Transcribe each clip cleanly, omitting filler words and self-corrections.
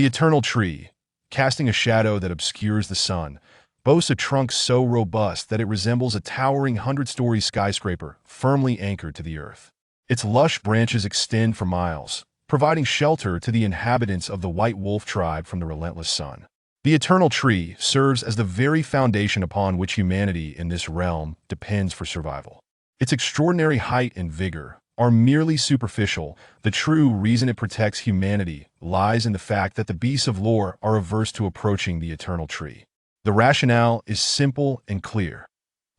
The eternal tree, casting a shadow that obscures the sun, boasts a trunk so robust that it resembles a towering 100-story skyscraper firmly anchored to the earth. Its lush branches extend for miles, providing shelter to the inhabitants of the White Wolf tribe from the relentless sun. The eternal tree serves as the very foundation upon which humanity in this realm depends for survival. Its extraordinary height and vigor are merely superficial. The true reason it protects humanity lies in the fact that the beasts of lore are averse to approaching the eternal tree. The rationale is simple and clear.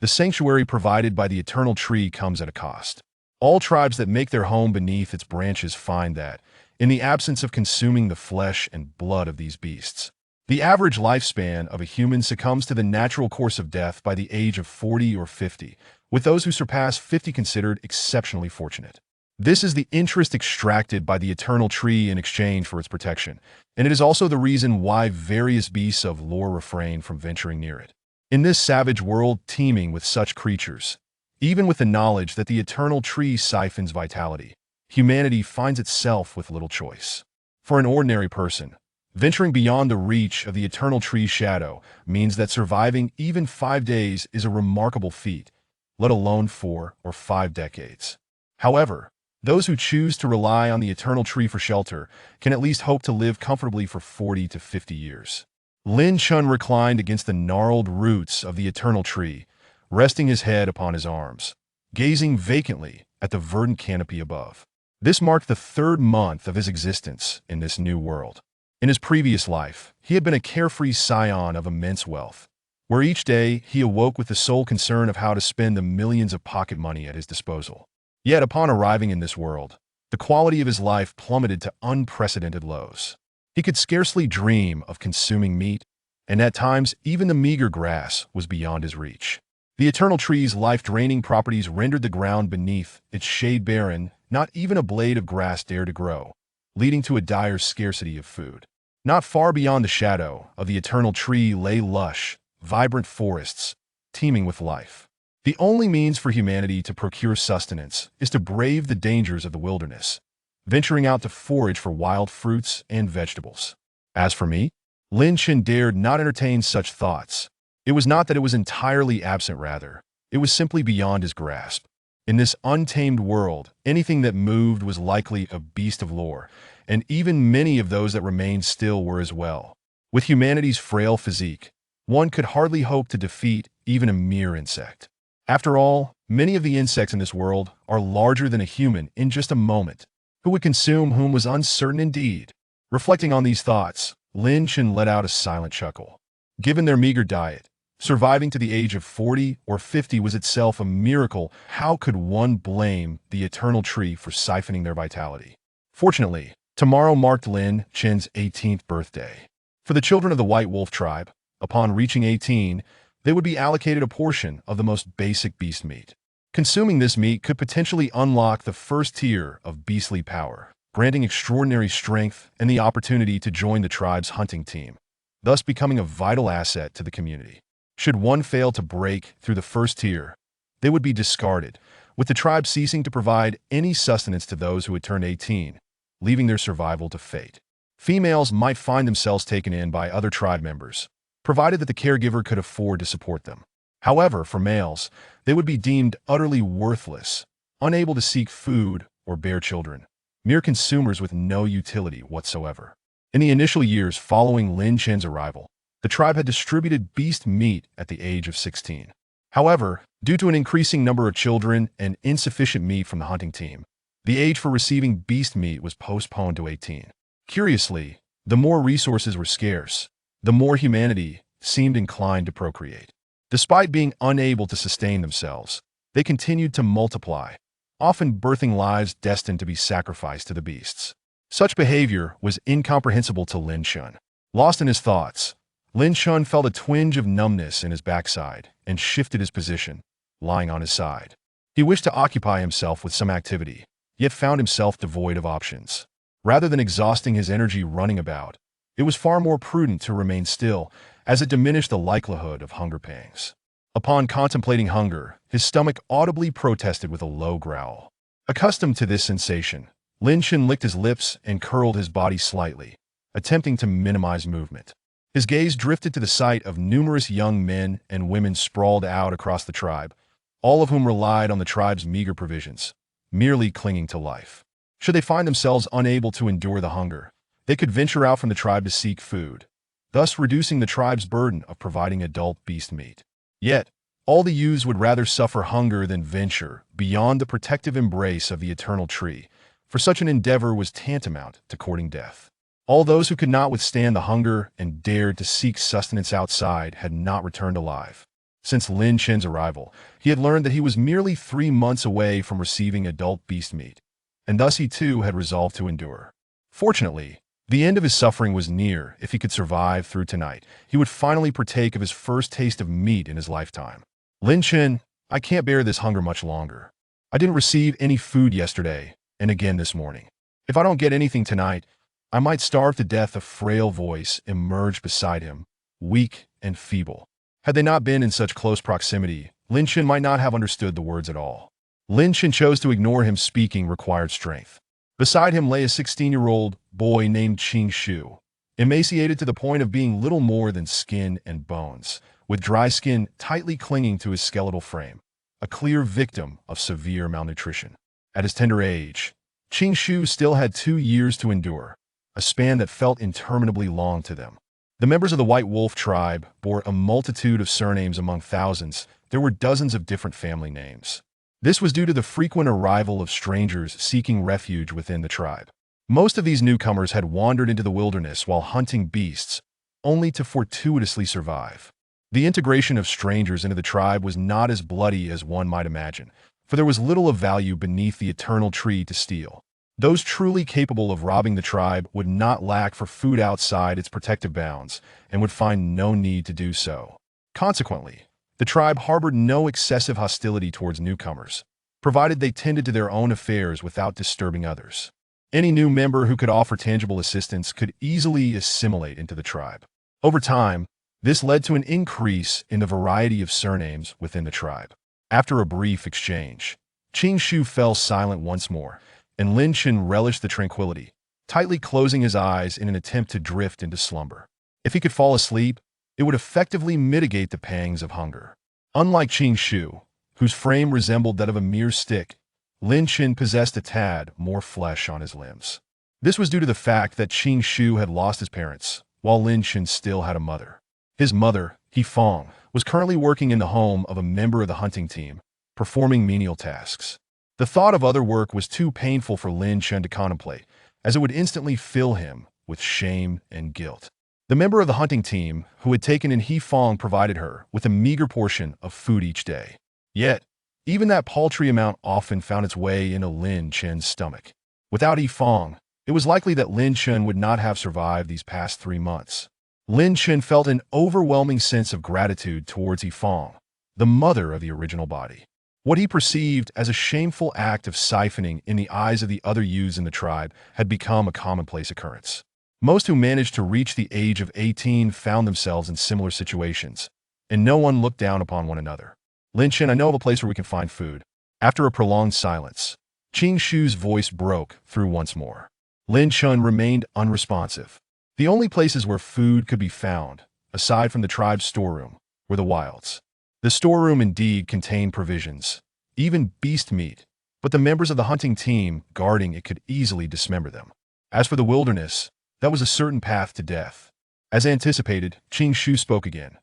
The sanctuary provided by the eternal tree comes at a cost. All tribes that make their home beneath its branches find that, in the absence of consuming the flesh and blood of these beasts, the average lifespan of a human succumbs to the natural course of death by the age of 40 or 50, with those who surpass 50 considered exceptionally fortunate. This is the interest extracted by the eternal tree in exchange for its protection, and it is also the reason why various beasts of lore refrain from venturing near it. In this savage world teeming with such creatures, even with the knowledge that the eternal tree siphons vitality, humanity finds itself with little choice. For an ordinary person, venturing beyond the reach of the eternal tree's shadow means that surviving even 5 days is a remarkable feat, let alone 4 or 5 decades. However, those who choose to rely on the eternal tree for shelter can at least hope to live comfortably for 40 to 50 years. Lin Chun reclined against the gnarled roots of the eternal tree, resting his head upon his arms, gazing vacantly at the verdant canopy above. This marked the 3rd month of his existence in this new world. In his previous life, he had been a carefree scion of immense wealth, where each day he awoke with the sole concern of how to spend the millions of pocket money at his disposal. Yet upon arriving in this world, the quality of his life plummeted to unprecedented lows. He could scarcely dream of consuming meat, and at times even the meager grass was beyond his reach. The eternal tree's life-draining properties rendered the ground beneath its shade barren. Not even a blade of grass dared to grow, leading to a dire scarcity of food. Not far beyond the shadow of the eternal tree lay lush, vibrant forests, teeming with life. The only means for humanity to procure sustenance is to brave the dangers of the wilderness, venturing out to forage for wild fruits and vegetables. As for me, Lin Chun dared not entertain such thoughts. It was not that it was entirely absent, rather, it was simply beyond his grasp. In this untamed world, anything that moved was likely a beast of lore, and even many of those that remained still were as well. With humanity's frail physique, one could hardly hope to defeat even a mere insect. After all, many of the insects in this world are larger than a human in just a moment. Who would consume whom was uncertain indeed. Reflecting on these thoughts, Lin Chun let out a silent chuckle. Given their meager diet, surviving to the age of 40 or 50 was itself a miracle. How could one blame the eternal tree for siphoning their vitality? Fortunately, tomorrow marked Lin Chun's 18th birthday. For the children of the White Wolf tribe, upon reaching 18, they would be allocated a portion of the most basic beast meat. Consuming this meat could potentially unlock the first tier of beastly power, granting extraordinary strength and the opportunity to join the tribe's hunting team, thus becoming a vital asset to the community. Should one fail to break through the first tier, they would be discarded, with the tribe ceasing to provide any sustenance to those who had turned 18, leaving their survival to fate. Females might find themselves taken in by other tribe members, provided that the caregiver could afford to support them. However, for males, they would be deemed utterly worthless, unable to seek food or bear children, mere consumers with no utility whatsoever. In the initial years following Lin Chun's arrival, the tribe had distributed beast meat at the age of 16. However, due to an increasing number of children and insufficient meat from the hunting team, the age for receiving beast meat was postponed to 18. Curiously, the more resources were scarce, the more humanity seemed inclined to procreate. Despite being unable to sustain themselves, they continued to multiply, often birthing lives destined to be sacrificed to the beasts. Such behavior was incomprehensible to Lin Chun. Lost in his thoughts, Lin Chun felt a twinge of numbness in his backside and shifted his position, lying on his side. He wished to occupy himself with some activity, yet found himself devoid of options. Rather than exhausting his energy running about, it was far more prudent to remain still, as it diminished the likelihood of hunger pangs. Upon contemplating hunger, his stomach audibly protested with a low growl. Accustomed to this sensation, Lin Chun licked his lips and curled his body slightly, attempting to minimize movement. His gaze drifted to the sight of numerous young men and women sprawled out across the tribe, all of whom relied on the tribe's meager provisions, merely clinging to life. Should they find themselves unable to endure the hunger, they could venture out from the tribe to seek food, thus reducing the tribe's burden of providing adult beast meat. Yet, all the youths would rather suffer hunger than venture beyond the protective embrace of the eternal tree, for such an endeavor was tantamount to courting death. All those who could not withstand the hunger and dared to seek sustenance outside had not returned alive. Since Lin Chen's arrival, he had learned that he was merely 3 months away from receiving adult beast meat, and thus he too had resolved to endure. Fortunately, the end of his suffering was near. If he could survive through tonight, he would finally partake of his first taste of meat in his lifetime. Lin Chen, I can't bear this hunger much longer. I didn't receive any food yesterday, and again this morning. If I don't get anything tonight, I might starve to death. A frail voice emerged beside him, weak and feeble. Had they not been in such close proximity, Lin Chen might not have understood the words at all. Lin Chen chose to ignore him. Speaking required strength. Beside him lay a 16-year-old boy named Qing Shu, emaciated to the point of being little more than skin and bones, with dry skin tightly clinging to his skeletal frame, a clear victim of severe malnutrition. At his tender age, Qing Shu still had 2 years to endure, a span that felt interminably long to them. The members of the White Wolf tribe bore a multitude of surnames among thousands. There were dozens of different family names. This was due to the frequent arrival of strangers seeking refuge within the tribe. Most of these newcomers had wandered into the wilderness while hunting beasts, only to fortuitously survive. The integration of strangers into the tribe was not as bloody as one might imagine, for there was little of value beneath the eternal tree to steal. Those truly capable of robbing the tribe would not lack for food outside its protective bounds and would find no need to do so. Consequently, the tribe harbored no excessive hostility towards newcomers, provided they tended to their own affairs without disturbing others. Any new member who could offer tangible assistance could easily assimilate into the tribe. Over time, this led to an increase in the variety of surnames within the tribe. After a brief exchange, Qing Shu fell silent once more, and Lin Chen relished the tranquility, tightly closing his eyes in an attempt to drift into slumber. If he could fall asleep, it would effectively mitigate the pangs of hunger. Unlike Qing Shu, whose frame resembled that of a mere stick, Lin Chen possessed a tad more flesh on his limbs. This was due to the fact that Qing Shu had lost his parents, while Lin Chen still had a mother. His mother, He Fong, was currently working in the home of a member of the hunting team, performing menial tasks. The thought of other work was too painful for Lin Chen to contemplate, as it would instantly fill him with shame and guilt. The member of the hunting team who had taken in He Fong provided her with a meager portion of food each day. Yet, even that paltry amount often found its way into Lin Chen's stomach. Without He Fong, it was likely that Lin Chen would not have survived these past 3 months. Lin Chen felt an overwhelming sense of gratitude towards He Fong, the mother of the original body. What he perceived as a shameful act of siphoning in the eyes of the other youths in the tribe had become a commonplace occurrence. Most who managed to reach the age of 18 found themselves in similar situations, and no one looked down upon one another. Lin Chen, I know of a place where we can find food. After a prolonged silence, Qing Shu's voice broke through once more. Lin Chen remained unresponsive. The only places where food could be found, aside from the tribe's storeroom, were the wilds. The storeroom indeed contained provisions, even beast meat, but the members of the hunting team guarding it could easily dismember them. As for the wilderness, that was a certain path to death. As anticipated, Qing Shu spoke again.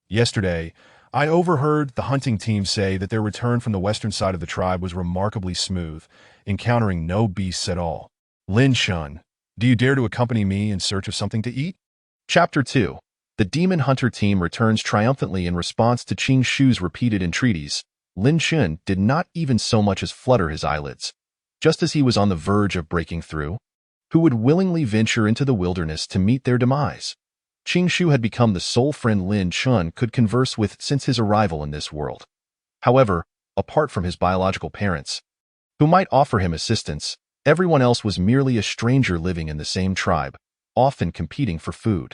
Yesterday, I overheard the hunting team say that their return from the western side of the tribe was remarkably smooth, encountering no beasts at all. Lin Chen, do you dare to accompany me in search of something to eat? Chapter 2. The Demon Hunter team returns triumphantly in response to Qing Shu's repeated entreaties. Lin Chen did not even so much as flutter his eyelids. Just as he was on the verge of breaking through, who would willingly venture into the wilderness to meet their demise? Qing Shu had become the sole friend Lin Chen could converse with since his arrival in this world. However, apart from his biological parents, who might offer him assistance, everyone else was merely a stranger living in the same tribe, often competing for food.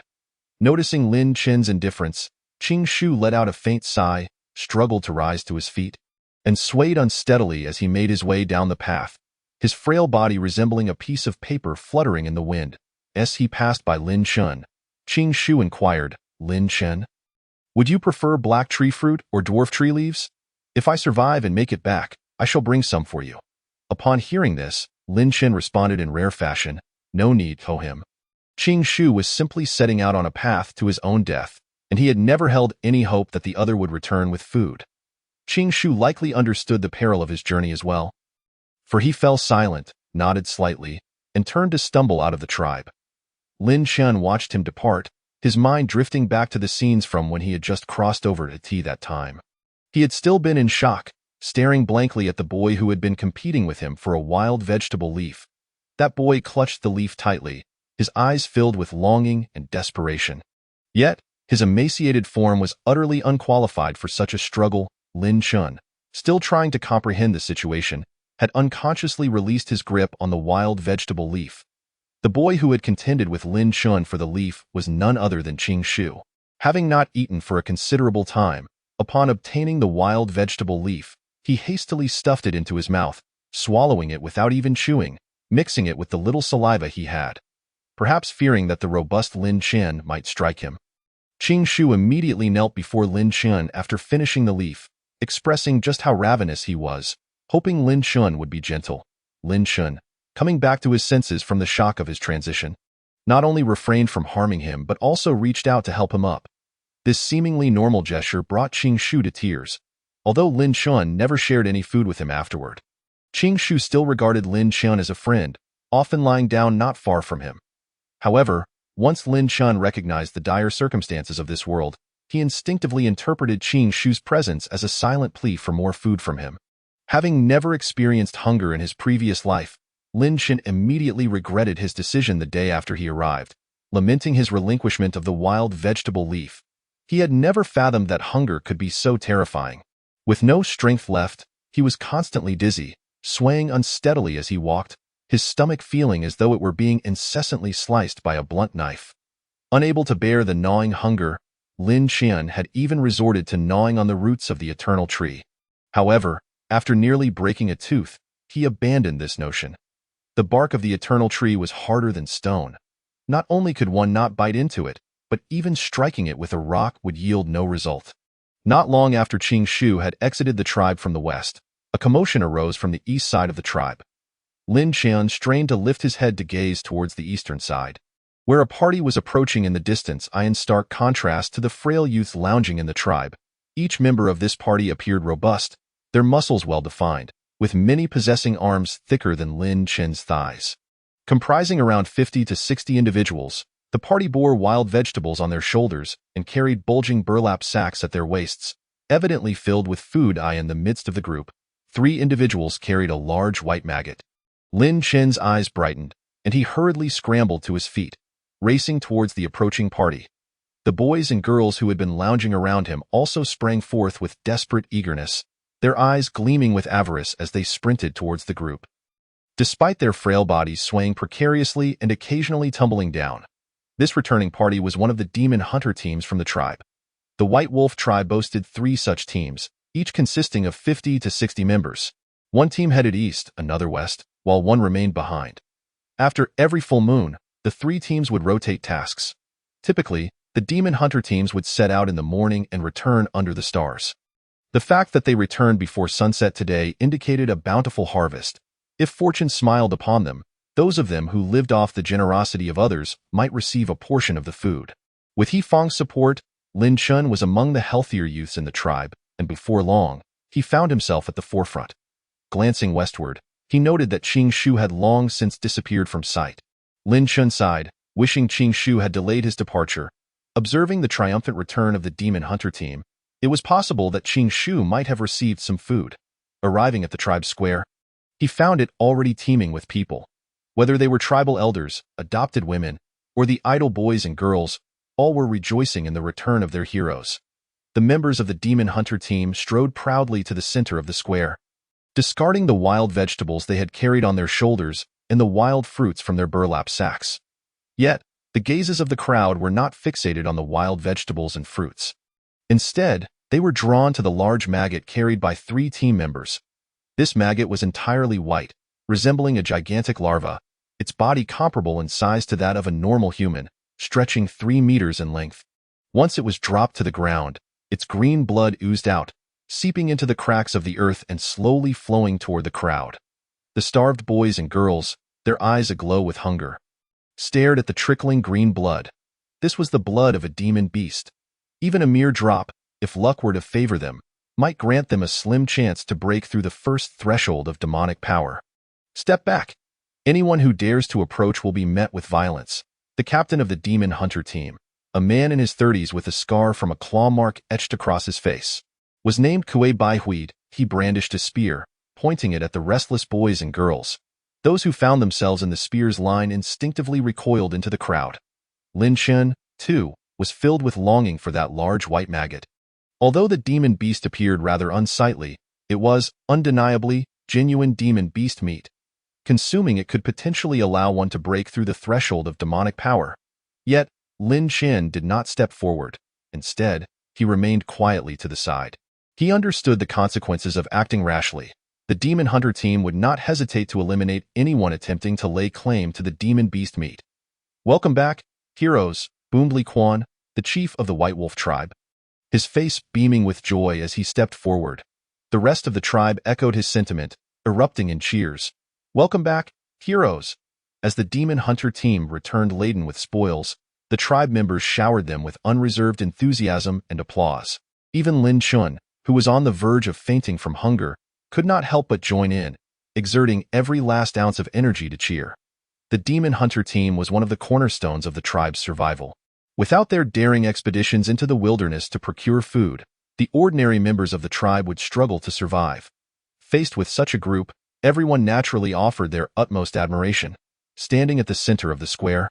Noticing Lin Chen's indifference, Qing Shu let out a faint sigh, struggled to rise to his feet, and swayed unsteadily as he made his way down the path, his frail body resembling a piece of paper fluttering in the wind. As he passed by Lin Chun, Qing Shu inquired, "Lin Chen, would you prefer black tree fruit or dwarf tree leaves? If I survive and make it back, I shall bring some for you." Upon hearing this, Lin Chen responded in rare fashion, "No need, ho him." Qing Shu was simply setting out on a path to his own death, and he had never held any hope that the other would return with food. Qing Shu likely understood the peril of his journey as well, for he fell silent, nodded slightly, and turned to stumble out of the tribe. Lin Chen watched him depart, his mind drifting back to the scenes from when he had just crossed over to tea that time. He had still been in shock, staring blankly at the boy who had been competing with him for a wild vegetable leaf. That boy clutched the leaf tightly, his eyes filled with longing and desperation. Yet, his emaciated form was utterly unqualified for such a struggle. Lin Chun, still trying to comprehend the situation, had unconsciously released his grip on the wild vegetable leaf. The boy who had contended with Lin Chun for the leaf was none other than Qing Shu. Having not eaten for a considerable time, upon obtaining the wild vegetable leaf, he hastily stuffed it into his mouth, swallowing it without even chewing, mixing it with the little saliva he had, perhaps fearing that the robust Lin Chen might strike him. Qing Shu immediately knelt before Lin Chen after finishing the leaf, expressing just how ravenous he was, hoping Lin Chen would be gentle. Lin Chen, coming back to his senses from the shock of his transition, not only refrained from harming him but also reached out to help him up. This seemingly normal gesture brought Qing Shu to tears, although Lin Chen never shared any food with him afterward. Qing Shu still regarded Lin Chen as a friend, often lying down not far from him. However, once Lin Chen recognized the dire circumstances of this world, he instinctively interpreted Qing Shu's presence as a silent plea for more food from him. Having never experienced hunger in his previous life, Lin Chen immediately regretted his decision the day after he arrived, lamenting his relinquishment of the wild vegetable leaf. He had never fathomed that hunger could be so terrifying. With no strength left, he was constantly dizzy, swaying unsteadily as he walked, his stomach feeling as though it were being incessantly sliced by a blunt knife. Unable to bear the gnawing hunger, Lin Chen had even resorted to gnawing on the roots of the eternal tree. However, after nearly breaking a tooth, he abandoned this notion. The bark of the eternal tree was harder than stone. Not only could one not bite into it, but even striking it with a rock would yield no result. Not long after Qing Shu had exited the tribe from the west, a commotion arose from the east side of the tribe. Lin Chen strained to lift his head to gaze towards the eastern side, where a party was approaching in the distance, in stark contrast to the frail youths lounging in the tribe. Each member of this party appeared robust, their muscles well-defined, with many possessing arms thicker than Lin Chen's thighs. Comprising around 50 to 60 individuals, the party bore wild vegetables on their shoulders and carried bulging burlap sacks at their waists, evidently filled with food. In the midst of the group, 3 individuals carried a large white maggot. Lin Chen's eyes brightened, and he hurriedly scrambled to his feet, racing towards the approaching party. The boys and girls who had been lounging around him also sprang forth with desperate eagerness, their eyes gleaming with avarice as they sprinted towards the group. Despite their frail bodies swaying precariously and occasionally tumbling down, this returning party was one of the demon hunter teams from the tribe. The White Wolf tribe boasted 3 such teams, each consisting of 50 to 60 members. One team headed east, another west, while one remained behind. After every full moon, the 3 teams would rotate tasks. Typically, the demon hunter teams would set out in the morning and return under the stars. The fact that they returned before sunset today indicated a bountiful harvest. If fortune smiled upon them, those of them who lived off the generosity of others might receive a portion of the food. With He Feng's support, Lin Chen was among the healthier youths in the tribe, and before long, he found himself at the forefront. Glancing westward, he noted that Qing Shu had long since disappeared from sight. Lin Chen sighed, wishing Qing Shu had delayed his departure. Observing the triumphant return of the demon hunter team, it was possible that Qing Shu might have received some food. Arriving at the tribe square, he found it already teeming with people. Whether they were tribal elders, adopted women, or the idle boys and girls, all were rejoicing in the return of their heroes. The members of the demon hunter team strode proudly to the center of the square, discarding the wild vegetables they had carried on their shoulders and the wild fruits from their burlap sacks. Yet, the gazes of the crowd were not fixated on the wild vegetables and fruits. Instead, they were drawn to the large maggot carried by 3 team members. This maggot was entirely white, resembling a gigantic larva, its body comparable in size to that of a normal human, stretching 3 meters in length. Once it was dropped to the ground, its green blood oozed out, seeping into the cracks of the earth and slowly flowing toward the crowd. The starved boys and girls, their eyes aglow with hunger, stared at the trickling green blood. This was the blood of a demon beast. Even a mere drop, if luck were to favor them, might grant them a slim chance to break through the first threshold of demonic power. Step back. Anyone who dares to approach will be met with violence. The captain of the Demon Hunter team, a man in his 30s with a scar from a claw mark etched across his face, was named Kuei Baihui. He brandished a spear, pointing it at the restless boys and girls. Those who found themselves in the spear's line instinctively recoiled into the crowd. Lin Shen, too, was filled with longing for that large white maggot. Although the demon beast appeared rather unsightly, it was, undeniably, genuine demon beast meat. Consuming it could potentially allow one to break through the threshold of demonic power. Yet, Lin Shen did not step forward. Instead, he remained quietly to the side. He understood the consequences of acting rashly. The Demon Hunter team would not hesitate to eliminate anyone attempting to lay claim to the demon beast meat. "Welcome back, heroes," boomed Li Quan, the chief of the White Wolf tribe, his face beaming with joy as he stepped forward. The rest of the tribe echoed his sentiment, erupting in cheers. "Welcome back, heroes." As the Demon Hunter team returned laden with spoils, the tribe members showered them with unreserved enthusiasm and applause. Even Lin Chun, who was on the verge of fainting from hunger, could not help but join in, exerting every last ounce of energy to cheer. The Demon Hunter team was one of the cornerstones of the tribe's survival. Without their daring expeditions into the wilderness to procure food, the ordinary members of the tribe would struggle to survive. Faced with such a group, everyone naturally offered their utmost admiration. Standing at the center of the square,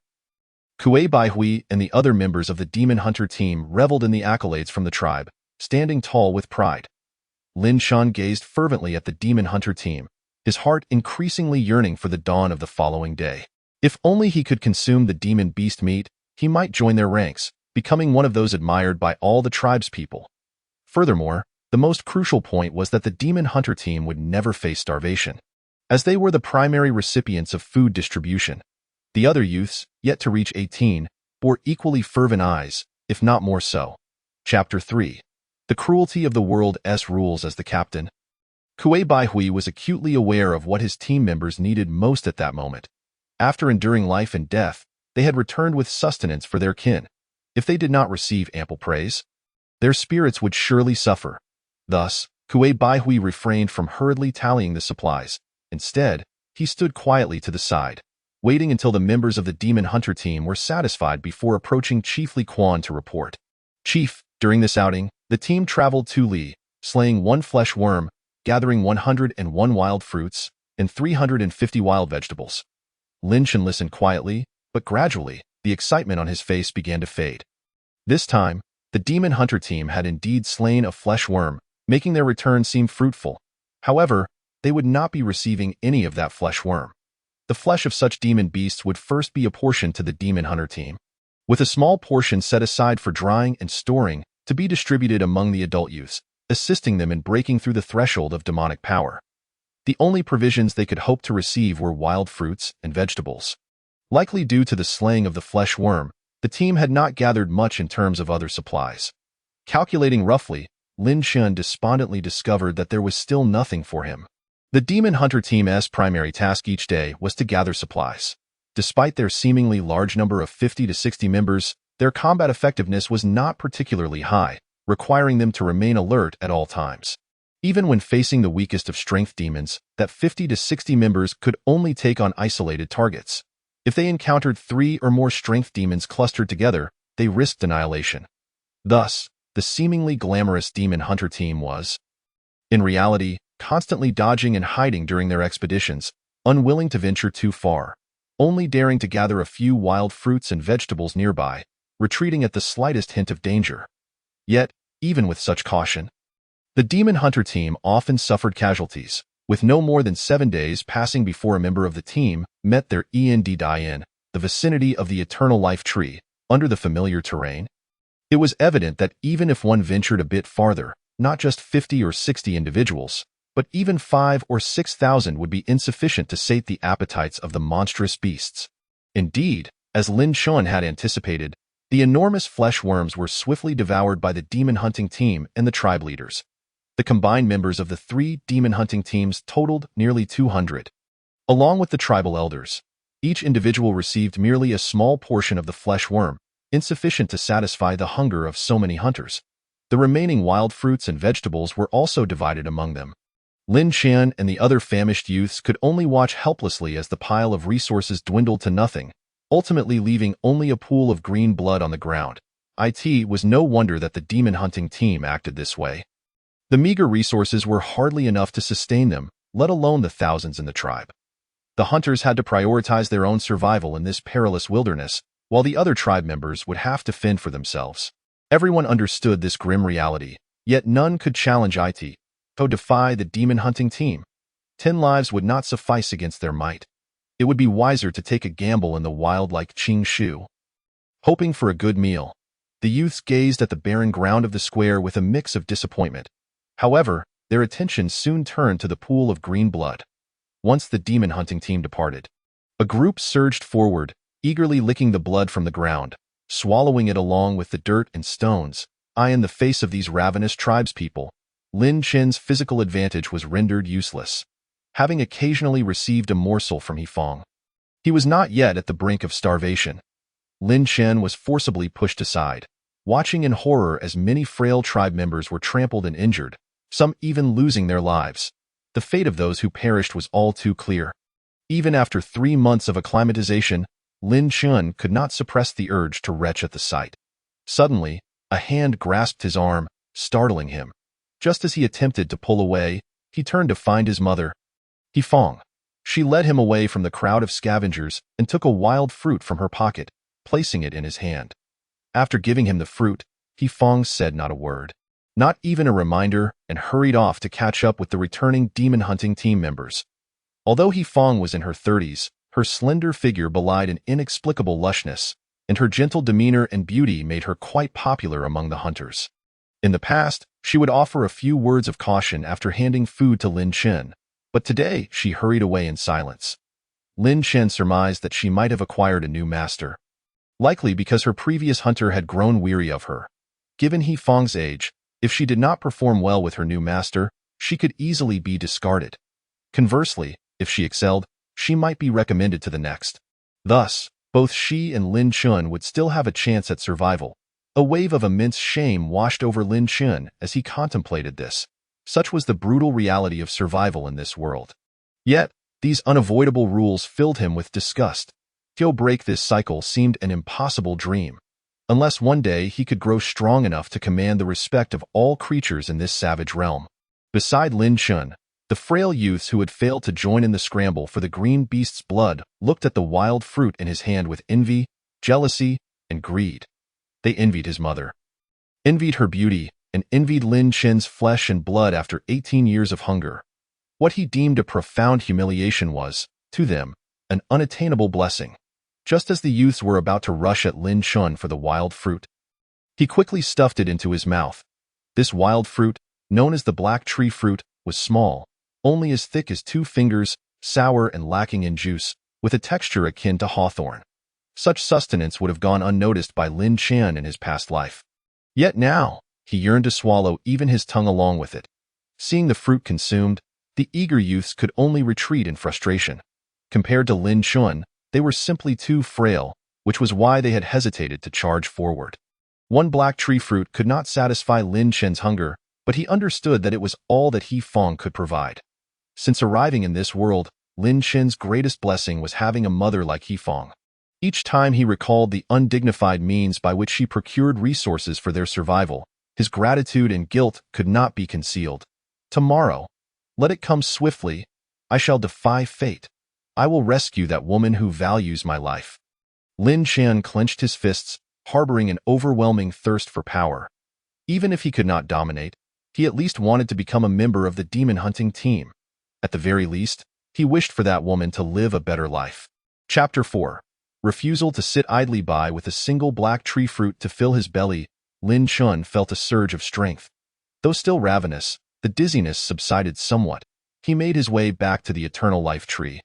Kuei Baihui and the other members of the Demon Hunter team reveled in the accolades from the tribe, standing tall with pride. Lin Shan gazed fervently at the Demon Hunter team, his heart increasingly yearning for the dawn of the following day. If only he could consume the demon beast meat, he might join their ranks, becoming one of those admired by all the tribe's people. Furthermore, the most crucial point was that the Demon Hunter team would never face starvation, as they were the primary recipients of food distribution. The other youths, yet to reach 18, bore equally fervent eyes, if not more so. Chapter 3. The cruelty of the world's rules. As the captain, Kuei Baihui was acutely aware of what his team members needed most at that moment. After enduring life and death, they had returned with sustenance for their kin. If they did not receive ample praise, their spirits would surely suffer. Thus, Kuei Baihui refrained from hurriedly tallying the supplies. Instead, he stood quietly to the side, waiting until the members of the Demon Hunter team were satisfied before approaching Chief Li Quan to report. "Chief, during this outing, the team traveled 2 li, slaying 1 flesh worm, gathering 101 wild fruits, and 350 wild vegetables." Lin Shen listened quietly, but gradually, the excitement on his face began to fade. This time, the Demon Hunter team had indeed slain a flesh worm, making their return seem fruitful. However, they would not be receiving any of that flesh worm. The flesh of such demon beasts would first be apportioned to the Demon Hunter team, with a small portion set aside for drying and storing to be distributed among the adult youths, assisting them in breaking through the threshold of demonic power. The only provisions they could hope to receive were wild fruits and vegetables. Likely due to the slaying of the flesh worm, the team had not gathered much in terms of other supplies. Calculating roughly, Lin Shen despondently discovered that there was still nothing for him. The Demon Hunter team's primary task each day was to gather supplies. Despite their seemingly large number of 50 to 60 members, their combat effectiveness was not particularly high, requiring them to remain alert at all times. Even when facing the weakest of strength demons, that 50 to 60 members could only take on isolated targets. If they encountered 3 or more strength demons clustered together, they risked annihilation. Thus, the seemingly glamorous Demon Hunter team was, in reality, constantly dodging and hiding during their expeditions, unwilling to venture too far, only daring to gather a few wild fruits and vegetables nearby, retreating at the slightest hint of danger. Yet, even with such caution, the Demon Hunter team often suffered casualties, with no more than 7 days passing before a member of the team met their end die in the vicinity of the Eternal Life Tree, under the familiar terrain. It was evident that even if one ventured a bit farther, not just 50 or 60 individuals, but even 5 or 6,000 would be insufficient to sate the appetites of the monstrous beasts. Indeed, as Lin Chun had anticipated, the enormous flesh worms were swiftly devoured by the demon-hunting team and the tribe leaders. The combined members of the 3 demon-hunting teams totaled nearly 200. Along with the tribal elders, each individual received merely a small portion of the flesh worm, insufficient to satisfy the hunger of so many hunters. The remaining wild fruits and vegetables were also divided among them. Lin Chen and the other famished youths could only watch helplessly as the pile of resources dwindled to nothing, ultimately leaving only a pool of green blood on the ground. It was no wonder that the demon-hunting team acted this way. The meager resources were hardly enough to sustain them, let alone the thousands in the tribe. The hunters had to prioritize their own survival in this perilous wilderness, while the other tribe members would have to fend for themselves. Everyone understood this grim reality, yet none could challenge to defy the demon-hunting team. 10 lives would not suffice against their might. It would be wiser to take a gamble in the wild like Qing Shu. Hoping for a good meal, the youths gazed at the barren ground of the square with a mix of disappointment. However, their attention soon turned to the pool of green blood. Once the demon-hunting team departed, a group surged forward, eagerly licking the blood from the ground, swallowing it along with the dirt and stones. In the face of these ravenous tribespeople, Lin Chen's physical advantage was rendered useless. Having occasionally received a morsel from Yifeng, he was not yet at the brink of starvation. Lin Chen was forcibly pushed aside, watching in horror as many frail tribe members were trampled and injured, some even losing their lives. The fate of those who perished was all too clear. Even after 3 months of acclimatization, Lin Chen could not suppress the urge to retch at the sight. Suddenly, a hand grasped his arm, startling him. Just as he attempted to pull away, he turned to find his mother, Yifeng. She led him away from the crowd of scavengers and took a wild fruit from her pocket, placing it in his hand. After giving him the fruit, Yifeng said not a word, not even a reminder, and hurried off to catch up with the returning demon-hunting team members. Although Yifeng was in her 30s, her slender figure belied an inexplicable lushness, and her gentle demeanor and beauty made her quite popular among the hunters. In the past, she would offer a few words of caution after handing food to Lin Chen, but today she hurried away in silence. Lin Chen surmised that she might have acquired a new master, likely because her previous hunter had grown weary of her. Given Yifeng's age, if she did not perform well with her new master, she could easily be discarded. Conversely, if she excelled, she might be recommended to the next. Thus, both she and Lin Chen would still have a chance at survival. A wave of immense shame washed over Lin Chen as he contemplated this. Such was the brutal reality of survival in this world. Yet, these unavoidable rules filled him with disgust. To break this cycle seemed an impossible dream, unless one day he could grow strong enough to command the respect of all creatures in this savage realm. Beside Lin Chen, the frail youths who had failed to join in the scramble for the green beast's blood looked at the wild fruit in his hand with envy, jealousy, and greed. They envied his mother, envied her beauty, and envied Lin Chen's flesh and blood after 18 years of hunger. What he deemed a profound humiliation was, to them, an unattainable blessing. Just as the youths were about to rush at Lin Chen for the wild fruit, he quickly stuffed it into his mouth. This wild fruit, known as the black tree fruit, was small, only as thick as 2 fingers, sour and lacking in juice, with a texture akin to hawthorn. Such sustenance would have gone unnoticed by Lin Chen in his past life. Yet now, he yearned to swallow even his tongue along with it. Seeing the fruit consumed, the eager youths could only retreat in frustration. Compared to Lin Chen, they were simply too frail, which was why they had hesitated to charge forward. One black tree fruit could not satisfy Lin Chen's hunger, but he understood that it was all that Yifeng could provide. Since arriving in this world, Lin Chen's greatest blessing was having a mother like Yifeng. Each time he recalled the undignified means by which she procured resources for their survival, his gratitude and guilt could not be concealed. Tomorrow, let it come swiftly, I shall defy fate. I will rescue that woman who values my life. Lin Chen clenched his fists, harboring an overwhelming thirst for power. Even if he could not dominate, he at least wanted to become a member of the demon-hunting team. At the very least, he wished for that woman to live a better life. Chapter 4. Refusal to sit idly by with a single black tree fruit to fill his belly. Lin Chen felt a surge of strength. Though still ravenous, the dizziness subsided somewhat. He made his way back to the eternal life tree.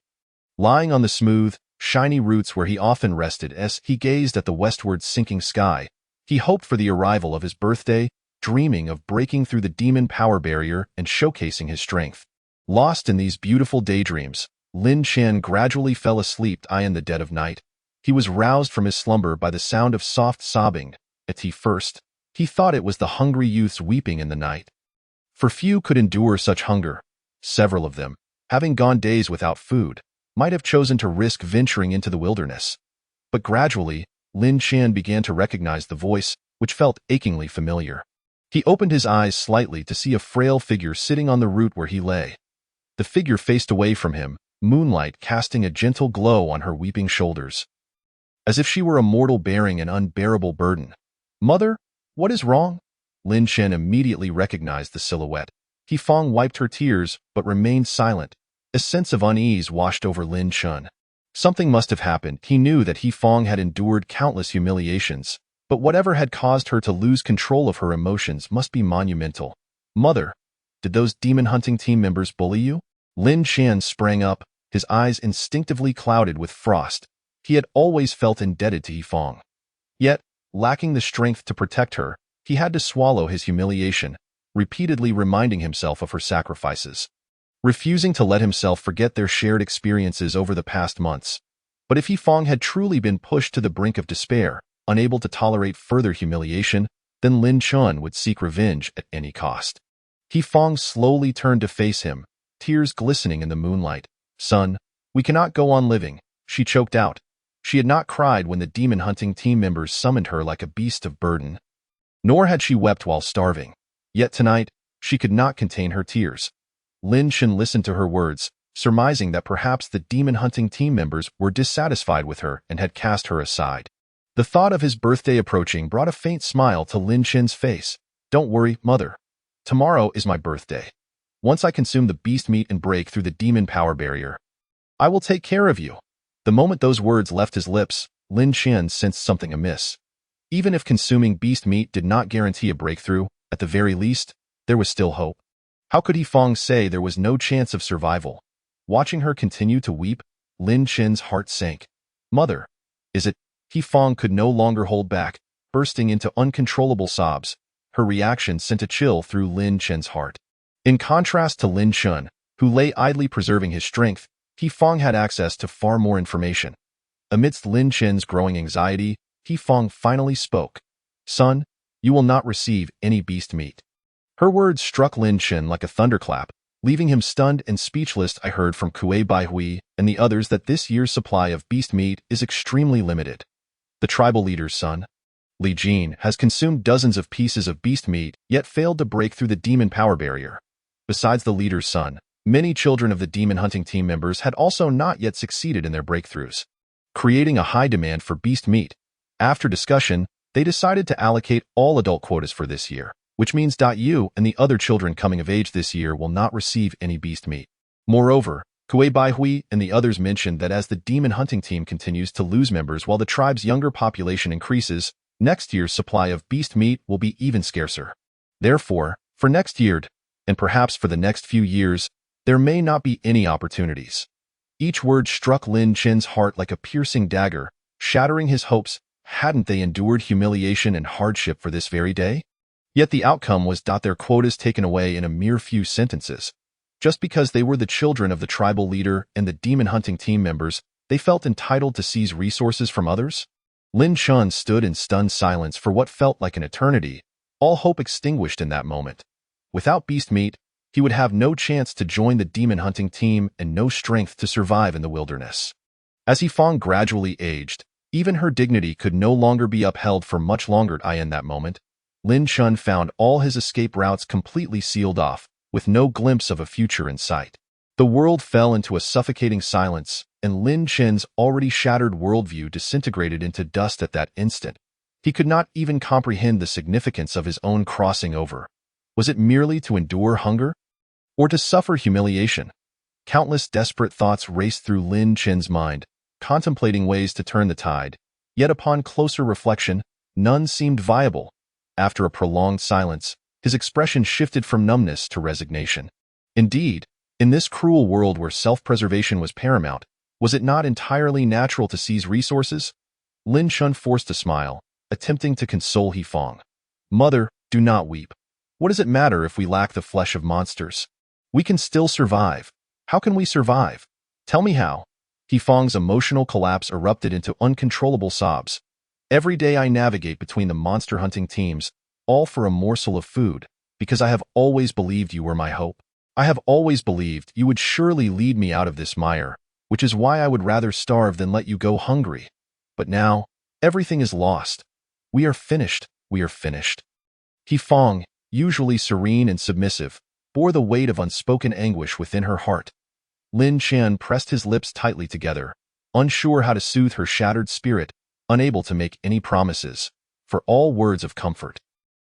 Lying on the smooth, shiny roots where he often rested as he gazed at the westward sinking sky, he hoped for the arrival of his birthday, dreaming of breaking through the demon power barrier and showcasing his strength. Lost in these beautiful daydreams, Lin Chen gradually fell asleep in the dead of night. He was roused from his slumber by the sound of soft sobbing. At first, he thought it was the hungry youths weeping in the night. For few could endure such hunger. Several of them, having gone days without food, might have chosen to risk venturing into the wilderness. But gradually, Lin Chen began to recognize the voice, which felt achingly familiar. He opened his eyes slightly to see a frail figure sitting on the root where he lay. The figure faced away from him, moonlight casting a gentle glow on her weeping shoulders. As if she were a mortal bearing an unbearable burden. "Mother, what is wrong?" Lin Chen immediately recognized the silhouette. Fong wiped her tears, but remained silent. A sense of unease washed over Lin Chen. Something must have happened. He knew that Fong had endured countless humiliations, but whatever had caused her to lose control of her emotions must be monumental. "Mother, did those demon hunting team members bully you?" Lin Chen sprang up, his eyes instinctively clouded with frost. He had always felt indebted to Fong. Yet, lacking the strength to protect her, he had to swallow his humiliation, repeatedly reminding himself of her sacrifices, refusing to let himself forget their shared experiences over the past months. But if Fong had truly been pushed to the brink of despair, unable to tolerate further humiliation, then Lin Chen would seek revenge at any cost. Fong slowly turned to face him, tears glistening in the moonlight. "Son, we cannot go on living," she choked out. She had not cried when the demon-hunting team members summoned her like a beast of burden. Nor had she wept while starving. Yet tonight, she could not contain her tears. Lin Chen listened to her words, surmising that perhaps the demon-hunting team members were dissatisfied with her and had cast her aside. The thought of his birthday approaching brought a faint smile to Lin Chen's face. "Don't worry, mother. Tomorrow is my birthday. Once I consume the beast meat and break through the demon power barrier, I will take care of you." The moment those words left his lips, Lin Chen sensed something amiss. Even if consuming beast meat did not guarantee a breakthrough, at the very least, there was still hope. How could Fong say there was no chance of survival? Watching her continue to weep, Lin Chen's heart sank. "Mother, is it?" Fong could no longer hold back, bursting into uncontrollable sobs. Her reaction sent a chill through Lin Chen's heart. In contrast to Lin Chen, who lay idly preserving his strength, Fong had access to far more information. Amidst Lin Chen's growing anxiety, Fong finally spoke. "Son, you will not receive any beast meat." Her words struck Lin Chen like a thunderclap, leaving him stunned and speechless. "I heard from Kuei Baihui and the others that this year's supply of beast meat is extremely limited. The tribal leader's son, Li Jin, has consumed dozens of pieces of beast meat, yet failed to break through the demon power barrier. Besides the leader's son, many children of the demon hunting team members had also not yet succeeded in their breakthroughs, creating a high demand for beast meat. After discussion, they decided to allocate all adult quotas for this year, which means you and the other children coming of age this year will not receive any beast meat. Moreover, Kuei Baihui and the others mentioned that as the demon hunting team continues to lose members while the tribe's younger population increases, next year's supply of beast meat will be even scarcer. Therefore, for next year, and perhaps for the next few years, there may not be any opportunities." Each word struck Lin Chen's heart like a piercing dagger, shattering his hopes. Hadn't they endured humiliation and hardship for this very day? Yet the outcome was their quotas taken away in a mere few sentences. Just because they were the children of the tribal leader and the demon-hunting team members, they felt entitled to seize resources from others? Lin Chen stood in stunned silence for what felt like an eternity, all hope extinguished in that moment. Without beast meat, he would have no chance to join the demon-hunting team and no strength to survive in the wilderness. As Fong gradually aged, even her dignity could no longer be upheld for much longer. In that moment, Lin Chen found all his escape routes completely sealed off, with no glimpse of a future in sight. The world fell into a suffocating silence, and Lin Chen's already shattered worldview disintegrated into dust at that instant. He could not even comprehend the significance of his own crossing over. Was it merely to endure hunger? Or to suffer humiliation? Countless desperate thoughts raced through Lin Chen's mind, contemplating ways to turn the tide. Yet upon closer reflection, none seemed viable. After a prolonged silence, His expression shifted from numbness to resignation. Indeed, in this cruel world where self-preservation was paramount, was it not entirely natural to seize resources? Lin Chun forced a smile, attempting to console He Fong. Mother, do not weep. What does it matter if we lack the flesh of monsters? We can still survive. How can we survive? Tell me how. He Fong's emotional collapse erupted into uncontrollable sobs. Every day I navigate between the monster hunting teams, all for a morsel of food, because I have always believed you were my hope. I have always believed you would surely lead me out of this mire, which is why I would rather starve than let you go hungry. But now, everything is lost. We are finished. We are finished. He Fong, usually serene and submissive, bore the weight of unspoken anguish within her heart. Lin Chen pressed his lips tightly together, unsure how to soothe her shattered spirit, unable to make any promises, for all words of comfort.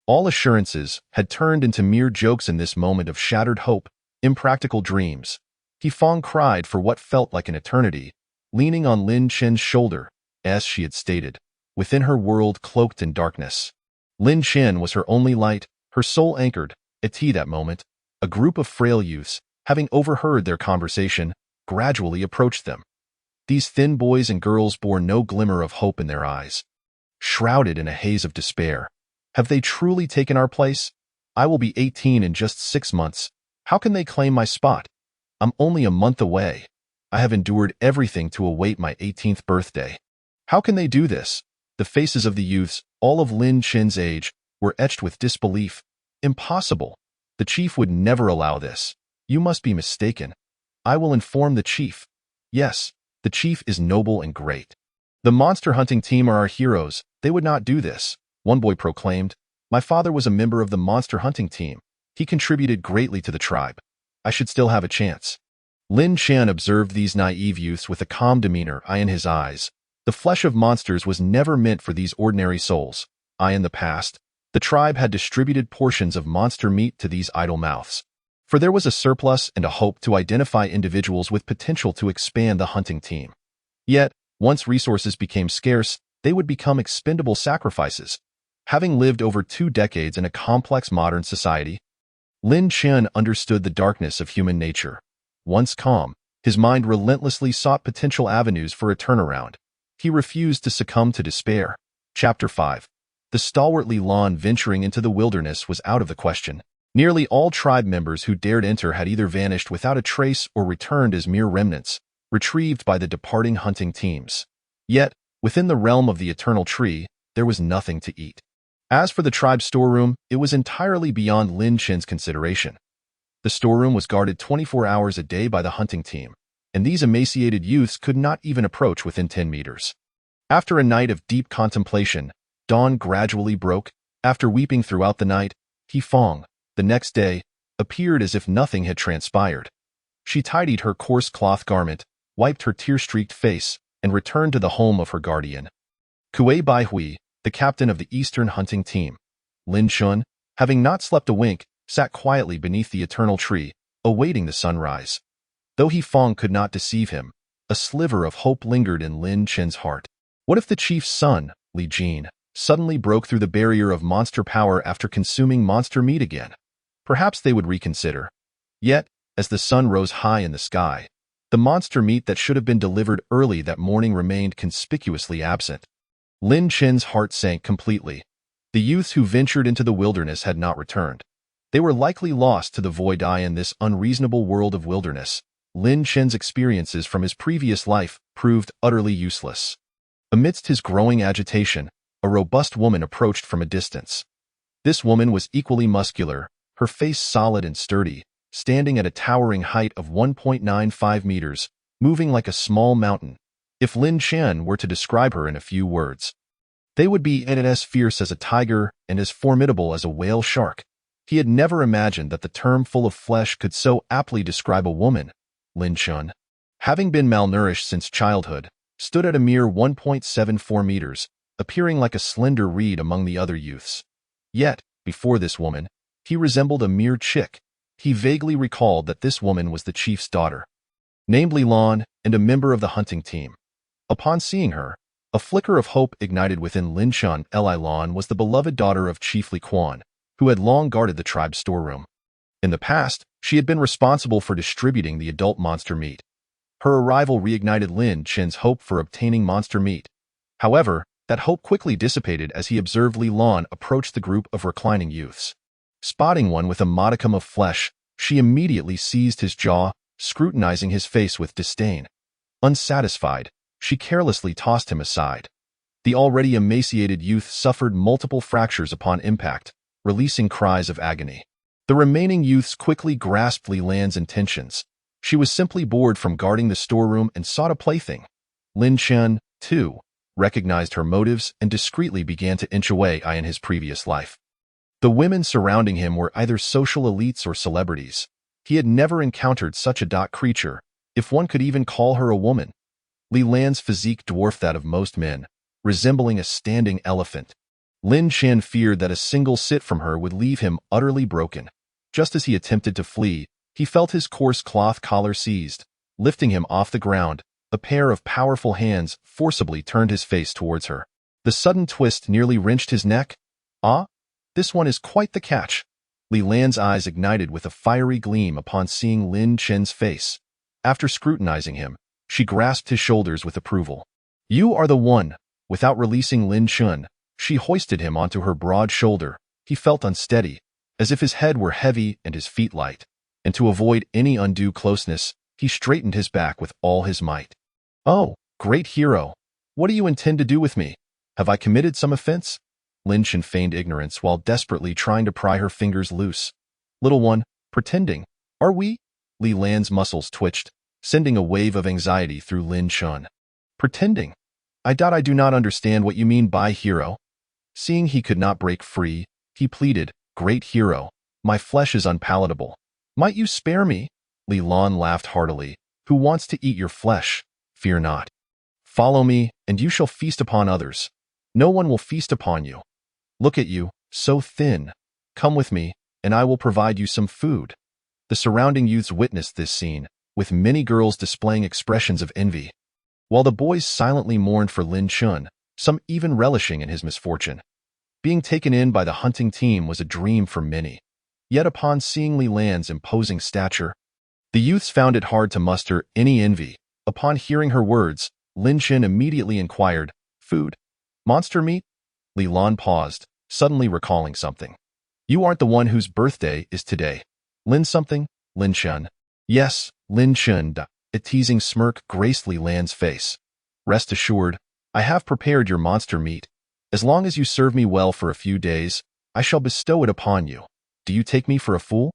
All assurances had turned into mere jokes in this moment of shattered hope, impractical dreams. He Fong cried for what felt like an eternity, leaning on Lin Chen's shoulder, as she had stated, within her world cloaked in darkness. Lin Chen was her only light, her soul anchored. At that moment, a group of frail youths, having overheard their conversation, gradually approached them. These thin boys and girls bore no glimmer of hope in their eyes. Shrouded in a haze of despair. Have they truly taken our place? I will be 18 in just 6 months. How can they claim my spot? I'm only a month away. I have endured everything to await my 18th birthday. How can they do this? The faces of the youths, all of Lin Chen's age, were etched with disbelief. Impossible. The chief would never allow this. You must be mistaken. I will inform the chief. Yes, the chief is noble and great. The monster hunting team are our heroes. They would not do this, one boy proclaimed. My father was a member of the monster hunting team. He contributed greatly to the tribe. I should still have a chance. Lin Chen observed these naive youths with a calm demeanor, eye in his eyes. The flesh of monsters was never meant for these ordinary souls. In the past, the tribe had distributed portions of monster meat to these idle mouths. For there was a surplus and a hope to identify individuals with potential to expand the hunting team. Yet, once resources became scarce, they would become expendable sacrifices. Having lived over 2 decades in a complex modern society, Lin Chen understood the darkness of human nature. Once calm, his mind relentlessly sought potential avenues for a turnaround. He refused to succumb to despair. Chapter 5. The stalwart Li Lan venturing into the wilderness was out of the question. Nearly all tribe members who dared enter had either vanished without a trace or returned as mere remnants, retrieved by the departing hunting teams. Yet, within the realm of the Eternal Tree, there was nothing to eat. As for the tribe's storeroom, it was entirely beyond Lin Chen's consideration. The storeroom was guarded 24 hours a day by the hunting team, and these emaciated youths could not even approach within 10 meters. After a night of deep contemplation, dawn gradually broke. After weeping throughout the night, He Fong, the next day, appeared as if nothing had transpired. She tidied her coarse cloth garment, wiped her tear-streaked face, and returned to the home of her guardian. Kuei Baihui, the captain of the Eastern hunting team. Lin Chun, having not slept a wink, sat quietly beneath the eternal tree, awaiting the sunrise. Though He Fong could not deceive him, a sliver of hope lingered in Lin Chen's heart. What if the chief's son, Li Jin, suddenly broke through the barrier of monster power after consuming monster meat again? Perhaps they would reconsider. Yet, as the sun rose high in the sky, the monster meat that should have been delivered early that morning remained conspicuously absent. Lin Chen's heart sank completely. The youths who ventured into the wilderness had not returned. They were likely lost to the void in this unreasonable world of wilderness. Lin Chen's experiences from his previous life proved utterly useless. Amidst his growing agitation, a robust woman approached from a distance. This woman was equally muscular, her face solid and sturdy, standing at a towering height of 1.95 meters, moving like a small mountain. If Lin Chen were to describe her in a few words, they would be as fierce as a tiger and as formidable as a whale shark. He had never imagined that the term full of flesh could so aptly describe a woman. Lin Chen, having been malnourished since childhood, stood at a mere 1.74 meters, appearing like a slender reed among the other youths. Yet, before this woman, he resembled a mere chick. He vaguely recalled that this woman was the chief's daughter, named Li Lan, and a member of the hunting team. Upon seeing her, a flicker of hope ignited within Lin Chen. Li Lan was the beloved daughter of Chief Li Quan, who had long guarded the tribe's storeroom. In the past, she had been responsible for distributing the adult monster meat. Her arrival reignited Lin Chen's hope for obtaining monster meat. However, that hope quickly dissipated as he observed Li Lan approach the group of reclining youths. Spotting one with a modicum of flesh, she immediately seized his jaw, scrutinizing his face with disdain. Unsatisfied, she carelessly tossed him aside. The already emaciated youth suffered multiple fractures upon impact, releasing cries of agony. The remaining youths quickly grasped Li Lan's intentions. She was simply bored from guarding the storeroom and sought a plaything. Lin Chen, too, recognized her motives and discreetly began to inch away in his previous life. The women surrounding him were either social elites or celebrities. He had never encountered such a creature, if one could even call her a woman. Li Lan's physique dwarfed that of most men, resembling a standing elephant. Lin Chen feared that a single sit from her would leave him utterly broken. Just as he attempted to flee, he felt his coarse cloth collar seized. Lifting him off the ground, a pair of powerful hands forcibly turned his face towards her. The sudden twist nearly wrenched his neck. Ah, this one is quite the catch. Li Lan's eyes ignited with a fiery gleam upon seeing Lin Chen's face. After scrutinizing him, she grasped his shoulders with approval. You are the one. Without releasing Lin Chen, she hoisted him onto her broad shoulder. He felt unsteady, as if his head were heavy and his feet light. And to avoid any undue closeness, he straightened his back with all his might. Oh, great hero! What do you intend to do with me? Have I committed some offense? Lin Chen feigned ignorance while desperately trying to pry her fingers loose. Little one, pretending, are we? Li Lan's muscles twitched, sending a wave of anxiety through Lin Chen. Pretending? I doubt I do not understand what you mean by hero. Seeing he could not break free, he pleaded, Great hero, my flesh is unpalatable. Might you spare me? Li Lan laughed heartily. Who wants to eat your flesh? Fear not. Follow me, and you shall feast upon others. No one will feast upon you. Look at you, so thin. Come with me, and I will provide you some food. The surrounding youths witnessed this scene, with many girls displaying expressions of envy. While the boys silently mourned for Lin Chen, some even relishing in his misfortune. Being taken in by the hunting team was a dream for many. Yet upon seeing Li Lan's imposing stature, the youths found it hard to muster any envy. Upon hearing her words, Lin Chen immediately inquired, Food? Monster meat? Li Lan paused, suddenly recalling something. You aren't the one whose birthday is today. Lin something? Lin Chen. Yes, Lin Chen. A teasing smirk graced Li Lan's face. Rest assured, I have prepared your monster meat. As long as you serve me well for a few days, I shall bestow it upon you. Do you take me for a fool?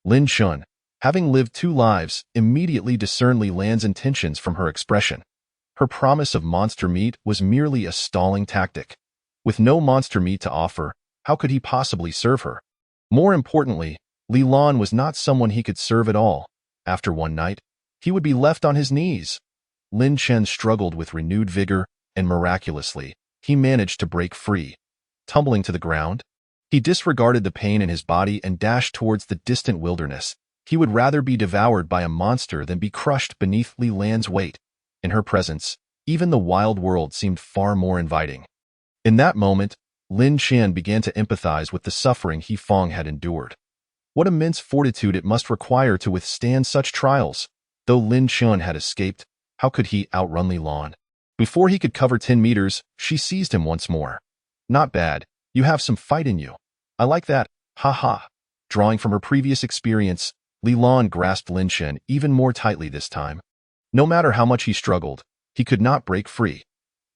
Lin Chen, having lived 2 lives, immediately discerned Li Lan's intentions from her expression. Her promise of monster meat was merely a stalling tactic. With no monster meat to offer, how could he possibly serve her? More importantly, Li Lan was not someone he could serve at all. After one night, he would be left on his knees. Lin Chen struggled with renewed vigor, and miraculously, he managed to break free. Tumbling to the ground, he disregarded the pain in his body and dashed towards the distant wilderness. He would rather be devoured by a monster than be crushed beneath Li Lan's weight. In her presence, even the wild world seemed far more inviting. In that moment, Lin Chen began to empathize with the suffering He Feng had endured. What immense fortitude it must require to withstand such trials. Though Lin Chen had escaped, how could he outrun Li Lan? Before he could cover 10 meters, she seized him once more. Not bad. You have some fight in you. I like that. Ha ha. Drawing from her previous experience, Li Lan grasped Lin Chen even more tightly this time. No matter how much he struggled, he could not break free.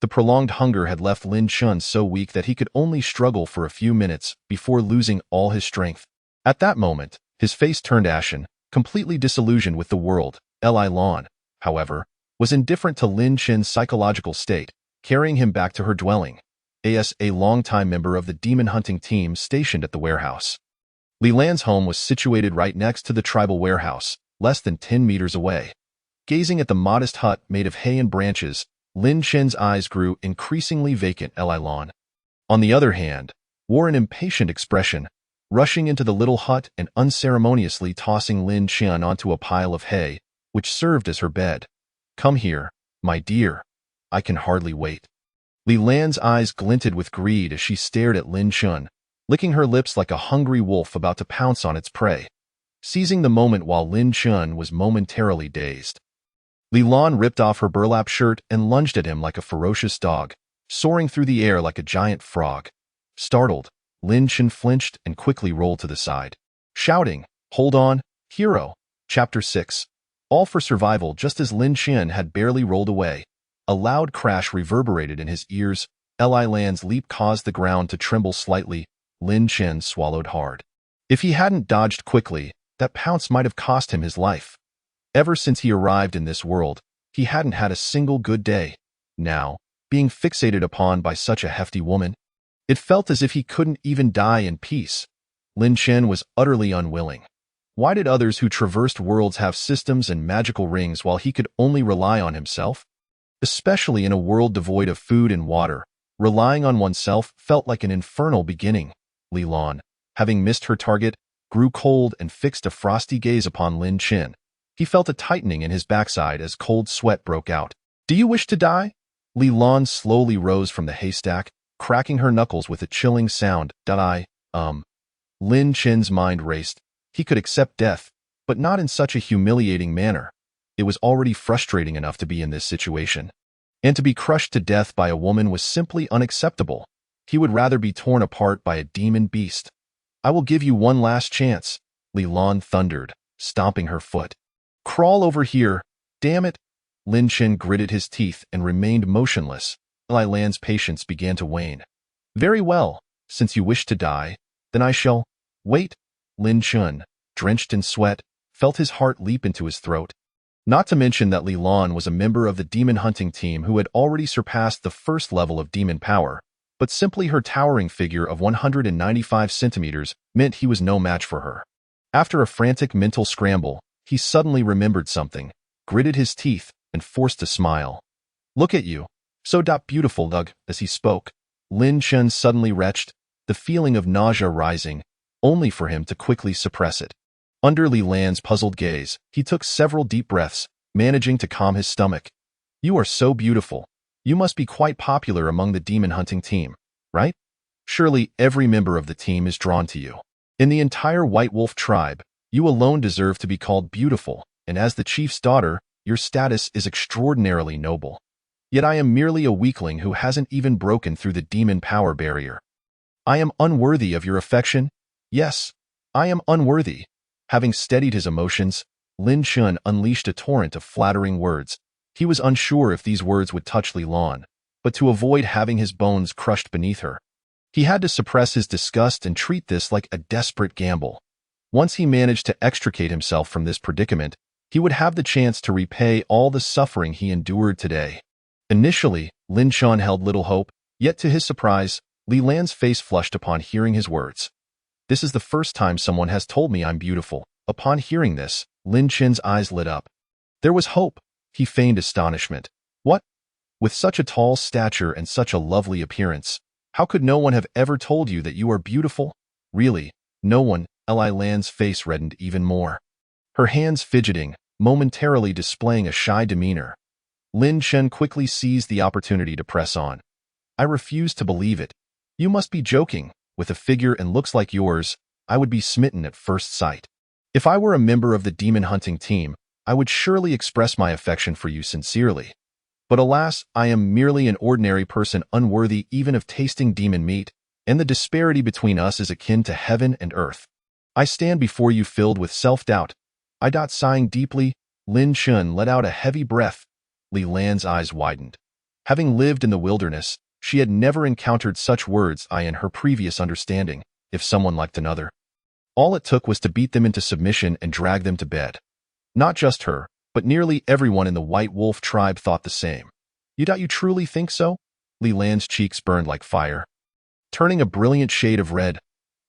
The prolonged hunger had left Lin Chen so weak that he could only struggle for a few minutes before losing all his strength. At that moment, his face turned ashen, completely disillusioned with the world. Li Lan, however, was indifferent to Lin Chen's psychological state, carrying him back to her dwelling. As a longtime member of the demon hunting team stationed at the warehouse. Li Lan's home was situated right next to the tribal warehouse, less than 10 meters away. Gazing at the modest hut made of hay and branches, Lin Chen's eyes grew increasingly vacant. Li Lan, on the other hand, wore an impatient expression, rushing into the little hut and unceremoniously tossing Lin Chen onto a pile of hay, which served as her bed. Come here, my dear. I can hardly wait. Li Lan's eyes glinted with greed as she stared at Lin Chen, licking her lips like a hungry wolf about to pounce on its prey, seizing the moment while Lin Chun was momentarily dazed. Li Lan ripped off her burlap shirt and lunged at him like a ferocious dog, soaring through the air like a giant frog. Startled, Lin Chun flinched and quickly rolled to the side, shouting, "Hold on, hero!" Chapter 6. All for survival. Just as Lin Chun had barely rolled away, a loud crash reverberated in his ears. Li Lan's leap caused the ground to tremble slightly. Lin Chun swallowed hard. If he hadn't dodged quickly, that pounce might have cost him his life. Ever since he arrived in this world, he hadn't had a single good day. Now, being fixated upon by such a hefty woman, it felt as if he couldn't even die in peace. Lin Chun was utterly unwilling. Why did others who traversed worlds have systems and magical rings while he could only rely on himself? Especially in a world devoid of food and water, relying on oneself felt like an infernal beginning. Li Lan, having missed her target, grew cold and fixed a frosty gaze upon Lin Chun. He felt a tightening in his backside as cold sweat broke out. "Do you wish to die?" Li Lan slowly rose from the haystack, cracking her knuckles with a chilling sound. Lin Chun's mind raced. He could accept death, but not in such a humiliating manner. It was already frustrating enough to be in this situation. And to be crushed to death by a woman was simply unacceptable. He would rather be torn apart by a demon beast. "I will give you one last chance," Li Lan thundered, stomping her foot. "Crawl over here, damn it!" Lin Chun gritted his teeth and remained motionless. Li Lan's patience began to wane. "Very well, since you wish to die, then I shall wait." Lin Chun, drenched in sweat, felt his heart leap into his throat. Not to mention that Li Lan was a member of the demon hunting team who had already surpassed the first level of demon power, but simply her towering figure of 195 centimeters meant he was no match for her. After a frantic mental scramble, he suddenly remembered something, gritted his teeth, and forced a smile. "Look at you, so beautiful, Doug." As he spoke, Lin Chun suddenly retched, the feeling of nausea rising, only for him to quickly suppress it. Under Li Lan's puzzled gaze, he took several deep breaths, managing to calm his stomach. "You are so beautiful. You must be quite popular among the demon hunting team, right? Surely every member of the team is drawn to you. In the entire White Wolf tribe, you alone deserve to be called beautiful, and as the chief's daughter, your status is extraordinarily noble. Yet I am merely a weakling who hasn't even broken through the demon power barrier. I am unworthy of your affection. Yes, I am unworthy." Having steadied his emotions, Lin Chun unleashed a torrent of flattering words. He was unsure if these words would touch Li Lan, but to avoid having his bones crushed beneath her, he had to suppress his disgust and treat this like a desperate gamble. Once he managed to extricate himself from this predicament, he would have the chance to repay all the suffering he endured today. Initially, Lin Chun held little hope, yet to his surprise, Li Lan's face flushed upon hearing his words. "This is the first time someone has told me I'm beautiful." Upon hearing this, Lin Chun's eyes lit up. There was hope. He feigned astonishment. "What? With such a tall stature and such a lovely appearance, how could no one have ever told you that you are beautiful?" "Really, no one." Li Lan's face reddened even more, her hands fidgeting, momentarily displaying a shy demeanor. Lin Chun quickly seized the opportunity to press on. "I refuse to believe it. You must be joking. With a figure and looks like yours, I would be smitten at first sight. If I were a member of the demon hunting team, I would surely express my affection for you sincerely. But alas, I am merely an ordinary person unworthy even of tasting demon meat, and the disparity between us is akin to heaven and earth. I stand before you filled with self-doubt." Sighing deeply, Lin Chun let out a heavy breath. Li Lan's eyes widened. Having lived in the wilderness, she had never encountered such words in her previous understanding. If someone liked another, all it took was to beat them into submission and drag them to bed. Not just her, but nearly everyone in the White Wolf tribe thought the same. You truly think so?" Li Lan's cheeks burned like fire, turning a brilliant shade of red.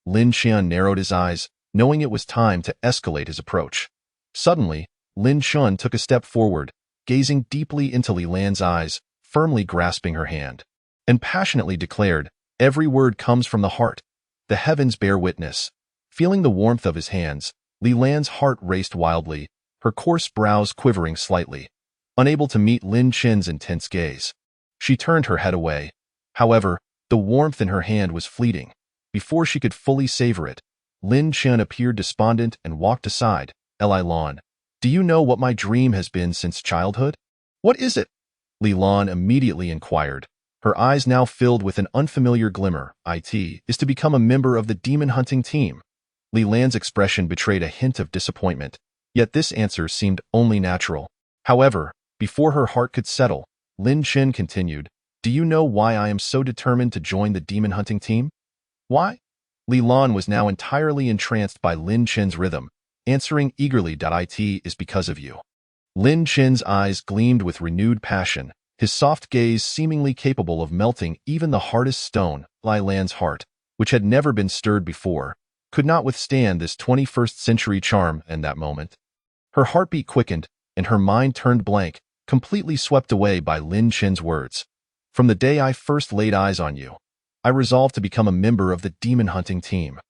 Lin Chun narrowed his eyes, knowing it was time to escalate his approach. Suddenly, Lin Chun took a step forward, gazing deeply into Li Lan's eyes, firmly grasping her hand, and passionately declared, "Every word comes from the heart. The heavens bear witness." Feeling the warmth of his hands, Li Lan's heart raced wildly, her coarse brows quivering slightly. Unable to meet Lin Chun's intense gaze, she turned her head away. However, the warmth in her hand was fleeting. Before she could fully savor it, Lin Chen appeared despondent and walked aside. Li Lan, do you know what my dream has been since childhood? What is it? Li Lan immediately inquired, her eyes now filled with an unfamiliar glimmer. It is to become a member of the demon hunting team. Li Lan's expression betrayed a hint of disappointment, yet this answer seemed only natural. However, before her heart could settle, Lin Chen continued, do you know why I am so determined to join the demon hunting team? Why? Li Lan was now entirely entranced by Lin Chen's rhythm, answering eagerly, It is because of you. Lin Chen's eyes gleamed with renewed passion, his soft gaze seemingly capable of melting even the hardest stone. Li Lan's heart, which had never been stirred before, could not withstand this 21st century charm in that moment. Her heartbeat quickened, and her mind turned blank, completely swept away by Lin Chen's words. From the day I first laid eyes on you, I resolved to become a member of the demon hunting team.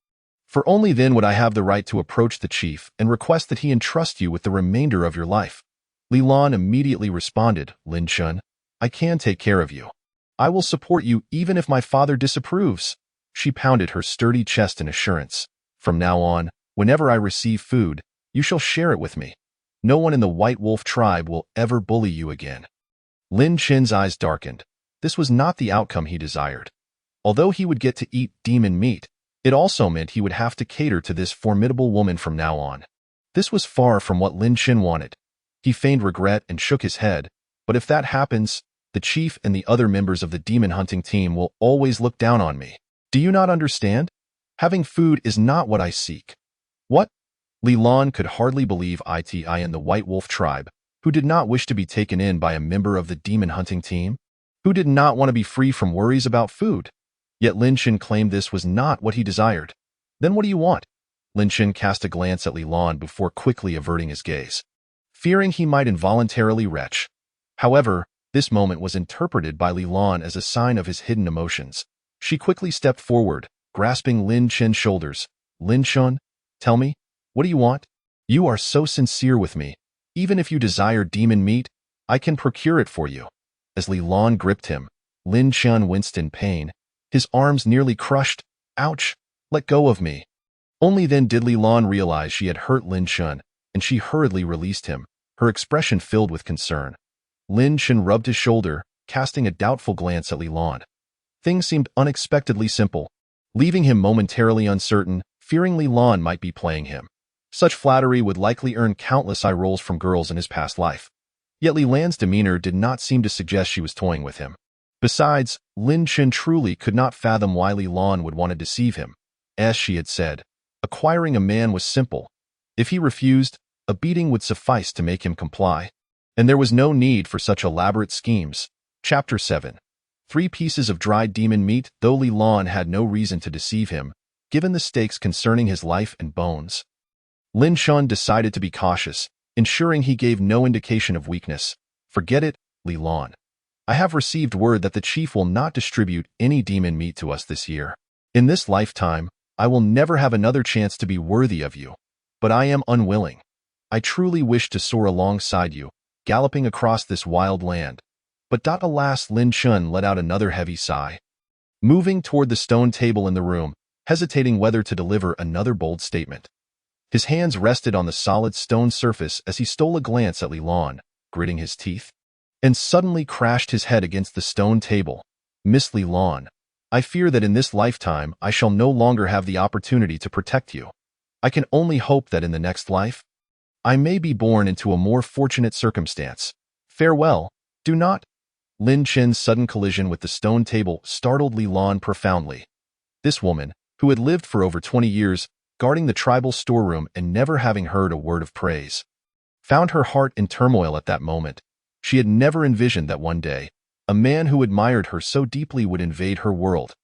For only then would I have the right to approach the chief and request that he entrust you with the remainder of your life. Li Lan immediately responded, Lin Chen, I can take care of you. I will support you even if my father disapproves. She pounded her sturdy chest in assurance. From now on, whenever I receive food, you shall share it with me. No one in the White Wolf tribe will ever bully you again. Lin Chen's eyes darkened. This was not the outcome he desired. Although he would get to eat demon meat, it also meant he would have to cater to this formidable woman from now on. This was far from what Lin Chen wanted. He feigned regret and shook his head, but if that happens, the chief and the other members of the demon hunting team will always look down on me. Do you not understand? Having food is not what I seek. What? Li Lan could hardly believe Iti and the White Wolf tribe, who did not wish to be taken in by a member of the demon hunting team, who did not want to be free from worries about food. Yet Lin Chen claimed this was not what he desired. Then what do you want? Lin Chen cast a glance at Li Lan before quickly averting his gaze, fearing he might involuntarily retch. However, this moment was interpreted by Li Lan as a sign of his hidden emotions. She quickly stepped forward, grasping Lin Chen's shoulders. Lin Chen, tell me, what do you want? You are so sincere with me. Even if you desire demon meat, I can procure it for you. As Li Lan gripped him, Lin Chen winced in pain. His arms nearly crushed. Ouch! Let go of me. Only then did Li Lan realize she had hurt Lin Chen, and she hurriedly released him, her expression filled with concern. Lin Chen rubbed his shoulder, casting a doubtful glance at Li Lan. Things seemed unexpectedly simple, leaving him momentarily uncertain, fearing Li Lan might be playing him. Such flattery would likely earn countless eye rolls from girls in his past life. Yet Li Lan's demeanor did not seem to suggest she was toying with him. Besides, Lin Chen truly could not fathom why Li Lan would want to deceive him. As she had said, acquiring a man was simple. If he refused, a beating would suffice to make him comply. And there was no need for such elaborate schemes. Chapter 7. 3 pieces of dried demon meat. Though Li Lan had no reason to deceive him, given the stakes concerning his life and bones, Lin Chen decided to be cautious, ensuring he gave no indication of weakness. Forget it, Li Lan. I have received word that the chief will not distribute any demon meat to us this year. In this lifetime, I will never have another chance to be worthy of you. But I am unwilling. I truly wish to soar alongside you, galloping across this wild land. But alas, Lin Chen let out another heavy sigh. Moving toward the stone table in the room, hesitating whether to deliver another bold statement. His hands rested on the solid stone surface as he stole a glance at Li Lan, gritting his teeth, and suddenly crashed his head against the stone table. Miss Li Lan, I fear that in this lifetime I shall no longer have the opportunity to protect you. I can only hope that in the next life, I may be born into a more fortunate circumstance. Farewell, do not. Lin Chen's sudden collision with the stone table startled Li Lan profoundly. This woman, who had lived for over 20 years, guarding the tribal storeroom and never having heard a word of praise, found her heart in turmoil at that moment. She had never envisioned that one day, a man who admired her so deeply would invade her world.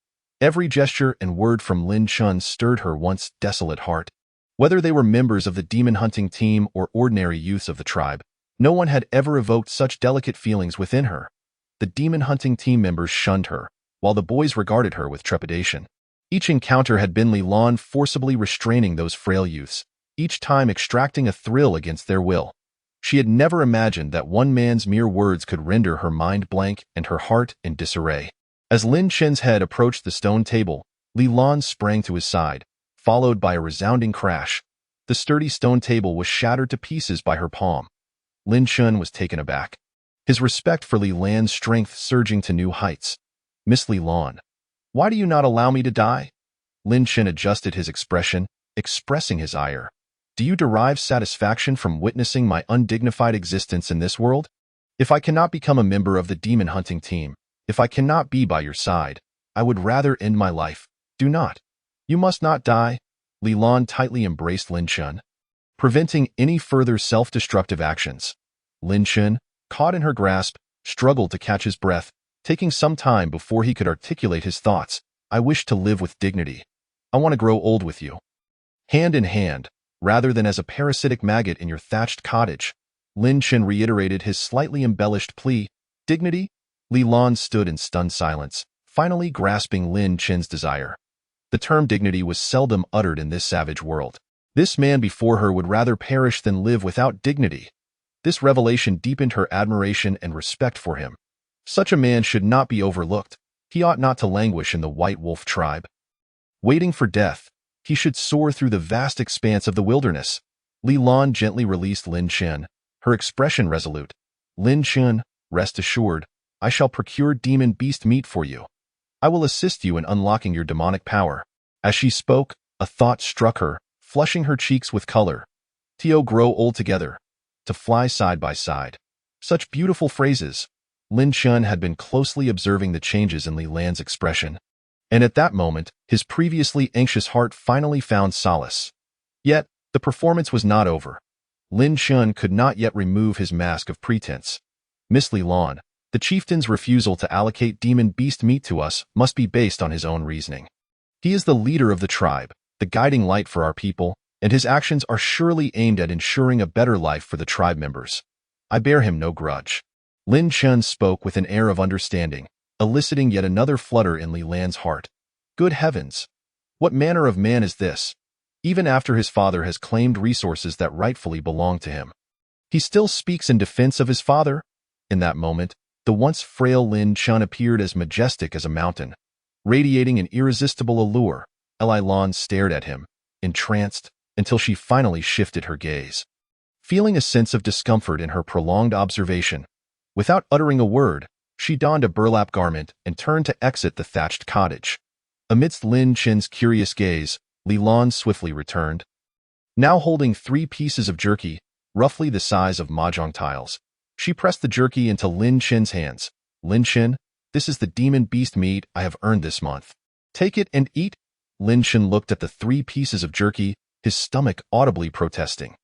Every gesture and word from Lin Chen stirred her once desolate heart. Whether they were members of the demon hunting team or ordinary youths of the tribe, no one had ever evoked such delicate feelings within her. The demon hunting team members shunned her, while the boys regarded her with trepidation. Each encounter had been Li Lan forcibly restraining those frail youths, each time extracting a thrill against their will. She had never imagined that one man's mere words could render her mind blank and her heart in disarray. As Lin Chen's head approached the stone table, Li Lan sprang to his side, followed by a resounding crash. The sturdy stone table was shattered to pieces by her palm. Lin Chun was taken aback, his respect for Li Lan's strength surging to new heights. Miss Li Lan, why do you not allow me to die? Lin Chun adjusted his expression, expressing his ire. Do you derive satisfaction from witnessing my undignified existence in this world? If I cannot become a member of the demon hunting team, if I cannot be by your side, I would rather end my life. Do not. You must not die. Li Lan tightly embraced Lin Chun, preventing any further self-destructive actions. Lin Chun, caught in her grasp, struggled to catch his breath, taking some time before he could articulate his thoughts. I wish to live with dignity. I want to grow old with you. Hand in hand, rather than as a parasitic maggot in your thatched cottage. Lin Chun reiterated his slightly embellished plea. Dignity? Li Lan stood in stunned silence, finally grasping Lin Chun's desire. The term dignity was seldom uttered in this savage world. This man before her would rather perish than live without dignity. This revelation deepened her admiration and respect for him. Such a man should not be overlooked. He ought not to languish in the White Wolf tribe. Waiting for death, he should soar through the vast expanse of the wilderness. Li Lan gently released Lin Chun, her expression resolute. Lin Chun, rest assured, I shall procure demon beast meat for you. I will assist you in unlocking your demonic power. As she spoke, a thought struck her, flushing her cheeks with color. To grow old together. To fly side by side. Such beautiful phrases. Lin Chun had been closely observing the changes in Li Lan's expression. And at that moment, his previously anxious heart finally found solace. Yet, the performance was not over. Lin Chun could not yet remove his mask of pretense. Miss Li Lan, the chieftain's refusal to allocate demon beast meat to us must be based on his own reasoning. He is the leader of the tribe, the guiding light for our people, and his actions are surely aimed at ensuring a better life for the tribe members. I bear him no grudge. Lin Chun spoke with an air of understanding, eliciting yet another flutter in Li Lan's heart. Good heavens! What manner of man is this? Even after his father has claimed resources that rightfully belong to him, he still speaks in defense of his father? In that moment, the once frail Lin Chun appeared as majestic as a mountain, radiating an irresistible allure. Li Lan stared at him, entranced, until she finally shifted her gaze. Feeling a sense of discomfort in her prolonged observation, without uttering a word, she donned a burlap garment and turned to exit the thatched cottage. Amidst Lin Chun's curious gaze, Li Lan swiftly returned, now holding 3 pieces of jerky, roughly the size of mahjong tiles. She pressed the jerky into Lin Chun's hands. Lin Chun, this is the demon beast meat I have earned this month. Take it and eat. Lin Chun looked at the 3 pieces of jerky, his stomach audibly protesting.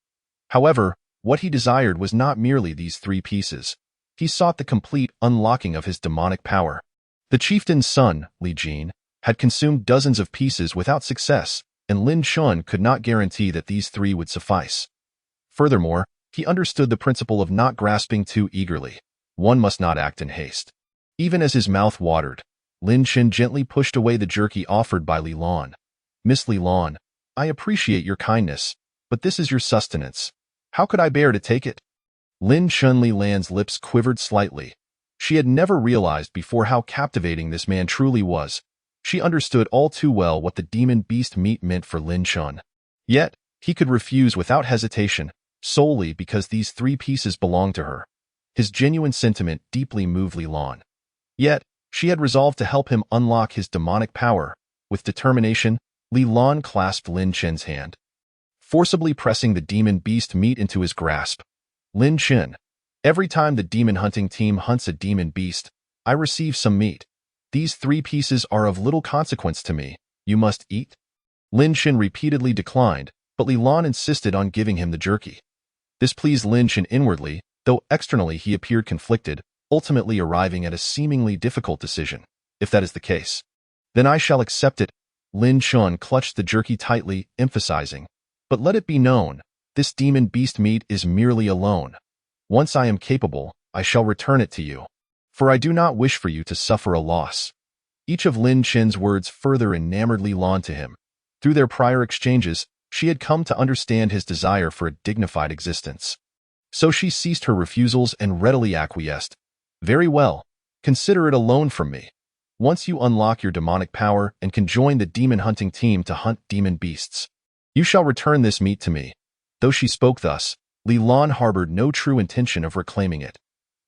However, what he desired was not merely these 3 pieces. He sought the complete unlocking of his demonic power. The chieftain's son, Li Jin, had consumed dozens of pieces without success, and Lin Chun could not guarantee that these 3 would suffice. Furthermore, he understood the principle of not grasping too eagerly. One must not act in haste. Even as his mouth watered, Lin Chun gently pushed away the jerky offered by Li Lan. Miss Li Lan, I appreciate your kindness, but this is your sustenance. How could I bear to take it? Lin Chun Li Lan's lips quivered slightly. She had never realized before how captivating this man truly was. She understood all too well what the demon beast meat meant for Lin Chun. Yet, he could refuse without hesitation, solely because these 3 pieces belonged to her. His genuine sentiment deeply moved Li Lan. Yet, she had resolved to help him unlock his demonic power. With determination, Li Lan clasped Lin Chun's hand, forcibly pressing the demon beast meat into his grasp. Lin Chun, every time the demon hunting team hunts a demon beast, I receive some meat. These 3 pieces are of little consequence to me. You must eat. Lin Chun repeatedly declined, but Li Lan insisted on giving him the jerky. This pleased Lin Chun inwardly, though externally he appeared conflicted, ultimately arriving at a seemingly difficult decision. If that is the case, then I shall accept it. Lin Chun clutched the jerky tightly, emphasizing, but let it be known, this demon beast meat is merely a loan. Once I am capable, I shall return it to you. For I do not wish for you to suffer a loss. Each of Lin Chun's words further enamored Li Lan to him. Through their prior exchanges, she had come to understand his desire for a dignified existence. So she ceased her refusals and readily acquiesced. Very well, consider it a loan from me. once you unlock your demonic power and can join the demon hunting team to hunt demon beasts. You shall return this meat to me. Though she spoke thus, Li Lan harbored no true intention of reclaiming it.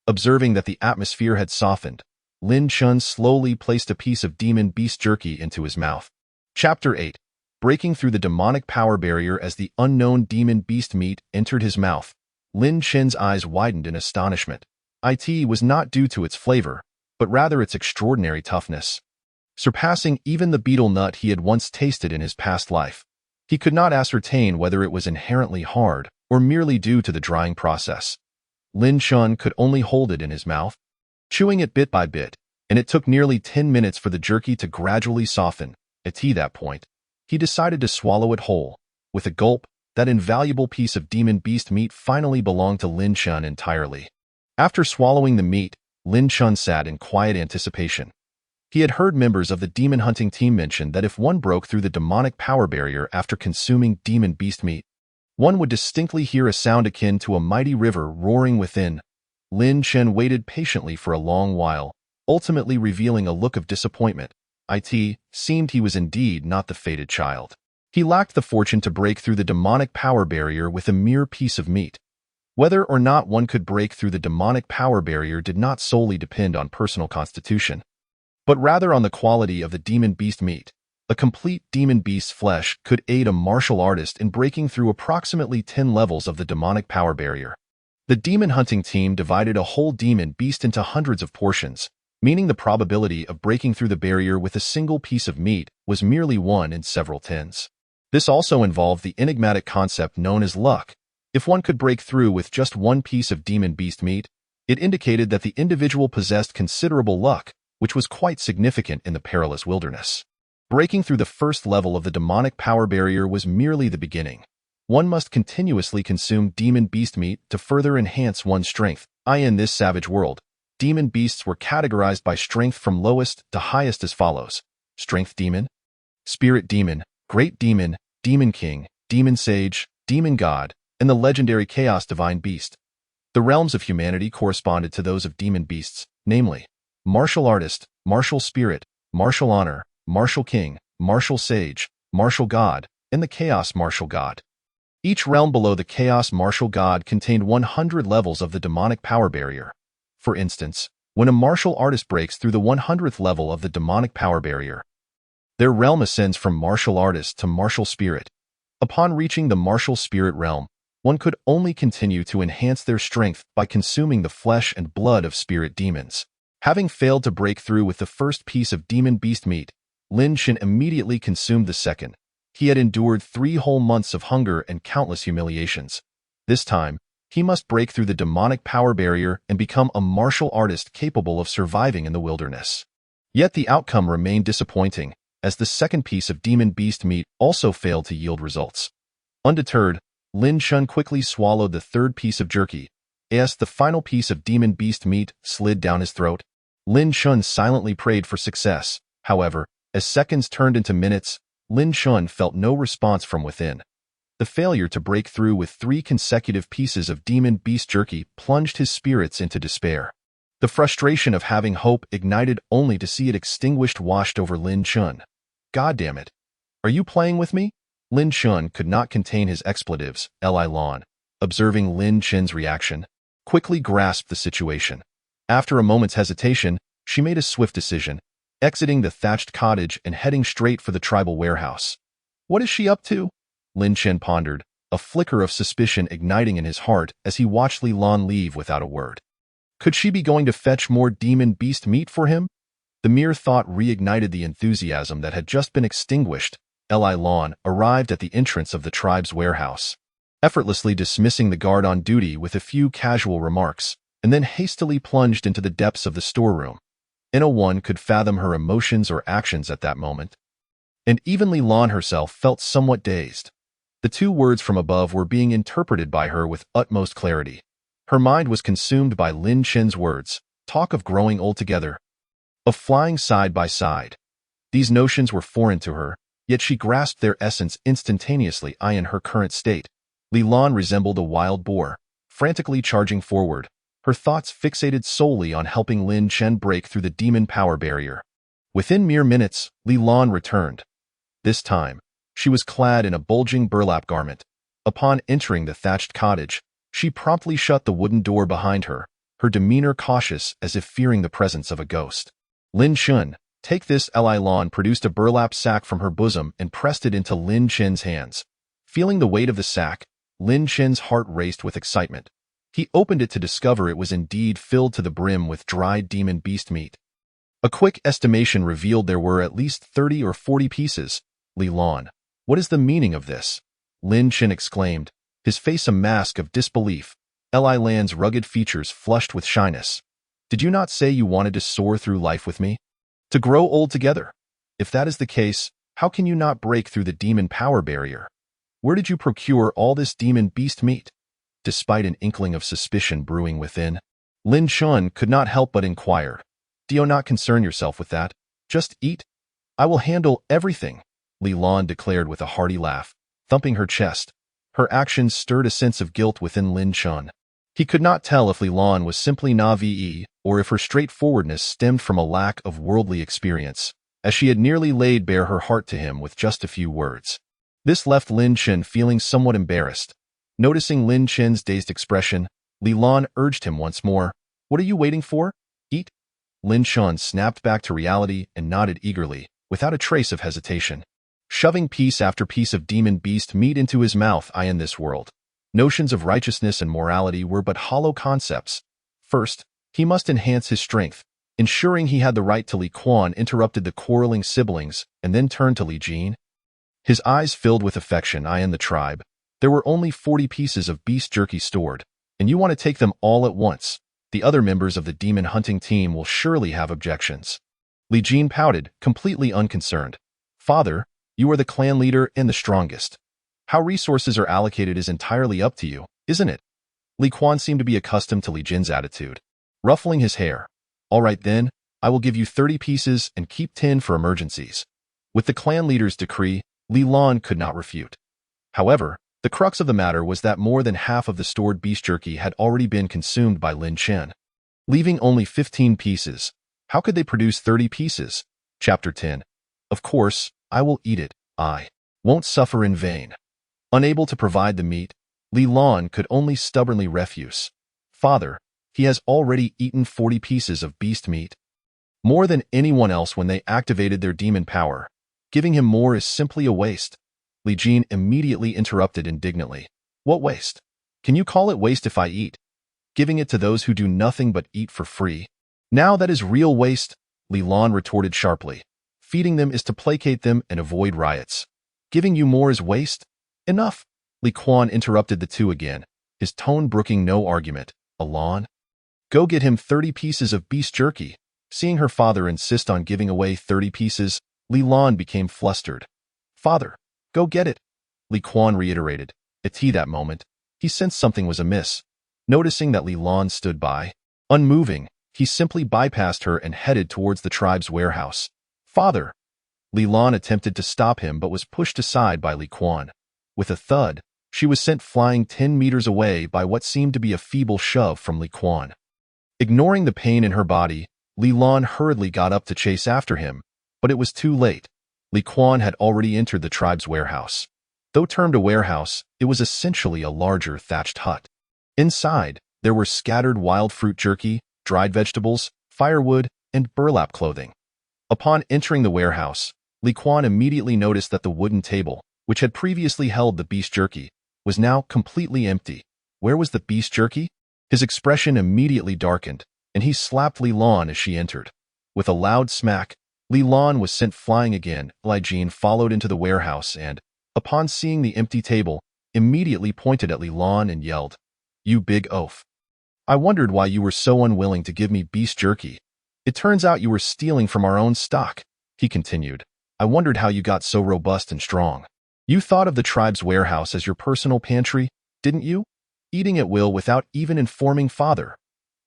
Observing that the atmosphere had softened, Lin Chun slowly placed a piece of demon beast jerky into his mouth. Chapter 8. Breaking through the demonic power barrier. As the unknown demon beast meat entered his mouth, Lin Chen's eyes widened in astonishment. It was not due to its flavor, but rather its extraordinary toughness. Surpassing even the beetle nut he had once tasted in his past life. He could not ascertain whether it was inherently hard or merely due to the drying process. Lin Chun could only hold it in his mouth, chewing it bit by bit, and it took nearly 10 minutes for the jerky to gradually soften. At that point, he decided to swallow it whole. With a gulp, that invaluable piece of demon beast meat finally belonged to Lin Chun entirely. After swallowing the meat, Lin Chun sat in quiet anticipation. He had heard members of the demon hunting team mention that if one broke through the demonic power barrier after consuming demon beast meat, one would distinctly hear a sound akin to a mighty river roaring within. Lin Chen waited patiently for a long while, ultimately revealing a look of disappointment. It seemed he was indeed not the fated child. He lacked the fortune to break through the demonic power barrier with a mere piece of meat. Whether or not one could break through the demonic power barrier did not solely depend on personal constitution, but rather on the quality of the demon beast meat. A complete demon beast's flesh could aid a martial artist in breaking through approximately 10 levels of the demonic power barrier. The demon hunting team divided a whole demon beast into hundreds of portions, meaning the probability of breaking through the barrier with a single piece of meat was merely 1 in several tens. This also involved the enigmatic concept known as luck. If one could break through with just one piece of demon beast meat, it indicated that the individual possessed considerable luck, which was quite significant in the perilous wilderness. Breaking through the first level of the demonic power barrier was merely the beginning. One must continuously consume demon beast meat to further enhance one's strength. In this savage world, demon beasts were categorized by strength from lowest to highest as follows: Strength Demon, Spirit Demon, Great Demon, Demon King, Demon Sage, Demon God, and the legendary Chaos Divine Beast. The realms of humanity corresponded to those of demon beasts, namely, Martial Artist, Martial Spirit, Martial Honor, Martial King, Martial Sage, Martial God, and the Chaos Martial God. Each realm below the Chaos Martial God contained 100 levels of the demonic power barrier. For instance, when a martial artist breaks through the 100th level of the demonic power barrier, their realm ascends from Martial Artist to Martial Spirit. Upon reaching the Martial Spirit realm, one could only continue to enhance their strength by consuming the flesh and blood of spirit demons. Having failed to break through with the first piece of demon beast meat, Lin Chen immediately consumed the second. He had endured 3 whole months of hunger and countless humiliations. This time, he must break through the demonic power barrier and become a martial artist capable of surviving in the wilderness. Yet the outcome remained disappointing, as the second piece of demon beast meat also failed to yield results. Undeterred, Lin Chen quickly swallowed the third piece of jerky. As the final piece of demon beast meat slid down his throat, Lin Chen silently prayed for success. However, as seconds turned into minutes, Lin Chen felt no response from within. The failure to break through with 3 consecutive pieces of demon beast jerky plunged his spirits into despair. The frustration of having hope ignited only to see it extinguished washed over Lin Chen. God damn it. Are you playing with me? Lin Chen could not contain his expletives. Li Lan, observing Lin Chen's reaction, quickly grasped the situation. After a moment's hesitation, she made a swift decision, exiting the thatched cottage and heading straight for the tribal warehouse. What is she up to? Lin Chen pondered, a flicker of suspicion igniting in his heart as he watched Li Lan leave without a word. Could she be going to fetch more demon beast meat for him? The mere thought reignited the enthusiasm that had just been extinguished. Li Lan arrived at the entrance of the tribe's warehouse, effortlessly dismissing the guard on duty with a few casual remarks, and then hastily plunged into the depths of the storeroom. No one could fathom her emotions or actions at that moment, and even Li Lan herself felt somewhat dazed. The 2 words from above were being interpreted by her with utmost clarity. Her mind was consumed by Lin Chen's words, talk of growing old together, of flying side by side. These notions were foreign to her, yet she grasped their essence instantaneously. In her current state, Li Lan resembled a wild boar, frantically charging forward, her thoughts fixated solely on helping Lin Chen break through the demon power barrier. Within mere minutes, Li Lan returned. This time, she was clad in a bulging burlap garment. Upon entering the thatched cottage, she promptly shut the wooden door behind her, her demeanor cautious as if fearing the presence of a ghost. Lin Chun, take this. Li Lan produced a burlap sack from her bosom and pressed it into Lin Chen's hands. Feeling the weight of the sack, Lin Chen's heart raced with excitement. He opened it to discover it was indeed filled to the brim with dried demon beast meat. A quick estimation revealed there were at least 30 or 40 pieces. Li Lan, what is the meaning of this? Lin Chen exclaimed, his face a mask of disbelief. Li Lan's rugged features flushed with shyness. Did you not say you wanted to soar through life with me? To grow old together? If that is the case, how can you not break through the demon power barrier? Where did you procure all this demon beast meat? Despite an inkling of suspicion brewing within, Lin Chun could not help but inquire. Do you not concern yourself with that? Just eat. I will handle everything, Li Lan declared with a hearty laugh, thumping her chest. Her actions stirred a sense of guilt within Lin Chun. He could not tell if Li Lan was simply naive or if her straightforwardness stemmed from a lack of worldly experience, as she had nearly laid bare her heart to him with just a few words. This left Lin Chen feeling somewhat embarrassed. Noticing Lin Chen's dazed expression, Li Lan urged him once more, "What are you waiting for? Eat." Lin Chen snapped back to reality and nodded eagerly, without a trace of hesitation. Shoving piece after piece of demon beast meat into his mouth, in this world, notions of righteousness and morality were but hollow concepts. First, he must enhance his strength. Ensuring he had the right to Li Quan interrupted the quarreling siblings and then turned to Li Jin. His eyes filled with affection. In the tribe, there were only 40 pieces of beast jerky stored, and you want to take them all at once. The other members of the demon hunting team will surely have objections. Li Jin pouted, completely unconcerned. Father, you are the clan leader and the strongest. How resources are allocated is entirely up to you, isn't it? Li Quan seemed to be accustomed to Li Jin's attitude. Ruffling his hair. All right then, I will give you 30 pieces and keep 10 for emergencies. With the clan leader's decree, Li Lan could not refute. However, the crux of the matter was that more than half of the stored beast jerky had already been consumed by Lin Chen. Leaving only 15 pieces. How could they produce 30 pieces? Chapter 10. Of course, I will eat it. I won't suffer in vain. Unable to provide the meat, Li Lan could only stubbornly refuse. Father, he has already eaten 40 pieces of beast meat. More than anyone else when they activated their demon power. Giving him more is simply a waste. Li Jin immediately interrupted indignantly. What waste? Can you call it waste if I eat? Giving it to those who do nothing but eat for free. Now that is real waste, Li Lan retorted sharply. Feeding them is to placate them and avoid riots. Giving you more is waste? Enough. Li Quan interrupted the two again, his tone brooking no argument. Alan? Go get him 30 pieces of beast jerky. Seeing her father insist on giving away 30 pieces, Li Lan became flustered. Father, go get it, Li Quan reiterated. At that moment, he sensed something was amiss. Noticing that Li Lan stood by, unmoving, he simply bypassed her and headed towards the tribe's warehouse. Father! Li Lan attempted to stop him but was pushed aside by Li Quan. With a thud, she was sent flying 10 meters away by what seemed to be a feeble shove from Li Quan. Ignoring the pain in her body, Li Lan hurriedly got up to chase after him, but it was too late. Li Quan had already entered the tribe's warehouse. Though termed a warehouse, it was essentially a larger thatched hut. Inside, there were scattered wild fruit jerky, dried vegetables, firewood, and burlap clothing. Upon entering the warehouse, Li Quan immediately noticed that the wooden table, which had previously held the beast jerky, was now completely empty. Where was the beast jerky? His expression immediately darkened, and he slapped Li Lan as she entered. With a loud smack, Li Lan was sent flying again. Li Jin followed into the warehouse and, upon seeing the empty table, immediately pointed at Li Lan and yelled, "You big oaf. I wondered why you were so unwilling to give me beast jerky. It turns out you were stealing from our own stock," he continued. "I wondered how you got so robust and strong. You thought of the tribe's warehouse as your personal pantry, didn't you? Eating at will without even informing father."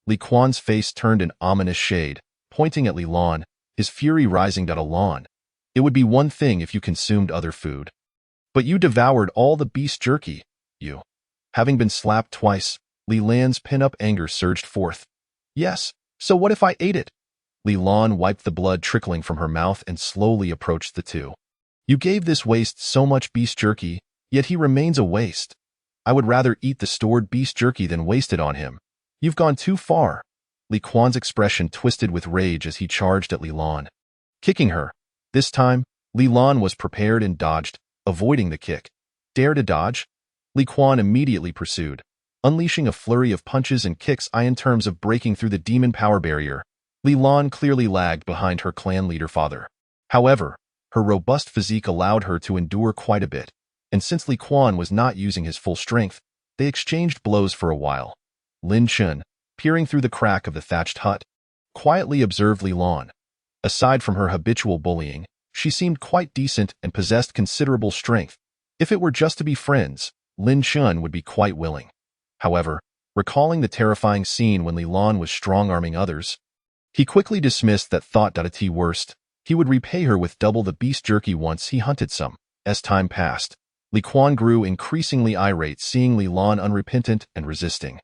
Li Quan's face turned an ominous shade, pointing at Li Lan, his fury rising to Lan. "It would be one thing if you consumed other food. But you devoured all the beast jerky, you." Having been slapped twice, Li Lan's pent-up anger surged forth. "Yes, so what if I ate it? Li Lan wiped the blood trickling from her mouth and slowly approached the two. You gave this waste so much beast jerky, yet he remains a waste. I would rather eat the stored beast jerky than waste it on him. You've gone too far. Li Quan's expression twisted with rage as he charged at Li Lan, kicking her. This time, Li Lan was prepared and dodged, avoiding the kick. Dare to dodge? Li Quan immediately pursued, unleashing a flurry of punches and kicks in terms of breaking through the demon power barrier. Li Lan clearly lagged behind her clan leader father. However, her robust physique allowed her to endure quite a bit, and since Li Quan was not using his full strength, they exchanged blows for a while. Lin Chun, peering through the crack of the thatched hut, quietly observed Li Lan. Aside from her habitual bullying, she seemed quite decent and possessed considerable strength. If it were just to be friends, Lin Chun would be quite willing. However, recalling the terrifying scene when Li Lan was strong-arming others, he quickly dismissed that thought. At worst, he would repay her with double the beast jerky once he hunted some. As time passed, Li Quan grew increasingly irate seeing Li Lan unrepentant and resisting.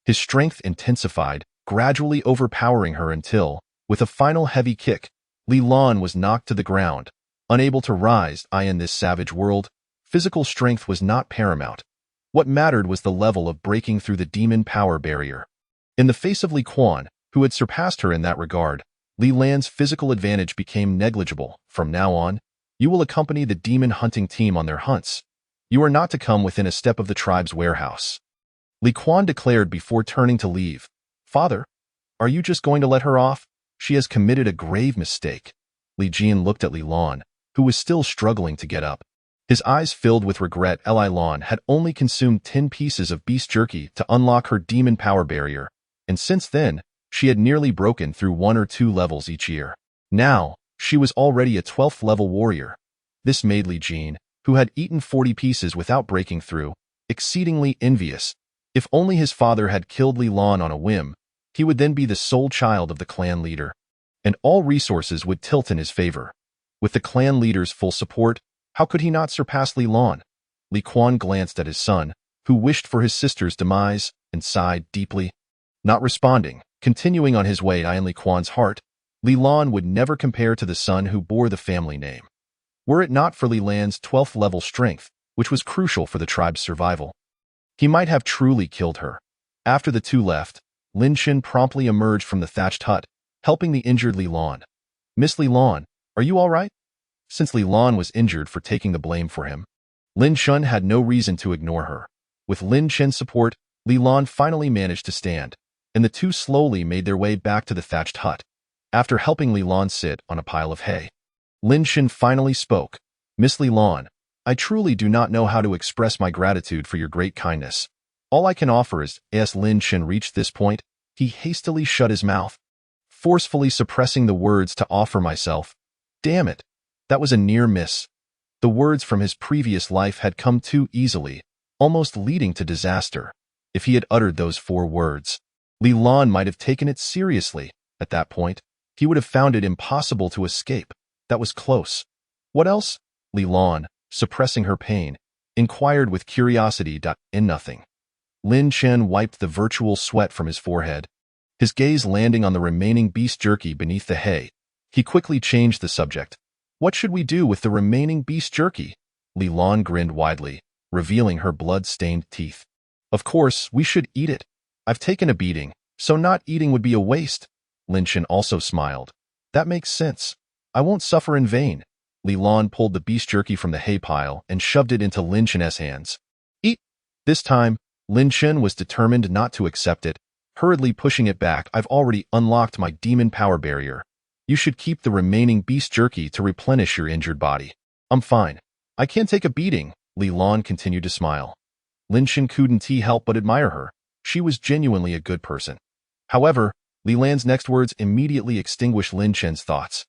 His strength intensified, gradually overpowering her until, with a final heavy kick, Li Lan was knocked to the ground. Unable to rise in this savage world, physical strength was not paramount. What mattered was the level of breaking through the demon power barrier. In the face of Li Quan, who had surpassed her in that regard, Li Lan's physical advantage became negligible. From now on, you will accompany the demon hunting team on their hunts. You are not to come within a step of the tribe's warehouse. Li Quan declared before turning to leave. Father, are you just going to let her off? She has committed a grave mistake. Li Jian looked at Li Lan, who was still struggling to get up. His eyes filled with regret. Li Lan had only consumed 10 pieces of beast jerky to unlock her demon power barrier, and since then, she had nearly broken through 1 or 2 levels each year. Now, she was already a 12th level warrior. This made Li Jian, who had eaten 40 pieces without breaking through, exceedingly envious. If only his father had killed Li Lan on a whim, he would then be the sole child of the clan leader, and all resources would tilt in his favor. With the clan leader's full support, how could he not surpass Li Lan? Li Quan glanced at his son, who wished for his sister's demise, and sighed deeply. Not responding, continuing on his way in Li Quan's heart, Li Lan would never compare to the son who bore the family name. Were it not for Li Lan's 12th level strength, which was crucial for the tribe's survival, he might have truly killed her. After the two left, Lin Chun promptly emerged from the thatched hut, helping the injured Li Lan. Miss Li Lan, are you all right? Since Li Lan was injured for taking the blame for him, Lin Chun had no reason to ignore her. With Lin Chun's support, Li Lan finally managed to stand, and the two slowly made their way back to the thatched hut. After helping Li Lan sit on a pile of hay, Lin Chun finally spoke. Miss Li Lan, I truly do not know how to express my gratitude for your great kindness. All I can offer is, as Lin Chun reached this point, he hastily shut his mouth, forcefully suppressing the words to offer myself. Damn it. That was a near miss. The words from his previous life had come too easily, almost leading to disaster. If he had uttered those 4 words, Li Lan might have taken it seriously. At that point, he would have found it impossible to escape. That was close. What else? Li Lan, suppressing her pain, inquired with curiosity. In nothing. Lin Chun wiped the virtual sweat from his forehead, his gaze landing on the remaining beast jerky beneath the hay. He quickly changed the subject. What should we do with the remaining beast jerky? Li Lan grinned widely, revealing her blood-stained teeth. Of course, we should eat it. I've taken a beating, so not eating would be a waste. Lin Chun also smiled. That makes sense. I won't suffer in vain. Li Lan pulled the beast jerky from the hay pile and shoved it into Lin Chun's hands. Eat! This time, Lin Chun was determined not to accept it, hurriedly pushing it back. I've already unlocked my demon power barrier. You should keep the remaining beast jerky to replenish your injured body. I'm fine. I can't take a beating. Li Lan continued to smile. Lin Chun couldn't help but admire her. She was genuinely a good person. However, Li Lan's next words immediately extinguished Lin Chun's thoughts.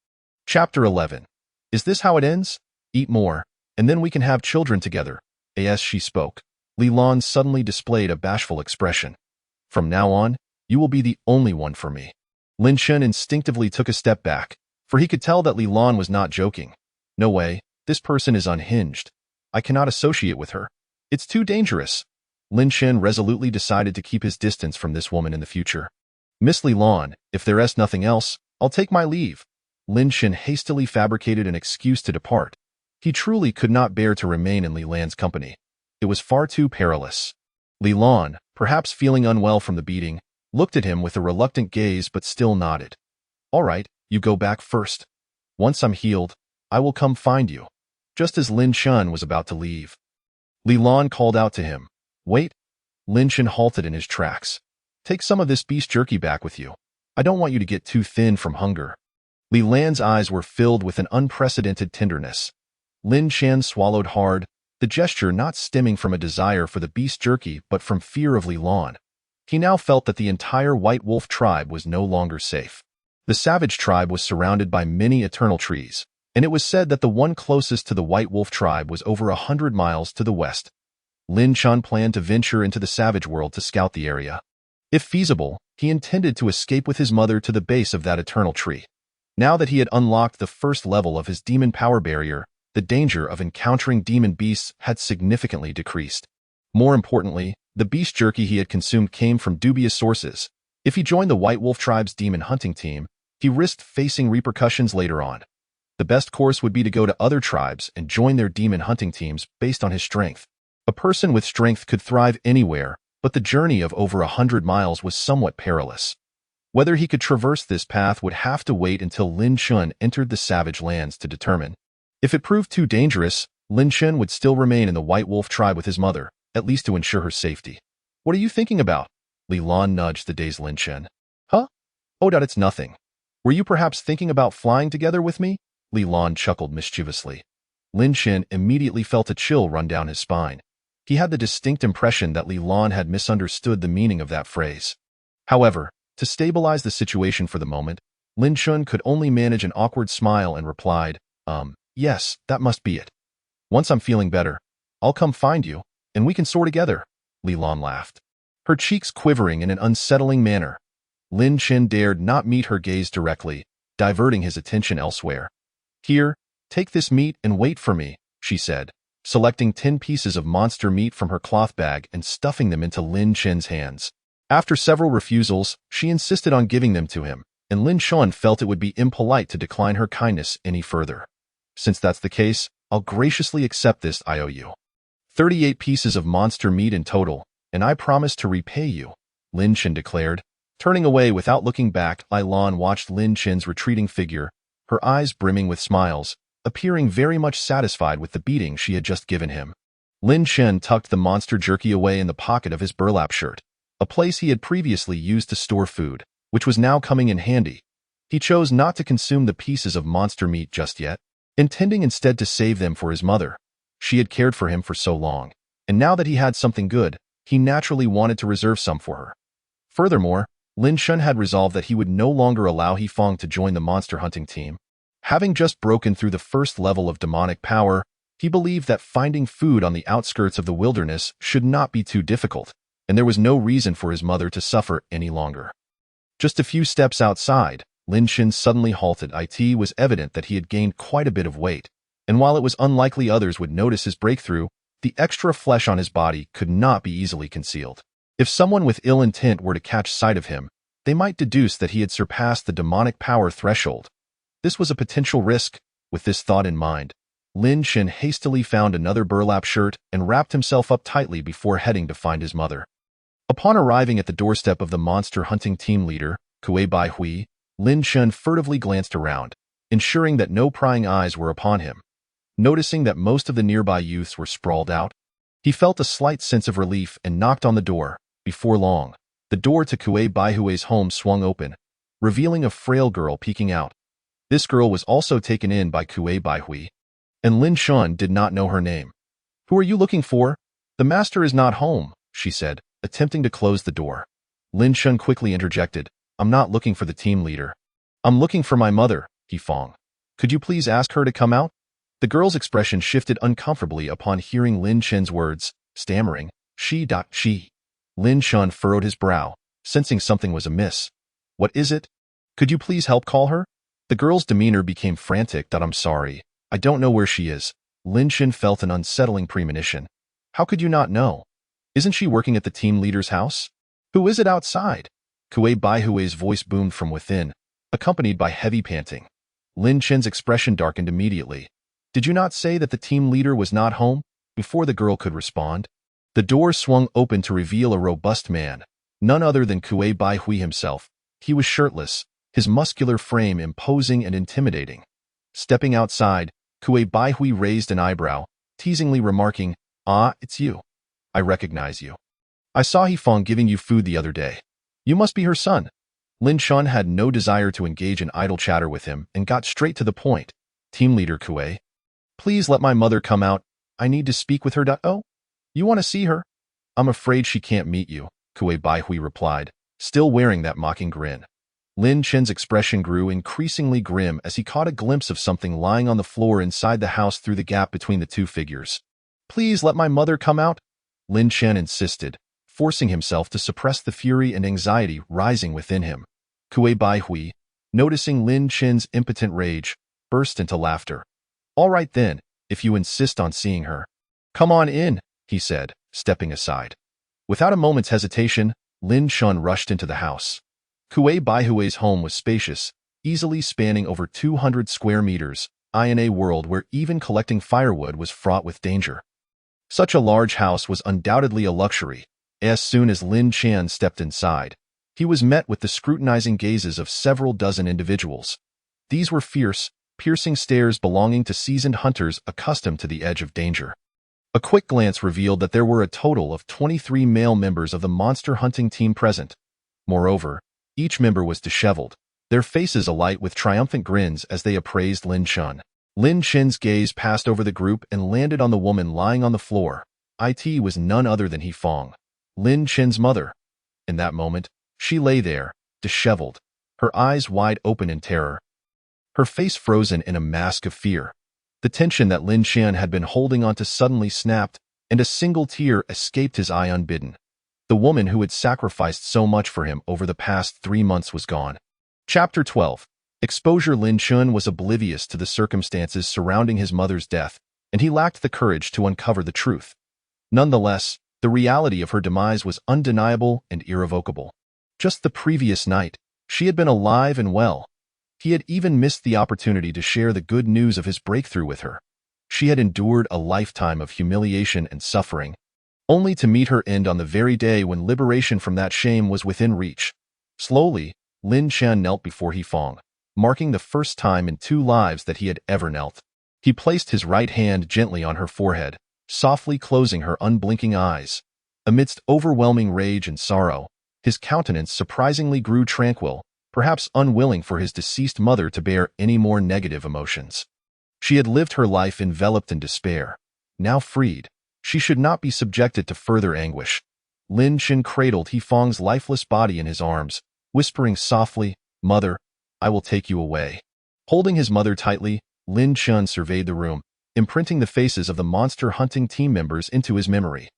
Chapter 11. Is this how it ends? Eat more, and then we can have children together. As she spoke, Li Lan suddenly displayed a bashful expression. From now on, you will be the only one for me. Lin Chun instinctively took a step back, for he could tell that Li Lan was not joking. No way, this person is unhinged. I cannot associate with her. It's too dangerous. Lin Chun resolutely decided to keep his distance from this woman in the future. Miss Li Lan, if there is nothing else, I'll take my leave. Lin Shen hastily fabricated an excuse to depart. He truly could not bear to remain in Li Lan's company. It was far too perilous. Li Lan, perhaps feeling unwell from the beating, looked at him with a reluctant gaze but still nodded. All right, you go back first. Once I'm healed, I will come find you. Just as Lin Shen was about to leave, Li Lan called out to him. Wait. Lin Shen halted in his tracks. Take some of this beast jerky back with you. I don't want you to get too thin from hunger. Li Lan's eyes were filled with an unprecedented tenderness. Lin Shen swallowed hard, the gesture not stemming from a desire for the beast jerky but from fear of Li Lan. He now felt that the entire White Wolf tribe was no longer safe. The savage tribe was surrounded by many eternal trees, and it was said that the one closest to the White Wolf tribe was over 100 miles to the west. Lin Shen planned to venture into the savage world to scout the area. If feasible, he intended to escape with his mother to the base of that eternal tree. Now that he had unlocked the first level of his demon power barrier, the danger of encountering demon beasts had significantly decreased. More importantly, the beast jerky he had consumed came from dubious sources. If he joined the White Wolf tribe's demon hunting team, he risked facing repercussions later on. The best course would be to go to other tribes and join their demon hunting teams based on his strength. A person with strength could thrive anywhere, but the journey of over 100 miles was somewhat perilous. Whether he could traverse this path would have to wait until Lin Shen entered the savage lands to determine. If it proved too dangerous, Lin Shen would still remain in the White Wolf tribe with his mother, at least to ensure her safety. What are you thinking about? Li Lan nudged the dazed Lin Shen. Huh? Oh, it's nothing. Were you perhaps thinking about flying together with me? Li Lan chuckled mischievously. Lin Shen immediately felt a chill run down his spine. He had the distinct impression that Li Lan had misunderstood the meaning of that phrase. However, to stabilize the situation for the moment, Lin Shen could only manage an awkward smile and replied, yes, that must be it. Once I'm feeling better, I'll come find you, and we can soar together. Li Lan laughed, her cheeks quivering in an unsettling manner. Lin Shen dared not meet her gaze directly, diverting his attention elsewhere. Here, take this meat and wait for me, she said, selecting 10 pieces of monster meat from her cloth bag and stuffing them into Lin Shen's hands. After several refusals, she insisted on giving them to him, and Lin Shen felt it would be impolite to decline her kindness any further. Since that's the case, I'll graciously accept this IOU. 38 pieces of monster meat in total, and I promise to repay you, Lin Shen declared. Turning away without looking back, Li Lan watched Lin Shen's retreating figure, her eyes brimming with smiles, appearing very much satisfied with the beating she had just given him. Lin Shen tucked the monster jerky away in the pocket of his burlap shirt, a place he had previously used to store food, which was now coming in handy. He chose not to consume the pieces of monster meat just yet, intending instead to save them for his mother. She had cared for him for so long, and now that he had something good, he naturally wanted to reserve some for her. Furthermore, Lin Shen had resolved that he would no longer allow Yifeng to join the monster hunting team. Having just broken through the first level of demonic power, he believed that finding food on the outskirts of the wilderness should not be too difficult, and there was no reason for his mother to suffer any longer. Just a few steps outside, Lin Shen suddenly halted. It was evident that he had gained quite a bit of weight, and while it was unlikely others would notice his breakthrough, the extra flesh on his body could not be easily concealed. If someone with ill intent were to catch sight of him, they might deduce that he had surpassed the demonic power threshold. This was a potential risk. With this thought in mind, Lin Shen hastily found another burlap shirt and wrapped himself up tightly before heading to find his mother. Upon arriving at the doorstep of the monster hunting team leader, Kuei Bai Hui, Lin Shen furtively glanced around, ensuring that no prying eyes were upon him. Noticing that most of the nearby youths were sprawled out, he felt a slight sense of relief and knocked on the door. Before long, the door to Kuei Bai Hui's home swung open, revealing a frail girl peeking out. This girl was also taken in by Kuei Bai Hui, and Lin Shen did not know her name. "Who are you looking for? The master is not home," she said, attempting to close the door. Lin Shen quickly interjected, "I'm not looking for the team leader. I'm looking for my mother, Yifeng. Could you please ask her to come out?" The girl's expression shifted uncomfortably upon hearing Lin Shen's words, stammering, She. Lin Shen furrowed his brow, sensing something was amiss. "What is it? Could you please help call her?" The girl's demeanor became frantic. "I'm sorry. I don't know where she is." Lin Shen felt an unsettling premonition. "How could you not know? Isn't she working at the team leader's house? Who is it outside?" Kuei Bai Hui's voice boomed from within, accompanied by heavy panting. Lin Chen's expression darkened immediately. Did you not say that the team leader was not home? Before the girl could respond, the door swung open to reveal a robust man, none other than Kuei Baihui himself. He was shirtless, his muscular frame imposing and intimidating. Stepping outside, Kuei Baihui raised an eyebrow, teasingly remarking, "Ah, it's you. I recognize you. I saw He-Fong giving you food the other day. You must be her son." Lin Chun had no desire to engage in idle chatter with him and got straight to the point. "Team leader Kuei, please let my mother come out. I need to speak with her. Oh, you want to see her?" "I'm afraid she can't meet you," Kuei Baihui replied, still wearing that mocking grin. Lin Chen's expression grew increasingly grim as he caught a glimpse of something lying on the floor inside the house through the gap between the two figures. "Please let my mother come out," Lin Chen insisted, forcing himself to suppress the fury and anxiety rising within him. Kuei Baihui, noticing Lin Chen's impotent rage, burst into laughter. "All right then, if you insist on seeing her. Come on in," he said, stepping aside. Without a moment's hesitation, Lin Chun rushed into the house. Kuei Baihui's home was spacious, easily spanning over 200 square meters, in a world where even collecting firewood was fraught with danger. Such a large house was undoubtedly a luxury. As soon as Lin Chan stepped inside, he was met with the scrutinizing gazes of several dozen individuals. These were fierce, piercing stares belonging to seasoned hunters accustomed to the edge of danger. A quick glance revealed that there were a total of 23 male members of the monster hunting team present. Moreover, each member was disheveled, their faces alight with triumphant grins as they appraised Lin Chun. Lin Chen's gaze passed over the group and landed on the woman lying on the floor. It was none other than He-Fong, Lin Chen's mother. In that moment, she lay there, disheveled, her eyes wide open in terror, her face frozen in a mask of fear. The tension that Lin Chen had been holding onto suddenly snapped, and a single tear escaped his eye unbidden. The woman who had sacrificed so much for him over the past 3 months was gone. Chapter 12. Exposure. Lin Chun was oblivious to the circumstances surrounding his mother's death, and he lacked the courage to uncover the truth. Nonetheless, the reality of her demise was undeniable and irrevocable. Just the previous night, she had been alive and well. He had even missed the opportunity to share the good news of his breakthrough with her. She had endured a lifetime of humiliation and suffering, only to meet her end on the very day when liberation from that shame was within reach. Slowly, Lin Chen knelt before He-Fong, marking the first time in 2 lives that he had ever knelt. He placed his right hand gently on her forehead, softly closing her unblinking eyes. Amidst overwhelming rage and sorrow, his countenance surprisingly grew tranquil, perhaps unwilling for his deceased mother to bear any more negative emotions. She had lived her life enveloped in despair. Now freed, she should not be subjected to further anguish. Lin Chen cradled He-Fong's lifeless body in his arms, whispering softly, "Mother, I will take you away." Holding his mother tightly, Lin Chen surveyed the room, imprinting the faces of the monster hunting team members into his memory.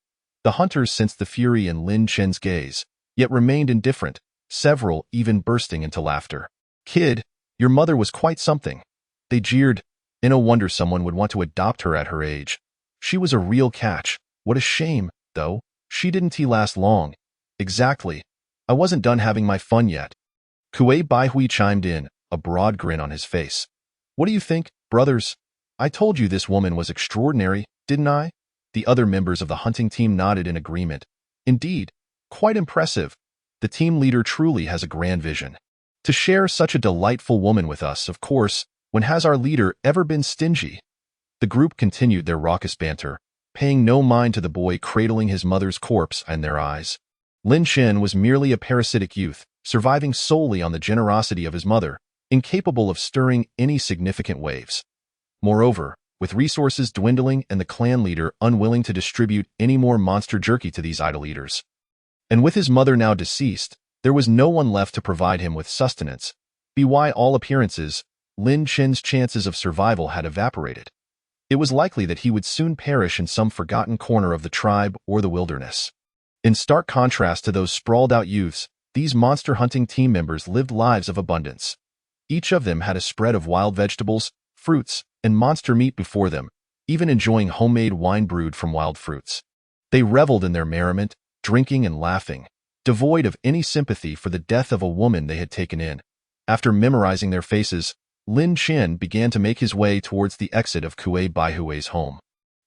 The hunters sensed the fury in Lin Chen's gaze, yet remained indifferent, several even bursting into laughter. "Kid, your mother was quite something," they jeered. "No wonder someone would want to adopt her at her age. She was a real catch. What a shame, though, she didn't last long." "Exactly. I wasn't done having my fun yet." Kuei Baihui chimed in, a broad grin on his face. "What do you think, brothers? I told you this woman was extraordinary, didn't I?" The other members of the hunting team nodded in agreement. "Indeed, quite impressive. The team leader truly has a grand vision. To share such a delightful woman with us, of course. When has our leader ever been stingy?" The group continued their raucous banter, paying no mind to the boy cradling his mother's corpse in their eyes. Lin Chen was merely a parasitic youth, surviving solely on the generosity of his mother, incapable of stirring any significant waves. Moreover, with resources dwindling and the clan leader unwilling to distribute any more monster jerky to these idle eaters, and with his mother now deceased, there was no one left to provide him with sustenance. By all appearances, Lin Chen's chances of survival had evaporated. It was likely that he would soon perish in some forgotten corner of the tribe or the wilderness. In stark contrast to those sprawled-out youths, these monster hunting team members lived lives of abundance. Each of them had a spread of wild vegetables, fruits, and monster meat before them, even enjoying homemade wine brewed from wild fruits. They reveled in their merriment, drinking and laughing, devoid of any sympathy for the death of a woman they had taken in. After memorizing their faces, Lin Chen began to make his way towards the exit of Kuei Baihui's home.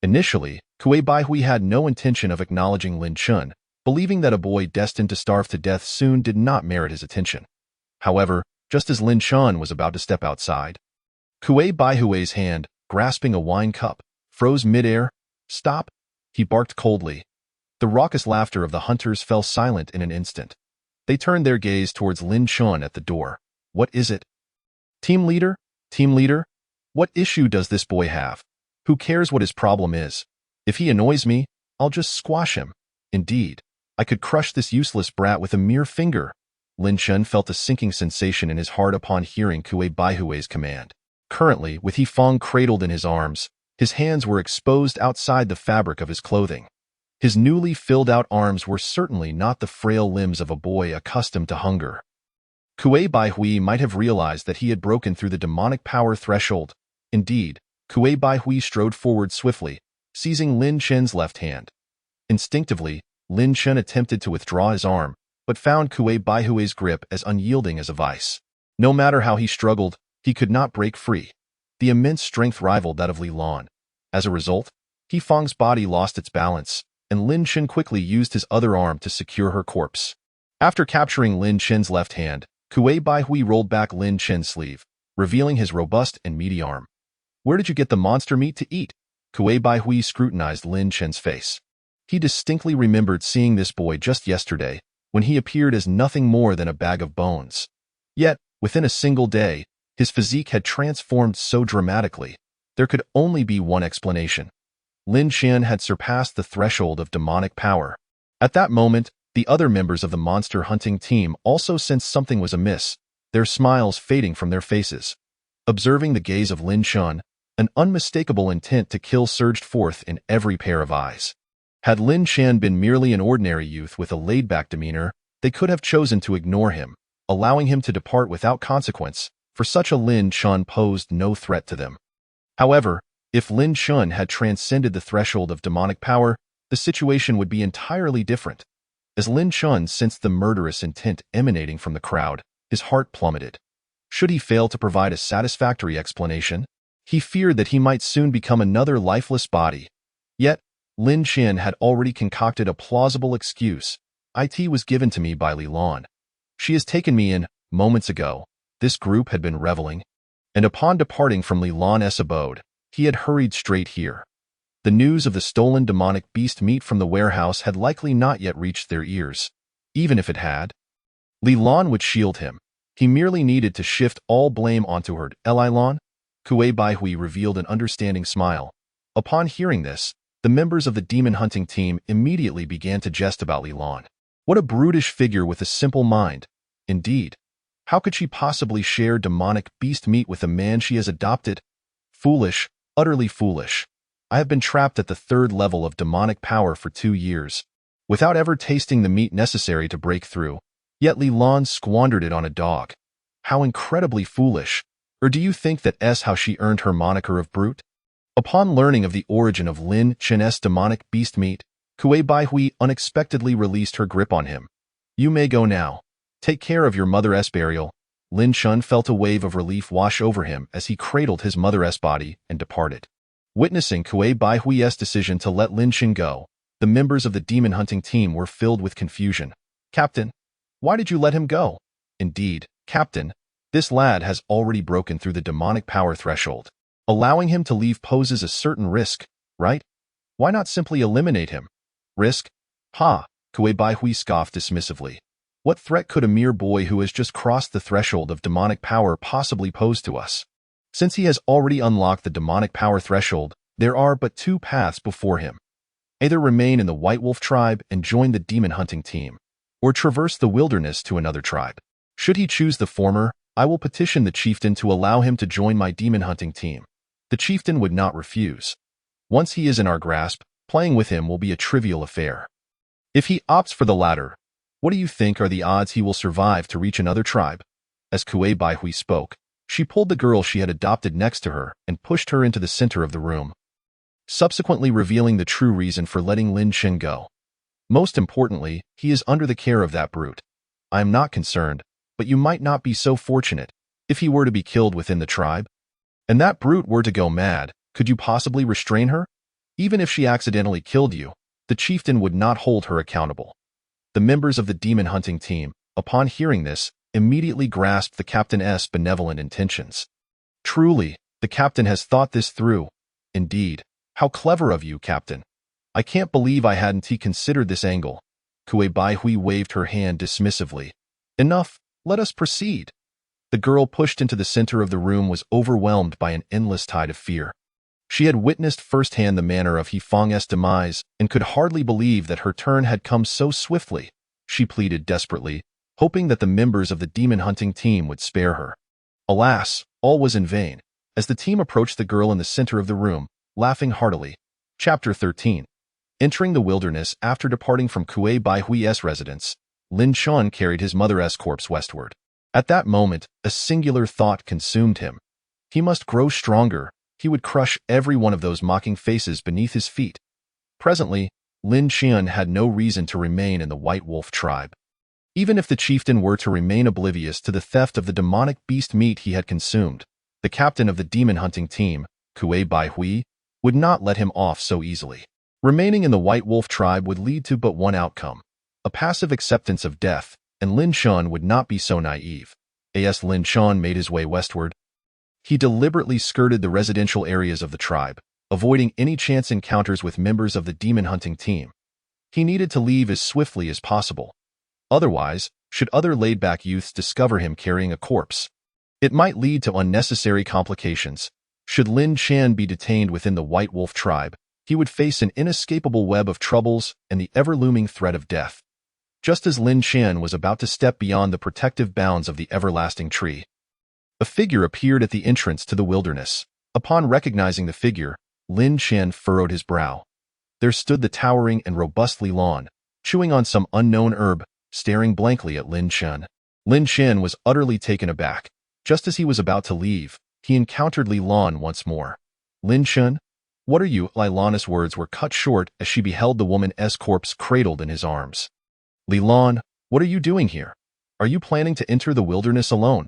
Initially, Kuei Baihui had no intention of acknowledging Lin Chen, believing that a boy destined to starve to death soon did not merit his attention. However, just as Lin Chen was about to step outside, Kuei Baihui's hand, grasping a wine cup, froze midair. "Stop!" he barked coldly. The raucous laughter of the hunters fell silent in an instant. They turned their gaze towards Lin Chen at the door. "What is it?" "Team leader? Team leader? What issue does this boy have? Who cares what his problem is? If he annoys me, I'll just squash him. Indeed, I could crush this useless brat with a mere finger." Lin Chen felt a sinking sensation in his heart upon hearing Kuei Baihui's command. Currently, with Yifeng cradled in his arms, his hands were exposed outside the fabric of his clothing. His newly filled-out arms were certainly not the frail limbs of a boy accustomed to hunger. Kuei Baihui might have realized that he had broken through the demonic power threshold. Indeed, Kuei Baihui strode forward swiftly, seizing Lin Chen's left hand. Instinctively, Lin Chen attempted to withdraw his arm, but found Kuei Baihui's grip as unyielding as a vice. No matter how he struggled, he could not break free. The immense strength rivaled that of Li Lan. As a result, Yifeng's body lost its balance, and Lin Chen quickly used his other arm to secure her corpse. After capturing Lin Chen's left hand, Kuei Baihui rolled back Lin Chen's sleeve, revealing his robust and meaty arm. "Where did you get the monster meat to eat?" Kuei Baihui scrutinized Lin Chen's face. He distinctly remembered seeing this boy just yesterday, when he appeared as nothing more than a bag of bones. Yet, within a single day, his physique had transformed so dramatically. There could only be one explanation. Lin Chen had surpassed the threshold of demonic power. At that moment, the other members of the monster hunting team also sensed something was amiss, their smiles fading from their faces. Observing the gaze of Lin Chen, an unmistakable intent to kill surged forth in every pair of eyes. Had Lin Chen been merely an ordinary youth with a laid-back demeanor, they could have chosen to ignore him, allowing him to depart without consequence, for such a Lin Chen posed no threat to them. However, if Lin Chen had transcended the threshold of demonic power, the situation would be entirely different. As Lin Chen sensed the murderous intent emanating from the crowd, his heart plummeted. Should he fail to provide a satisfactory explanation, he feared that he might soon become another lifeless body. Yet, Lin Chen had already concocted a plausible excuse. "It was given to me by Li Lan. She has taken me in, moments ago." This group had been reveling, and upon departing from Li Lan's abode, he had hurried straight here. The news of the stolen demonic beast meat from the warehouse had likely not yet reached their ears. Even if it had, Li Lan would shield him. He merely needed to shift all blame onto her. "Li Lan?" Kuei Baihui revealed an understanding smile. Upon hearing this, the members of the demon hunting team immediately began to jest about Li Lan. What a brutish figure with a simple mind. Indeed, how could she possibly share demonic beast meat with a man she has adopted? Foolish, utterly foolish. I have been trapped at the 3rd level of demonic power for 2 years, without ever tasting the meat necessary to break through. Yet Li Lan squandered it on a dog. How incredibly foolish. Or do you think that's how she earned her moniker of brute? Upon learning of the origin of Lin Chen's demonic beast meat, Kuei Baihui unexpectedly released her grip on him. "You may go now. Take care of your mother's burial." Lin Chen felt a wave of relief wash over him as he cradled his mother's body and departed. Witnessing Kuei Baihui's decision to let Lin Chen go, the members of the demon hunting team were filled with confusion. "Captain, why did you let him go?" "Indeed, Captain, this lad has already broken through the demonic power threshold. Allowing him to leave poses a certain risk, right? Why not simply eliminate him?" "Risk? Ha!" Kuei Baihui scoffed dismissively. "What threat could a mere boy who has just crossed the threshold of demonic power possibly pose to us? Since he has already unlocked the demonic power threshold, there are but 2 paths before him. Either remain in the White Wolf tribe and join the demon hunting team, or traverse the wilderness to another tribe. Should he choose the former, I will petition the chieftain to allow him to join my demon hunting team. The chieftain would not refuse. Once he is in our grasp, playing with him will be a trivial affair. If he opts for the latter, what do you think are the odds he will survive to reach another tribe?" As Kuei Baihui spoke, she pulled the girl she had adopted next to her and pushed her into the center of the room, subsequently revealing the true reason for letting Lin Chen go. "Most importantly, he is under the care of that brute. I am not concerned, but you might not be so fortunate if he were to be killed within the tribe. And that brute were to go mad, could you possibly restrain her? Even if she accidentally killed you, the chieftain would not hold her accountable. The members of the demon hunting team, upon hearing this, immediately grasped the captain's benevolent intentions. Truly, the captain has thought this through. Indeed, how clever of you, Captain. I can't believe I hadn't considered this angle. Kue Baihui waved her hand dismissively. Enough, let us proceed. The girl pushed into the center of the room was overwhelmed by an endless tide of fear. She had witnessed firsthand the manner of Hifeng's demise and could hardly believe that her turn had come so swiftly. She pleaded desperately, hoping that the members of the demon hunting team would spare her. Alas, all was in vain. As the team approached the girl in the center of the room, laughing heartily. Chapter 13. Entering the wilderness after departing from Kue Baihui's residence, Lin Chun carried his mother's corpse westward. At that moment, a singular thought consumed him. He must grow stronger. He would crush every one of those mocking faces beneath his feet. Presently, Lin Chun had no reason to remain in the White Wolf tribe. Even if the chieftain were to remain oblivious to the theft of the demonic beast meat he had consumed, the captain of the demon hunting team, Kue Baihui, would not let him off so easily. Remaining in the White Wolf tribe would lead to but one outcome, a passive acceptance of death, and Lin Chun would not be so naive. As Lin Chun made his way westward, he deliberately skirted the residential areas of the tribe, avoiding any chance encounters with members of the demon hunting team. He needed to leave as swiftly as possible. Otherwise, should other laid-back youths discover him carrying a corpse, it might lead to unnecessary complications. Should Lin Chun be detained within the White Wolf tribe, he would face an inescapable web of troubles and the ever-looming threat of death. Just as Lin Chun was about to step beyond the protective bounds of the everlasting tree, a figure appeared at the entrance to the wilderness. Upon recognizing the figure, Lin Chun furrowed his brow. There stood the towering and robust Li Lan, chewing on some unknown herb, staring blankly at Lin Chun. Lin Chun was utterly taken aback. Just as he was about to leave, he encountered Li Lan once more. Lin Chun, what are you? Li Lan's words were cut short as she beheld the woman's corpse cradled in his arms. Li Lan, what are you doing here? Are you planning to enter the wilderness alone?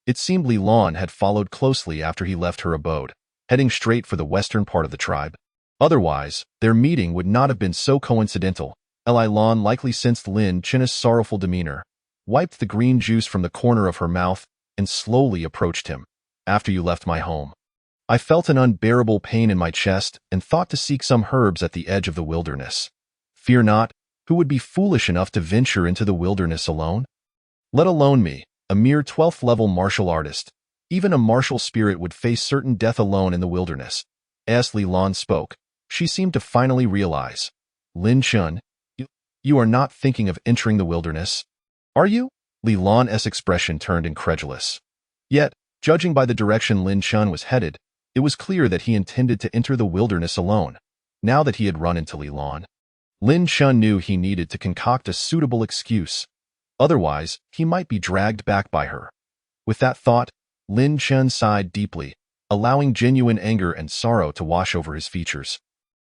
It seemed Li Lan had followed closely after he left her abode, heading straight for the western part of the tribe. Otherwise, their meeting would not have been so coincidental. Li Lan likely sensed Lin Chun's sorrowful demeanor, wiped the green juice from the corner of her mouth, and slowly approached him. After you left my home, I felt an unbearable pain in my chest and thought to seek some herbs at the edge of the wilderness. Fear not, who would be foolish enough to venture into the wilderness alone? Let alone me, a mere 12th level martial artist. Even a martial spirit would face certain death alone in the wilderness. As Li Lan spoke, she seemed to finally realize. Lin Chun, you are not thinking of entering the wilderness, are you? Li Lan's expression turned incredulous. Yet, judging by the direction Lin Chun was headed, it was clear that he intended to enter the wilderness alone. Now that he had run into Li Lan, Lin Chun knew he needed to concoct a suitable excuse. Otherwise, he might be dragged back by her. With that thought, Lin Chun sighed deeply, allowing genuine anger and sorrow to wash over his features.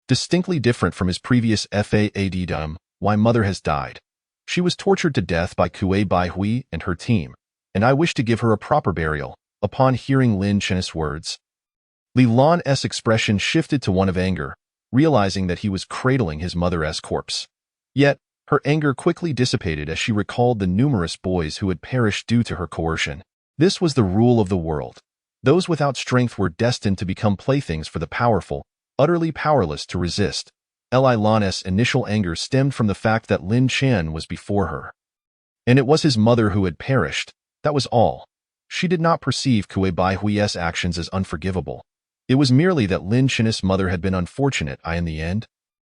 Distinctly different from his previous fadd, why mother has died. She was tortured to death by Kue Baihui and her team, and I wish to give her a proper burial. Upon hearing Lin Chun's words, Li Lan's expression shifted to one of anger, realizing that he was cradling his mother's corpse. Yet, her anger quickly dissipated as she recalled the numerous boys who had perished due to her coercion. This was the rule of the world. Those without strength were destined to become playthings for the powerful, utterly powerless to resist. Li Lan's initial anger stemmed from the fact that Lin Chun was before her. And it was his mother who had perished, that was all. She did not perceive Kue Baihui's actions as unforgivable. It was merely that Lin Chun's mother had been unfortunate. In the end,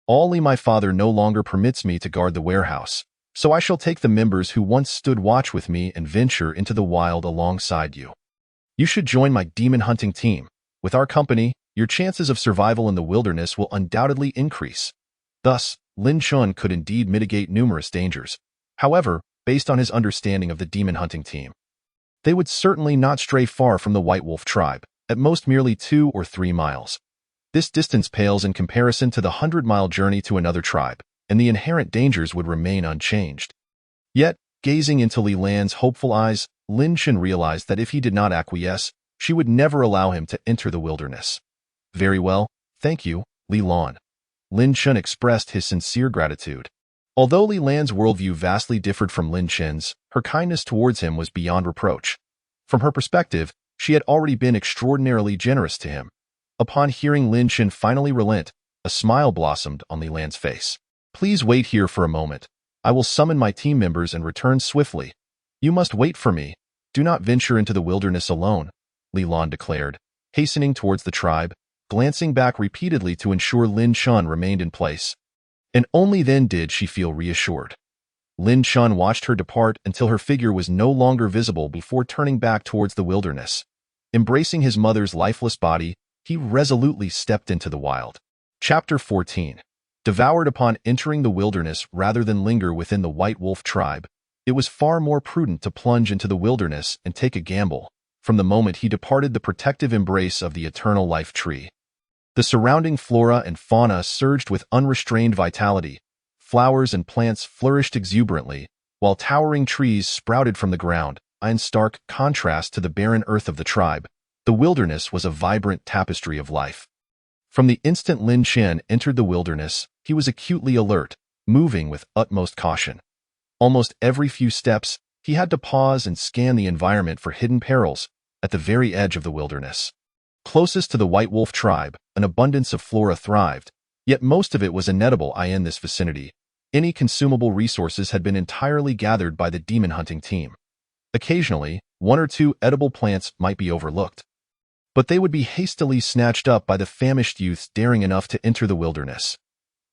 only my father no longer permits me to guard the warehouse, so I shall take the members who once stood watch with me and venture into the wild alongside you. You should join my demon hunting team. With our company, your chances of survival in the wilderness will undoubtedly increase. Thus, Lin Chun could indeed mitigate numerous dangers. However, based on his understanding of the demon hunting team, they would certainly not stray far from the White Wolf tribe, at most merely 2 or 3 miles. This distance pales in comparison to the 100-mile journey to another tribe, and the inherent dangers would remain unchanged. Yet, Gazing into Li Lan's hopeful eyes, Lin Chen realized that if he did not acquiesce, she would never allow him to enter the wilderness. Very well, thank you, Li Lan. Lin Chen expressed his sincere gratitude. Although Li Lan's worldview vastly differed from Lin Chen's, her kindness towards him was beyond reproach. From her perspective, she had already been extraordinarily generous to him. Upon hearing Lin Chen finally relent, a smile blossomed on Li Lan's face. Please wait here for a moment. I will summon my team members and return swiftly. You must wait for me. Do not venture into the wilderness alone, Li Lan declared, hastening towards the tribe, glancing back repeatedly to ensure Lin Chen remained in place. And only then did she feel reassured. Lin Chen watched her depart until her figure was no longer visible before turning back towards the wilderness. Embracing his mother's lifeless body, he resolutely stepped into the wild. Chapter 14. Devoured upon entering the wilderness rather than linger within the White Wolf tribe, it was far more prudent to plunge into the wilderness and take a gamble, from the moment he departed the protective embrace of the eternal life tree. The surrounding flora and fauna surged with unrestrained vitality. Flowers and plants flourished exuberantly, while towering trees sprouted from the ground, in stark contrast to the barren earth of the tribe. The wilderness was a vibrant tapestry of life. From the instant Lin Chen entered the wilderness, he was acutely alert, moving with utmost caution. Almost every few steps, he had to pause and scan the environment for hidden perils at the very edge of the wilderness. Closest to the White Wolf tribe, an abundance of flora thrived, yet most of it was inedible in this vicinity. Any consumable resources had been entirely gathered by the demon hunting team. Occasionally, one or two edible plants might be overlooked, but they would be hastily snatched up by the famished youths daring enough to enter the wilderness.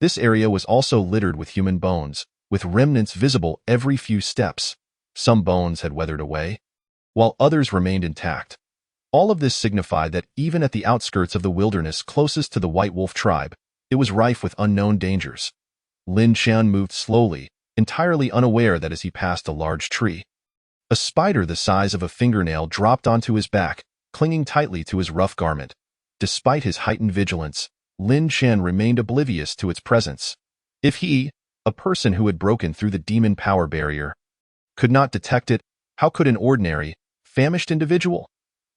This area was also littered with human bones, with remnants visible every few steps. Some bones had weathered away, while others remained intact. All of this signified that even at the outskirts of the wilderness closest to the White Wolf tribe, it was rife with unknown dangers. Lin Chen moved slowly, entirely unaware that as he passed a large tree, a spider the size of a fingernail dropped onto his back, clinging tightly to his rough garment. Despite his heightened vigilance, Lin Chen remained oblivious to its presence. If he, a person who had broken through the demon power barrier, could not detect it, how could an ordinary, famished individual?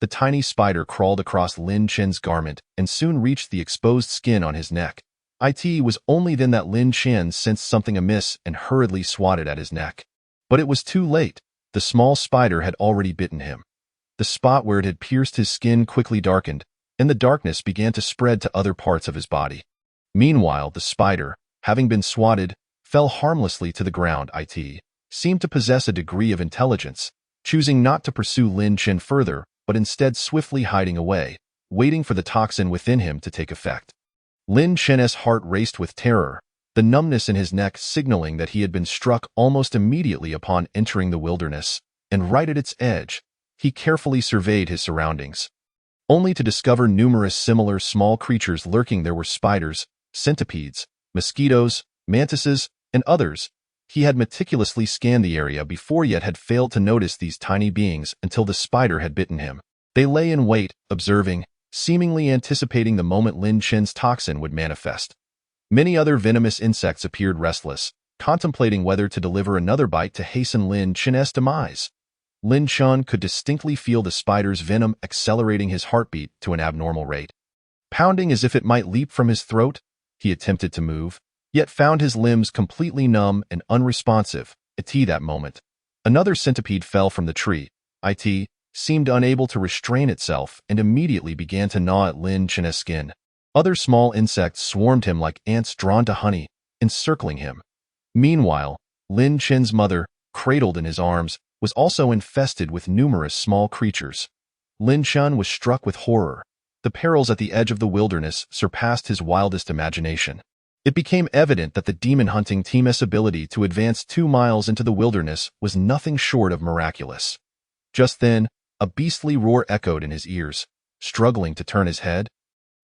The tiny spider crawled across Lin Chen's garment and soon reached the exposed skin on his neck. It was only then that Lin Chen sensed something amiss and hurriedly swatted at his neck. But it was too late. The small spider had already bitten him. The spot where it had pierced his skin quickly darkened, and the darkness began to spread to other parts of his body. Meanwhile, the spider, having been swatted, fell harmlessly to the ground. It seemed to possess a degree of intelligence, choosing not to pursue Lin Chen further, but instead swiftly hiding away, waiting for the toxin within him to take effect. Lin Chen's heart raced with terror, the numbness in his neck signaling that he had been struck almost immediately upon entering the wilderness, and right at its edge, he carefully surveyed his surroundings, only to discover numerous similar small creatures lurking. There were spiders, centipedes, mosquitoes, mantises, and others. He had meticulously scanned the area before yet had failed to notice these tiny beings until the spider had bitten him. They lay in wait, observing, seemingly anticipating the moment Lin Chen's toxin would manifest. Many other venomous insects appeared restless, contemplating whether to deliver another bite to hasten Lin Chen's demise. Lin Chen could distinctly feel the spider's venom accelerating his heartbeat to an abnormal rate. Pounding as if it might leap from his throat, he attempted to move, yet found his limbs completely numb and unresponsive. At that moment, another centipede fell from the tree. It seemed unable to restrain itself and immediately began to gnaw at Lin Chen's skin. Other small insects swarmed him like ants drawn to honey, encircling him. Meanwhile, Lin Chen's mother, cradled in his arms, was also infested with numerous small creatures. Lin Chen was struck with horror. The perils at the edge of the wilderness surpassed his wildest imagination. It became evident that the demon hunting team's ability to advance 2 miles into the wilderness was nothing short of miraculous. Just then, a beastly roar echoed in his ears. Struggling to turn his head,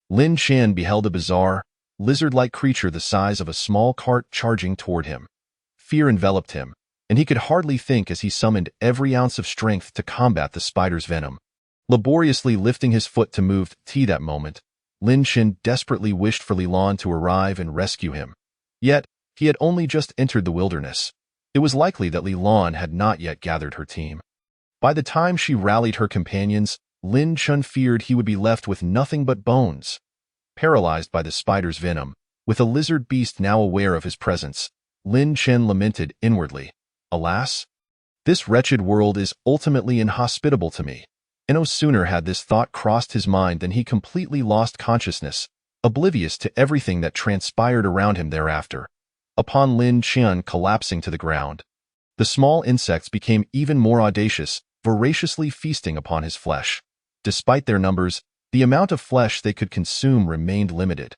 Lin Chen beheld a bizarre, lizard-like creature the size of a small cart charging toward him. Fear enveloped him, and he could hardly think as he summoned every ounce of strength to combat the spider's venom. Laboriously lifting his foot to move, that moment, Lin Chen desperately wished for Li Lan to arrive and rescue him. Yet, he had only just entered the wilderness. It was likely that Li Lan had not yet gathered her team. By the time she rallied her companions, Lin Chun feared he would be left with nothing but bones. Paralyzed by the spider's venom, with a lizard beast now aware of his presence, Lin Chen lamented inwardly, "Alas, this wretched world is ultimately inhospitable to me." And no sooner had this thought crossed his mind than he completely lost consciousness, oblivious to everything that transpired around him thereafter. Upon Lin Chen collapsing to the ground, the small insects became even more audacious, voraciously feasting upon his flesh. Despite their numbers, the amount of flesh they could consume remained limited.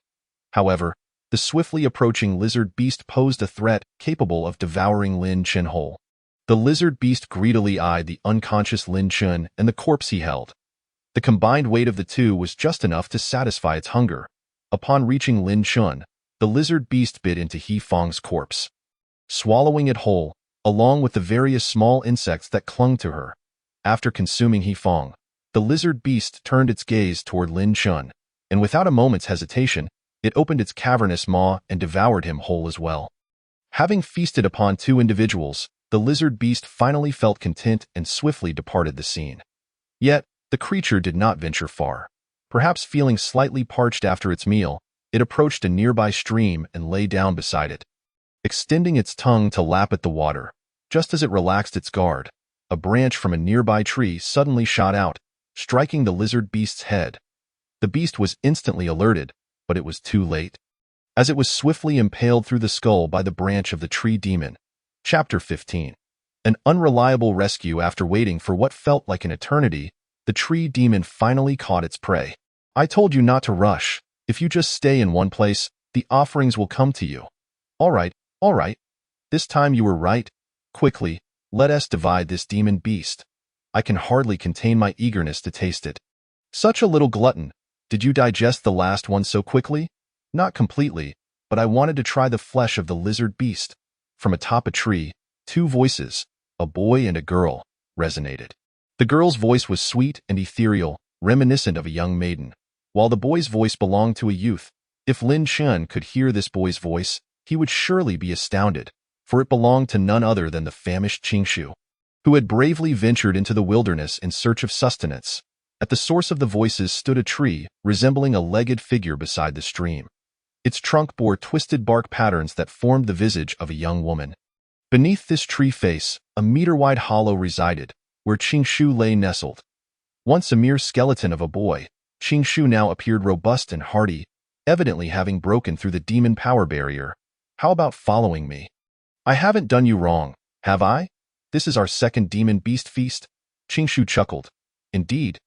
However, the swiftly approaching lizard beast posed a threat capable of devouring Lin Chen whole. The lizard beast greedily eyed the unconscious Lin Chen and the corpse he held. The combined weight of the two was just enough to satisfy its hunger. Upon reaching Lin Chen, the lizard beast bit into He Feng's corpse, swallowing it whole, along with the various small insects that clung to her. After consuming He Feng, the lizard beast turned its gaze toward Lin Chen, and without a moment's hesitation, it opened its cavernous maw and devoured him whole as well. Having feasted upon two individuals, the lizard beast finally felt content and swiftly departed the scene. Yet, the creature did not venture far. Perhaps feeling slightly parched after its meal, it approached a nearby stream and lay down beside it, extending its tongue to lap at the water. Just as it relaxed its guard, a branch from a nearby tree suddenly shot out, striking the lizard beast's head. The beast was instantly alerted, but it was too late, as it was swiftly impaled through the skull by the branch of the tree demon. Chapter 15. An unreliable rescue. After waiting for what felt like an eternity, the tree demon finally caught its prey. "I told you not to rush. If you just stay in one place, the offerings will come to you." All right. This time you were right. Quickly, let us divide this demon beast. I can hardly contain my eagerness to taste it." "Such a little glutton. Did you digest the last one so quickly?" "Not completely, but I wanted to try the flesh of the lizard beast." From atop a tree, two voices, a boy and a girl, resonated. The girl's voice was sweet and ethereal, reminiscent of a young maiden, while the boy's voice belonged to a youth. If Lin Chen could hear this boy's voice, he would surely be astounded, for it belonged to none other than the famished Qingshu, who had bravely ventured into the wilderness in search of sustenance. At the source of the voices stood a tree, resembling a legged figure beside the stream. Its trunk bore twisted bark patterns that formed the visage of a young woman. Beneath this tree face, a meter-wide hollow resided, where Qingshu lay nestled. Once a mere skeleton of a boy, Qingshu now appeared robust and hardy, evidently having broken through the demon power barrier. "How about following me? I haven't done you wrong, have I? This is our second demon beast feast." Qingshu chuckled. Indeed.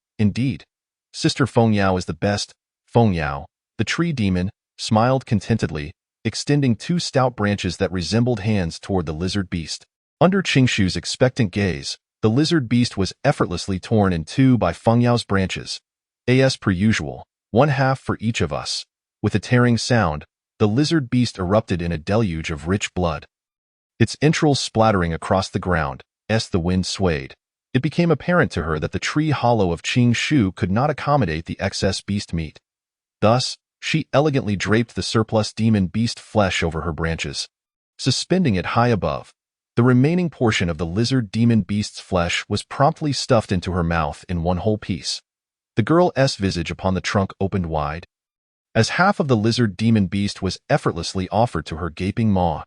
Sister Fengyao is the best." Fengyao, the tree demon, smiled contentedly, extending two stout branches that resembled hands toward the lizard beast. Under Qingshu's expectant gaze, the lizard beast was effortlessly torn in two by Fengyao's branches. As per usual, one half for each of us. With a tearing sound, the lizard beast erupted in a deluge of rich blood, its entrails splattering across the ground as the wind swayed. It became apparent to her that the tree hollow of Qingshu could not accommodate the excess beast meat. Thus, she elegantly draped the surplus demon beast flesh over her branches, suspending it high above. The remaining portion of the lizard demon beast's flesh was promptly stuffed into her mouth in one whole piece. The girl's visage upon the trunk opened wide, as half of the lizard demon beast was effortlessly offered to her gaping maw.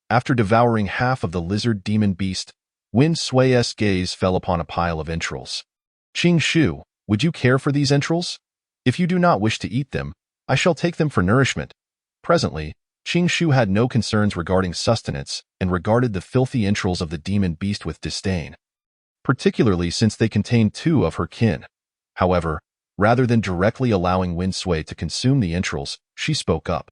After devouring half of the lizard demon beast, Wen Sui's gaze fell upon a pile of entrails. "Qingshu, would you care for these entrails? If you do not wish to eat them, I shall take them for nourishment." Presently, Qingshu had no concerns regarding sustenance and regarded the filthy entrails of the demon beast with disdain, particularly since they contained two of her kin. However, rather than directly allowing Wen Sui to consume the entrails, she spoke up.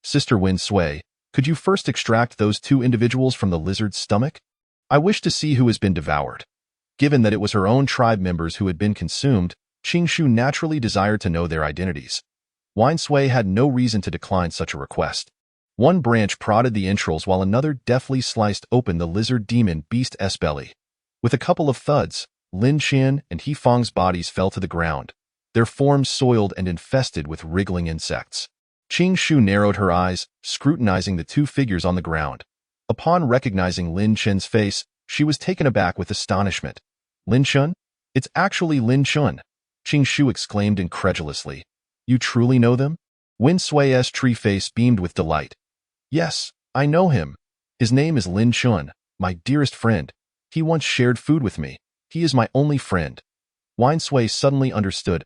"Sister Wen Sui, could you first extract those two individuals from the lizard's stomach? I wish to see who has been devoured." Given that it was her own tribe members who had been consumed, Qingshu naturally desired to know their identities. Wen Sui had no reason to decline such a request. One branch prodded the entrails while another deftly sliced open the lizard demon beast's belly. With a couple of thuds, Lin Chen and He Feng's bodies fell to the ground, their forms soiled and infested with wriggling insects. Qingshu narrowed her eyes, scrutinizing the two figures on the ground. A Upon recognizing Lin Chen's face, she was taken aback with astonishment. Lin Chen? It's actually Lin Chen, Qing Shu exclaimed incredulously. You truly know them? Wen Sui's tree face beamed with delight. Yes, I know him. His name is Lin Chen, my dearest friend. He once shared food with me. He is my only friend. Wine Sui suddenly understood.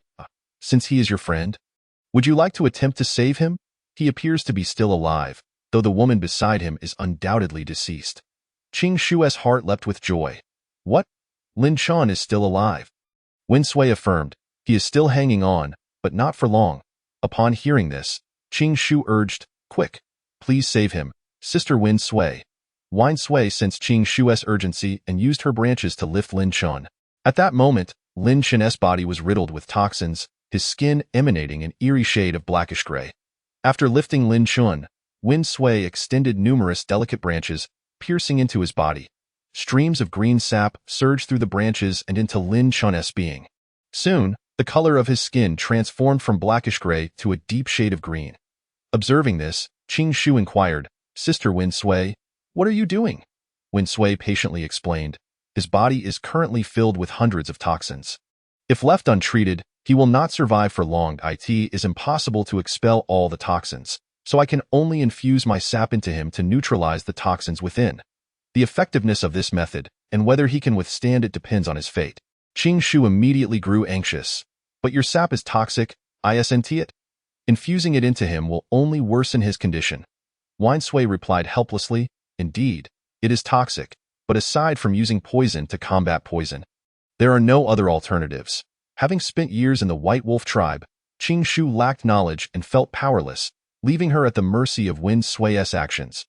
Since he is your friend, would you like to attempt to save him? He appears to be still alive, though the woman beside him is undoubtedly deceased. Qing Shu's heart leapt with joy. What? Lin Chen is still alive. Wen Sui affirmed. He is still hanging on, but not for long. Upon hearing this, Qing Shu urged, Quick, please save him, Sister Wen Sui. Wine Sui sensed Qing Shu's urgency and used her branches to lift Lin Chen. At that moment, Lin Chen's body was riddled with toxins, his skin emanating an eerie shade of blackish gray. After lifting Lin Chen, Wen Sui extended numerous delicate branches, piercing into his body. Streams of green sap surged through the branches and into Lin Chen's being. Soon, the color of his skin transformed from blackish gray to a deep shade of green. Observing this, Qing Shu inquired, Sister Wen Sui, what are you doing? Wen Sui patiently explained, his body is currently filled with hundreds of toxins. If left untreated, he will not survive for long. It is impossible to expel all the toxins, so I can only infuse my sap into him to neutralize the toxins within. The effectiveness of this method, and whether he can withstand it, depends on his fate. Qing Shu immediately grew anxious. But your sap is toxic, isn't it? Infusing it into him will only worsen his condition. Wine Sui replied helplessly, Indeed, it is toxic, but aside from using poison to combat poison, there are no other alternatives. Having spent years in the White Wolf tribe, Qing Shu lacked knowledge and felt powerless, leaving her at the mercy of Wen Sui's actions.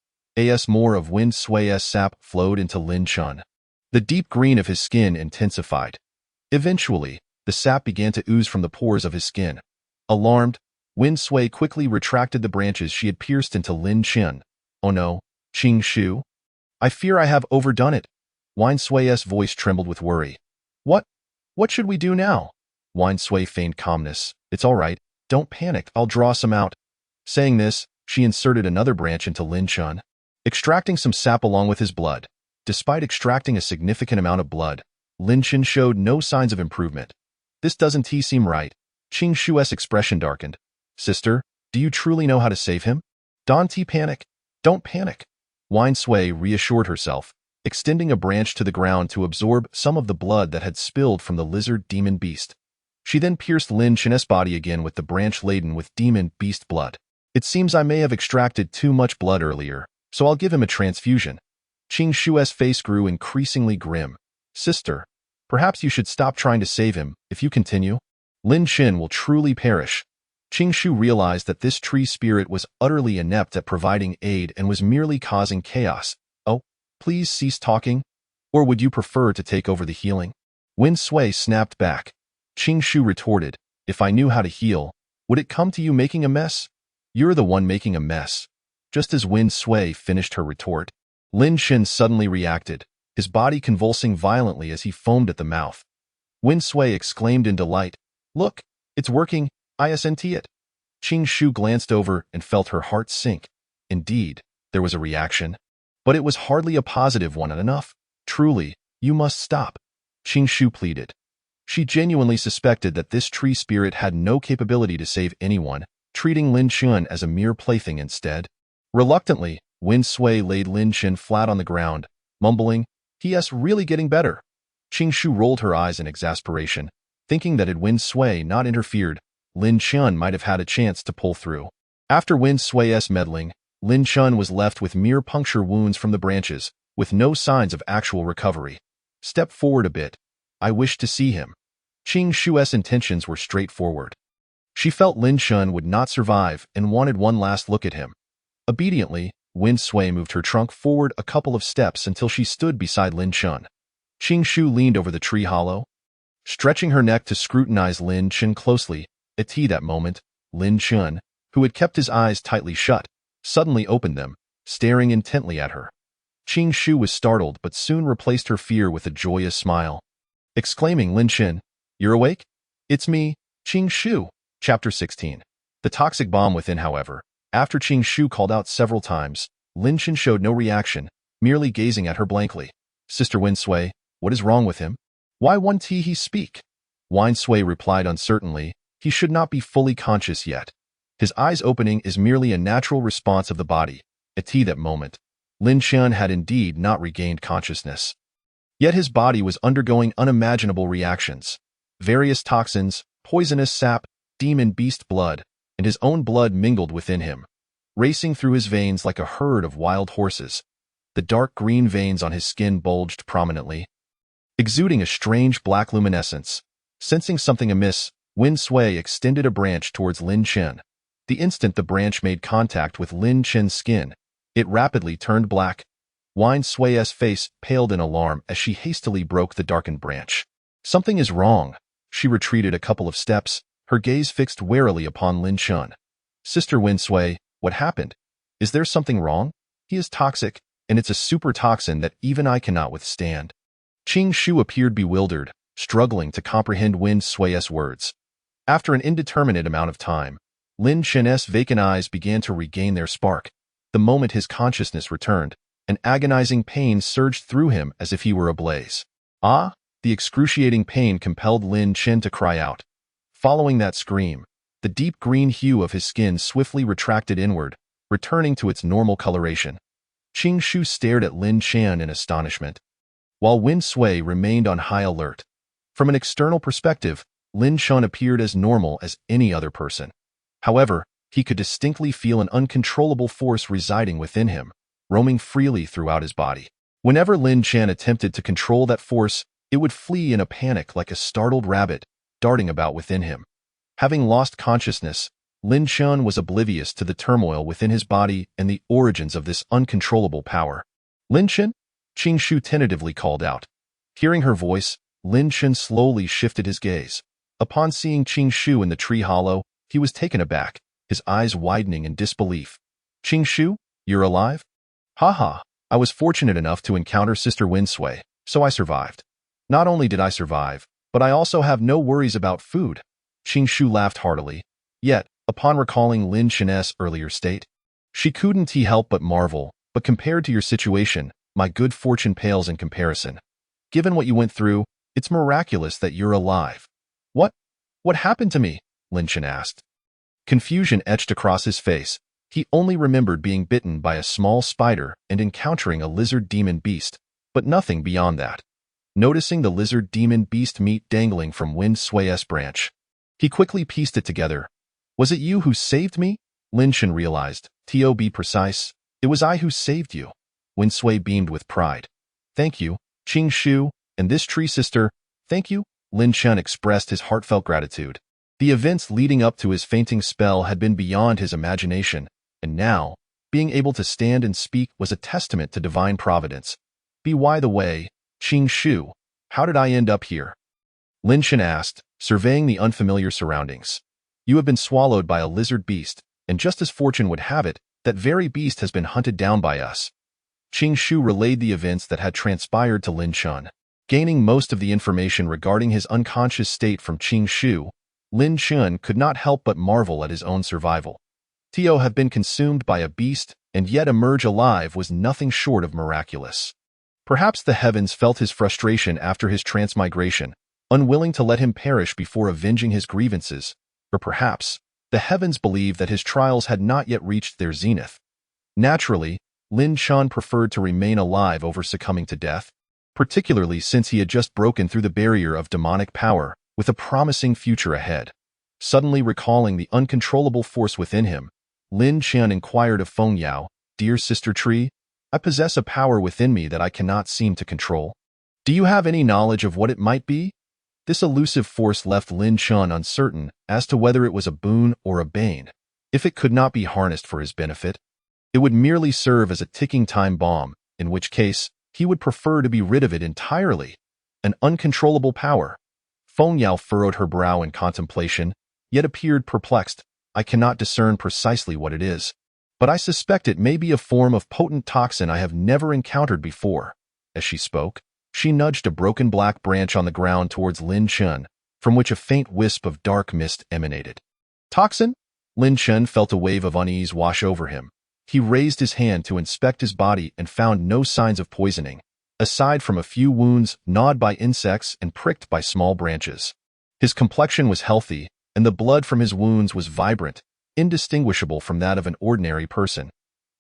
More of Wen Sui's sap flowed into Lin Chen. The deep green of his skin intensified. Eventually, the sap began to ooze from the pores of his skin. Alarmed, Wen Sui quickly retracted the branches she had pierced into Lin Chen. Oh no, Qing Shu? I fear I have overdone it. Wine Sui's voice trembled with worry. What should we do now? Wine Sui feigned calmness. It's all right. Don't panic. I'll draw some out. Saying this, she inserted another branch into Lin Chen, extracting some sap along with his blood. Despite extracting a significant amount of blood, Lin Chen showed no signs of improvement. This doesn't seem right. Qing Shu's expression darkened. Sister, do you truly know how to save him? Don't panic. Don't panic. Wine Sui reassured herself, extending a branch to the ground to absorb some of the blood that had spilled from the lizard demon beast. She then pierced Lin Chen's body again with the branch laden with demon beast blood. It seems I may have extracted too much blood earlier, so I'll give him a transfusion. Qing Shu's face grew increasingly grim. Sister, perhaps you should stop trying to save him. If you continue, Lin Chen will truly perish. Qing Shu realized that this tree spirit was utterly inept at providing aid and was merely causing chaos. Please cease talking, or would you prefer to take over the healing? Wen Sui snapped back. Qing Shu retorted, If I knew how to heal, would it come to you making a mess? You're the one making a mess. Just as Wen Sui finished her retort, Lin Chen suddenly reacted, his body convulsing violently as he foamed at the mouth. Wen Sui exclaimed in delight, Look, it's working, isn't it? Qing Shu glanced over and felt her heart sink. Indeed, there was a reaction. But it was hardly a positive one enough. Truly, you must stop, Qing Shu pleaded. She genuinely suspected that this tree spirit had no capability to save anyone, treating Lin Chen as a mere plaything instead. Reluctantly, Wen Sui laid Lin Chen flat on the ground, mumbling, He*s really getting better. Qing Shu rolled her eyes in exasperation, thinking that had Wen Sui not interfered, Lin Chen might have had a chance to pull through. After Wen Sui's meddling, Lin Chen was left with mere puncture wounds from the branches, with no signs of actual recovery. Step forward a bit. I wish to see him. Qing Shu's intentions were straightforward. She felt Lin Chen would not survive and wanted one last look at him. Obediently, Wen Sui moved her trunk forward a couple of steps until she stood beside Lin Chen. Qing Shu leaned over the tree hollow, stretching her neck to scrutinize Lin Chen closely. At that moment, Lin Chen, who had kept his eyes tightly shut, suddenly opened them, staring intently at her. Qing Shu was startled but soon replaced her fear with a joyous smile. Exclaiming, Lin Chen, you're awake? It's me, Qing Shu. Chapter 16. The toxic bomb within, however. After Qing Shu called out several times, Lin Chen showed no reaction, merely gazing at her blankly. Sister Winsway, what is wrong with him? Why won't he speak? Winsway replied uncertainly, he should not be fully conscious yet. His eyes opening is merely a natural response of the body. At that moment, Lin Chen had indeed not regained consciousness. Yet his body was undergoing unimaginable reactions. Various toxins, poisonous sap, demon beast blood, and his own blood mingled within him, racing through his veins like a herd of wild horses. The dark green veins on his skin bulged prominently, exuding a strange black luminescence. Sensing something amiss, Winsway extended a branch towards Lin Chen. The instant the branch made contact with Lin Chen's skin, it rapidly turned black. Winsway's face paled in alarm as she hastily broke the darkened branch. Something is wrong. She retreated a couple of steps, her gaze fixed warily upon Lin Chen. Sister Winsway, what happened? Is there something wrong? He is toxic, and it's a super toxin that even I cannot withstand. Qing Shu appeared bewildered, struggling to comprehend Winsway's words. After an indeterminate amount of time, Lin Chen's vacant eyes began to regain their spark. The moment his consciousness returned, an agonizing pain surged through him as if he were ablaze. Ah! The excruciating pain compelled Lin Chen to cry out. Following that scream, the deep green hue of his skin swiftly retracted inward, returning to its normal coloration. Qing Shu stared at Lin Chen in astonishment, while Winsway remained on high alert. From an external perspective, Lin Chen appeared as normal as any other person. However, he could distinctly feel an uncontrollable force residing within him, roaming freely throughout his body. Whenever Lin Chen attempted to control that force, it would flee in a panic like a startled rabbit, darting about within him. Having lost consciousness, Lin Chen was oblivious to the turmoil within his body and the origins of this uncontrollable power. Lin Chen? Qing Shu tentatively called out. Hearing her voice, Lin Chen slowly shifted his gaze. Upon seeing Qing Shu in the tree hollow, he was taken aback, his eyes widening in disbelief. Qing Shu, you're alive? Haha, I was fortunate enough to encounter Sister Winsway, so I survived. Not only did I survive, but I also have no worries about food. Qing Shu laughed heartily. Yet, upon recalling Lin Chen's earlier state, she couldn't help but marvel, but compared to your situation, my good fortune pales in comparison. Given what you went through, it's miraculous that you're alive. What happened to me? Lin Chen asked. Confusion etched across his face. He only remembered being bitten by a small spider and encountering a lizard demon beast, but nothing beyond that. Noticing the lizard demon beast meat dangling from Winsway's branch, he quickly pieced it together. Was it you who saved me? Lin Chen realized. To be precise, it was I who saved you. Winsway beamed with pride. Thank you, Qing Shu, and this tree sister. Thank you. Lin Chen expressed his heartfelt gratitude. The events leading up to his fainting spell had been beyond his imagination, and now, being able to stand and speak was a testament to divine providence. By the way, Qing Shu, how did I end up here? Lin Chen asked, surveying the unfamiliar surroundings. You have been swallowed by a lizard beast, and just as fortune would have it, that very beast has been hunted down by us. Qing Shu relayed the events that had transpired to Lin Chen. Gaining most of the information regarding his unconscious state from Qing Shu, Lin Chen could not help but marvel at his own survival. To have been consumed by a beast and yet emerge alive was nothing short of miraculous. Perhaps the heavens felt his frustration after his transmigration, unwilling to let him perish before avenging his grievances, or perhaps the heavens believed that his trials had not yet reached their zenith. Naturally, Lin Chen preferred to remain alive over succumbing to death, particularly since he had just broken through the barrier of demonic power with a promising future ahead. Suddenly recalling the uncontrollable force within him, Lin Chen inquired of Feng Yao, Dear Sister Tree, I possess a power within me that I cannot seem to control. Do you have any knowledge of what it might be? This elusive force left Lin Chen uncertain as to whether it was a boon or a bane. If it could not be harnessed for his benefit, it would merely serve as a ticking time bomb, in which case, he would prefer to be rid of it entirely. An uncontrollable power. Feng Yao furrowed her brow in contemplation, yet appeared perplexed. I cannot discern precisely what it is, but I suspect it may be a form of potent toxin I have never encountered before. As she spoke, she nudged a broken black branch on the ground towards Lin Chen, from which a faint wisp of dark mist emanated. Toxin? Lin Chen felt a wave of unease wash over him. He raised his hand to inspect his body and found no signs of poisoning, aside from a few wounds gnawed by insects and pricked by small branches. His complexion was healthy, and the blood from his wounds was vibrant, indistinguishable from that of an ordinary person.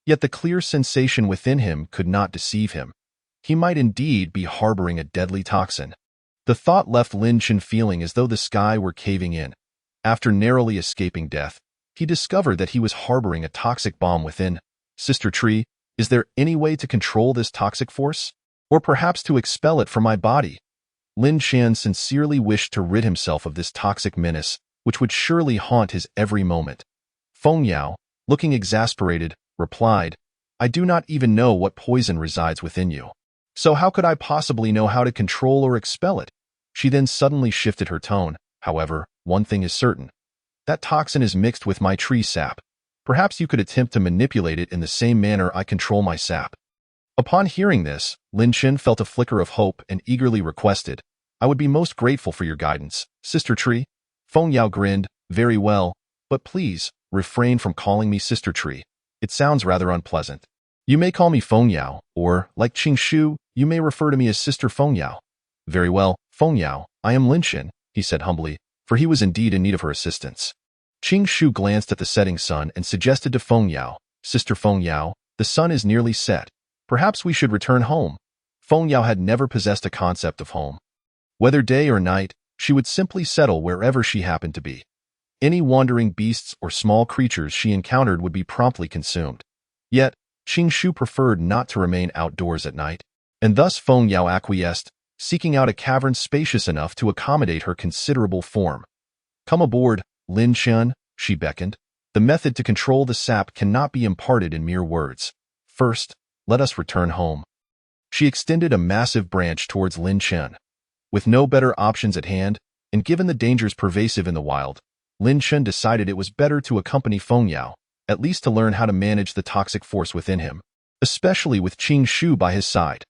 Yet the clear sensation within him could not deceive him. He might indeed be harboring a deadly toxin. The thought left Lin Chen feeling as though the sky were caving in. After narrowly escaping death, he discovered that he was harboring a toxic bomb within. Sister Tree, is there any way to control this toxic force? Or perhaps to expel it from my body? Lin Chen sincerely wished to rid himself of this toxic menace, which would surely haunt his every moment. Feng Yao, looking exasperated, replied, I do not even know what poison resides within you. So how could I possibly know how to control or expel it? She then suddenly shifted her tone. However, one thing is certain. That toxin is mixed with my tree sap. Perhaps you could attempt to manipulate it in the same manner I control my sap. Upon hearing this, Lin Chen felt a flicker of hope and eagerly requested, I would be most grateful for your guidance, Sister Tree. Feng Yao grinned, very well, but please, refrain from calling me Sister Tree. It sounds rather unpleasant. You may call me Feng Yao, or, like Qing Shu, you may refer to me as Sister Feng Yao. Very well, Feng Yao, I am Lin Chen, he said humbly, for he was indeed in need of her assistance. Qing Shu glanced at the setting sun and suggested to Feng Yao, Sister Feng Yao, the sun is nearly set. Perhaps we should return home. Feng Yao had never possessed a concept of home. Whether day or night, she would simply settle wherever she happened to be. Any wandering beasts or small creatures she encountered would be promptly consumed. Yet, Qing Shu preferred not to remain outdoors at night, and thus Feng Yao acquiesced, seeking out a cavern spacious enough to accommodate her considerable form. Come aboard, Lin Chen, she beckoned. The method to control the sap cannot be imparted in mere words. First, let us return home. She extended a massive branch towards Lin Chen. With no better options at hand, and given the dangers pervasive in the wild, Lin Chen decided it was better to accompany Feng Yao, at least to learn how to manage the toxic force within him, especially with Qing Shu by his side.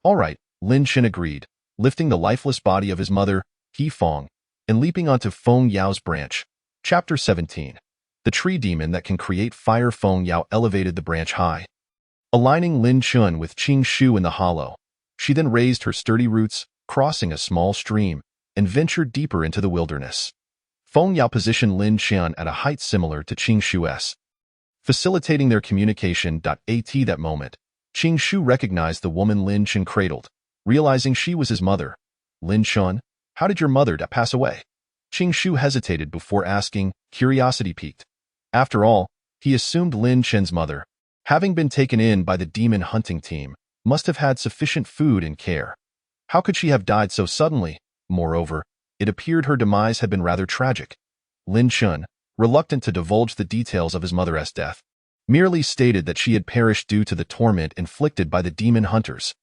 All right, Lin Chen agreed, lifting the lifeless body of his mother, He Feng, and leaping onto Feng Yao's branch. Chapter 17. The tree demon that can create fire. Feng Yao elevated the branch high, aligning Lin Chen with Qing Shu in the hollow. She then raised her sturdy roots, crossing a small stream, and ventured deeper into the wilderness. Feng Yao positioned Lin Chen at a height similar to Qing Shu's, facilitating their communication. At that moment, Qing Shu recognized the woman Lin Chen cradled, realizing she was his mother. Lin Chen, how did your mother pass away? Qing Shu hesitated before asking, curiosity piqued. After all, he assumed Lin Chen's mother, having been taken in by the demon hunting team, must have had sufficient food and care. How could she have died so suddenly? Moreover, it appeared her demise had been rather tragic. Lin Chen, reluctant to divulge the details of his mother's death, merely stated that she had perished due to the torment inflicted by the demon hunters.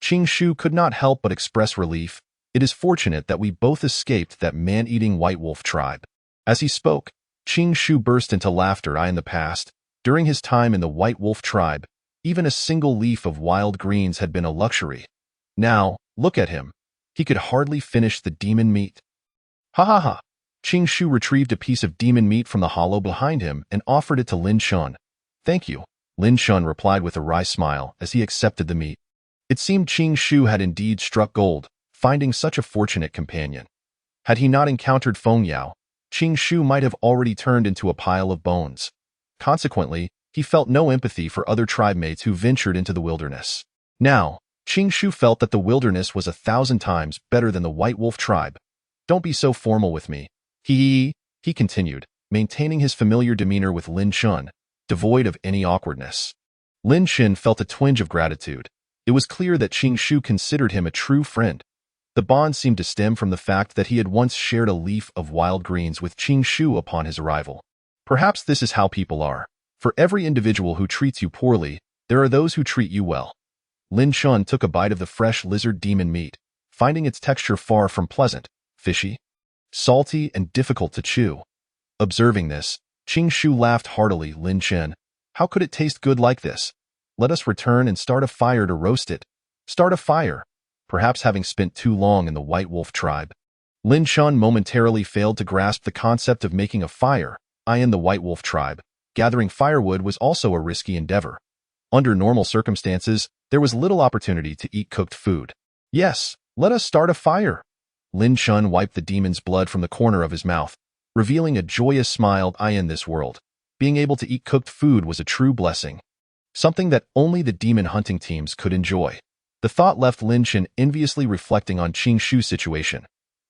Qing Shu could not help but express relief. It is fortunate that we both escaped that man-eating white wolf tribe. As he spoke, Qing Shu burst into laughter. In the past, during his time in the white wolf tribe, even a single leaf of wild greens had been a luxury. Now, look at him. He could hardly finish the demon meat. Ha ha ha. Qing Shu retrieved a piece of demon meat from the hollow behind him and offered it to Lin Chen. Thank you, Lin Chen replied with a wry smile as he accepted the meat. It seemed Qing Shu had indeed struck gold, finding such a fortunate companion. Had he not encountered Feng Yao, Qing Shu might have already turned into a pile of bones. Consequently, he felt no empathy for other tribe mates who ventured into the wilderness. Now, Qing Shu felt that the wilderness was 1,000 times better than the white wolf tribe. Don't be so formal with me. He continued, maintaining his familiar demeanor with Lin Chen, devoid of any awkwardness. Lin Chen felt a twinge of gratitude. It was clear that Qing Shu considered him a true friend. The bond seemed to stem from the fact that he had once shared a leaf of wild greens with Qing Shu upon his arrival. Perhaps this is how people are. For every individual who treats you poorly, there are those who treat you well. Lin Chen took a bite of the fresh lizard demon meat, finding its texture far from pleasant, fishy, salty, and difficult to chew. Observing this, Qing Shu laughed heartily. Lin Chen, how could it taste good like this? Let us return and start a fire to roast it. Start a fire. Perhaps having spent too long in the white wolf tribe, Lin Chen momentarily failed to grasp the concept of making a fire. In the white wolf tribe, gathering firewood was also a risky endeavor. Under normal circumstances, there was little opportunity to eat cooked food. Yes, let us start a fire. Lin Chun wiped the demon's blood from the corner of his mouth, revealing a joyous smile. In this world, being able to eat cooked food was a true blessing, something that only the demon hunting teams could enjoy. The thought left Lin Chun enviously reflecting on Qing Shu's situation.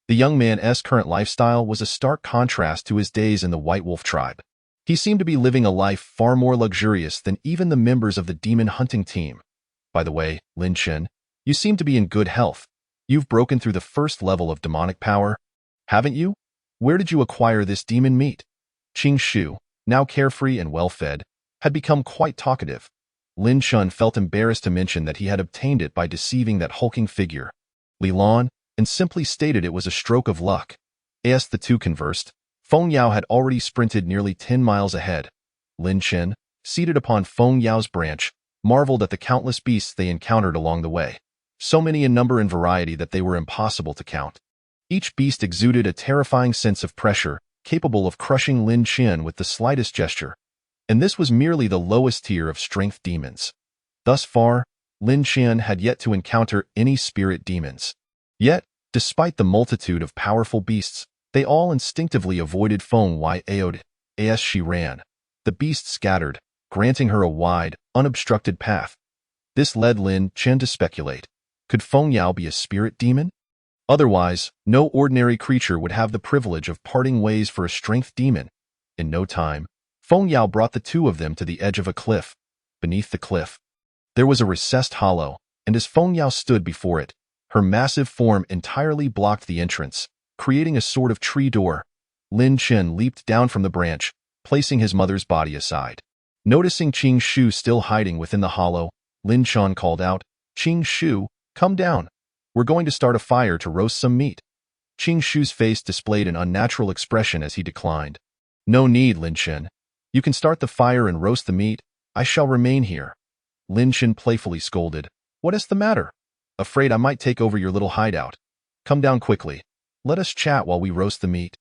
The young man's current lifestyle was a stark contrast to his days in the White Wolf tribe. He seemed to be living a life far more luxurious than even the members of the demon hunting team. By the way, Lin Chun, you seem to be in good health. You've broken through the first level of demonic power, haven't you? Where did you acquire this demon meat? Qing Shu, now carefree and well-fed, had become quite talkative. Lin Chun felt embarrassed to mention that he had obtained it by deceiving that hulking figure, Li Lan, and simply stated it was a stroke of luck. As the two conversed, Feng Yao had already sprinted nearly 10 miles ahead. Lin Chun, seated upon Feng Yao's branch, marveled at the countless beasts they encountered along the way, so many in number and variety that they were impossible to count. Each beast exuded a terrifying sense of pressure, capable of crushing Lin Chun with the slightest gesture. And this was merely the lowest tier of strength demons. Thus far, Lin Chun had yet to encounter any spirit demons. Yet, despite the multitude of powerful beasts, they all instinctively avoided Feng Yao as she ran. The beasts scattered, granting her a wide, unobstructed path. This led Lin Chun to speculate. Could Feng Yao be a spirit demon? Otherwise, no ordinary creature would have the privilege of parting ways for a strength demon. In no time, Feng Yao brought the two of them to the edge of a cliff. Beneath the cliff, there was a recessed hollow, and as Feng Yao stood before it, her massive form entirely blocked the entrance, creating a sort of tree door. Lin Chun leaped down from the branch, placing his mother's body aside. Noticing Qing Shu still hiding within the hollow, Lin Chun called out, "Qing Shu, come down. We're going to start a fire to roast some meat." Qing Shu's face displayed an unnatural expression as he declined. "No need, Lin Chun. You can start the fire and roast the meat. I shall remain here." Lin Chun playfully scolded. "What is the matter? Afraid I might take over your little hideout. Come down quickly. Let us chat while we roast the meat."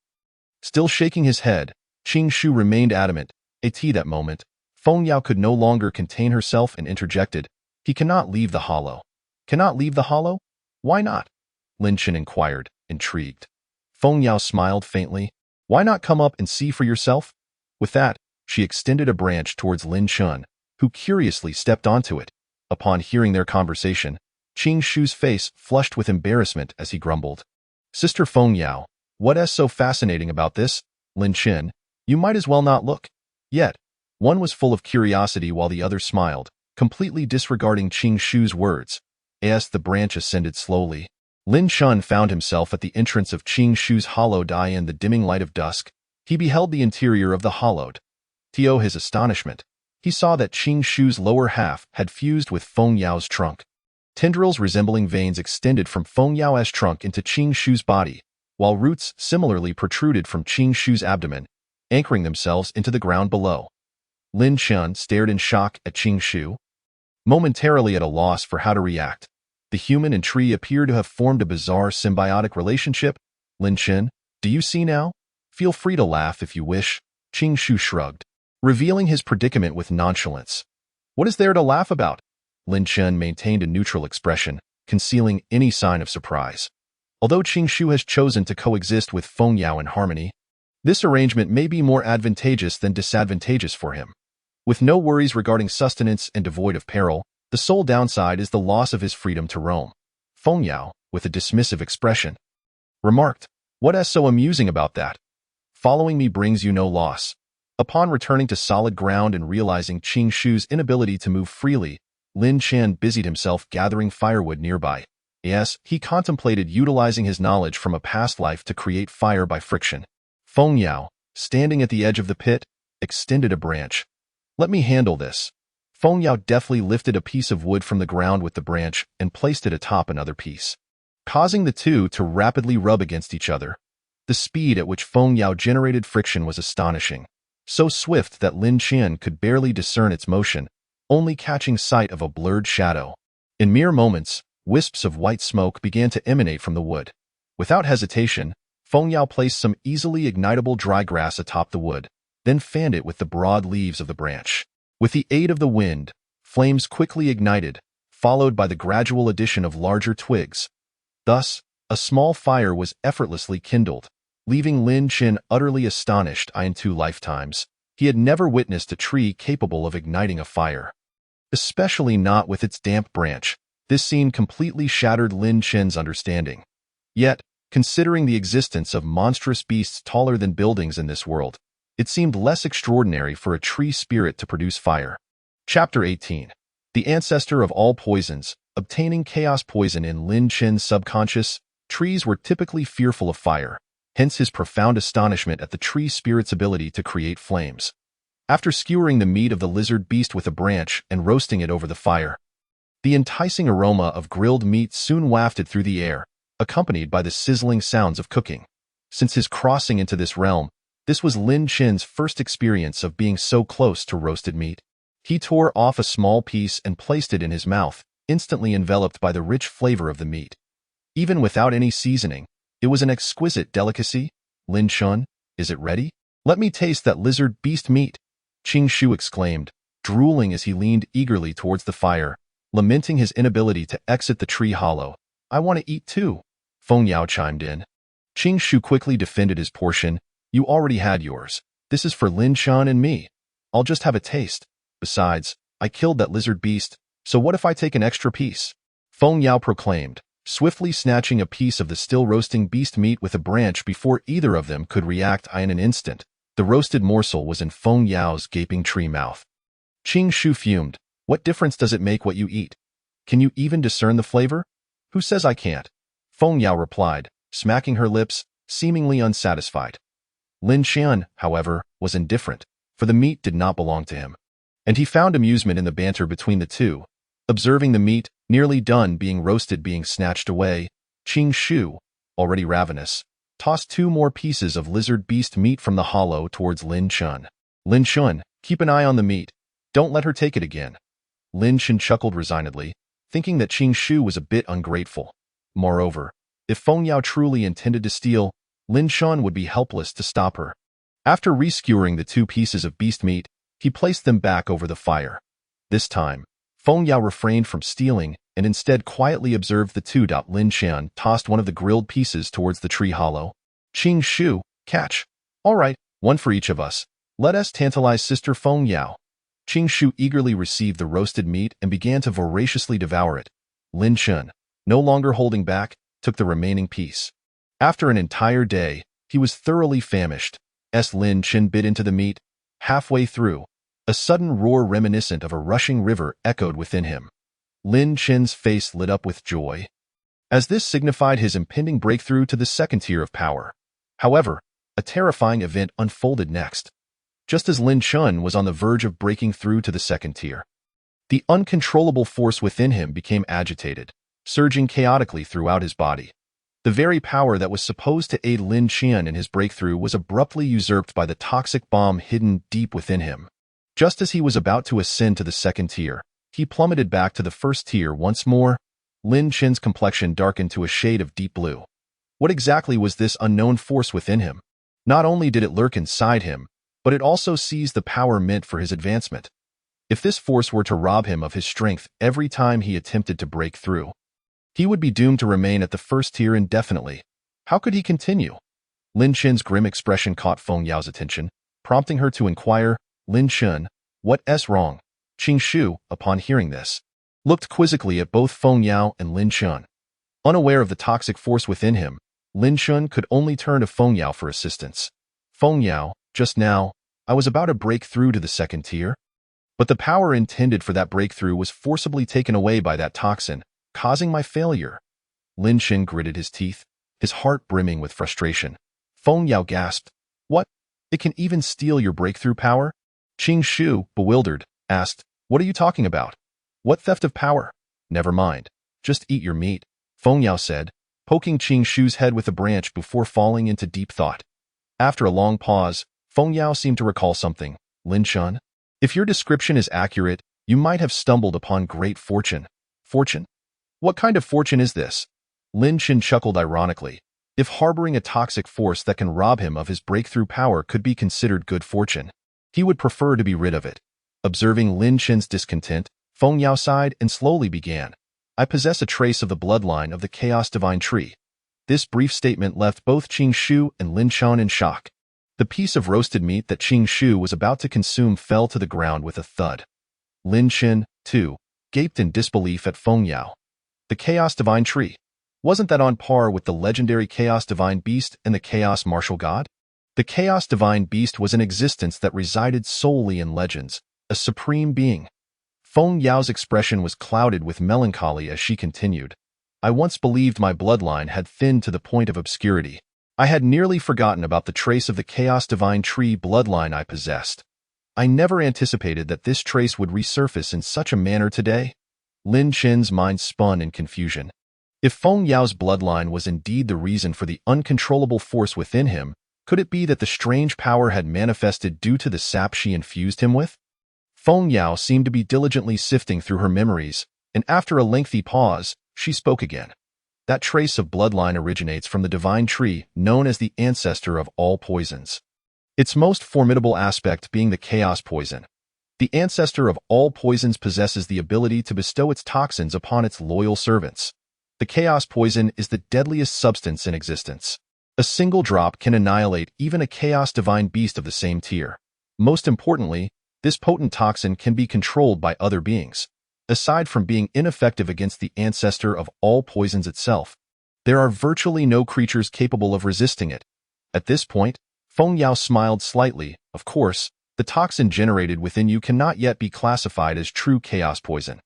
Still shaking his head, Qing Shu remained adamant. At that moment, Feng Yao could no longer contain herself and interjected, "He cannot leave the hollow." "Cannot leave the hollow? Why not?" Lin Chun inquired, intrigued. Feng Yao smiled faintly. "Why not come up and see for yourself?" With that, she extended a branch towards Lin Chun, who curiously stepped onto it. Upon hearing their conversation, Qing Shu's face flushed with embarrassment as he grumbled. "Sister Feng Yao, what is so fascinating about this? Lin Chun, you might as well not look." Yet, one was full of curiosity while the other smiled, completely disregarding Qing Shu's words. As the branch ascended slowly, Lin Chun found himself at the entrance of Qing Shu's hollowed eye in the dimming light of dusk. He beheld the interior of the hollowed. To his astonishment, he saw that Qing Shu's lower half had fused with Feng Yao's trunk. Tendrils resembling veins extended from Feng Yao's trunk into Qing Shu's body, while roots similarly protruded from Qing Shu's abdomen, anchoring themselves into the ground below. Lin Chun stared in shock at Qing Shu, momentarily at a loss for how to react. The human and tree appear to have formed a bizarre symbiotic relationship. "Lin Chun, do you see now? Feel free to laugh if you wish." Qing Shu shrugged, revealing his predicament with nonchalance. "What is there to laugh about?" Lin Chun maintained a neutral expression, concealing any sign of surprise. Although Qing Shu has chosen to coexist with Feng Yao in harmony, this arrangement may be more advantageous than disadvantageous for him. With no worries regarding sustenance and devoid of peril, the sole downside is the loss of his freedom to roam. Feng Yao, with a dismissive expression, remarked, "What is so amusing about that? Following me brings you no loss." Upon returning to solid ground and realizing Qing Shu's inability to move freely, Lin Chun busied himself gathering firewood nearby. Yes, he contemplated utilizing his knowledge from a past life to create fire by friction. Feng Yao, standing at the edge of the pit, extended a branch. "Let me handle this." Feng Yao deftly lifted a piece of wood from the ground with the branch and placed it atop another piece, causing the two to rapidly rub against each other. The speed at which Feng Yao generated friction was astonishing, so swift that Lin Chun could barely discern its motion, only catching sight of a blurred shadow. In mere moments, wisps of white smoke began to emanate from the wood. Without hesitation, Feng Yao placed some easily ignitable dry grass atop the wood. then fanned it with the broad leaves of the branch. With the aid of the wind, flames quickly ignited, followed by the gradual addition of larger twigs. Thus, a small fire was effortlessly kindled, leaving Lin Chen utterly astonished. In 2 lifetimes, he had never witnessed a tree capable of igniting a fire. Especially not with its damp branch. This scene completely shattered Lin Chen's understanding. Yet, considering the existence of monstrous beasts taller than buildings in this world, it seemed less extraordinary for a tree spirit to produce fire. Chapter 18. The ancestor of all poisons, obtaining chaos poison. In Lin Chen's subconscious, trees were typically fearful of fire, hence his profound astonishment at the tree spirit's ability to create flames. After skewering the meat of the lizard beast with a branch and roasting it over the fire, the enticing aroma of grilled meat soon wafted through the air, accompanied by the sizzling sounds of cooking. Since his crossing into this realm, this was Lin Chen's first experience of being so close to roasted meat. He tore off a small piece and placed it in his mouth, instantly enveloped by the rich flavor of the meat. Even without any seasoning, it was an exquisite delicacy. Lin Chen, is it ready? Let me taste that lizard beast meat, Qing Shu exclaimed, drooling as he leaned eagerly towards the fire, lamenting his inability to exit the tree hollow. I want to eat too, Feng Yao chimed in. Qing Shu quickly defended his portion. You already had yours. This is for Lin Chen and me. I'll just have a taste. Besides, I killed that lizard beast, so what if I take an extra piece? Feng Yao proclaimed, swiftly snatching a piece of the still roasting beast meat with a branch before either of them could react. In an instant, the roasted morsel was in Feng Yao's gaping tree mouth. Qing Shu fumed. What difference does it make what you eat? Can you even discern the flavor? Who says I can't? Feng Yao replied, smacking her lips, seemingly unsatisfied. Lin Chen, however, was indifferent, for the meat did not belong to him. And he found amusement in the banter between the two. Observing the meat, nearly done being roasted, being snatched away, Qing Shu, already ravenous, tossed 2 more pieces of lizard beast meat from the hollow towards Lin Chen. Lin Chen, keep an eye on the meat. Don't let her take it again. Lin Chen chuckled resignedly, thinking that Qing Shu was a bit ungrateful. Moreover, if Feng Yao truly intended to steal, Lin Chen would be helpless to stop her. After reskewering the 2 pieces of beast meat, he placed them back over the fire. This time, Feng Yao refrained from stealing and instead quietly observed the two. Lin Chen tossed one of the grilled pieces towards the tree hollow. Qing Shu, catch. All right, one for each of us. Let us tantalize Sister Feng Yao. Qing Shu eagerly received the roasted meat and began to voraciously devour it. Lin Chen, no longer holding back, took the remaining piece. After an entire day, he was thoroughly famished. Lin Chen bit into the meat. Halfway through, a sudden roar reminiscent of a rushing river echoed within him. Lin Chen's face lit up with joy, as this signified his impending breakthrough to the 2nd tier of power. However, a terrifying event unfolded next. Just as Lin Chen was on the verge of breaking through to the 2nd tier, the uncontrollable force within him became agitated, surging chaotically throughout his body. The very power that was supposed to aid Lin Chen in his breakthrough was abruptly usurped by the toxic bomb hidden deep within him. Just as he was about to ascend to the 2nd tier, he plummeted back to the 1st tier once more. Lin Chen's complexion darkened to a shade of deep blue. What exactly was this unknown force within him? Not only did it lurk inside him, but it also seized the power meant for his advancement. If this force were to rob him of his strength every time he attempted to break through, he would be doomed to remain at the 1st tier indefinitely. How could he continue? Lin Chen's grim expression caught Feng Yao's attention, prompting her to inquire, Lin Chen, what's wrong? Qing Shu, upon hearing this, looked quizzically at both Feng Yao and Lin Chen. Unaware of the toxic force within him, Lin Chen could only turn to Feng Yao for assistance. Feng Yao, just now, I was about to break through to the 2nd tier, but the power intended for that breakthrough was forcibly taken away by that toxin, causing my failure. Lin Chen gritted his teeth, his heart brimming with frustration. Feng Yao gasped, What? It can even steal your breakthrough power? Qing Shu, bewildered, asked, What are you talking about? What theft of power? Never mind. Just eat your meat, Feng Yao said, poking Qing Shu's head with a branch before falling into deep thought. After a long pause, Feng Yao seemed to recall something. Lin Chen, if your description is accurate, you might have stumbled upon great fortune. Fortune? What kind of fortune is this? Lin Chen chuckled ironically, If harboring a toxic force that can rob him of his breakthrough power could be considered good fortune, he would prefer to be rid of it. Observing Lin Chen's discontent, Feng Yao sighed and slowly began. I possess a trace of the bloodline of the Chaos Divine Tree. This brief statement left both Qing Shu and Lin Chen in shock. The piece of roasted meat that Qing Shu was about to consume fell to the ground with a thud. Lin Chen, too, gaped in disbelief at Feng Yao. The Chaos Divine Tree. Wasn't that on par with the legendary Chaos Divine Beast and the Chaos Martial God? The Chaos Divine Beast was an existence that resided solely in legends, a supreme being. Feng Yao's expression was clouded with melancholy as she continued. I once believed my bloodline had thinned to the point of obscurity. I had nearly forgotten about the trace of the Chaos Divine Tree bloodline I possessed. I never anticipated that this trace would resurface in such a manner today. Lin Chen's mind spun in confusion. If Feng Yao's bloodline was indeed the reason for the uncontrollable force within him, could it be that the strange power had manifested due to the sap she infused him with? Feng Yao seemed to be diligently sifting through her memories, and after a lengthy pause, she spoke again. That trace of bloodline originates from the divine tree known as the ancestor of all poisons. Its most formidable aspect being the chaos poison. The ancestor of all poisons possesses the ability to bestow its toxins upon its loyal servants. The chaos poison is the deadliest substance in existence. A single drop can annihilate even a chaos divine beast of the same tier. Most importantly, this potent toxin can be controlled by other beings. Aside from being ineffective against the ancestor of all poisons itself, there are virtually no creatures capable of resisting it. At this point, Feng Yao smiled slightly. Of course, the toxin generated within you cannot yet be classified as true chaos poison.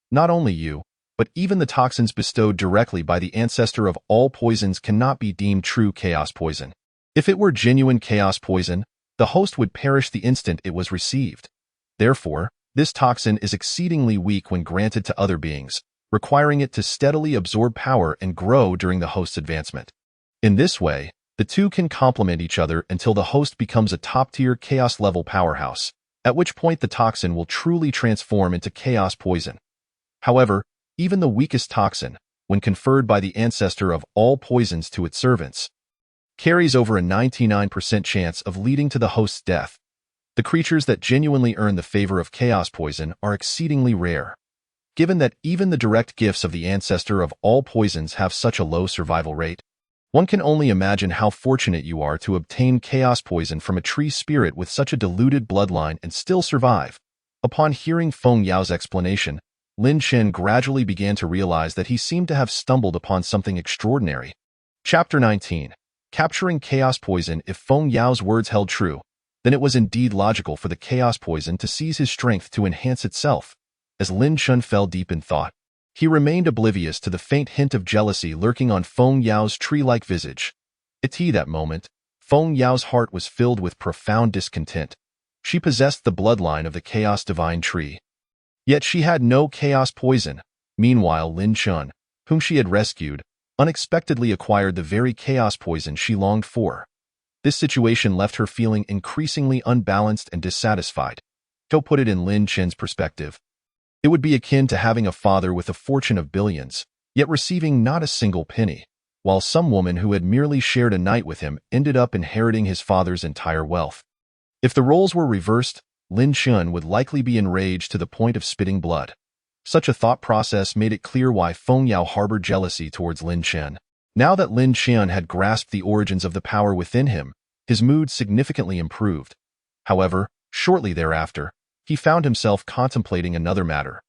Not only you, but even the toxins bestowed directly by the ancestor of all poisons cannot be deemed true chaos poison. If it were genuine chaos poison, the host would perish the instant it was received. Therefore, this toxin is exceedingly weak when granted to other beings, requiring it to steadily absorb power and grow during the host's advancement. In this way, the two can complement each other until the host becomes a top-tier chaos-level powerhouse, at which point the toxin will truly transform into chaos poison. However, even the weakest toxin, when conferred by the ancestor of all poisons to its servants, carries over a 99% chance of leading to the host's death. The creatures that genuinely earn the favor of chaos poison are exceedingly rare. Given that even the direct gifts of the ancestor of all poisons have such a low survival rate, one can only imagine how fortunate you are to obtain chaos poison from a tree spirit with such a diluted bloodline and still survive. Upon hearing Feng Yao's explanation, Lin Chen gradually began to realize that he seemed to have stumbled upon something extraordinary. Chapter 19. Capturing Chaos Poison. If Feng Yao's words held true, then it was indeed logical for the chaos poison to seize his strength to enhance itself. As Lin Chen fell deep in thought, he remained oblivious to the faint hint of jealousy lurking on Feng Yao's tree-like visage. At that moment, Feng Yao's heart was filled with profound discontent. She possessed the bloodline of the Chaos Divine Tree. Yet she had no chaos poison. Meanwhile, Lin Chen, whom she had rescued, unexpectedly acquired the very chaos poison she longed for. This situation left her feeling increasingly unbalanced and dissatisfied. To put it in Lin Chen's perspective, it would be akin to having a father with a fortune of billions, yet receiving not a single penny, while some woman who had merely shared a night with him ended up inheriting his father's entire wealth. If the roles were reversed, Lin Chen would likely be enraged to the point of spitting blood. Such a thought process made it clear why Feng Yao harbored jealousy towards Lin Chen. Now that Lin Chen had grasped the origins of the power within him, his mood significantly improved. However, shortly thereafter, he found himself contemplating another matter.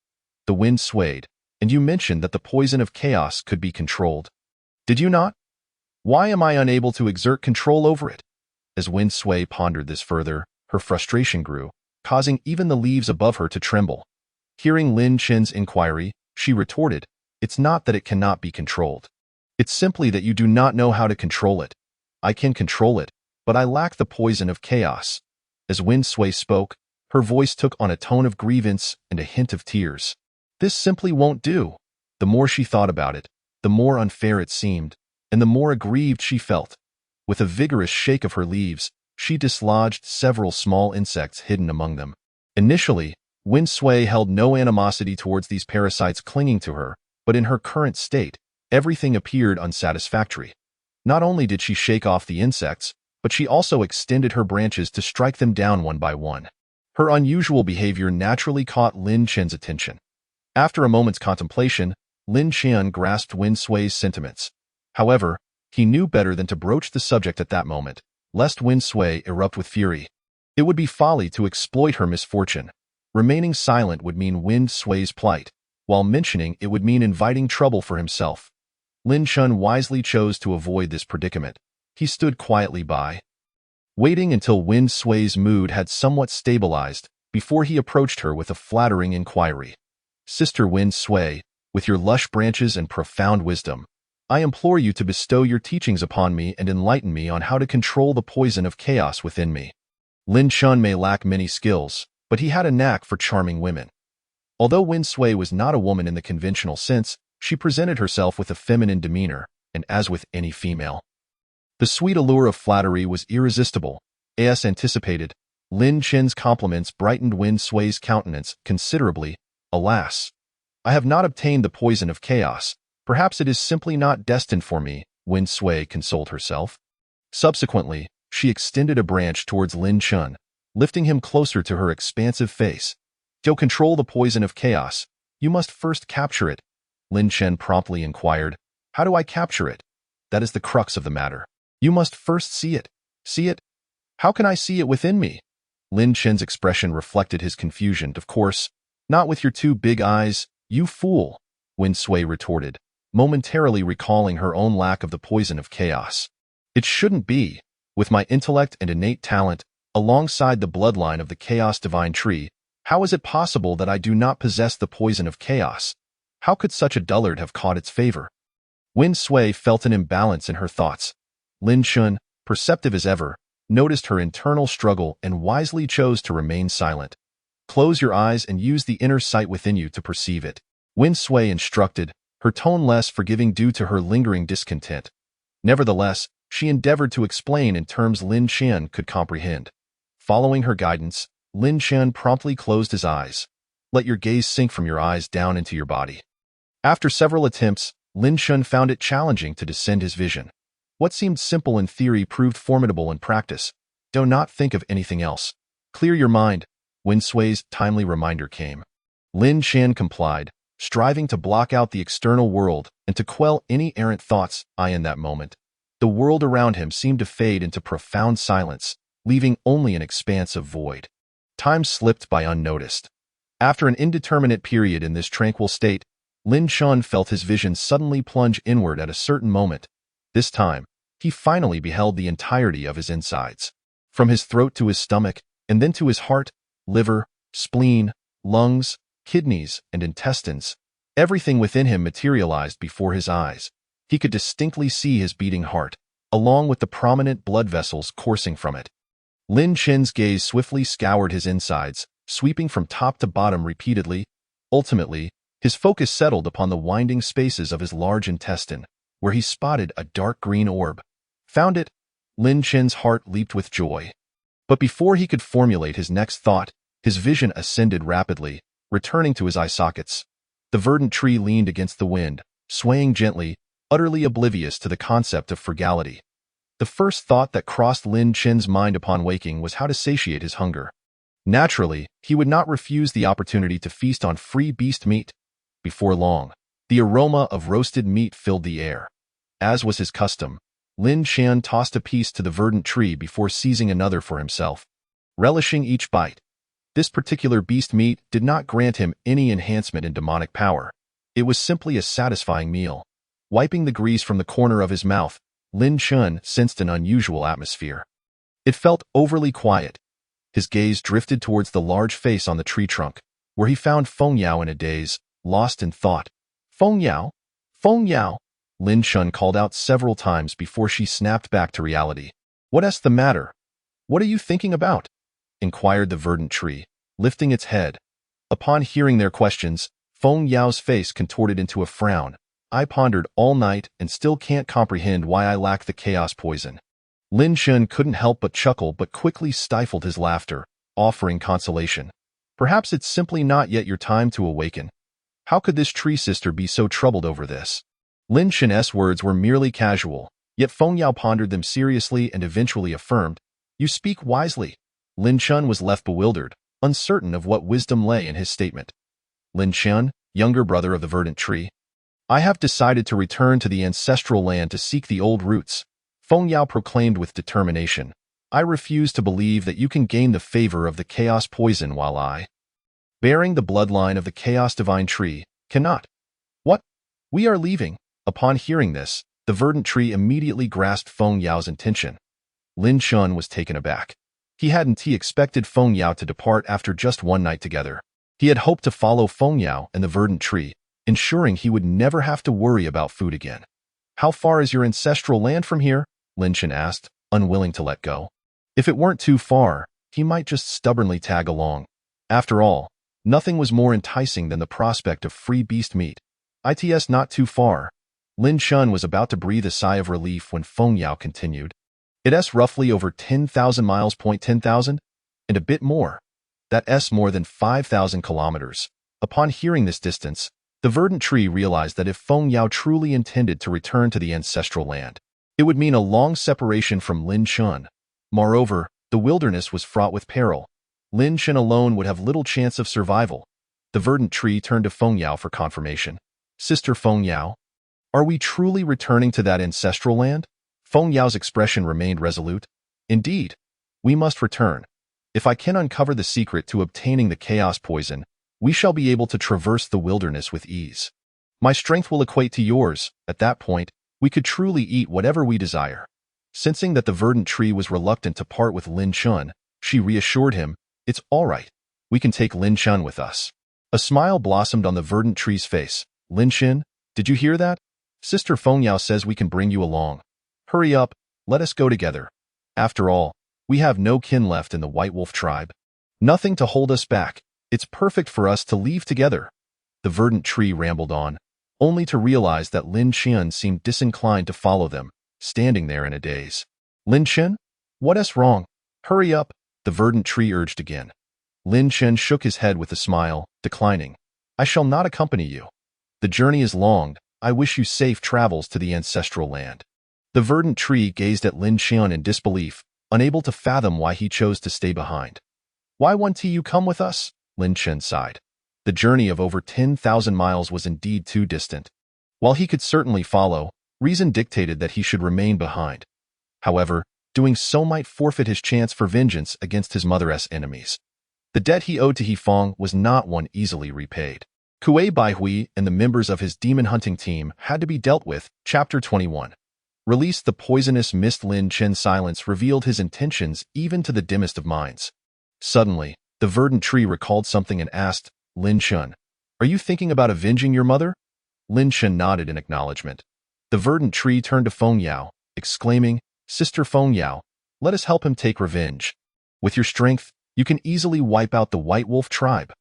The wind swayed, and you mentioned that the poison of chaos could be controlled. Did you not? Why am I unable to exert control over it? As Wind Sway pondered this further, her frustration grew, causing even the leaves above her to tremble. Hearing Lin Chen's inquiry, she retorted, "It's not that it cannot be controlled. It's simply that you do not know how to control it. I can control it, but I lack the poison of chaos." As Wind Sway spoke, her voice took on a tone of grievance and a hint of tears. This simply won't do. The more she thought about it, the more unfair it seemed, and the more aggrieved she felt. With a vigorous shake of her leaves, she dislodged several small insects hidden among them. Initially, Wind Sway held no animosity towards these parasites clinging to her, but in her current state, everything appeared unsatisfactory. Not only did she shake off the insects, but she also extended her branches to strike them down one by one. Her unusual behavior naturally caught Lin Chen's attention. After a moment's contemplation, Lin Chen grasped Wen Sui's sentiments. However, he knew better than to broach the subject at that moment, lest Wen Sui erupt with fury. It would be folly to exploit her misfortune. Remaining silent would mean Wen Sui's plight, while mentioning it would mean inviting trouble for himself. Lin Chen wisely chose to avoid this predicament. He stood quietly by, waiting until Wen Sui's mood had somewhat stabilized before he approached her with a flattering inquiry. Sister Wen Sui, with your lush branches and profound wisdom, I implore you to bestow your teachings upon me and enlighten me on how to control the poison of chaos within me. Lin Chen may lack many skills, but he had a knack for charming women. Although Wen Sui was not a woman in the conventional sense, she presented herself with a feminine demeanor, and as with any female, the sweet allure of flattery was irresistible. As anticipated, Lin Chen's compliments brightened Wen Sui's countenance considerably. Alas, I have not obtained the poison of chaos. Perhaps it is simply not destined for me, Wen Sui consoled herself. Subsequently, she extended a branch towards Lin Chen, lifting him closer to her expansive face. To control the poison of chaos, you must first capture it. Lin Chen promptly inquired, how do I capture it? That is the crux of the matter. You must first see it. See it? How can I see it within me? Lin Chen's expression reflected his confusion. Of course, not with your two big eyes, you fool, Wen Sui retorted, momentarily recalling her own lack of the poison of chaos. It shouldn't be. With my intellect and innate talent, alongside the bloodline of the Chaos Divine Tree, how is it possible that I do not possess the poison of chaos? How could such a dullard have caught its favor? Wen Sui felt an imbalance in her thoughts. Lin Chen, perceptive as ever, noticed her internal struggle and wisely chose to remain silent. Close your eyes and use the inner sight within you to perceive it, Wen Sui instructed, her tone less forgiving due to her lingering discontent. Nevertheless, she endeavored to explain in terms Lin Chen could comprehend. Following her guidance, Lin Chen promptly closed his eyes. Let your gaze sink from your eyes down into your body. After several attempts, Lin Chen found it challenging to descend his vision. What seemed simple in theory proved formidable in practice. Do not think of anything else. Clear your mind. Wen Sui's timely reminder came. Lin Chen complied, striving to block out the external world and to quell any errant thoughts. In that moment, the world around him seemed to fade into profound silence, leaving only an expanse of void. Time slipped by unnoticed. After an indeterminate period in this tranquil state, Lin Chen felt his vision suddenly plunge inward at a certain moment. This time, he finally beheld the entirety of his insides. From his throat to his stomach, and then to his heart, liver, spleen, lungs, kidneys, and intestines, everything within him materialized before his eyes. He could distinctly see his beating heart, along with the prominent blood vessels coursing from it. Lin Chen's gaze swiftly scoured his insides, sweeping from top to bottom repeatedly. Ultimately, his focus settled upon the winding spaces of his large intestine, where he spotted a dark green orb. Found it? Lin Chen's heart leaped with joy. But before he could formulate his next thought, his vision ascended rapidly, returning to his eye sockets. The verdant tree leaned against the wind, swaying gently, utterly oblivious to the concept of frugality. The first thought that crossed Lin Chen's mind upon waking was how to satiate his hunger. Naturally, he would not refuse the opportunity to feast on free beast meat. Before long, the aroma of roasted meat filled the air. As was his custom, Lin Chen tossed a piece to the verdant tree before seizing another for himself, relishing each bite. This particular beast meat did not grant him any enhancement in demonic power. It was simply a satisfying meal. Wiping the grease from the corner of his mouth, Lin Chen sensed an unusual atmosphere. It felt overly quiet. His gaze drifted towards the large face on the tree trunk, where he found Feng Yao in a daze, lost in thought. Feng Yao? Feng Yao? Lin Chen called out several times before she snapped back to reality. What's the matter? What are you thinking about? Inquired the verdant tree, lifting its head. Upon hearing their questions, Feng Yao's face contorted into a frown. I pondered all night and still can't comprehend why I lack the chaos poison. Lin Chen couldn't help but chuckle but quickly stifled his laughter, offering consolation. Perhaps it's simply not yet your time to awaken. How could this tree sister be so troubled over this? Lin Chen's words were merely casual, Yet Feng Yao pondered them seriously and eventually affirmed, "You speak wisely." Lin Chun was left bewildered, uncertain of what wisdom lay in his statement. Lin Chun, younger brother of the verdant tree, "I have decided to return to the ancestral land to seek the old roots," Feng Yao proclaimed with determination. "I refuse to believe that you can gain the favor of the chaos poison while I, bearing the bloodline of the chaos divine tree, cannot." "What? We are leaving." Upon hearing this, the verdant tree immediately grasped Feng Yao's intention. Lin Chun was taken aback. He hadn't expected Feng Yao to depart after just one night together. He had hoped to follow Feng Yao and the verdant tree, ensuring he would never have to worry about food again. "How far is your ancestral land from here?" Lin Chun asked, unwilling to let go. If it weren't too far, he might just stubbornly tag along. After all, nothing was more enticing than the prospect of free beast meat. "It's not too far." Lin Chun was about to breathe a sigh of relief when Feng Yao continued. "It's roughly over 10,000 miles. 10,000? And a bit more. That's more than 5,000 kilometers." Upon hearing this distance, the verdant tree realized that if Feng Yao truly intended to return to the ancestral land, it would mean a long separation from Lin Chun. Moreover, the wilderness was fraught with peril. Lin Chun alone would have little chance of survival. The verdant tree turned to Feng Yao for confirmation. "Sister Feng Yao, are we truly returning to that ancestral land?" Feng Yao's expression remained resolute. "Indeed, we must return. If I can uncover the secret to obtaining the chaos poison, we shall be able to traverse the wilderness with ease. My strength will equate to yours. At that point, we could truly eat whatever we desire." Sensing that the verdant tree was reluctant to part with Lin Chun, she reassured him, "It's all right. We can take Lin Chun with us." A smile blossomed on the verdant tree's face. "Lin Chun, did you hear that? Sister Feng Yao says we can bring you along. Hurry up, let us go together. After all, we have no kin left in the White Wolf tribe. Nothing to hold us back. It's perfect for us to leave together." The verdant tree rambled on, only to realize that Lin Chun seemed disinclined to follow them, standing there in a daze. "Lin Chun? What's wrong? Hurry up," the verdant tree urged again. Lin Chun shook his head with a smile, declining. "I shall not accompany you. The journey is long. I wish you safe travels to the ancestral land." The verdant tree gazed at Lin Chun in disbelief, unable to fathom why he chose to stay behind. "Why won't you come with us?" Lin Chun sighed. The journey of over 10,000 miles was indeed too distant. While he could certainly follow, reason dictated that he should remain behind. However, doing so might forfeit his chance for vengeance against his mother's enemies. The debt he owed to Hefeng was not one easily repaid. Kuei Baihui and the members of his demon hunting team had to be dealt with. Chapter 21. Release the poisonous mist. Lin Chun's silence revealed his intentions even to the dimmest of minds. Suddenly, the verdant tree recalled something and asked, "Lin Chun, are you thinking about avenging your mother?" Lin Chun nodded in acknowledgement. The verdant tree turned to Feng Yao, exclaiming, "Sister Feng Yao, let us help him take revenge. With your strength, you can easily wipe out the White Wolf tribe."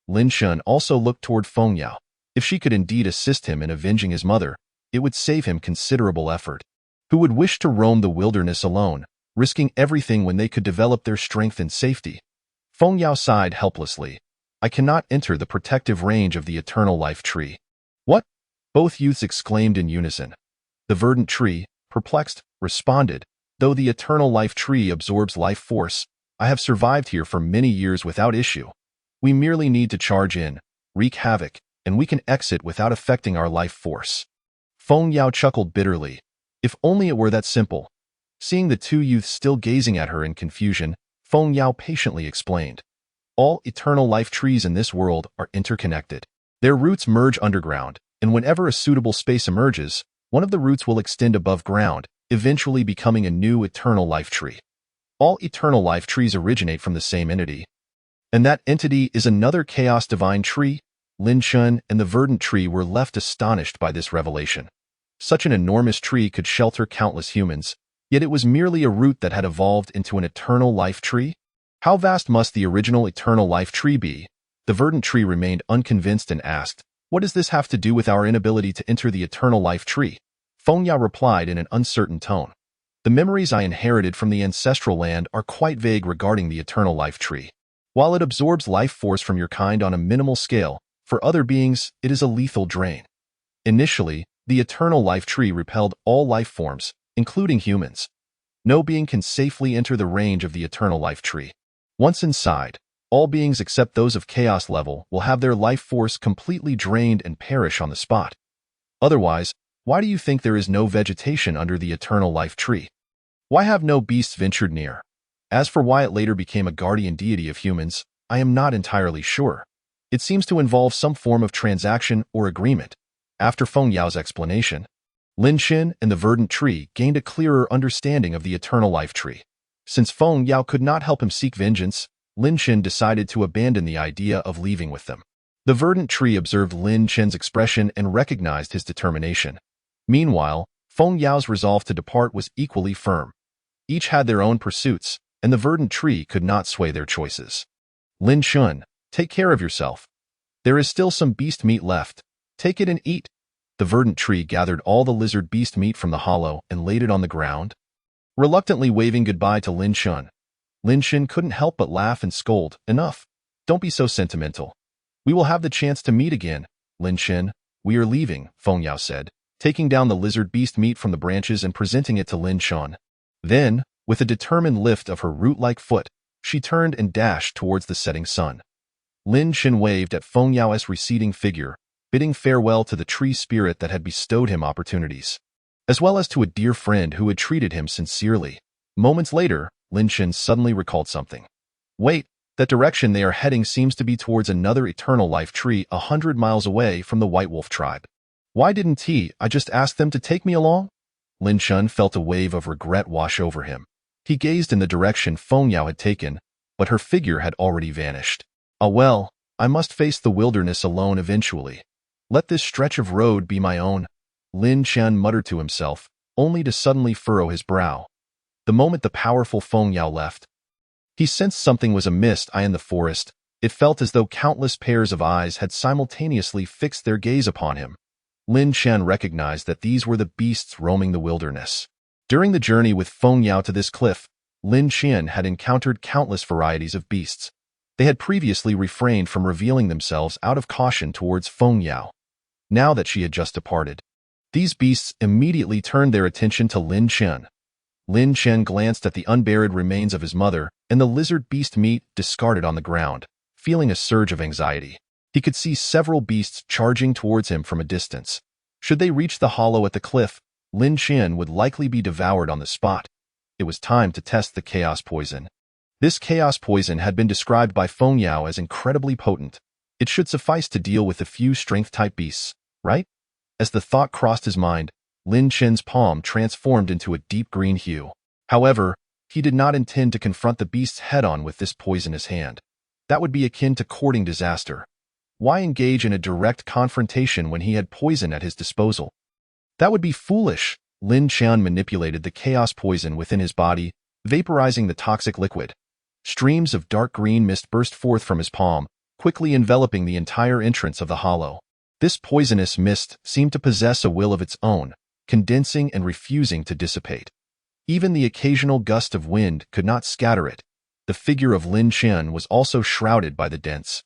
Lin Chun also looked toward Feng Yao. If she could indeed assist him in avenging his mother, it would save him considerable effort. Who would wish to roam the wilderness alone, risking everything when they could develop their strength in safety? Feng Yao sighed helplessly. "I cannot enter the protective range of the eternal life tree." "What?" both youths exclaimed in unison. The verdant tree, perplexed, responded, "Though the eternal life tree absorbs life force, I have survived here for many years without issue. We merely need to charge in, wreak havoc, and we can exit without affecting our life force." Feng Yao chuckled bitterly. If only it were that simple. Seeing the two youths still gazing at her in confusion, Feng Yao patiently explained. "All eternal life trees in this world are interconnected. Their roots merge underground, and whenever a suitable space emerges, one of the roots will extend above ground, eventually becoming a new eternal life tree. All eternal life trees originate from the same entity. And that entity is another chaos divine tree." Lin Chun and the verdant tree were left astonished by this revelation. Such an enormous tree could shelter countless humans, yet it was merely a root that had evolved into an eternal life tree? How vast must the original eternal life tree be? The verdant tree remained unconvinced and asked, "What does this have to do with our inability to enter the eternal life tree?" Feng Yao replied in an uncertain tone. "The memories I inherited from the ancestral land are quite vague regarding the eternal life tree. While it absorbs life force from your kind on a minimal scale, for other beings, it is a lethal drain. Initially, the eternal life tree repelled all life forms, including humans. No being can safely enter the range of the eternal life tree. Once inside, all beings except those of chaos level will have their life force completely drained and perish on the spot. Otherwise, why do you think there is no vegetation under the eternal life tree? Why have no beasts ventured near? As for why it later became a guardian deity of humans, I am not entirely sure. It seems to involve some form of transaction or agreement. After Feng Yao's explanation, Lin Xin and the verdant tree gained a clearer understanding of the eternal life tree. Since Feng Yao could not help him seek vengeance, Lin Xin decided to abandon the idea of leaving with them. The verdant tree observed Lin Xin's expression and recognized his determination. Meanwhile, Feng Yao's resolve to depart was equally firm. Each had their own pursuits, and the verdant tree could not sway their choices. Lin Xun, take care of yourself. There is still some beast meat left. Take it and eat. The verdant tree gathered all the lizard beast meat from the hollow and laid it on the ground. Reluctantly waving goodbye to Lin Xun, Lin Xin couldn't help but laugh and scold. Enough. Don't be so sentimental. We will have the chance to meet again, Lin Xin. We are leaving, Feng Yao said, taking down the lizard beast meat from the branches and presenting it to Lin Xun. Then, with a determined lift of her root-like foot, she turned and dashed towards the setting sun. Lin Xin waved at Feng Yao's receding figure, bidding farewell to the tree spirit that had bestowed him opportunities, as well as to a dear friend who had treated him sincerely. Moments later, Lin Xin suddenly recalled something. Wait, that direction they are heading seems to be towards another eternal life tree 100 miles away from the White Wolf tribe. Why didn't I just ask them to take me along? Lin Xin felt a wave of regret wash over him. He gazed in the direction Feng Yao had taken, but her figure had already vanished. Ah well, I must face the wilderness alone eventually. Let this stretch of road be my own, Lin Xin muttered to himself, only to suddenly furrow his brow. The moment the powerful Feng Yao left, he sensed something was amiss in the forest. It felt as though countless pairs of eyes had simultaneously fixed their gaze upon him. Lin Xin recognized that these were the beasts roaming the wilderness. During the journey with Feng Yao to this cliff, Lin Xin had encountered countless varieties of beasts. They had previously refrained from revealing themselves out of caution towards Feng Yao. Now that she had just departed, these beasts immediately turned their attention to Lin Xin. Lin Xin glanced at the unburied remains of his mother and the lizard beast meat discarded on the ground, feeling a surge of anxiety. He could see several beasts charging towards him from a distance. Should they reach the hollow at the cliff, Lin Xin would likely be devoured on the spot. It was time to test the chaos poison. This chaos poison had been described by Feng Yao as incredibly potent. It should suffice to deal with a few strength-type beasts, right? As the thought crossed his mind, Lin Xin's palm transformed into a deep green hue. However, he did not intend to confront the beasts head-on with this poisonous hand. That would be akin to courting disaster. Why engage in a direct confrontation when he had poison at his disposal? That would be foolish. Lin Xian manipulated the chaos poison within his body, vaporizing the toxic liquid. Streams of dark green mist burst forth from his palm, quickly enveloping the entire entrance of the hollow. This poisonous mist seemed to possess a will of its own, condensing and refusing to dissipate. Even the occasional gust of wind could not scatter it. The figure of Lin Xian was also shrouded by the dense,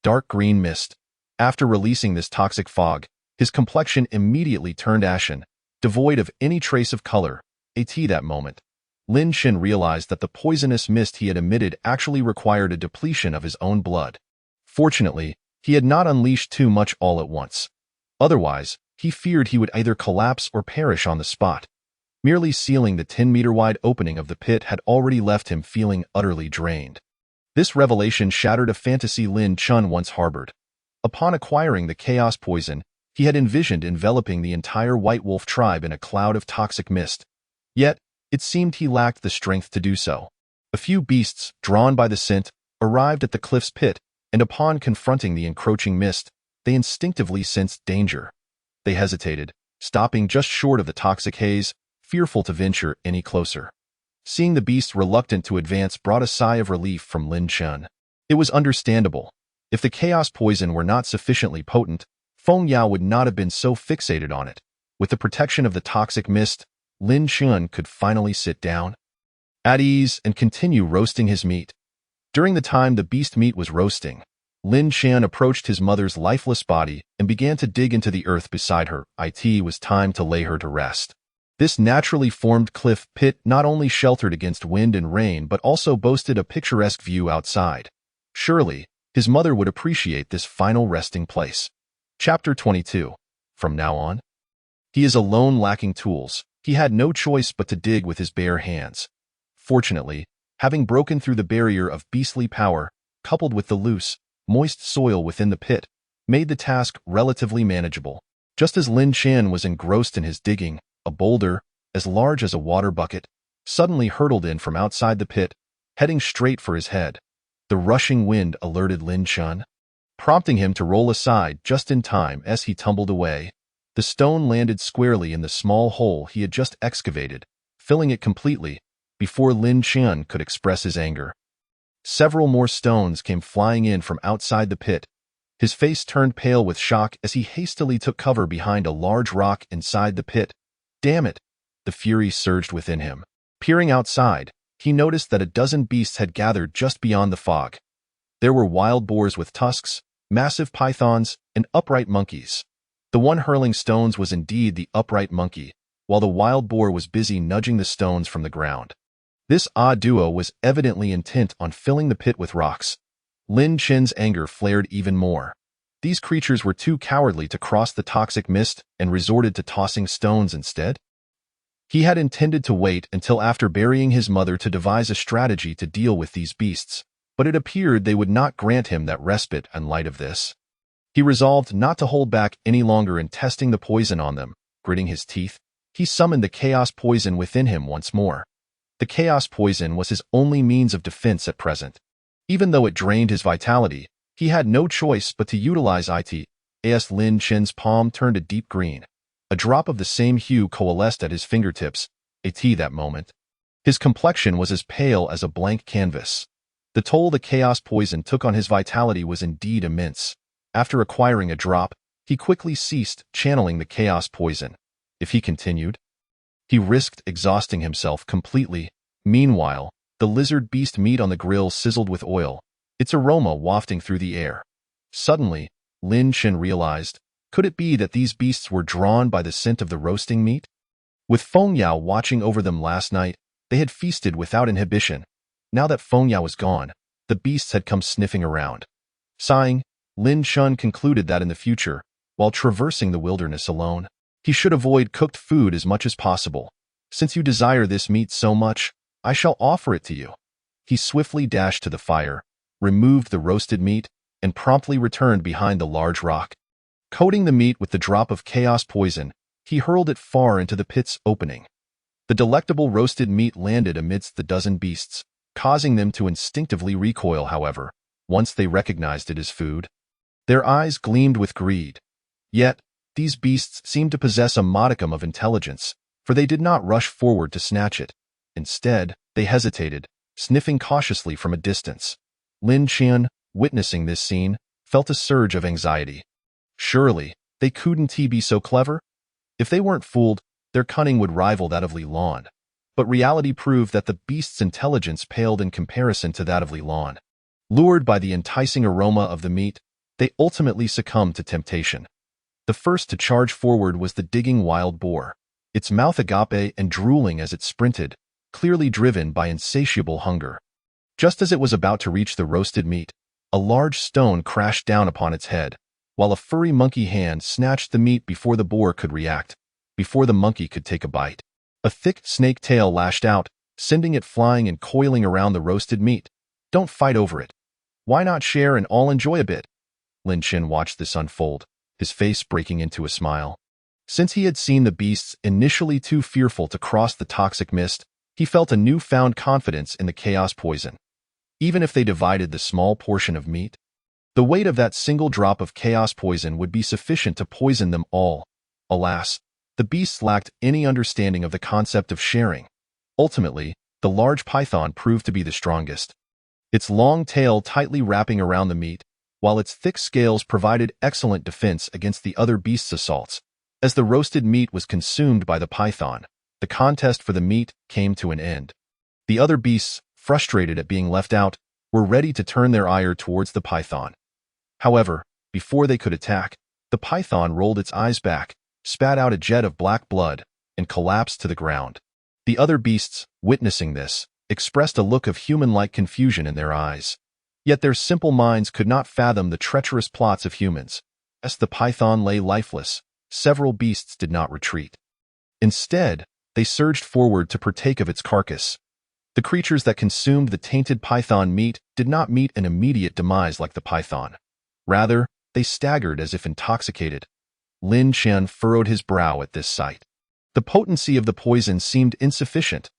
dark green mist. After releasing this toxic fog, his complexion immediately turned ashen, devoid of any trace of color. At that moment, Lin Xin realized that the poisonous mist he had emitted actually required a depletion of his own blood. Fortunately, he had not unleashed too much all at once. Otherwise, he feared he would either collapse or perish on the spot. Merely sealing the 10-meter-wide opening of the pit had already left him feeling utterly drained. This revelation shattered a fantasy Lin Chun once harbored. Upon acquiring the chaos poison, he had envisioned enveloping the entire White Wolf tribe in a cloud of toxic mist. Yet, it seemed he lacked the strength to do so. A few beasts, drawn by the scent, arrived at the cliff's pit, and upon confronting the encroaching mist, they instinctively sensed danger. They hesitated, stopping just short of the toxic haze, fearful to venture any closer. Seeing the beasts reluctant to advance brought a sigh of relief from Lin Chen. It was understandable. If the chaos poison were not sufficiently potent, Feng Yao would not have been so fixated on it. With the protection of the toxic mist, Lin Chen could finally sit down at ease and continue roasting his meat. During the time the beast meat was roasting, Lin Chen approached his mother's lifeless body and began to dig into the earth beside her. It was time to lay her to rest. This naturally formed cliff pit not only sheltered against wind and rain but also boasted a picturesque view outside. Surely, his mother would appreciate this final resting place. Chapter 22. From now on? He is alone lacking tools. He had no choice but to dig with his bare hands. Fortunately, having broken through the barrier of beastly power, coupled with the loose, moist soil within the pit, made the task relatively manageable. Just as Lin Chen was engrossed in his digging, a boulder, as large as a water bucket, suddenly hurtled in from outside the pit, heading straight for his head. The rushing wind alerted Lin Chen, prompting him to roll aside just in time as he tumbled away. The stone landed squarely in the small hole he had just excavated, filling it completely, before Lin Chen could express his anger. Several more stones came flying in from outside the pit. His face turned pale with shock as he hastily took cover behind a large rock inside the pit. Damn it! The fury surged within him. Peering outside, he noticed that a dozen beasts had gathered just beyond the fog. There were wild boars with tusks, massive pythons, and upright monkeys. The one hurling stones was indeed the upright monkey, while the wild boar was busy nudging the stones from the ground. This odd duo was evidently intent on filling the pit with rocks. Lin Chen's anger flared even more. These creatures were too cowardly to cross the toxic mist and resorted to tossing stones instead. He had intended to wait until after burying his mother to devise a strategy to deal with these beasts, but it appeared they would not grant him that respite in light of this. He resolved not to hold back any longer in testing the poison on them. Gritting his teeth, he summoned the chaos poison within him once more. The chaos poison was his only means of defense at present. Even though it drained his vitality, he had no choice but to utilize it. As Lin Chen's palm turned a deep green. A drop of the same hue coalesced at his fingertips, that moment. His complexion was as pale as a blank canvas. The toll the chaos poison took on his vitality was indeed immense. After acquiring a drop, he quickly ceased channeling the chaos poison. If he continued, he risked exhausting himself completely. Meanwhile, the lizard beast meat on the grill sizzled with oil, its aroma wafting through the air. Suddenly, Lin Chen realized, could it be that these beasts were drawn by the scent of the roasting meat? With Feng Yao watching over them last night, they had feasted without inhibition. Now that Feng Yao was gone, the beasts had come sniffing around. Sighing, Lin Chen concluded that in the future, while traversing the wilderness alone, he should avoid cooked food as much as possible. Since you desire this meat so much, I shall offer it to you. He swiftly dashed to the fire, removed the roasted meat, and promptly returned behind the large rock. Coating the meat with the drop of chaos poison, he hurled it far into the pit's opening. The delectable roasted meat landed amidst the dozen beasts, causing them to instinctively recoil, however, once they recognized it as food. Their eyes gleamed with greed. Yet, these beasts seemed to possess a modicum of intelligence, for they did not rush forward to snatch it. Instead, they hesitated, sniffing cautiously from a distance. Lin Chen, witnessing this scene, felt a surge of anxiety. Surely, they couldn't be so clever? If they weren't fooled, their cunning would rival that of Li Lan. But reality proved that the beast's intelligence paled in comparison to that of Li Lan. Lured by the enticing aroma of the meat, they ultimately succumbed to temptation. The first to charge forward was the digging wild boar, its mouth agape and drooling as it sprinted, clearly driven by insatiable hunger. Just as it was about to reach the roasted meat, a large stone crashed down upon its head, while a furry monkey hand snatched the meat before the boar could react, before the monkey could take a bite. A thick snake tail lashed out, sending it flying and coiling around the roasted meat. Don't fight over it. Why not share and all enjoy a bit? Lin Chen watched this unfold, his face breaking into a smile. Since he had seen the beasts initially too fearful to cross the toxic mist, he felt a newfound confidence in the chaos poison. Even if they divided the small portion of meat, the weight of that single drop of chaos poison would be sufficient to poison them all. Alas, the beasts lacked any understanding of the concept of sharing. Ultimately, the large python proved to be the strongest. Its long tail tightly wrapping around the meat, while its thick scales provided excellent defense against the other beasts' assaults. As the roasted meat was consumed by the python, the contest for the meat came to an end. The other beasts, frustrated at being left out, were ready to turn their ire towards the python. However, before they could attack, the python rolled its eyes back, spat out a jet of black blood, and collapsed to the ground. The other beasts, witnessing this, expressed a look of human-like confusion in their eyes. Yet their simple minds could not fathom the treacherous plots of humans. As the python lay lifeless, several beasts did not retreat. Instead, they surged forward to partake of its carcass. The creatures that consumed the tainted python meat did not meet an immediate demise like the python. Rather, they staggered as if intoxicated. Lin Chen furrowed his brow at this sight. The potency of the poison seemed insufficient.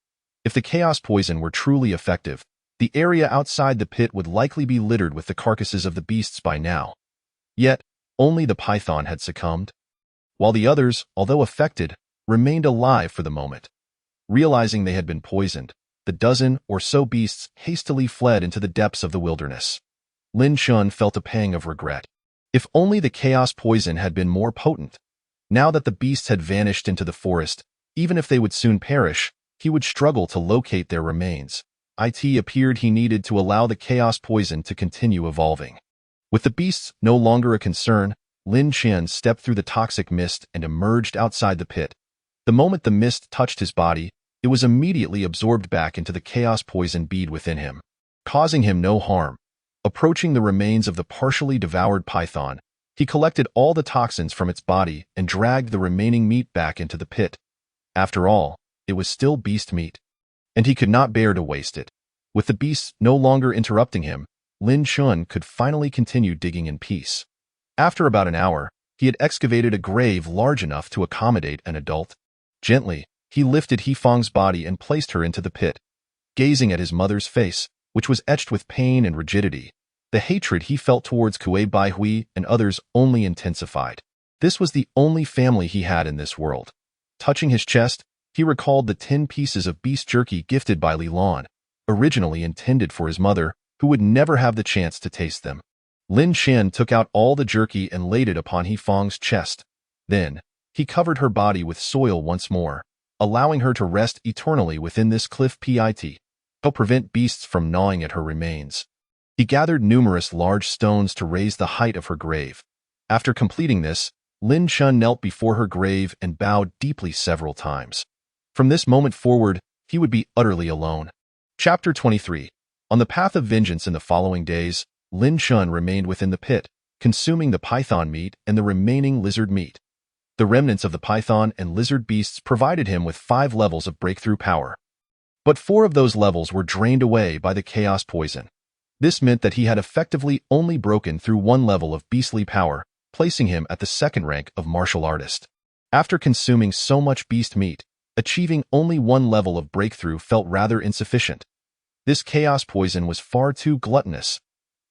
If the chaos poison were truly effective, the area outside the pit would likely be littered with the carcasses of the beasts by now. Yet, only the python had succumbed, while the others, although affected, remained alive for the moment. Realizing they had been poisoned, the dozen or so beasts hastily fled into the depths of the wilderness. Lin Chen felt a pang of regret. If only the chaos poison had been more potent. Now that the beasts had vanished into the forest, even if they would soon perish, he would struggle to locate their remains. It appeared he needed to allow the chaos poison to continue evolving. With the beasts no longer a concern, Lin Chen stepped through the toxic mist and emerged outside the pit. The moment the mist touched his body, it was immediately absorbed back into the chaos poison bead within him, causing him no harm. Approaching the remains of the partially devoured python, he collected all the toxins from its body and dragged the remaining meat back into the pit. After all, it was still beast meat, and he could not bear to waste it. With the beasts no longer interrupting him, Lin Chen could finally continue digging in peace. After about an hour, he had excavated a grave large enough to accommodate an adult. Gently, he lifted Hefeng's body and placed her into the pit. Gazing at his mother's face, which was etched with pain and rigidity, the hatred he felt towards Kuei Baihui and others only intensified. This was the only family he had in this world. Touching his chest, he recalled the 10 pieces of beast jerky gifted by Li Lan, originally intended for his mother, who would never have the chance to taste them. Lin Chen took out all the jerky and laid it upon Hefeng's chest. Then, he covered her body with soil once more, allowing her to rest eternally within this cliff pit, to prevent beasts from gnawing at her remains. He gathered numerous large stones to raise the height of her grave. After completing this, Lin Chen knelt before her grave and bowed deeply several times. From this moment forward, he would be utterly alone. Chapter 23. On the path of vengeance in the following days, Lin Chen remained within the pit, consuming the python meat and the remaining lizard meat. The remnants of the python and lizard beasts provided him with 5 levels of breakthrough power. But 4 of those levels were drained away by the chaos poison. This meant that he had effectively only broken through 1 level of beastly power, placing him at the 2nd rank of martial artist. After consuming so much beast meat, achieving only 1 level of breakthrough felt rather insufficient. This chaos poison was far too gluttonous.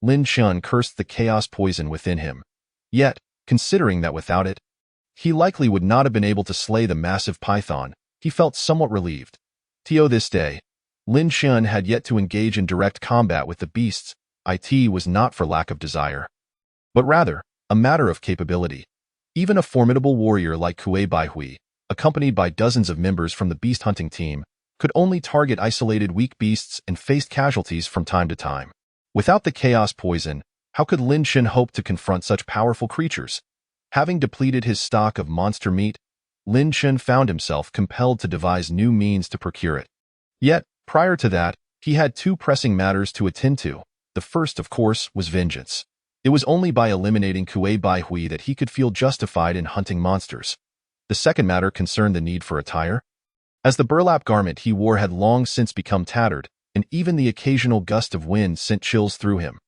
Lin Chen cursed the chaos poison within him. Yet, considering that without it, he likely would not have been able to slay the massive python, he felt somewhat relieved. This day, Lin Chen had yet to engage in direct combat with the beasts. It was not for lack of desire, but rather a matter of capability. Even a formidable warrior like Kuei Baihui, accompanied by dozens of members from the beast hunting team, could only target isolated weak beasts and faced casualties from time to time. Without the chaos poison, how could Lin Chen hope to confront such powerful creatures? Having depleted his stock of monster meat, Lin Chen found himself compelled to devise new means to procure it. Yet, prior to that, he had 2 pressing matters to attend to. The first, of course, was vengeance. It was only by eliminating Kuei Baihui that he could feel justified in hunting monsters. The second matter concerned the need for attire. As the burlap garment he wore had long since become tattered, and even the occasional gust of wind sent chills through him.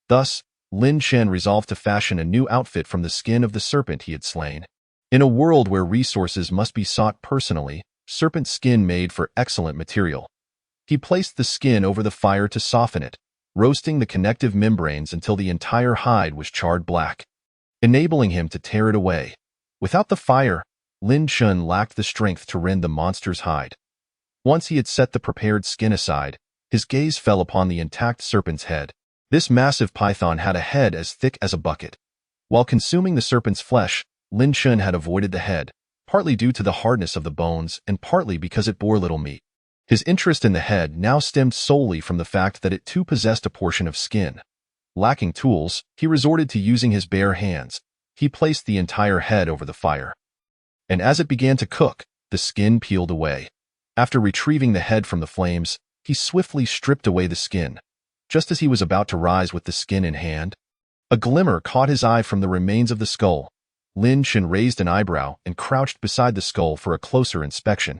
Thus, Lin Chen resolved to fashion a new outfit from the skin of the serpent he had slain. In a world where resources must be sought personally, serpent skin made for excellent material. He placed the skin over the fire to soften it, roasting the connective membranes until the entire hide was charred black, enabling him to tear it away. Without the fire, Lin Chen lacked the strength to rend the monster's hide. Once he had set the prepared skin aside, his gaze fell upon the intact serpent's head. This massive python had a head as thick as a bucket. While consuming the serpent's flesh, Lin Chen had avoided the head, partly due to the hardness of the bones and partly because it bore little meat. His interest in the head now stemmed solely from the fact that it too possessed a portion of skin. Lacking tools, he resorted to using his bare hands. He placed the entire head over the fire. And as it began to cook, the skin peeled away. After retrieving the head from the flames, he swiftly stripped away the skin. Just as he was about to rise with the skin in hand, a glimmer caught his eye from the remains of the skull. Lin Chen raised an eyebrow and crouched beside the skull for a closer inspection.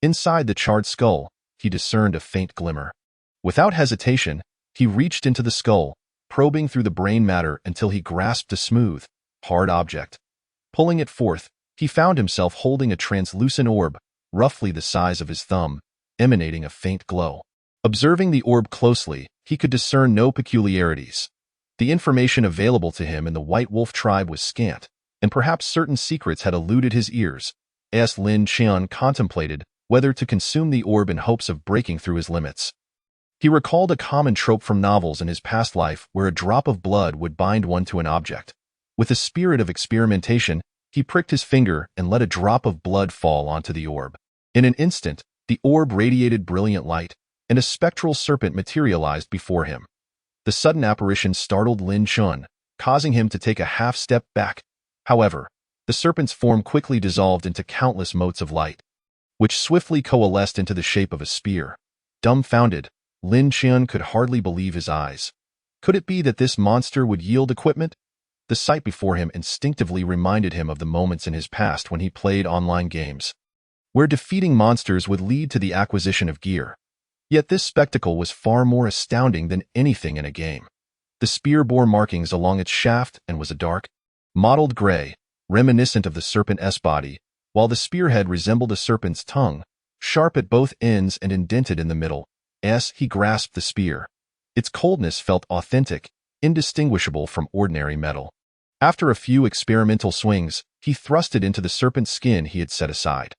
Inside the charred skull, he discerned a faint glimmer. Without hesitation, he reached into the skull, probing through the brain matter until he grasped a smooth, hard object. Pulling it forth, he found himself holding a translucent orb, roughly the size of his thumb, emanating a faint glow. Observing the orb closely, he could discern no peculiarities. The information available to him in the White Wolf tribe was scant, and perhaps certain secrets had eluded his ears. As Lin Chen contemplated whether to consume the orb in hopes of breaking through his limits. He recalled a common trope from novels in his past life where a drop of blood would bind one to an object. With a spirit of experimentation, he pricked his finger and let a drop of blood fall onto the orb. In an instant, the orb radiated brilliant light, and a spectral serpent materialized before him. The sudden apparition startled Lin Chen, causing him to take a half step back. However, the serpent's form quickly dissolved into countless motes of light, which swiftly coalesced into the shape of a spear. Dumbfounded, Lin Chen could hardly believe his eyes. Could it be that this monster would yield equipment? The sight before him instinctively reminded him of the moments in his past when he played online games, where defeating monsters would lead to the acquisition of gear. Yet this spectacle was far more astounding than anything in a game. The spear bore markings along its shaft and was a dark, mottled gray, reminiscent of the serpent's body, while the spearhead resembled a serpent's tongue, sharp at both ends and indented in the middle. As he grasped the spear, its coldness felt authentic, indistinguishable from ordinary metal. After a few experimental swings, he thrust it into the serpent's skin he had set aside.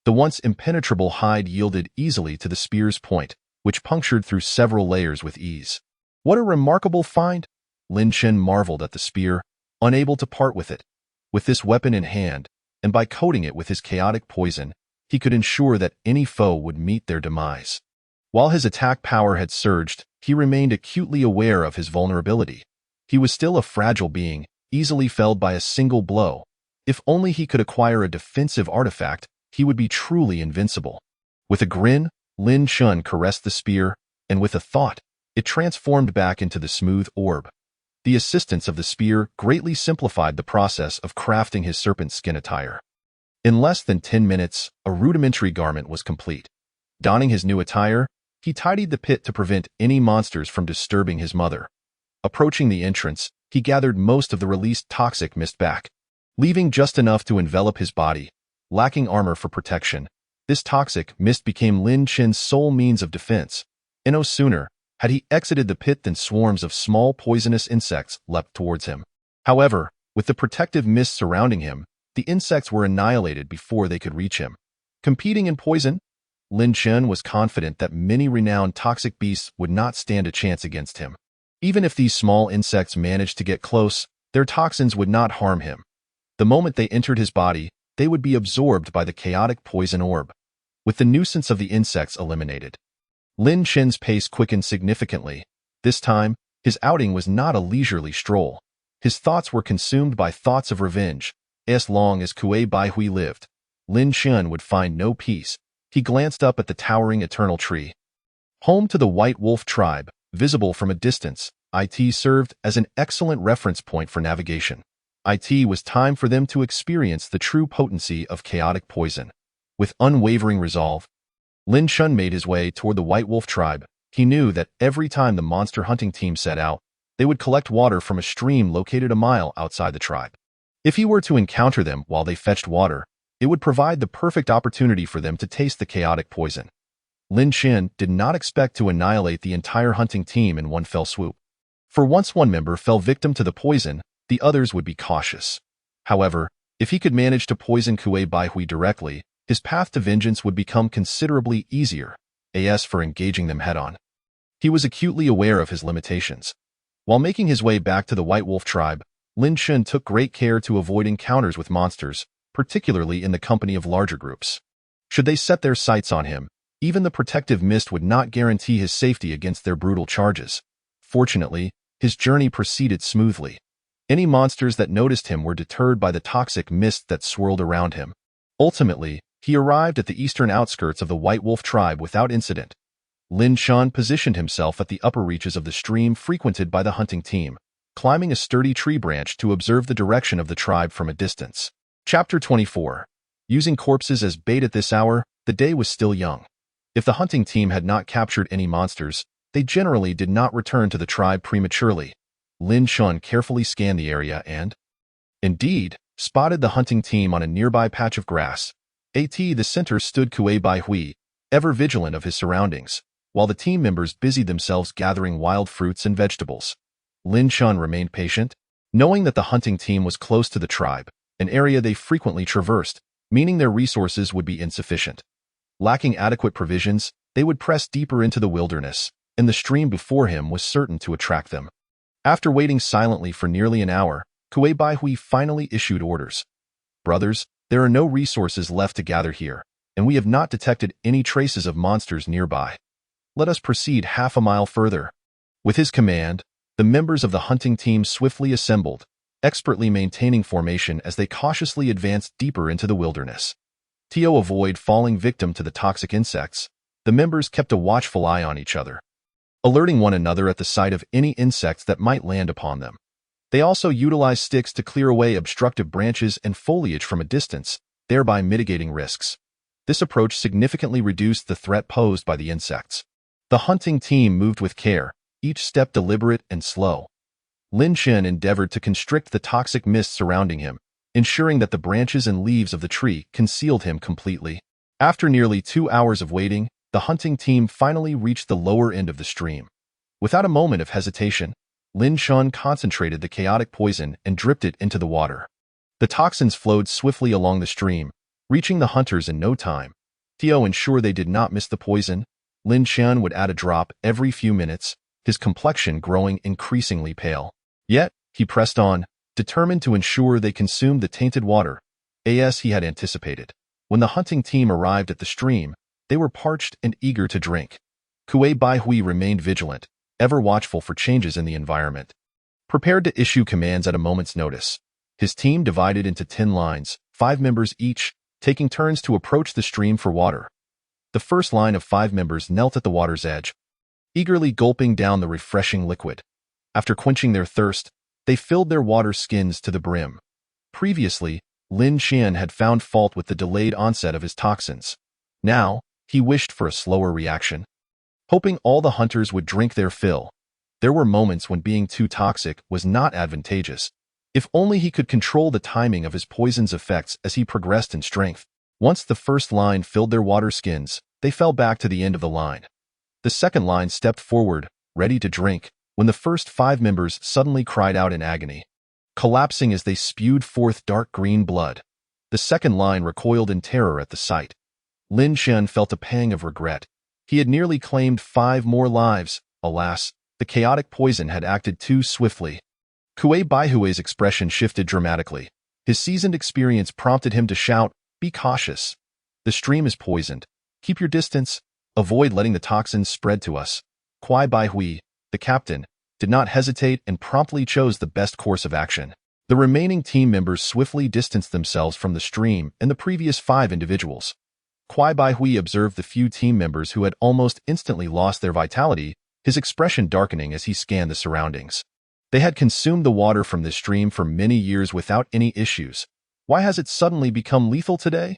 The once impenetrable hide yielded easily to the spear's point, which punctured through several layers with ease. What a remarkable find! Lin Chen marveled at the spear, unable to part with it. With this weapon in hand, and by coating it with his chaotic poison, he could ensure that any foe would meet their demise. While his attack power had surged, he remained acutely aware of his vulnerability. He was still a fragile being, easily felled by a single blow. If only he could acquire a defensive artifact, he would be truly invincible. With a grin, Lin Chen caressed the spear, and with a thought, it transformed back into the smooth orb. The assistance of the spear greatly simplified the process of crafting his serpent skin attire. In less than 10 minutes, a rudimentary garment was complete. Donning his new attire, he tidied the pit to prevent any monsters from disturbing his mother. Approaching the entrance, he gathered most of the released toxic mist back, leaving just enough to envelop his body. Lacking armor for protection, this toxic mist became Lin Chen's sole means of defense, and no sooner had he exited the pit than swarms of small poisonous insects leapt towards him. However, with the protective mist surrounding him, the insects were annihilated before they could reach him. Competing in poison, Lin Chen was confident that many renowned toxic beasts would not stand a chance against him. Even if these small insects managed to get close, their toxins would not harm him. The moment they entered his body, they would be absorbed by the chaotic poison orb. With the nuisance of the insects eliminated, Lin Chen's pace quickened significantly. This time, his outing was not a leisurely stroll. His thoughts were consumed by thoughts of revenge. As long as Kuei Baihui lived, Lin Chen would find no peace. He glanced up at the towering eternal tree. Home to the White Wolf tribe, visible from a distance, it served as an excellent reference point for navigation. It was time for them to experience the true potency of chaotic poison. With unwavering resolve, Lin Chen made his way toward the White Wolf tribe. He knew that every time the monster hunting team set out, they would collect water from a stream located a mile outside the tribe. If he were to encounter them while they fetched water, it would provide the perfect opportunity for them to taste the chaotic poison. Lin Chen did not expect to annihilate the entire hunting team in one fell swoop. For once one member fell victim to the poison, the others would be cautious. However, if he could manage to poison Kuei Baihui directly, his path to vengeance would become considerably easier, as for engaging them head-on. He was acutely aware of his limitations. While making his way back to the White Wolf tribe, Lin Chen took great care to avoid encounters with monsters, particularly in the company of larger groups. Should they set their sights on him, even the protective mist would not guarantee his safety against their brutal charges. Fortunately, his journey proceeded smoothly. Any monsters that noticed him were deterred by the toxic mist that swirled around him. Ultimately, He arrived at the eastern outskirts of the White Wolf tribe without incident. Lin Shan positioned himself at the upper reaches of the stream frequented by the hunting team, climbing a sturdy tree branch to observe the direction of the tribe from a distance. Chapter 24. Using corpses as bait at this hour, the day was still young. If the hunting team had not captured any monsters, they generally did not return to the tribe prematurely. Lin Shan carefully scanned the area and, indeed, spotted the hunting team on a nearby patch of grass. At the center stood Kuei Bai Hui, ever vigilant of his surroundings, while the team members busied themselves gathering wild fruits and vegetables. Lin Shan remained patient, knowing that the hunting team was close to the tribe, an area they frequently traversed, meaning their resources would be insufficient. Lacking adequate provisions, they would press deeper into the wilderness, and the stream before him was certain to attract them. After waiting silently for nearly an hour, Kuei Bai Hui finally issued orders. Brothers, there are no resources left to gather here, and we have not detected any traces of monsters nearby. Let us proceed half a mile further. With his command, the members of the hunting team swiftly assembled, expertly maintaining formation as they cautiously advanced deeper into the wilderness. To avoid falling victim to the toxic insects, the members kept a watchful eye on each other, alerting one another at the sight of any insects that might land upon them. They also utilized sticks to clear away obstructive branches and foliage from a distance, thereby mitigating risks. This approach significantly reduced the threat posed by the insects. The hunting team moved with care, each step deliberate and slow. Lin Shan endeavored to constrict the toxic mist surrounding him, ensuring that the branches and leaves of the tree concealed him completely. After nearly 2 hours of waiting, the hunting team finally reached the lower end of the stream. Without a moment of hesitation, Lin Shan concentrated the chaotic poison and dripped it into the water. The toxins flowed swiftly along the stream, reaching the hunters in no time. To ensure they did not miss the poison, Lin Shan would add a drop every few minutes, his complexion growing increasingly pale. Yet, he pressed on, determined to ensure they consumed the tainted water, as he had anticipated. When the hunting team arrived at the stream, they were parched and eager to drink. Kuei Bai Hui remained vigilant, ever watchful for changes in the environment. Prepared to issue commands at a moment's notice, his team divided into 10 lines, 5 members each, taking turns to approach the stream for water. The first line of 5 members knelt at the water's edge, eagerly gulping down the refreshing liquid. After quenching their thirst, they filled their water skins to the brim. Previously, Lin Shan had found fault with the delayed onset of his toxins. Now, he wished for a slower reaction. Hoping all the hunters would drink their fill. There were moments when being too toxic was not advantageous. If only he could control the timing of his poison's effects as he progressed in strength. Once the first line filled their water skins, they fell back to the end of the line. The second line stepped forward, ready to drink, when the first 5 members suddenly cried out in agony, collapsing as they spewed forth dark green blood. The second line recoiled in terror at the sight. Lin Shan felt a pang of regret. He had nearly claimed 5 more lives. Alas, the chaotic poison had acted too swiftly. Kuei Bai Hui's expression shifted dramatically. His seasoned experience prompted him to shout, "Be cautious. The stream is poisoned. Keep your distance. Avoid letting the toxins spread to us." Kuei Bai Hui, the captain, did not hesitate and promptly chose the best course of action. The remaining team members swiftly distanced themselves from the stream and the previous 5 individuals. Kuei Bai Hui observed the few team members who had almost instantly lost their vitality, his expression darkening as he scanned the surroundings. They had consumed the water from this stream for many years without any issues. Why has it suddenly become lethal today?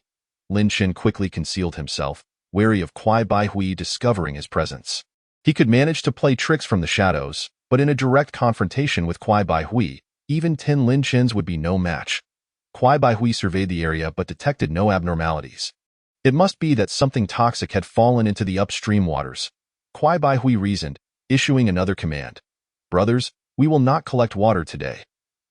Lin Shan quickly concealed himself, wary of Kuei Bai Hui discovering his presence. He could manage to play tricks from the shadows, but in a direct confrontation with Kuei Bai Hui, even 10 Lin Shans would be no match. Kuei Bai Hui surveyed the area but detected no abnormalities. It must be that something toxic had fallen into the upstream waters. Kuei Bai Hui reasoned, issuing another command. Brothers, we will not collect water today.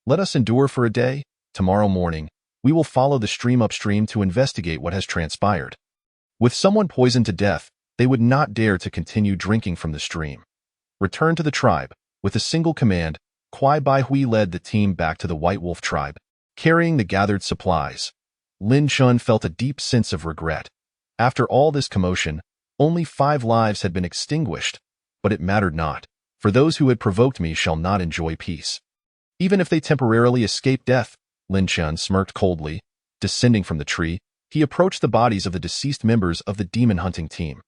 Let us endure for a day. Tomorrow morning, we will follow the stream upstream to investigate what has transpired. With someone poisoned to death, they would not dare to continue drinking from the stream. Return to the tribe. With a single command, Kuei Bai Hui led the team back to the White Wolf tribe, carrying the gathered supplies. Lin Shan felt a deep sense of regret. After all this commotion, only 5 lives had been extinguished, but it mattered not, for those who had provoked me shall not enjoy peace. Even if they temporarily escape death, Lin Shan smirked coldly, descending from the tree, he approached the bodies of the deceased members of the demon hunting team.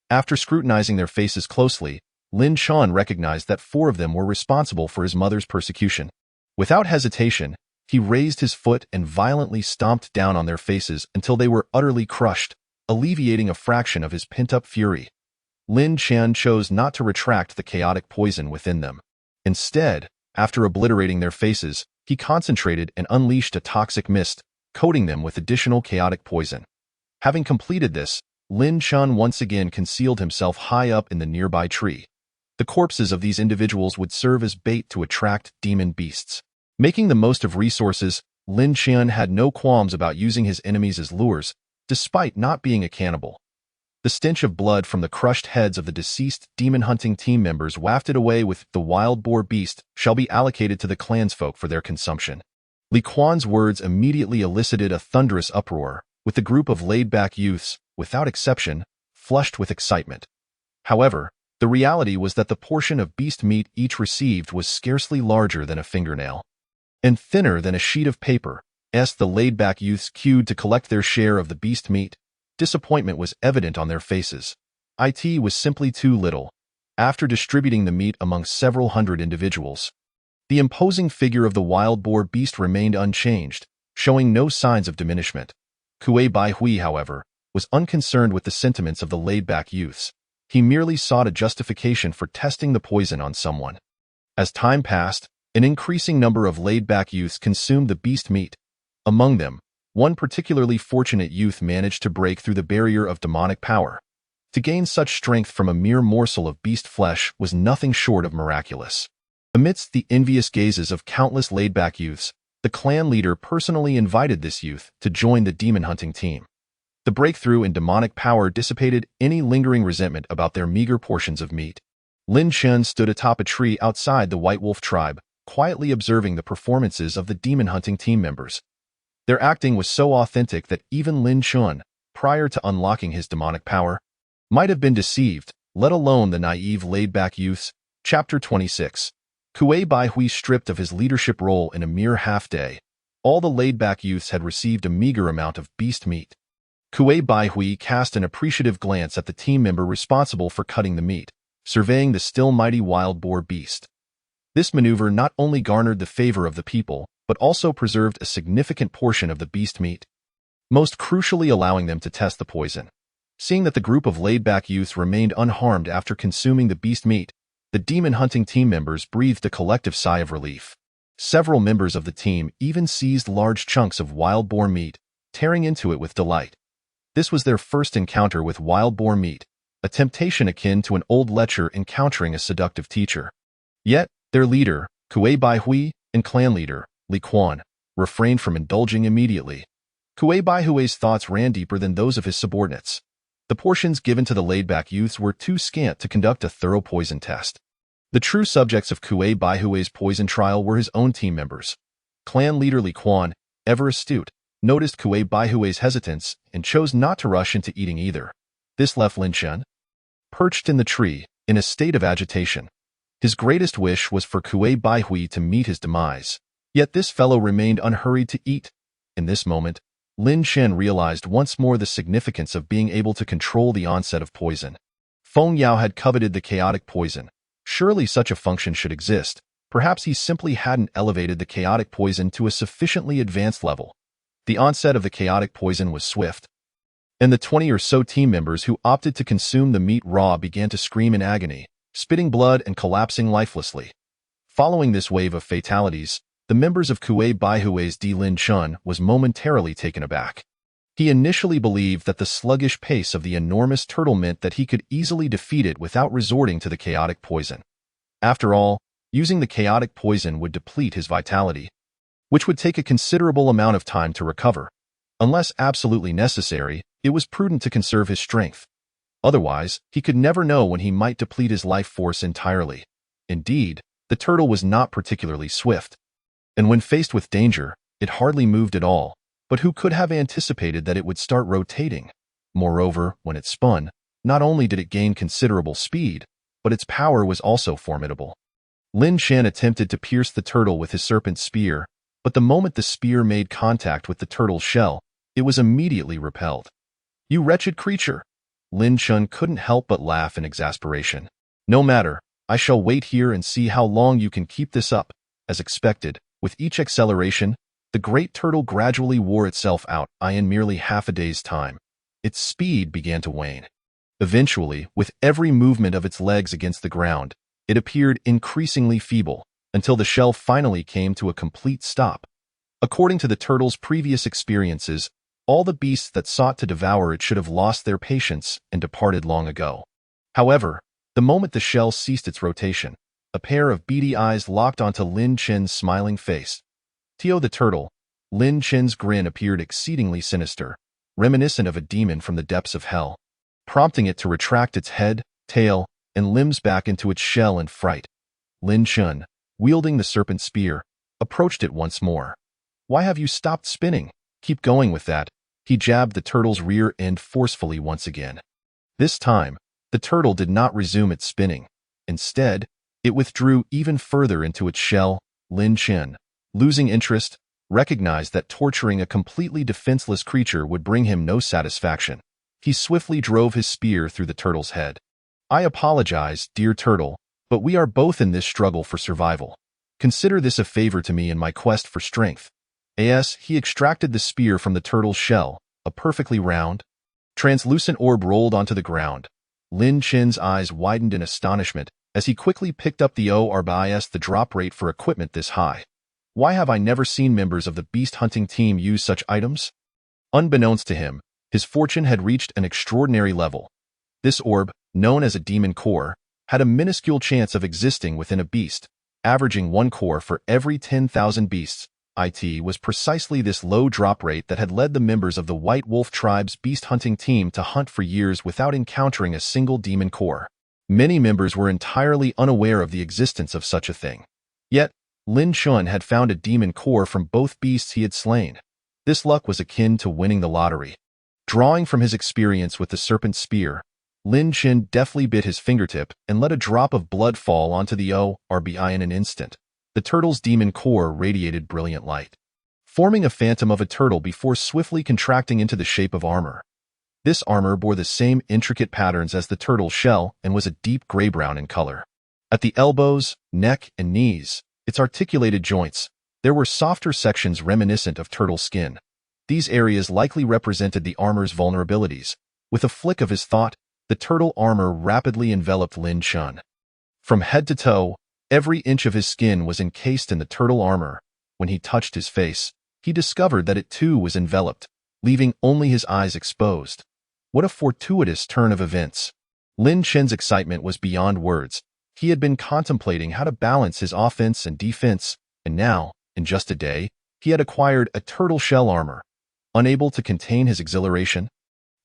After scrutinizing their faces closely, Lin Shan recognized that 4 of them were responsible for his mother's persecution. Without hesitation, he raised his foot and violently stomped down on their faces until they were utterly crushed, alleviating a fraction of his pent-up fury. Lin Shan chose not to retract the chaotic poison within them. Instead, after obliterating their faces, he concentrated and unleashed a toxic mist, coating them with additional chaotic poison. Having completed this, Lin Shan once again concealed himself high up in the nearby tree. The corpses of these individuals would serve as bait to attract demon beasts. Making the most of resources, Lin Shan had no qualms about using his enemies as lures, despite not being a cannibal. The stench of blood from the crushed heads of the deceased demon-hunting team members wafted away with the wild boar beast shall be allocated to the clansfolk for their consumption. Li Quan's words immediately elicited a thunderous uproar, with the group of laid-back youths, without exception, flushed with excitement. However, the reality was that the portion of beast meat each received was scarcely larger than a fingernail, and thinner than a sheet of paper. As the laid-back youths queued to collect their share of the beast meat, disappointment was evident on their faces. It was simply too little. After distributing the meat among several hundred individuals, the imposing figure of the wild boar beast remained unchanged, showing no signs of diminishment. Kuei Bai Hui, however, was unconcerned with the sentiments of the laid-back youths. He merely sought a justification for testing the poison on someone. As time passed, an increasing number of laid-back youths consumed the beast meat. Among them, one particularly fortunate youth managed to break through the barrier of demonic power. To gain such strength from a mere morsel of beast flesh was nothing short of miraculous. Amidst the envious gazes of countless laid-back youths, the clan leader personally invited this youth to join the demon-hunting team. The breakthrough in demonic power dissipated any lingering resentment about their meager portions of meat. Lin Shan stood atop a tree outside the White Wolf tribe, quietly observing the performances of the demon-hunting team members. Their acting was so authentic that even Lin Shan, prior to unlocking his demonic power, might have been deceived, let alone the naive laid-back youths. Chapter 26. Kuei Bai Hui stripped of his leadership role in a mere half-day. All the laid-back youths had received a meager amount of beast meat. Kuei Bai Hui cast an appreciative glance at the team member responsible for cutting the meat, surveying the still mighty wild boar beast. This maneuver not only garnered the favor of the people, but also preserved a significant portion of the beast meat, most crucially allowing them to test the poison. Seeing that the group of laid-back youths remained unharmed after consuming the beast meat, the demon-hunting team members breathed a collective sigh of relief. Several members of the team even seized large chunks of wild boar meat, tearing into it with delight. This was their first encounter with wild boar meat, a temptation akin to an old lecher encountering a seductive teacher. Yet, their leader, Kuei Bai Hui, and clan leader, Li Quan, refrained from indulging immediately. Kuei Bai Hui's thoughts ran deeper than those of his subordinates. The portions given to the laid-back youths were too scant to conduct a thorough poison test. The true subjects of Kuei Bai Hui's poison trial were his own team members. Clan leader Li Quan, ever astute, noticed Kuei Bai Hui's hesitance and chose not to rush into eating either. This left Lin Shan perched in the tree, in a state of agitation. His greatest wish was for Kuei Bai Hui to meet his demise. Yet this fellow remained unhurried to eat. In this moment, Lin Shan realized once more the significance of being able to control the onset of poison. Feng Yao had coveted the chaotic poison. Surely such a function should exist. Perhaps he simply hadn't elevated the chaotic poison to a sufficiently advanced level. The onset of the chaotic poison was swift, and the 20 or so team members who opted to consume the meat raw began to scream in agony, spitting blood and collapsing lifelessly. Following this wave of fatalities, the members of Kuei Bai Hui's Lin Shan was momentarily taken aback. He initially believed that the sluggish pace of the enormous turtle meant that he could easily defeat it without resorting to the chaotic poison. After all, using the chaotic poison would deplete his vitality, which would take a considerable amount of time to recover. Unless absolutely necessary, it was prudent to conserve his strength. Otherwise, he could never know when he might deplete his life force entirely. Indeed, the turtle was not particularly swift, and when faced with danger, it hardly moved at all. But who could have anticipated that it would start rotating? Moreover, when it spun, not only did it gain considerable speed, but its power was also formidable. Lin Shan attempted to pierce the turtle with his serpent spear, but the moment the spear made contact with the turtle's shell, it was immediately repelled. "You wretched creature!" Lin Chun couldn't help but laugh in exasperation. "No matter, I shall wait here and see how long you can keep this up." As expected, with each acceleration, the great turtle gradually wore itself out in merely half a day's time. Its speed began to wane. Eventually, with every movement of its legs against the ground, it appeared increasingly feeble, until the shell finally came to a complete stop. According to the turtle's previous experiences, all the beasts that sought to devour it should have lost their patience and departed long ago. However, the moment the shell ceased its rotation, a pair of beady eyes locked onto Lin Chen's smiling face. Tio the turtle, Lin Chen's grin appeared exceedingly sinister, reminiscent of a demon from the depths of hell, prompting it to retract its head, tail, and limbs back into its shell in fright. Lin Chen, wielding the serpent spear, approached it once more. "Why have you stopped spinning? Keep going with that." He jabbed the turtle's rear end forcefully once again. This time, the turtle did not resume its spinning. Instead, it withdrew even further into its shell. Lin Chen, losing interest, recognized that torturing a completely defenseless creature would bring him no satisfaction. He swiftly drove his spear through the turtle's head. "I apologize, dear turtle, but we are both in this struggle for survival. Consider this a favor to me in my quest for strength." He extracted the spear from the turtle's shell, a perfectly round, translucent orb rolled onto the ground. Lin Chen's eyes widened in astonishment as he quickly picked up the orb. The drop rate for equipment this high. Why have I never seen members of the beast hunting team use such items? Unbeknownst to him, his fortune had reached an extraordinary level. This orb, known as a demon core, had a minuscule chance of existing within a beast, averaging 1 core for every 10,000 beasts. It was precisely this low drop rate that had led the members of the White Wolf tribe's beast hunting team to hunt for years without encountering a single demon core. Many members were entirely unaware of the existence of such a thing. Yet, Lin Chun had found a demon core from both beasts he had slain. This luck was akin to winning the lottery. Drawing from his experience with the serpent spear, Lin Chen deftly bit his fingertip and let a drop of blood fall onto the orb in an instant. The turtle's demon core radiated brilliant light, forming a phantom of a turtle before swiftly contracting into the shape of armor. This armor bore the same intricate patterns as the turtle's shell and was a deep gray-brown in color. At the elbows, neck, and knees, its articulated joints, there were softer sections reminiscent of turtle skin. These areas likely represented the armor's vulnerabilities. With a flick of his thought, the turtle armor rapidly enveloped Lin Chun. From head to toe, every inch of his skin was encased in the turtle armor. When he touched his face, he discovered that it too was enveloped, leaving only his eyes exposed. What a fortuitous turn of events! Lin Chen's excitement was beyond words. He had been contemplating how to balance his offense and defense, and now, in just a day, he had acquired a turtle shell armor. Unable to contain his exhilaration,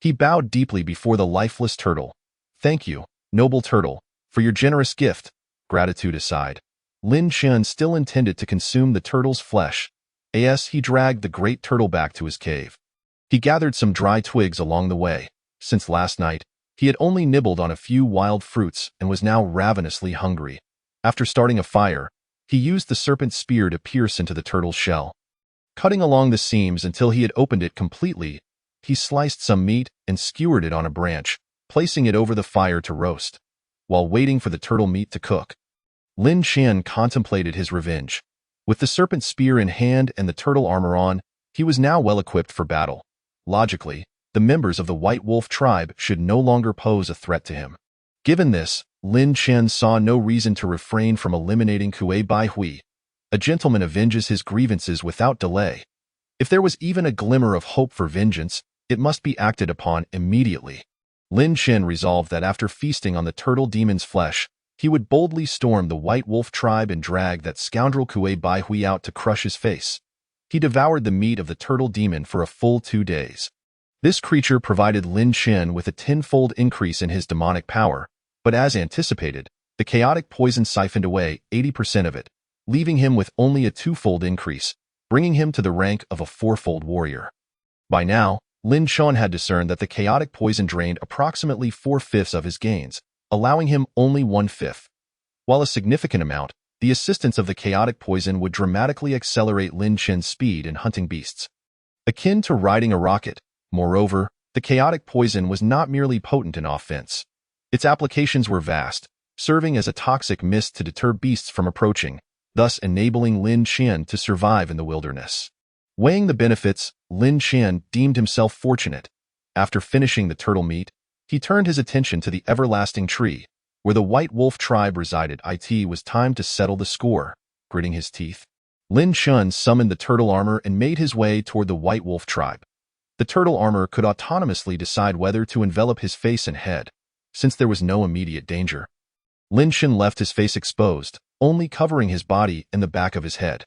he bowed deeply before the lifeless turtle. "Thank you, noble turtle, for your generous gift." Gratitude aside, Lin Chen still intended to consume the turtle's flesh. He dragged the great turtle back to his cave. He gathered some dry twigs along the way. Since last night, he had only nibbled on a few wild fruits and was now ravenously hungry. After starting a fire, he used the serpent spear to pierce into the turtle's shell. Cutting along the seams until he had opened it completely, he sliced some meat and skewered it on a branch, placing it over the fire to roast. While waiting for the turtle meat to cook, Lin Chen contemplated his revenge. With the serpent spear in hand and the turtle armor on, he was now well equipped for battle. Logically, the members of the White Wolf tribe should no longer pose a threat to him. Given this, Lin Chen saw no reason to refrain from eliminating Kuei Bai Hui. A gentleman avenges his grievances without delay. If there was even a glimmer of hope for vengeance, it must be acted upon immediately. Lin Chen resolved that after feasting on the turtle demon's flesh, he would boldly storm the White Wolf tribe and drag that scoundrel Kuei Bai Hui out to crush his face. He devoured the meat of the turtle demon for a full 2 days. This creature provided Lin Chen with a tenfold increase in his demonic power, but as anticipated, the chaotic poison siphoned away 80% of it, leaving him with only a 2-fold increase, bringing him to the rank of a 4-fold warrior. By now, Lin Chen had discerned that the chaotic poison drained approximately 4/5 of his gains, allowing him only 1/5. While a significant amount, the assistance of the chaotic poison would dramatically accelerate Lin Chen's speed in hunting beasts. akin to riding a rocket. Moreover, the chaotic poison was not merely potent in offense. Its applications were vast, serving as a toxic mist to deter beasts from approaching, thus enabling Lin Chen to survive in the wilderness. Weighing the benefits, Lin Chen deemed himself fortunate. After finishing the turtle meat, he turned his attention to the everlasting tree, where the White Wolf tribe resided. It was time to settle the score. Gritting his teeth, Lin Chen summoned the turtle armor and made his way toward the White Wolf tribe. The turtle armor could autonomously decide whether to envelop his face and head, since there was no immediate danger. Lin Chen left his face exposed, only covering his body and the back of his head.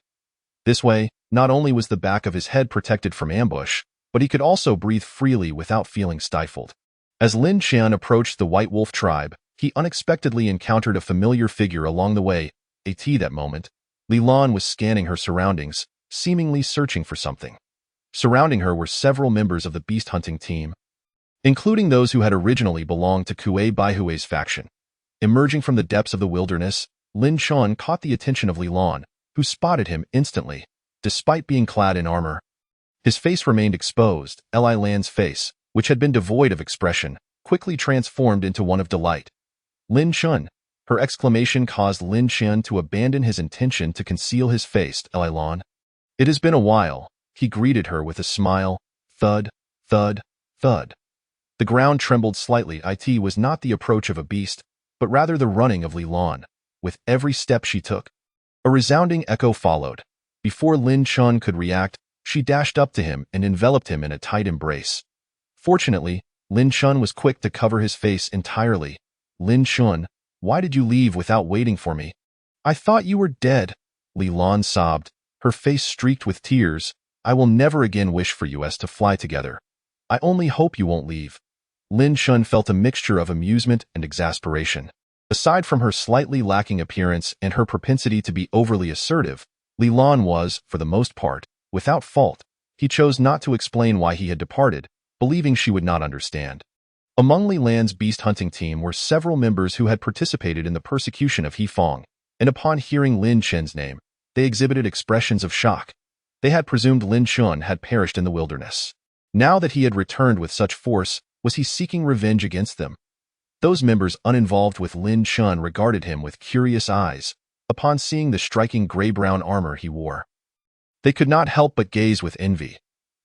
This way, not only was the back of his head protected from ambush, but he could also breathe freely without feeling stifled. As Lin Chen approached the White Wolf tribe, he unexpectedly encountered a familiar figure along the way. At that moment, Li Lan was scanning her surroundings, seemingly searching for something. Surrounding her were several members of the beast hunting team, including those who had originally belonged to Kuei Baihui's faction. Emerging from the depths of the wilderness, Lin Chen caught the attention of Li Lan, who spotted him instantly. Despite being clad in armor, his face remained exposed. Li Lan's face, which had been devoid of expression, quickly transformed into one of delight. Lin Chen! Her exclamation caused Lin Chen to abandon his intention to conceal his face. Li Lan. It has been a while, he greeted her with a smile. Thud, thud, thud. The ground trembled slightly. It was not the approach of a beast, but rather the running of Li Lan. With every step she took, a resounding echo followed. Before Lin Chen could react, she dashed up to him and enveloped him in a tight embrace. Fortunately, Lin Chen was quick to cover his face entirely. Lin Chen, why did you leave without waiting for me? I thought you were dead. Li Lan sobbed, her face streaked with tears. I will never again wish for us to fly together. I only hope you won't leave. Lin Chen felt a mixture of amusement and exasperation. Aside from her slightly lacking appearance and her propensity to be overly assertive, Li Lan was, for the most part, without fault. He chose not to explain why he had departed, believing she would not understand. Among Li Lan's beast hunting team were several members who had participated in the persecution of He Fong, and upon hearing Lin Chen's name, they exhibited expressions of shock. They had presumed Lin Chen had perished in the wilderness. Now that he had returned with such force, was he seeking revenge against them? Those members uninvolved with Lin Chen regarded him with curious eyes, upon seeing the striking gray-brown armor he wore. They could not help but gaze with envy.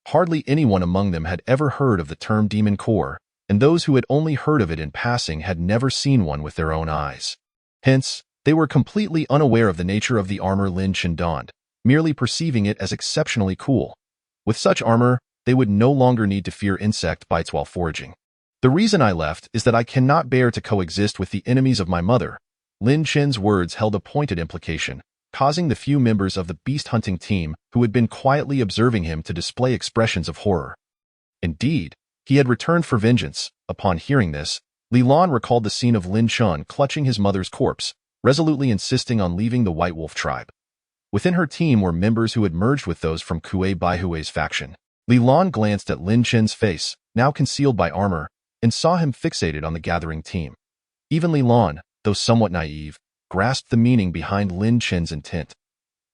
Hardly anyone among them had ever heard of the term Demon Core, and those who had only heard of it in passing had never seen one with their own eyes. Hence, they were completely unaware of the nature of the armor Lin Chen donned, merely perceiving it as exceptionally cool. With such armor, they would no longer need to fear insect bites while foraging. The reason I left is that I cannot bear to coexist with the enemies of my mother. Lin Chen's words held a pointed implication, causing the few members of the beast hunting team who had been quietly observing him to display expressions of horror. Indeed, he had returned for vengeance. Upon hearing this, Li Lan recalled the scene of Lin Chen clutching his mother's corpse, resolutely insisting on leaving the White Wolf tribe. Within her team were members who had merged with those from Kuei Baihui's faction. Li Lan glanced at Lin Chen's face, now concealed by armor, and saw him fixated on the gathering team. Even Li Lan, though somewhat naive, grasped the meaning behind Lin Chen's intent.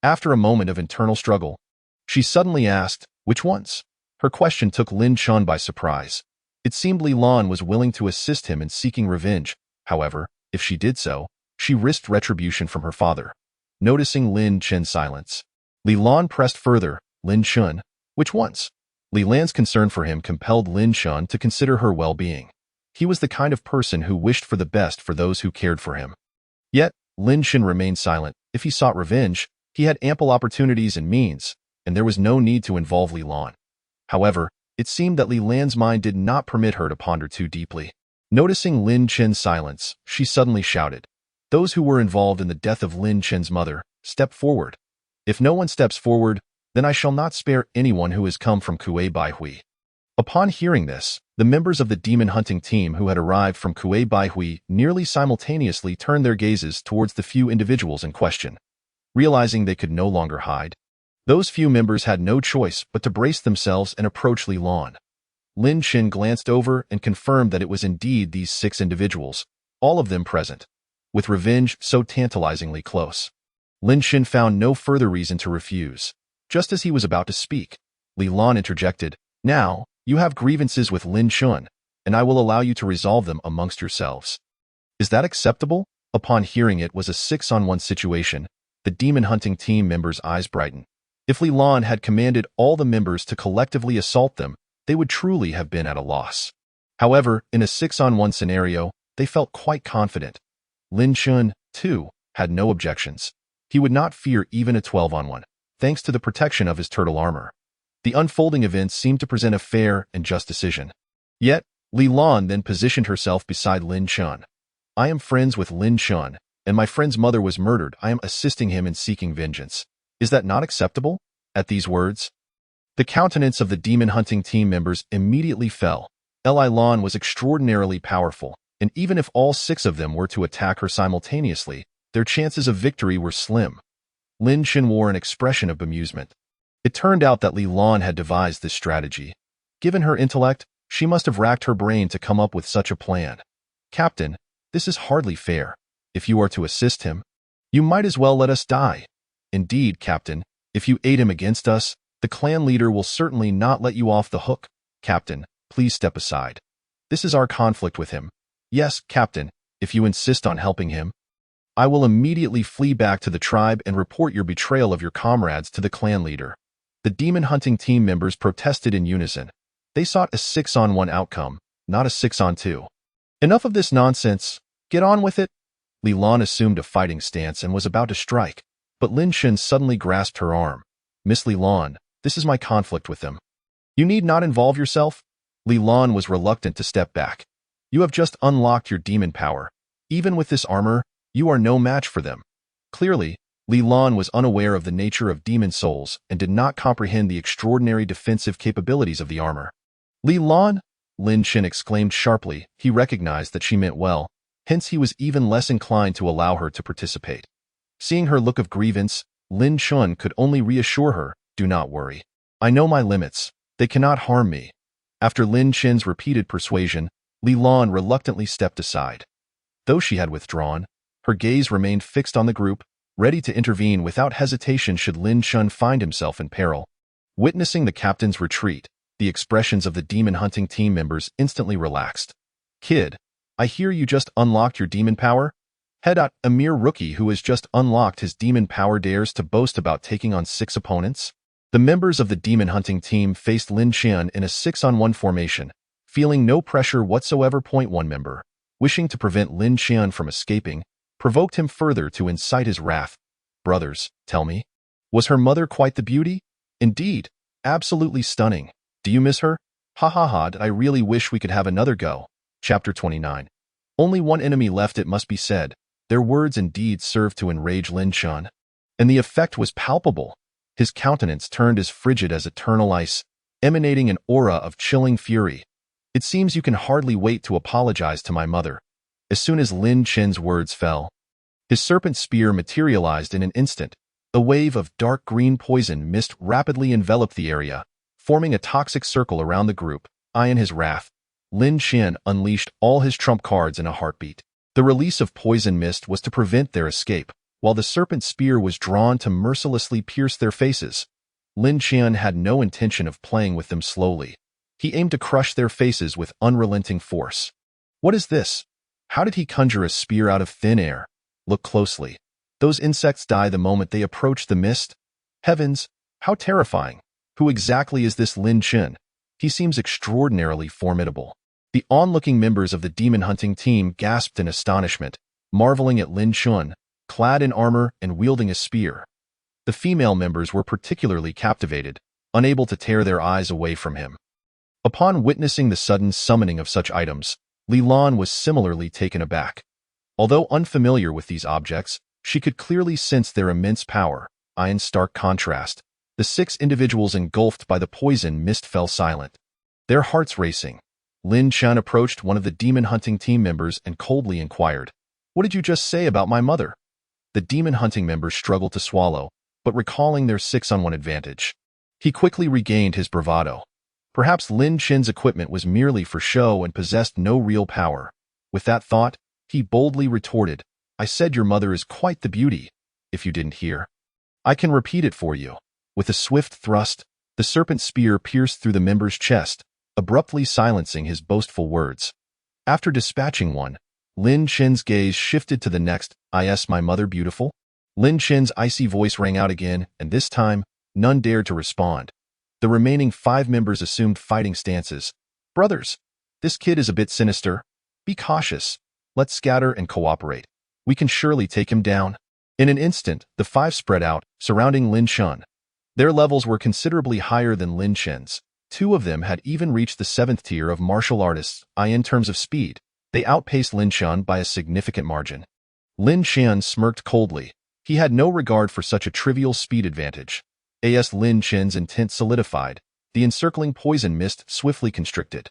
After a moment of internal struggle, she suddenly asked, "Which ones?" Her question took Lin Chen by surprise. It seemed Li Lan was willing to assist him in seeking revenge. However, if she did so, she risked retribution from her father. Noticing Lin Chen's silence, Li Lan pressed further, "Lin Chen, which ones?" Li Lan's concern for him compelled Lin Chen to consider her well-being. He was the kind of person who wished for the best for those who cared for him. Yet, Lin Chen remained silent. If he sought revenge, he had ample opportunities and means, and there was no need to involve Li Lan. However, it seemed that Li Lan's mind did not permit her to ponder too deeply. Noticing Lin Chen's silence, she suddenly shouted, "Those who were involved in the death of Lin Chen's mother, step forward. If no one steps forward, then I shall not spare anyone who has come from Kuei Baihui." Upon hearing this, the members of the demon hunting team who had arrived from Kuei Baihui nearly simultaneously turned their gazes towards the few individuals in question. Realizing they could no longer hide, those few members had no choice but to brace themselves and approach Li Lan. Lin Chen glanced over and confirmed that it was indeed these 6 individuals, all of them present, with revenge so tantalizingly close. Lin Chen found no further reason to refuse. Just as he was about to speak, Li Lan interjected. Now, you have grievances with Lin Chun, and I will allow you to resolve them amongst yourselves. Is that acceptable? Upon hearing it was a 6-on-1 situation, the demon hunting team members' eyes brightened. If Li Lan had commanded all the members to collectively assault them, they would truly have been at a loss. However, in a 6-on-1 scenario, they felt quite confident. Lin Chun, too, had no objections. He would not fear even a 12-on-1, thanks to the protection of his turtle armor. The unfolding events seemed to present a fair and just decision. Yet, Li Lan then positioned herself beside Lin Chun. I am friends with Lin Chun, and my friend's mother was murdered. I am assisting him in seeking vengeance. Is that not acceptable? At these words, the countenance of the demon hunting team members immediately fell. Li Lan was extraordinarily powerful, and even if all 6 of them were to attack her simultaneously, their chances of victory were slim. Lin Chun wore an expression of bemusement. It turned out that Li Lan had devised this strategy. Given her intellect, she must have racked her brain to come up with such a plan. Captain, this is hardly fair. If you are to assist him, you might as well let us die. Indeed, Captain, if you aid him against us, the clan leader will certainly not let you off the hook. Captain, please step aside. This is our conflict with him. Yes, Captain, if you insist on helping him, I will immediately flee back to the tribe and report your betrayal of your comrades to the clan leader. The demon hunting team members protested in unison. They sought a 6-on-1 outcome, not a 6-on-2. Enough of this nonsense. Get on with it. Li Lan assumed a fighting stance and was about to strike, but Lin Chun suddenly grasped her arm. Miss Li Lan, this is my conflict with them. You need not involve yourself. Li Lan was reluctant to step back. You have just unlocked your demon power. Even with this armor, you are no match for them. Clearly, Li Lan was unaware of the nature of demon souls and did not comprehend the extraordinary defensive capabilities of the armor. Li Lan? Lin Chun exclaimed sharply. He recognized that she meant well, hence he was even less inclined to allow her to participate. Seeing her look of grievance, Lin Chun could only reassure her, do not worry. I know my limits. They cannot harm me. After Lin Chun's repeated persuasion, Li Lan reluctantly stepped aside. Though she had withdrawn, her gaze remained fixed on the group, ready to intervene without hesitation should Lin Chun find himself in peril. Witnessing the captain's retreat, the expressions of the demon hunting team members instantly relaxed. Kid, I hear you just unlocked your demon power? Head, a mere rookie who has just unlocked his demon power dares to boast about taking on 6 opponents? The members of the demon hunting team faced Lin Chun in a 6-on-1 formation, feeling no pressure whatsoever. One member, wishing to prevent Lin Chun from escaping, provoked him further to incite his wrath. Brothers, tell me, was her mother quite the beauty? Indeed, absolutely stunning. Do you miss her? Ha ha ha, I really wish we could have another go. Chapter 29. Only one enemy left, it must be said. Their words and deeds served to enrage Lin Chun, and the effect was palpable. His countenance turned as frigid as eternal ice, emanating an aura of chilling fury. It seems you can hardly wait to apologize to my mother. As soon as Lin Chun's words fell, his serpent spear materialized in an instant. A wave of dark green poison mist rapidly enveloped the area, forming a toxic circle around the group. In his wrath, Lin Chun unleashed all his trump cards in a heartbeat. The release of poison mist was to prevent their escape, while the serpent spear was drawn to mercilessly pierce their faces. Lin Chun had no intention of playing with them slowly. He aimed to crush their faces with unrelenting force. What is this? How did he conjure a spear out of thin air? Look closely. Those insects die the moment they approach the mist. Heavens, how terrifying. Who exactly is this Lin Chun? He seems extraordinarily formidable. The onlooking members of the demon hunting team gasped in astonishment, marveling at Lin Chun, clad in armor and wielding a spear. The female members were particularly captivated, unable to tear their eyes away from him. Upon witnessing the sudden summoning of such items, Li Lan was similarly taken aback. Although unfamiliar with these objects, she could clearly sense their immense power. In stark contrast, the 6 individuals engulfed by the poison mist fell silent, their hearts racing. Lin Chun approached one of the demon hunting team members and coldly inquired, "What did you just say about my mother?" The demon hunting member struggled to swallow, but recalling their 6-on-1 advantage, he quickly regained his bravado. Perhaps Lin Chun's equipment was merely for show and possessed no real power. With that thought, he boldly retorted, "I said your mother is quite the beauty, if you didn't hear. I can repeat it for you." With a swift thrust, The serpent spear pierced through the member's chest, abruptly silencing his boastful words. After dispatching one, Lin Chen's gaze shifted to the next. "Is my mother beautiful?" Lin Chen's icy voice rang out again, and this time, none dared to respond. The remaining 5 members assumed fighting stances. "Brothers, this kid is a bit sinister. Be cautious. Let's scatter and cooperate. We can surely take him down." In an instant, the 5 spread out, surrounding Lin Chen. Their levels were considerably higher than Lin Chen's. 2 of them had even reached the 7th tier of martial artists. In terms of speed, they outpaced Lin Chen by a significant margin. Lin Chen smirked coldly. He had no regard for such a trivial speed advantage. As Lin Chen's intent solidified, the encircling poison mist swiftly constricted.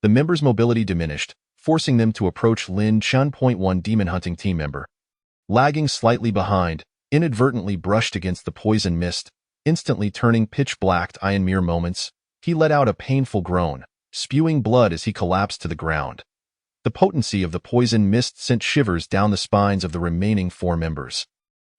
The members' mobility diminished, forcing them to approach Lin Chen. 1 Demon Hunting team member, lagging slightly behind, inadvertently brushed against the poison mist, instantly turning pitch black. In mere moments, he let out a painful groan, spewing blood as he collapsed to the ground. The potency of the poison mist sent shivers down the spines of the remaining 4 members.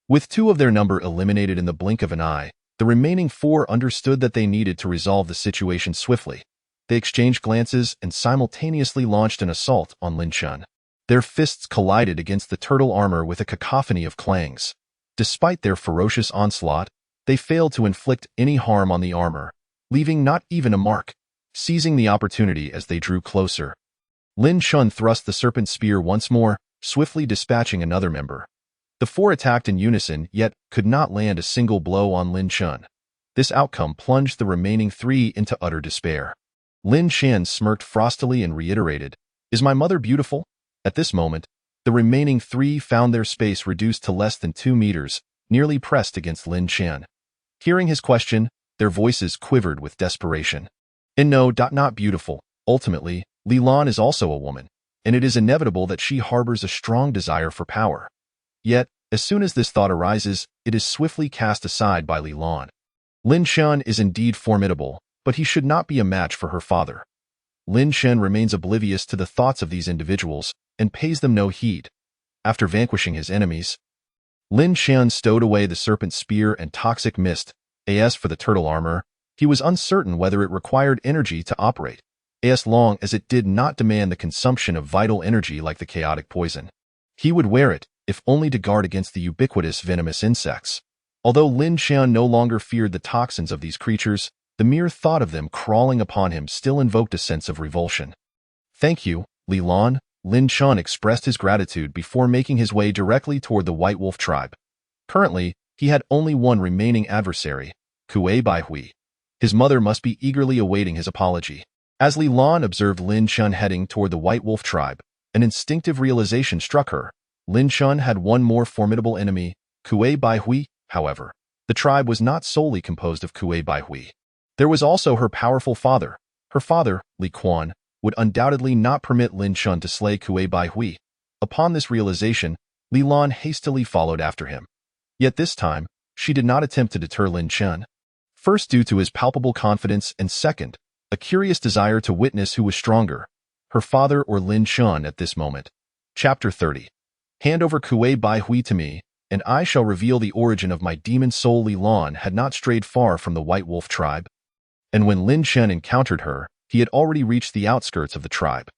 With 2 of their number eliminated in the blink of an eye, the remaining 4 understood that they needed to resolve the situation swiftly. They exchanged glances and simultaneously launched an assault on Lin Chen. Their fists collided against the turtle armor with a cacophony of clangs. Despite their ferocious onslaught, they failed to inflict any harm on the armor, leaving not even a mark. Seizing the opportunity as they drew closer, Lin Chen thrust the serpent spear once more, swiftly dispatching another member. The 4 attacked in unison, yet could not land a single blow on Lin Chen. This outcome plunged the remaining 3 into utter despair. Lin Chen smirked frostily and reiterated, "Is my mother beautiful?" At this moment, the remaining 3 found their space reduced to less than 2 meters, nearly pressed against Lin Chen. Hearing his question, their voices quivered with desperation. "And no, not beautiful. Ultimately, Li Lan is also a woman, and it is inevitable that she harbors a strong desire for power. Yet, as soon as this thought arises, it is swiftly cast aside by Li Lan. Lin Chen is indeed formidable, but he should not be a match for her father." Lin Chen remains oblivious to the thoughts of these individuals and pays them no heed. After vanquishing his enemies, Lin Chen stowed away the serpent spear and toxic mist. As for the turtle armor, he was uncertain whether it required energy to operate, as long as it did not demand the consumption of vital energy like the chaotic poison. He would wear it, if only to guard against the ubiquitous venomous insects. Although Lin Chen no longer feared the toxins of these creatures, the mere thought of them crawling upon him still invoked a sense of revulsion. "Thank you, Li Lan." Lin Chen expressed his gratitude before making his way directly toward the White Wolf tribe. Currently, he had only one remaining adversary, Kuei Baihui. His mother must be eagerly awaiting his apology. As Li Lan observed Lin Chen heading toward the White Wolf tribe, an instinctive realization struck her. Lin Chen had one more formidable enemy, Kuei Baihui. However, the tribe was not solely composed of Kuei Baihui. There was also her powerful father. Her father, Li Quan, would undoubtedly not permit Lin Chen to slay Kuei Baihui. Upon this realization, Li Lan hastily followed after him. Yet this time, she did not attempt to deter Lin Chen. First, due to his palpable confidence, and second, a curious desire to witness who was stronger, her father or Lin Chen at this moment. Chapter 30. Hand over Kuei Baihui to me, and I shall reveal the origin of my demon soul. Li Lan had not strayed far from the White Wolf tribe, and when Lin Chen encountered her, he had already reached the outskirts of the tribe.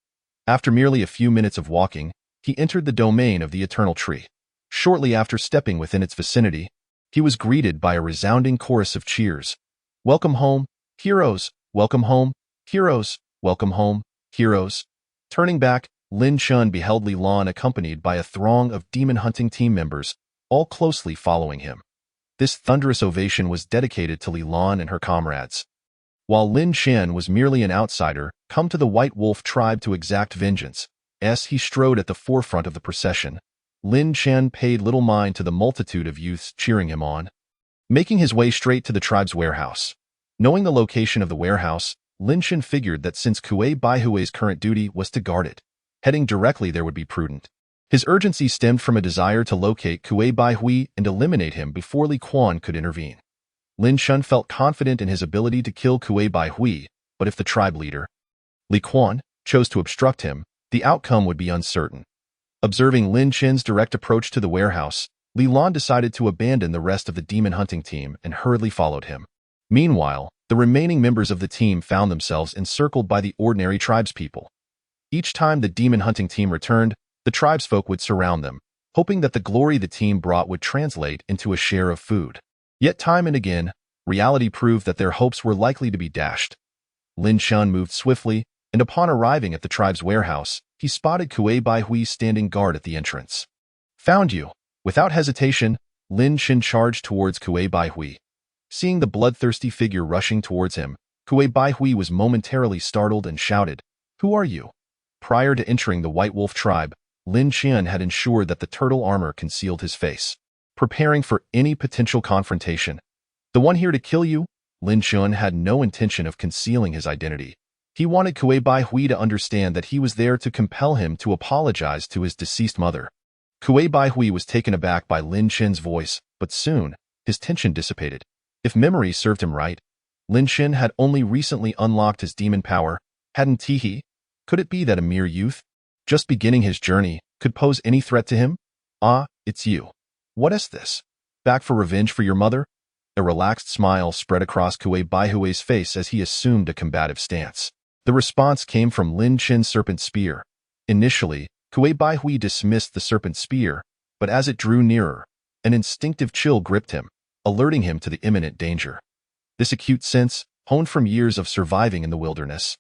After merely a few minutes of walking, he entered the domain of the Eternal Tree. Shortly after stepping within its vicinity, he was greeted by a resounding chorus of cheers. "Welcome home, heroes! Welcome home, heroes! Welcome home, heroes!" Turning back, Lin Chen beheld Li Lan accompanied by a throng of demon hunting team members, all closely following him. This thunderous ovation was dedicated to Li Lan and her comrades. While Lin Chen was merely an outsider, come to the White Wolf tribe to exact vengeance, as he strode at the forefront of the procession, Lin Chen paid little mind to the multitude of youths cheering him on. Making his way straight to the tribe's warehouse. Knowing the location of the warehouse, Lin Chen figured that since Kuei Baihui's current duty was to guard it, heading directly there would be prudent. His urgency stemmed from a desire to locate Kuei Baihui and eliminate him before Li Quan could intervene. Lin Chen felt confident in his ability to kill Kuei Baihui, but if the tribe leader, Li Quan, chose to obstruct him, the outcome would be uncertain. Observing Lin Chen's direct approach to the warehouse, Li Lan decided to abandon the rest of the demon hunting team and hurriedly followed him. Meanwhile, the The remaining members of the team found themselves encircled by the ordinary tribespeople. Each time the demon hunting team returned, the tribesfolk would surround them, hoping that the glory the team brought would translate into a share of food. Yet time and again, reality proved that their hopes were likely to be dashed. Lin Chun moved swiftly, and upon arriving at the tribe's warehouse, he spotted Kuei Bai Hui standing guard at the entrance. "Found you." Without hesitation, Lin Chun charged towards Kuei Bai Hui. Seeing the bloodthirsty figure rushing towards him, Kuei Bai Hui was momentarily startled and shouted, "Who are you?" Prior to entering the White Wolf tribe, Lin Chun had ensured that the turtle armor concealed his face, preparing for any potential confrontation. "The one here to kill you?" Lin Chun had no intention of concealing his identity. He wanted Kuei Bai Hui to understand that he was there to compel him to apologize to his deceased mother. Kuei Bai Hui was taken aback by Lin Chun's voice, but soon, his tension dissipated. If memory served him right, Lin Chun had only recently unlocked his demon power, hadn't he? Could it be that a mere youth, just beginning his journey, could pose any threat to him? "Ah, it's you. What is this? Back for revenge for your mother?" A relaxed smile spread across Kuei Bai Hui's face as he assumed a combative stance. The response came from Lin Chun's serpent spear. Initially, Kuei Bai Hui dismissed the serpent spear, but as it drew nearer, an instinctive chill gripped him, alerting him to the imminent danger. This acute sense, honed from years of surviving in the wilderness,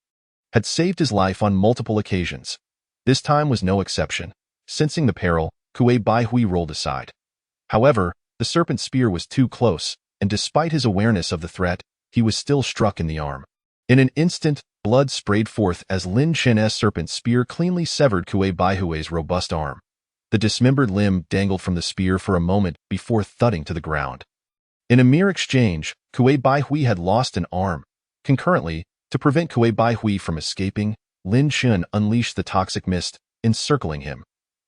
had saved his life on multiple occasions. This time was no exception. Sensing the peril, Kuei Bai Hui rolled aside. However, the serpent spear was too close, and despite his awareness of the threat, he was still struck in the arm. In an instant, blood sprayed forth as Lin Chun's serpent spear cleanly severed Kuei Bai Hui's robust arm. The dismembered limb dangled from the spear for a moment before thudding to the ground. In a mere exchange, Kuei Bai Hui had lost an arm. Concurrently, to prevent Kuei Bai Hui from escaping, Lin Chun unleashed the toxic mist, encircling him.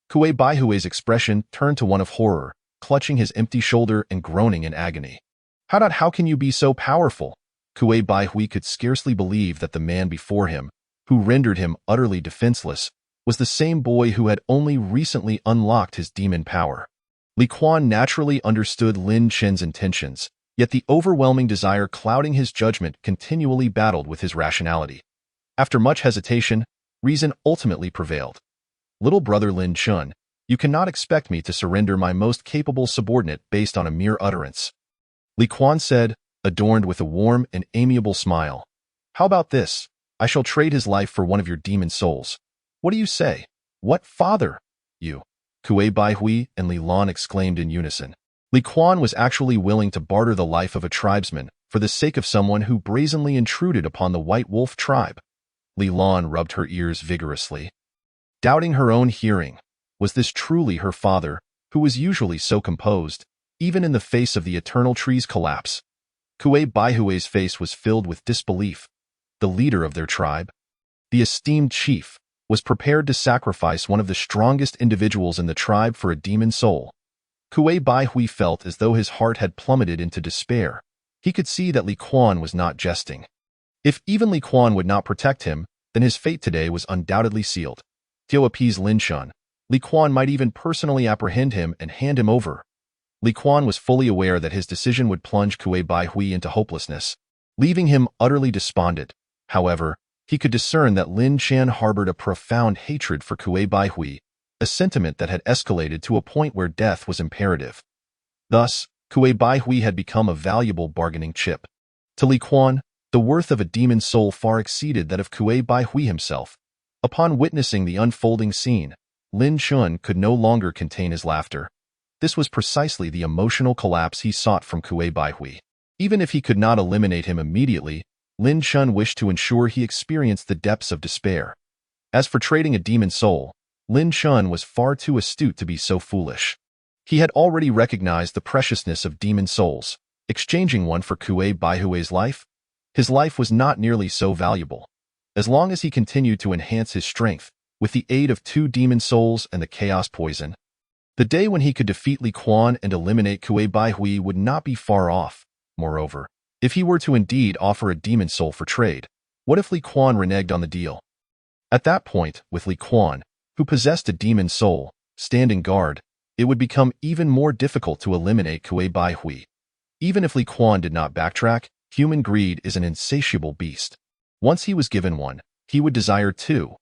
Kuei Bai Hui's expression turned to one of horror, clutching his empty shoulder and groaning in agony. How can you be so powerful?" Kuei Bai Hui could scarcely believe that the man before him, who rendered him utterly defenseless, was the same boy who had only recently unlocked his demon power. Li Quan naturally understood Lin Chun's intentions, yet the overwhelming desire clouding his judgment continually battled with his rationality. After much hesitation, reason ultimately prevailed. "Little brother Lin Chun, you cannot expect me to surrender my most capable subordinate based on a mere utterance," Li Quan said, adorned with a warm and amiable smile. "How about this? I shall trade his life for one of your demon souls. What do you say?" "What, father? You?" Kuei Bai Hui and Li Lan exclaimed in unison. Li Quan was actually willing to barter the life of a tribesman for the sake of someone who brazenly intruded upon the White Wolf tribe. Li Lan rubbed her ears vigorously, doubting her own hearing. Was this truly her father, who was usually so composed, even in the face of the eternal tree's collapse? Kuei Bai Hui's face was filled with disbelief. The leader of their tribe, the esteemed chief, was prepared to sacrifice one of the strongest individuals in the tribe for a demon soul. Kuei Bai Hui felt as though his heart had plummeted into despair. He could see that Li Quan was not jesting. If even Li Quan would not protect him, then his fate today was undoubtedly sealed. To appease Lin Chun, Li Quan might even personally apprehend him and hand him over. Li Quan was fully aware that his decision would plunge Kuei Bai Hui into hopelessness, leaving him utterly despondent. However, he could discern that Lin Chun harbored a profound hatred for Kuei Bai Hui, a sentiment that had escalated to a point where death was imperative. Thus, Kuei Bai Hui had become a valuable bargaining chip. To Li Quan, the worth of a demon soul far exceeded that of Kuei Bai Hui himself. Upon witnessing the unfolding scene, Lin Chun could no longer contain his laughter. This was precisely the emotional collapse he sought from Kuei Bai Hui. Even if he could not eliminate him immediately, Lin Chun wished to ensure he experienced the depths of despair. As for trading a demon soul, Lin Chun was far too astute to be so foolish. He had already recognized the preciousness of demon souls. Exchanging one for Kuei Bai Hui's life? His life was not nearly so valuable. As long as he continued to enhance his strength, with the aid of 2 demon souls and the chaos poison, the day when he could defeat Li Quan and eliminate Kuei Bai Hui would not be far off. Moreover, if he were to indeed offer a demon soul for trade, what if Li Quan reneged on the deal? At that point, with Li Quan, who possessed a demon soul, standing guard, it would become even more difficult to eliminate Kuei Bai Hui. Even if Li Quan did not backtrack, Human greed is an insatiable beast. Once he was given one, he would desire two.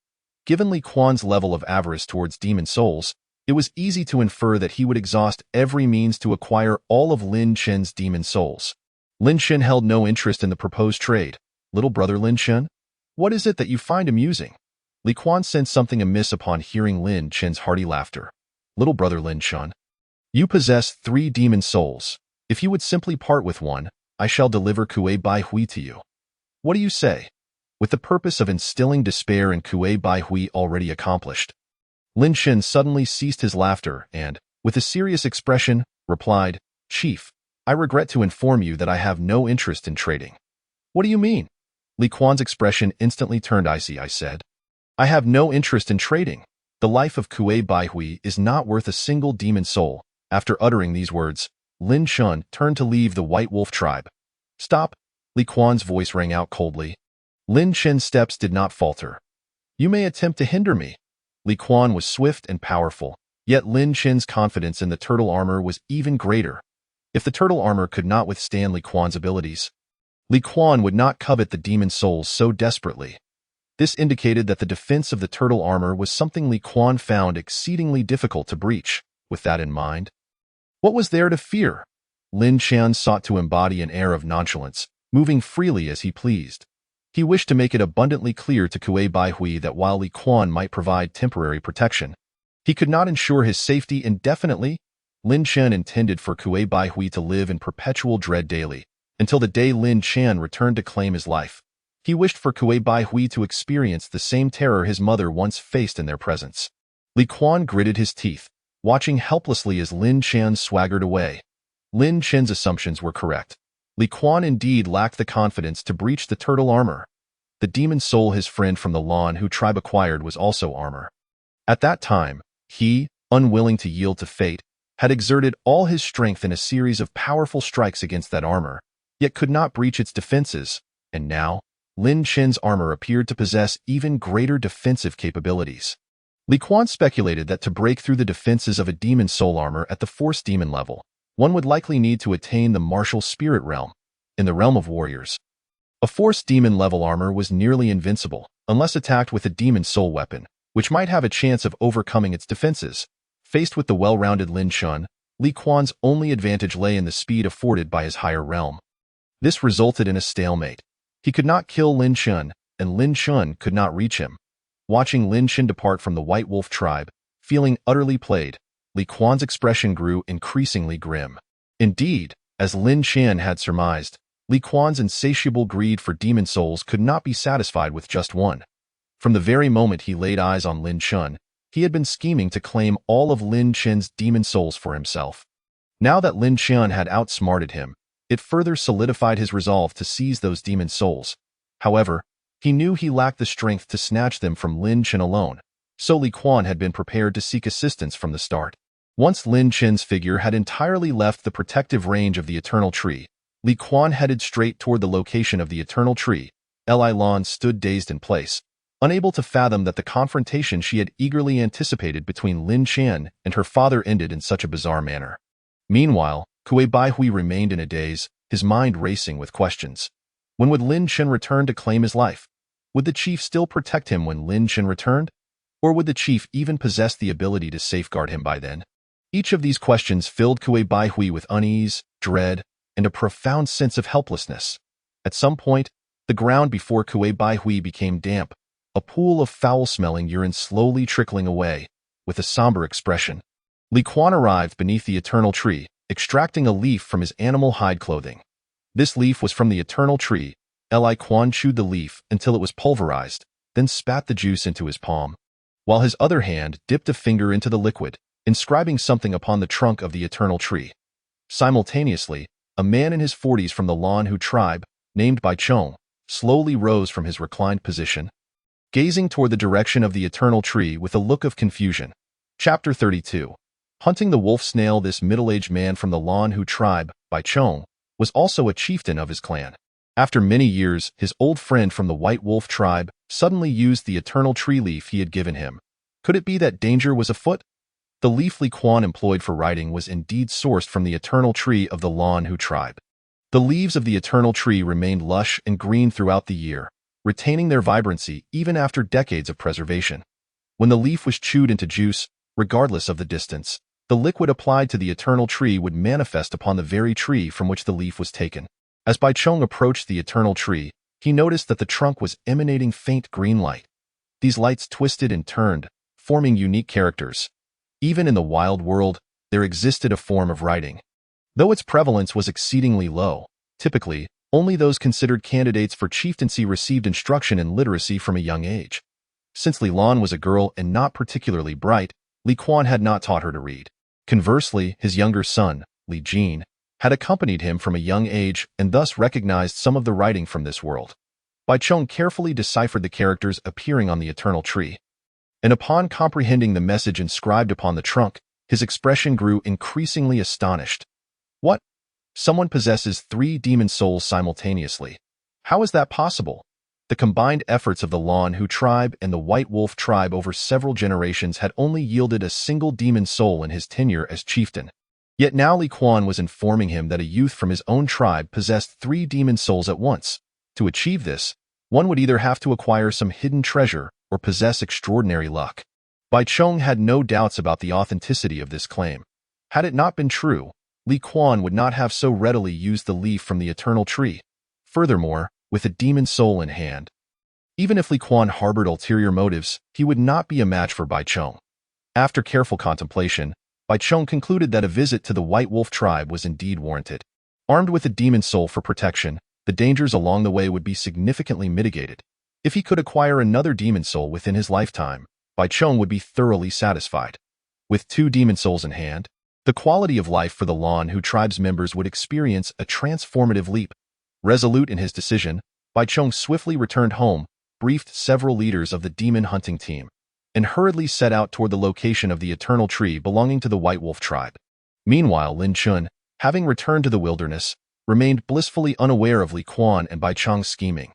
Given Li Quan's level of avarice towards demon souls, it was easy to infer that he would exhaust every means to acquire all of Lin Chen's demon souls. Lin Chen held no interest in the proposed trade. Little brother Lin Chen, what is it that you find amusing? Li Quan sensed something amiss upon hearing Lin Chen's hearty laughter. Little brother Lin Chen, you possess 3 demon souls. If you would simply part with one, I shall deliver Kuei Bai Hui to you. What do you say? With the purpose of instilling despair in Kuei Bai Hui already accomplished, Lin Chen suddenly ceased his laughter and, with a serious expression, replied, Chief, I regret to inform you that I have no interest in trading. What do you mean? Li Quan's expression instantly turned icy. I said, I have no interest in trading. The life of Kuei Bai Hui is not worth a single demon soul. After uttering these words, Lin Chen turned to leave the White Wolf tribe. Stop! Li Quan's voice rang out coldly. Lin Chen's steps did not falter. You may attempt to hinder me. Li Quan was swift and powerful, yet Lin Chen's confidence in the turtle armor was even greater. If the turtle armor could not withstand Li Quan's abilities, Li Quan would not covet the demon souls so desperately. This indicated that the defense of the turtle armor was something Li Quan found exceedingly difficult to breach. With that in mind, what was there to fear? Lin Chen sought to embody an air of nonchalance, moving freely as he pleased. He wished to make it abundantly clear to Kuei Bai Hui that while Li Quan might provide temporary protection, he could not ensure his safety indefinitely. Lin Chen intended for Kuei Bai Hui to live in perpetual dread daily, until the day Lin Chen returned to claim his life. He wished for Kuei Bai Hui to experience the same terror his mother once faced in their presence. Li Quan gritted his teeth, watching helplessly as Lin Chen swaggered away. Lin Chen's assumptions were correct. Li Quan indeed lacked the confidence to breach the turtle armor. The demon soul his friend from the Lan Hu tribe acquired was also armor. At that time, he, unwilling to yield to fate, had exerted all his strength in a series of powerful strikes against that armor, yet could not breach its defenses, and now, Lin Chen's armor appeared to possess even greater defensive capabilities. Li Quan speculated that to break through the defenses of a demon soul armor at the Force Demon level, one would likely need to attain the martial spirit realm. In the realm of warriors, a Force Demon level armor was nearly invincible, unless attacked with a demon soul weapon, which might have a chance of overcoming its defenses. Faced with the well-rounded Lin Chen, Li Quan's only advantage lay in the speed afforded by his higher realm. This resulted in a stalemate. He could not kill Lin Chen, and Lin Chen could not reach him. Watching Lin Chen depart from the White Wolf tribe, feeling utterly played, Li Quan's expression grew increasingly grim. Indeed, as Lin Chen had surmised, Li Quan's insatiable greed for demon souls could not be satisfied with just one. From the very moment he laid eyes on Lin Chen, he had been scheming to claim all of Lin Chen's demon souls for himself. Now that Lin Chen had outsmarted him, it further solidified his resolve to seize those demon souls. However, he knew he lacked the strength to snatch them from Lin Chen alone, so Li Quan had been prepared to seek assistance from the start. Once Lin Chen's figure had entirely left the protective range of the Eternal Tree, Li Quan headed straight toward the location of the Eternal Tree. Li Lan stood dazed in place, unable to fathom that the confrontation she had eagerly anticipated between Lin Chen and her father ended in such a bizarre manner. Meanwhile, Kuei Bai Hui remained in a daze, his mind racing with questions. When would Lin Chen return to claim his life? Would the chief still protect him when Lin Chen returned? Or would the chief even possess the ability to safeguard him by then? Each of these questions filled Kuei Bai Hui with unease, dread, and a profound sense of helplessness. At some point, the ground before Kuei Bai Hui became damp, a pool of foul-smelling urine slowly trickling away. With a somber expression, Li Quan arrived beneath the Eternal Tree, extracting a leaf from his animal hide clothing. This leaf was from the Eternal Tree. Li Quan chewed the leaf until it was pulverized, then spat the juice into his palm, while his other hand dipped a finger into the liquid, inscribing something upon the trunk of the Eternal Tree. Simultaneously, a man in his 40s from the Lan Hu tribe, named Bai Chong, slowly rose from his reclined position, gazing toward the direction of the Eternal Tree with a look of confusion. Chapter 32. Hunting the wolf snail. This middle-aged man from the Lan Hu tribe, Bai Chong, was also a chieftain of his clan. After many years, his old friend from the White Wolf tribe suddenly used the Eternal Tree leaf he had given him. Could it be that danger was afoot? The leaf Li Quan employed for writing was indeed sourced from the Eternal Tree of the Lan Hu tribe. The leaves of the eternal tree remained lush and green throughout the year, retaining their vibrancy even after decades of preservation. When the leaf was chewed into juice, regardless of the distance, the liquid applied to the eternal tree would manifest upon the very tree from which the leaf was taken. As Baicheng approached the eternal tree, he noticed that the trunk was emanating faint green light. These lights twisted and turned, forming unique characters. Even in the wild world, there existed a form of writing. Though its prevalence was exceedingly low, typically, only those considered candidates for chieftaincy received instruction in literacy from a young age. Since Li Lan was a girl and not particularly bright, Li Quan had not taught her to read. Conversely, his younger son, Li Jin, had accompanied him from a young age and thus recognized some of the writing from this world. Baicheng carefully deciphered the characters appearing on the eternal tree. And upon comprehending the message inscribed upon the trunk, his expression grew increasingly astonished. What? Someone possesses 3 demon souls simultaneously. How is that possible? The combined efforts of the Lan Hu tribe and the White Wolf tribe over several generations had only yielded a single demon soul in his tenure as chieftain. Yet now Li Quan was informing him that a youth from his own tribe possessed 3 demon souls at once. To achieve this, one would either have to acquire some hidden treasure or possess extraordinary luck. Baicheng had no doubts about the authenticity of this claim. Had it not been true, Li Quan would not have so readily used the leaf from the eternal tree. Furthermore, with a demon soul in hand, even if Li Quan harbored ulterior motives, he would not be a match for Baicheng. After careful contemplation, Baicheng concluded that a visit to the White Wolf tribe was indeed warranted. Armed with a demon soul for protection, the dangers along the way would be significantly mitigated. If he could acquire another demon soul within his lifetime, Baicheng would be thoroughly satisfied. With 2 demon souls in hand, the quality of life for the Lan Hu tribe's members would experience a transformative leap. Resolute in his decision, Baicheng swiftly returned home, briefed several leaders of the demon hunting team, and hurriedly set out toward the location of the eternal tree belonging to the White Wolf tribe. Meanwhile, Lin Chun, having returned to the wilderness, remained blissfully unaware of Li Quan and Baicheng's scheming.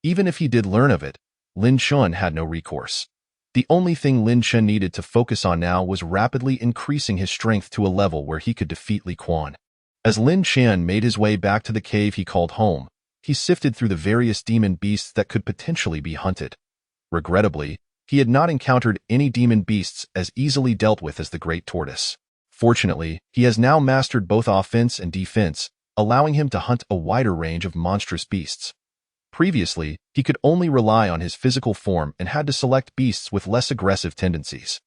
Even if he did learn of it, Lin Chun had no recourse. The only thing Lin Chun needed to focus on now was rapidly increasing his strength to a level where he could defeat Li Quan. As Lin Chen made his way back to the cave he called home, he sifted through the various demon beasts that could potentially be hunted. Regrettably, he had not encountered any demon beasts as easily dealt with as the Great Tortoise. Fortunately, he has now mastered both offense and defense, allowing him to hunt a wider range of monstrous beasts. Previously, he could only rely on his physical form and had to select beasts with less aggressive tendencies.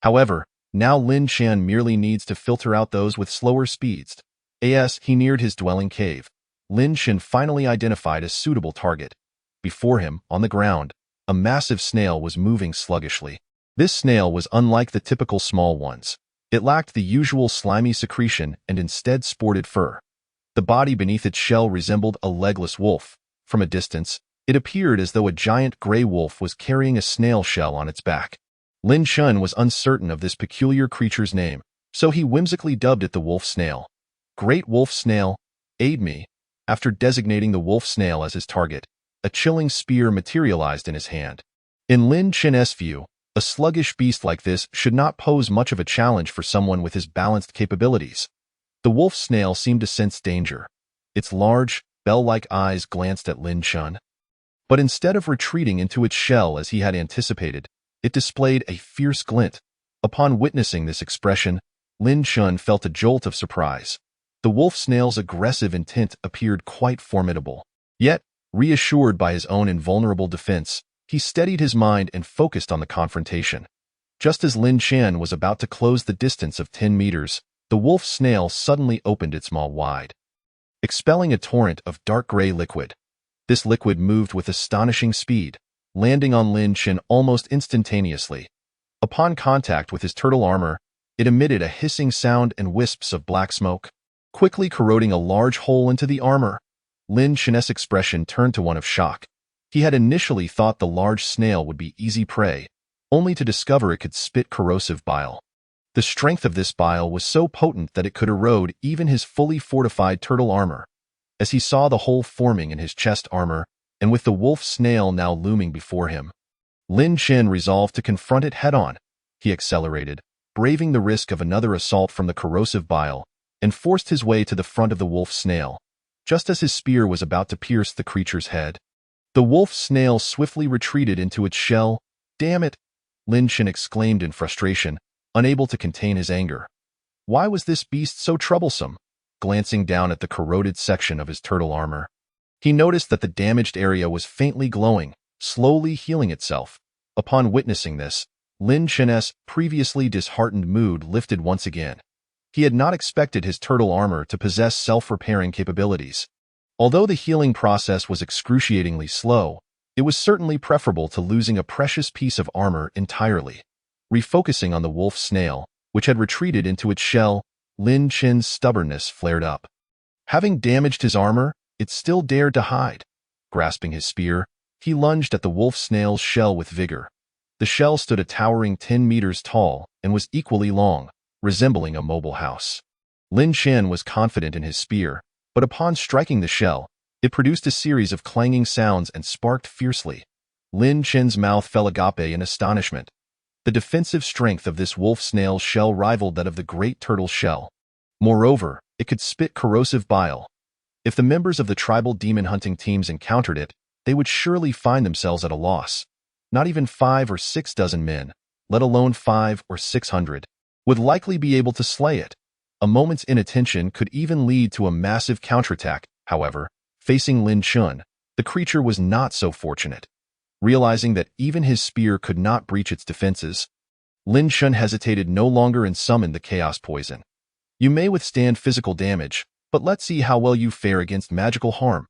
However, now Lin Chen merely needs to filter out those with slower speeds. As he neared his dwelling cave, Lin Chen finally identified a suitable target. Before him, on the ground, a massive snail was moving sluggishly. This snail was unlike the typical small ones. It lacked the usual slimy secretion and instead sported fur. The body beneath its shell resembled a legless wolf. From a distance, it appeared as though a giant gray wolf was carrying a snail shell on its back. Lin Chun was uncertain of this peculiar creature's name, so he whimsically dubbed it the wolf snail. Great wolf snail, aid me. After designating the wolf snail as his target, a chilling spear materialized in his hand. In Lin Chen's view, a sluggish beast like this should not pose much of a challenge for someone with his balanced capabilities. The wolf snail seemed to sense danger. Its large, bell-like eyes glanced at Lin Chun. But instead of retreating into its shell as he had anticipated, it displayed a fierce glint. Upon witnessing this expression, Lin Chun felt a jolt of surprise. The wolf snail's aggressive intent appeared quite formidable. Yet, reassured by his own invulnerable defense, he steadied his mind and focused on the confrontation. Just as Lin Chen was about to close the distance of 10 meters, the wolf snail suddenly opened its maw wide, expelling a torrent of dark gray liquid. This liquid moved with astonishing speed, landing on Lin Chen almost instantaneously. Upon contact with his turtle armor, it emitted a hissing sound and wisps of black smoke, quickly corroding a large hole into the armor. Lin Chen's expression turned to one of shock. He had initially thought the large snail would be easy prey, only to discover it could spit corrosive bile. The strength of this bile was so potent that it could erode even his fully fortified turtle armor. As he saw the hole forming in his chest armor, and with the wolf snail now looming before him, Lin Chen resolved to confront it head-on. He accelerated, braving the risk of another assault from the corrosive bile, and forced his way to the front of the wolf snail. just as his spear was about to pierce the creature's head. The wolf snail swiftly retreated into its shell. "Damn it!" Lin Chen exclaimed in frustration, unable to contain his anger. Why was this beast so troublesome? Glancing down at the corroded section of his turtle armor, he noticed that the damaged area was faintly glowing, slowly healing itself. Upon witnessing this, Lin Chen's previously disheartened mood lifted once again. He had not expected his turtle armor to possess self-repairing capabilities. Although the healing process was excruciatingly slow, it was certainly preferable to losing a precious piece of armor entirely. Refocusing on the wolf snail, which had retreated into its shell, Lin Chen's stubbornness flared up. Having damaged his armor, it still dared to hide. Grasping his spear, he lunged at the wolf snail's shell with vigor. The shell stood a towering 10 meters tall and was equally long, resembling a mobile house. Lin Chen was confident in his spear, but upon striking the shell, it produced a series of clanging sounds and sparked fiercely. Lin Chen's mouth fell agape in astonishment. The defensive strength of this wolf snail's shell rivaled that of the great turtle's shell. Moreover, it could spit corrosive bile. If the members of the tribal demon hunting teams encountered it, they would surely find themselves at a loss. Not even 5 or 6 dozen men, let alone 500 or 600, would likely be able to slay it. A moment's inattention could even lead to a massive counterattack. However, facing Lin Chen, the creature was not so fortunate. Realizing that even his spear could not breach its defenses, Lin Chen hesitated no longer and summoned the chaos poison. You may withstand physical damage, but let's see how well you fare against magical harm.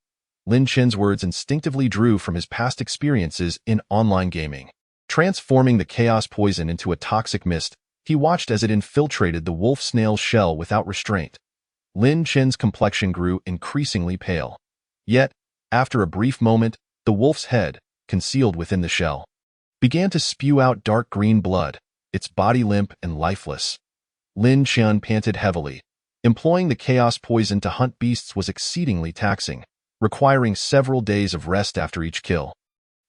Lin Chen's words instinctively drew from his past experiences in online gaming. Transforming the chaos poison into a toxic mist, he watched as it infiltrated the wolf snail's shell without restraint. Lin Chen's complexion grew increasingly pale. Yet, after a brief moment, the wolf's head, concealed within the shell, began to spew out dark green blood, its body limp and lifeless. Lin Chen panted heavily. Employing the chaos poison to hunt beasts was exceedingly taxing, requiring several days of rest after each kill.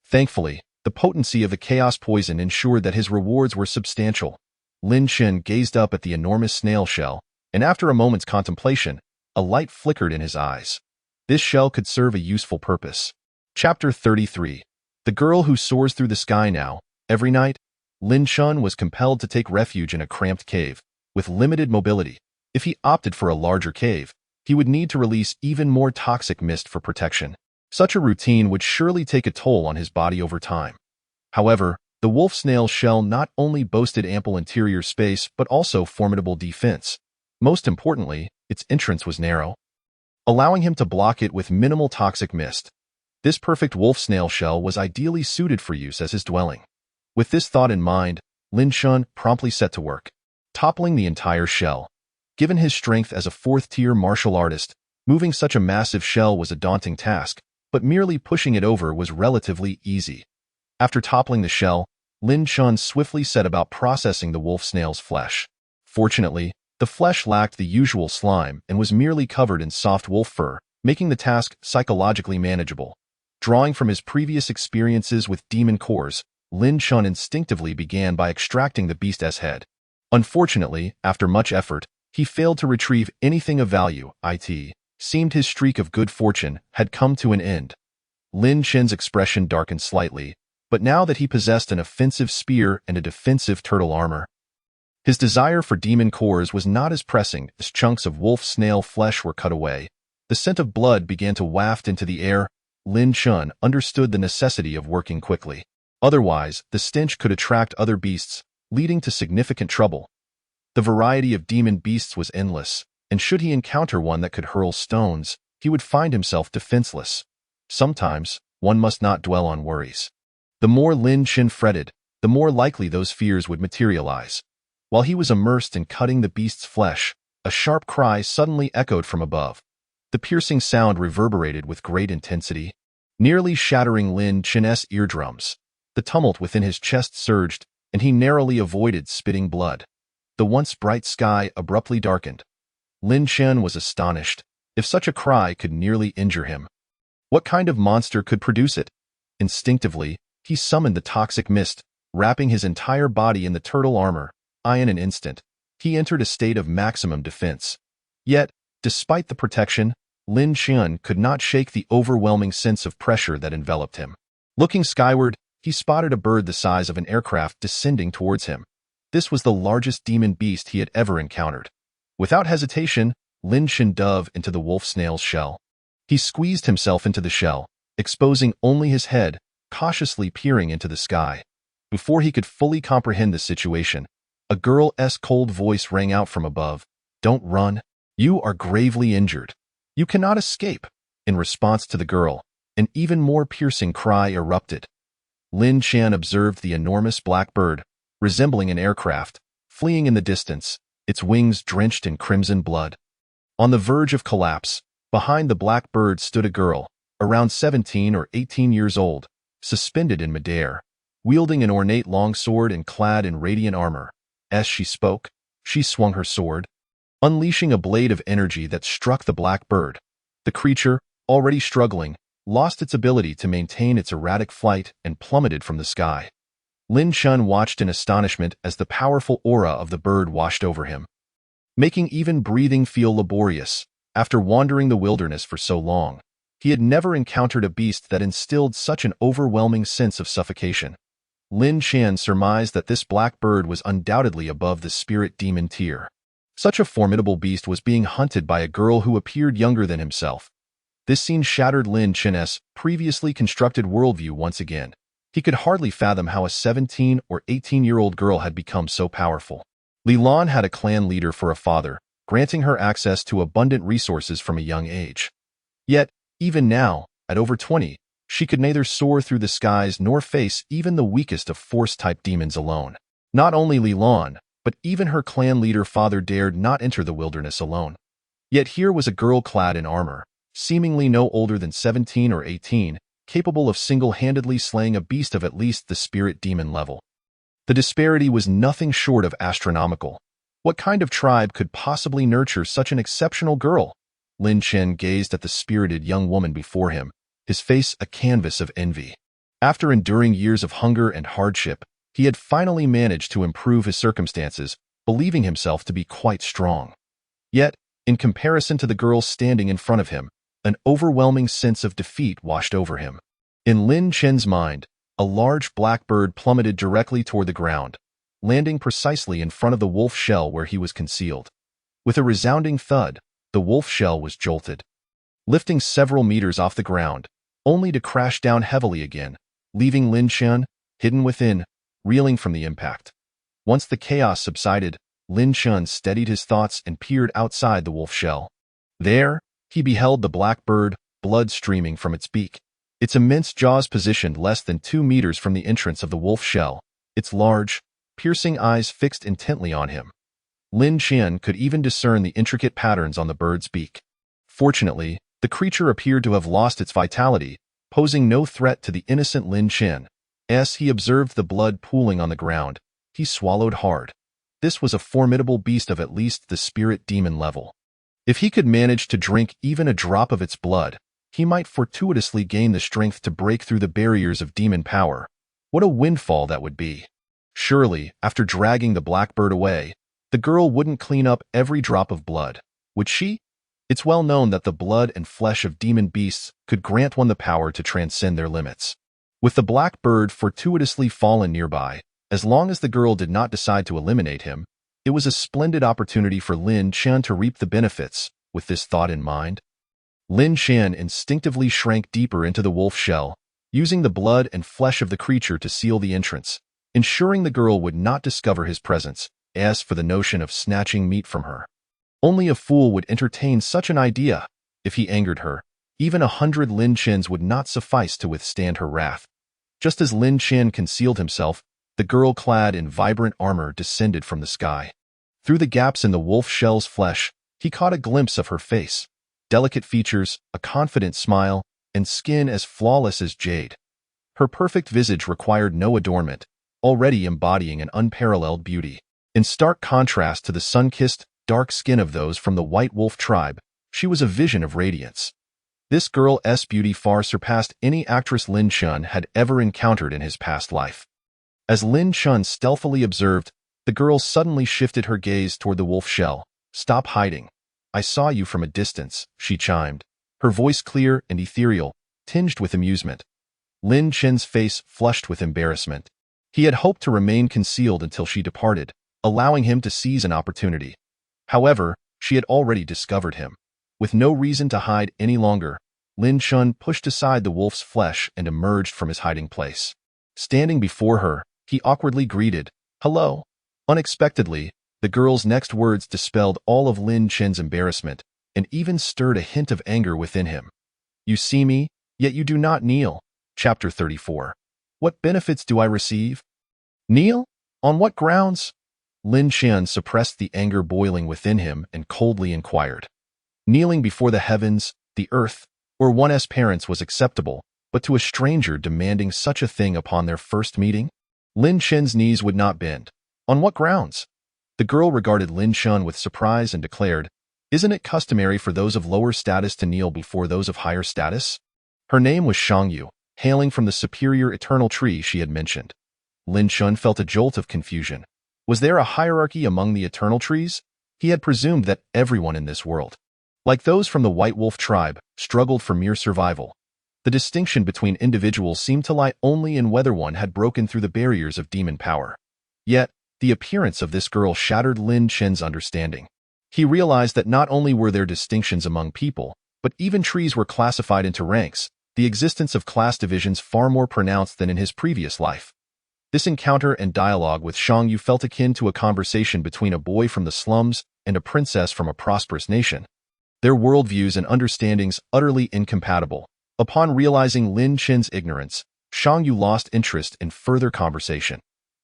Thankfully, the potency of the chaos poison ensured that his rewards were substantial. Lin Chen gazed up at the enormous snail shell, and after a moment's contemplation, a light flickered in his eyes. This shell could serve a useful purpose. Chapter 33. The girl who soars through the sky now. Every night, Lin Chen was compelled to take refuge in a cramped cave, with limited mobility. If he opted for a larger cave, he would need to release even more toxic mist for protection. Such a routine would surely take a toll on his body over time. However, the wolf snail's shell not only boasted ample interior space but also formidable defense. Most importantly, its entrance was narrow, allowing him to block it with minimal toxic mist. This perfect wolf snail shell was ideally suited for use as his dwelling. With this thought in mind, Lin Chen promptly set to work, toppling the entire shell. Given his strength as a 4th-tier martial artist, moving such a massive shell was a daunting task, but merely pushing it over was relatively easy. After toppling the shell, Lin Chen swiftly set about processing the wolf snail's flesh. Fortunately, the flesh lacked the usual slime and was merely covered in soft wolf fur, making the task psychologically manageable. Drawing from his previous experiences with demon cores, Lin Chen instinctively began by extracting the beast's head. Unfortunately, after much effort, he failed to retrieve anything of value. It seemed his streak of good fortune had come to an end. Lin Chen's expression darkened slightly, but now that he possessed an offensive spear and a defensive turtle armor, his desire for demon cores was not as pressing. As chunks of wolf snail flesh were cut away, the scent of blood began to waft into the air. Lin Chen understood the necessity of working quickly. Otherwise, the stench could attract other beasts, leading to significant trouble. The variety of demon beasts was endless, and should he encounter one that could hurl stones, he would find himself defenseless. Sometimes, one must not dwell on worries. The more Lin Chen fretted, the more likely those fears would materialize. While he was immersed in cutting the beast's flesh, a sharp cry suddenly echoed from above. The piercing sound reverberated with great intensity, nearly shattering Lin Chen's eardrums. The tumult within his chest surged, and he narrowly avoided spitting blood. The once bright sky abruptly darkened. Lin Chen was astonished. If such a cry could nearly injure him, what kind of monster could produce it? Instinctively, he summoned the toxic mist, wrapping his entire body in the turtle armor. In an instant, he entered a state of maximum defense. Yet, despite the protection, Lin Qian could not shake the overwhelming sense of pressure that enveloped him. Looking skyward, he spotted a bird the size of an aircraft descending towards him. This was the largest demon beast he had ever encountered. Without hesitation, Lin Qian dove into the wolf snail's shell. He squeezed himself into the shell, exposing only his head, cautiously peering into the sky. Before he could fully comprehend the situation, a girl's cold voice rang out from above. "Don't run. You are gravely injured. You cannot escape." In response to the girl, an even more piercing cry erupted. Lin Qian observed the enormous black bird, resembling an aircraft, fleeing in the distance, its wings drenched in crimson blood. On the verge of collapse, behind the black bird stood a girl, around 17 or 18 years old, suspended in midair, wielding an ornate longsword and clad in radiant armor. As she spoke, she swung her sword, unleashing a blade of energy that struck the black bird. The creature, already struggling, lost its ability to maintain its erratic flight and plummeted from the sky. Lin Qian watched in astonishment as the powerful aura of the bird washed over him, making even breathing feel laborious. After wandering the wilderness for so long, he had never encountered a beast that instilled such an overwhelming sense of suffocation. Lin Qian surmised that this black bird was undoubtedly above the spirit demon tier. Such a formidable beast was being hunted by a girl who appeared younger than himself. This scene shattered Lin Qian's previously constructed worldview once again. He could hardly fathom how a 17 or 18-year-old girl had become so powerful. Li Lan had a clan leader for a father, granting her access to abundant resources from a young age. Yet, even now, at over 20, she could neither soar through the skies nor face even the weakest of force-type demons alone. Not only Li Lan, but even her clan leader father dared not enter the wilderness alone. Yet here was a girl clad in armor, seemingly no older than 17 or 18, capable of single-handedly slaying a beast of at least the spirit demon level. The disparity was nothing short of astronomical. What kind of tribe could possibly nurture such an exceptional girl? Lin Qian gazed at the spirited young woman before him, his face a canvas of envy. After enduring years of hunger and hardship, he had finally managed to improve his circumstances, believing himself to be quite strong. Yet, in comparison to the girl standing in front of him, an overwhelming sense of defeat washed over him. In Lin Qian's mind, a large black bird plummeted directly toward the ground, landing precisely in front of the wolf shell where he was concealed. With a resounding thud, the wolf shell was jolted, lifting several meters off the ground, only to crash down heavily again, leaving Lin Qian, hidden within, reeling from the impact. Once the chaos subsided, Lin Qian steadied his thoughts and peered outside the wolf shell. There, he beheld the black bird, blood streaming from its beak. Its immense jaws positioned less than 2 meters from the entrance of the wolf shell, its large, piercing eyes fixed intently on him. Lin Qian could even discern the intricate patterns on the bird's beak. Fortunately, the creature appeared to have lost its vitality, posing no threat to the innocent Lin Qian. As he observed the blood pooling on the ground, he swallowed hard. This was a formidable beast of at least the spirit demon level. If he could manage to drink even a drop of its blood, he might fortuitously gain the strength to break through the barriers of demon power. What a windfall that would be. Surely, after dragging the black bird away, the girl wouldn't clean up every drop of blood, would she? It's well known that the blood and flesh of demon beasts could grant one the power to transcend their limits. With the black bird fortuitously fallen nearby, as long as the girl did not decide to eliminate him, it was a splendid opportunity for Lin Qian to reap the benefits. With this thought in mind, Lin Qian instinctively shrank deeper into the wolf shell, using the blood and flesh of the creature to seal the entrance, ensuring the girl would not discover his presence. As for the notion of snatching meat from her, only a fool would entertain such an idea. If he angered her, even 100 Lin Qians would not suffice to withstand her wrath. Just as Lin Qian concealed himself, the girl clad in vibrant armor descended from the sky. Through the gaps in the wolf shell's flesh, he caught a glimpse of her face. Delicate features, a confident smile, and skin as flawless as jade. Her perfect visage required no adornment, already embodying an unparalleled beauty. In stark contrast to the sun-kissed, dark skin of those from the White Wolf tribe, she was a vision of radiance. This girl's beauty far surpassed any actress Lin Qian had ever encountered in his past life. As Lin Qian stealthily observed, the girl suddenly shifted her gaze toward the wolf shell. "Stop hiding. I saw you from a distance," she chimed, her voice clear and ethereal, tinged with amusement. Lin Chen's face flushed with embarrassment. He had hoped to remain concealed until she departed, allowing him to seize an opportunity. However, she had already discovered him. With no reason to hide any longer, Lin Chen pushed aside the wolf's flesh and emerged from his hiding place. Standing before her, he awkwardly greeted, "Hello." Unexpectedly, the girl's next words dispelled all of Lin Chen's embarrassment and even stirred a hint of anger within him. "You see me, yet you do not kneel." Chapter 34. What benefits do I receive? Kneel? On what grounds? Lin Chen suppressed the anger boiling within him and coldly inquired. Kneeling before the heavens, the earth, or one's parents was acceptable, but to a stranger demanding such a thing upon their first meeting? Lin Chen's knees would not bend. On what grounds? The girl regarded Lin Chen with surprise and declared, "Isn't it customary for those of lower status to kneel before those of higher status?" Her name was Shangyu, hailing from the superior eternal tree she had mentioned. Lin Chen felt a jolt of confusion. Was there a hierarchy among the eternal trees? He had presumed that everyone in this world, like those from the White Wolf tribe, struggled for mere survival. The distinction between individuals seemed to lie only in whether one had broken through the barriers of demon power. Yet, the appearance of this girl shattered Lin Chen's understanding. He realized that not only were there distinctions among people, but even trees were classified into ranks, the existence of class divisions far more pronounced than in his previous life. This encounter and dialogue with Shangyu felt akin to a conversation between a boy from the slums and a princess from a prosperous nation. Their worldviews and understandings utterly incompatible. Upon realizing Lin Chen's ignorance, Shangyu lost interest in further conversation.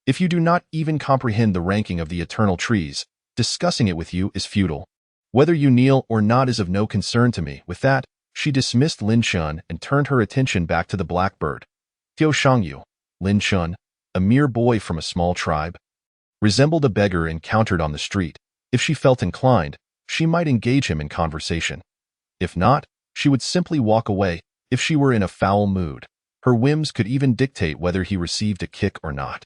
"If you do not even comprehend the ranking of the eternal trees, discussing it with you is futile. Whether you kneel or not is of no concern to me." With that, she dismissed Lin Chen and turned her attention back to the blackbird. Tiao Shangyu, Lin Chen, a mere boy from a small tribe, resembled a beggar encountered on the street. If she felt inclined, she might engage him in conversation. If not, she would simply walk away. If she were in a foul mood, her whims could even dictate whether he received a kick or not.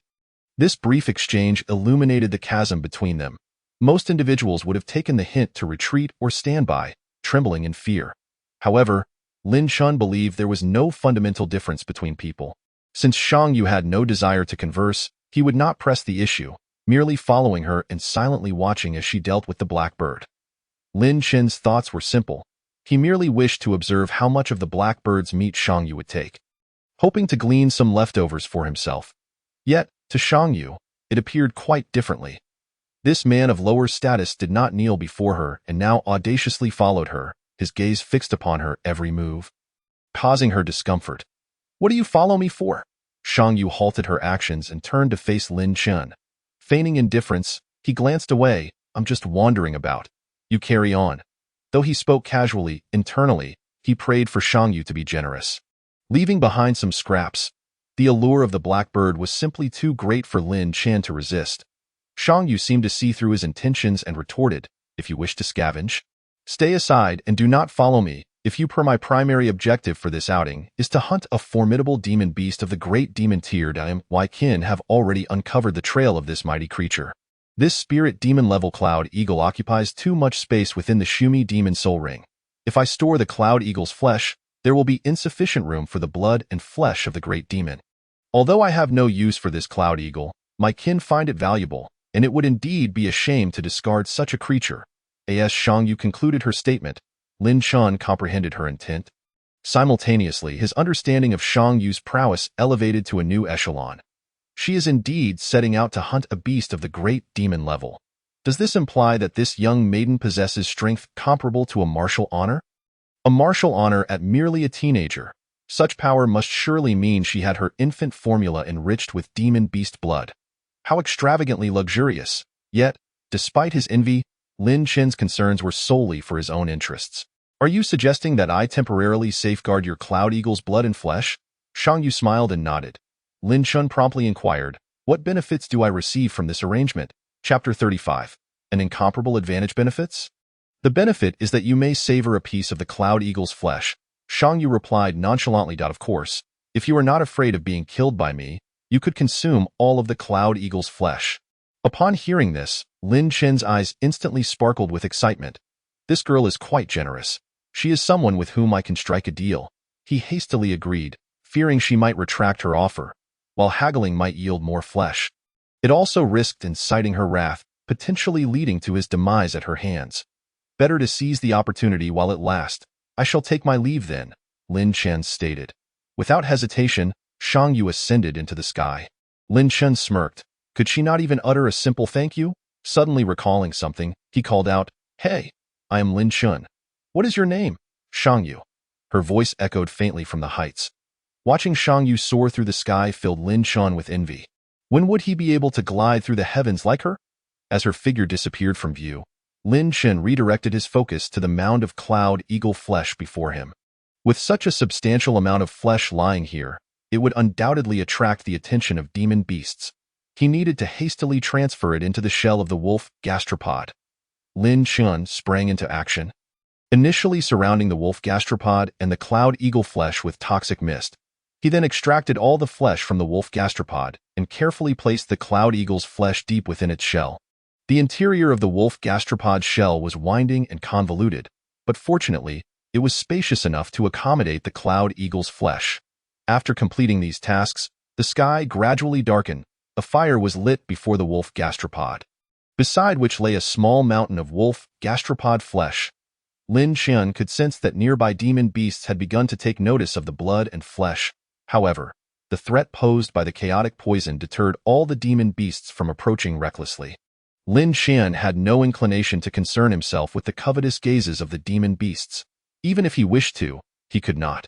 This brief exchange illuminated the chasm between them. Most individuals would have taken the hint to retreat or stand by, trembling in fear. However, Lin Chen believed there was no fundamental difference between people. Since Shangyu had no desire to converse, he would not press the issue, merely following her and silently watching as she dealt with the blackbird. Lin Chen's thoughts were simple. He merely wished to observe how much of the blackbird's meat Shangyu would take, hoping to glean some leftovers for himself. Yet, to Shangyu, it appeared quite differently. This man of lower status did not kneel before her and now audaciously followed her, his gaze fixed upon her every move, causing her discomfort. "What do you follow me for?" Shangyu halted her actions and turned to face Lin Chen. Feigning indifference, he glanced away. "I'm just wandering about. You carry on." Though he spoke casually, internally, he prayed for Shangyu to be generous. Leaving behind some scraps, the allure of the blackbird was simply too great for Lin Chen to resist. Shangyu seemed to see through his intentions and retorted, "If you wish to scavenge, stay aside and do not follow me. If you per my primary objective for this outing is to hunt a formidable demon beast of the great demon tiered I am, Qin have already uncovered the trail of this mighty creature. This spirit demon level Cloud Eagle occupies too much space within the Shumi demon soul ring. If I store the Cloud Eagle's flesh, there will be insufficient room for the blood and flesh of the great demon. Although I have no use for this Cloud Eagle, my kin find it valuable, and it would indeed be a shame to discard such a creature." As Shangyu concluded her statement, Lin Chen comprehended her intent. Simultaneously, his understanding of Shangyu's prowess elevated to a new echelon. She is indeed setting out to hunt a beast of the great demon level. Does this imply that this young maiden possesses strength comparable to a martial honor? A martial honor at merely a teenager. Such power must surely mean she had her infant formula enriched with demon beast blood. How extravagantly luxurious. Yet, despite his envy, Lin Chen's concerns were solely for his own interests. "Are you suggesting that I temporarily safeguard your Cloud Eagle's blood and flesh?" Shangyu smiled and nodded. Lin Chen promptly inquired, "What benefits do I receive from this arrangement?" Chapter 35. An incomparable advantage benefits? "The benefit is that you may savor a piece of the Cloud Eagle's flesh." Shangyu replied nonchalantly, "Of course, if you are not afraid of being killed by me, you could consume all of the Cloud Eagle's flesh." Upon hearing this, Lin Chen's eyes instantly sparkled with excitement. This girl is quite generous. She is someone with whom I can strike a deal. He hastily agreed, fearing she might retract her offer, while haggling might yield more flesh. It also risked inciting her wrath, potentially leading to his demise at her hands. Better to seize the opportunity while it lasts. I shall take my leave then, Lin Chen stated. Without hesitation, Shang Yu ascended into the sky. Lin Chen smirked. Could she not even utter a simple thank you? Suddenly recalling something, he called out, "Hey, I am Lin Chen. What is your name?" "Shang Yu." Her voice echoed faintly from the heights. Watching Shang Yu soar through the sky filled Lin Chen with envy. When would he be able to glide through the heavens like her? As her figure disappeared from view, Lin Chen redirected his focus to the mound of cloud eagle flesh before him. With such a substantial amount of flesh lying here, it would undoubtedly attract the attention of demon beasts. He needed to hastily transfer it into the shell of the wolf gastropod. Lin Chen sprang into action, initially surrounding the wolf gastropod and the cloud eagle flesh with toxic mist. He then extracted all the flesh from the wolf gastropod and carefully placed the cloud eagle's flesh deep within its shell. The interior of the wolf gastropod shell was winding and convoluted, but fortunately, it was spacious enough to accommodate the cloud eagle's flesh. After completing these tasks, the sky gradually darkened. A fire was lit before the wolf gastropod, beside which lay a small mountain of wolf gastropod flesh. Lin Chen could sense that nearby demon beasts had begun to take notice of the blood and flesh. However, the threat posed by the chaotic poison deterred all the demon beasts from approaching recklessly. Lin Chen had no inclination to concern himself with the covetous gazes of the demon beasts. Even if he wished to, he could not.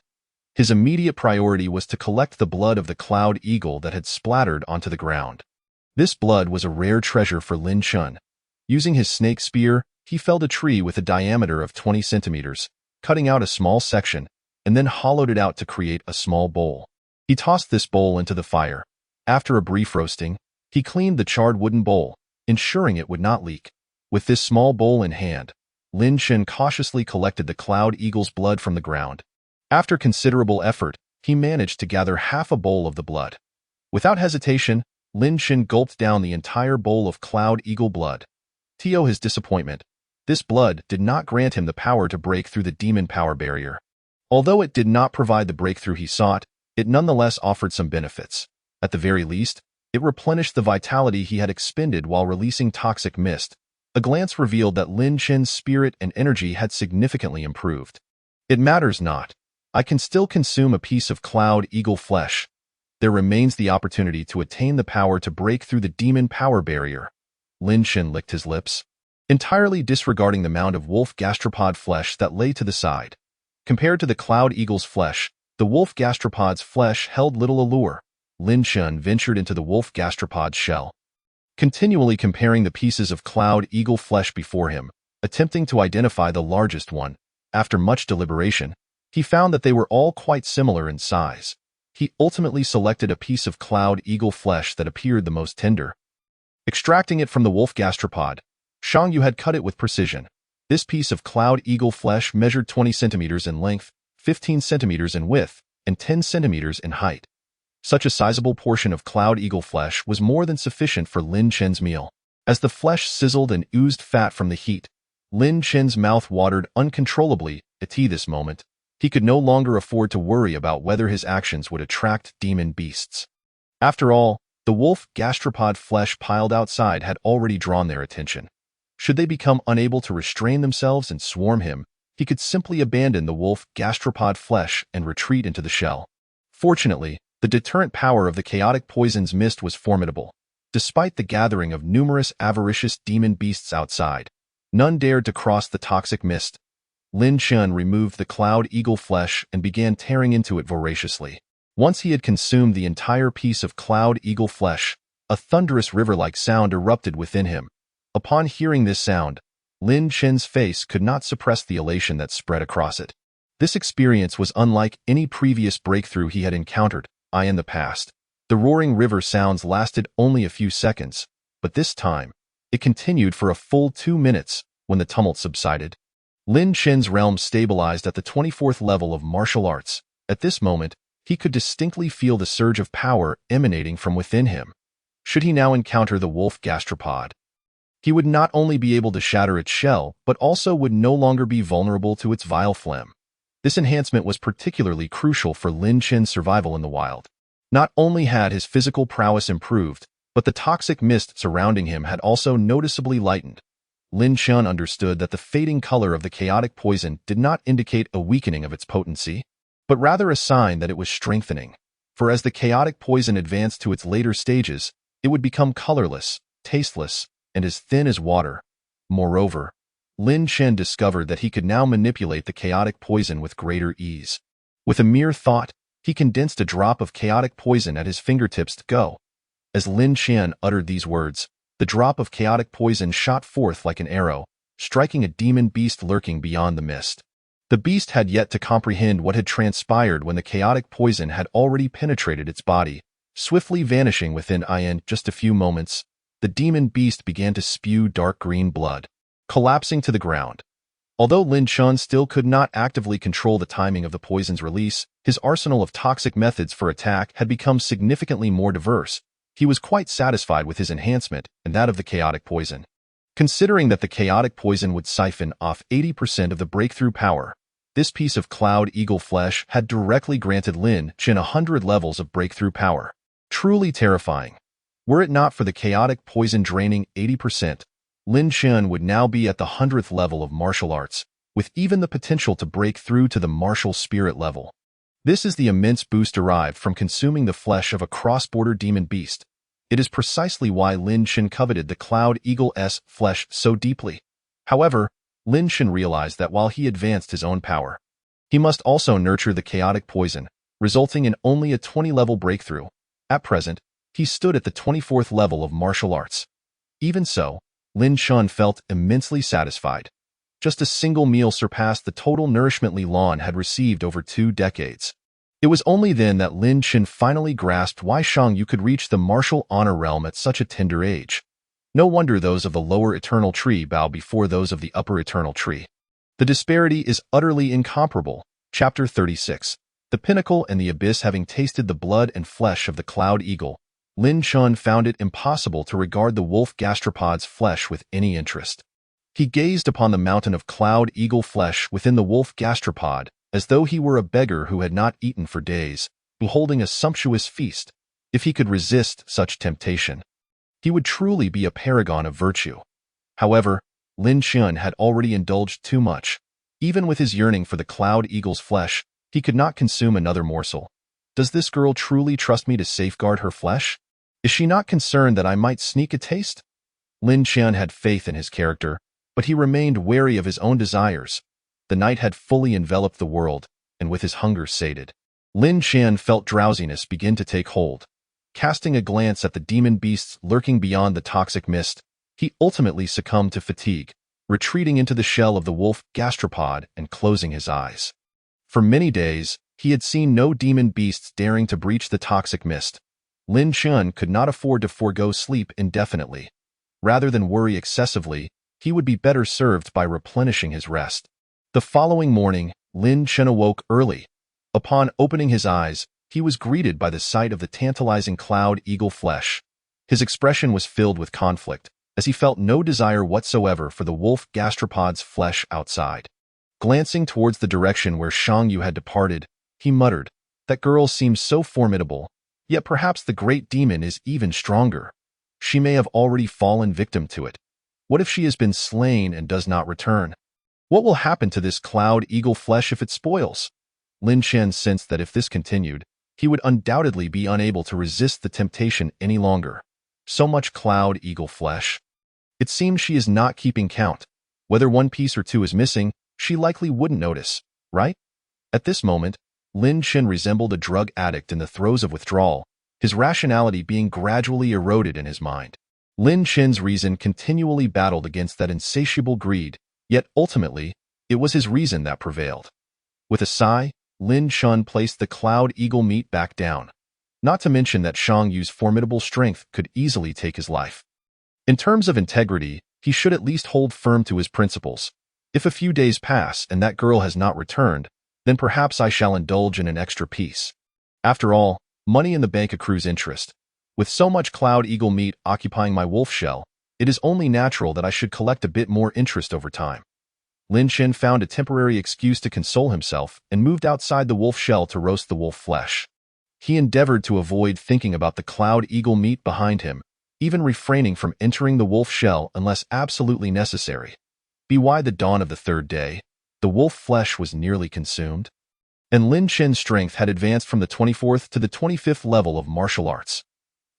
His immediate priority was to collect the blood of the cloud eagle that had splattered onto the ground. This blood was a rare treasure for Lin Chen. Using his snake spear, he felled a tree with a diameter of 20 centimeters, cutting out a small section, and then hollowed it out to create a small bowl. He tossed this bowl into the fire. After a brief roasting, he cleaned the charred wooden bowl, ensuring it would not leak. With this small bowl in hand, Lin Chen cautiously collected the cloud eagle's blood from the ground. After considerable effort, he managed to gather half a bowl of the blood. Without hesitation, Lin Chen gulped down the entire bowl of cloud eagle blood. To his disappointment, this blood did not grant him the power to break through the demon power barrier. Although it did not provide the breakthrough he sought, it nonetheless offered some benefits. At the very least, it replenished the vitality he had expended while releasing toxic mist. A glance revealed that Lin Chen's spirit and energy had significantly improved. It matters not. I can still consume a piece of cloud eagle flesh. There remains the opportunity to attain the power to break through the demon power barrier. Lin Chen licked his lips, entirely disregarding the mound of wolf gastropod flesh that lay to the side. Compared to the cloud eagle's flesh, the wolf gastropod's flesh held little allure. Lin Chen ventured into the wolf gastropod's shell, continually comparing the pieces of cloud eagle flesh before him, attempting to identify the largest one. After much deliberation, he found that they were all quite similar in size. He ultimately selected a piece of cloud eagle flesh that appeared the most tender. Extracting it from the wolf gastropod, Shang Yu had cut it with precision. This piece of cloud eagle flesh measured 20 centimeters in length, 15 centimeters in width, and 10 centimeters in height. Such a sizable portion of cloud eagle flesh was more than sufficient for Lin Chen's meal. As the flesh sizzled and oozed fat from the heat, Lin Chen's mouth watered uncontrollably. At this moment, he could no longer afford to worry about whether his actions would attract demon beasts. After all, the wolf gastropod flesh piled outside had already drawn their attention. Should they become unable to restrain themselves and swarm him, he could simply abandon the wolf gastropod flesh and retreat into the shell. Fortunately, the deterrent power of the chaotic poison's mist was formidable. Despite the gathering of numerous avaricious demon beasts outside, none dared to cross the toxic mist. Lin Chen removed the cloud eagle flesh and began tearing into it voraciously. Once he had consumed the entire piece of cloud eagle flesh, a thunderous river-like sound erupted within him. Upon hearing this sound, Lin Chen's face could not suppress the elation that spread across it. This experience was unlike any previous breakthrough he had encountered in the past. The roaring river sounds lasted only a few seconds, but this time, it continued for a full 2 minutes. When the tumult subsided, Lin Chen's realm stabilized at the 24th level of martial arts. At this moment, he could distinctly feel the surge of power emanating from within him. Should he now encounter the wolf gastropod? He would not only be able to shatter its shell, but also would no longer be vulnerable to its vile phlegm. This enhancement was particularly crucial for Lin Chen's survival in the wild. Not only had his physical prowess improved, but the toxic mist surrounding him had also noticeably lightened. Lin Chen understood that the fading color of the chaotic poison did not indicate a weakening of its potency, but rather a sign that it was strengthening. For as the chaotic poison advanced to its later stages, it would become colorless, tasteless, and as thin as water. Moreover, Lin Chen discovered that he could now manipulate the chaotic poison with greater ease. With a mere thought, he condensed a drop of chaotic poison at his fingertips to go. As Lin Chen uttered these words, the drop of chaotic poison shot forth like an arrow, striking a demon beast lurking beyond the mist. The beast had yet to comprehend what had transpired when the chaotic poison had already penetrated its body. Swiftly vanishing within just a few moments, the demon beast began to spew dark green blood, collapsing to the ground. Although Lin Chen still could not actively control the timing of the poison's release, his arsenal of toxic methods for attack had become significantly more diverse. He was quite satisfied with his enhancement and that of the chaotic poison. Considering that the chaotic poison would siphon off 80% of the breakthrough power, this piece of Cloud Eagle flesh had directly granted Lin Chen 100 levels of breakthrough power. Truly terrifying. Were it not for the chaotic poison draining 80%, Lin Chen would now be at the 100th level of martial arts, with even the potential to break through to the martial spirit level. This is the immense boost derived from consuming the flesh of a cross-border demon beast. It is precisely why Lin Chen coveted the Cloud Eagle's flesh so deeply. However, Lin Chen realized that while he advanced his own power, he must also nurture the chaotic poison, resulting in only a 20-level breakthrough. At present, he stood at the 24th level of martial arts. Even so, Lin Chen felt immensely satisfied. Just a single meal surpassed the total nourishment Li Lan had received over 2 decades. It was only then that Lin Chen finally grasped why Shang Yu could reach the martial honor realm at such a tender age. No wonder those of the lower eternal tree bow before those of the upper eternal tree. The disparity is utterly incomparable. Chapter 36. The pinnacle and the abyss. Having tasted the blood and flesh of the Cloud Eagle, Lin Chen found it impossible to regard the wolf gastropod's flesh with any interest. He gazed upon the mountain of Cloud Eagle flesh within the wolf gastropod, as though he were a beggar who had not eaten for days, beholding a sumptuous feast. If he could resist such temptation, he would truly be a paragon of virtue. However, Lin Chen had already indulged too much. Even with his yearning for the Cloud Eagle's flesh, he could not consume another morsel. Does this girl truly trust me to safeguard her flesh? Is she not concerned that I might sneak a taste? Lin Chen had faith in his character, but he remained wary of his own desires. The night had fully enveloped the world, and with his hunger sated, Lin Chen felt drowsiness begin to take hold. Casting a glance at the demon beasts lurking beyond the toxic mist, he ultimately succumbed to fatigue, retreating into the shell of the wolf gastropod and closing his eyes. For many days, he had seen no demon beasts daring to breach the toxic mist. Lin Chen could not afford to forego sleep indefinitely. Rather than worry excessively, he would be better served by replenishing his rest. The following morning, Lin Chen awoke early. Upon opening his eyes, he was greeted by the sight of the tantalizing Cloud Eagle flesh. His expression was filled with conflict, as he felt no desire whatsoever for the wolf gastropod's flesh outside. Glancing towards the direction where Shang Yu had departed, he muttered, "That girl seems so formidable, yet perhaps the great demon is even stronger. She may have already fallen victim to it. What if she has been slain and does not return? What will happen to this Cloud Eagle flesh if it spoils?" Lin Chen sensed that if this continued, he would undoubtedly be unable to resist the temptation any longer. So much Cloud Eagle flesh. It seems she is not keeping count. Whether one piece or two is missing, she likely wouldn't notice, right? At this moment, Lin Chen resembled a drug addict in the throes of withdrawal, his rationality being gradually eroded in his mind. Lin Chen's reason continually battled against that insatiable greed, yet ultimately, it was his reason that prevailed. With a sigh, Lin Chen placed the Cloud Eagle meat back down. Not to mention that Shang Yu's formidable strength could easily take his life. In terms of integrity, he should at least hold firm to his principles. If a few days pass and that girl has not returned, then perhaps I shall indulge in an extra piece. After all, money in the bank accrues interest. With so much Cloud Eagle meat occupying my wolf shell, It is only natural that I should collect a bit more interest over time. Lin Chen found a temporary excuse to console himself and moved outside the wolf shell to roast the wolf flesh. He endeavored to avoid thinking about the cloud eagle meat behind him, even refraining from entering the wolf shell unless absolutely necessary. By the dawn of the third day, the wolf flesh was nearly consumed, and Lin Chen's strength had advanced from the 24th to the 25th level of martial arts.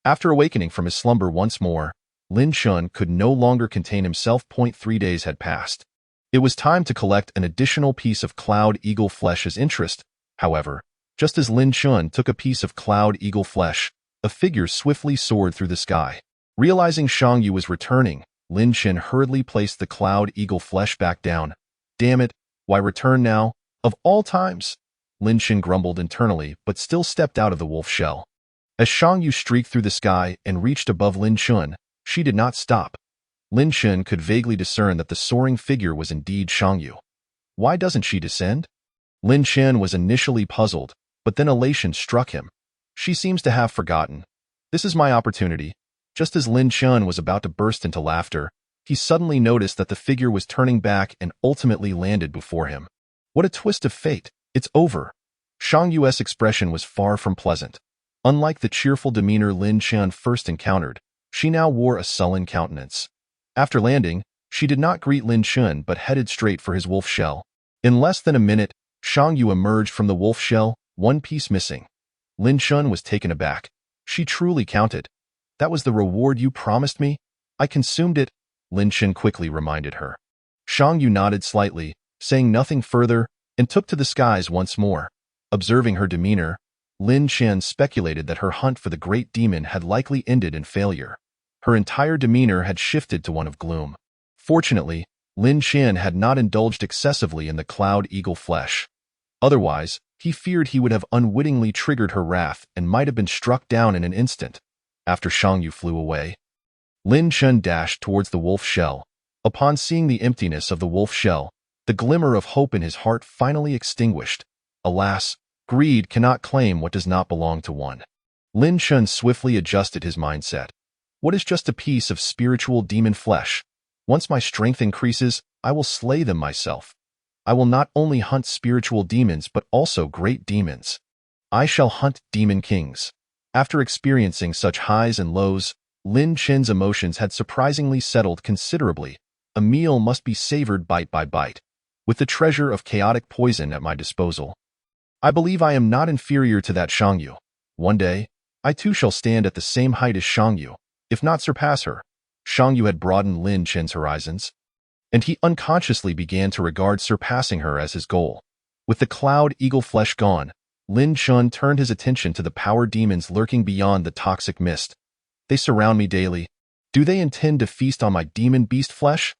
After awakening from his slumber once more, Lin Chen could no longer contain himself. 3 days had passed. It was time to collect an additional piece of cloud eagle flesh as interest. However, just as Lin Chen took a piece of cloud eagle flesh, a figure swiftly soared through the sky. Realizing Shang Yu was returning, Lin Chen hurriedly placed the cloud eagle flesh back down. Damn it, why return now? Of all times! Lin Chen grumbled internally, but still stepped out of the wolf shell. As Shang Yu streaked through the sky and reached above Lin Chen, she did not stop. Lin Chen could vaguely discern that the soaring figure was indeed Shang Yu. Why doesn't she descend? Lin Chen was initially puzzled, but then elation struck him. She seems to have forgotten. This is my opportunity. Just as Lin Chen was about to burst into laughter, he suddenly noticed that the figure was turning back and ultimately landed before him. What a twist of fate. It's over. Shang Yu's expression was far from pleasant. Unlike the cheerful demeanor Lin Chen first encountered, she now wore a sullen countenance. After landing, she did not greet Lin Chen but headed straight for his wolf shell. In less than a minute, Shang Yu emerged from the wolf shell, one piece missing. Lin Chen was taken aback. She truly counted. That was the reward you promised me? I consumed it, Lin Chen quickly reminded her. Shang Yu nodded slightly, saying nothing further, and took to the skies once more. Observing her demeanor, Lin Chen speculated that her hunt for the great demon had likely ended in failure. Her entire demeanor had shifted to one of gloom. Fortunately, Lin Chen had not indulged excessively in the cloud eagle flesh. Otherwise, he feared he would have unwittingly triggered her wrath and might have been struck down in an instant. After Shang Yu flew away, Lin Chen dashed towards the wolf shell. Upon seeing the emptiness of the wolf shell, the glimmer of hope in his heart finally extinguished. Alas, greed cannot claim what does not belong to one. Lin Chen swiftly adjusted his mindset. What is just a piece of spiritual demon flesh? Once my strength increases, I will slay them myself. I will not only hunt spiritual demons but also great demons. I shall hunt demon kings. After experiencing such highs and lows, Lin Chen's emotions had surprisingly settled considerably. A meal must be savored bite by bite. With the treasure of chaotic poison at my disposal, I believe I am not inferior to that Shang Yu. One day, I too shall stand at the same height as Shang Yu, if not surpass her. Shang Yu had broadened Lin Chen's horizons, and he unconsciously began to regard surpassing her as his goal. With the cloud eagle flesh gone, Lin Chen turned his attention to the power demons lurking beyond the toxic mist. They surround me daily. Do they intend to feast on my demon beast flesh?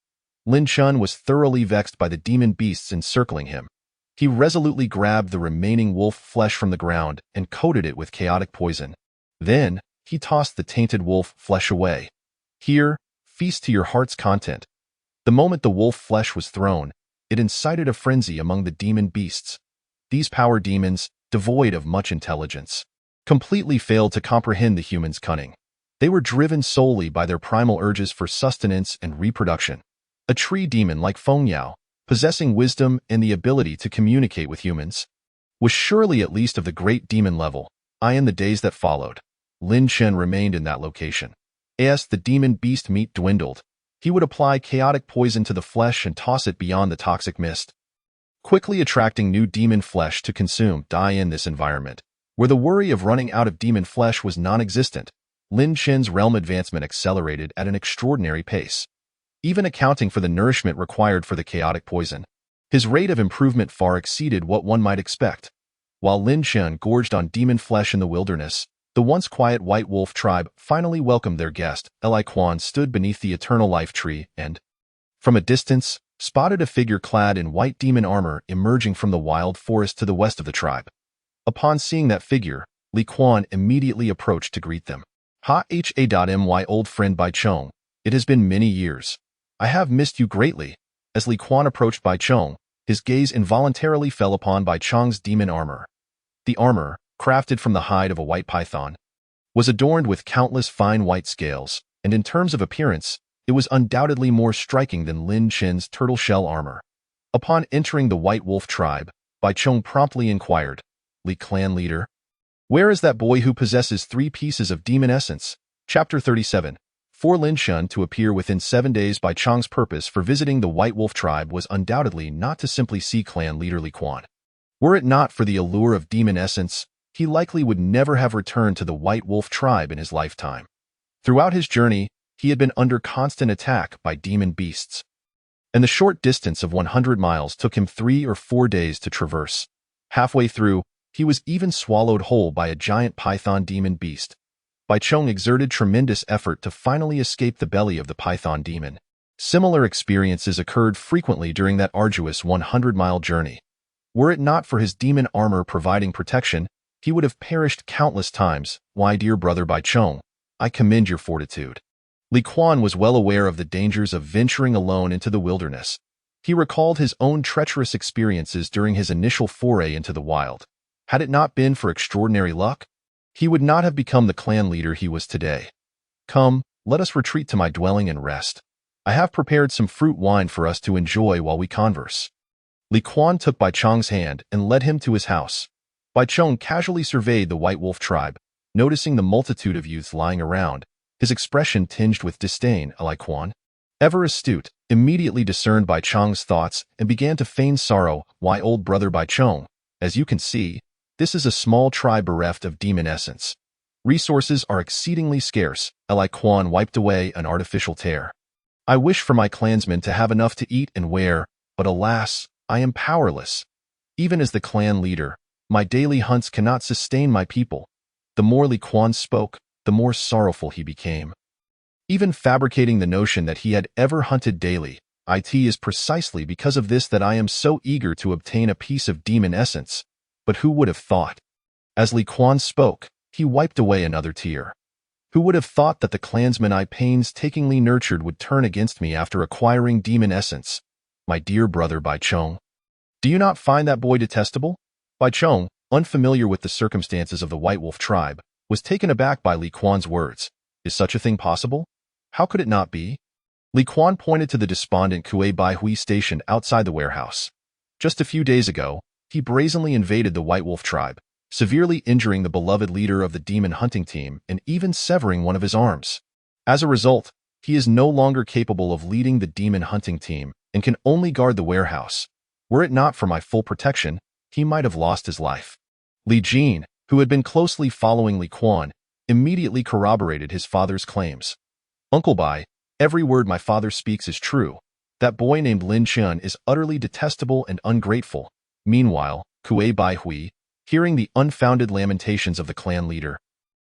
Lin Chen was thoroughly vexed by the demon beasts encircling him. He resolutely grabbed the remaining wolf flesh from the ground and coated it with chaotic poison. Then, he tossed the tainted wolf flesh away. Here, feast to your heart's content. The moment the wolf flesh was thrown, it incited a frenzy among the demon beasts. These power demons, devoid of much intelligence, completely failed to comprehend the human's cunning. They were driven solely by their primal urges for sustenance and reproduction. A tree demon like Feng Yao, possessing wisdom and the ability to communicate with humans, was surely at least of the great demon level. In the days that followed, Lin Chen remained in that location. As the demon beast meat dwindled, he would apply chaotic poison to the flesh and toss it beyond the toxic mist, quickly attracting new demon flesh to consume. In this environment, where the worry of running out of demon flesh was non-existent, Lin Chen's realm advancement accelerated at an extraordinary pace. Even accounting for the nourishment required for the chaotic poison, his rate of improvement far exceeded what one might expect. While Lin Chen gorged on demon flesh in the wilderness, the once quiet White Wolf tribe finally welcomed their guest. Li Quan stood beneath the eternal life tree and, from a distance, spotted a figure clad in white demon armor emerging from the wild forest to the west of the tribe. Upon seeing that figure, Li Quan immediately approached to greet them. My old friend Bai Chong, it has been many years. I have missed you greatly. As Li Quan approached Bai Chong, his gaze involuntarily fell upon Bai Chong's demon armor. The armor, crafted from the hide of a white python, was adorned with countless fine white scales, and in terms of appearance, it was undoubtedly more striking than Lin Chen's turtle shell armor. Upon entering the White Wolf tribe, Bai Chong promptly inquired, "Li clan leader, where is that boy who possesses 3 pieces of demon essence?" Chapter 37. For Lin Chen to appear within 7 days, Bai Chong's purpose for visiting the White Wolf tribe was undoubtedly not to simply see clan leader Li Quan. Were it not for the allure of demon essence, he likely would never have returned to the White Wolf tribe in his lifetime. Throughout his journey, he had been under constant attack by demon beasts, and the short distance of 100 miles took him 3 or 4 days to traverse. Halfway through, he was even swallowed whole by a giant python demon beast. Bai Chong exerted tremendous effort to finally escape the belly of the python demon. Similar experiences occurred frequently during that arduous 100-mile journey. Were it not for his demon armor providing protection, he would have perished countless times. Why, dear brother Bai Chong, I commend your fortitude. Li Quan was well aware of the dangers of venturing alone into the wilderness. He recalled his own treacherous experiences during his initial foray into the wild. Had it not been for extraordinary luck, he would not have become the clan leader he was today. Come, let us retreat to my dwelling and rest. I have prepared some fruit wine for us to enjoy while we converse. Li Quan took Bai Chong's hand and led him to his house. Bai Chong casually surveyed the White Wolf tribe, noticing the multitude of youths lying around, his expression tinged with disdain. Li Quan, ever astute, immediately discerned Bai Chong's thoughts and began to feign sorrow. Why, old brother Bai Chong, as you can see, this is a small tribe bereft of demon essence. Resources are exceedingly scarce. Li Quan wiped away an artificial tear. I wish for my clansmen to have enough to eat and wear, but alas, I am powerless. Even as the clan leader, my daily hunts cannot sustain my people. The more Li Quan spoke, the more sorrowful he became. Even fabricating the notion that he had ever hunted daily, it is precisely because of this that I am so eager to obtain a piece of demon essence. But who would have thought? As Li Quan spoke, he wiped away another tear. Who would have thought that the clansman I painstakingly nurtured would turn against me after acquiring demon essence? My dear brother Bai Chong, do you not find that boy detestable? Bai Chong, unfamiliar with the circumstances of the White Wolf tribe, was taken aback by Li Quan's words. Is such a thing possible? How could it not be? Li Quan pointed to the despondent Kuei Bai Hui stationed outside the warehouse. Just a few days ago, he brazenly invaded the White Wolf tribe, severely injuring the beloved leader of the demon hunting team and even severing one of his arms. As a result, he is no longer capable of leading the demon hunting team and can only guard the warehouse. Were it not for my full protection, he might have lost his life. Li Jin, who had been closely following Li Quan, immediately corroborated his father's claims. Uncle Bai, every word my father speaks is true. That boy named Lin Chen is utterly detestable and ungrateful. Meanwhile, Kuei Bai Hui, hearing the unfounded lamentations of the clan leader,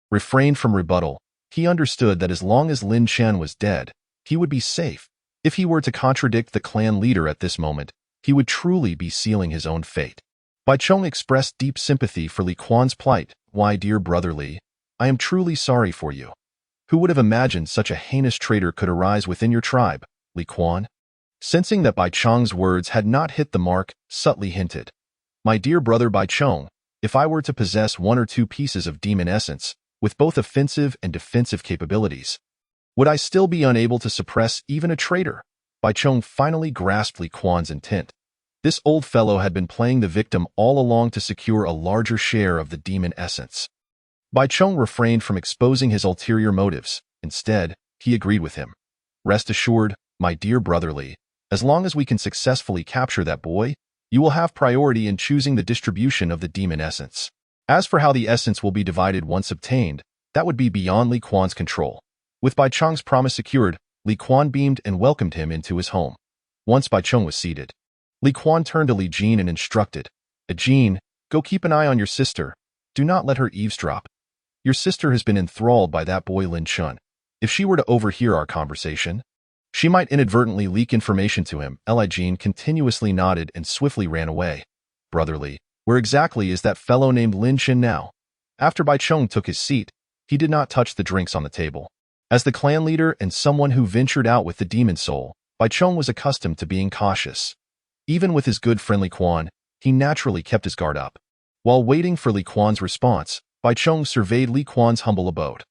refrained from rebuttal. He understood that as long as Lin Chen was dead, he would be safe. If he were to contradict the clan leader at this moment, he would truly be sealing his own fate. Bai Chong expressed deep sympathy for Li Quan's plight. Why, dear brother Li, I am truly sorry for you. Who would have imagined such a heinous traitor could arise within your tribe? Li Quan, sensing that Bai Chong's words had not hit the mark, subtly hinted, My dear brother Bai Chong, if I were to possess 1 or 2 pieces of demon essence, with both offensive and defensive capabilities, would I still be unable to suppress even a traitor? Bai Chong finally grasped Li Quan's intent. This old fellow had been playing the victim all along to secure a larger share of the demon essence. Bai Chong refrained from exposing his ulterior motives. Instead, he agreed with him. Rest assured, my dear brother Li, as long as we can successfully capture that boy, you will have priority in choosing the distribution of the demon essence. As for how the essence will be divided once obtained, that would be beyond Li Quan's control. With Bai Chong's promise secured, Li Quan beamed and welcomed him into his home. Once Bai Chong was seated, Li Quan turned to Li Jin and instructed, Jin, go keep an eye on your sister. Do not let her eavesdrop. Your sister has been enthralled by that boy Lin Chen. If she were to overhear our conversation, she might inadvertently leak information to him. Li Jin continuously nodded and swiftly ran away. Brother Li, where exactly is that fellow named Lin Chen now? After Bai Chong took his seat, he did not touch the drinks on the table. As the clan leader and someone who ventured out with the demon soul, Bai Chong was accustomed to being cautious. Even with his good friend Li Quan, he naturally kept his guard up. While waiting for Li Quan's response, Bai Chong surveyed Li Quan's humble abode.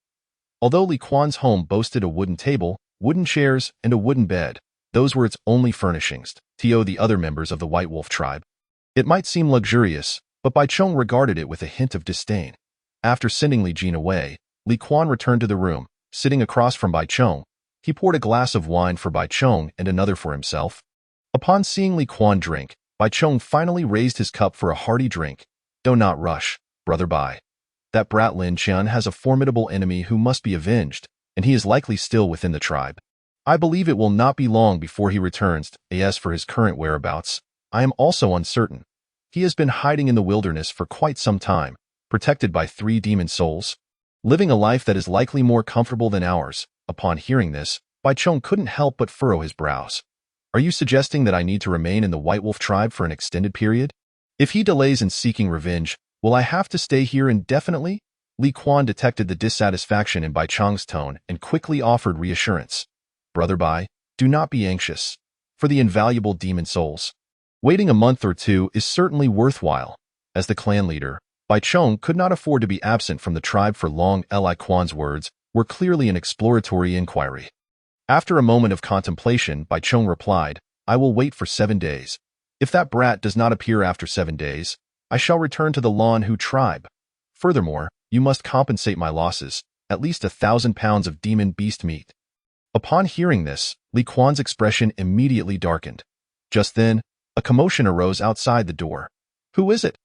Although Li Quan's home boasted a wooden table, wooden chairs, and a wooden bed. Those were its only furnishings. To the other members of the White Wolf tribe, it might seem luxurious, but Bai Chong regarded it with a hint of disdain. After sending Li Jin away, Li Quan returned to the room. Sitting across from Bai Chong, he poured a glass of wine for Bai Chong and another for himself. Upon seeing Li Quan drink, Bai Chong finally raised his cup for a hearty drink. Do not rush, brother Bai. That brat Lin Qian has a formidable enemy who must be avenged, and he is likely still within the tribe. I believe it will not be long before he returns. As for his current whereabouts, I am also uncertain. He has been hiding in the wilderness for quite some time, protected by 3 demon souls, living a life that is likely more comfortable than ours. Upon hearing this, Bai Chong couldn't help but furrow his brows. Are you suggesting that I need to remain in the White Wolf tribe for an extended period? If he delays in seeking revenge, will I have to stay here indefinitely? Li Quan detected the dissatisfaction in Bai Chong's tone and quickly offered reassurance. Brother Bai, do not be anxious. For the invaluable demon souls, waiting a month or 2 is certainly worthwhile. As the clan leader, Bai Chong could not afford to be absent from the tribe for long. Li Quan's words were clearly an exploratory inquiry. After a moment of contemplation, Bai Chong replied, I will wait for 7 days. If that brat does not appear after 7 days, I shall return to the Lan Hu tribe. Furthermore, you must compensate my losses, at least 1,000 pounds of demon beast meat. Upon hearing this, Li Quan's expression immediately darkened. Just then, a commotion arose outside the door. Who is it?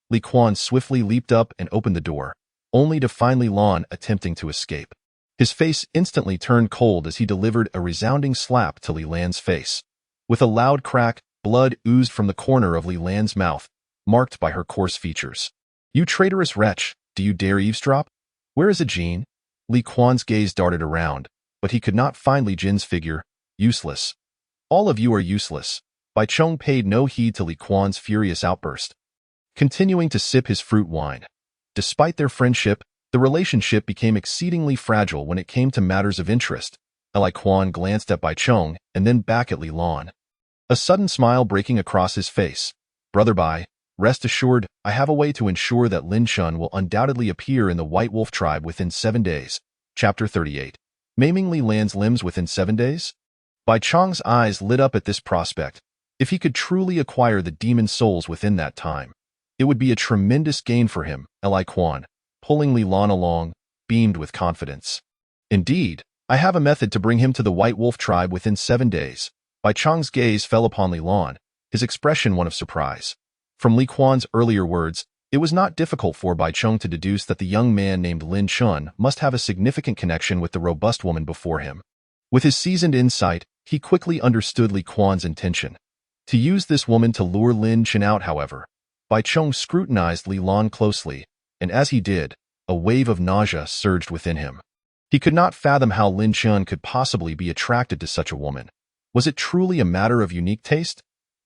Li Quan swiftly leaped up and opened the door, only to find Li Lan attempting to escape. His face instantly turned cold as he delivered a resounding slap to Li Lan's face. With a loud crack, blood oozed from the corner of Li Lan's mouth, marked by her coarse features. You traitorous wretch, do you dare eavesdrop? Where is Jean? Li Quan's gaze darted around, but he could not find Li Jin's figure. Useless. All of you are useless. Bai Chong paid no heed to Li Quan's furious outburst, continuing to sip his fruit wine. Despite their friendship, the relationship became exceedingly fragile when it came to matters of interest. Li Quan glanced at Bai Chong and then back at Li Lan, a sudden smile breaking across his face. Brother Bai, rest assured, I have a way to ensure that Lin Shun will undoubtedly appear in the White Wolf tribe within 7 days. Chapter 38. Maiming Li Lan's limbs within 7 days? Bai Chong's eyes lit up at this prospect. If he could truly acquire the demon souls within that time, it would be a tremendous gain for him. Li Quan, pulling Li Lan along, beamed with confidence. Indeed, I have a method to bring him to the White Wolf tribe within 7 days. Bai Chong's gaze fell upon Li Lan, his expression one of surprise. From Li Quan's earlier words, it was not difficult for Bai Chong to deduce that the young man named Lin Shun must have a significant connection with the robust woman before him. With his seasoned insight, he quickly understood Li Quan's intention. To use this woman to lure Lin Chen out, however, Bai Chong scrutinized Li Lan closely, and as he did, a wave of nausea surged within him. He could not fathom how Lin Chen could possibly be attracted to such a woman. Was it truly a matter of unique taste?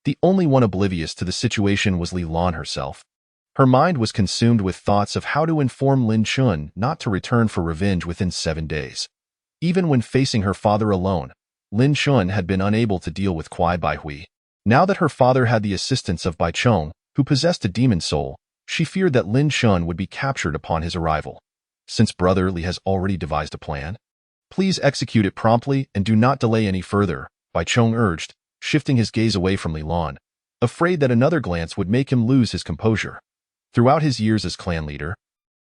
The only one oblivious to the situation was Li Lan herself. Her mind was consumed with thoughts of how to inform Lin Chun not to return for revenge within 7 days. Even when facing her father alone, Lin Chun had been unable to deal with Kuai Bai Hui. Now that her father had the assistance of Bai Chong, who possessed a demon soul, she feared that Lin Chun would be captured upon his arrival. Since Brother Li has already devised a plan, please execute it promptly and do not delay any further, Bai Chong urged, shifting his gaze away from Li Lan, afraid that another glance would make him lose his composure. Throughout his years as clan leader,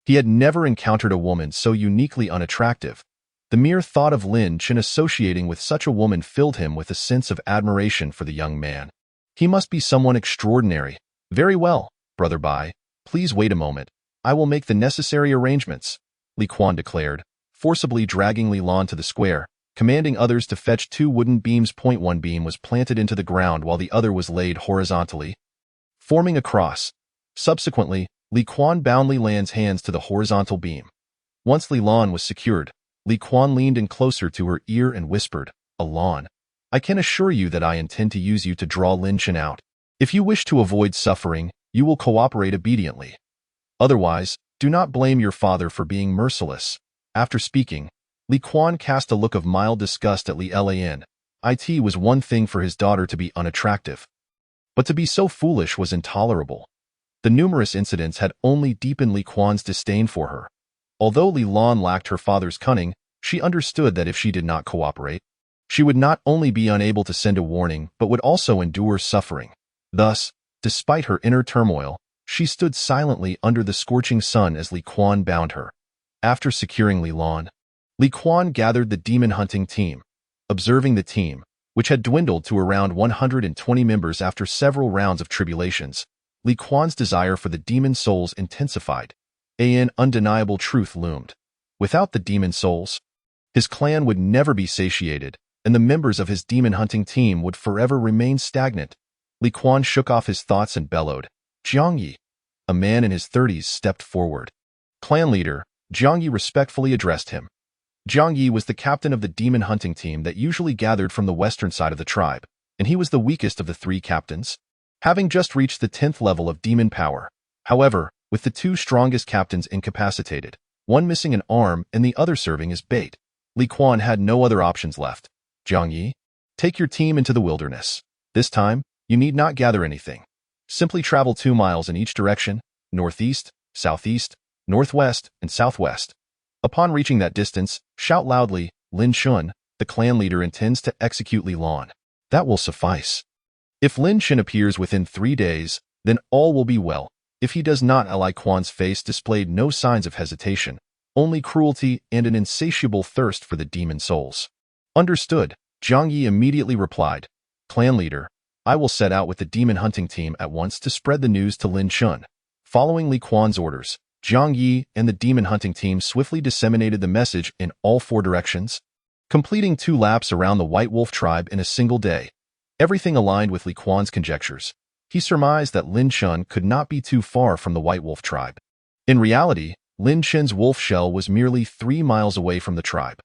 he had never encountered a woman so uniquely unattractive. The mere thought of Lin Chen associating with such a woman filled him with a sense of admiration for the young man. He must be someone extraordinary. Very well, Brother Bai. Please wait a moment. I will make the necessary arrangements, Li Quan declared, forcibly dragging Li Lan to the square, commanding others to fetch 2 wooden beams. One beam was planted into the ground while the other was laid horizontally, forming a cross. Subsequently, Li Quan bound Li Lan's hands to the horizontal beam. Once Li Lan was secured, Li Quan leaned in closer to her ear and whispered, Lan, I can assure you that I intend to use you to draw Lin Chen out. If you wish to avoid suffering, you will cooperate obediently. Otherwise, do not blame your father for being merciless. After speaking, Li Quan cast a look of mild disgust at Li Lan. It was one thing for his daughter to be unattractive, but to be so foolish was intolerable. The numerous incidents had only deepened Li Quan's disdain for her. Although Li Lan lacked her father's cunning, she understood that if she did not cooperate, She would not only be unable to send a warning, but would also endure suffering. Thus, despite her inner turmoil, she stood silently under the scorching sun as Li Quan bound her. After securing Li Lan, Li Quan gathered the demon-hunting team. Observing the team, which had dwindled to around 120 members after several rounds of tribulations, Li Quan's desire for the demon souls intensified. An undeniable truth loomed. Without the demon souls, his clan would never be satiated, and the members of his demon-hunting team would forever remain stagnant. Li Quan shook off his thoughts and bellowed. Jiang Yi. A man in his 30s stepped forward. Clan leader, Jiang Yi respectfully addressed him. Jiang Yi was the captain of the demon-hunting team that usually gathered from the western side of the tribe, and he was the weakest of the three captains, having just reached the 10th level of demon power. However, with the two strongest captains incapacitated, one missing an arm and the other serving as bait, Li Quan had no other options left. Jiang Yi, take your team into the wilderness. This time, you need not gather anything. Simply travel 2 miles in each direction, northeast, southeast, northwest, and southwest. Upon reaching that distance, shout loudly, Lin Shun, the clan leader intends to execute Li Lan. That will suffice. If Lin Shun appears within 3 days, then all will be well. If he does not, Li Quan's face displayed no signs of hesitation, only cruelty and an insatiable thirst for the demon souls. Understood, Jiang Yi immediately replied. Clan leader, I will set out with the demon hunting team at once to spread the news to Lin Shun. Following Li Quan's orders, Jiang Yi and the demon hunting team swiftly disseminated the message in all 4 directions, completing 2 laps around the White Wolf tribe in a single day. Everything aligned with Li Quan's conjectures. He surmised that Lin Shun could not be too far from the White Wolf tribe. In reality, Lin Shun's wolf shell was merely 3 miles away from the tribe.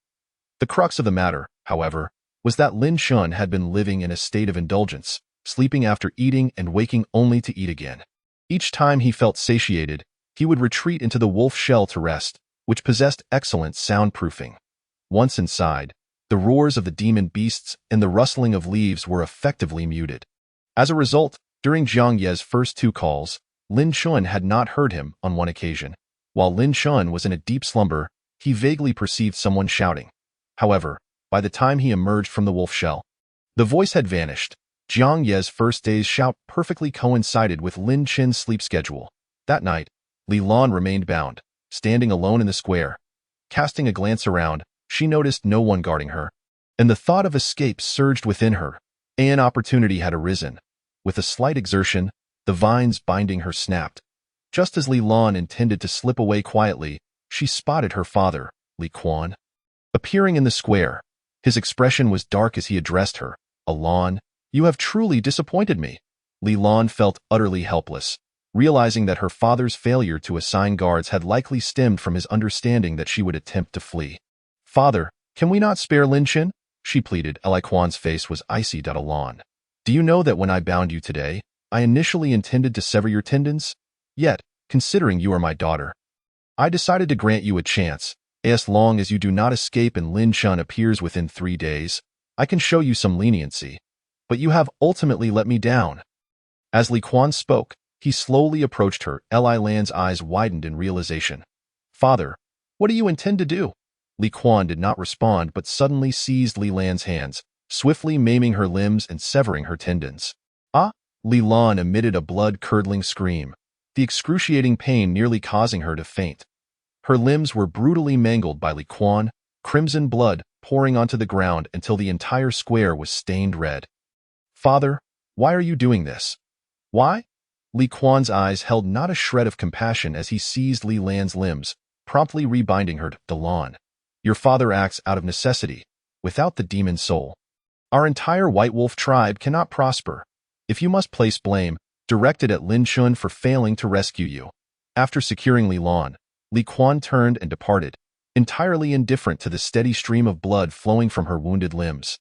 The crux of the matter, however, was that Lin Shun had been living in a state of indulgence, sleeping after eating and waking only to eat again. Each time he felt satiated, he would retreat into the wolf shell to rest, which possessed excellent soundproofing. Once inside, the roars of the demon beasts and the rustling of leaves were effectively muted. As a result, during Jiang Ye's first 2 calls, Lin Shun had not heard him on one occasion. While Lin Shun was in a deep slumber, he vaguely perceived someone shouting. However, by the time he emerged from the wolf shell, the voice had vanished. Jiang Ye's first day's shout perfectly coincided with Lin Chen's sleep schedule. That night, Li Lan remained bound, standing alone in the square. Casting a glance around, she noticed no one guarding her, and the thought of escape surged within her. An opportunity had arisen. With a slight exertion, the vines binding her snapped. Just as Li Lan intended to slip away quietly, she spotted her father, Li Quan, appearing in the square. His expression was dark as he addressed her. Lan, you have truly disappointed me. Li Lan felt utterly helpless, realizing that her father's failure to assign guards had likely stemmed from his understanding that she would attempt to flee. Father, can we not spare Lin Chen? She pleaded. Li Quan's face was icy. Lan, do you know that when I bound you today, I initially intended to sever your tendons? Yet, considering you are my daughter, I decided to grant you a chance. As long as you do not escape and Lin Shun appears within 3 days, I can show you some leniency. But you have ultimately let me down. As Li Quan spoke, he slowly approached her. Li Lan's eyes widened in realization. Father, what do you intend to do? Li Quan did not respond but suddenly seized Li Lan's hands, swiftly maiming her limbs and severing her tendons. Ah! Li Lan emitted a blood-curdling scream, the excruciating pain nearly causing her to faint. Her limbs were brutally mangled by Li Quan, crimson blood pouring onto the ground until the entire square was stained red. Father, why are you doing this? Why? Li Quan's eyes held not a shred of compassion as he seized Li Lan's limbs, promptly rebinding her to Lan. Your father acts out of necessity. Without the demon soul, our entire White Wolf tribe cannot prosper. If you must place blame, direct it at Lin Shun for failing to rescue you. After securing Li Lan, Li Quan turned and departed, entirely indifferent to the steady stream of blood flowing from her wounded limbs.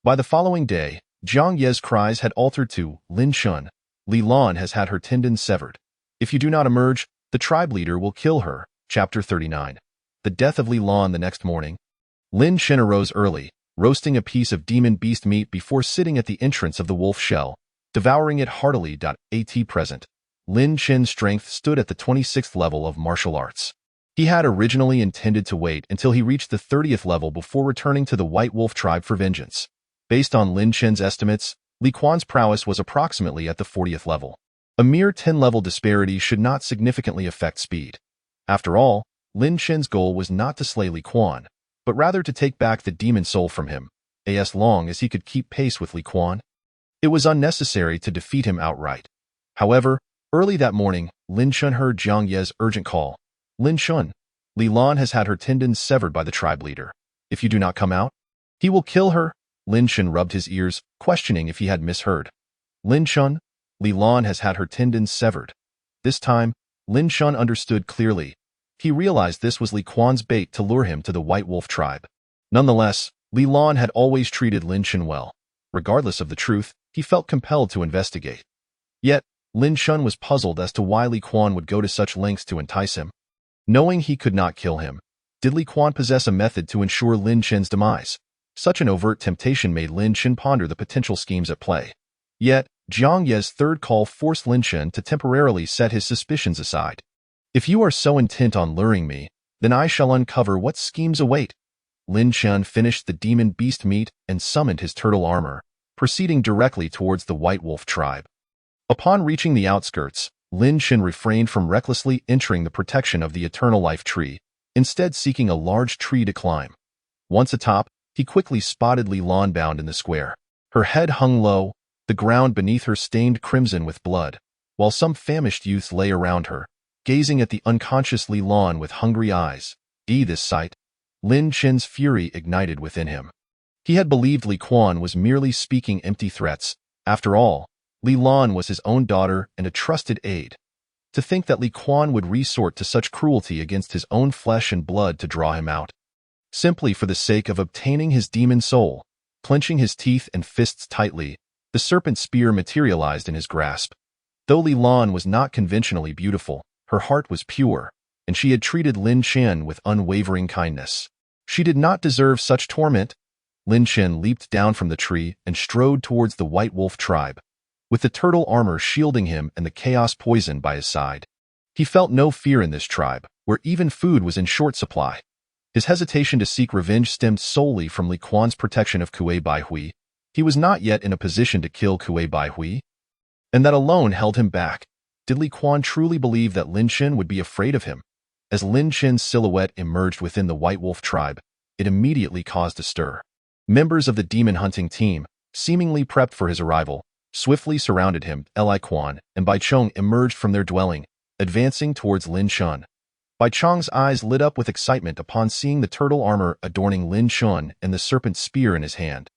By the following day, Jiang Ye's cries had altered to, Lin Shun, Li Lan has had her tendons severed. If you do not emerge, the tribe leader will kill her. Chapter 39. The death of Li Lan. The next morning, Lin Shun arose early, roasting a piece of demon beast meat before sitting at the entrance of the wolf shell, devouring it heartily. At present, Lin Chen's strength stood at the 26th level of martial arts. He had originally intended to wait until he reached the 30th level before returning to the White Wolf tribe for vengeance. Based on Lin Chen's estimates, Li Quan's prowess was approximately at the 40th level. A mere 10-level disparity should not significantly affect speed. After all, Lin Chen's goal was not to slay Li Quan, but rather to take back the demon soul from him, as long as he could keep pace with Li Quan. It was unnecessary to defeat him outright. However, early that morning, Lin Shun heard Jiang Ye's urgent call. Lin Shun, Li Lan has had her tendons severed by the tribe leader. If you do not come out, he will kill her. Lin Shun rubbed his ears, questioning if he had misheard. Lin Shun, Li Lan has had her tendons severed. This time, Lin Shun understood clearly. He realized this was Li Quan's bait to lure him to the White Wolf tribe. Nonetheless, Li Lan had always treated Lin Shun well. Regardless of the truth, he felt compelled to investigate. Yet, Lin Shun was puzzled as to why Li Quan would go to such lengths to entice him. Knowing he could not kill him, did Li Quan possess a method to ensure Lin Chen's demise? Such an overt temptation made Lin Chen ponder the potential schemes at play. Yet, Jiang Ye's third call forced Lin Chen to temporarily set his suspicions aside. If you are so intent on luring me, then I shall uncover what schemes await. Lin Chen finished the demon beast meat and summoned his turtle armor, proceeding directly towards the White Wolf tribe. Upon reaching the outskirts, Lin Chen refrained from recklessly entering the protection of the Eternal Life Tree, instead seeking a large tree to climb. Once atop, he quickly spotted Li Lan bound in the square. Her head hung low, the ground beneath her stained crimson with blood, while some famished youths lay around her, gazing at the unconscious Li Lan with hungry eyes. This sight, Lin Chen's fury ignited within him. He had believed Li Quan was merely speaking empty threats. After all, Li Lan was his own daughter and a trusted aide. To think that Li Quan would resort to such cruelty against his own flesh and blood to draw him out, simply for the sake of obtaining his demon soul. Clenching his teeth and fists tightly, the serpent spear materialized in his grasp. Though Li Lan was not conventionally beautiful, her heart was pure, and she had treated Lin Chen with unwavering kindness. She did not deserve such torment. Lin Chen leaped down from the tree and strode towards the White Wolf tribe, with the turtle armor shielding him and the chaos poison by his side. He felt no fear in this tribe, where even food was in short supply. His hesitation to seek revenge stemmed solely from Li Quan's protection of Kuei Baihui. He was not yet in a position to kill Kuei Baihui, and that alone held him back. Did Li Quan truly believe that Lin Chen would be afraid of him? As Lin Chen's silhouette emerged within the White Wolf tribe, it immediately caused a stir. Members of the demon hunting team, seemingly prepped for his arrival, swiftly surrounded him. Li Quan and Bai Chong emerged from their dwelling, advancing towards Lin Shun. Bai Chong's eyes lit up with excitement upon seeing the turtle armor adorning Lin Shun and the serpent spear in his hand.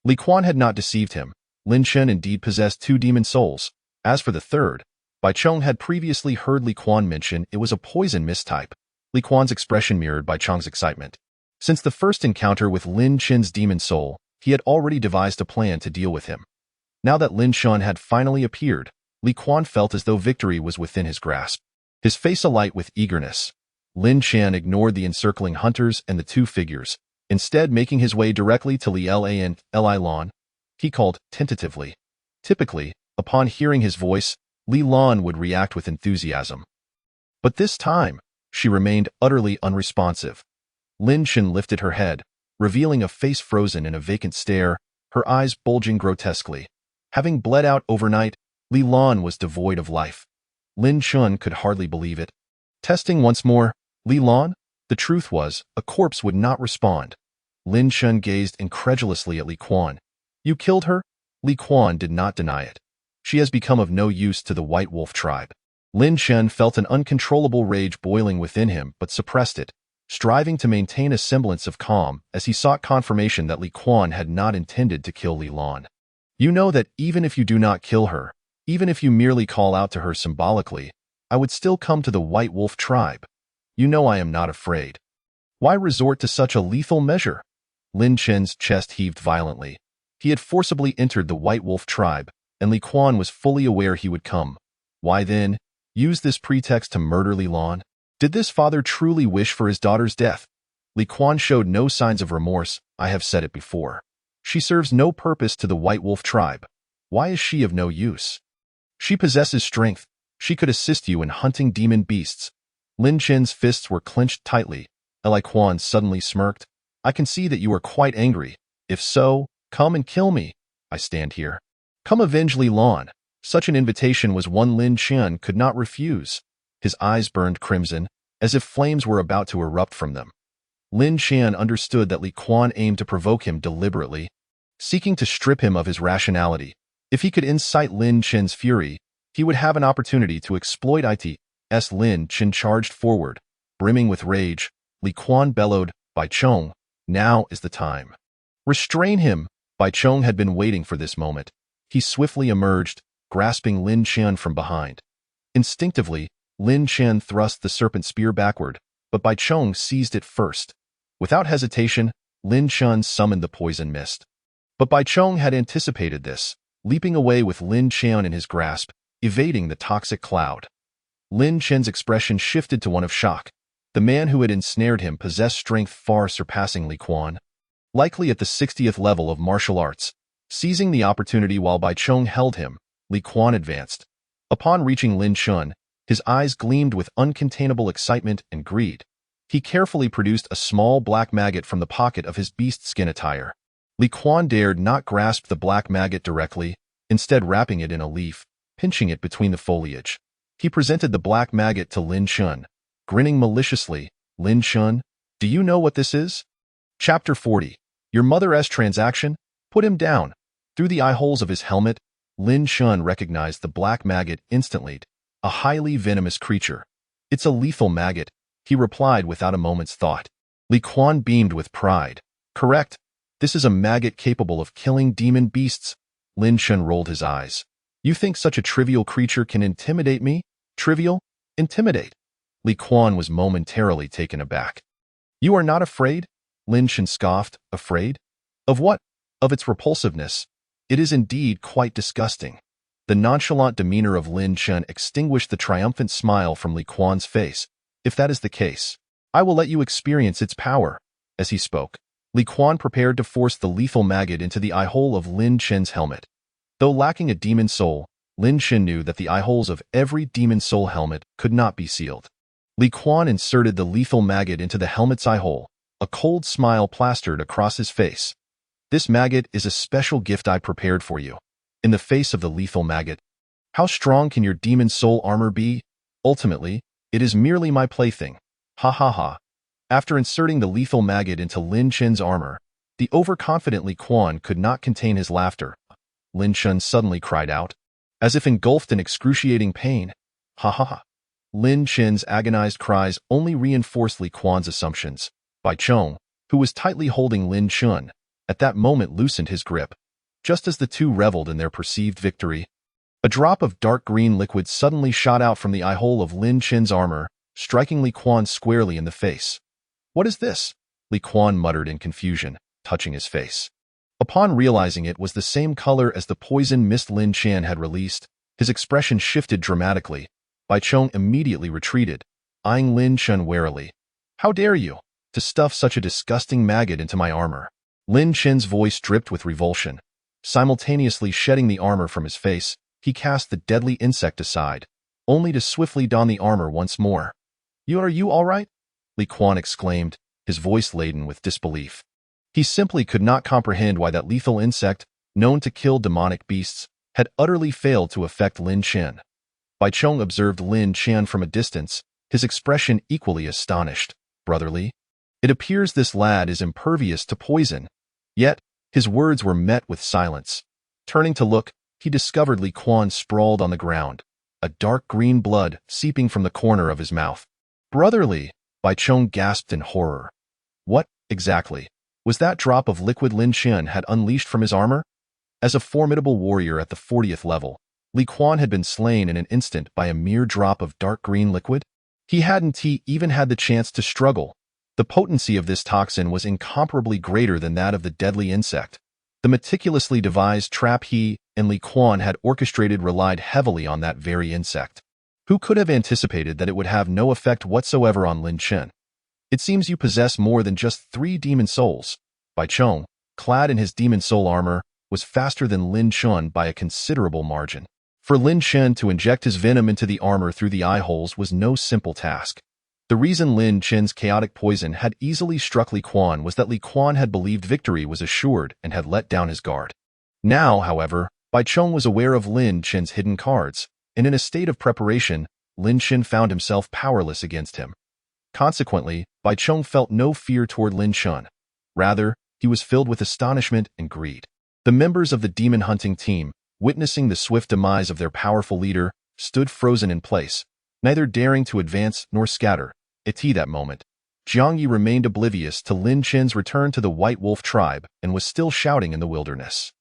Li Quan had not deceived him. Lin Chen indeed possessed 2 demon souls. As for the third, Bai Chong had previously heard Li Quan mention it was a poison mistype. Li Quan's expression mirrored Bai Chong's excitement. Since the first encounter with Lin Chen's demon soul, he had already devised a plan to deal with him. Now that Lin Shun had finally appeared, Li Quan felt as though victory was within his grasp. His face alight with eagerness, Lin Chen ignored the encircling hunters and the 2 figures, instead making his way directly to Li La and Li Lan. He called tentatively. Typically, upon hearing his voice, Li Lan would react with enthusiasm. But this time, she remained utterly unresponsive. Lin Chen lifted her head, revealing a face frozen in a vacant stare, her eyes bulging grotesquely. Having bled out overnight, Li Lan was devoid of life. Lin Chen could hardly believe it. Testing once more, Li Lan? The truth was, a corpse would not respond. Lin Chen gazed incredulously at Li Quan. You killed her? Li Quan did not deny it. She has become of no use to the White Wolf tribe. Lin Chen felt an uncontrollable rage boiling within him but suppressed it, striving to maintain a semblance of calm as he sought confirmation that Li Quan had not intended to kill Li Lan. You know that even if you do not kill her, even if you merely call out to her symbolically, I would still come to the White Wolf tribe. You know I am not afraid. Why resort to such a lethal measure? Lin Chen's chest heaved violently. He had forcibly entered the White Wolf tribe, and Li Quan was fully aware he would come. Why then, use this pretext to murder Li Lan? Did this father truly wish for his daughter's death? Li Quan showed no signs of remorse. I have said it before. She serves no purpose to the White Wolf tribe. Why is she of no use? She possesses strength. She could assist you in hunting demon beasts. Lin Chen's fists were clenched tightly. Li Quan suddenly smirked. I can see that you are quite angry. If so, come and kill me. I stand here. Come avenge Li Lan. Such an invitation was one Lin Chen could not refuse. His eyes burned crimson, as if flames were about to erupt from them. Lin Chen understood that Li Quan aimed to provoke him deliberately, seeking to strip him of his rationality. If he could incite Lin Chen's fury, he would have an opportunity to exploit it. As Lin Chen charged forward, brimming with rage, Li Quan bellowed, Bai Chong, now is the time. Restrain him! Bai Chong had been waiting for this moment. He swiftly emerged, grasping Lin Chen from behind. Instinctively, Lin Chen thrust the serpent spear backward, but Bai Chong seized it first. Without hesitation, Lin Chen summoned the poison mist. But Bai Chong had anticipated this, leaping away with Lin Chen in his grasp, evading the toxic cloud. Lin Chen's expression shifted to one of shock. The man who had ensnared him possessed strength far surpassing Li Quan, likely at the 60th level of martial arts. Seizing the opportunity while Bai Chong held him, Li Quan advanced. Upon reaching Lin Chen, his eyes gleamed with uncontainable excitement and greed. He carefully produced a small black maggot from the pocket of his beast skin attire. Li Quan dared not grasp the black maggot directly, instead wrapping it in a leaf, pinching it between the foliage. He presented the black maggot to Lin Chen, grinning maliciously. Lin Chen, do you know what this is? Chapter 40. Your mother's transaction? Put him down. Through the eye holes of his helmet, Lin Chen recognized the black maggot instantly, a highly venomous creature. It's a lethal maggot, he replied without a moment's thought. Li Quan beamed with pride. Correct. This is a maggot capable of killing demon beasts. Lin Chen rolled his eyes. You think such a trivial creature can intimidate me? Trivial? Intimidate? Li Quan was momentarily taken aback. You are not afraid? Lin Chen scoffed. Afraid? Of what? Of its repulsiveness. It is indeed quite disgusting. The nonchalant demeanor of Lin Chen extinguished the triumphant smile from Li Quan's face. If that is the case, I will let you experience its power. As he spoke, Li Quan prepared to force the lethal maggot into the eye hole of Lin Chen's helmet. Though lacking a demon soul, Lin Chen knew that the eye holes of every demon soul helmet could not be sealed. Li Quan inserted the lethal maggot into the helmet's eye hole. A cold smile plastered across his face. This maggot is a special gift I prepared for you. In the face of the lethal maggot, how strong can your demon soul armor be? Ultimately, it is merely my plaything. Ha ha ha. After inserting the lethal maggot into Lin Chen's armor, the overconfident Li Quan could not contain his laughter. Lin Chen suddenly cried out, as if engulfed in excruciating pain. Ha ha ha. Lin Chen's agonized cries only reinforced Li Quan's assumptions. Bai Chong, who was tightly holding Lin Chen, at that moment loosened his grip. Just as the two reveled in their perceived victory, a drop of dark green liquid suddenly shot out from the eye hole of Lin Chen's armor, striking Li Quan squarely in the face. What is this? Li Quan muttered in confusion, touching his face. Upon realizing it was the same color as the poison mist Lin Chen had released, his expression shifted dramatically. Bai Chong immediately retreated, eyeing Lin Chen warily. How dare you, to stuff such a disgusting maggot into my armor? Lin Chen's voice dripped with revulsion. Simultaneously shedding the armor from his face, he cast the deadly insect aside, only to swiftly don the armor once more. Are you all right? Li Quan exclaimed, his voice laden with disbelief. He simply could not comprehend why that lethal insect, known to kill demonic beasts, had utterly failed to affect Lin Chen. Bai Chong observed Lin Chen from a distance, his expression equally astonished. Brotherly? It appears this lad is impervious to poison. Yet, his words were met with silence. Turning to look, he discovered Li Quan sprawled on the ground, a dark green blood seeping from the corner of his mouth. Brotherly! Bai Chong gasped in horror. What, exactly, was that drop of liquid Lin Chen had unleashed from his armor? As a formidable warrior at the 40th level, Li Quan had been slain in an instant by a mere drop of dark green liquid. He hadn't even had the chance to struggle. The potency of this toxin was incomparably greater than that of the deadly insect. The meticulously devised trap he and Li Quan had orchestrated relied heavily on that very insect. Who could have anticipated that it would have no effect whatsoever on Lin Chen? It seems you possess more than just 3 demon souls. Bai Chong, clad in his demon soul armor, was faster than Lin Chen by a considerable margin. For Lin Chen to inject his venom into the armor through the eye holes was no simple task. The reason Lin Chen's chaotic poison had easily struck Li Quan was that Li Quan had believed victory was assured and had let down his guard. Now, however, Bai Chong was aware of Lin Chen's hidden cards, and in a state of preparation, Lin Chen found himself powerless against him. Consequently, Bai Chong felt no fear toward Lin Chen. Rather, he was filled with astonishment and greed. The members of the demon hunting team, witnessing the swift demise of their powerful leader, stood frozen in place, neither daring to advance nor scatter. At that moment, Jiang Yi remained oblivious to Lin Chen's return to the White Wolf tribe and was still shouting in the wilderness.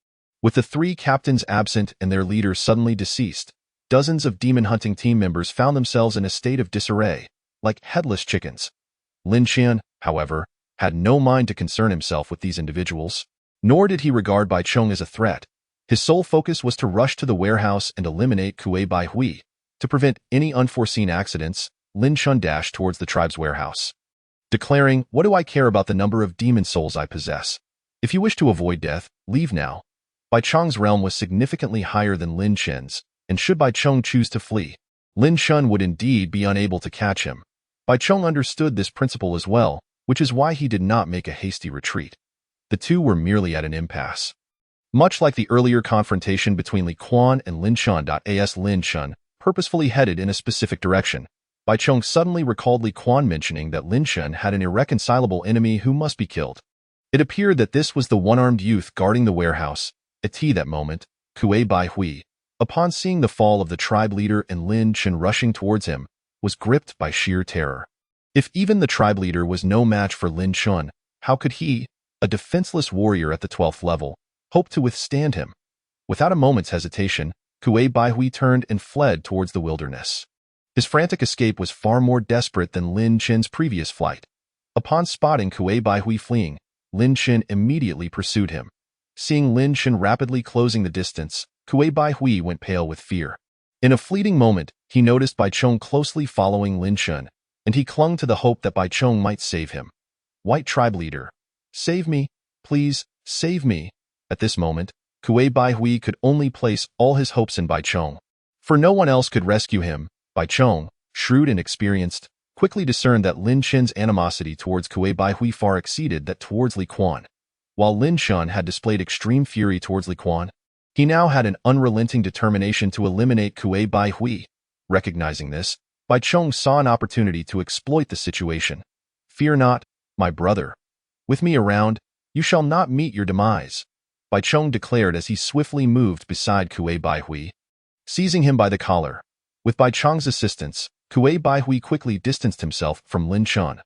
With the three captains absent and their leader suddenly deceased, dozens of demon hunting team members found themselves in a state of disarray, like headless chickens. Lin Chen, however, had no mind to concern himself with these individuals, nor did he regard Bai Chong as a threat. His sole focus was to rush to the warehouse and eliminate Kuei Bai Hui. To prevent any unforeseen accidents, Lin Chen dashed towards the tribe's warehouse, declaring, "What do I care about the number of demon souls I possess? If you wish to avoid death, leave now." Bai Chong's realm was significantly higher than Lin Chen's, and should Bai Chong choose to flee, Lin Chen would indeed be unable to catch him. Bai Chong understood this principle as well, which is why he did not make a hasty retreat. The two were merely at an impasse. Much like the earlier confrontation between Li Quan and Lin Chen. As Lin Chen purposefully headed in a specific direction, Bai Chong suddenly recalled Li Quan mentioning that Lin Chen had an irreconcilable enemy who must be killed. It appeared that this was the one-armed youth guarding the warehouse. At that moment, Kuei Bai Hui, upon seeing the fall of the tribe leader and Lin Chen rushing towards him, was gripped by sheer terror. If even the tribe leader was no match for Lin Chen, how could he, a defenseless warrior at the 12th level, hope to withstand him? Without a moment's hesitation, Kuei Bai Hui turned and fled towards the wilderness. His frantic escape was far more desperate than Lin Chen's previous flight. Upon spotting Kuei Bai Hui fleeing, Lin Chen immediately pursued him. Seeing Lin Chen rapidly closing the distance, Kuei Bai Hui went pale with fear. In a fleeting moment, he noticed Bai Chong closely following Lin Chen, and he clung to the hope that Bai Chong might save him. "White tribe leader, save me, please, save me." At this moment, Kuei Bai Hui could only place all his hopes in Bai Chong, for no one else could rescue him. Bai Chong, shrewd and experienced, quickly discerned that Lin Chen's animosity towards Kuei Bai Hui far exceeded that towards Li Quan. While Lin Chen had displayed extreme fury towards Li Quan, he now had an unrelenting determination to eliminate Kuei Bai Hui. Recognizing this, Bai Chong saw an opportunity to exploit the situation. "Fear not, my brother. With me around, you shall not meet your demise," Bai Chong declared as he swiftly moved beside Kuei Bai Hui, seizing him by the collar. With Bai Chong's assistance, Kuei Bai Hui quickly distanced himself from Lin Chen.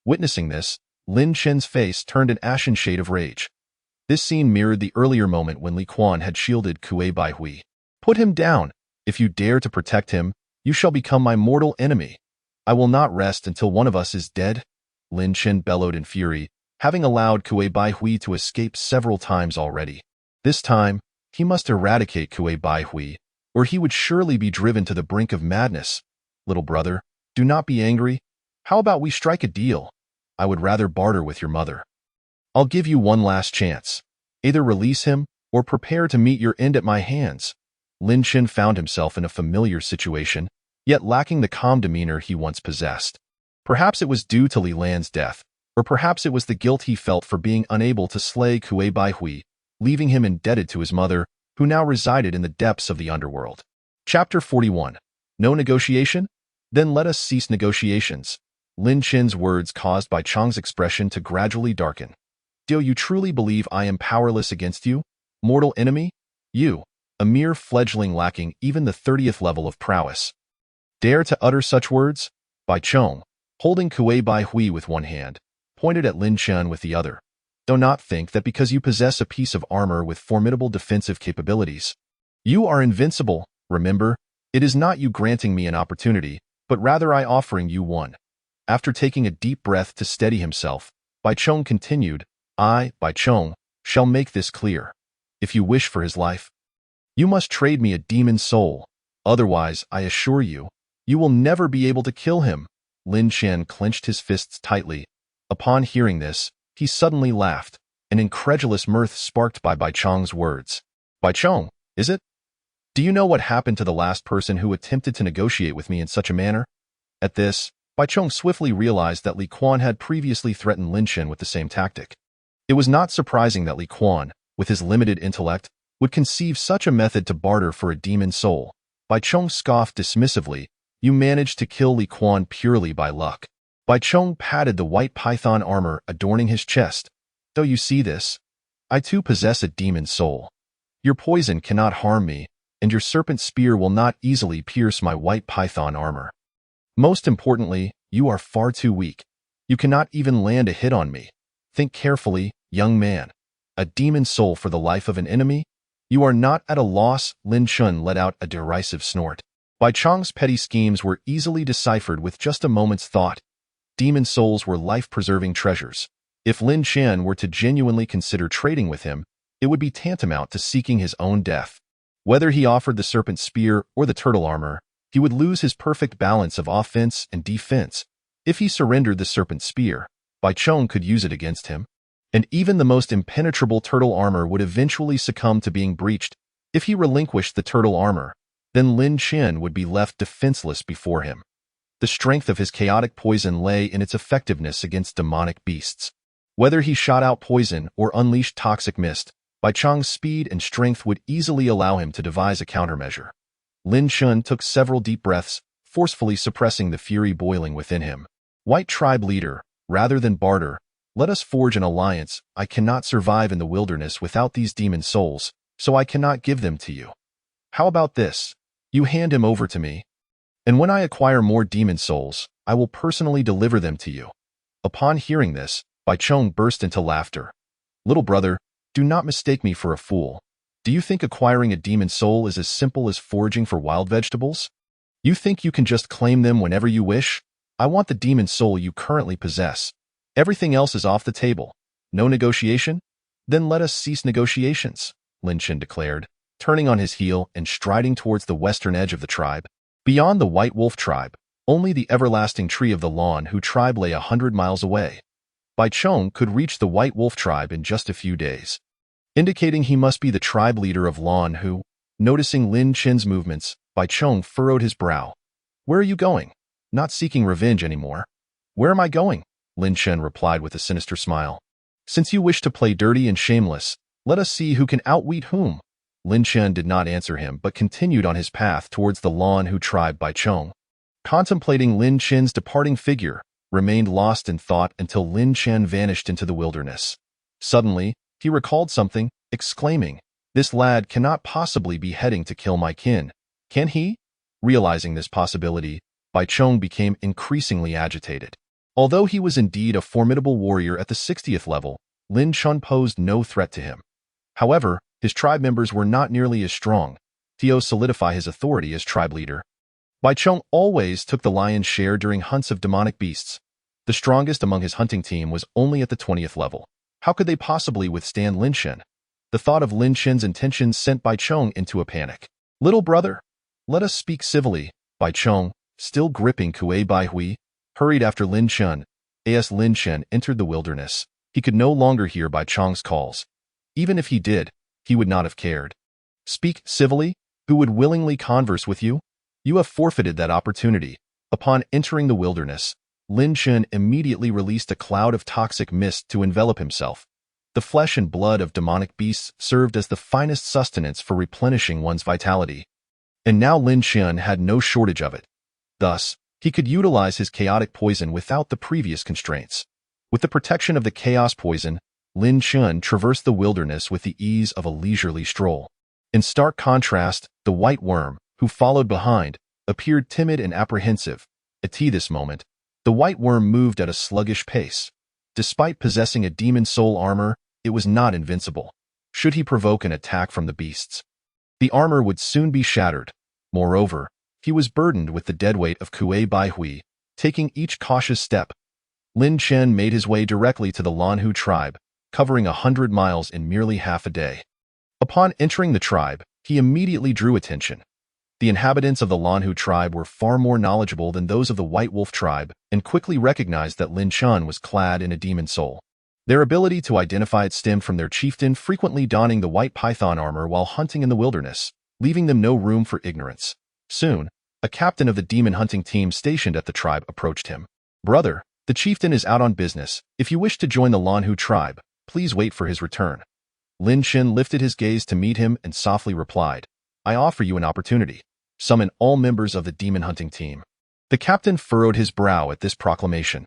Witnessing this, Lin Chen's face turned an ashen shade of rage. This scene mirrored the earlier moment when Li Quan had shielded Kuei Bai Hui. "Put him down. If you dare to protect him, you shall become my mortal enemy. I will not rest until one of us is dead," Lin Chen bellowed in fury, having allowed Kuei Bai Hui to escape several times already. This time, he must eradicate Kuei Bai Hui, or he would surely be driven to the brink of madness. "Little brother, do not be angry. How about we strike a deal? I would rather barter with your mother. I'll give you one last chance. Either release him, or prepare to meet your end at my hands." Lin Chen found himself in a familiar situation, yet lacking the calm demeanor he once possessed. Perhaps it was due to Li Lan's death, or perhaps it was the guilt he felt for being unable to slay Kuei Bai Hui, leaving him indebted to his mother, who now resided in the depths of the underworld. Chapter 41. No negotiation? Then let us cease negotiations. Lin Chen's words caused Bai Chong's expression to gradually darken. "Do you truly believe I am powerless against you, mortal enemy? You, a mere fledgling lacking even the 30th level of prowess. Dare to utter such words?" Bai Chong, holding Kuei Bai Hui with one hand, pointed at Lin Chen with the other. "Do not think that because you possess a piece of armor with formidable defensive capabilities, you are invincible. Remember, it is not you granting me an opportunity, but rather I offering you one." After taking a deep breath to steady himself, Bai Chong continued, "I, Bai Chong, shall make this clear. If you wish for his life, you must trade me a demon soul. Otherwise, I assure you, you will never be able to kill him." Lin Chen clenched his fists tightly. Upon hearing this, he suddenly laughed, an incredulous mirth sparked by Bai Chong's words. "Bai Chong, is it? Do you know what happened to the last person who attempted to negotiate with me in such a manner?" At this, Bai Chong swiftly realized that Li Quan had previously threatened Lin Shen with the same tactic. It was not surprising that Li Quan, with his limited intellect, would conceive such a method to barter for a demon soul. Bai Chong scoffed dismissively, "You managed to kill Li Quan purely by luck." Bai Chong patted the white python armor adorning his chest. "Do you see this? I too possess a demon soul. Your poison cannot harm me, and your serpent spear will not easily pierce my white python armor. Most importantly, you are far too weak. You cannot even land a hit on me. Think carefully, young man. A demon soul for the life of an enemy? You are not at a loss." Lin Shen let out a derisive snort. Bai Chong's petty schemes were easily deciphered with just a moment's thought. Demon souls were life-preserving treasures. If Lin Shen were to genuinely consider trading with him, it would be tantamount to seeking his own death. Whether he offered the serpent spear or the turtle armor, he would lose his perfect balance of offense and defense. If he surrendered the serpent spear, Bai Chong could use it against him. And even the most impenetrable turtle armor would eventually succumb to being breached. If he relinquished the turtle armor, then Lin Shen would be left defenseless before him. The strength of his chaotic poison lay in its effectiveness against demonic beasts. Whether he shot out poison or unleashed toxic mist, Bai Chong's speed and strength would easily allow him to devise a countermeasure. Lin Shen took several deep breaths, forcefully suppressing the fury boiling within him. "White tribe leader, rather than barter, let us forge an alliance. I cannot survive in the wilderness without these demon souls, so I cannot give them to you. How about this? You hand him over to me, and when I acquire more demon souls, I will personally deliver them to you." Upon hearing this, Bai Chong burst into laughter. "Little brother, do not mistake me for a fool. Do you think acquiring a demon soul is as simple as foraging for wild vegetables? You think you can just claim them whenever you wish? I want the demon soul you currently possess. Everything else is off the table. No negotiation? Then let us cease negotiations," Lin Shen declared, turning on his heel and striding towards the western edge of the tribe. Beyond the White Wolf tribe, only the everlasting tree of the Lan Hu tribe lay 100 miles away. Bai Chong could reach the White Wolf tribe in just a few days, indicating he must be the tribe leader of Lan Hu. Noticing Lin Shen's movements, Bai Chong furrowed his brow. "Where are you going? Not seeking revenge anymore." "Where am I going?" Lin Shen replied with a sinister smile. "Since you wish to play dirty and shameless, let us see who can outwit whom." Lin Shen did not answer him but continued on his path towards the Lan Hu tribe. Bai Chong, contemplating Lin Shen's departing figure, remained lost in thought until Lin Shen vanished into the wilderness. Suddenly, he recalled something, exclaiming, "This lad cannot possibly be heading to kill my kin, can he?" Realizing this possibility, Bai Chong became increasingly agitated. Although he was indeed a formidable warrior at the 60th level, Lin Shen posed no threat to him. However, his tribe members were not nearly as strong. To solidify his authority as tribe leader, Bai Chong always took the lion's share during hunts of demonic beasts. The strongest among his hunting team was only at the 20th level. How could they possibly withstand Lin Shen? The thought of Lin Shen's intentions sent Bai Chong into a panic. "Little brother, let us speak civilly." Bai Chong, still gripping Kuei Bai Hui, hurried after Lin Shen. As Lin Shen entered the wilderness, he could no longer hear Bai Chong's calls. Even if he did, he would not have cared. "Speak civilly? Who would willingly converse with you? You have forfeited that opportunity." Upon entering the wilderness, Lin Shen immediately released a cloud of toxic mist to envelop himself. The flesh and blood of demonic beasts served as the finest sustenance for replenishing one's vitality. And now Lin Shen had no shortage of it. Thus, he could utilize his chaotic poison without the previous constraints. With the protection of the chaos poison, Lin Shen traversed the wilderness with the ease of a leisurely stroll. In stark contrast, the white worm, who followed behind, appeared timid and apprehensive. At this moment, the white worm moved at a sluggish pace. Despite possessing a demon soul armor, it was not invincible. Should he provoke an attack from the beasts, the armor would soon be shattered. Moreover, he was burdened with the deadweight of Kuei Bai Hui. Taking each cautious step, Lin Shen made his way directly to the Lan Hu tribe, covering 100 miles in merely half a day. Upon entering the tribe, he immediately drew attention. The inhabitants of the Lan Hu tribe were far more knowledgeable than those of the White Wolf tribe and quickly recognized that Lin Shen was clad in a demon soul. Their ability to identify it stemmed from their chieftain frequently donning the white python armor while hunting in the wilderness, leaving them no room for ignorance. Soon, A captain of the demon hunting team stationed at the tribe approached him. "Brother, the chieftain is out on business. If you wish to join the Lanhu tribe, please wait for his return." Lin Chen lifted his gaze to meet him and softly replied, "I offer you an opportunity. Summon all members of the demon hunting team." The captain furrowed his brow at this proclamation.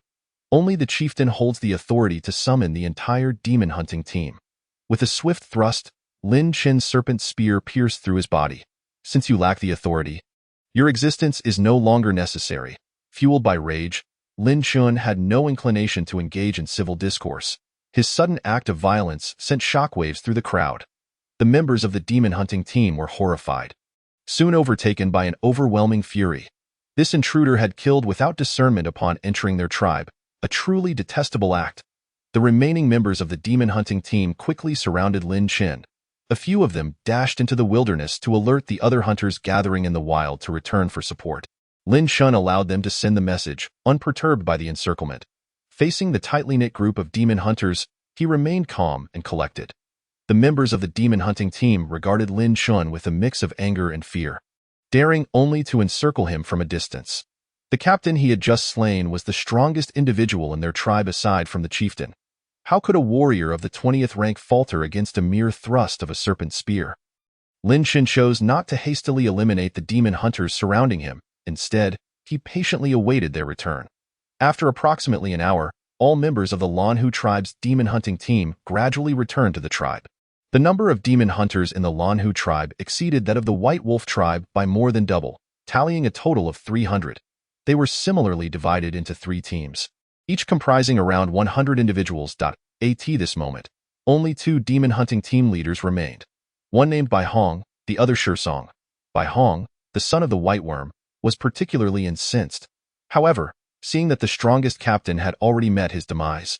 Only the chieftain holds the authority to summon the entire demon hunting team. With a swift thrust, Lin Chen's serpent spear pierced through his body. "Since you lack the authority, your existence is no longer necessary." Fueled by rage, Lin Chen had no inclination to engage in civil discourse. His sudden act of violence sent shockwaves through the crowd. The members of the demon hunting team were horrified. Soon overtaken by an overwhelming fury, this intruder had killed without discernment upon entering their tribe, a truly detestable act. The remaining members of the demon hunting team quickly surrounded Lin Chen. A few of them dashed into the wilderness to alert the other hunters gathering in the wild to return for support. Lin Chen allowed them to send the message, unperturbed by the encirclement. Facing the tightly knit group of demon hunters, he remained calm and collected. The members of the demon hunting team regarded Lin Chen with a mix of anger and fear, daring only to encircle him from a distance. The captain he had just slain was the strongest individual in their tribe aside from the chieftain. How could a warrior of the 20th rank falter against a mere thrust of a serpent spear? Lin Chen chose not to hastily eliminate the demon hunters surrounding him. Instead, he patiently awaited their return. After approximately an hour, all members of the Lanhu tribe's demon hunting team gradually returned to the tribe. The number of demon hunters in the Lanhu tribe exceeded that of the White Wolf tribe by more than double, tallying a total of 300. They were similarly divided into 3 teams, each comprising around 100 individuals. At this moment, only 2 demon hunting team leaders remained, one named Bai Hong, the other Song. Bai Hong, the son of the White Worm, was particularly incensed. However, seeing that the strongest captain had already met his demise,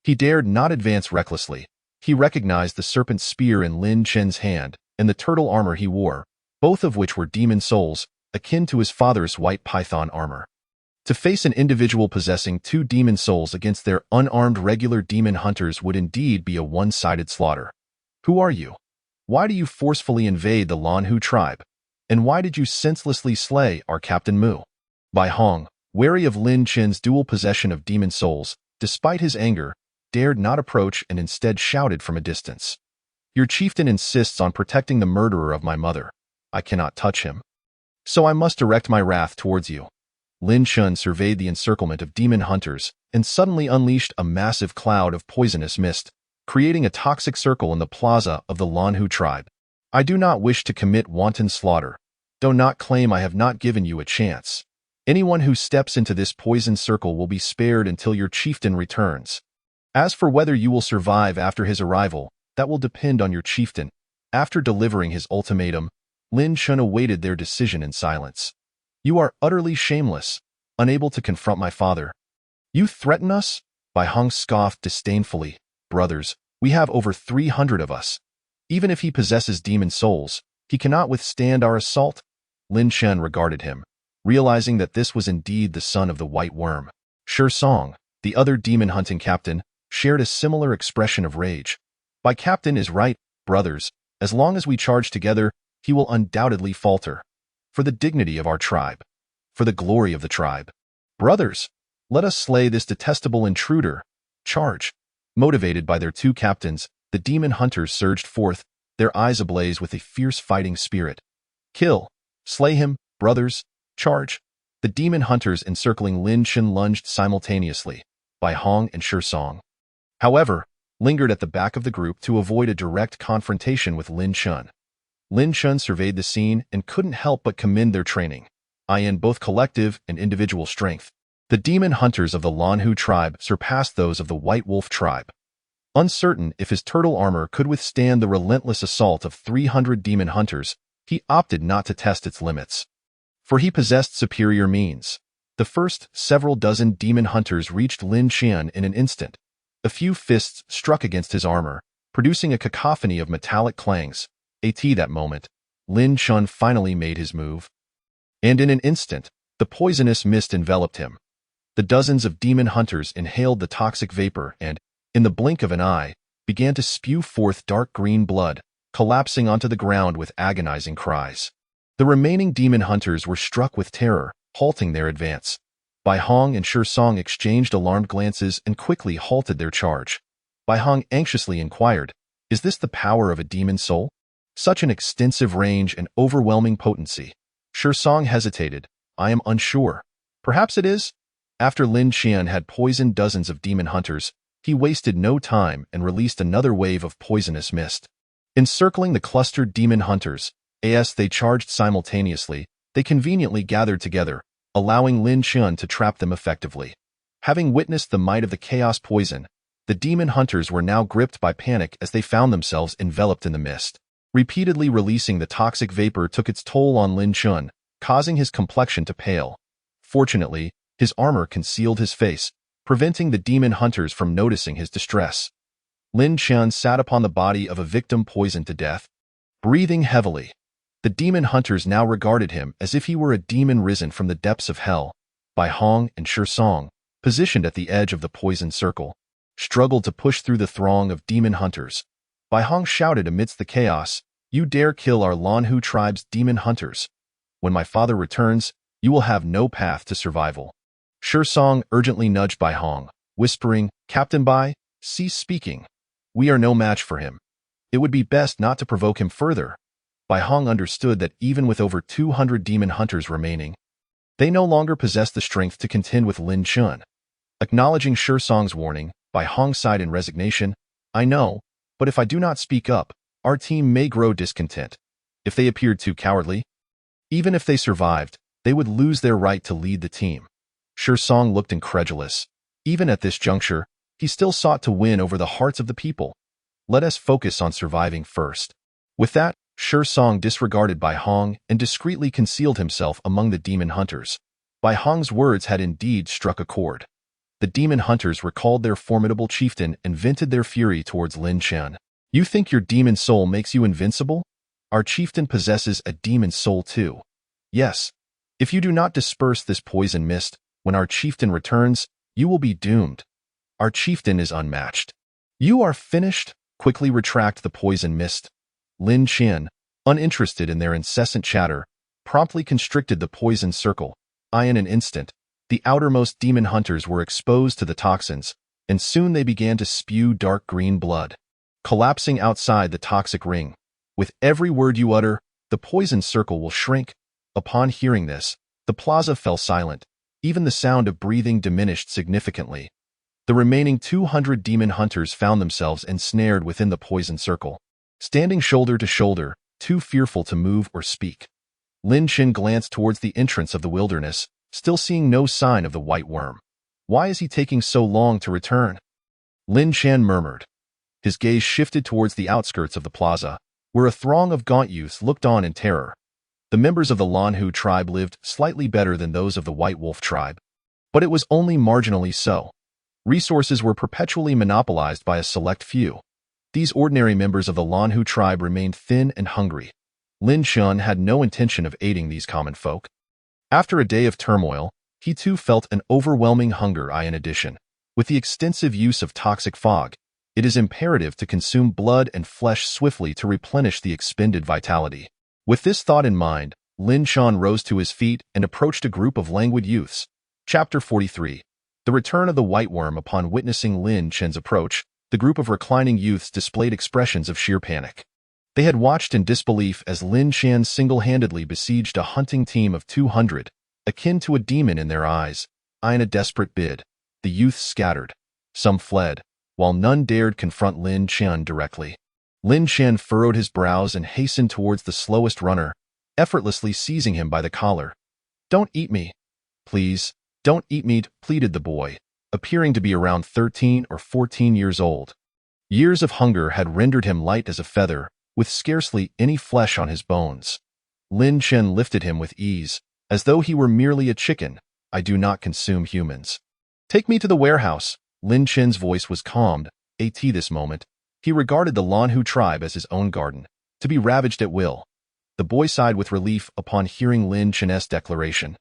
he dared not advance recklessly. He recognized the serpent spear in Lin Chen's hand and the turtle armor he wore, both of which were demon souls, akin to his father's white python armor. To face an individual possessing 2 demon souls against their unarmed regular demon hunters would indeed be a one-sided slaughter. "Who are you? Why do you forcefully invade the Lanhu tribe? And why did you senselessly slay our Captain Mu?" Bai Hong, wary of Lin Chen's dual possession of demon souls, despite his anger, dared not approach and instead shouted from a distance, "Your chieftain insists on protecting the murderer of my mother. I cannot touch him, so I must direct my wrath towards you." Lin Chen surveyed the encirclement of demon hunters and suddenly unleashed a massive cloud of poisonous mist, creating a toxic circle in the plaza of the Lanhu tribe. "I do not wish to commit wanton slaughter. Do not claim I have not given you a chance. Anyone who steps into this poison circle will be spared until your chieftain returns. As for whether you will survive after his arrival, that will depend on your chieftain." After delivering his ultimatum, Lin Chen awaited their decision in silence. "You are utterly shameless, unable to confront my father. You threaten us?" Bai Hong scoffed disdainfully. "Brothers, we have over 300 of us. Even if he possesses demon souls, he cannot withstand our assault." Lin Chen regarded him, realizing that this was indeed the son of the White Worm. Song, the other demon hunting captain, shared a similar expression of rage. "My captain is right, brothers. As long as we charge together, he will undoubtedly falter. For the dignity of our tribe, for the glory of the tribe. Brothers, let us slay this detestable intruder. Charge." Motivated by their 2 captains, the demon hunters surged forth, their eyes ablaze with a fierce fighting spirit. "Kill! Slay him, brothers! Charge!" The demon hunters encircling Lin Chen lunged simultaneously, Bai Hong and Song, however, lingered at the back of the group to avoid a direct confrontation with Lin Chen. Lin Chen surveyed the scene and couldn't help but commend their training, in both collective and individual strength. The demon hunters of the Lanhu tribe surpassed those of the White Wolf tribe. Uncertain if his turtle armor could withstand the relentless assault of 300 demon hunters, he opted not to test its limits. For he possessed superior means. The first several dozen demon hunters reached Lin Chen in an instant. A few fists struck against his armor, producing a cacophony of metallic clangs. At that moment, Lin Chen finally made his move. And in an instant, the poisonous mist enveloped him. The dozens of demon hunters inhaled the toxic vapor and, in the blink of an eye, began to spew forth dark green blood, collapsing onto the ground with agonizing cries. The remaining demon hunters were struck with terror, halting their advance. Bai Hong and Shi Song exchanged alarmed glances and quickly halted their charge. Bai Hong anxiously inquired, "Is this the power of a demon soul? Such an extensive range and overwhelming potency." Shi Song hesitated. "I am unsure. Perhaps it is?" After Lin Qian had poisoned dozens of demon hunters, he wasted no time and released another wave of poisonous mist. Encircling the clustered demon hunters, as they charged simultaneously, they conveniently gathered together, allowing Lin Qian to trap them effectively. Having witnessed the might of the chaos poison, the demon hunters were now gripped by panic as they found themselves enveloped in the mist. Repeatedly releasing the toxic vapor took its toll on Lin Qian, causing his complexion to pale. Fortunately, his armor concealed his face, preventing the demon hunters from noticing his distress. Lin Qian sat upon the body of a victim poisoned to death, breathing heavily. The demon hunters now regarded him as if he were a demon risen from the depths of hell. Bai Hong and Shi Song, positioned at the edge of the poisoned circle, struggled to push through the throng of demon hunters. Bai Hong shouted amidst the chaos, "You dare kill our Lanhu tribe's demon hunters. When my father returns, you will have no path to survival." Shi Song urgently nudged Bai Hong, whispering, "Captain Bai, cease speaking. We are no match for him. It would be best not to provoke him further." Bai Hong understood that even with over 200 demon hunters remaining, they no longer possessed the strength to contend with Lin Qian. Acknowledging Shi Song's warning, Bai Hong sighed in resignation, "I know, but if I do not speak up, our team may grow discontent. If they appeared too cowardly, even if they survived, they would lose their right to lead the team." Shi Song looked incredulous. Even at this juncture, he still sought to win over the hearts of the people. "Let us focus on surviving first." With that, Shi Song disregarded Bai Hong and discreetly concealed himself among the demon hunters. Bai Hong's words had indeed struck a chord. The demon hunters recalled their formidable chieftain and vented their fury towards Lin Qian. "You think your demon soul makes you invincible? Our chieftain possesses a demon soul too. Yes, if you do not disperse this poison mist, when our chieftain returns, you will be doomed. Our chieftain is unmatched. You are finished." Quickly retract the poison mist. Lin Qian, uninterested in their incessant chatter, promptly constricted the poison circle. In an instant, the outermost demon hunters were exposed to the toxins, and soon they began to spew dark green blood. Collapsing outside the toxic ring, "With every word you utter, the poison circle will shrink." Upon hearing this, the plaza fell silent. Even the sound of breathing diminished significantly. The remaining 200 demon hunters found themselves ensnared within the poison circle. Standing shoulder to shoulder, too fearful to move or speak, Lin Qian glanced towards the entrance of the wilderness, still seeing no sign of the white worm. "Why is he taking so long to return?" Lin Qian murmured. His gaze shifted towards the outskirts of the plaza, where a throng of gaunt youths looked on in terror. The members of the Lanhu tribe lived slightly better than those of the White Wolf tribe, but it was only marginally so. Resources were perpetually monopolized by a select few. These ordinary members of the Lanhu tribe remained thin and hungry. Lin Qian had no intention of aiding these common folk. After a day of turmoil, he too felt an overwhelming hunger. In addition, with the extensive use of toxic fog, it is imperative to consume blood and flesh swiftly to replenish the expended vitality. With this thought in mind, Lin Qian rose to his feet and approached a group of languid youths. Chapter 43. The return of the white worm. Upon witnessing Lin Qian's approach, the group of reclining youths displayed expressions of sheer panic. They had watched in disbelief as Lin Qian single-handedly besieged a hunting team of 200, akin to a demon in their eyes. In a desperate bid, the youths scattered. Some fled, while none dared confront Lin Qian directly. Lin Qian furrowed his brows and hastened towards the slowest runner, effortlessly seizing him by the collar. "Don't eat me. Please, don't eat me," pleaded the boy, appearing to be around 13 or 14 years old. Years of hunger had rendered him light as a feather, with scarcely any flesh on his bones. Lin Qian lifted him with ease, as though he were merely a chicken. "I do not consume humans. Take me to the warehouse." Lin Qian's voice was calmed. This moment, he regarded the Lanhu tribe as his own garden, to be ravaged at will. The boy sighed with relief upon hearing Lin Qian's declaration.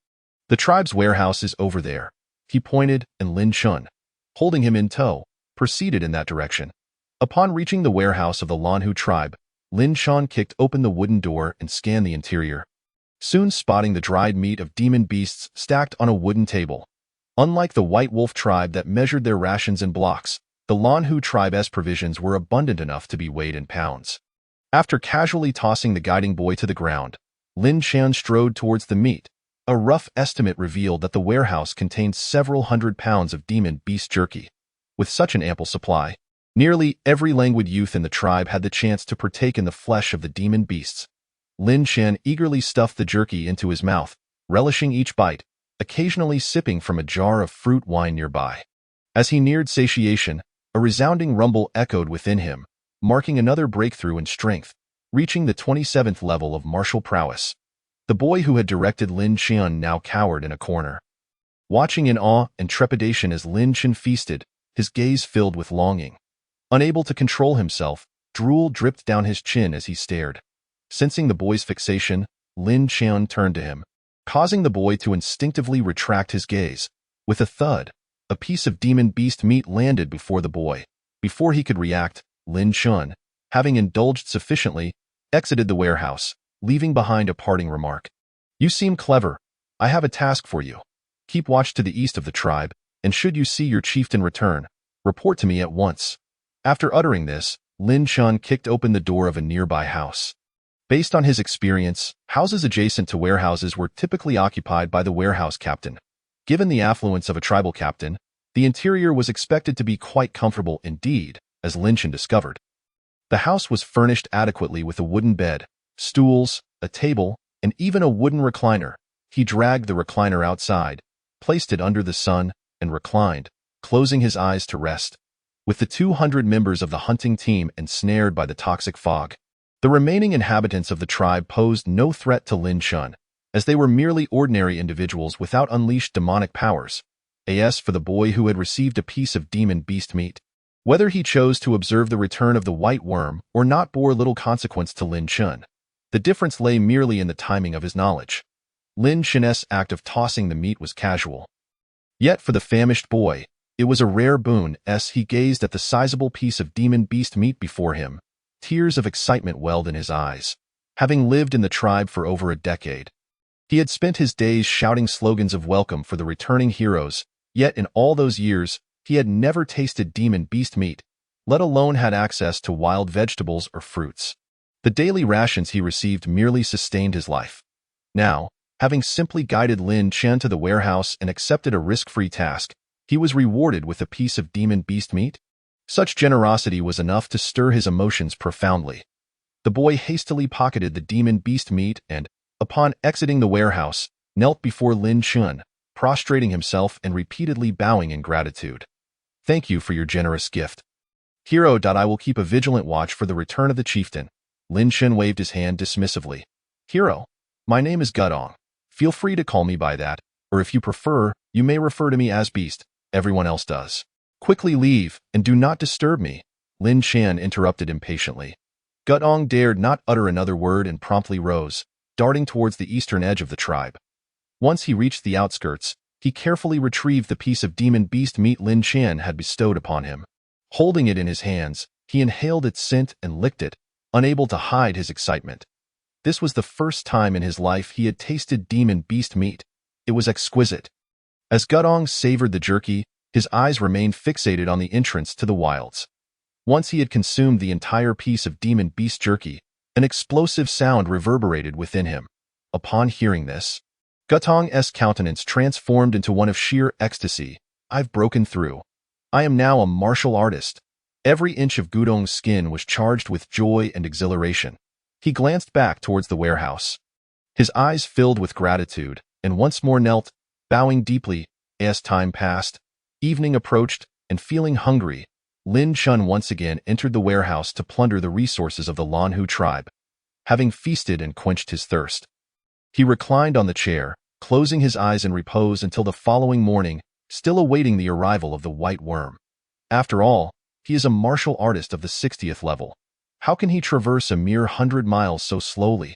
"The tribe's warehouse is over there." He pointed, and Lin Qian, holding him in tow, proceeded in that direction. Upon reaching the warehouse of the Lanhu tribe, Lin Qian kicked open the wooden door and scanned the interior. soon spotting the dried meat of demon beasts stacked on a wooden table. Unlike the White Wolf tribe that measured their rations in blocks, the Lanhu tribe's provisions were abundant enough to be weighed in pounds. After casually tossing the guiding boy to the ground, Lin Shan strode towards the meat. A rough estimate revealed that the warehouse contained several hundred pounds of demon beast jerky. With such an ample supply, nearly every languid youth in the tribe had the chance to partake in the flesh of the demon beasts. Lin Shan eagerly stuffed the jerky into his mouth, relishing each bite, occasionally sipping from a jar of fruit wine nearby. As he neared satiation, a resounding rumble echoed within him, marking another breakthrough in strength, reaching the 27th level of martial prowess. The boy who had directed Lin Qian now cowered in a corner. Watching in awe and trepidation as Lin Qian feasted, his gaze filled with longing. Unable to control himself, drool dripped down his chin as he stared. Sensing the boy's fixation, Lin Qian turned to him, causing the boy to instinctively retract his gaze. With a thud, a piece of demon beast meat landed before the boy. Before he could react, Lin Qian, having indulged sufficiently, exited the warehouse, leaving behind a parting remark. "You seem clever. I have a task for you. Keep watch to the east of the tribe, and should you see your chieftain return, report to me at once." After uttering this, Lin Qian kicked open the door of a nearby house. Based on his experience, houses adjacent to warehouses were typically occupied by the warehouse captain. Given the affluence of a tribal captain, the interior was expected to be quite comfortable indeed, as Lin Qian discovered. The house was furnished adequately with a wooden bed, stools, a table, and even a wooden recliner. He dragged the recliner outside, placed it under the sun, and reclined, closing his eyes to rest. With the 200 members of the hunting team ensnared by the toxic fog, the remaining inhabitants of the tribe posed no threat to Lin Qian, as they were merely ordinary individuals without unleashed demonic powers. As for the boy who had received a piece of demon beast meat, whether he chose to observe the return of the white worm or not bore little consequence to Lin Qian. The difference lay merely in the timing of his knowledge. Lin Qian's act of tossing the meat was casual. Yet for the famished boy, it was a rare boon as he gazed at the sizable piece of demon beast meat before him. Tears of excitement welled in his eyes. Having lived in the tribe for over a decade, he had spent his days shouting slogans of welcome for the returning heroes, yet in all those years, he had never tasted demon beast meat, let alone had access to wild vegetables or fruits. The daily rations he received merely sustained his life. Now, having simply guided Lin Qian to the warehouse and accepted a risk-free task, he was rewarded with a piece of demon beast meat. Such generosity was enough to stir his emotions profoundly. The boy hastily pocketed the demon beast meat and, upon exiting the warehouse, knelt before Lin Qian, prostrating himself and repeatedly bowing in gratitude. "Thank you for your generous gift. Hero. I will keep a vigilant watch for the return of the chieftain." Lin Qian waved his hand dismissively. "Hero, my name is Gudong. Feel free to call me by that, or if you prefer, you may refer to me as Beast. Everyone else does." "Quickly leave, and do not disturb me," Lin Qian interrupted impatiently. Gudong dared not utter another word and promptly rose, darting towards the eastern edge of the tribe. Once he reached the outskirts, he carefully retrieved the piece of demon beast meat Lin Qian had bestowed upon him. Holding it in his hands, he inhaled its scent and licked it, unable to hide his excitement. This was the first time in his life he had tasted demon beast meat. It was exquisite. As Gudong savored the jerky, his eyes remained fixated on the entrance to the wilds. Once he had consumed the entire piece of demon beast jerky, an explosive sound reverberated within him. Upon hearing this, Gudong's countenance transformed into one of sheer ecstasy. "I've broken through. I am now a martial artist." Every inch of Gudong's skin was charged with joy and exhilaration. He glanced back towards the warehouse. His eyes filled with gratitude, and once more knelt, bowing deeply. As time passed, evening approached, and feeling hungry, Lin Qian once again entered the warehouse to plunder the resources of the Lanhu tribe. Having feasted and quenched his thirst, he reclined on the chair, closing his eyes in repose until the following morning, still awaiting the arrival of the white worm. After all, he is a martial artist of the 60th level. How can he traverse a mere 100 miles so slowly?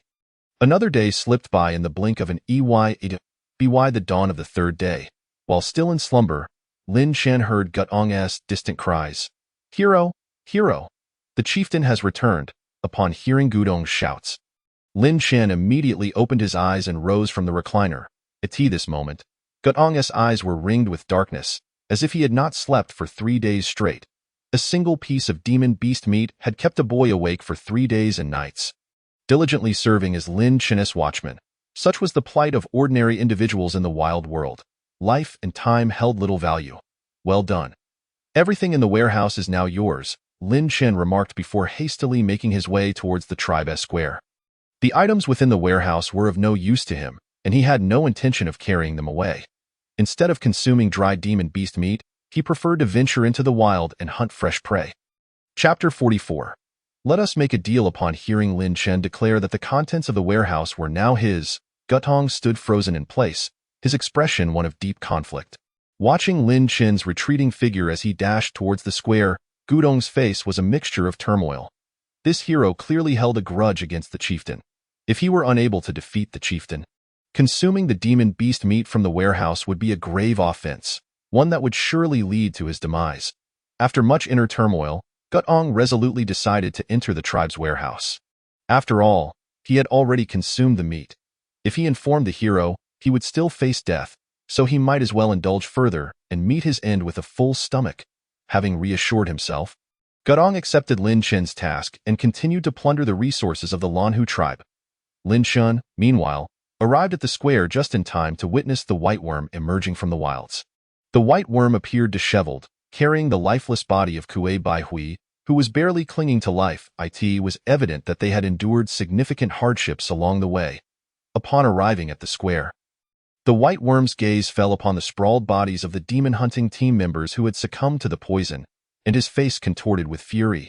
Another day slipped by in the blink of an ey. The dawn of the third day. While still in slumber, Lin Qian heard Gudong's distant cries. "Hero! Hero! The chieftain has returned." Upon hearing Gudong's shouts, Lin Chen immediately opened his eyes and rose from the recliner. At this moment, Gutong's eyes were ringed with darkness, as if he had not slept for 3 days straight. A single piece of demon beast meat had kept a boy awake for 3 days and nights, diligently serving as Lin Chen's watchman. Such was the plight of ordinary individuals in the wild world. Life and time held little value. Well done. Everything in the warehouse is now yours, Lin Chen remarked before hastily making his way towards the tribe square. The items within the warehouse were of no use to him, and he had no intention of carrying them away. Instead of consuming dry demon beast meat, he preferred to venture into the wild and hunt fresh prey. Chapter 44. Let us make a deal. Upon hearing Lin Chen declare that the contents of the warehouse were now his, Gutong stood frozen in place, his expression one of deep conflict. Watching Lin Chen's retreating figure as he dashed towards the square, Gutong's face was a mixture of turmoil. This hero clearly held a grudge against the chieftain. If he were unable to defeat the chieftain, consuming the demon beast meat from the warehouse would be a grave offense, one that would surely lead to his demise. After much inner turmoil, Gutong resolutely decided to enter the tribe's warehouse. After all, he had already consumed the meat. If he informed the hero, he would still face death, so he might as well indulge further and meet his end with a full stomach. Having reassured himself, Gutong accepted Lin Chen's task and continued to plunder the resources of the Lanhu tribe. Lin Chen, meanwhile, arrived at the square just in time to witness the white worm emerging from the wilds. The white worm appeared disheveled, carrying the lifeless body of Kuei Baihui, who was barely clinging to life. It was evident that they had endured significant hardships along the way. Upon arriving at the square, the white worm's gaze fell upon the sprawled bodies of the demon-hunting team members who had succumbed to the poison, and his face contorted with fury.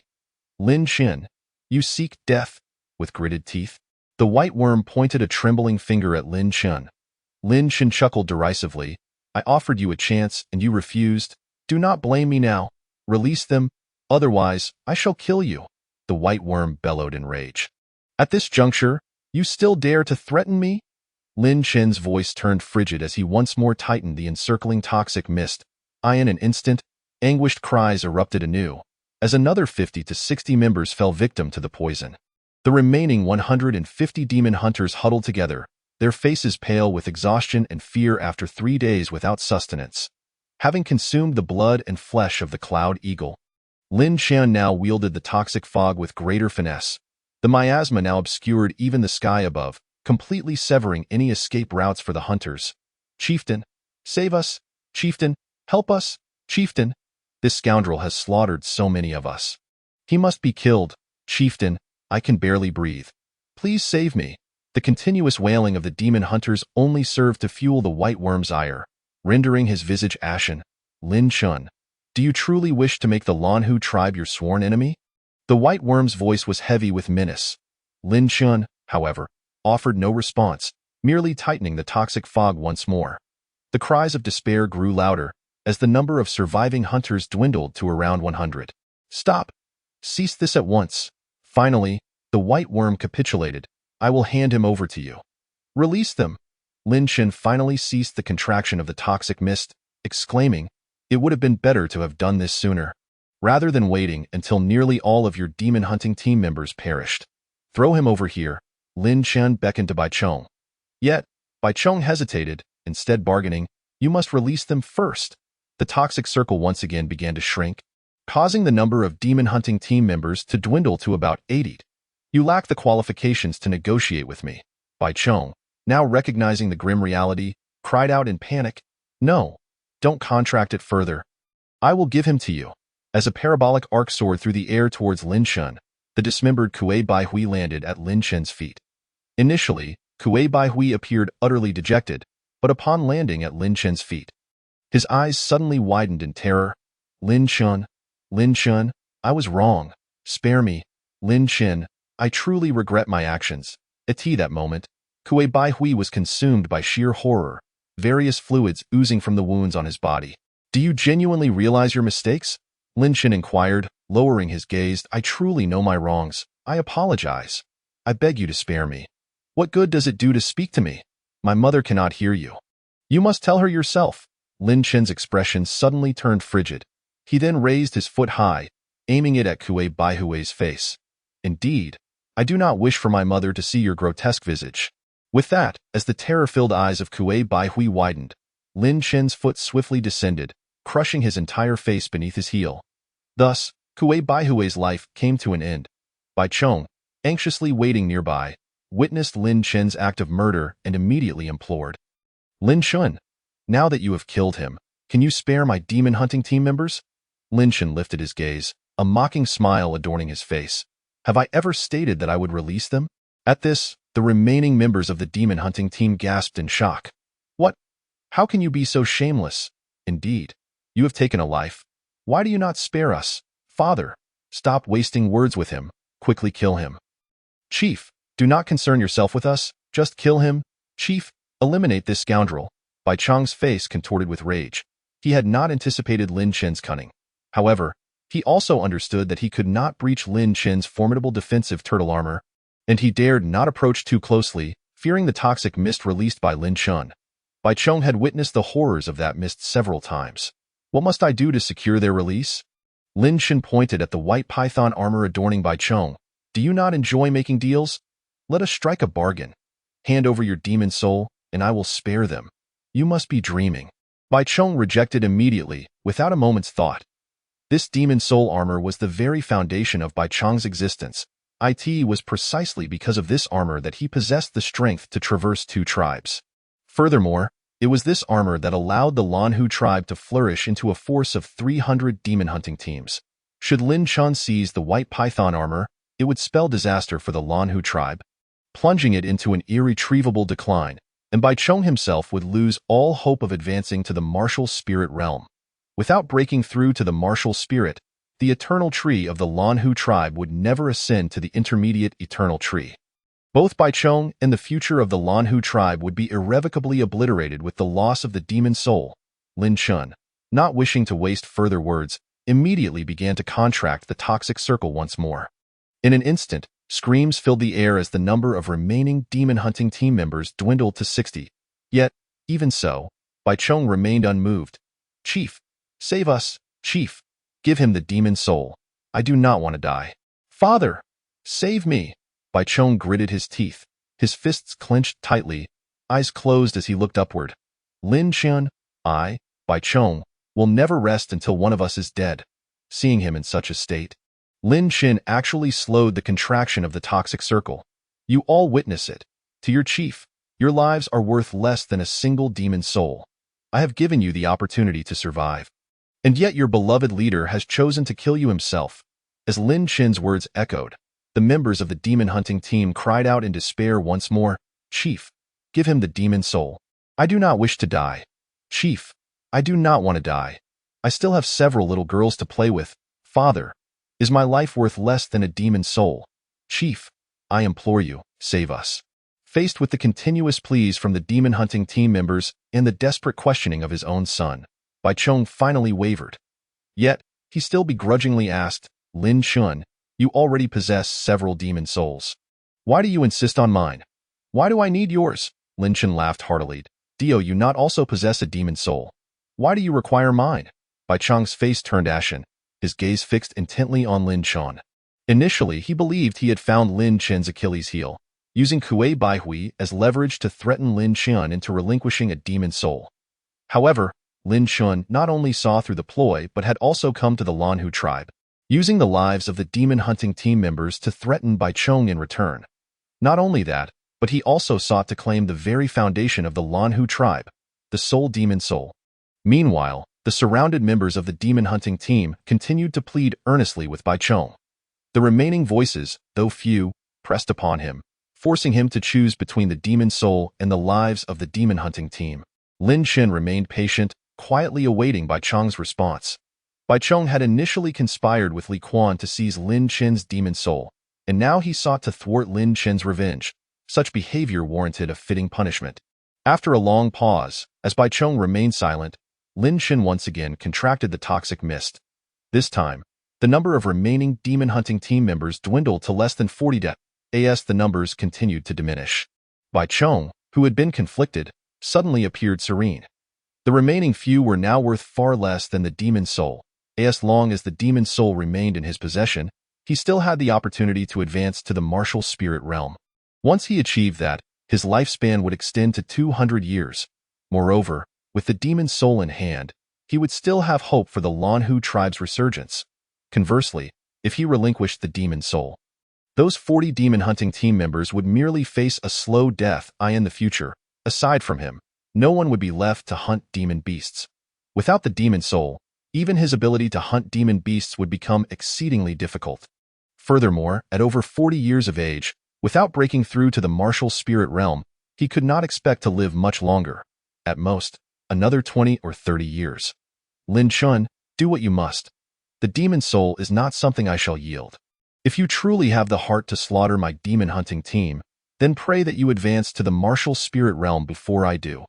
Lin Chen, you seek death? With gritted teeth, the white worm pointed a trembling finger at Lin Chen. Lin Chen chuckled derisively. I offered you a chance, and you refused. Do not blame me now. Release them, otherwise I shall kill you, the white worm bellowed in rage. At this juncture, you still dare to threaten me? Lin Chen's voice turned frigid as he once more tightened the encircling toxic mist. In an instant, anguished cries erupted anew, as another 50 to 60 members fell victim to the poison. The remaining 150 demon hunters huddled together, their faces pale with exhaustion and fear after 3 days without sustenance. Having consumed the blood and flesh of the Cloud Eagle, Lin Chen now wielded the toxic fog with greater finesse. The miasma now obscured even the sky above, completely severing any escape routes for the hunters. Chieftain, save us! Chieftain, help us! Chieftain, this scoundrel has slaughtered so many of us. He must be killed. Chieftain, I can barely breathe. Please save me. The continuous wailing of the demon hunters only served to fuel the white worm's ire, rendering his visage ashen. Lin Chen, do you truly wish to make the Lanhu tribe your sworn enemy? The white worm's voice was heavy with menace. Lin Chen, however, offered no response, merely tightening the toxic fog once more. The cries of despair grew louder, as the number of surviving hunters dwindled to around 100. Stop! Cease this at once. Finally, the white worm capitulated. I will hand him over to you. Release them. Lin Chen finally ceased the contraction of the toxic mist, exclaiming, it would have been better to have done this sooner, rather than waiting until nearly all of your demon-hunting team members perished. Throw him over here. Lin Chen beckoned to Bai Chong. Yet, Bai Chong hesitated, instead bargaining, you must release them first. The toxic circle once again began to shrink, causing the number of demon-hunting team members to dwindle to about 80. You lack the qualifications to negotiate with me. Bai Chong, now recognizing the grim reality, cried out in panic. No, don't contract it further. I will give him to you. As a parabolic arc soared through the air towards Lin Chen, the dismembered Kuei Baihui landed at Lin Chen's feet. Initially, Kuei Baihui appeared utterly dejected, but upon landing at Lin Chen's feet, his eyes suddenly widened in terror. Lin Chen, I was wrong. Spare me. Lin Chen, I truly regret my actions. At that moment, Kuei Baihui was consumed by sheer horror, various fluids oozing from the wounds on his body. Do you genuinely realize your mistakes? Lin Chen inquired, lowering his gaze. I truly know my wrongs. I apologize. I beg you to spare me. What good does it do to speak to me? My mother cannot hear you. You must tell her yourself. Lin Chen's expression suddenly turned frigid. He then raised his foot high, aiming it at Kuei Baihui's face. Indeed, I do not wish for my mother to see your grotesque visage. With that, as the terror-filled eyes of Kuei Baihui widened, Lin Chen's foot swiftly descended, crushing his entire face beneath his heel. Thus, Kuei Baihui's life came to an end. Bai Chong, anxiously waiting nearby, witnessed Lin Chen's act of murder and immediately implored. Lin Chen, now that you have killed him, can you spare my demon hunting team members? Lin Chen lifted his gaze, a mocking smile adorning his face. Have I ever stated that I would release them? At this, the remaining members of the demon hunting team gasped in shock. What? How can you be so shameless? Indeed, you have taken a life. Why do you not spare us? Father, stop wasting words with him. Quickly kill him. Chief, do not concern yourself with us. Just kill him. Chief, eliminate this scoundrel. Bai Chong's face contorted with rage. He had not anticipated Lin Chen's cunning. However, he also understood that he could not breach Lin Chen's formidable defensive turtle armor, and he dared not approach too closely, fearing the toxic mist released by Lin Chen. Bai Chong had witnessed the horrors of that mist several times. What must I do to secure their release? Lin Chen pointed at the white python armor adorning Bai Chong. Do you not enjoy making deals? Let us strike a bargain. Hand over your demon soul, and I will spare them. You must be dreaming. Bai Chong rejected immediately, without a moment's thought. This demon soul armor was the very foundation of Bai Chong's existence. It was precisely because of this armor that he possessed the strength to traverse 2 tribes. Furthermore, it was this armor that allowed the Lanhu tribe to flourish into a force of 300 demon hunting teams. Should Lin Chen seize the white python armor, it would spell disaster for the Lanhu tribe, plunging it into an irretrievable decline, and Bai Chong himself would lose all hope of advancing to the martial spirit realm. Without breaking through to the martial spirit, the eternal tree of the Lanhu tribe would never ascend to the intermediate eternal tree. Both Bai Chong and the future of the Lanhu tribe would be irrevocably obliterated with the loss of the demon soul. Lin Chen, not wishing to waste further words, immediately began to contract the toxic circle once more. In an instant, screams filled the air as the number of remaining demon hunting team members dwindled to 60. Yet, even so, Bai Chong remained unmoved. Chief, save us, Chief. Give him the demon soul. I do not want to die. Father, save me. Bai Chong gritted his teeth, his fists clenched tightly, eyes closed as he looked upward. Lin Chen, I, Bai Chong, will never rest until one of us is dead. Seeing him in such a state, Lin Chen actually slowed the contraction of the toxic circle. You all witness it. To your chief, your lives are worth less than a single demon soul. I have given you the opportunity to survive. And yet your beloved leader has chosen to kill you himself. As Lin Chen's words echoed, the members of the demon hunting team cried out in despair once more, Chief, give him the demon soul. I do not wish to die. Chief, I do not want to die. I still have several little girls to play with. Father, is my life worth less than a demon soul? Chief, I implore you, save us. Faced with the continuous pleas from the demon hunting team members and the desperate questioning of his own son, Bai Chong finally wavered. Yet, he still begrudgingly asked, Lin Chen, you already possess several demon souls. Why do you insist on mine? Why do I need yours? Lin Chen laughed heartily. Do you not also possess a demon soul? Why do you require mine? Bai Chong's face turned ashen, his gaze fixed intently on Lin Chen. Initially, he believed he had found Lin Chen's Achilles heel, using Kuei Baihui as leverage to threaten Lin Chen into relinquishing a demon soul. However, Lin Chen not only saw through the ploy but had also come to the Lanhu tribe, using the lives of the demon hunting team members to threaten Bai Chong in return. Not only that, but he also sought to claim the very foundation of the Lanhu tribe, the soul demon soul. Meanwhile, the surrounded members of the demon hunting team continued to plead earnestly with Bai Chong. The remaining voices, though few, pressed upon him, forcing him to choose between the demon soul and the lives of the demon hunting team. Lin Chen remained patient, quietly awaiting Bai Chong's response. Bai Chong had initially conspired with Li Quan to seize Lin Chen's demon soul, and now he sought to thwart Lin Chen's revenge. Such behavior warranted a fitting punishment. After a long pause, as Bai Chong remained silent, Lin Chen once again contracted the toxic mist. This time, the number of remaining demon hunting team members dwindled to less than 40. As the numbers continued to diminish, Bai Chong, who had been conflicted, suddenly appeared serene. The remaining few were now worth far less than the demon soul. As long as the demon soul remained in his possession, he still had the opportunity to advance to the martial spirit realm. Once he achieved that, his lifespan would extend to 200 years. Moreover, with the demon soul in hand, he would still have hope for the Lanhu tribe's resurgence. Conversely, if he relinquished the demon soul, those 40 demon hunting team members would merely face a slow death in the future. Aside from him, no one would be left to hunt demon beasts. Without the demon soul, even his ability to hunt demon beasts would become exceedingly difficult. Furthermore, at over 40 years of age, without breaking through to the martial spirit realm, he could not expect to live much longer. At most, another 20 or 30 years. Lin Chun, do what you must. The demon soul is not something I shall yield. If you truly have the heart to slaughter my demon hunting team, then pray that you advance to the martial spirit realm before I do.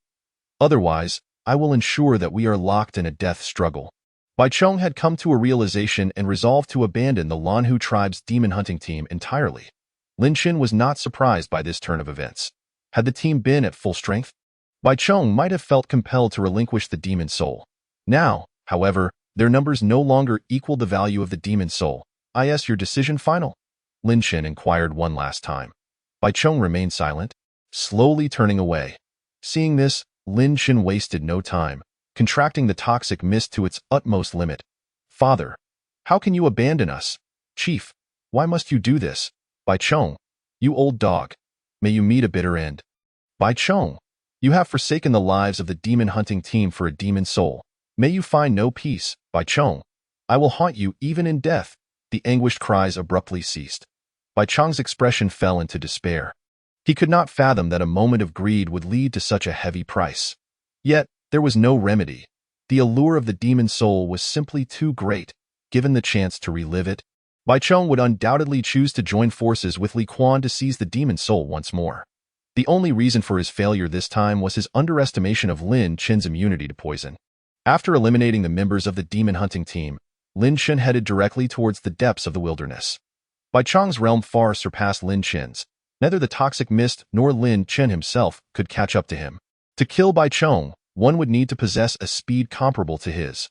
Otherwise, I will ensure that we are locked in a death struggle. Bai Chong had come to a realization and resolved to abandon the Lanhu tribe's demon hunting team entirely. Lin Chin was not surprised by this turn of events. Had the team been at full strength, Bai Chong might have felt compelled to relinquish the demon soul. Now, however, their numbers no longer equaled the value of the demon soul. Is your decision final? Lin Chin inquired one last time. Bai Chong remained silent, slowly turning away. Seeing this, Lin Chin wasted no time, contracting the toxic mist to its utmost limit. Father, how can you abandon us? Chief, why must you do this? Bai Chong, you old dog, may you meet a bitter end. Bai Chong, you have forsaken the lives of the demon hunting team for a demon soul. May you find no peace, Bai Chong. I will haunt you even in death. The anguished cries abruptly ceased. Bai Chong's expression fell into despair. He could not fathom that a moment of greed would lead to such a heavy price. Yet, there was no remedy. The allure of the demon soul was simply too great. Given the chance to relive it, Bai Chong would undoubtedly choose to join forces with Li Quan to seize the demon soul once more. The only reason for his failure this time was his underestimation of Lin Chin's immunity to poison. After eliminating the members of the demon hunting team, Lin Chin headed directly towards the depths of the wilderness. Bai Chong's realm far surpassed Lin Chin's. Neither the toxic mist nor Lin Chin himself could catch up to him. To kill Bai Chong, one would need to possess a speed comparable to his.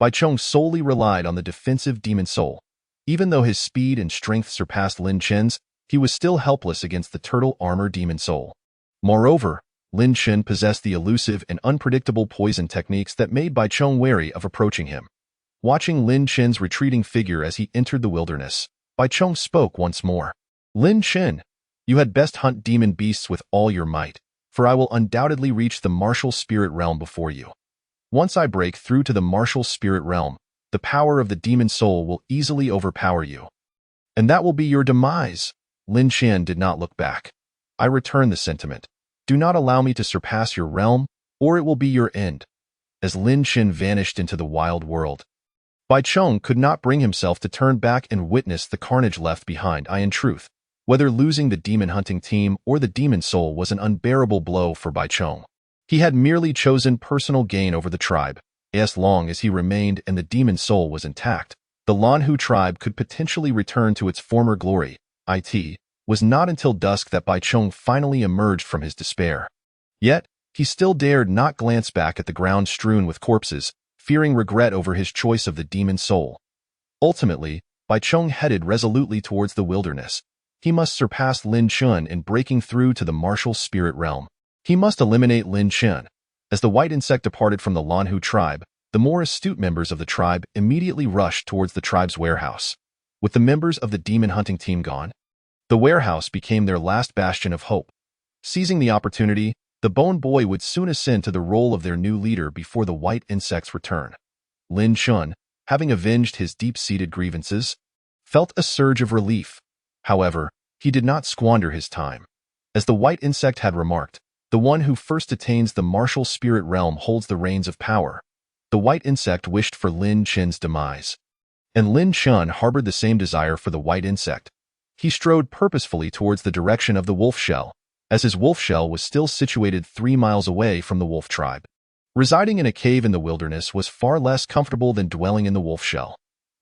Bai Chong solely relied on the defensive demon soul. Even though his speed and strength surpassed Lin Chin's, he was still helpless against the turtle armor demon soul. Moreover, Lin Chin possessed the elusive and unpredictable poison techniques that made Bai Chong wary of approaching him. Watching Lin Chin's retreating figure as he entered the wilderness, Bai Chong spoke once more. Lin Chin, you had best hunt demon beasts with all your might, for I will undoubtedly reach the martial spirit realm before you. Once I break through to the martial spirit realm, the power of the demon soul will easily overpower you. And that will be your demise. Lin Chin did not look back. I return the sentiment. Do not allow me to surpass your realm, or it will be your end. As Lin Chin vanished into the wild world, Bai Chong could not bring himself to turn back and witness the carnage left behind. In truth, whether losing the demon hunting team or the demon soul was an unbearable blow for Bai Chong. He had merely chosen personal gain over the tribe. As long as he remained and the demon soul was intact, the Lanhu tribe could potentially return to its former glory. It was not until dusk that Bai Chong finally emerged from his despair. Yet, he still dared not glance back at the ground strewn with corpses, fearing regret over his choice of the demon soul. Ultimately, Bai Chong headed resolutely towards the wilderness. He must surpass Lin Chin in breaking through to the martial spirit realm. He must eliminate Lin Chin. As the white insect departed from the Lanhu tribe, the more astute members of the tribe immediately rushed towards the tribe's warehouse. With the members of the demon hunting team gone, the warehouse became their last bastion of hope. Seizing the opportunity, the Bone Boy would soon ascend to the role of their new leader before the white insect's return. Lin Chin, having avenged his deep-seated grievances, felt a surge of relief. However, he did not squander his time. As the white insect had remarked, the one who first attains the martial spirit realm holds the reins of power. The white insect wished for Lin Chin's demise. And Lin Chin harbored the same desire for the white insect. He strode purposefully towards the direction of the wolf shell, as his wolf shell was still situated 3 miles away from the wolf tribe. Residing in a cave in the wilderness was far less comfortable than dwelling in the wolf shell.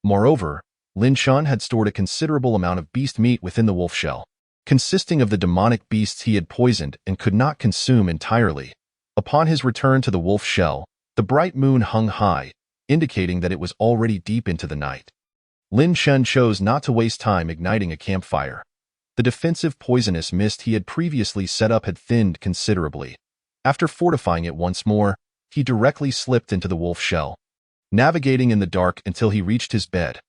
Moreover, Lin Chin had stored a considerable amount of beast meat within the wolf shell, consisting of the demonic beasts he had poisoned and could not consume entirely. Upon his return to the wolf shell, the bright moon hung high, indicating that it was already deep into the night. Lin Chen chose not to waste time igniting a campfire. The defensive poisonous mist he had previously set up had thinned considerably. After fortifying it once more, he directly slipped into the wolf shell, navigating in the dark until he reached his bed.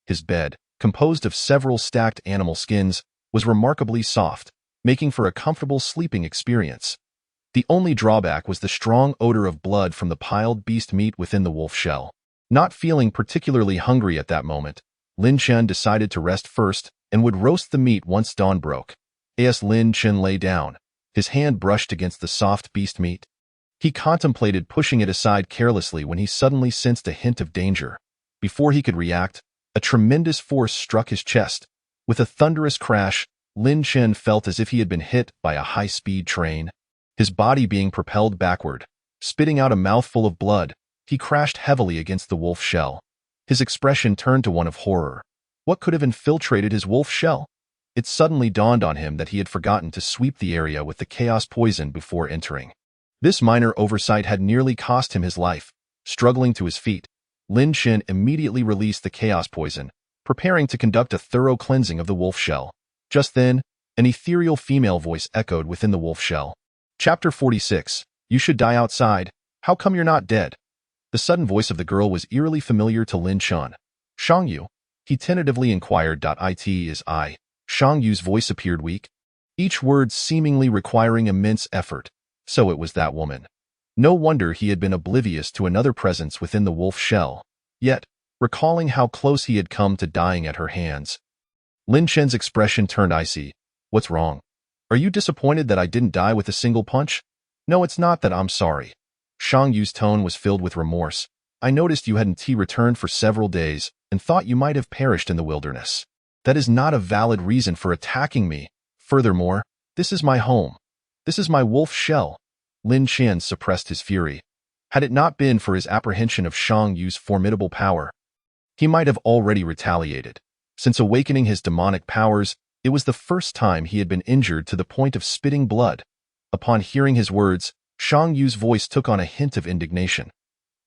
His bed, composed of several stacked animal skins, was remarkably soft, making for a comfortable sleeping experience. The only drawback was the strong odor of blood from the piled beast meat within the wolf shell. Not feeling particularly hungry at that moment, Lin Chen decided to rest first and would roast the meat once dawn broke. As Lin Chen lay down, his hand brushed against the soft beast meat. He contemplated pushing it aside carelessly when he suddenly sensed a hint of danger. Before he could react, a tremendous force struck his chest. With a thunderous crash, Lin Chen felt as if he had been hit by a high-speed train. His body being propelled backward, spitting out a mouthful of blood, he crashed heavily against the wolf shell. His expression turned to one of horror. What could have infiltrated his wolf shell? It suddenly dawned on him that he had forgotten to sweep the area with the chaos poison before entering. This minor oversight had nearly cost him his life. Struggling to his feet, Lin Chen immediately released the chaos poison, preparing to conduct a thorough cleansing of the wolf shell. Just then, an ethereal female voice echoed within the wolf shell. Chapter 46. You should die outside. How come you're not dead? The sudden voice of the girl was eerily familiar to Lin Chen. Shang Yu? He tentatively inquired. It is I. Shang Yu's voice appeared weak, each word seemingly requiring immense effort. So it was that woman. No wonder he had been oblivious to another presence within the wolf shell. Yet, recalling how close he had come to dying at her hands, Lin Chen's expression turned icy. What's wrong? Are you disappointed that I didn't die with a single punch? No, it's not that. I'm sorry. Shang Yu's tone was filled with remorse. I noticed you hadn't returned for several days and thought you might have perished in the wilderness. That is not a valid reason for attacking me. Furthermore, this is my home. This is my wolf shell. Lin Chen suppressed his fury. Had it not been for his apprehension of Shang Yu's formidable power, he might have already retaliated. Since awakening his demonic powers, it was the first time he had been injured to the point of spitting blood. Upon hearing his words, Shang Yu's voice took on a hint of indignation.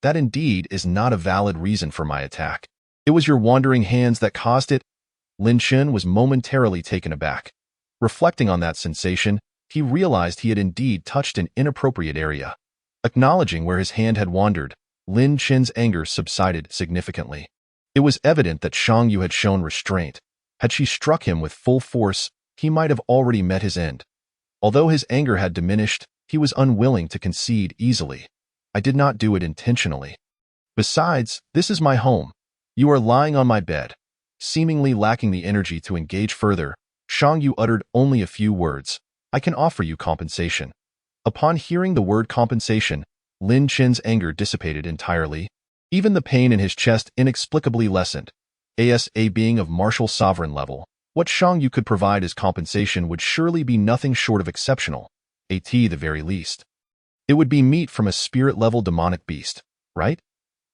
That indeed is not a valid reason for my attack. It was your wandering hands that caused it. Lin Chen was momentarily taken aback. Reflecting on that sensation, he realized he had indeed touched an inappropriate area. Acknowledging where his hand had wandered, Lin Chen's anger subsided significantly. It was evident that Shang Yu had shown restraint. Had she struck him with full force, he might have already met his end. Although his anger had diminished, he was unwilling to concede easily. I did not do it intentionally. Besides, this is my home. You are lying on my bed. Seemingly lacking the energy to engage further, Shang Yu uttered only a few words. I can offer you compensation. Upon hearing the word compensation, Lin Chen's anger dissipated entirely. Even the pain in his chest inexplicably lessened. As a being of martial sovereign level, what Shang Yu could provide as compensation would surely be nothing short of exceptional. At the very least. It would be meat from a spirit-level demonic beast, right?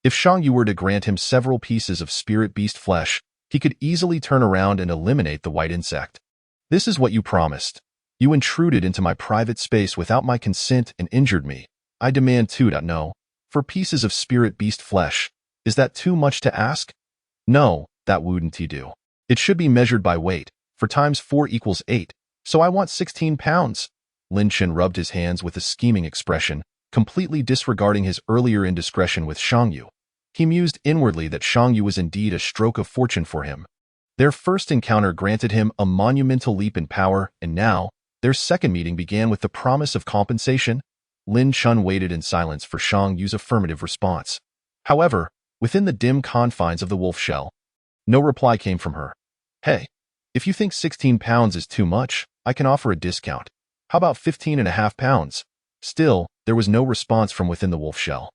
If Shang Yu were to grant him several pieces of spirit beast flesh, he could easily turn around and eliminate the white insect. This is what you promised. You intruded into my private space without my consent and injured me. I demand 2.0. For pieces of spirit beast flesh. Is that too much to ask? No, that wouldn't do. It should be measured by weight, for times 4 equals 8, so I want 16 pounds. Lin Chen rubbed his hands with a scheming expression, completely disregarding his earlier indiscretion with Shang Yu. He mused inwardly that Shang Yu was indeed a stroke of fortune for him. Their first encounter granted him a monumental leap in power, and now, their second meeting began with the promise of compensation. Lin Chen waited in silence for Shang Yu's affirmative response. However, within the dim confines of the wolf shell, no reply came from her. Hey, if you think 16 pounds is too much, I can offer a discount. How about 15.5 pounds? Still, there was no response from within the wolf shell.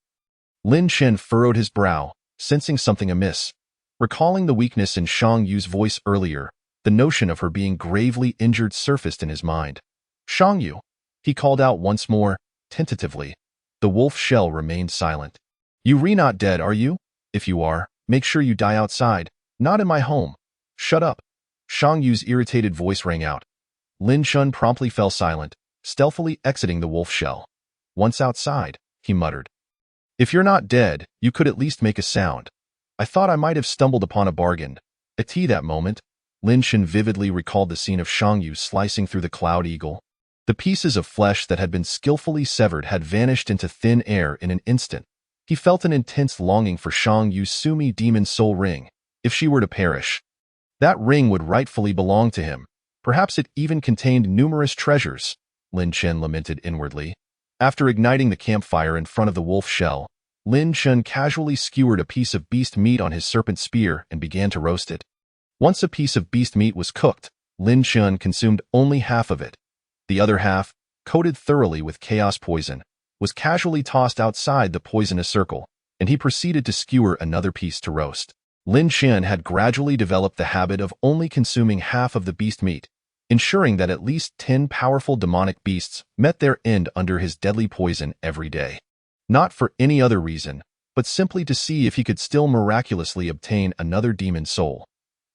Lin Chen furrowed his brow, sensing something amiss. Recalling the weakness in Shang Yu's voice earlier, the notion of her being gravely injured surfaced in his mind. Shang Yu, he called out once more, tentatively. The wolf shell remained silent. You're not dead, are you? If you are, make sure you die outside, not in my home. Shut up. Shang Yu's irritated voice rang out. Lin Chen promptly fell silent, stealthily exiting the wolf shell. Once outside, he muttered. If you're not dead, you could at least make a sound. I thought I might have stumbled upon a bargain. At that moment, Lin Shen vividly recalled the scene of Shang Yu slicing through the Cloud Eagle. The pieces of flesh that had been skillfully severed had vanished into thin air in an instant. He felt an intense longing for Shang Yu's Sumi Demon Soul Ring, if she were to perish. That ring would rightfully belong to him. Perhaps it even contained numerous treasures, Lin Shen lamented inwardly. After igniting the campfire in front of the wolf shell, Lin Shen casually skewered a piece of beast meat on his serpent spear and began to roast it. Once a piece of beast meat was cooked, Lin Shen consumed only half of it. The other half, coated thoroughly with chaos poison, was casually tossed outside the poisonous circle, and he proceeded to skewer another piece to roast. Lin Shen had gradually developed the habit of only consuming half of the beast meat, ensuring that at least 10 powerful demonic beasts met their end under his deadly poison every day. Not for any other reason, but simply to see if he could still miraculously obtain another demon soul.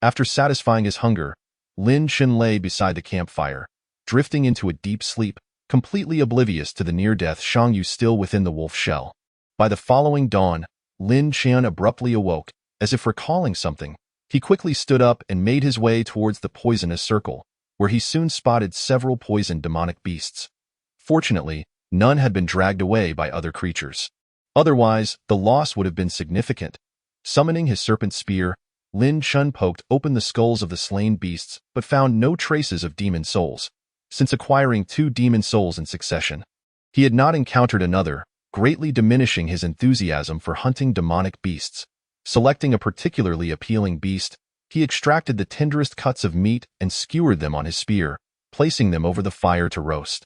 After satisfying his hunger, Lin Shen lay beside the campfire, drifting into a deep sleep, completely oblivious to the near-death Shang Yu still within the wolf shell. By the following dawn, Lin Shen abruptly awoke, as if recalling something. He quickly stood up and made his way towards the poisonous circle, where he soon spotted several poisoned demonic beasts. Fortunately, none had been dragged away by other creatures. Otherwise, the loss would have been significant. Summoning his serpent spear, Lin Shen poked open the skulls of the slain beasts but found no traces of demon souls. Since acquiring 2 demon souls in succession, he had not encountered another, greatly diminishing his enthusiasm for hunting demonic beasts. Selecting a particularly appealing beast, he extracted the tenderest cuts of meat and skewered them on his spear, placing them over the fire to roast.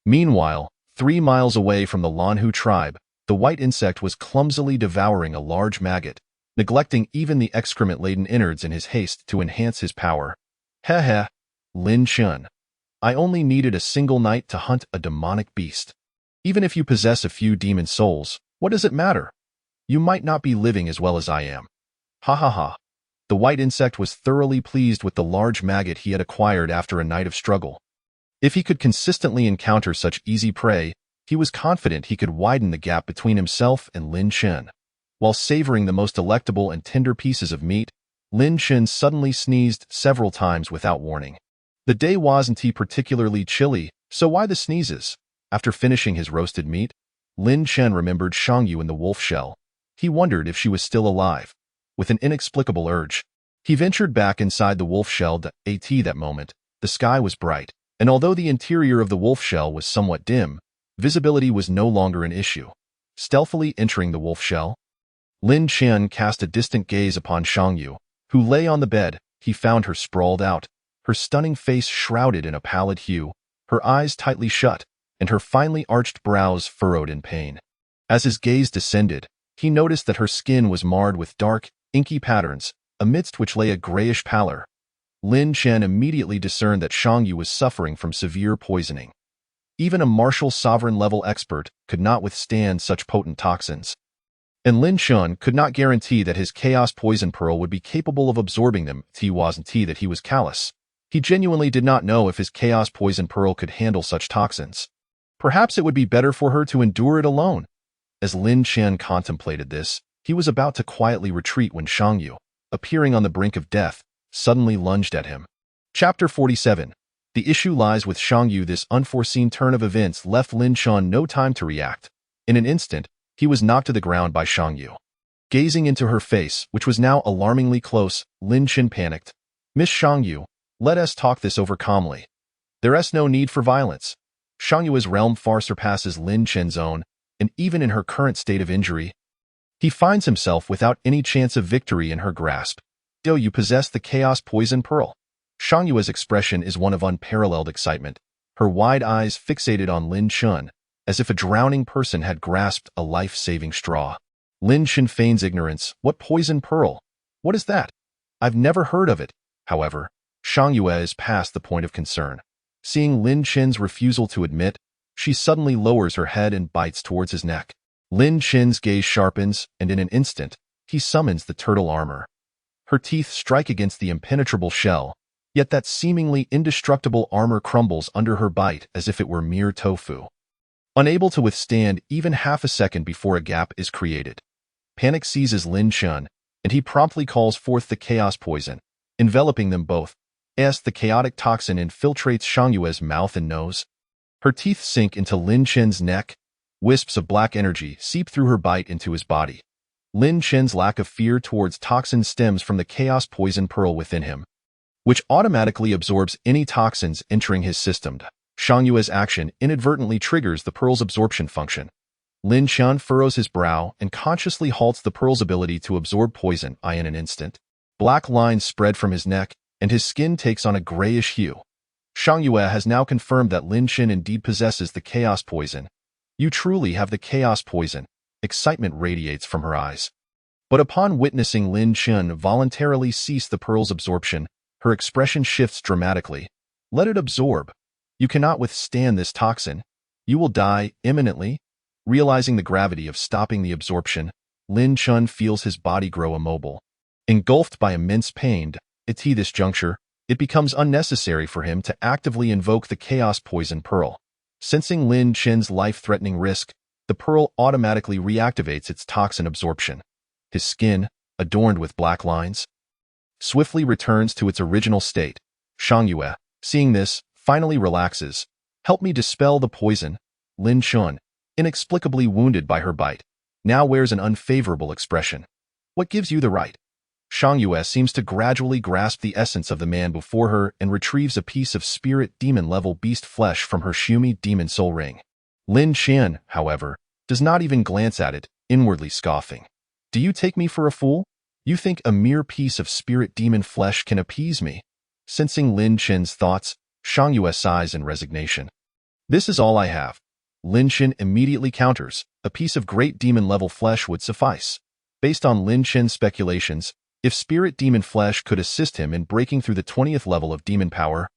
Meanwhile, 3 miles away from the Lanhu tribe, the white insect was clumsily devouring a large maggot, neglecting even the excrement-laden innards in his haste to enhance his power. Heh, Lin Shen. I only needed a single night to hunt a demonic beast. Even if you possess a few demon souls, what does it matter? You might not be living as well as I am. Ha ha ha. The white insect was thoroughly pleased with the large maggot he had acquired after a night of struggle. If he could consistently encounter such easy prey, he was confident he could widen the gap between himself and Lin Shen. While savoring the most delectable and tender pieces of meat, Lin Shen suddenly sneezed several times without warning. The day wasn't particularly chilly, so why the sneezes? After finishing his roasted meat, Lin Shen remembered Shang Yu in the wolf shell. He wondered if she was still alive. With an inexplicable urge, he ventured back inside the wolf shell. At that moment, the sky was bright, and although the interior of the wolf shell was somewhat dim, visibility was no longer an issue. Stealthily entering the wolf shell, Lin Shen cast a distant gaze upon Shang Yu, who lay on the bed. He found her sprawled out, her stunning face shrouded in a pallid hue, her eyes tightly shut, and her finely arched brows furrowed in pain. As his gaze descended, he noticed that her skin was marred with dark, inky patterns, amidst which lay a grayish pallor. Lin Shen immediately discerned that Shang Yu was suffering from severe poisoning. Even a martial sovereign-level expert could not withstand such potent toxins. And Lin Shen could not guarantee that his Chaos Poison Pearl would be capable of absorbing them. It wasn't that he was callous. He genuinely did not know if his Chaos Poison Pearl could handle such toxins. Perhaps it would be better for her to endure it alone. As Lin Shen contemplated this, he was about to quietly retreat when Shang Yu, appearing on the brink of death, suddenly lunged at him. Chapter 47. The issue lies with Shang Yu. This unforeseen turn of events left Lin Shen no time to react. In an instant, he was knocked to the ground by Shang Yu. Gazing into her face, which was now alarmingly close, Lin Shen panicked. Miss Shang Yu, let us talk this over calmly. There's no need for violence. Shang Yu's realm far surpasses Lin Shen's own, and even in her current state of injury, he finds himself without any chance of victory in her grasp. Do you possess the Chaos Poison Pearl? Shang Yu's expression is one of unparalleled excitement, her wide eyes fixated on Lin Shen, as if a drowning person had grasped a life-saving straw. Lin Shen feigns ignorance. What poison pearl? What is that? I've never heard of it. However, Shang Yu is past the point of concern. Seeing Lin Shen's refusal to admit, she suddenly lowers her head and bites towards his neck. Lin Shen's gaze sharpens, and in an instant, he summons the turtle armor. Her teeth strike against the impenetrable shell, yet that seemingly indestructible armor crumbles under her bite as if it were mere tofu. Unable to withstand even half a second before a gap is created, panic seizes Lin Shen, and he promptly calls forth the chaos poison, enveloping them both, as the chaotic toxin infiltrates Shangyue's mouth and nose. Her teeth sink into Lin Chen's neck. Wisps of black energy seep through her bite into his body. Lin Chen's lack of fear towards toxin stems from the chaos poison pearl within him, which automatically absorbs any toxins entering his system. Shangyue's action inadvertently triggers the pearl's absorption function. Lin Chen furrows his brow and consciously halts the pearl's ability to absorb poison in an instant. Black lines spread from his neck, and his skin takes on a grayish hue. Shangyue has now confirmed that Lin Chen indeed possesses the chaos poison. You truly have the chaos poison. Excitement radiates from her eyes. But upon witnessing Lin Chen voluntarily cease the pearl's absorption, her expression shifts dramatically. Let it absorb. You cannot withstand this toxin. You will die imminently. Realizing the gravity of stopping the absorption, Lin Chen feels his body grow immobile. Engulfed by immense pain, at this juncture, it becomes unnecessary for him to actively invoke the chaos poison pearl. Sensing Lin Chen's life-threatening risk, the pearl automatically reactivates its toxin absorption. His skin, adorned with black lines, swiftly returns to its original state. Shangyue, seeing this, finally relaxes. Help me dispel the poison. Lin Chen, inexplicably wounded by her bite, now wears an unfavorable expression. What gives you the right? Shangyue seems to gradually grasp the essence of the man before her and retrieves a piece of spirit demon-level beast flesh from her Shumi demon soul ring. Lin Chen, however, does not even glance at it, inwardly scoffing. Do you take me for a fool? You think a mere piece of spirit demon flesh can appease me? Sensing Lin Chen's thoughts, Shangyue sighs in resignation. This is all I have. Lin Chen immediately counters, a piece of great demon-level flesh would suffice. Based on Lin Chen's speculations, if spirit demon flesh could assist him in breaking through the 20th level of demon power,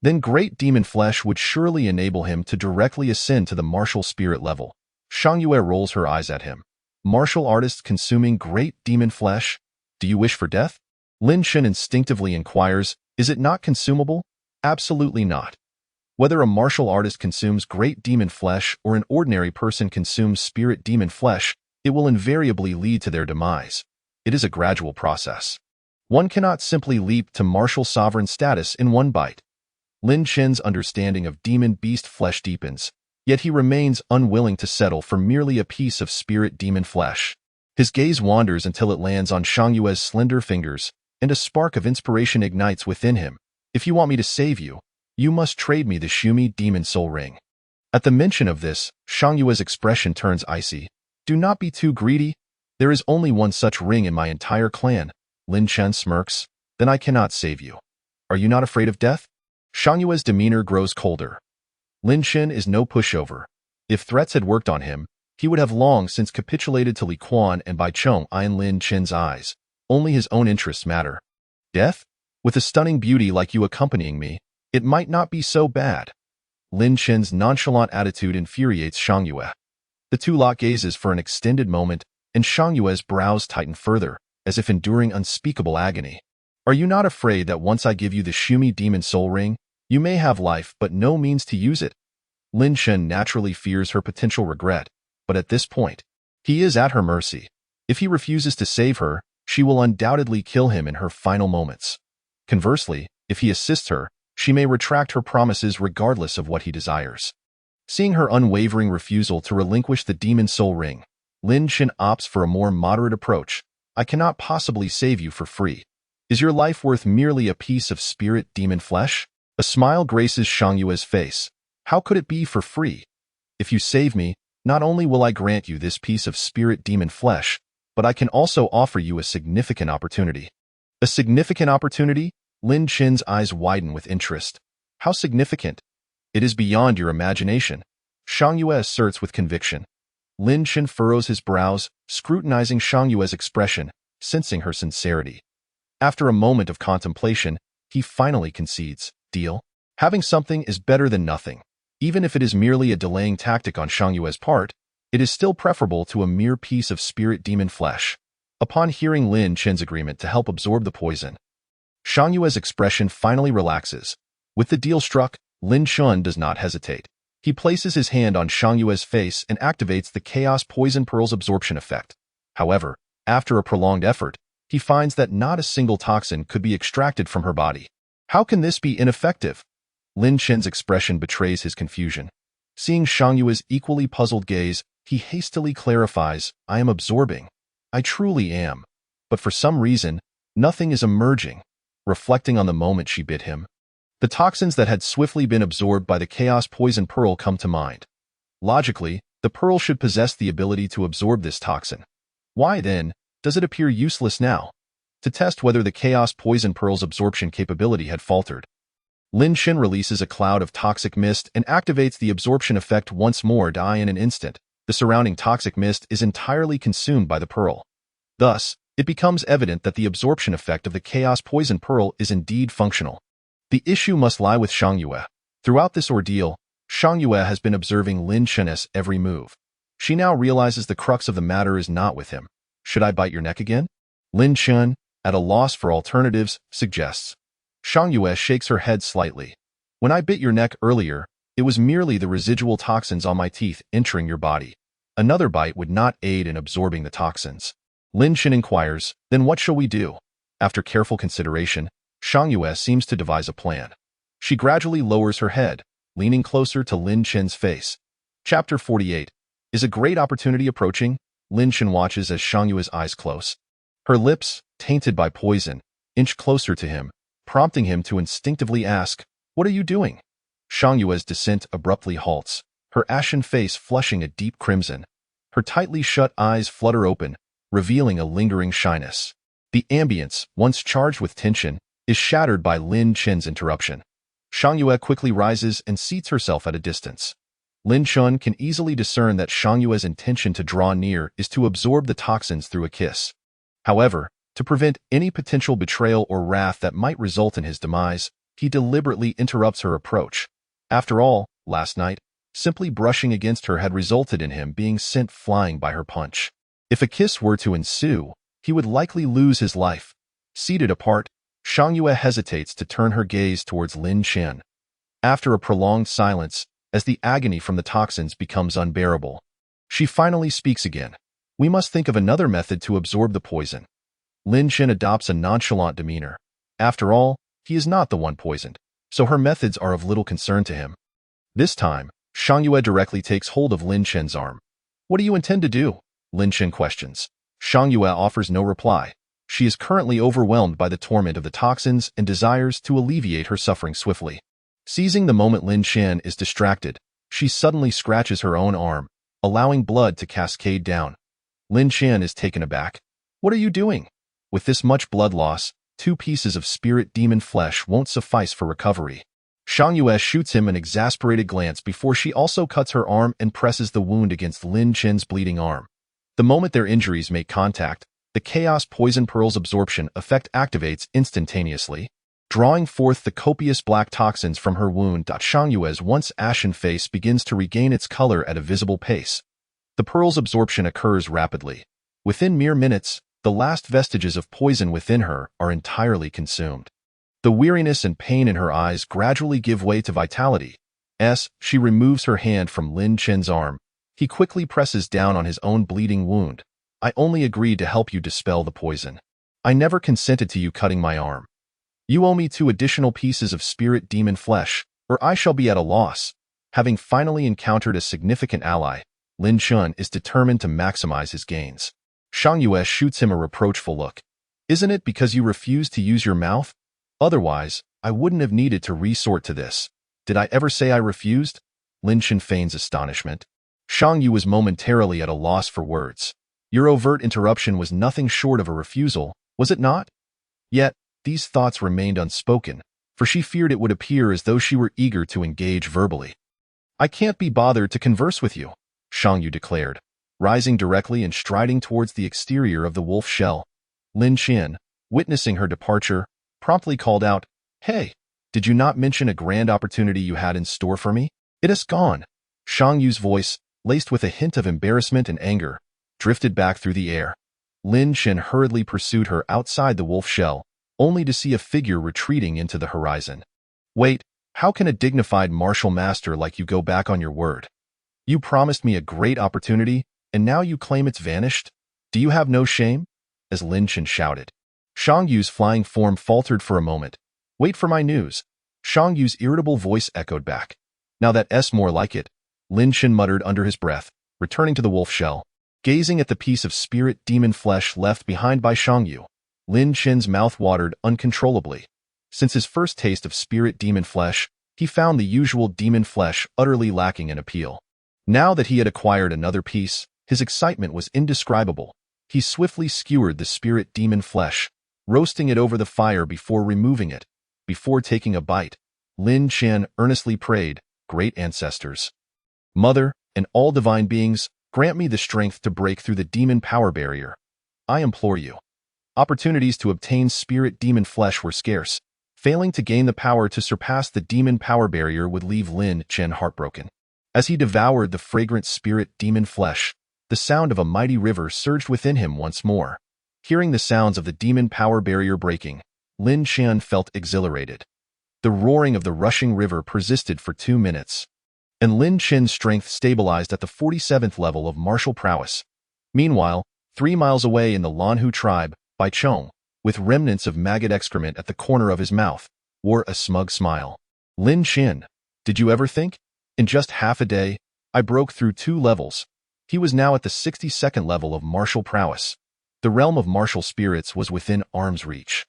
then great demon flesh would surely enable him to directly ascend to the martial spirit level. Shangyue rolls her eyes at him. Martial artist consuming great demon flesh? Do you wish for death? Lin Chen instinctively inquires, is it not consumable? Absolutely not. Whether a martial artist consumes great demon flesh or an ordinary person consumes spirit demon flesh, it will invariably lead to their demise. It is a gradual process. One cannot simply leap to martial sovereign status in one bite. Lin Chen's understanding of demon beast flesh deepens, yet he remains unwilling to settle for merely a piece of spirit demon flesh. His gaze wanders until it lands on Shangyue's slender fingers, and a spark of inspiration ignites within him. If you want me to save you, you must trade me the Shumi demon soul ring. At the mention of this, Shangyue's expression turns icy. Do not be too greedy. There is only one such ring in my entire clan. Lin Chen smirks. Then I cannot save you. Are you not afraid of death? Shangyue's demeanor grows colder. Lin Chen is no pushover. If threats had worked on him, he would have long since capitulated to Li Quan and Bai Chong in Lin Chen's eyes. Only his own interests matter. Death? With a stunning beauty like you accompanying me, it might not be so bad. Lin Chen's nonchalant attitude infuriates Shangyue. The two lock gazes for an extended moment, and Shangyue's brows tighten further, as if enduring unspeakable agony. Are you not afraid that once I give you the Shumi demon soul ring, you may have life but no means to use it? Lin Chen naturally fears her potential regret, but at this point, he is at her mercy. If he refuses to save her, she will undoubtedly kill him in her final moments. Conversely, if he assists her, she may retract her promises regardless of what he desires. Seeing her unwavering refusal to relinquish the demon soul ring, Lin Chen opts for a more moderate approach. I cannot possibly save you for free. Is your life worth merely a piece of spirit demon flesh? A smile graces Shangyue's face. How could it be for free? If you save me, not only will I grant you this piece of spirit demon flesh, but I can also offer you a significant opportunity. A significant opportunity? Lin Chen's eyes widen with interest. How significant? It is beyond your imagination. Shangyue asserts with conviction. Lin Chen furrows his brows, scrutinizing Shangyue's expression, sensing her sincerity. After a moment of contemplation, he finally concedes. Deal? Having something is better than nothing. Even if it is merely a delaying tactic on Shangyue's part, it is still preferable to a mere piece of spirit demon flesh. Upon hearing Lin Chen's agreement to help absorb the poison, Shangyue's expression finally relaxes. With the deal struck, Lin Chen does not hesitate. He places his hand on Shangyue's face and activates the Chaos Poison Pearl's absorption effect. However, after a prolonged effort, he finds that not a single toxin could be extracted from her body. How can this be ineffective? Lin Chen's expression betrays his confusion. Seeing Shang Yue's equally puzzled gaze, he hastily clarifies, I am absorbing. I truly am. But for some reason, nothing is emerging. Reflecting on the moment she bit him, the toxins that had swiftly been absorbed by the Chaos Poison Pearl come to mind. Logically, the pearl should possess the ability to absorb this toxin. Why, then, does it appear useless now? To test whether the Chaos Poison Pearl's absorption capability had faltered, Lin Chen releases a cloud of toxic mist and activates the absorption effect once more. In an instant, the surrounding toxic mist is entirely consumed by the pearl. Thus, it becomes evident that the absorption effect of the Chaos Poison Pearl is indeed functional. The issue must lie with Shang Yue. Throughout this ordeal, Shang Yue has been observing Lin Chen's every move. She now realizes the crux of the matter is not with him. Should I bite your neck again? Lin Chen, at a loss for alternatives, suggests. Shang Yue shakes her head slightly. When I bit your neck earlier, it was merely the residual toxins on my teeth entering your body. Another bite would not aid in absorbing the toxins. Lin Chen inquires, then what shall we do? After careful consideration, Shang Yue seems to devise a plan. She gradually lowers her head, leaning closer to Lin Chen's face. Chapter 48. Is a great opportunity approaching? Lin Chen watches as Shang Yue's eyes close. Her lips, tainted by poison, inch closer to him, prompting him to instinctively ask, what are you doing? Shang Yue's descent abruptly halts, her ashen face flushing a deep crimson. Her tightly shut eyes flutter open, revealing a lingering shyness. The ambience, once charged with tension, is shattered by Lin Chen's interruption. Shang Yue quickly rises and seats herself at a distance. Lin Chen can easily discern that Shang Yue's intention to draw near is to absorb the toxins through a kiss. However, to prevent any potential betrayal or wrath that might result in his demise, he deliberately interrupts her approach. After all, last night, simply brushing against her had resulted in him being sent flying by her punch. If a kiss were to ensue, he would likely lose his life. Seated apart, Shang Yue hesitates to turn her gaze towards Lin Chen. After a prolonged silence, as the agony from the toxins becomes unbearable, she finally speaks again. We must think of another method to absorb the poison. Lin Chen adopts a nonchalant demeanor. After all, he is not the one poisoned, so her methods are of little concern to him. This time, Shang Yue directly takes hold of Lin Chen's arm. What do you intend to do? Lin Chen questions. Shang Yue offers no reply. She is currently overwhelmed by the torment of the toxins and desires to alleviate her suffering swiftly. Seizing the moment Lin Chen is distracted, she suddenly scratches her own arm, allowing blood to cascade down. Lin Chen is taken aback. What are you doing? With this much blood loss, 2 pieces of spirit demon flesh won't suffice for recovery. Shang Yue shoots him an exasperated glance before she also cuts her arm and presses the wound against Lin Chen's bleeding arm. The moment their injuries make contact, the Chaos Poison Pearl's absorption effect activates instantaneously, drawing forth the copious black toxins from her wound. Shang Yue's once ashen face begins to regain its color at a visible pace. The pearl's absorption occurs rapidly. Within mere minutes, the last vestiges of poison within her are entirely consumed. The weariness and pain in her eyes gradually give way to vitality. As she removes her hand from Lin Chen's arm, he quickly presses down on his own bleeding wound. I only agreed to help you dispel the poison. I never consented to you cutting my arm. You owe me 2 additional pieces of spirit demon flesh, or I shall be at a loss. Having finally encountered a significant ally, Lin Chen is determined to maximize his gains. Shang Yue shoots him a reproachful look. Isn't it because you refused to use your mouth? Otherwise, I wouldn't have needed to resort to this. Did I ever say I refused? Lin Chen feigns astonishment. Shang Yue was momentarily at a loss for words. Your overt interruption was nothing short of a refusal, was it not? Yet, these thoughts remained unspoken, for she feared it would appear as though she were eager to engage verbally. I can't be bothered to converse with you, Shang Yue declared, rising directly and striding towards the exterior of the wolf shell. Lin Chen, witnessing her departure, promptly called out, Hey, did you not mention a grand opportunity you had in store for me? It is gone. Shang Yue's voice, laced with a hint of embarrassment and anger, drifted back through the air. Lin Chen hurriedly pursued her outside the wolf shell, only to see a figure retreating into the horizon. Wait, how can a dignified martial master like you go back on your word? You promised me a great opportunity, and now you claim it's vanished? Do you have no shame? As Lin Chen shouted. Shang Yu's flying form faltered for a moment. Wait for my news. Shang Yu's irritable voice echoed back. Now that's more like it, Lin Shen muttered under his breath, returning to the wolf shell. Gazing at the piece of spirit demon flesh left behind by Shang Yu, Lin Shen's mouth watered uncontrollably. Since his first taste of spirit demon flesh, he found the usual demon flesh utterly lacking in appeal. Now that he had acquired another piece, his excitement was indescribable. He swiftly skewered the spirit demon flesh, roasting it over the fire before removing it. Before taking a bite, Lin Shen earnestly prayed, "Great ancestors, Mother, and all divine beings, grant me the strength to break through the demon power barrier. I implore you." Opportunities to obtain spirit demon flesh were scarce. Failing to gain the power to surpass the demon power barrier would leave Lin Shen heartbroken. As he devoured the fragrant spirit demon flesh, the sound of a mighty river surged within him once more. Hearing the sounds of the demon power barrier breaking, Lin Shen felt exhilarated. The roaring of the rushing river persisted for 2 minutes, and Lin Shen's strength stabilized at the 47th level of martial prowess. Meanwhile, 3 miles away in the Lanhu tribe, Bai Chong, with remnants of maggot excrement at the corner of his mouth, wore a smug smile. "Lin Shen, did you ever think? In just half a day, I broke through 2 levels." He was now at the 62nd level of martial prowess. The realm of martial spirits was within arm's reach.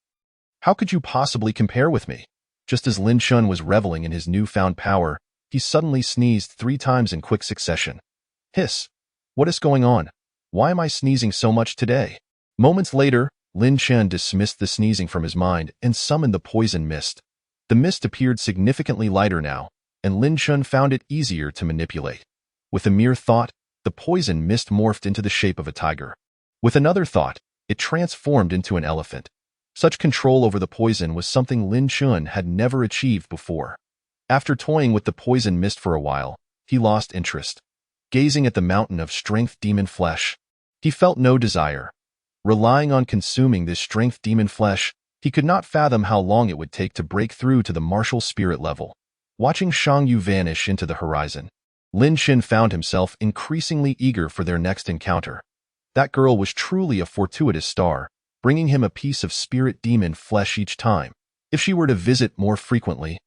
"How could you possibly compare with me?" Just as Lin Shen was reveling in his newfound power, he suddenly sneezed 3 times in quick succession. Hiss! What is going on? Why am I sneezing so much today? Moments later, Lin Shen dismissed the sneezing from his mind and summoned the poison mist. The mist appeared significantly lighter now, and Lin Shen found it easier to manipulate. With a mere thought, the poison mist morphed into the shape of a tiger. With another thought, it transformed into an elephant. Such control over the poison was something Lin Shen had never achieved before. After toying with the poison mist for a while, he lost interest. Gazing at the mountain of strength demon flesh, he felt no desire. Relying on consuming this strength demon flesh, he could not fathom how long it would take to break through to the martial spirit level. Watching Shang Yu vanish into the horizon, Lin Shen found himself increasingly eager for their next encounter. That girl was truly a fortuitous star, bringing him a piece of spirit demon flesh each time. If she were to visit more frequently,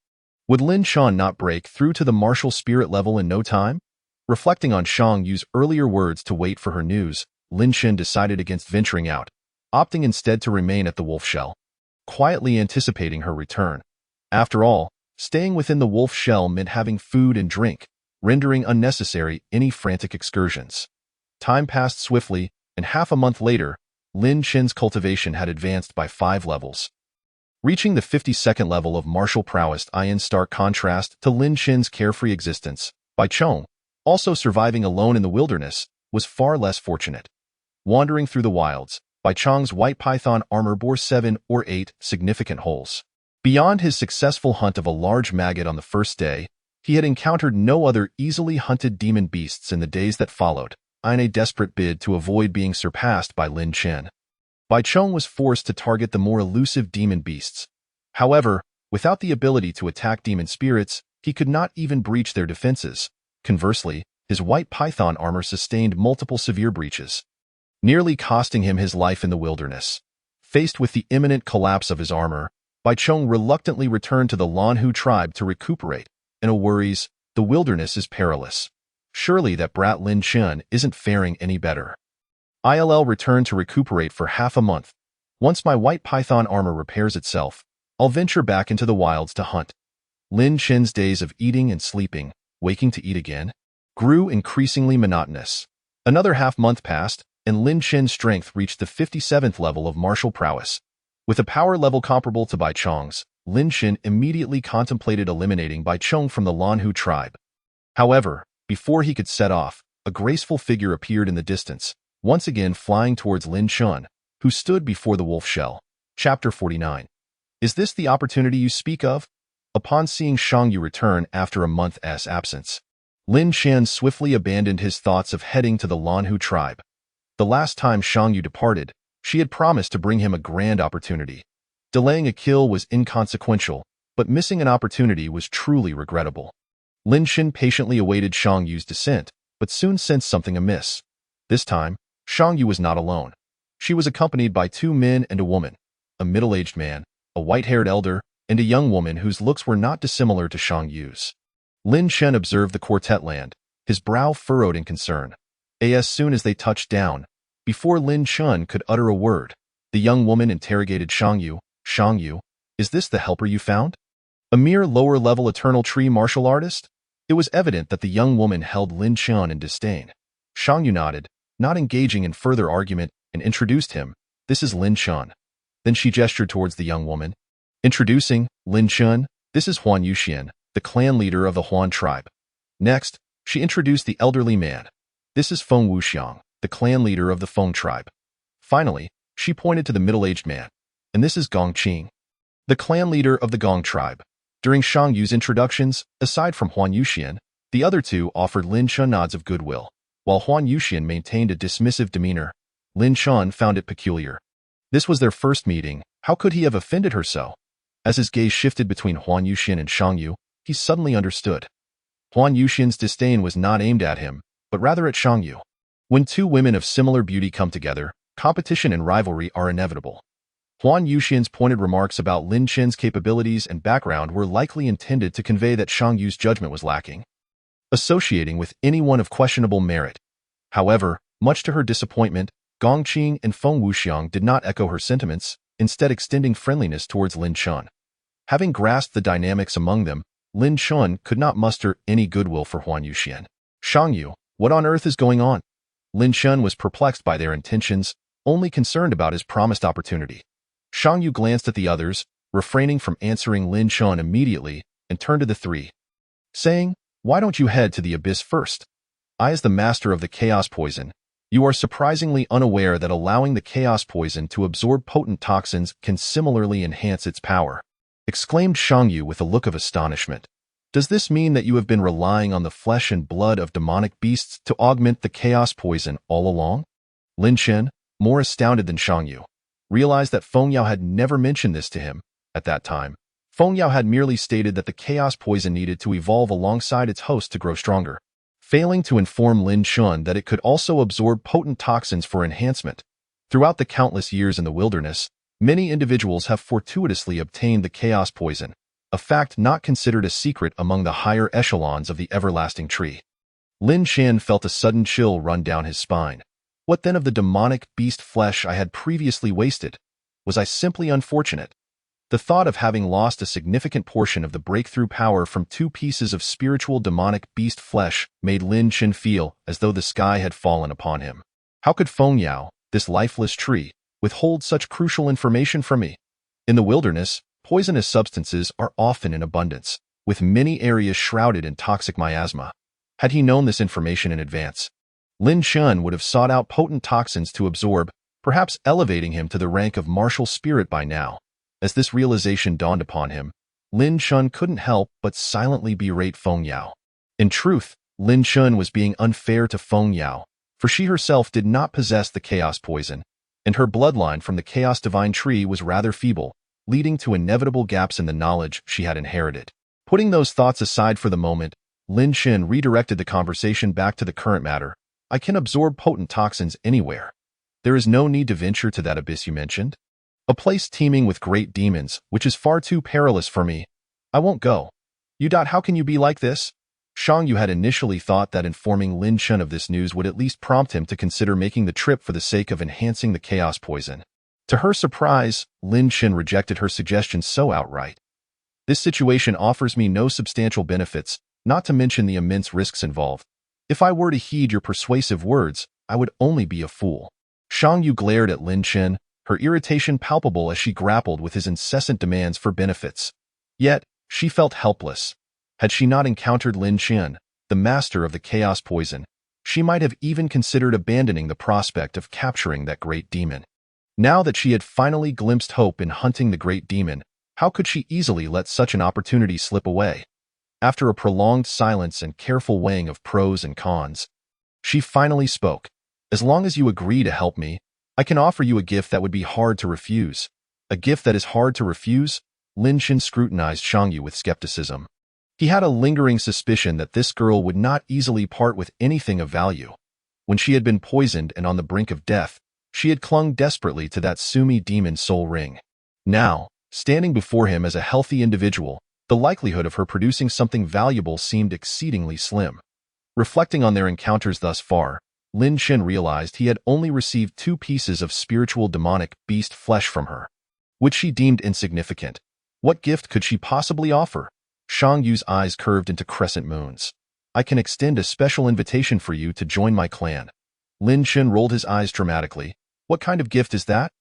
would Lin Shen not break through to the martial spirit level in no time? Reflecting on Shang Yu's earlier words to wait for her news, Lin Shen decided against venturing out, opting instead to remain at the wolf shell, quietly anticipating her return. After all, staying within the wolf shell meant having food and drink, rendering unnecessary any frantic excursions. Time passed swiftly, and half a month later, Lin Shen's cultivation had advanced by 5 levels. Reaching the 52nd level of martial prowess in stark contrast to Lin Shen's carefree existence, Bai Chong, also surviving alone in the wilderness, was far less fortunate. Wandering through the wilds, Bai Chong's white python armor bore 7 or 8 significant holes. Beyond his successful hunt of a large maggot on the first day, he had encountered no other easily hunted demon beasts in the days that followed, in a desperate bid to avoid being surpassed by Lin Shen. Bai Chong was forced to target the more elusive demon beasts. However, without the ability to attack demon spirits, he could not even breach their defenses. Conversely, his white python armor sustained multiple severe breaches, nearly costing him his life in the wilderness. Faced with the imminent collapse of his armor, Bai Chong reluctantly returned to the Lanhu tribe to recuperate. "No worries, the wilderness is perilous. Surely that brat Lin Shen isn't faring any better. I'll return to recuperate for half a month. Once my white python armor repairs itself, I'll venture back into the wilds to hunt." Lin Shen's days of eating and sleeping, waking to eat again, grew increasingly monotonous. Another half-month passed, and Lin Shen's strength reached the 57th level of martial prowess. With a power level comparable to Bai Chong's, Lin Shen immediately contemplated eliminating Bai Chong from the Lanhu tribe. However, before he could set off, a graceful figure appeared in the distance, once again flying towards Lin Shen, who stood before the wolf shell. Chapter 49. Is this the opportunity you speak of? Upon seeing Shang Yu return after a month's absence, Lin Shen swiftly abandoned his thoughts of heading to the Lanhu tribe. The last time Shang Yu departed, she had promised to bring him a grand opportunity. Delaying a kill was inconsequential, but missing an opportunity was truly regrettable. Lin Shen patiently awaited Shang Yu's descent, but soon sensed something amiss. This time, Shang Yu was not alone. She was accompanied by 2 men and a woman. a middle-aged man, a white-haired elder, and a young woman whose looks were not dissimilar to Shang Yu's. Lin Chen observed the quartet land, his brow furrowed in concern. As soon as they touched down, before Lin Chen could utter a word, the young woman interrogated Shang Yu. Shang Yu, is this the helper you found? A mere lower-level eternal tree martial artist? It was evident that the young woman held Lin Chen in disdain. Shang Yu nodded, not engaging in further argument, and introduced him. This is Lin Chen. Then she gestured towards the young woman. Introducing Lin Chen, this is Huan Yuxian, the clan leader of the Huan tribe. Next, she introduced the elderly man. This is Feng Wuxiang, the clan leader of the Feng tribe. Finally, she pointed to the middle-aged man. And this is Gong Qing, the clan leader of the Gong tribe. During Shang Yu's introductions, aside from Huan Yuxian, the other two offered Lin Chen nods of goodwill. While Huan Yuxian maintained a dismissive demeanor, Lin Chen found it peculiar. This was their first meeting. How could he have offended her so? As his gaze shifted between Huan Yuxian and Shang Yu, he suddenly understood. Huan Yuxian's disdain was not aimed at him, but rather at Shang Yu. When two women of similar beauty come together, competition and rivalry are inevitable. Huan Yuxian's pointed remarks about Lin Chen's capabilities and background were likely intended to convey that Shang Yu's judgment was lacking, associating with anyone of questionable merit. However, much to her disappointment, Gong Qing and Feng Wuxiang did not echo her sentiments, instead extending friendliness towards Lin Chen. Having grasped the dynamics among them, Lin Chen could not muster any goodwill for Huan Yuxian. Shang Yu, what on earth is going on? Lin Chen was perplexed by their intentions, only concerned about his promised opportunity. Shang Yu glanced at the others, refraining from answering Lin Chen immediately, and turned to the three, saying, why don't you head to the abyss first? I, as the master of the chaos poison, you are surprisingly unaware that allowing the chaos poison to absorb potent toxins can similarly enhance its power, exclaimed Shang Yu with a look of astonishment. Does this mean that you have been relying on the flesh and blood of demonic beasts to augment the chaos poison all along? Lin Chen, more astounded than Shang Yu, realized that Feng Yao had never mentioned this to him. At that time, Feng Yao had merely stated that the chaos poison needed to evolve alongside its host to grow stronger, failing to inform Lin Chen that it could also absorb potent toxins for enhancement. Throughout the countless years in the wilderness, many individuals have fortuitously obtained the chaos poison, a fact not considered a secret among the higher echelons of the everlasting tree. Lin Chen felt a sudden chill run down his spine. What then of the demonic beast flesh I had previously wasted? Was I simply unfortunate? The thought of having lost a significant portion of the breakthrough power from 2 pieces of spiritual demonic beast flesh made Lin Chen feel as though the sky had fallen upon him. How could Feng Yao, this lifeless tree, withhold such crucial information from me? In the wilderness, poisonous substances are often in abundance, with many areas shrouded in toxic miasma. Had he known this information in advance, Lin Chen would have sought out potent toxins to absorb, perhaps elevating him to the rank of martial spirit by now. As this realization dawned upon him, Lin Chen couldn't help but silently berate Feng Yao. In truth, Lin Chen was being unfair to Feng Yao, for she herself did not possess the chaos poison, and her bloodline from the chaos divine tree was rather feeble, leading to inevitable gaps in the knowledge she had inherited. Putting those thoughts aside for the moment, Lin Chen redirected the conversation back to the current matter. I can absorb potent toxins anywhere. There is no need to venture to that abyss you mentioned. A place teeming with great demons, which is far too perilous for me. I won't go. How can you be like this? Shang Yu had initially thought that informing Lin Chen of this news would at least prompt him to consider making the trip for the sake of enhancing the chaos poison. To her surprise, Lin Chen rejected her suggestion so outright. This situation offers me no substantial benefits, not to mention the immense risks involved. If I were to heed your persuasive words, I would only be a fool. Shang Yu glared at Lin Chen, her irritation palpable as she grappled with his incessant demands for benefits. Yet, she felt helpless. Had she not encountered Lin Chen, the master of the chaos poison, she might have even considered abandoning the prospect of capturing that great demon. Now that she had finally glimpsed hope in hunting the great demon, how could she easily let such an opportunity slip away? After a prolonged silence and careful weighing of pros and cons, she finally spoke. As long as you agree to help me, I can offer you a gift that would be hard to refuse. A gift that is hard to refuse? Lin Chen scrutinized Shang Yu with skepticism. He had a lingering suspicion that this girl would not easily part with anything of value. When she had been poisoned and on the brink of death, she had clung desperately to that Sumi demon soul ring. Now, standing before him as a healthy individual, the likelihood of her producing something valuable seemed exceedingly slim. Reflecting on their encounters thus far, Lin Chen realized he had only received 2 pieces of spiritual demonic beast flesh from her, which she deemed insignificant. What gift could she possibly offer? Shang Yu's eyes curved into crescent moons. I can extend a special invitation for you to join my clan. Lin Chen rolled his eyes dramatically. What kind of gift is that?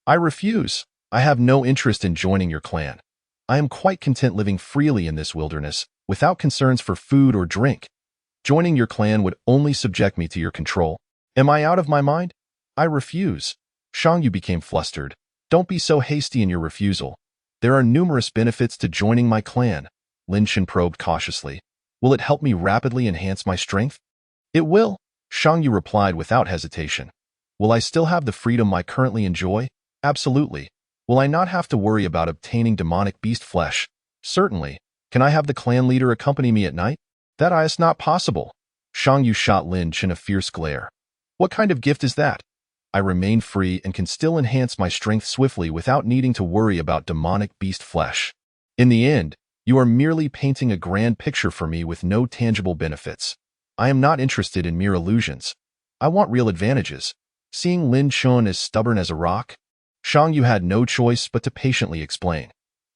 I refuse. I have no interest in joining your clan. I am quite content living freely in this wilderness, without concerns for food or drink. Joining your clan would only subject me to your control. Am I out of my mind? I refuse. Shang Yu became flustered. Don't be so hasty in your refusal. There are numerous benefits to joining my clan. Lin Chen probed cautiously. Will it help me rapidly enhance my strength? It will, Shang Yu replied without hesitation. Will I still have the freedom I currently enjoy? Absolutely. Will I not have to worry about obtaining demonic beast flesh? Certainly. Can I have the clan leader accompany me at night? That is not possible. Shang Yu shot Lin Chen a fierce glare. What kind of gift is that? I remain free and can still enhance my strength swiftly without needing to worry about demonic beast flesh. In the end, you are merely painting a grand picture for me with no tangible benefits. I am not interested in mere illusions. I want real advantages. Seeing Lin Chen as stubborn as a rock, Shang Yu had no choice but to patiently explain.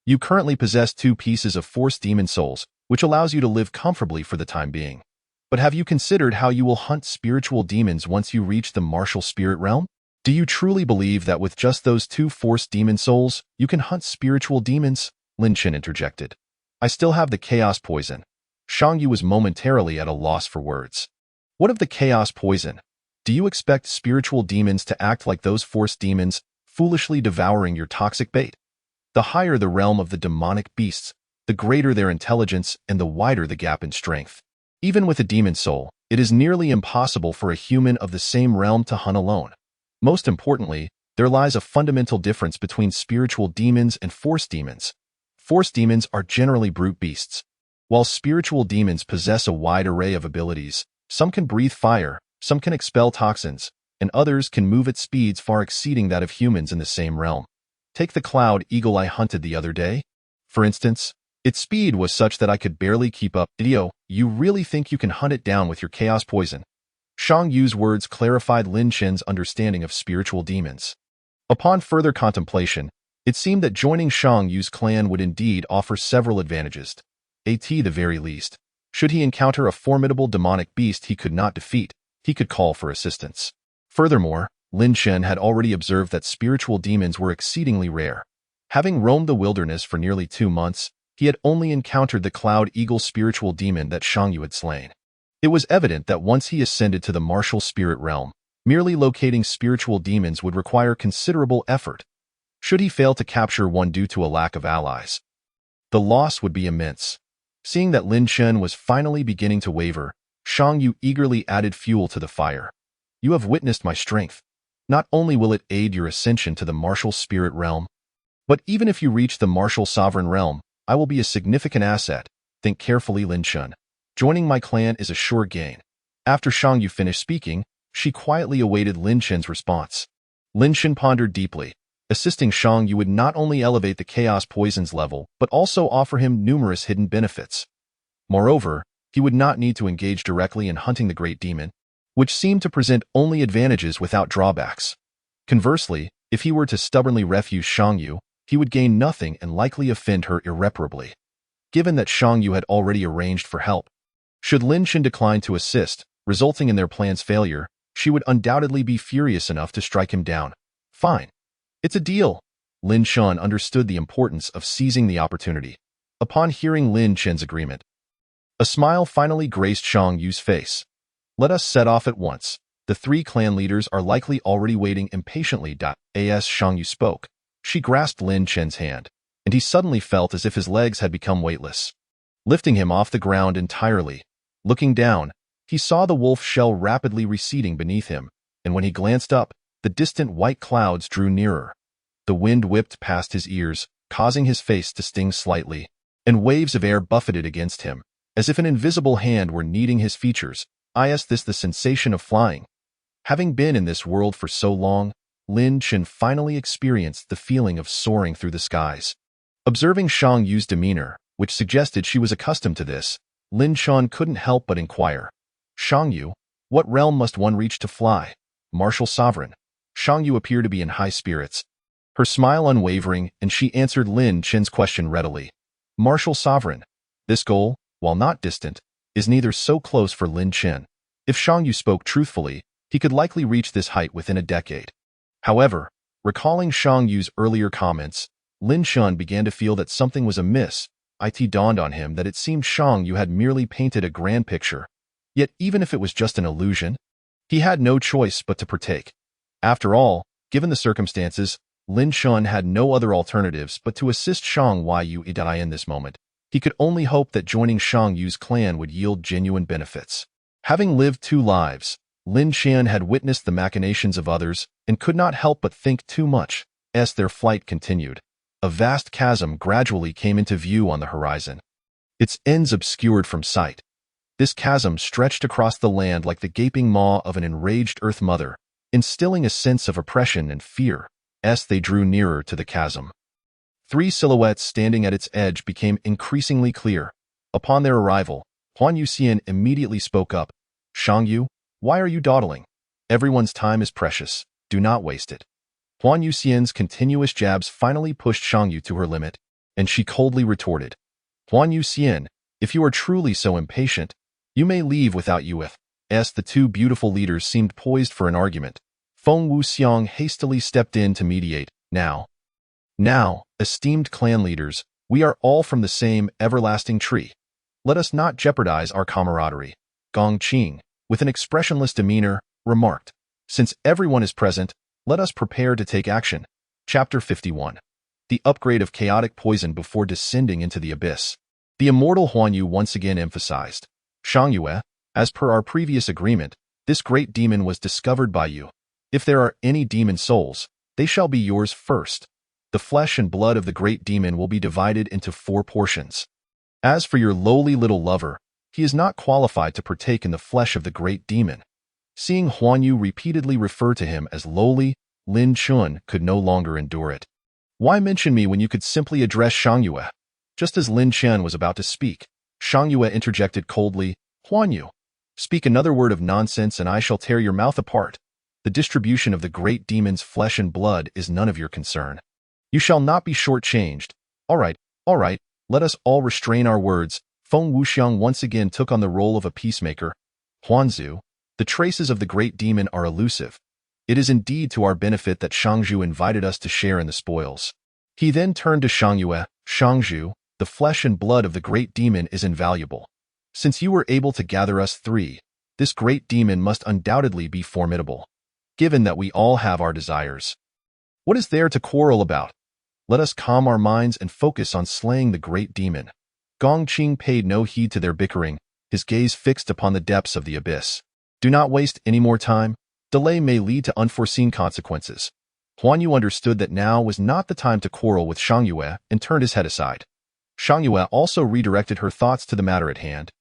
You currently possess 2 pieces of Force Demon Souls, which allows you to live comfortably for the time being. But have you considered how you will hunt spiritual demons once you reach the martial spirit realm? Do you truly believe that with just those 2 Force Demon Souls, you can hunt spiritual demons? Lin Chen interjected. I still have the Chaos Poison. Shang Yu was momentarily at a loss for words. What of the Chaos Poison? Do you expect spiritual demons to act like those Force demons, foolishly devouring your toxic bait? The higher the realm of the demonic beasts, the greater their intelligence and the wider the gap in strength. Even with a demon soul, it is nearly impossible for a human of the same realm to hunt alone. Most importantly, there lies a fundamental difference between spiritual demons and force demons. Force demons are generally brute beasts. While spiritual demons possess a wide array of abilities, some can breathe fire, some can expel toxins, and others can move at speeds far exceeding that of humans in the same realm. Take the cloud eagle I hunted the other day. For instance, its speed was such that I could barely keep up. Idio, you really think you can hunt it down with your chaos poison? Shang Yu's words clarified Lin Chen's understanding of spiritual demons. Upon further contemplation, it seemed that joining Shang Yu's clan would indeed offer several advantages. At the very least, should he encounter a formidable demonic beast he could not defeat, he could call for assistance. Furthermore, Lin Chen had already observed that spiritual demons were exceedingly rare. Having roamed the wilderness for nearly 2 months, he had only encountered the Cloud Eagle spiritual demon that Shang Yu had slain. It was evident that once he ascended to the martial spirit realm, merely locating spiritual demons would require considerable effort. Should he fail to capture one due to a lack of allies, the loss would be immense. Seeing that Lin Chen was finally beginning to waver, Shang Yu eagerly added fuel to the fire. You have witnessed my strength. Not only will it aid your ascension to the martial spirit realm, but even if you reach the martial sovereign realm, I will be a significant asset. Think carefully, Lin Chen. Joining my clan is a sure gain. After Shang Yu finished speaking, she quietly awaited Lin Chen's response. Lin Chen pondered deeply. Assisting Shang Yu would not only elevate the chaos poison's level, but also offer him numerous hidden benefits. Moreover, he would not need to engage directly in hunting the great demon, which seemed to present only advantages without drawbacks. Conversely, if he were to stubbornly refuse Shang Yu, he would gain nothing and likely offend her irreparably. Given that Shang Yu had already arranged for help, should Lin Chen decline to assist, resulting in their plan's failure, she would undoubtedly be furious enough to strike him down. Fine. It's a deal. Lin Chen understood the importance of seizing the opportunity. Upon hearing Lin Chen's agreement, a smile finally graced Shang Yu's face. Let us set off at once. The 3 clan leaders are likely already waiting impatiently. As Shang Yu spoke, she grasped Lin Chen's hand, and he suddenly felt as if his legs had become weightless, lifting him off the ground entirely. Looking down, he saw the wolf shell rapidly receding beneath him, and when he glanced up, the distant white clouds drew nearer. The wind whipped past his ears, causing his face to sting slightly, and waves of air buffeted against him, as if an invisible hand were kneading his features. Is this the sensation of flying? Having been in this world for so long, Lin Chen finally experienced the feeling of soaring through the skies. Observing Shang Yu's demeanor, which suggested she was accustomed to this, Lin Chen couldn't help but inquire, "Shang Yu, what realm must one reach to fly?" "Martial Sovereign." Shang Yu appeared to be in high spirits, her smile unwavering, and she answered Lin Chen's question readily. Martial Sovereign. This goal, while not distant, is neither so close for Lin Chen. If Shang Yu spoke truthfully, he could likely reach this height within a decade. However, recalling Shang Yu's earlier comments, Lin Chen began to feel that something was amiss. It dawned on him that it seemed Shang Yu had merely painted a grand picture. Yet even if it was just an illusion, he had no choice but to partake. After all, given the circumstances, Lin Chen had no other alternatives but to assist Shang Yu in this moment. He could only hope that joining Shang Yu's clan would yield genuine benefits. Having lived 2 lives, Lin Chen had witnessed the machinations of others and could not help but think too much. As their flight continued, a vast chasm gradually came into view on the horizon, its ends obscured from sight. This chasm stretched across the land like the gaping maw of an enraged Earth Mother, instilling a sense of oppression and fear. As they drew nearer to the chasm, 3 silhouettes standing at its edge became increasingly clear. Upon their arrival, Huan Yuxian immediately spoke up. "Shang Yu, why are you dawdling? Everyone's time is precious. Do not waste it." Huan Yuxian's continuous jabs finally pushed Shang Yu to her limit, and she coldly retorted, "Huan Yuxian, if you are truly so impatient, you may leave without you." As the 2 beautiful leaders seemed poised for an argument, Feng Wuxiang hastily stepped in to mediate. Now, esteemed clan leaders, we are all from the same everlasting tree. Let us not jeopardize our camaraderie." Gong Qing, with an expressionless demeanor, remarked, "Since everyone is present, let us prepare to take action." Chapter 51. The upgrade of chaotic poison before descending into the abyss. The immortal Huan Yu once again emphasized, "Shang Yue, as per our previous agreement, this great demon was discovered by you. If there are any demon souls, they shall be yours first. The flesh and blood of the great demon will be divided into 4 portions. As for your lowly little lover, he is not qualified to partake in the flesh of the great demon." Seeing Huan Yu repeatedly refer to him as lowly, Lin Chen could no longer endure it. "Why mention me when you could simply address Shang Yue?" Just as Lin Chen was about to speak, Shang Yue interjected coldly, "Huan Yu, speak another word of nonsense and I shall tear your mouth apart. The distribution of the great demon's flesh and blood is none of your concern. You shall not be shortchanged. All right, let us all restrain our words." Feng Wuxiang once again took on the role of a peacemaker. "Huanzu, the traces of the great demon are elusive. It is indeed to our benefit that Shangzhu invited us to share in the spoils." He then turned to Shang Yue. "Shangzhu, the flesh and blood of the great demon is invaluable. Since you were able to gather us 3, this great demon must undoubtedly be formidable. Given that we all have our desires, what is there to quarrel about? Let us calm our minds and focus on slaying the great demon." Gong Qing paid no heed to their bickering, his gaze fixed upon the depths of the abyss. "Do not waste any more time. Delay may lead to unforeseen consequences." Huan Yu understood that now was not the time to quarrel with Shang Yue and turned his head aside. Shang Yue also redirected her thoughts to the matter at hand.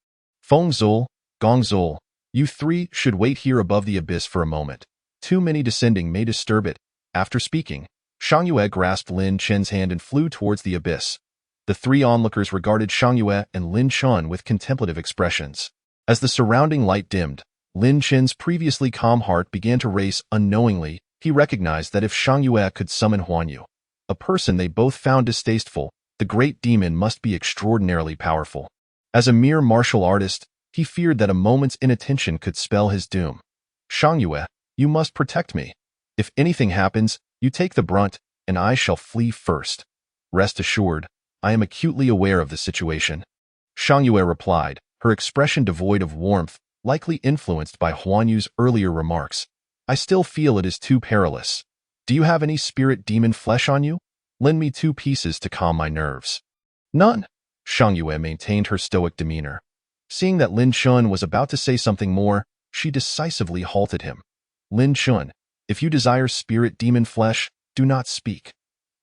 "Feng Zul, Gong Zul, you 3 should wait here above the abyss for a moment. Too many descending may disturb it." After speaking, Shang Yue grasped Lin Chen's hand and flew towards the abyss. The 3 onlookers regarded Shang Yue and Lin Chen with contemplative expressions. As the surrounding light dimmed, Lin Chen's previously calm heart began to race. Unknowingly, he recognized that if Shang Yue could summon Huan Yu, a person they both found distasteful, the great demon must be extraordinarily powerful. As a mere martial artist, he feared that a moment's inattention could spell his doom. "Shang Yue, you must protect me. If anything happens, you take the brunt, and I shall flee first. Rest assured, I am acutely aware of the situation." Shang Yue replied, her expression devoid of warmth, likely influenced by Huan Yu's earlier remarks. "I still feel it is too perilous. Do you have any spirit demon flesh on you? Lend me 2 pieces to calm my nerves." "None." Shang Yue maintained her stoic demeanor. Seeing that Lin Chen was about to say something more, she decisively halted him. "Lin Chen, if you desire spirit demon flesh, do not speak.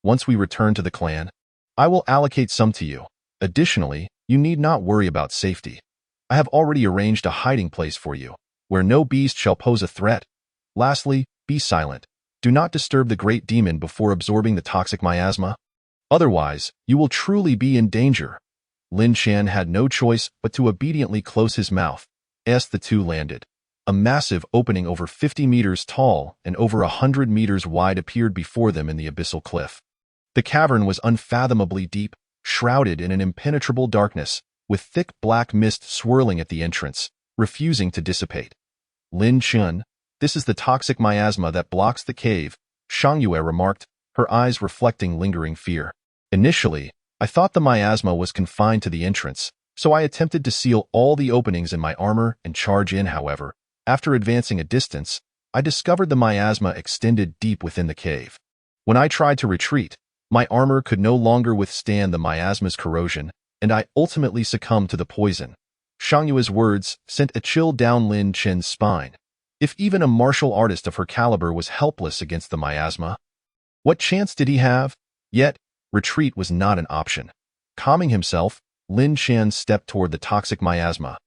Once we return to the clan, I will allocate some to you. Additionally, you need not worry about safety. I have already arranged a hiding place for you, where no beast shall pose a threat. Lastly, be silent. Do not disturb the great demon before absorbing the toxic miasma. Otherwise, you will truly be in danger. Lin Chen had no choice but to obediently close his mouth, as the two landed. A massive opening over 50 meters tall and over 100 meters wide appeared before them in the abyssal cliff. The cavern was unfathomably deep, shrouded in an impenetrable darkness, with thick black mist swirling at the entrance, refusing to dissipate. Lin Chen, this is the toxic miasma that blocks the cave, Shang Yue remarked, her eyes reflecting lingering fear. Initially, I thought the miasma was confined to the entrance, so I attempted to seal all the openings in my armor and charge in. However, after advancing a distance, I discovered the miasma extended deep within the cave. When I tried to retreat, my armor could no longer withstand the miasma's corrosion, and I ultimately succumbed to the poison. Shang Yue's words sent a chill down Lin Chen's spine. If even a martial artist of her caliber was helpless against the miasma, what chance did he have? Yet, retreat was not an option. Calming himself, Lin Chen stepped toward the toxic miasma.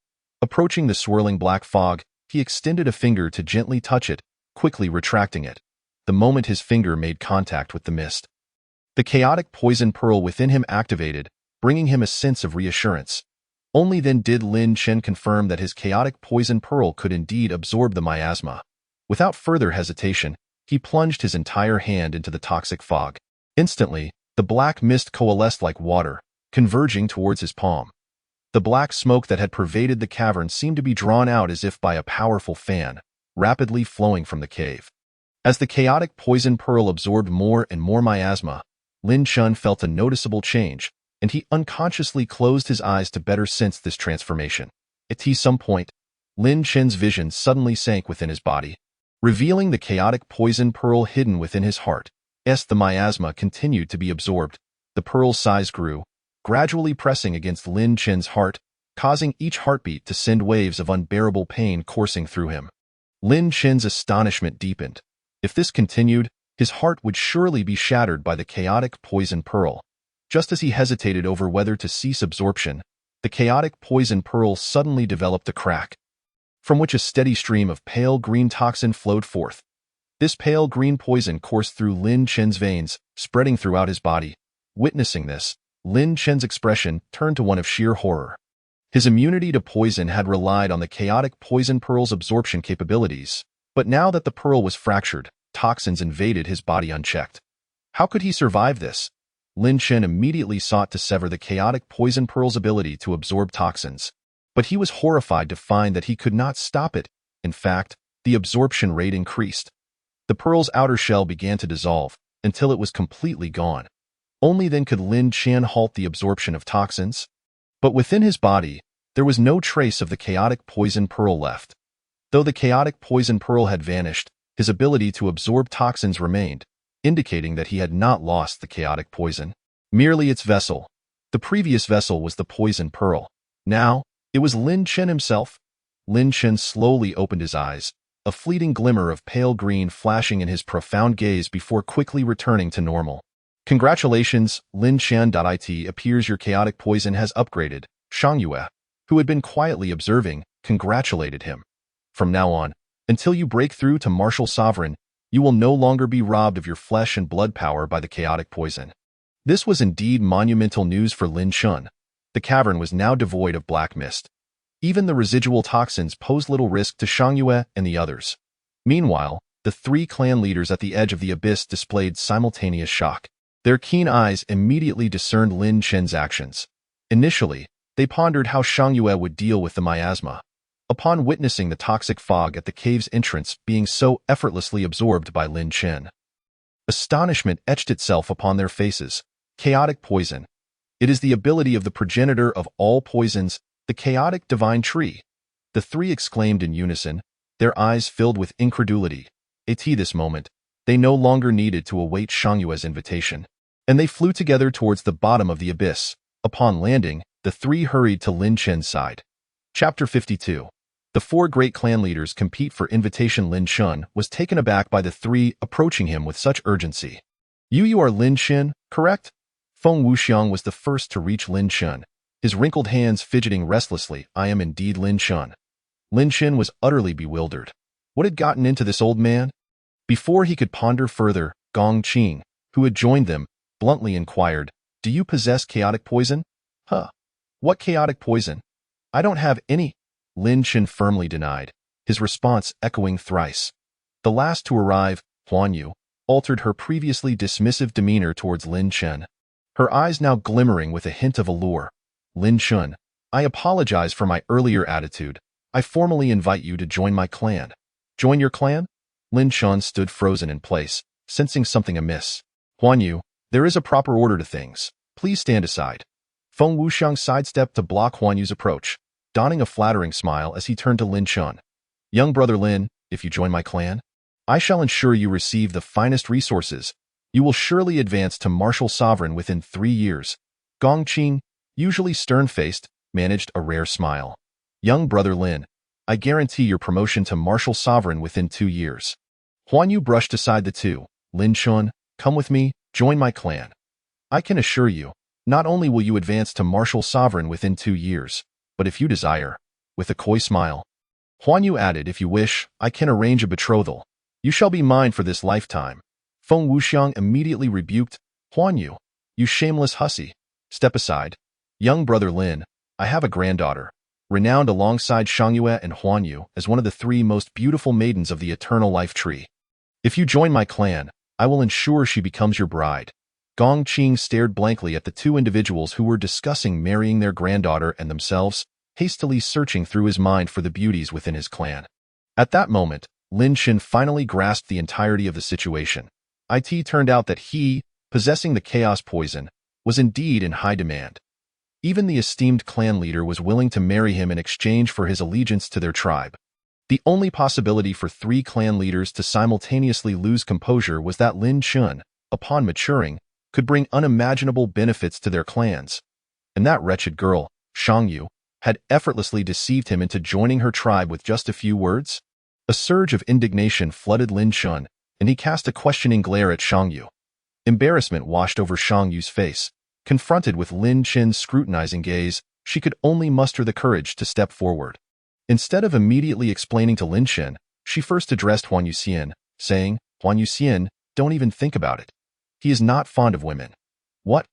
Approaching the swirling black fog, he extended a finger to gently touch it, quickly retracting it. The moment his finger made contact with the mist, the chaotic poison pearl within him activated, bringing him a sense of reassurance. Only then did Lin Chen confirm that his chaotic poison pearl could indeed absorb the miasma. Without further hesitation, he plunged his entire hand into the toxic fog. Instantly, the black mist coalesced like water, converging towards his palm. The black smoke that had pervaded the cavern seemed to be drawn out as if by a powerful fan, rapidly flowing from the cave. As the chaotic poison pearl absorbed more and more miasma, Lin Chen felt a noticeable change, and he unconsciously closed his eyes to better sense this transformation. At some point, Lin Chen's vision suddenly sank within his body, revealing the chaotic poison pearl hidden within his heart. As the miasma continued to be absorbed, the pearl's size grew, gradually pressing against Lin Chen's heart, causing each heartbeat to send waves of unbearable pain coursing through him. Lin Chen's astonishment deepened. If this continued, his heart would surely be shattered by the chaotic poison pearl. Just as he hesitated over whether to cease absorption, the chaotic poison pearl suddenly developed a crack, from which a steady stream of pale green toxin flowed forth. This pale green poison coursed through Lin Chen's veins, spreading throughout his body. Witnessing this, Lin Chen's expression turned to one of sheer horror. His immunity to poison had relied on the chaotic poison pearl's absorption capabilities, but now that the pearl was fractured, toxins invaded his body unchecked. How could he survive this? Lin Chen immediately sought to sever the chaotic poison pearl's ability to absorb toxins, but he was horrified to find that he could not stop it. In fact, the absorption rate increased. The pearl's outer shell began to dissolve until it was completely gone. Only then could Lin Chen halt the absorption of toxins. But within his body, there was no trace of the chaotic poison pearl left. Though the chaotic poison pearl had vanished, his ability to absorb toxins remained, indicating that he had not lost the chaotic poison, merely its vessel. The previous vessel was the poison pearl. Now, it was Lin Chen himself. Lin Chen slowly opened his eyes, a fleeting glimmer of pale green flashing in his profound gaze before quickly returning to normal. Congratulations, Lin Chen. It appears your chaotic poison has upgraded. Shang Yue, who had been quietly observing, congratulated him. From now on, until you break through to Martial Sovereign, you will no longer be robbed of your flesh and blood power by the chaotic poison. This was indeed monumental news for Lin Chen. The cavern was now devoid of black mist. Even the residual toxins posed little risk to Shang Yue and the others. Meanwhile, the three clan leaders at the edge of the abyss displayed simultaneous shock. Their keen eyes immediately discerned Lin Chen's actions. Initially, they pondered how Shang Yue would deal with the miasma. Upon witnessing the toxic fog at the cave's entrance being so effortlessly absorbed by Lin Chen, astonishment etched itself upon their faces. Chaotic poison. It is the ability of the progenitor of all poisons, the chaotic divine tree. The three exclaimed in unison, their eyes filled with incredulity. At this moment, they no longer needed to await Shang Yue's invitation, and they flew together towards the bottom of the abyss. Upon landing, the three hurried to Lin Chen's side. Chapter 52. The four great clan leaders compete for invitation. Lin Chen was taken aback by the three approaching him with such urgency. You are Lin Chen, correct? Feng Wuxiang was the first to reach Lin Chen, his wrinkled hands fidgeting restlessly. I am indeed Lin Chen. Lin Chen was utterly bewildered. What had gotten into this old man? Before he could ponder further, Gong Qing, who had joined them, bluntly inquired, "Do you possess chaotic poison?" "Huh. What chaotic poison? I don't have any," Lin Chen firmly denied, his response echoing thrice. The last to arrive, Huan Yu, altered her previously dismissive demeanor towards Lin Chen, her eyes now glimmering with a hint of allure. "Lin Chen, I apologize for my earlier attitude. I formally invite you to join my clan." "Join your clan?" Lin Chen stood frozen in place, sensing something amiss. "Huan Yu, there is a proper order to things. Please stand aside." Feng Wuxiang sidestepped to block Huan Yu's approach, donning a flattering smile as he turned to Lin Chen. "Young brother Lin, if you join my clan, I shall ensure you receive the finest resources. You will surely advance to martial sovereign within 3 years." Gong Qing, usually stern-faced, managed a rare smile. "Young brother Lin, I guarantee your promotion to martial sovereign within 2 years." Huan Yu brushed aside the two. "Lin Chen, come with me, join my clan. I can assure you, not only will you advance to martial sovereign within 2 years, but if you desire," with a coy smile, Huan Yu added, "if you wish, I can arrange a betrothal. You shall be mine for this lifetime." Feng Wuxiang immediately rebuked, "Huan Yu, you shameless hussy. Step aside. Young brother Lin, I have a granddaughter, renowned alongside Shangyue and Huan Yu as one of the 3 most beautiful maidens of the eternal life tree. If you join my clan, I will ensure she becomes your bride." Gong Qing stared blankly at the 2 individuals who were discussing marrying their granddaughter and themselves, hastily searching through his mind for the beauties within his clan. At that moment, Lin Chen finally grasped the entirety of the situation. It turned out that he, possessing the chaos poison, was indeed in high demand. Even the esteemed clan leader was willing to marry him in exchange for his allegiance to their tribe. The only possibility for 3 clan leaders to simultaneously lose composure was that Lin Chen, upon maturing, could bring unimaginable benefits to their clans. And that wretched girl, Shang Yu, had effortlessly deceived him into joining her tribe with just a few words. A surge of indignation flooded Lin Chen, and he cast a questioning glare at Shang Yu. Embarrassment washed over Shang Yu's face. Confronted with Lin Chen's scrutinizing gaze, she could only muster the courage to step forward. Instead of immediately explaining to Lin Chen, she first addressed Huan Yuxian, saying, "Huan Yuxian, don't even think about it. He is not fond of women." "What?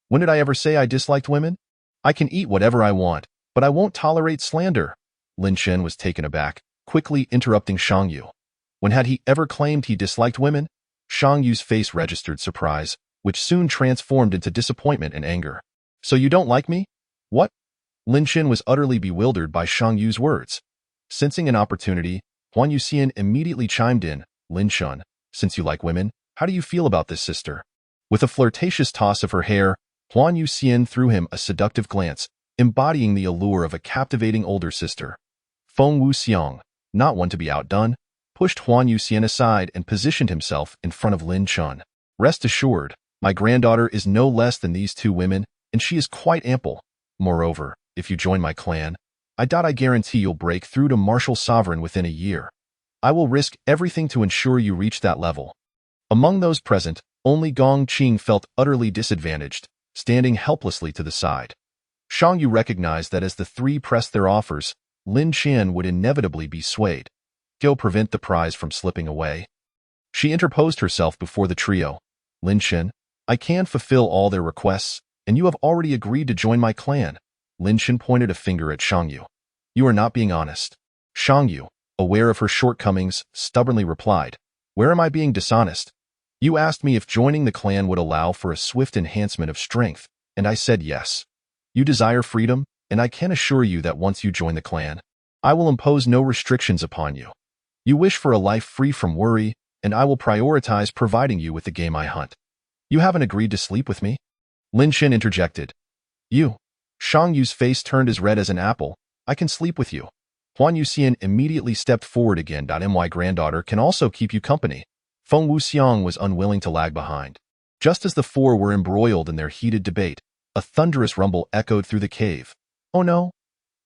When did I ever say I disliked women? I can eat whatever I want, but I won't tolerate slander." Lin Chen was taken aback, quickly interrupting Shang Yu. When had he ever claimed he disliked women? Shang Yu's face registered surprise, which soon transformed into disappointment and anger. "So you don't like me? What?" Lin Chen was utterly bewildered by Shang Yu's words. Sensing an opportunity, Huan Yuxian immediately chimed in, "Lin Chen, since you like women, how do you feel about this sister?" With a flirtatious toss of her hair, Huan Yuxian threw him a seductive glance, embodying the allure of a captivating older sister. Feng Wuxiang, not one to be outdone, pushed Huan Yuxian aside and positioned himself in front of Lin Chen. "Rest assured, my granddaughter is no less than these 2 women, and she is quite ample. Moreover, if you join my clan, I guarantee you'll break through to martial sovereign within a year. I will risk everything to ensure you reach that level." Among those present, only Gong Qing felt utterly disadvantaged, standing helplessly to the side. Shang Yu recognized that as the 3 pressed their offers, Lin Chen would inevitably be swayed. Go prevent the prize from slipping away. She interposed herself before the trio. "Lin Chen, I can fulfill all their requests, and you have already agreed to join my clan." Lin Chen pointed a finger at Shang Yu. "You are not being honest." Shang Yu, aware of her shortcomings, stubbornly replied, "Where am I being dishonest? You asked me if joining the clan would allow for a swift enhancement of strength, and I said yes. You desire freedom, and I can assure you that once you join the clan, I will impose no restrictions upon you. You wish for a life free from worry, and I will prioritize providing you with the game I hunt. You haven't agreed to sleep with me?" Lin Chen interjected. "You?" Shang Yu's face turned as red as an apple. "I can sleep with you." Huan Yuxian immediately stepped forward again. "My granddaughter can also keep you company." Feng Wuxiang was unwilling to lag behind. Just as the 4 were embroiled in their heated debate, a thunderous rumble echoed through the cave. "Oh no!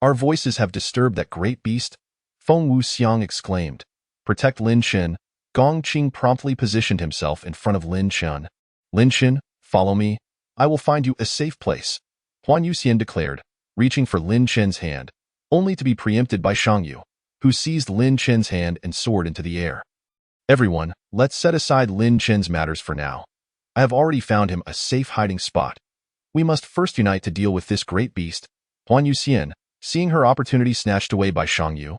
Our voices have disturbed that great beast," Feng Wuxiang exclaimed. "Protect Lin Chen." Gong Qing promptly positioned himself in front of Lin Chen. "Lin Chen, follow me. I will find you a safe place," Huan Yuxian declared, reaching for Lin Chen's hand, only to be preempted by Shang Yu, who seized Lin Chen's hand and soared into the air. Everyone, let's set aside Lin Chen's matters for now. I have already found him a safe hiding spot. We must first unite to deal with this great beast. Huan Yuxian, seeing her opportunity snatched away by Shang Yu,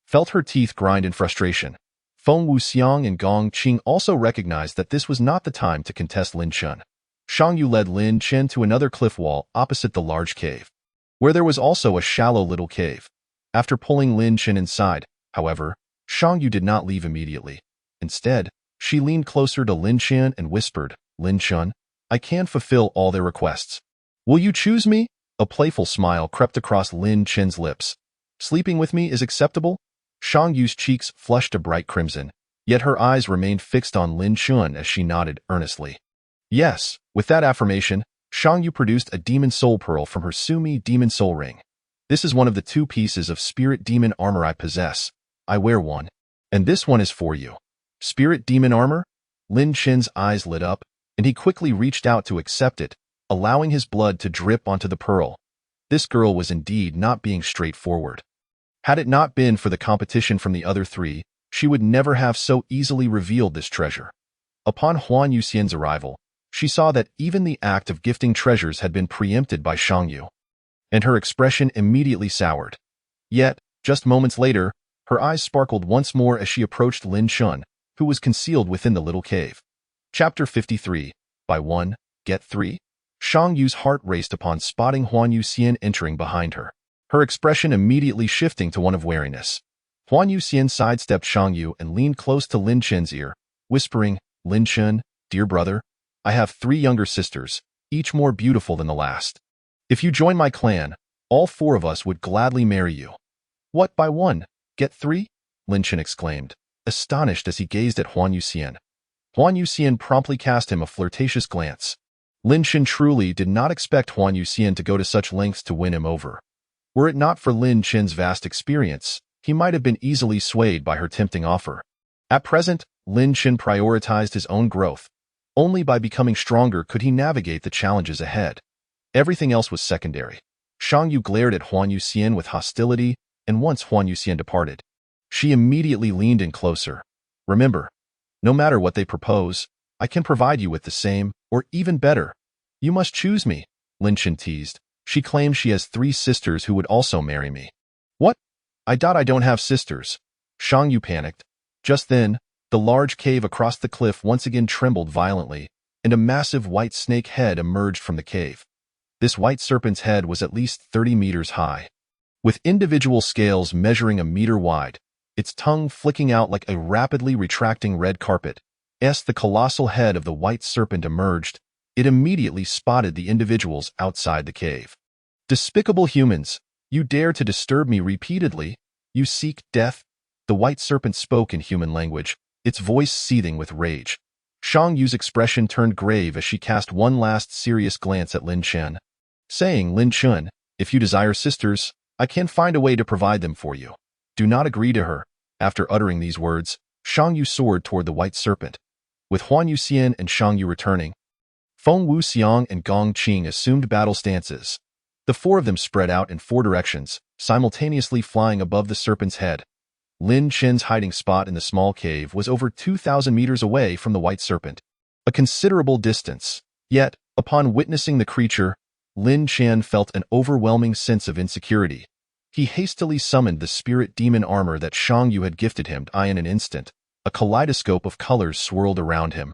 felt her teeth grind in frustration. Feng Wuxiang and Gong Qing also recognized that this was not the time to contest Lin Chen. Shang Yu led Lin Chen to another cliff wall opposite the large cave, where there was also a shallow little cave. After pulling Lin Chen inside, however, Shang Yu did not leave immediately. Instead, she leaned closer to Lin Chen and whispered, "Lin Chen, I can fulfill all their requests. Will you choose me?" A playful smile crept across Lin Chen's lips. "Sleeping with me is acceptable?" Shang Yu's cheeks flushed a bright crimson, yet her eyes remained fixed on Lin Chen as she nodded earnestly. Yes, with that affirmation, Shang Yu produced a demon soul pearl from her Sumi demon soul ring. "This is one of the 2 pieces of spirit demon armor I possess. I wear one, and this one is for you." Spirit demon armor? Lin Chen's eyes lit up, and he quickly reached out to accept it, allowing his blood to drip onto the pearl. This girl was indeed not being straightforward. Had it not been for the competition from the other 3, she would never have so easily revealed this treasure. Upon Huan Yuxian's arrival, she saw that even the act of gifting treasures had been preempted by Shang Yu, and her expression immediately soured. Yet, just moments later, her eyes sparkled once more as she approached Lin Chen, who was concealed within the little cave. Chapter 53. Buy 1, get 3. Shang Yu's heart raced upon spotting Huan Yuxian entering behind her, her expression immediately shifting to one of wariness. Huan Yuxian sidestepped Shang Yu and leaned close to Lin Chen's ear, whispering, "Lin Chen, dear brother, I have 3 younger sisters, each more beautiful than the last. If you join my clan, all 4 of us would gladly marry you." "What, buy 1, get 3? Lin Chen exclaimed, astonished as he gazed at Huan Yuxian. Huan Yuxian promptly cast him a flirtatious glance. Lin Chen truly did not expect Huan Yuxian to go to such lengths to win him over. Were it not for Lin Chen's vast experience, he might have been easily swayed by her tempting offer. At present, Lin Chen prioritized his own growth. Only by becoming stronger could he navigate the challenges ahead. Everything else was secondary. Shang Yu glared at Huan Yuxian with hostility, and once Huan Yuxian departed, she immediately leaned in closer. "Remember, no matter what they propose, I can provide you with the same, or even better. You must choose me," Lin Chen teased. She claims she has 3 sisters who would also marry me. "What? I don't have sisters." Shang Yu panicked. Just then, the large cave across the cliff once again trembled violently, and a massive white snake head emerged from the cave. This white serpent's head was at least 30 meters high, with individual scales measuring a meter wide, its tongue flicking out like a rapidly retracting red carpet. As the colossal head of the white serpent emerged, it immediately spotted the individuals outside the cave. "Despicable humans, you dare to disturb me repeatedly? You seek death?" The white serpent spoke in human language, its voice seething with rage. Shang Yu's expression turned grave as she cast one last serious glance at Lin Chen, saying, "Lin Chen, if you desire sisters, I can find a way to provide them for you. Do not agree to her." After uttering these words, Shang Yu soared toward the white serpent. With Huan Yuxian and Shang Yu returning, Feng Wuxiang and Gong Qing assumed battle stances. The 4 of them spread out in 4 directions, simultaneously flying above the serpent's head. Lin Chen's hiding spot in the small cave was over 2,000 meters away from the white serpent, a considerable distance. Yet, upon witnessing the creature, Lin Chen felt an overwhelming sense of insecurity. He hastily summoned the spirit demon armor that Shang Yu had gifted him. In an instant, a kaleidoscope of colors swirled around him,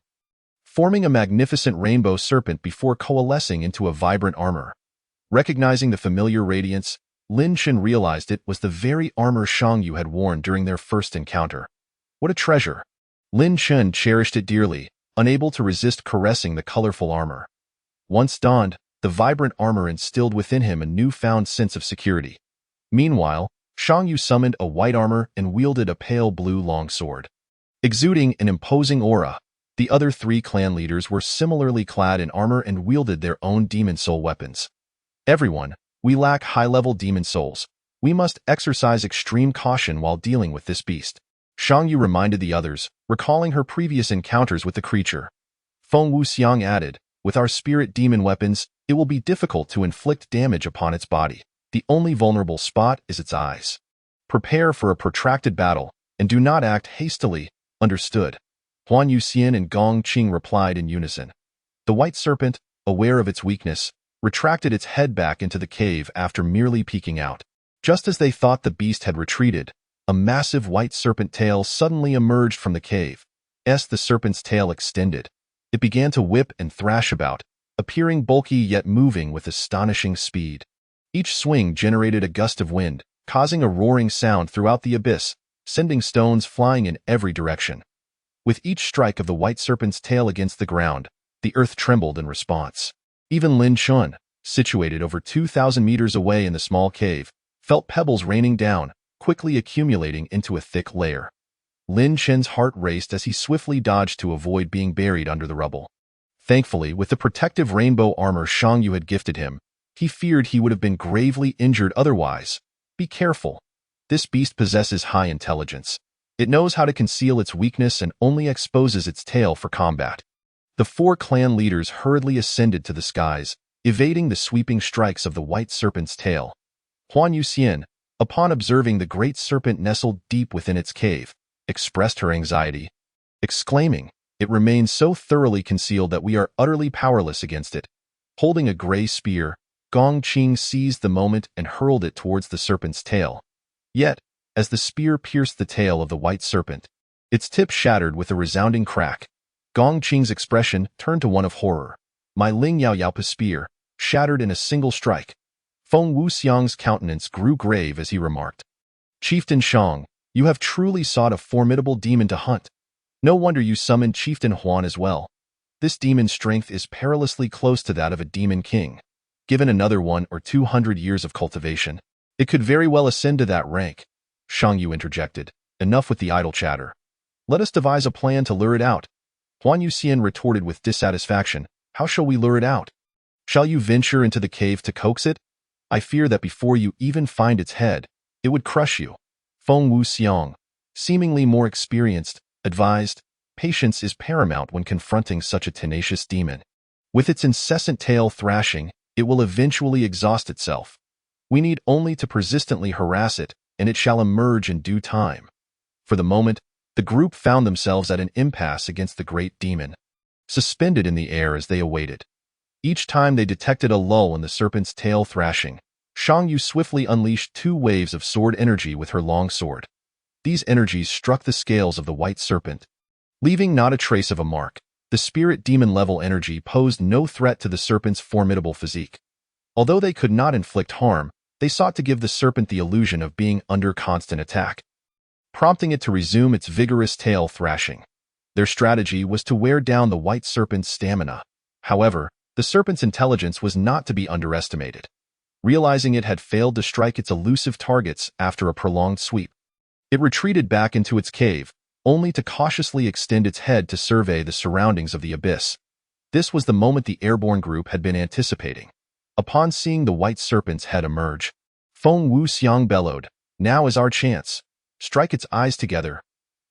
forming a magnificent rainbow serpent before coalescing into a vibrant armor. Recognizing the familiar radiance, Lin Chen realized it was the very armor Shang Yu had worn during their first encounter. What a treasure! Lin Chen cherished it dearly, unable to resist caressing the colorful armor. Once donned, the vibrant armor instilled within him a newfound sense of security. Meanwhile, Shang Yu summoned a white armor and wielded a pale blue longsword. Exuding an imposing aura, the other 3 clan leaders were similarly clad in armor and wielded their own demon soul weapons. "Everyone, we lack high-level demon souls. We must exercise extreme caution while dealing with this beast," Shang Yu reminded the others, recalling her previous encounters with the creature. Feng Wuxiang added, "With our spirit demon weapons, it will be difficult to inflict damage upon its body. The only vulnerable spot is its eyes. Prepare for a protracted battle, and do not act hastily. Understood. Huan Yuxian and Gong Qing replied in unison. The white serpent, aware of its weakness, retracted its head back into the cave after merely peeking out. Just as they thought the beast had retreated, a massive white serpent tail suddenly emerged from the cave. The serpent's tail extended. It began to whip and thrash about, appearing bulky yet moving with astonishing speed. Each swing generated a gust of wind, causing a roaring sound throughout the abyss, sending stones flying in every direction. With each strike of the white serpent's tail against the ground, the earth trembled in response. Even Lin Chun, situated over 2,000 meters away in the small cave, felt pebbles raining down, quickly accumulating into a thick layer. Lin Chen's heart raced as he swiftly dodged to avoid being buried under the rubble. Thankfully, with the protective rainbow armor Shang Yu had gifted him, he feared he would have been gravely injured otherwise. Be careful. This beast possesses high intelligence. It knows how to conceal its weakness and only exposes its tail for combat. The 4 clan leaders hurriedly ascended to the skies, evading the sweeping strikes of the white serpent's tail. Huan Yuxian, upon observing the great serpent nestled deep within its cave, expressed her anxiety, exclaiming, "It remains so thoroughly concealed that we are utterly powerless against it." Holding a gray spear, Gong Qing seized the moment and hurled it towards the serpent's tail. Yet, as the spear pierced the tail of the white serpent, its tip shattered with a resounding crack. Gong Qing's expression turned to one of horror. My Ling Yao Yaopa spear, shattered in a single strike. Feng Wuxiang's countenance grew grave as he remarked, "Chieftain Shang, you have truly sought a formidable demon to hunt. No wonder you summoned Chieftain Huan as well. This demon's strength is perilously close to that of a demon king. Given another 100 or 200 years of cultivation, it could very well ascend to that rank." Shang Yu interjected, "Enough with the idle chatter. Let us devise a plan to lure it out." Huan Yuxian retorted with dissatisfaction, "How shall we lure it out? Shall you venture into the cave to coax it? I fear that before you even find its head, it would crush you." Feng Wuxiang, seemingly more experienced, advised, "Patience is paramount when confronting such a tenacious demon. With its incessant tail thrashing, it will eventually exhaust itself. We need only to persistently harass it, and it shall emerge in due time." For the moment, the group found themselves at an impasse against the great demon, suspended in the air as they awaited. Each time they detected a lull in the serpent's tail thrashing, Shang Yu swiftly unleashed 2 waves of sword energy with her long sword. These energies struck the scales of the white serpent, leaving not a trace of a mark. The spirit demon-level energy posed no threat to the serpent's formidable physique. Although they could not inflict harm, they sought to give the serpent the illusion of being under constant attack, prompting it to resume its vigorous tail thrashing. Their strategy was to wear down the white serpent's stamina. However, the serpent's intelligence was not to be underestimated. Realizing it had failed to strike its elusive targets after a prolonged sweep, it retreated back into its cave, only to cautiously extend its head to survey the surroundings of the abyss. This was the moment the airborne group had been anticipating. Upon seeing the white serpent's head emerge, Feng Wuxiang bellowed, "Now is our chance. Strike its eyes together."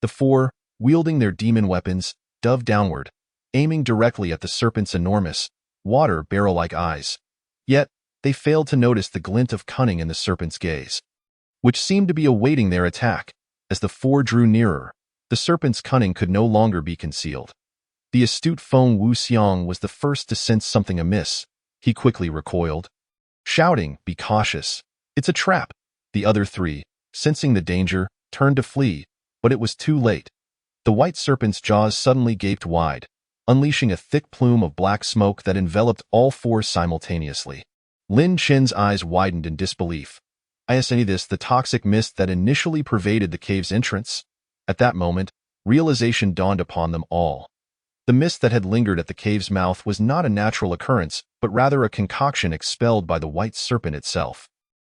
The 4, wielding their demon weapons, dove downward, aiming directly at the serpent's enormous, water barrel-like eyes. Yet, they failed to notice the glint of cunning in the serpent's gaze, which seemed to be awaiting their attack. As the 4 drew nearer, the serpent's cunning could no longer be concealed. The astute Feng Wuxiang was the first to sense something amiss. He quickly recoiled, shouting, "Be cautious. It's a trap." The other 3, sensing the danger, turned to flee, but it was too late. The white serpent's jaws suddenly gaped wide, unleashing a thick plume of black smoke that enveloped all 4 simultaneously. Lin Chen's eyes widened in disbelief. Is any this the toxic mist that initially pervaded the cave's entrance? At that moment, realization dawned upon them all. The mist that had lingered at the cave's mouth was not a natural occurrence, but rather a concoction expelled by the white serpent itself.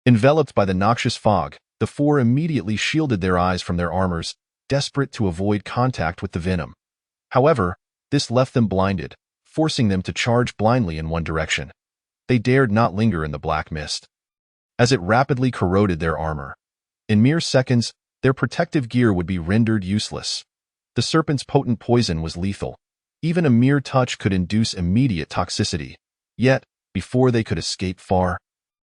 Enveloped by the noxious fog, the 4 immediately shielded their eyes from their armors, desperate to avoid contact with the venom. However, this left them blinded, forcing them to charge blindly in one direction. They dared not linger in the black mist, as it rapidly corroded their armor. In mere seconds, their protective gear would be rendered useless. The serpent's potent poison was lethal. Even a mere touch could induce immediate toxicity. Yet, before they could escape far,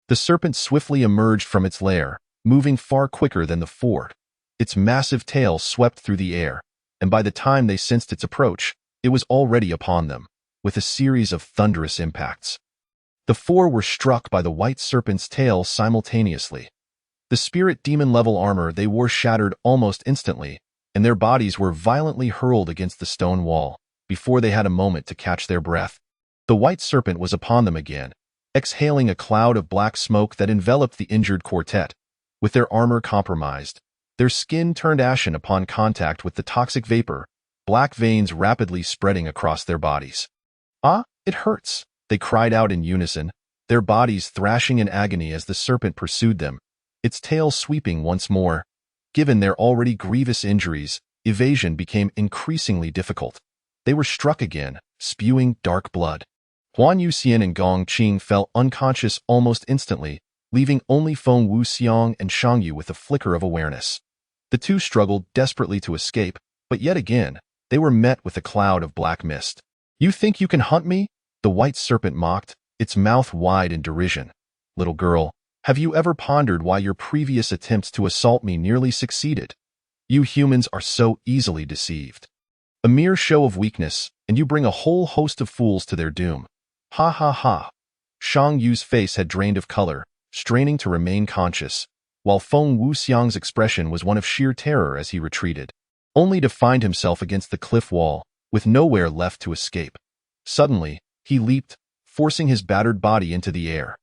the serpent swiftly emerged from its lair, moving far quicker than the 4. Its massive tail swept through the air, and by the time they sensed its approach, it was already upon them, with a series of thunderous impacts. The four were struck by the white serpent's tail simultaneously. The spirit demon-level armor they wore shattered almost instantly, and their bodies were violently hurled against the stone wall, before they had a moment to catch their breath. The white serpent was upon them again, exhaling a cloud of black smoke that enveloped the injured quartet. With their armor compromised, their skin turned ashen upon contact with the toxic vapor, black veins rapidly spreading across their bodies. "Ah, it hurts," they cried out in unison, their bodies thrashing in agony as the serpent pursued them, its tail sweeping once more. Given their already grievous injuries, evasion became increasingly difficult. They were struck again, spewing dark blood. Huan Yuxian and Gong Qing fell unconscious almost instantly, leaving only Feng Wuxiang and Shang Yu with a flicker of awareness. The two struggled desperately to escape, but yet again, they were met with a cloud of black mist. "You think you can hunt me?" the white serpent mocked, its mouth wide in derision. "Little girl, have you ever pondered why your previous attempts to assault me nearly succeeded? You humans are so easily deceived. A mere show of weakness, and you bring a whole host of fools to their doom. Ha ha ha." Shang Yu's face had drained of color, straining to remain conscious, while Feng Wuxiang's expression was one of sheer terror as he retreated, only to find himself against the cliff wall, with nowhere left to escape. Suddenly, he leaped, forcing his battered body into the air.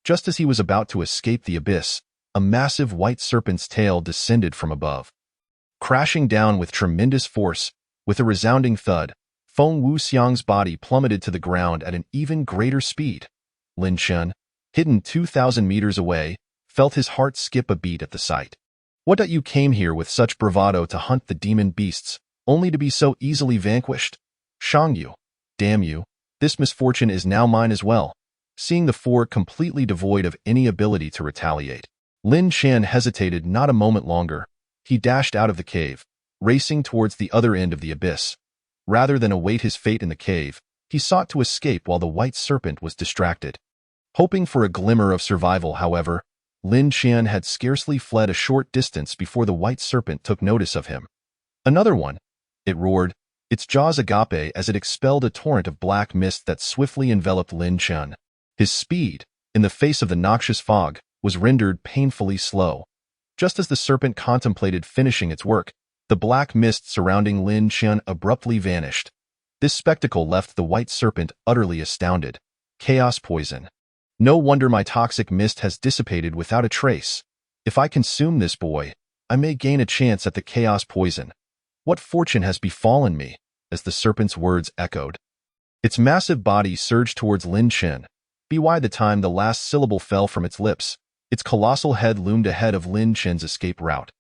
Just as he was about to escape the abyss, a massive white serpent's tail descended from above. Crashing down with tremendous force, with a resounding thud, Feng Wuxiang's body plummeted to the ground at an even greater speed. Lin Chen, hidden 2,000 meters away, felt his heart skip a beat at the sight. "What, you came here with such bravado to hunt the demon beasts, only to be so easily vanquished? Shang Yu, damn you, this misfortune is now mine as well." Seeing the four completely devoid of any ability to retaliate, Lin Chen hesitated not a moment longer. He dashed out of the cave, racing towards the other end of the abyss. Rather than await his fate in the cave, he sought to escape while the white serpent was distracted. Hoping for a glimmer of survival, however, Lin Chen had scarcely fled a short distance before the white serpent took notice of him. "Another one!" it roared, its jaws agape as it expelled a torrent of black mist that swiftly enveloped Lin Chen. His speed, in the face of the noxious fog, was rendered painfully slow. Just as the serpent contemplated finishing its work, the black mist surrounding Lin Chen abruptly vanished. This spectacle left the white serpent utterly astounded. Chaos poison. "No wonder my toxic mist has dissipated without a trace. If I consume this boy, I may gain a chance at the chaos poison. What fortune has befallen me?" as the serpent's words echoed. Its massive body surged towards Lin Chen. By the time the last syllable fell from its lips, its colossal head loomed ahead of Lin Chen's escape route.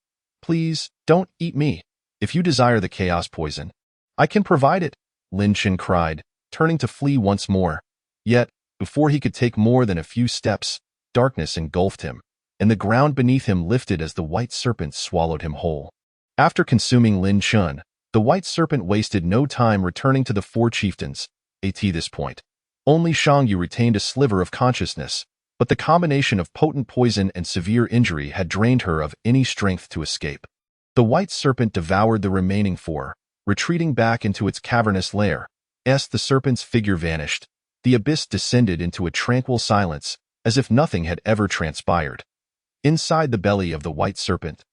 "Please, don't eat me. If you desire the chaos poison, I can provide it," Lin Chen cried, turning to flee once more. Yet, before he could take more than a few steps, darkness engulfed him, and the ground beneath him lifted as the white serpent swallowed him whole. After consuming Lin Chen, the white serpent wasted no time returning to the four chieftains. At this point, only Shang Yu retained a sliver of consciousness, but the combination of potent poison and severe injury had drained her of any strength to escape. The white serpent devoured the remaining four, retreating back into its cavernous lair. As the serpent's figure vanished, the abyss descended into a tranquil silence, as if nothing had ever transpired. Inside the belly of the white serpent,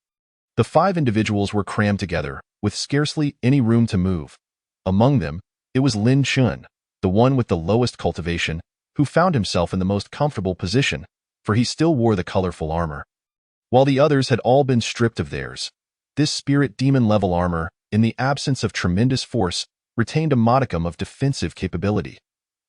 the five individuals were crammed together, with scarcely any room to move. Among them, it was Lin Chen, the one with the lowest cultivation, who found himself in the most comfortable position, for he still wore the colorful armor. While the others had all been stripped of theirs, this spirit demon-level armor, in the absence of tremendous force, retained a modicum of defensive capability.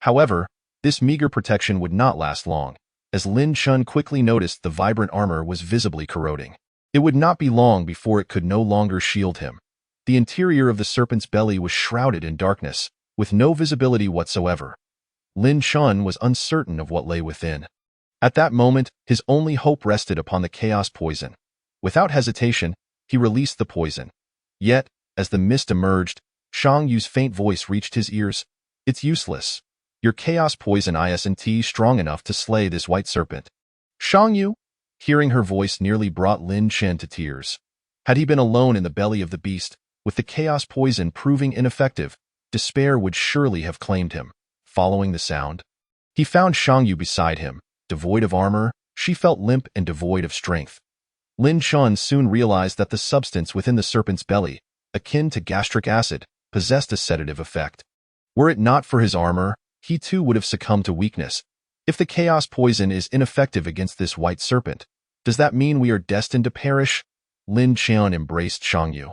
However, this meager protection would not last long, as Lin Chen quickly noticed the vibrant armor was visibly corroding. It would not be long before it could no longer shield him. The interior of the serpent's belly was shrouded in darkness, with no visibility whatsoever. Lin Chen was uncertain of what lay within. At that moment, his only hope rested upon the chaos poison. Without hesitation, he released the poison. Yet, as the mist emerged, Shang Yu's faint voice reached his ears. "It's useless. Your chaos poison isn't strong enough to slay this white serpent." Shang Yu, hearing her voice, nearly brought Lin Chen to tears. Had he been alone in the belly of the beast, With the chaos poison proving ineffective, despair would surely have claimed him. Following the sound, he found Shangyu beside him. Devoid of armor, she felt limp and devoid of strength. Lin Chun soon realized that the substance within the serpent's belly, akin to gastric acid, possessed a sedative effect. Were it not for his armor, he too would have succumbed to weakness. If the chaos poison is ineffective against this white serpent, does that mean we are destined to perish? Lin Qian embraced Shangyu,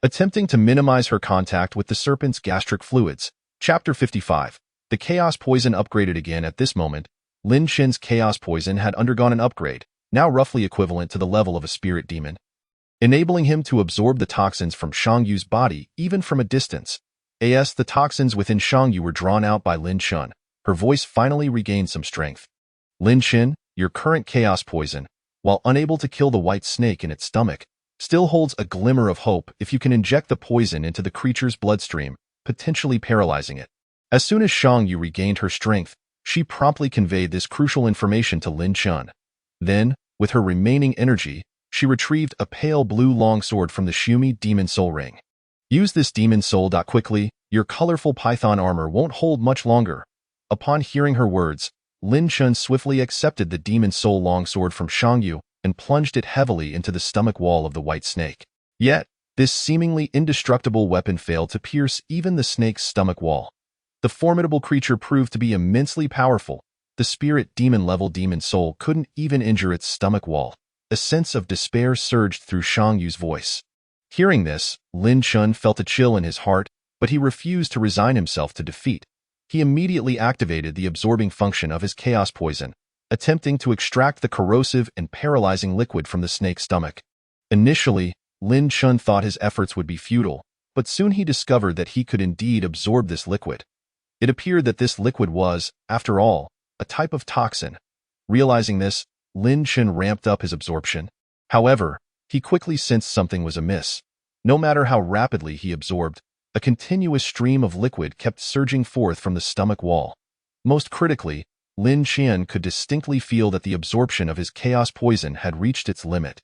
attempting to minimize her contact with the serpent's gastric fluids. Chapter 55. The chaos poison upgraded again. At this moment, Lin Qian's chaos poison had undergone an upgrade, now roughly equivalent to the level of a spirit demon, enabling him to absorb the toxins from Shangyu's body even from a distance. The toxins within Shangyu were drawn out by Lin Chun. Her voice finally regained some strength. Lin Qian, your current chaos poison, while unable to kill the white snake in its stomach, still holds a glimmer of hope if you can inject the poison into the creature's bloodstream, potentially paralyzing it. As soon as Shangyu regained her strength, she promptly conveyed this crucial information to Lin Chun. Then, with her remaining energy, she retrieved a pale blue longsword from the Shumi Demon Soul Ring. Use this Demon Soul. Quickly, your colorful python armor won't hold much longer. Upon hearing her words, Lin Chun swiftly accepted the Demon Soul longsword from Shangyu and plunged it heavily into the stomach wall of the white snake. Yet, this seemingly indestructible weapon failed to pierce even the snake's stomach wall. The formidable creature proved to be immensely powerful. The spirit demon-level Demon Soul couldn't even injure its stomach wall. A sense of despair surged through Shangyu's voice. Hearing this, Lin Chun felt a chill in his heart, but he refused to resign himself to defeat. He immediately activated the absorbing function of his chaos poison, attempting to extract the corrosive and paralyzing liquid from the snake's stomach. Initially, Lin Chun thought his efforts would be futile, but soon he discovered that he could indeed absorb this liquid. It appeared that this liquid was, after all, a type of toxin. Realizing this, Lin Chun ramped up his absorption. However, he quickly sensed something was amiss. No matter how rapidly he absorbed, a continuous stream of liquid kept surging forth from the stomach wall. Most critically, Lin Qian could distinctly feel that the absorption of his chaos poison had reached its limit.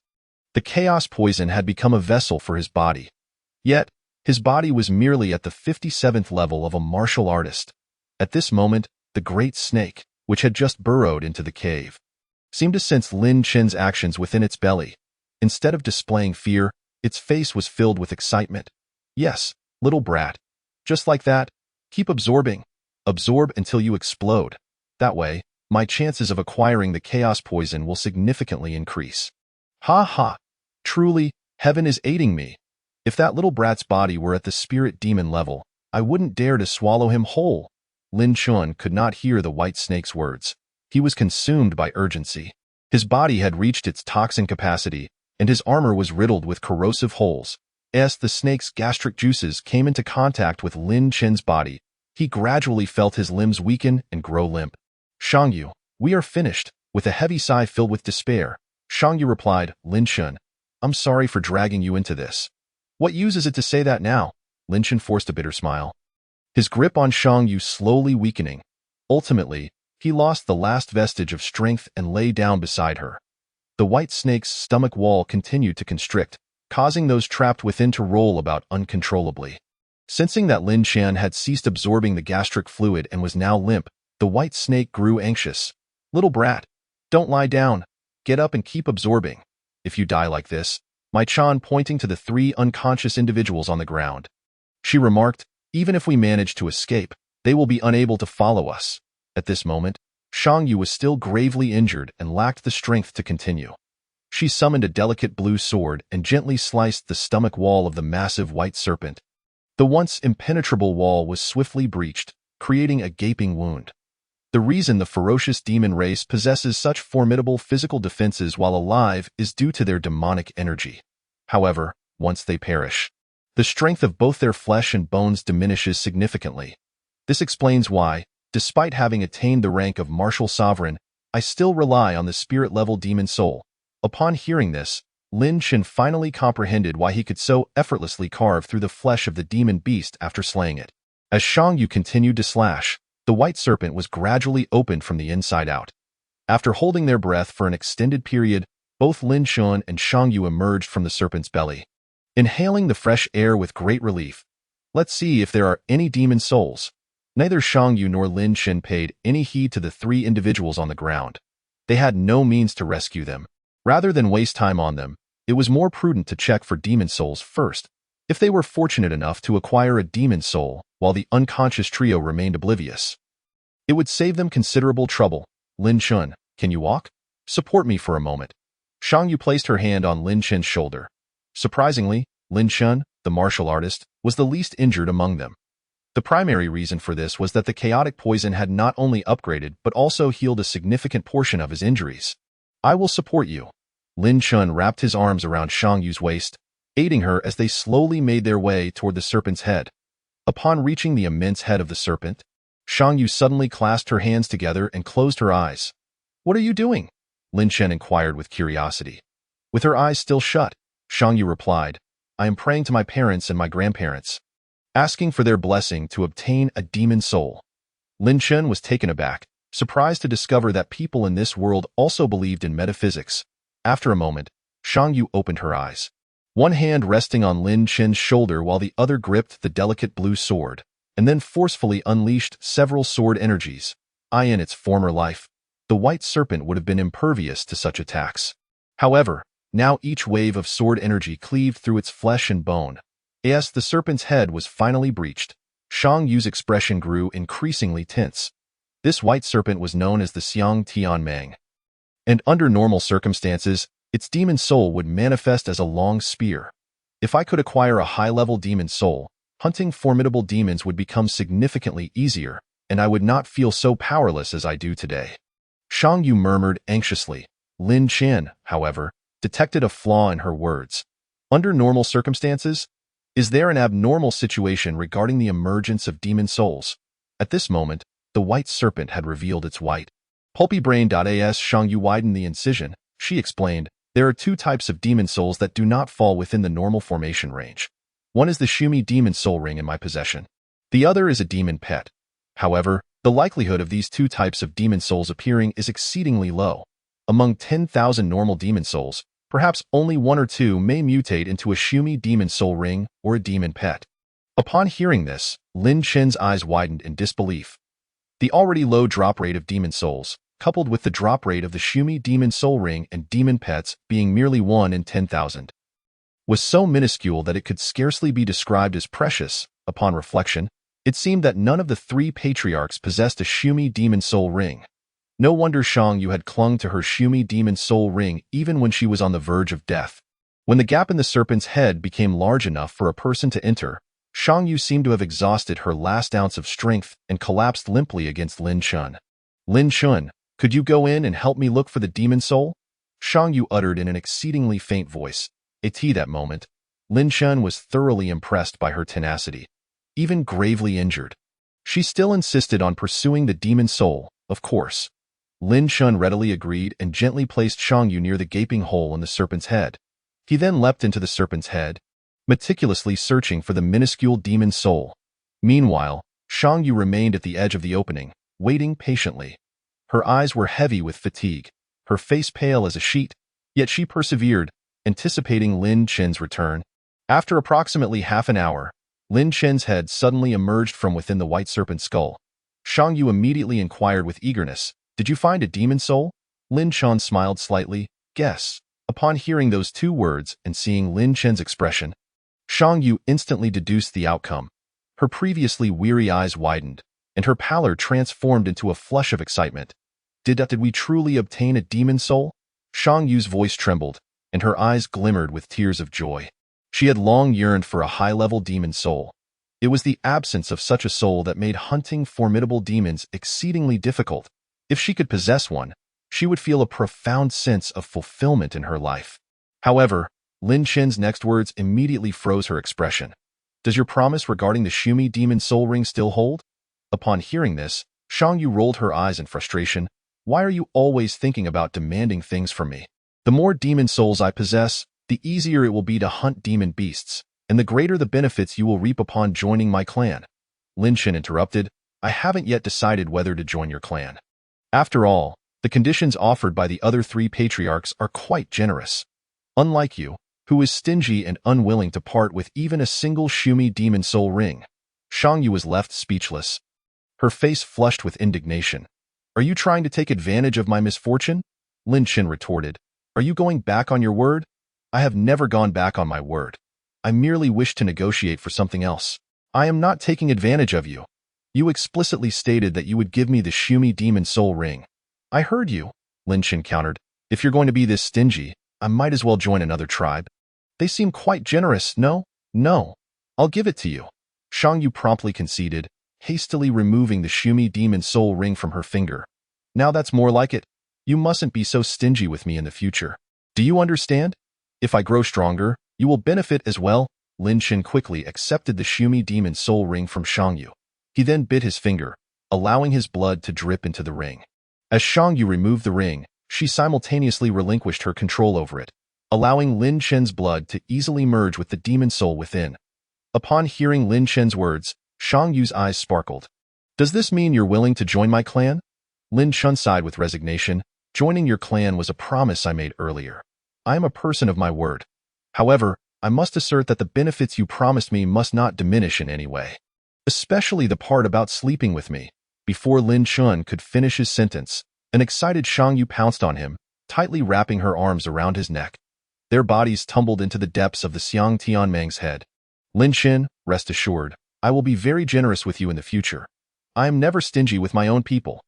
The chaos poison had become a vessel for his body. Yet, his body was merely at the 57th level of a martial artist. At this moment, the great snake, which had just burrowed into the cave, seemed to sense Lin Qian's actions within its belly. Instead of displaying fear, its face was filled with excitement. Yes, little brat. Just like that, keep absorbing. Absorb until you explode. That way, my chances of acquiring the chaos poison will significantly increase. Ha ha! Truly, heaven is aiding me. If that little brat's body were at the spirit demon level, I wouldn't dare to swallow him whole. Lin Chun could not hear the white snake's words. He was consumed by urgency. His body had reached its toxin capacity, and his armor was riddled with corrosive holes. As the snake's gastric juices came into contact with Lin Qian's body, he gradually felt his limbs weaken and grow limp. Shangyu, we are finished. With a heavy sigh filled with despair, Shangyu replied, Lin Chun, I'm sorry for dragging you into this. What use is it to say that now? Lin Chun forced a bitter smile. His grip on Shangyu slowly weakening. Ultimately, he lost the last vestige of strength and lay down beside her. The white snake's stomach wall continued to constrict, causing those trapped within to roll about uncontrollably. Sensing that Lin Qian had ceased absorbing the gastric fluid and was now limp, the white snake grew anxious. Little brat, don't lie down. Get up and keep absorbing. If you die like this, Mai Chan pointing to the 3 unconscious individuals on the ground. She remarked, even if we manage to escape, they will be unable to follow us. At this moment, Shangyu was still gravely injured and lacked the strength to continue. She summoned a delicate blue sword and gently sliced the stomach wall of the massive white serpent. The once impenetrable wall was swiftly breached, creating a gaping wound. The reason the ferocious demon race possesses such formidable physical defenses while alive is due to their demonic energy. However, once they perish, the strength of both their flesh and bones diminishes significantly. This explains why, despite having attained the rank of martial sovereign, I still rely on the spirit-level demon soul. Upon hearing this, Lin Qian finally comprehended why he could so effortlessly carve through the flesh of the demon beast after slaying it. As Shangyu continued to slash, the white serpent was gradually opened from the inside out. After holding their breath for an extended period, both Lin Qian and Shangyu emerged from the serpent's belly. inhaling the fresh air with great relief. Let's see if there are any demon souls. Neither Shang Yu nor Lin Chen paid any heed to the three individuals on the ground. They had no means to rescue them. Rather than waste time on them, it was more prudent to check for demon souls first. If they were fortunate enough to acquire a demon soul while the unconscious trio remained oblivious, it would save them considerable trouble. Lin Chen, can you walk? Support me for a moment. Shang Yu placed her hand on Lin Chen's shoulder. Surprisingly, Lin Chen, the martial artist, was the least injured among them. The primary reason for this was that the chaotic poison had not only upgraded but also healed a significant portion of his injuries. I will support you. Lin Chen wrapped his arms around Shang Yu's waist, aiding her as they slowly made their way toward the serpent's head. Upon reaching the immense head of the serpent, Shang Yu suddenly clasped her hands together and closed her eyes. What are you doing? Lin Chen inquired with curiosity. With her eyes still shut, Shang Yu replied, I am praying to my parents and my grandparents, asking for their blessing to obtain a demon soul. Lin Chen was taken aback, surprised to discover that people in this world also believed in metaphysics. After a moment, Shang Yu opened her eyes. One hand resting on Lin Chen's shoulder while the other gripped the delicate blue sword, and then forcefully unleashed several sword energies. In its former life, the white serpent would have been impervious to such attacks. However, now each wave of sword energy cleaved through its flesh and bone. As the serpent's head was finally breached, Shang Yu's expression grew increasingly tense. This white serpent was known as the Xiang Tian Mang, and under normal circumstances, its demon soul would manifest as a long spear. If I could acquire a high-level demon soul, hunting formidable demons would become significantly easier, and I would not feel so powerless as I do today. Shang Yu murmured anxiously. Lin Chen, however, detected a flaw in her words. Under normal circumstances, is there an abnormal situation regarding the emergence of demon souls? At this moment, the white serpent had revealed its white, pulpy brain. As Shang Yu widened the incision, she explained, there are two types of demon souls that do not fall within the normal formation range. One is the Shumi demon soul ring in my possession. The other is a demon pet. However, the likelihood of these two types of demon souls appearing is exceedingly low. Among 10,000 normal demon souls, perhaps only one or two may mutate into a Shumi demon soul ring or a demon pet. Upon hearing this, Lin Chen's eyes widened in disbelief. The already low drop rate of demon souls, coupled with the drop rate of the Shumi demon soul ring and demon pets being merely 1 in 10,000, was so minuscule that it could scarcely be described as precious. Upon reflection, it seemed that none of the three patriarchs possessed a Shumi demon soul ring. No wonder Shang Yu had clung to her Shumi demon soul ring even when she was on the verge of death. When the gap in the serpent's head became large enough for a person to enter, Shang Yu seemed to have exhausted her last ounce of strength and collapsed limply against Lin Chen. Lin Chen, could you go in and help me look for the demon soul? Shang Yu uttered in an exceedingly faint voice. At that moment, Lin Chen was thoroughly impressed by her tenacity. Even gravely injured, she still insisted on pursuing the demon soul, of course. Lin Chen readily agreed and gently placed Shang Yu near the gaping hole in the serpent's head. He then leapt into the serpent's head, meticulously searching for the minuscule demon soul. Meanwhile, Shang Yu remained at the edge of the opening, waiting patiently. Her eyes were heavy with fatigue, her face pale as a sheet, yet she persevered, anticipating Lin Chen's return. After approximately half an hour, Lin Chen's head suddenly emerged from within the white serpent's skull. Shang Yu immediately inquired with eagerness, Did you find a demon soul? Lin Chen smiled slightly. Guess. Upon hearing those two words and seeing Lin Chen's expression, Shang Yu instantly deduced the outcome. Her previously weary eyes widened, and her pallor transformed into a flush of excitement. Did we truly obtain a demon soul? Shang Yu's voice trembled, and her eyes glimmered with tears of joy. She had long yearned for a high-level demon soul. It was the absence of such a soul that made hunting formidable demons exceedingly difficult. If she could possess one, she would feel a profound sense of fulfillment in her life. However, Lin Chen's next words immediately froze her expression. Does your promise regarding the Shumi demon soul ring still hold? Upon hearing this, Shang Yu rolled her eyes in frustration. Why are you always thinking about demanding things from me? The more demon souls I possess, the easier it will be to hunt demon beasts, and the greater the benefits you will reap upon joining my clan. Lin Chen interrupted, I haven't yet decided whether to join your clan. After all, the conditions offered by the other three patriarchs are quite generous. Unlike you, who is stingy and unwilling to part with even a single Shumi demon soul ring. Shang Yu was left speechless, her face flushed with indignation. Are you trying to take advantage of my misfortune? Lin Chen retorted. Are you going back on your word? I have never gone back on my word. I merely wish to negotiate for something else. I am not taking advantage of you. You explicitly stated that you would give me the Shumi demon soul ring. I heard you, Lin Chen countered. If you're going to be this stingy, I might as well join another tribe. They seem quite generous, no? No. I'll give it to you. Shang Yu promptly conceded, hastily removing the Shumi demon soul ring from her finger. Now that's more like it. You mustn't be so stingy with me in the future. Do you understand? If I grow stronger, you will benefit as well. Lin Chen quickly accepted the Shumi demon soul ring from Shang Yu. He then bit his finger, allowing his blood to drip into the ring. As Shang Yu removed the ring, she simultaneously relinquished her control over it, allowing Lin Chen's blood to easily merge with the demon soul within. Upon hearing Lin Chen's words, Shang Yu's eyes sparkled. Does this mean you're willing to join my clan? Lin Chen sighed with resignation. Joining your clan was a promise I made earlier. I am a person of my word. However, I must assert that the benefits you promised me must not diminish in any way. Especially the part about sleeping with me. Before Lin Chen could finish his sentence, an excited Shang Yu pounced on him, tightly wrapping her arms around his neck. Their bodies tumbled into the depths of the Xiang Tianmeng's head. Lin Chen, rest assured, I will be very generous with you in the future. I am never stingy with my own people.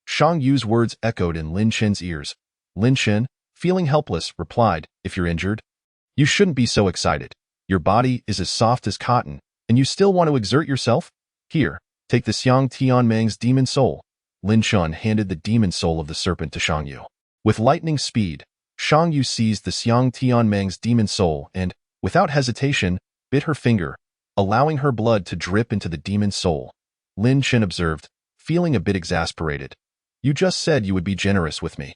Shang Yu's words echoed in Lin Chen's ears. Lin Chen, feeling helpless, replied, If you're injured, you shouldn't be so excited. Your body is as soft as cotton, and you still want to exert yourself? Here, take the Xiang Tianmeng's demon soul. Lin Chen handed the demon soul of the serpent to Shang Yu. With lightning speed, Shang Yu seized the Xiang Tianmeng's demon soul and, without hesitation, bit her finger, allowing her blood to drip into the demon soul. Lin Chen observed, feeling a bit exasperated. You just said you would be generous with me.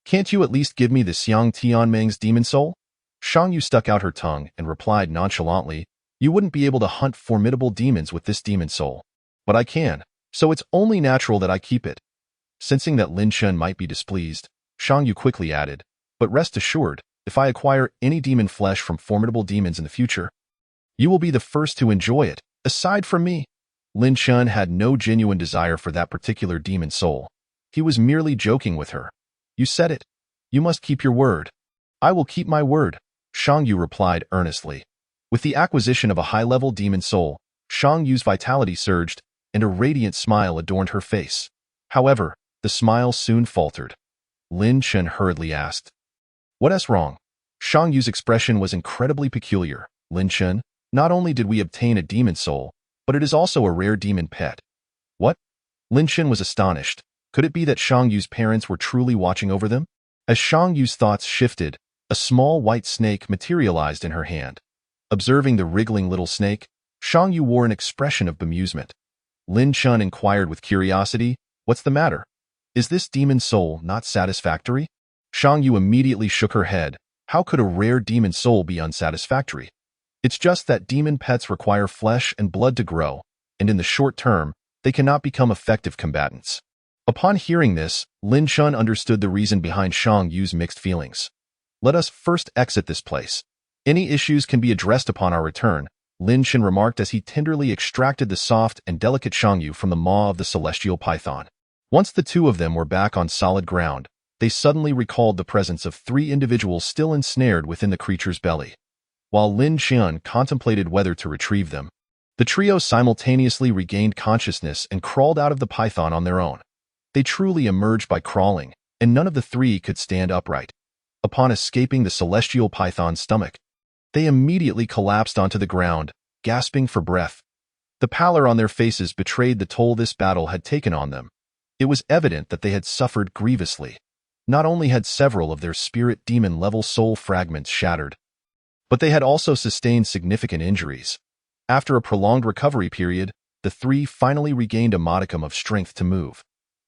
Can't you at least give me the Xiang Tianmeng's demon soul? Shang Yu stuck out her tongue and replied nonchalantly, You wouldn't be able to hunt formidable demons with this demon soul. But I can, so it's only natural that I keep it. Sensing that Lin Chen might be displeased, Shang Yu quickly added, But rest assured, if I acquire any demon flesh from formidable demons in the future, you will be the first to enjoy it, aside from me. Lin Chen had no genuine desire for that particular demon soul. He was merely joking with her. You said it. You must keep your word. I will keep my word, Shang Yu replied earnestly. With the acquisition of a high-level demon soul, Shang Yu's vitality surged, and a radiant smile adorned her face. However, the smile soon faltered. Lin Chen hurriedly asked, What's wrong? Shang Yu's expression was incredibly peculiar. Lin Chen, not only did we obtain a demon soul, but it is also a rare demon pet. What? Lin Chen was astonished. Could it be that Shang Yu's parents were truly watching over them? As Shang Yu's thoughts shifted, a small white snake materialized in her hand. Observing the wriggling little snake, Shang Yu wore an expression of bemusement. Lin Chen inquired with curiosity, What's the matter? Is this demon soul not satisfactory? Shang Yu immediately shook her head. How could a rare demon soul be unsatisfactory? It's just that demon pets require flesh and blood to grow, and in the short term, they cannot become effective combatants. Upon hearing this, Lin Chen understood the reason behind Shang Yu's mixed feelings. Let us first exit this place. Any issues can be addressed upon our return, Lin Chen remarked as he tenderly extracted the soft and delicate Shang Yu from the maw of the celestial python. Once the two of them were back on solid ground, they suddenly recalled the presence of 3 individuals still ensnared within the creature's belly. While Lin Chen contemplated whether to retrieve them, the trio simultaneously regained consciousness and crawled out of the python on their own. They truly emerged by crawling, and none of the 3 could stand upright. Upon escaping the celestial python's stomach, they immediately collapsed onto the ground, gasping for breath. The pallor on their faces betrayed the toll this battle had taken on them. It was evident that they had suffered grievously. Not only had several of their spirit demon-level soul fragments shattered, but they had also sustained significant injuries. After a prolonged recovery period, the 3 finally regained a modicum of strength to move.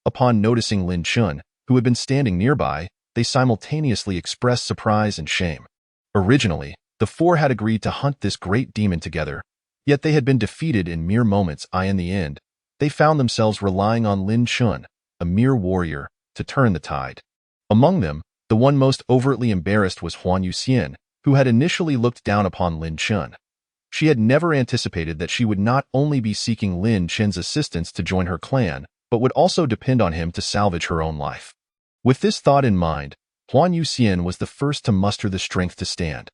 Upon noticing Lin Chen, who had been standing nearby, they simultaneously expressed surprise and shame. Originally, the 4 had agreed to hunt this great demon together, yet they had been defeated in mere moments. In the end, they found themselves relying on Lin Chen, a mere warrior, to turn the tide. Among them, the one most overtly embarrassed was Huan Yuxian, who had initially looked down upon Lin Chun. She had never anticipated that she would not only be seeking Lin Chen's assistance to join her clan, but would also depend on him to salvage her own life. With this thought in mind, Huan Yuxian was the first to muster the strength to stand.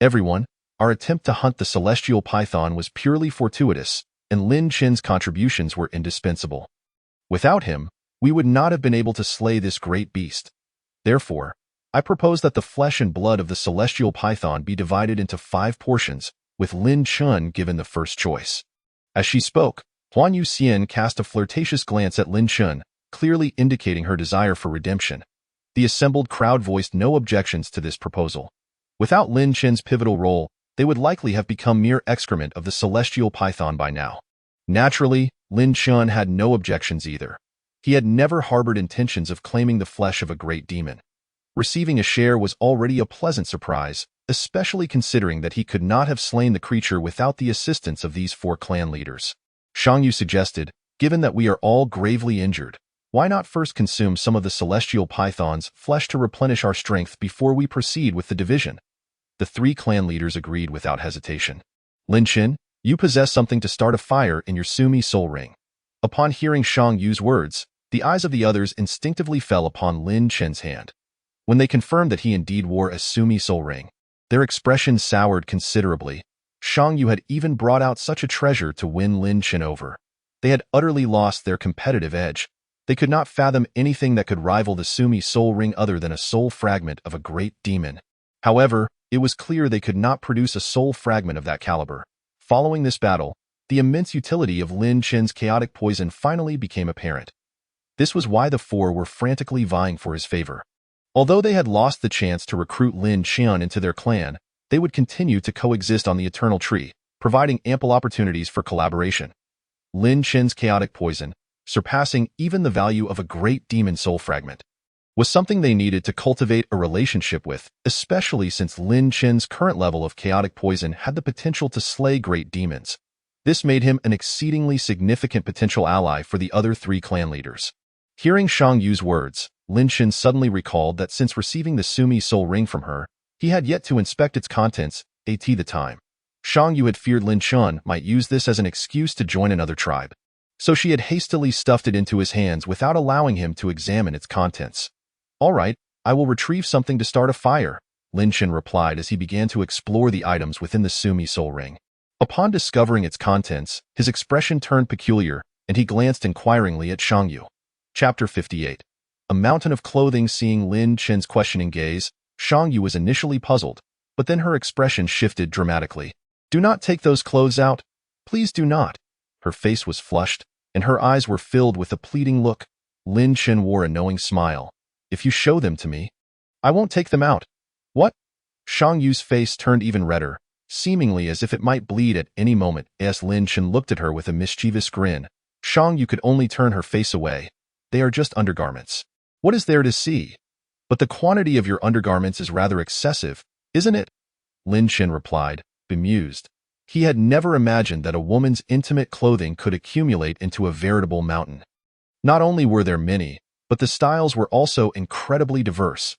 Everyone, our attempt to hunt the celestial python was purely fortuitous, and Lin Chen's contributions were indispensable. Without him, we would not have been able to slay this great beast. Therefore, I propose that the flesh and blood of the celestial python be divided into 5 portions, with Lin Chun given the first choice. As she spoke, Huan Yuxian cast a flirtatious glance at Lin Chun, clearly indicating her desire for redemption. The assembled crowd voiced no objections to this proposal. Without Lin Chen's pivotal role, they would likely have become mere excrement of the celestial python by now. Naturally, Lin Chun had no objections either. He had never harbored intentions of claiming the flesh of a great demon. Receiving a share was already a pleasant surprise, especially considering that he could not have slain the creature without the assistance of these 4 clan leaders. Shang Yu suggested, given that we are all gravely injured, why not first consume some of the celestial python's flesh to replenish our strength before we proceed with the division? The 3 clan leaders agreed without hesitation. Lin Chen, you possess something to start a fire in your Sumi soul ring. Upon hearing Shang Yu's words, the eyes of the others instinctively fell upon Lin Chen's hand. When they confirmed that he indeed wore a Sumi soul ring, their expressions soured considerably. Shang Yu had even brought out such a treasure to win Lin Chen over. They had utterly lost their competitive edge. They could not fathom anything that could rival the Sumi soul ring other than a soul fragment of a great demon. However, it was clear they could not produce a soul fragment of that caliber. Following this battle, the immense utility of Lin Chen's chaotic poison finally became apparent. This was why the 4 were frantically vying for his favor. Although they had lost the chance to recruit Lin Chen into their clan, they would continue to coexist on the Eternal Tree, providing ample opportunities for collaboration. Lin Chen's chaotic poison, surpassing even the value of a great demon soul fragment, was something they needed to cultivate a relationship with, especially since Lin Chen's current level of chaotic poison had the potential to slay great demons. This made him an exceedingly significant potential ally for the other 3 clan leaders. Hearing Shang Yu's words, Lin Chen suddenly recalled that since receiving the Sumi soul ring from her, he had yet to inspect its contents, at the time. Shang Yu had feared Lin Chen might use this as an excuse to join another tribe. So she had hastily stuffed it into his hands without allowing him to examine its contents. All right, I will retrieve something to start a fire, Lin Chen replied as he began to explore the items within the Sumi soul ring. Upon discovering its contents, his expression turned peculiar, and he glanced inquiringly at Shang Yu. Chapter 58. A mountain of clothing. Seeing Lin Chen's questioning gaze, Shang Yu was initially puzzled, but then her expression shifted dramatically. Do not take those clothes out. Please do not. Her face was flushed, and her eyes were filled with a pleading look. Lin Chen wore a knowing smile. If you show them to me, I won't take them out. What? Shang Yu's face turned even redder, seemingly as if it might bleed at any moment, as Lin Chen looked at her with a mischievous grin. Shang Yu could only turn her face away. They are just undergarments. What is there to see? But the quantity of your undergarments is rather excessive, isn't it? Lin Chen replied, bemused. He had never imagined that a woman's intimate clothing could accumulate into a veritable mountain. Not only were there many, but the styles were also incredibly diverse.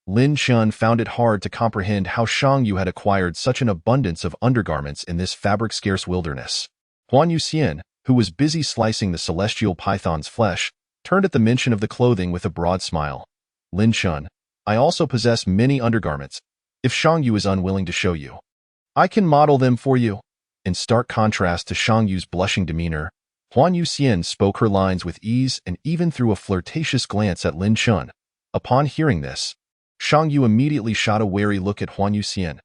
Lin Chen found it hard to comprehend how Shang Yu had acquired such an abundance of undergarments in this fabric-scarce wilderness. Huan Yuxian, who was busy slicing the celestial python's flesh, turned at the mention of the clothing with a broad smile. Lin Chen, I also possess many undergarments, if Shang Yu is unwilling to show you. I can model them for you. In stark contrast to Shang Yu's blushing demeanor, Huan Yuxian spoke her lines with ease and even threw a flirtatious glance at Lin Chen. Upon hearing this, Shang Yu immediately shot a wary look at Huan Yuxian.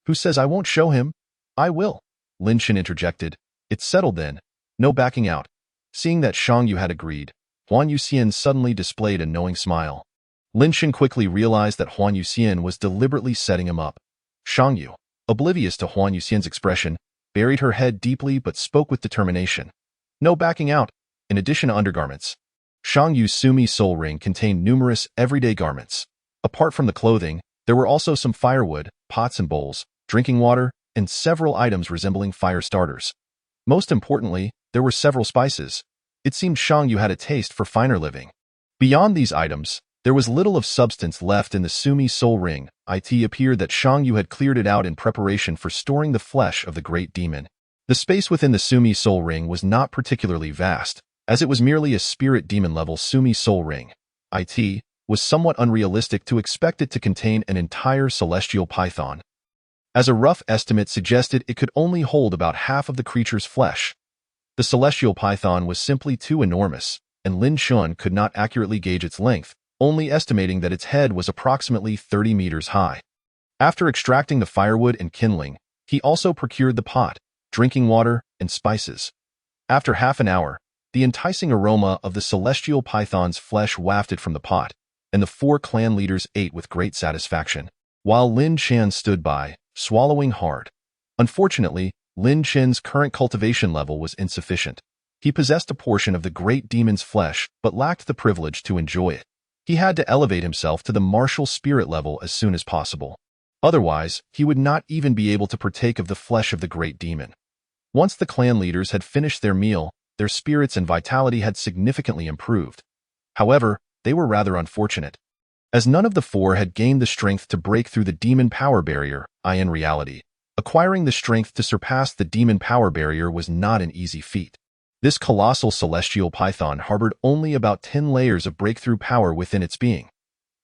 Who says I won't show him? I will. Lin Chen interjected. It's settled then. No backing out. Seeing that Shang Yu had agreed, Huan Yuxian suddenly displayed a knowing smile. Lin Chen quickly realized that Huan Yuxian was deliberately setting him up. Shang Yu, oblivious to Huan Yuxian's expression, buried her head deeply but spoke with determination. No backing out. In addition to undergarments, Shang Yu's Sumi soul ring contained numerous everyday garments. Apart from the clothing, there were also some firewood, pots and bowls, drinking water, and several items resembling fire starters. Most importantly, there were several spices. It seemed Shang Yu had a taste for finer living. Beyond these items, There was little of substance left in the Sumi soul ring. It appeared that Shang Yu had cleared it out in preparation for storing the flesh of the great demon. The space within the Sumi soul ring was not particularly vast, as it was merely a spirit demon-level Sumi soul ring. It was somewhat unrealistic to expect it to contain an entire celestial python. As a rough estimate suggested, it could only hold about half of the creature's flesh. The celestial python was simply too enormous, and Lin Shun could not accurately gauge its length, only estimating that its head was approximately 30 meters high. After extracting the firewood and kindling, he also procured the pot, drinking water, and spices. After half an hour, the enticing aroma of the celestial python's flesh wafted from the pot, and the 4 clan leaders ate with great satisfaction, while Lin Chen stood by, swallowing hard. Unfortunately, Lin Chen's current cultivation level was insufficient. He possessed a portion of the great demon's flesh, but lacked the privilege to enjoy it. He had to elevate himself to the martial spirit level as soon as possible. Otherwise, he would not even be able to partake of the flesh of the great demon. Once the clan leaders had finished their meal, their spirits and vitality had significantly improved. However, they were rather unfortunate, as none of the 4 had gained the strength to break through the demon power barrier. In reality, acquiring the strength to surpass the demon power barrier was not an easy feat. This colossal celestial python harbored only about 10 layers of breakthrough power within its being.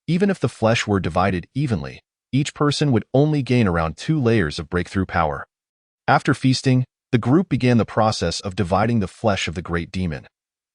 Even if the flesh were divided evenly, each person would only gain around 2 layers of breakthrough power. After feasting, the group began the process of dividing the flesh of the great demon.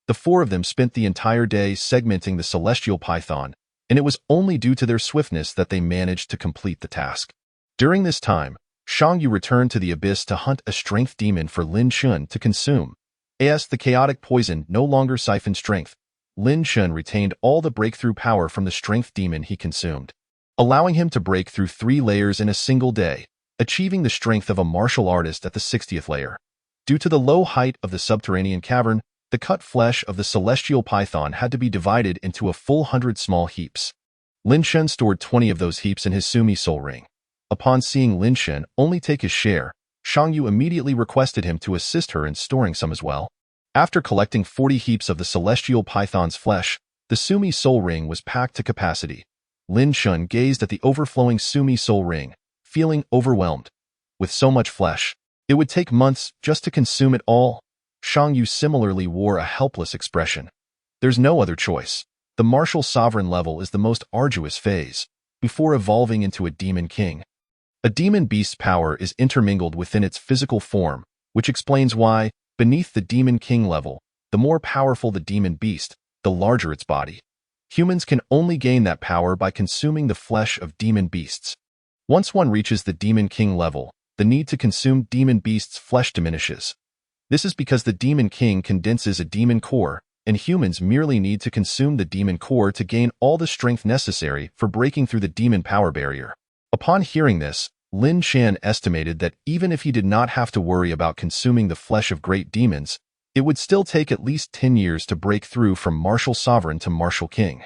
The 4 of them spent the entire day segmenting the celestial python, and it was only due to their swiftness that they managed to complete the task. During this time, Shang Yu returned to the abyss to hunt a strength demon for Lin Shun to consume. As the chaotic poison no longer siphoned strength, Lin Shun retained all the breakthrough power from the strength demon he consumed, allowing him to break through 3 layers in a single day, achieving the strength of a martial artist at the 60th layer. Due to the low height of the subterranean cavern, the cut flesh of the celestial python had to be divided into a full 100 small heaps. Lin Shun stored 20 of those heaps in his Sumi soul ring. Upon seeing Lin Shun only take his share, Shang Yu immediately requested him to assist her in storing some as well. After collecting 40 heaps of the celestial python's flesh, the Sumi soul ring was packed to capacity. Lin Shun gazed at the overflowing Sumi soul ring, feeling overwhelmed. With so much flesh, it would take months just to consume it all. Shang Yu similarly wore a helpless expression. There's no other choice. The martial sovereign level is the most arduous phase, before evolving into a demon king. A demon beast's power is intermingled within its physical form, which explains why, beneath the demon king level, the more powerful the demon beast, the larger its body. Humans can only gain that power by consuming the flesh of demon beasts. Once one reaches the demon king level, the need to consume demon beasts' flesh diminishes. This is because the demon king condenses a demon core, and humans merely need to consume the demon core to gain all the strength necessary for breaking through the demon power barrier. Upon hearing this, Lin Shan estimated that even if he did not have to worry about consuming the flesh of great demons, it would still take at least 10 years to break through from martial sovereign to martial king.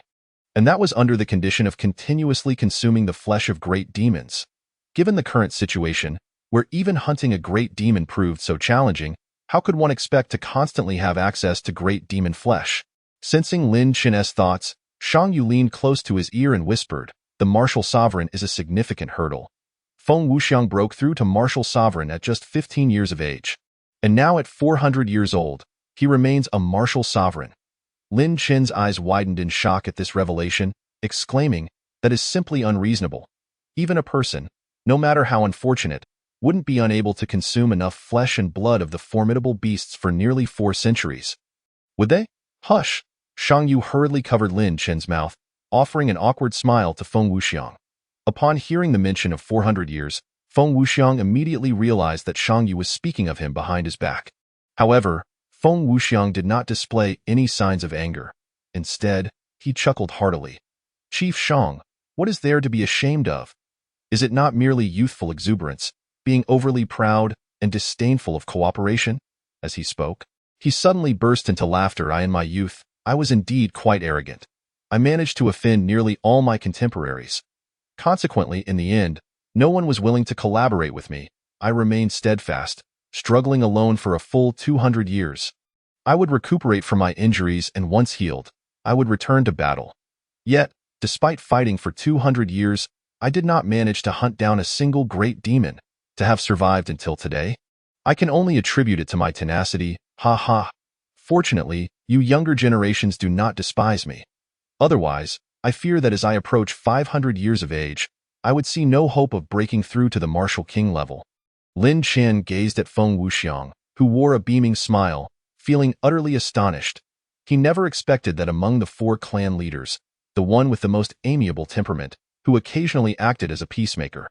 And that was under the condition of continuously consuming the flesh of great demons. Given the current situation, where even hunting a great demon proved so challenging, how could one expect to constantly have access to great demon flesh? Sensing Lin Shan's thoughts, Shang Yu leaned close to his ear and whispered, "The martial sovereign is a significant hurdle." Feng Wuxiang broke through to martial sovereign at just 15 years of age. And now at 400 years old, he remains a martial sovereign. Lin Chen's eyes widened in shock at this revelation, exclaiming, "That is simply unreasonable. Even a person, no matter how unfortunate, wouldn't be unable to consume enough flesh and blood of the formidable beasts for nearly 4 centuries. Would they?" "Hush!" Shang Yu hurriedly covered Lin Chen's mouth, offering an awkward smile to Feng Wuxiang. Upon hearing the mention of 400 years, Feng Wuxiang immediately realized that Shang Yu was speaking of him behind his back. However, Feng Wuxiang did not display any signs of anger. Instead, he chuckled heartily. "Chief Shang, what is there to be ashamed of? Is it not merely youthful exuberance, being overly proud and disdainful of cooperation?" As he spoke, he suddenly burst into laughter. "In my youth, I was indeed quite arrogant. I managed to offend nearly all my contemporaries. Consequently, in the end, no one was willing to collaborate with me. I remained steadfast, struggling alone for a full 200 years. I would recuperate from my injuries, and once healed, I would return to battle. Yet, Despite fighting for 200 years, I did not manage to hunt down a single great demon. To have survived until today, I can only attribute it to my tenacity. Ha ha. Fortunately, you younger generations do not despise me. Otherwise, I fear that as I approach 500 years of age, I would see no hope of breaking through to the martial king level. Lin Chen gazed at Feng Wuxiang, who wore a beaming smile, feeling utterly astonished. He never expected that among the 4 clan leaders, the one with the most amiable temperament, who occasionally acted as a peacemaker,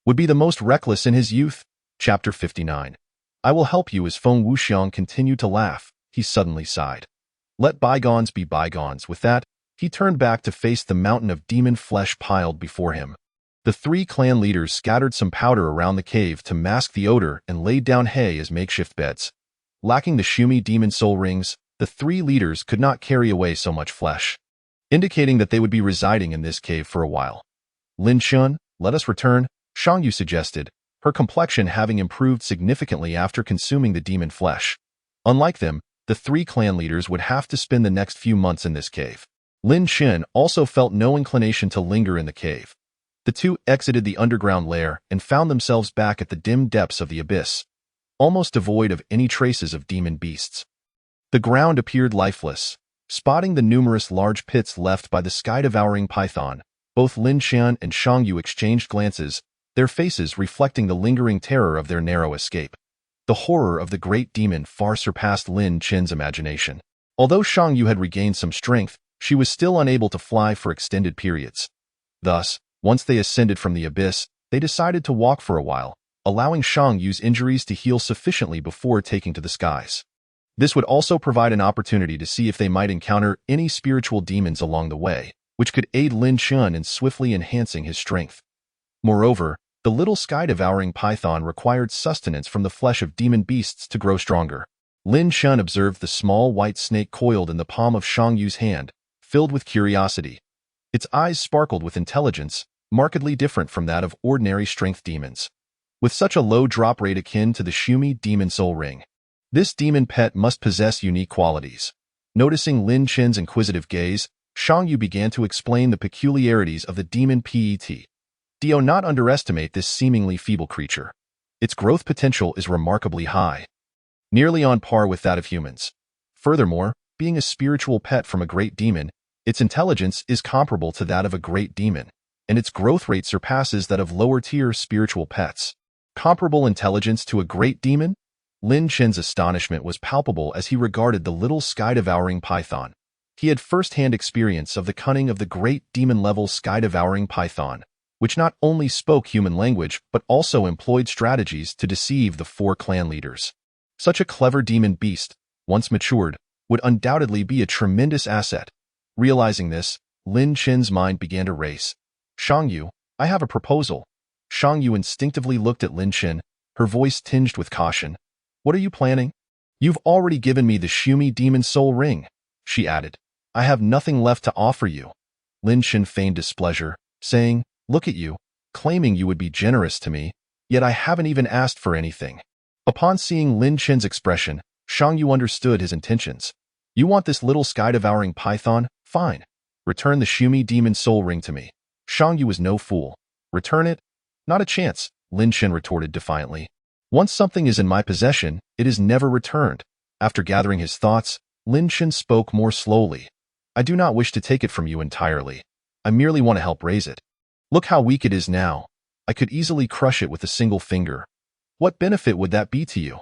would be the most reckless in his youth. Chapter 59. I will help you. As Feng Wuxiang continued to laugh, he suddenly sighed. Let bygones be bygones. With that, he turned back to face the mountain of demon flesh piled before him. The 3 clan leaders scattered some powder around the cave to mask the odor and laid down hay as makeshift beds. Lacking the Shumi demon soul rings, the 3 leaders could not carry away so much flesh, indicating that they would be residing in this cave for a while. Lin Chen, let us return, Shang Yu suggested, her complexion having improved significantly after consuming the demon flesh. Unlike them, the 3 clan leaders would have to spend the next few months in this cave. Lin Chen also felt no inclination to linger in the cave. The 2 exited the underground lair and found themselves back at the dim depths of the abyss, almost devoid of any traces of demon beasts. The ground appeared lifeless. Spotting the numerous large pits left by the sky-devouring python, both Lin Chen and Shang Yu exchanged glances, their faces reflecting the lingering terror of their narrow escape. The horror of the great demon far surpassed Lin Chen's imagination. Although Shang Yu had regained some strength, she was still unable to fly for extended periods. Thus, once they ascended from the abyss, they decided to walk for a while, allowing Shang Yu's injuries to heal sufficiently before taking to the skies. This would also provide an opportunity to see if they might encounter any spiritual demons along the way, which could aid Lin Chen in swiftly enhancing his strength. Moreover, the little sky-devouring python required sustenance from the flesh of demon beasts to grow stronger. Lin Chen observed the small white snake coiled in the palm of Shang Yu's hand, filled with curiosity. Its eyes sparkled with intelligence, markedly different from that of ordinary strength demons. With such a low drop rate akin to the Shumi demon soul ring, this demon pet must possess unique qualities. Noticing Lin Chen's inquisitive gaze, Shang Yu began to explain the peculiarities of the demon pet. Do not underestimate this seemingly feeble creature. Its growth potential is remarkably high, nearly on par with that of humans. Furthermore, being a spiritual pet from a great demon, its intelligence is comparable to that of a great demon, and its growth rate surpasses that of lower-tier spiritual pets. Comparable intelligence to a great demon? Lin Chen's astonishment was palpable as he regarded the little sky-devouring python. He had first-hand experience of the cunning of the great demon-level sky-devouring python, which not only spoke human language but also employed strategies to deceive the 4 clan leaders. Such a clever demon beast, once matured, would undoubtedly be a tremendous asset. Realizing this, Lin Chen's mind began to race. Shang Yu, I have a proposal. Shang Yu instinctively looked at Lin Chen, her voice tinged with caution. What are you planning? You've already given me the Shumi demon soul ring, she added. I have nothing left to offer you. Lin Chen feigned displeasure, saying, Look at you, claiming you would be generous to me, yet I haven't even asked for anything. Upon seeing Lin Chen's expression, Shang Yu understood his intentions. You want this little sky-devouring python? Fine. Return the Shumi demon soul ring to me. Shang Yu was no fool. Return it? Not a chance, Lin Chen retorted defiantly. Once something is in my possession, it is never returned. After gathering his thoughts, Lin Chen spoke more slowly. I do not wish to take it from you entirely. I merely want to help raise it. Look how weak it is now. I could easily crush it with a single finger. What benefit would that be to you?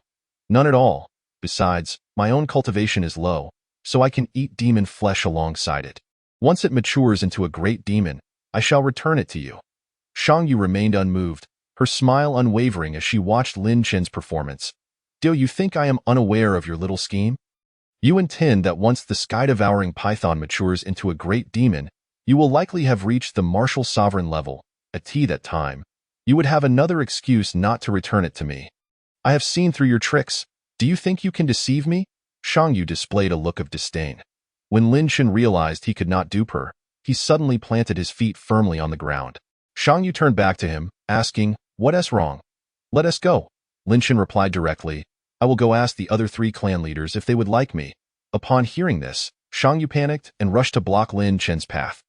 None at all. Besides, my own cultivation is low, so I can eat demon flesh alongside it. Once it matures into a great demon, I shall return it to you. Shang Yu remained unmoved, her smile unwavering as she watched Lin Chen's performance. Do you think I am unaware of your little scheme? You intend that once the sky-devouring python matures into a great demon, you will likely have reached the martial sovereign level. At that time, you would have another excuse not to return it to me. I have seen through your tricks. Do you think you can deceive me? Shang Yu displayed a look of disdain. When Lin Chen realized he could not dupe her, he suddenly planted his feet firmly on the ground. Shang Yu turned back to him, asking, What's wrong? Let us go. Lin Chen replied directly, I will go ask the other 3 clan leaders if they would like me. Upon hearing this, Shang Yu panicked and rushed to block Lin Chen's path.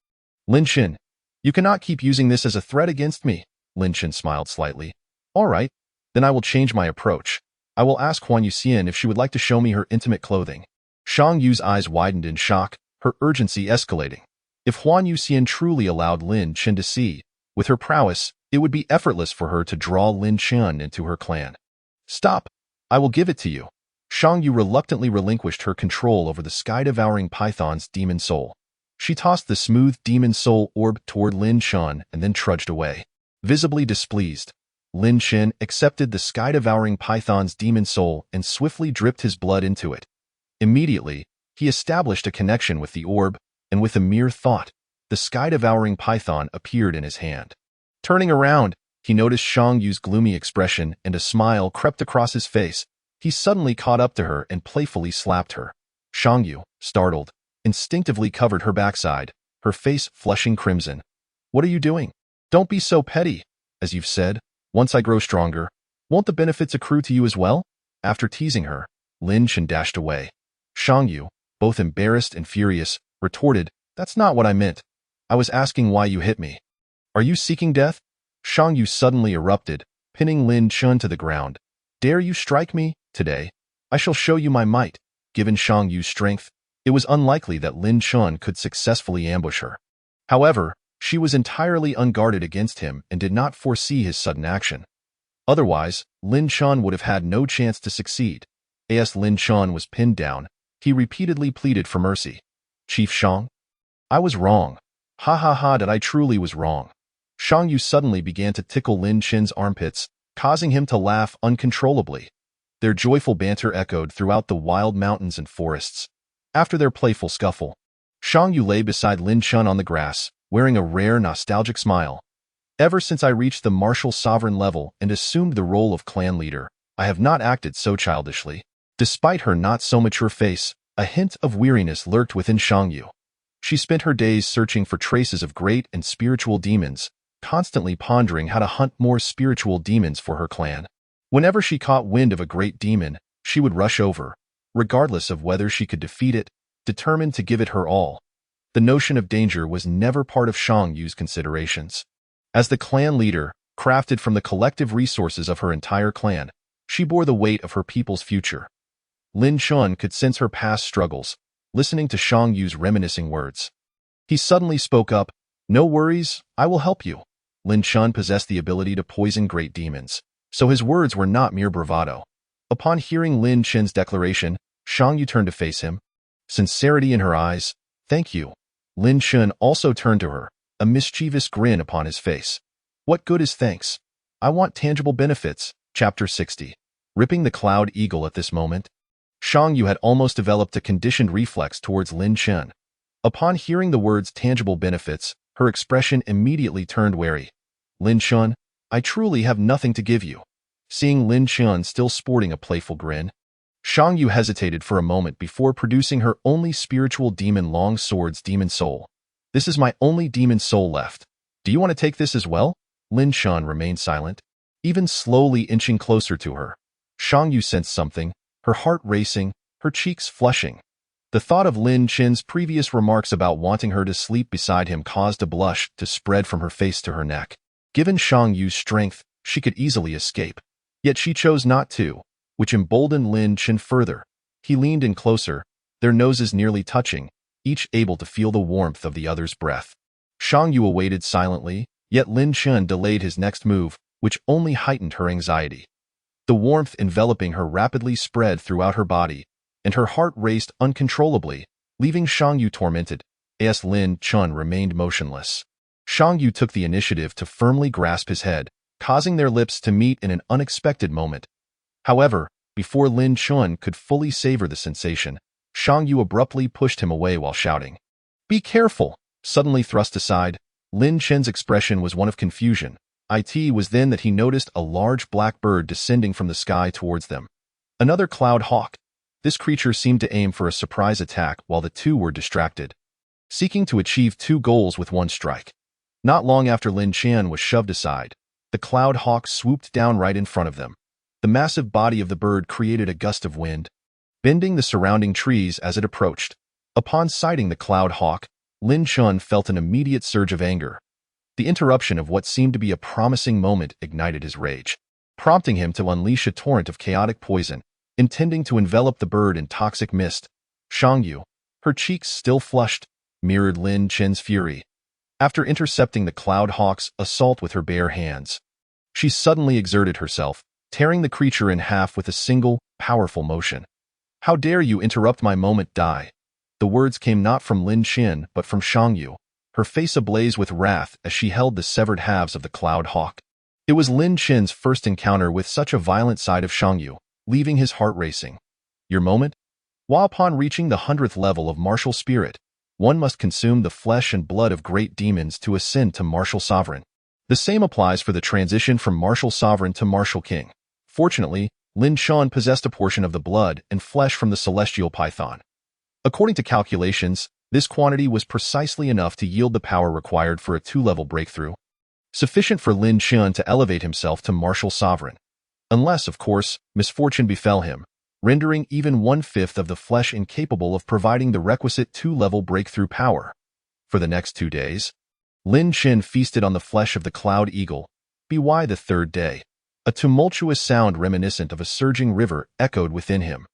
Lin Shen, you cannot keep using this as a threat against me. Lin Shen smiled slightly. All right, then I will change my approach. I will ask Huan Yuxian if she would like to show me her intimate clothing. Shang Yu's eyes widened in shock, her urgency escalating. If Huan Yuxian truly allowed Lin Chen to see, with her prowess, it would be effortless for her to draw Lin Chen into her clan. Stop! I will give it to you. Shang Yu reluctantly relinquished her control over the sky-devouring python's demon soul. She tossed the smooth demon soul orb toward Lin Chen and then trudged away. Visibly displeased, Lin Chen accepted the sky-devouring python's demon soul and swiftly dripped his blood into it. Immediately, he established a connection with the orb, and with a mere thought, the sky-devouring python appeared in his hand. Turning around, he noticed Shang Yu's gloomy expression and a smile crept across his face. He suddenly caught up to her and playfully slapped her. Shang Yu, startled, instinctively covered her backside, her face flushing crimson. What are you doing? Don't be so petty. As you've said, once I grow stronger, won't the benefits accrue to you as well? After teasing her, Lin Chen dashed away. Shang Yu, both embarrassed and furious, retorted, That's not what I meant. I was asking why you hit me. Are you seeking death? Shang Yu suddenly erupted, pinning Lin Chen to the ground. Dare you strike me? Today, I shall show you my might. Given Shang Yu's strength, it was unlikely that Lin Chen could successfully ambush her. However, she was entirely unguarded against him and did not foresee his sudden action. Otherwise, Lin Chen would have had no chance to succeed. As Lin Chen was pinned down, he repeatedly pleaded for mercy. Chief Shang? I was wrong. Ha ha ha, that I truly was wrong. Shang Yu suddenly began to tickle Lin Chen's armpits, causing him to laugh uncontrollably. Their joyful banter echoed throughout the wild mountains and forests. After their playful scuffle, Shang Yu lay beside Lin Chen on the grass, wearing a rare nostalgic smile. Ever since I reached the martial sovereign level and assumed the role of clan leader, I have not acted so childishly. Despite her not-so-mature face, a hint of weariness lurked within Shang Yu. She spent her days searching for traces of great and spiritual demons, constantly pondering how to hunt more spiritual demons for her clan. Whenever she caught wind of a great demon, she would rush over, regardless of whether she could defeat it, determined to give it her all. The notion of danger was never part of Shang Yu's considerations. As the clan leader, crafted from the collective resources of her entire clan, she bore the weight of her people's future. Lin Chen could sense her past struggles, listening to Shang Yu's reminiscing words. He suddenly spoke up, No worries, I will help you. Lin Chen possessed the ability to poison great demons, so his words were not mere bravado. Upon hearing Lin Chen's declaration, Shang Yu turned to face him. Sincerity in her eyes. Thank you. Lin Chen also turned to her, a mischievous grin upon his face. What good is thanks? I want tangible benefits. Chapter 60. Ripping the Cloud Eagle. At this moment, Shang Yu had almost developed a conditioned reflex towards Lin Chen. Upon hearing the words tangible benefits, her expression immediately turned wary. Lin Chen, I truly have nothing to give you. Seeing Lin Chen still sporting a playful grin, Shang Yu hesitated for a moment before producing her only spiritual demon long sword's demon soul. This is my only demon soul left. Do you want to take this as well? Lin Chen remained silent, even slowly inching closer to her. Shang Yu sensed something, her heart racing, her cheeks flushing. The thought of Lin Chen's previous remarks about wanting her to sleep beside him caused a blush to spread from her face to her neck. Given Shang Yu's strength, she could easily escape. Yet she chose not to, which emboldened Lin Chen further. He leaned in closer, their noses nearly touching, each able to feel the warmth of the other's breath. Shang Yu awaited silently, yet Lin Chen delayed his next move, which only heightened her anxiety. The warmth enveloping her rapidly spread throughout her body, and her heart raced uncontrollably, leaving Shang Yu tormented. As Lin Chen remained motionless, Shang Yu took the initiative to firmly grasp his head, causing their lips to meet in an unexpected moment. However, before Lin Chen could fully savor the sensation, Shang Yu abruptly pushed him away while shouting, Be careful! Suddenly thrust aside, Lin Chen's expression was one of confusion. It was then that he noticed a large black bird descending from the sky towards them. Another cloud hawk. This creature seemed to aim for a surprise attack while the two were distracted, seeking to achieve two goals with one strike. Not long after Lin Chen was shoved aside, the cloud hawk swooped down right in front of them. The massive body of the bird created a gust of wind, bending the surrounding trees as it approached. Upon sighting the cloud hawk, Lin Chun felt an immediate surge of anger. The interruption of what seemed to be a promising moment ignited his rage, prompting him to unleash a torrent of chaotic poison, intending to envelop the bird in toxic mist. Shang Yu, her cheeks still flushed, mirrored Lin Chen's fury. After intercepting the Cloud Hawk's assault with her bare hands, she suddenly exerted herself, tearing the creature in half with a single, powerful motion. "How dare you interrupt my moment, die?" The words came not from Lin Chen but from Shang Yu, her face ablaze with wrath as she held the severed halves of the Cloud Hawk. It was Lin Chen's first encounter with such a violent side of Shang Yu, leaving his heart racing. Your moment? While upon reaching the 100th level of martial spirit, one must consume the flesh and blood of great demons to ascend to martial sovereign. The same applies for the transition from martial sovereign to martial king. Fortunately, Lin Chen possessed a portion of the blood and flesh from the celestial python. According to calculations, this quantity was precisely enough to yield the power required for a 2-level breakthrough, sufficient for Lin Chen to elevate himself to martial sovereign. Unless, of course, misfortune befell him, rendering even 1/5 of the flesh incapable of providing the requisite 2-level breakthrough power. For the next 2 days, Lin Chen feasted on the flesh of the Cloud Eagle. By the 3rd day, a tumultuous sound reminiscent of a surging river echoed within him.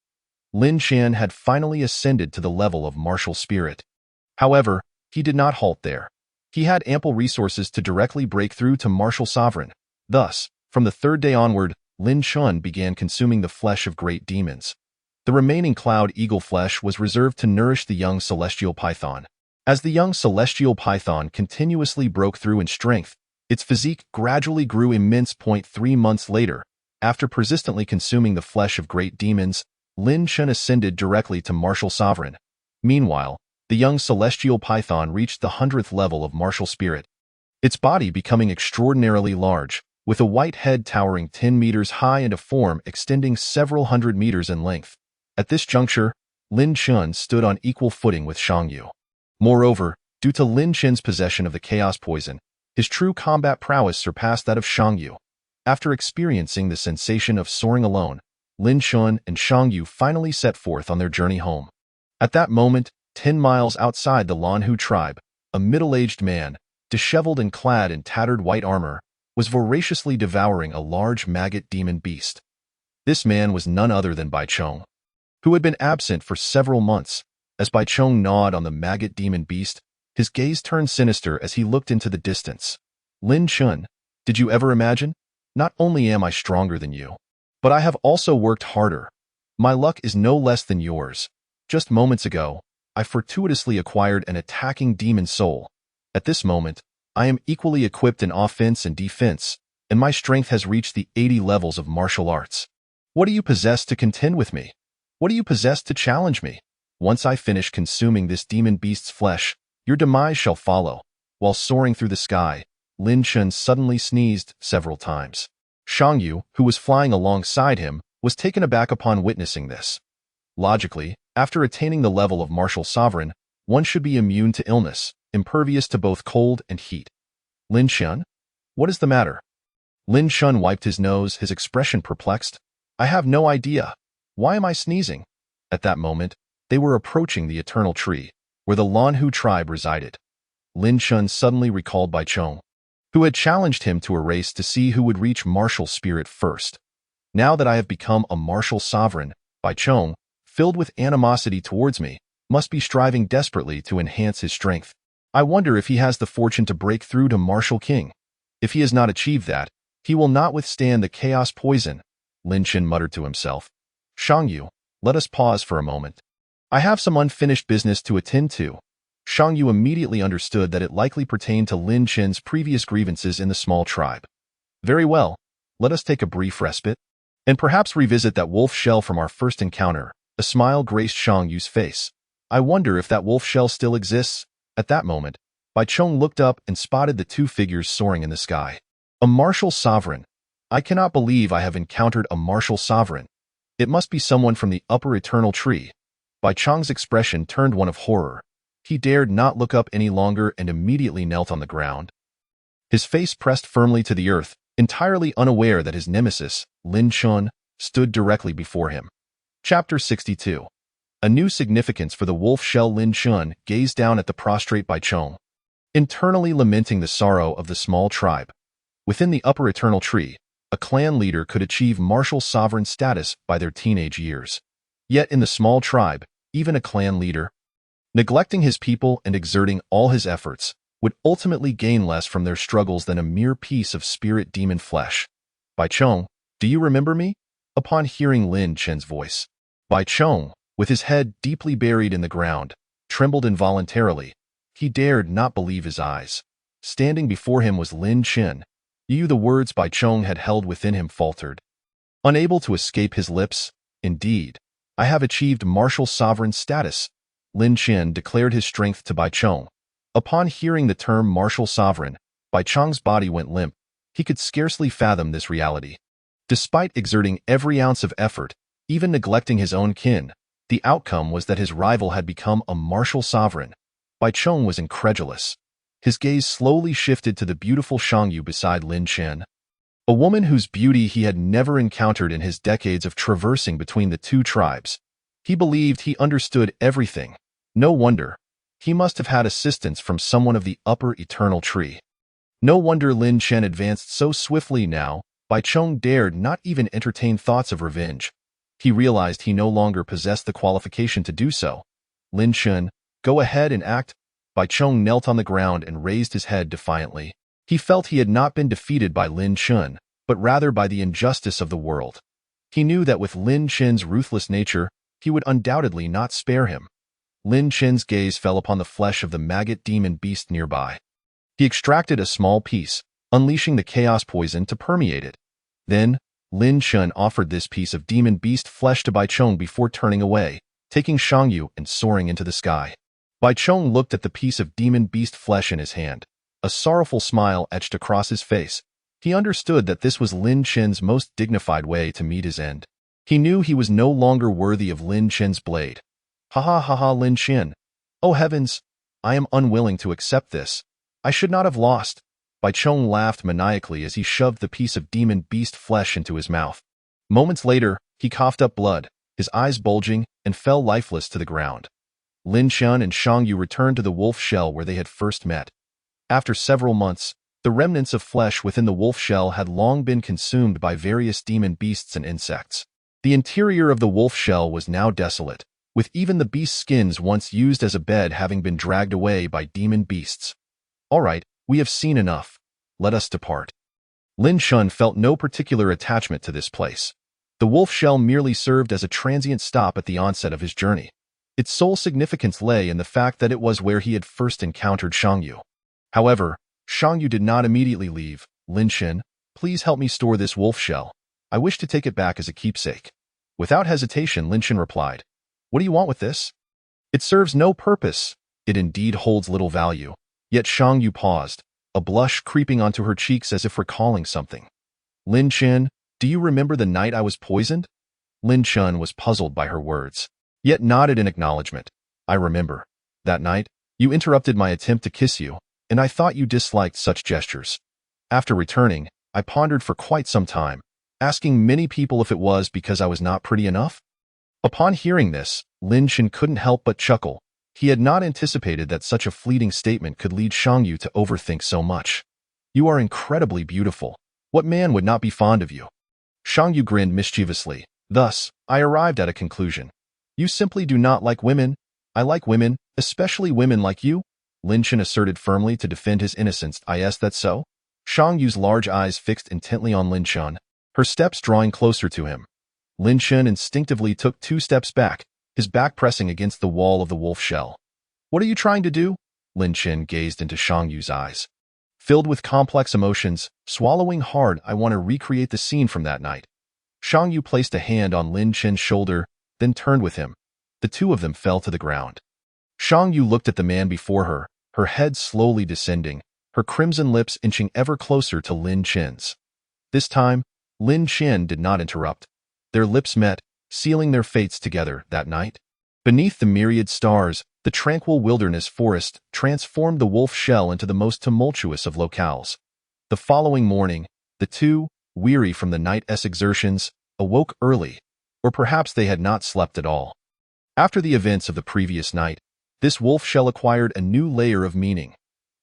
Lin Chen had finally ascended to the level of martial spirit. However, he did not halt there. He had ample resources to directly break through to martial sovereign. Thus, from the 3rd day onward, Lin Chen began consuming the flesh of great demons. The remaining Cloud Eagle flesh was reserved to nourish the young celestial python. As the young celestial python continuously broke through in strength, its physique gradually grew immense. 3 months later, after persistently consuming the flesh of great demons, Lin Chen ascended directly to martial sovereign. Meanwhile, the young celestial python reached the 100th level of martial spirit, its body becoming extraordinarily large, with a white head towering 10 meters high and a form extending several hundred meters in length. At this juncture, Lin Chen stood on equal footing with Shang Yu. Moreover, due to Lin Chen's possession of the chaos poison, his true combat prowess surpassed that of Shang Yu. After experiencing the sensation of soaring alone, Lin Chen and Shang Yu finally set forth on their journey home. At that moment, 10 miles outside the Lanhu tribe, a middle-aged man, disheveled and clad in tattered white armor, was voraciously devouring a large maggot demon beast. This man was none other than Bai Chong, who had been absent for several months. As Bai Chong gnawed on the maggot demon beast, his gaze turned sinister as he looked into the distance. "Lin Chen, did you ever imagine? Not only am I stronger than you, but I have also worked harder. My luck is no less than yours. Just moments ago, I fortuitously acquired an attacking demon soul. At this moment, I am equally equipped in offense and defense, and my strength has reached the 80 levels of martial arts. What do you possess to contend with me? What do you possess to challenge me? Once I finish consuming this demon beast's flesh, your demise shall follow." While soaring through the sky, Lin Chen suddenly sneezed several times. Shang Yu, who was flying alongside him, was taken aback upon witnessing this. Logically, after attaining the level of martial sovereign, one should be immune to illness, impervious to both cold and heat. "Lin Chen? What is the matter?" Lin Chen wiped his nose, his expression perplexed. "I have no idea. Why am I sneezing?" At that moment, they were approaching the Eternal Tree, where the Lanhu tribe resided. Lin Chen suddenly recalled Bai Chong, who had challenged him to a race to see who would reach martial spirit first. Now that I have become a martial sovereign, Bai Chong, filled with animosity towards me, must be striving desperately to enhance his strength. I wonder if he has the fortune to break through to martial king. If he has not achieved that, he will not withstand the chaos poison, Lin Chen muttered to himself. "Shang Yu, let us pause for a moment. I have some unfinished business to attend to." Shang Yu immediately understood that it likely pertained to Lin Chen's previous grievances in the small tribe. "Very well, let us take a brief respite, and perhaps revisit that wolf shell from our first encounter." A smile graced Shang Yu's face. "I wonder if that wolf shell still exists." At that moment, Bai Chong looked up and spotted the 2 figures soaring in the sky. "A martial sovereign. I cannot believe I have encountered a martial sovereign. It must be someone from the upper Eternal Tree." Bai Chong's expression turned one of horror. He dared not look up any longer and immediately knelt on the ground, his face pressed firmly to the earth, entirely unaware that his nemesis, Lin Chen, stood directly before him. Chapter 62. A new significance for the wolf shell. Lin Chun gazed down at the prostrate Bai Chong, internally lamenting the sorrow of the small tribe. Within the upper eternal tree, a clan leader could achieve martial sovereign status by their teenage years. Yet in the small tribe, even a clan leader, neglecting his people and exerting all his efforts, would ultimately gain less from their struggles than a mere piece of spirit demon flesh. Bai Chong, do you remember me? Upon hearing Lin Chen's voice, Bai Chong, with his head deeply buried in the ground, trembled involuntarily. He dared not believe his eyes. Standing before him was Lin Chen. The words Bai Chong had held within him faltered, unable to escape his lips. Indeed, I have achieved martial sovereign status, Lin Chen declared his strength to Bai Chong. Upon hearing the term martial sovereign, Bai Chong's body went limp. He could scarcely fathom this reality. Despite exerting every ounce of effort, even neglecting his own kin, the outcome was that his rival had become a martial sovereign. Bai Chong was incredulous. His gaze slowly shifted to the beautiful Shangyu beside Lin Chen, a woman whose beauty he had never encountered in his decades of traversing between the two tribes. He believed he understood everything. No wonder. He must have had assistance from someone of the upper eternal tree. No wonder Lin Chen advanced so swiftly now. Bai Chong dared not even entertain thoughts of revenge. He realized he no longer possessed the qualification to do so. Lin Chen, go ahead and act. Bai Chong knelt on the ground and raised his head defiantly. He felt he had not been defeated by Lin Chen, but rather by the injustice of the world. He knew that with Lin Chen's ruthless nature, he would undoubtedly not spare him. Lin Chen's gaze fell upon the flesh of the maggot demon beast nearby. He extracted a small piece, unleashing the chaos poison to permeate it. Then, Lin Chen offered this piece of demon beast flesh to Bai Chong before turning away, taking Shangyu and soaring into the sky. Bai Chong looked at the piece of demon beast flesh in his hand. A sorrowful smile etched across his face. He understood that this was Lin Chen's most dignified way to meet his end. He knew he was no longer worthy of Lin Chen's blade. Ha ha ha ha, Lin Chen. Oh heavens, I am unwilling to accept this. I should not have lost. Bai Chong laughed maniacally as he shoved the piece of demon beast flesh into his mouth. Moments later, he coughed up blood, his eyes bulging, and fell lifeless to the ground. Lin Chen and Shangyu returned to the wolf shell where they had first met. After several months, the remnants of flesh within the wolf shell had long been consumed by various demon beasts and insects. The interior of the wolf shell was now desolate, with even the beast skins once used as a bed having been dragged away by demon beasts. All right, we have seen enough. Let us depart. Lin Chen felt no particular attachment to this place. The wolf shell merely served as a transient stop at the onset of his journey. Its sole significance lay in the fact that it was where he had first encountered Shangyu. However, Shangyu did not immediately leave. Lin Chen, please help me store this wolf shell. I wish to take it back as a keepsake. Without hesitation, Lin Chen replied, What do you want with this? It serves no purpose. It indeed holds little value. Yet Shangyu paused, a blush creeping onto her cheeks as if recalling something. Lin Chen, do you remember the night I was poisoned? Lin Chen was puzzled by her words, yet nodded in acknowledgement. I remember. That night, you interrupted my attempt to kiss you, and I thought you disliked such gestures. After returning, I pondered for quite some time, asking many people if it was because I was not pretty enough. Upon hearing this, Lin Chen couldn't help but chuckle. He had not anticipated that such a fleeting statement could lead Shangyu to overthink so much. You are incredibly beautiful. What man would not be fond of you? Shangyu grinned mischievously. Thus, I arrived at a conclusion. You simply do not like women. I like women, especially women like you. Lin Chen asserted firmly to defend his innocence. Is that so? Shangyu's large eyes fixed intently on Lin Chen, her steps drawing closer to him. Lin Chen instinctively took 2 steps back, his back pressing against the wall of the wolf shell. What are you trying to do? Lin Chen gazed into Shangyu's eyes. Filled with complex emotions, swallowing hard, I want to recreate the scene from that night. Shangyu placed a hand on Lin Chen's shoulder, then turned with him. The two of them fell to the ground. Shangyu looked at the man before her, her head slowly descending, her crimson lips inching ever closer to Lin Chen's. This time, Lin Chen did not interrupt. Their lips met, sealing their fates together that night. Beneath the myriad stars, the tranquil wilderness forest transformed the wolf shell into the most tumultuous of locales. The following morning, the two, weary from the night's exertions, awoke early, or perhaps they had not slept at all. After the events of the previous night, this wolf shell acquired a new layer of meaning.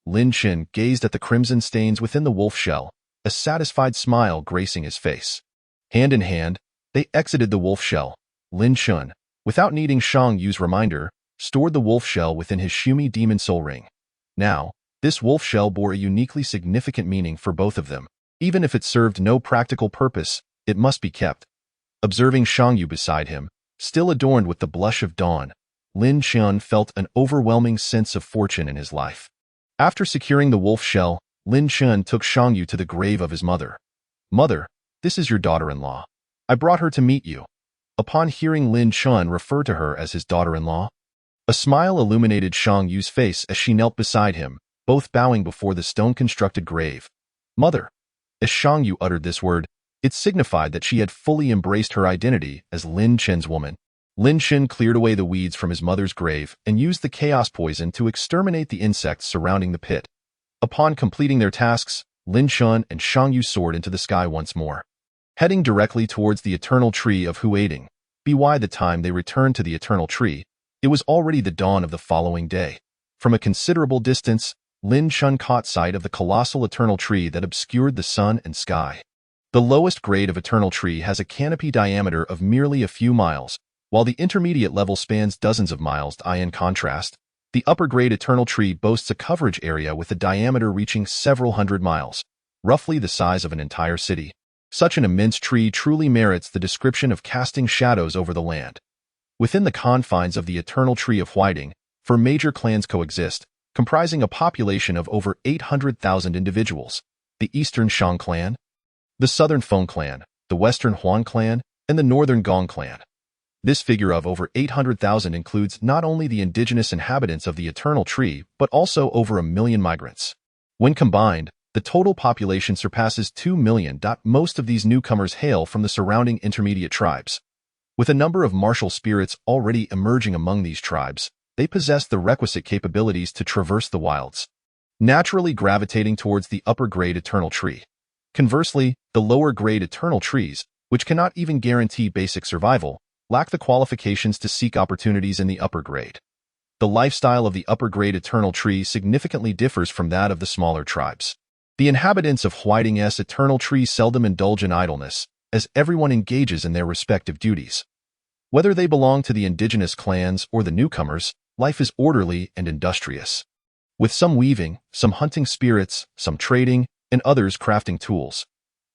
Lin Chen gazed at the crimson stains within the wolf shell, a satisfied smile gracing his face. Hand in hand, they exited the wolf shell. Lin Chen, without needing Shang Yu's reminder, stored the wolf shell within his Shumi Demon Soul Ring. Now, this wolf shell bore a uniquely significant meaning for both of them. Even if it served no practical purpose, it must be kept. Observing Shang Yu beside him, still adorned with the blush of dawn, Lin Chen felt an overwhelming sense of fortune in his life. After securing the wolf shell, Lin Chen took Shang Yu to the grave of his mother. "Mother, this is your daughter-in-law. I brought her to meet you." Upon hearing Lin Chen refer to her as his daughter-in-law, a smile illuminated Shang Yu's face as she knelt beside him, both bowing before the stone-constructed grave. "Mother." As Shang Yu uttered this word, it signified that she had fully embraced her identity as Lin Chen's woman. Lin Chen cleared away the weeds from his mother's grave and used the chaos poison to exterminate the insects surrounding the pit. Upon completing their tasks, Lin Chen and Shang Yu soared into the sky once more. Heading directly towards the eternal tree of Huading, by the time they returned to the eternal tree, it was already the dawn of the following day. From a considerable distance, Lin Chen caught sight of the colossal eternal tree that obscured the sun and sky. The lowest grade of eternal tree has a canopy diameter of merely a few miles, while the intermediate level spans dozens of miles. In contrast, the upper grade eternal tree boasts a coverage area with a diameter reaching several hundred miles, roughly the size of an entire city. Such an immense tree truly merits the description of casting shadows over the land. Within the confines of the eternal tree of Huading, four major clans coexist, comprising a population of over 800,000 individuals: the Eastern Shang clan, the Southern Feng clan, the Western Huan clan, and the Northern Gong clan. This figure of over 800,000 includes not only the indigenous inhabitants of the eternal tree, but also over 1 million migrants. When combined, the total population surpasses 2 million. Most of these newcomers hail from the surrounding intermediate tribes. With a number of martial spirits already emerging among these tribes, they possess the requisite capabilities to traverse the wilds, naturally gravitating towards the upper grade eternal tree. Conversely, the lower grade eternal trees, which cannot even guarantee basic survival, lack the qualifications to seek opportunities in the upper grade. The lifestyle of the upper grade eternal tree significantly differs from that of the smaller tribes. The inhabitants of Huading's eternal tree seldom indulge in idleness, as everyone engages in their respective duties. Whether they belong to the indigenous clans or the newcomers, life is orderly and industrious. With some weaving, some hunting spirits, some trading, and others crafting tools.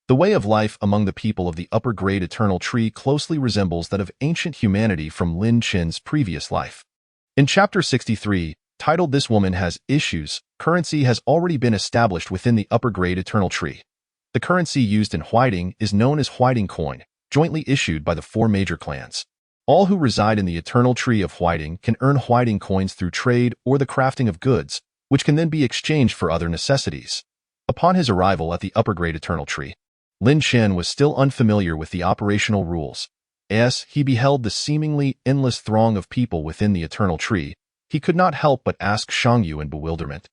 The way of life among the people of the upper grade eternal tree closely resembles that of ancient humanity from Lin Chen's previous life. In Chapter 63, titled "This Woman Has Issues," currency has already been established within the upper grade eternal tree. The currency used in Huading is known as Huading coin, jointly issued by the four major clans. All who reside in the eternal tree of Huading can earn Huading coins through trade or the crafting of goods, which can then be exchanged for other necessities. Upon his arrival at the upper grade eternal tree, Lin Chen was still unfamiliar with the operational rules. As he beheld the seemingly endless throng of people within the eternal tree, he could not help but ask Shang Yu in bewilderment.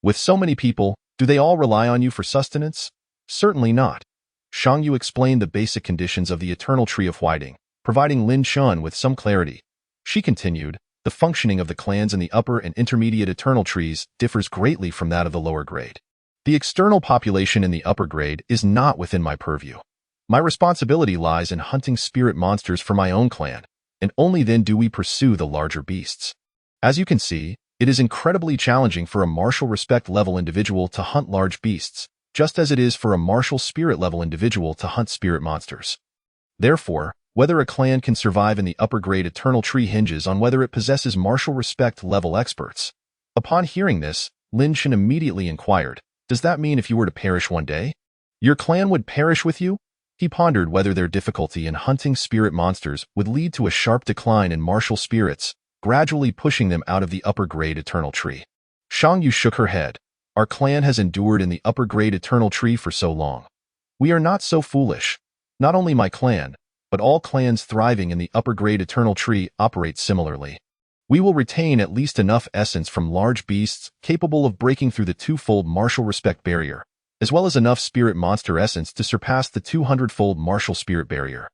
"With so many people, do they all rely on you for sustenance?" "Certainly not." Shang Yu explained the basic conditions of the eternal tree of Huading, providing Lin Chen with some clarity. She continued, "The functioning of the clans in the upper and intermediate eternal trees differs greatly from that of the lower grade. The external population in the upper grade is not within my purview. My responsibility lies in hunting spirit monsters for my own clan, and only then do we pursue the larger beasts. As you can see, it is incredibly challenging for a martial respect level individual to hunt large beasts, just as it is for a martial spirit level individual to hunt spirit monsters. Therefore, whether a clan can survive in the upper grade eternal tree hinges on whether it possesses martial respect level experts." Upon hearing this, Lin Chen immediately inquired, "Does that mean if you were to perish one day, your clan would perish with you?" He pondered whether their difficulty in hunting spirit monsters would lead to a sharp decline in martial spirits, gradually pushing them out of the upper grade eternal tree. Shang Yu shook her head. "Our clan has endured in the upper grade eternal tree for so long. We are not so foolish. Not only my clan, but all clans thriving in the upper grade eternal tree operate similarly. We will retain at least enough essence from large beasts capable of breaking through the twofold martial respect barrier, as well as enough spirit monster essence to surpass the 200-fold martial spirit barrier.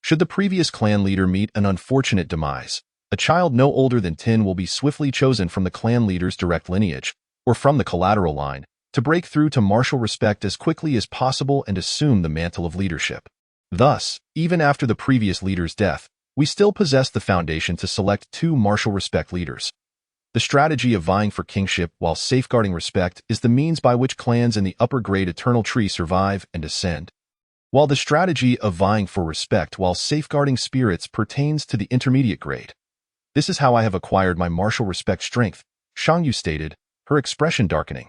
Should the previous clan leader meet an unfortunate demise, A child no older than 10 will be swiftly chosen from the clan leader's direct lineage, or from the collateral line, to break through to martial respect as quickly as possible and assume the mantle of leadership. Thus, even after the previous leader's death, we still possess the foundation to select 2 martial respect leaders. The strategy of vying for kingship while safeguarding respect is the means by which clans in the upper grade Eternal Tree survive and ascend, while the strategy of vying for respect while safeguarding spirits pertains to the intermediate grade. This is how I have acquired my martial respect strength, Shang Yu stated, her expression darkening.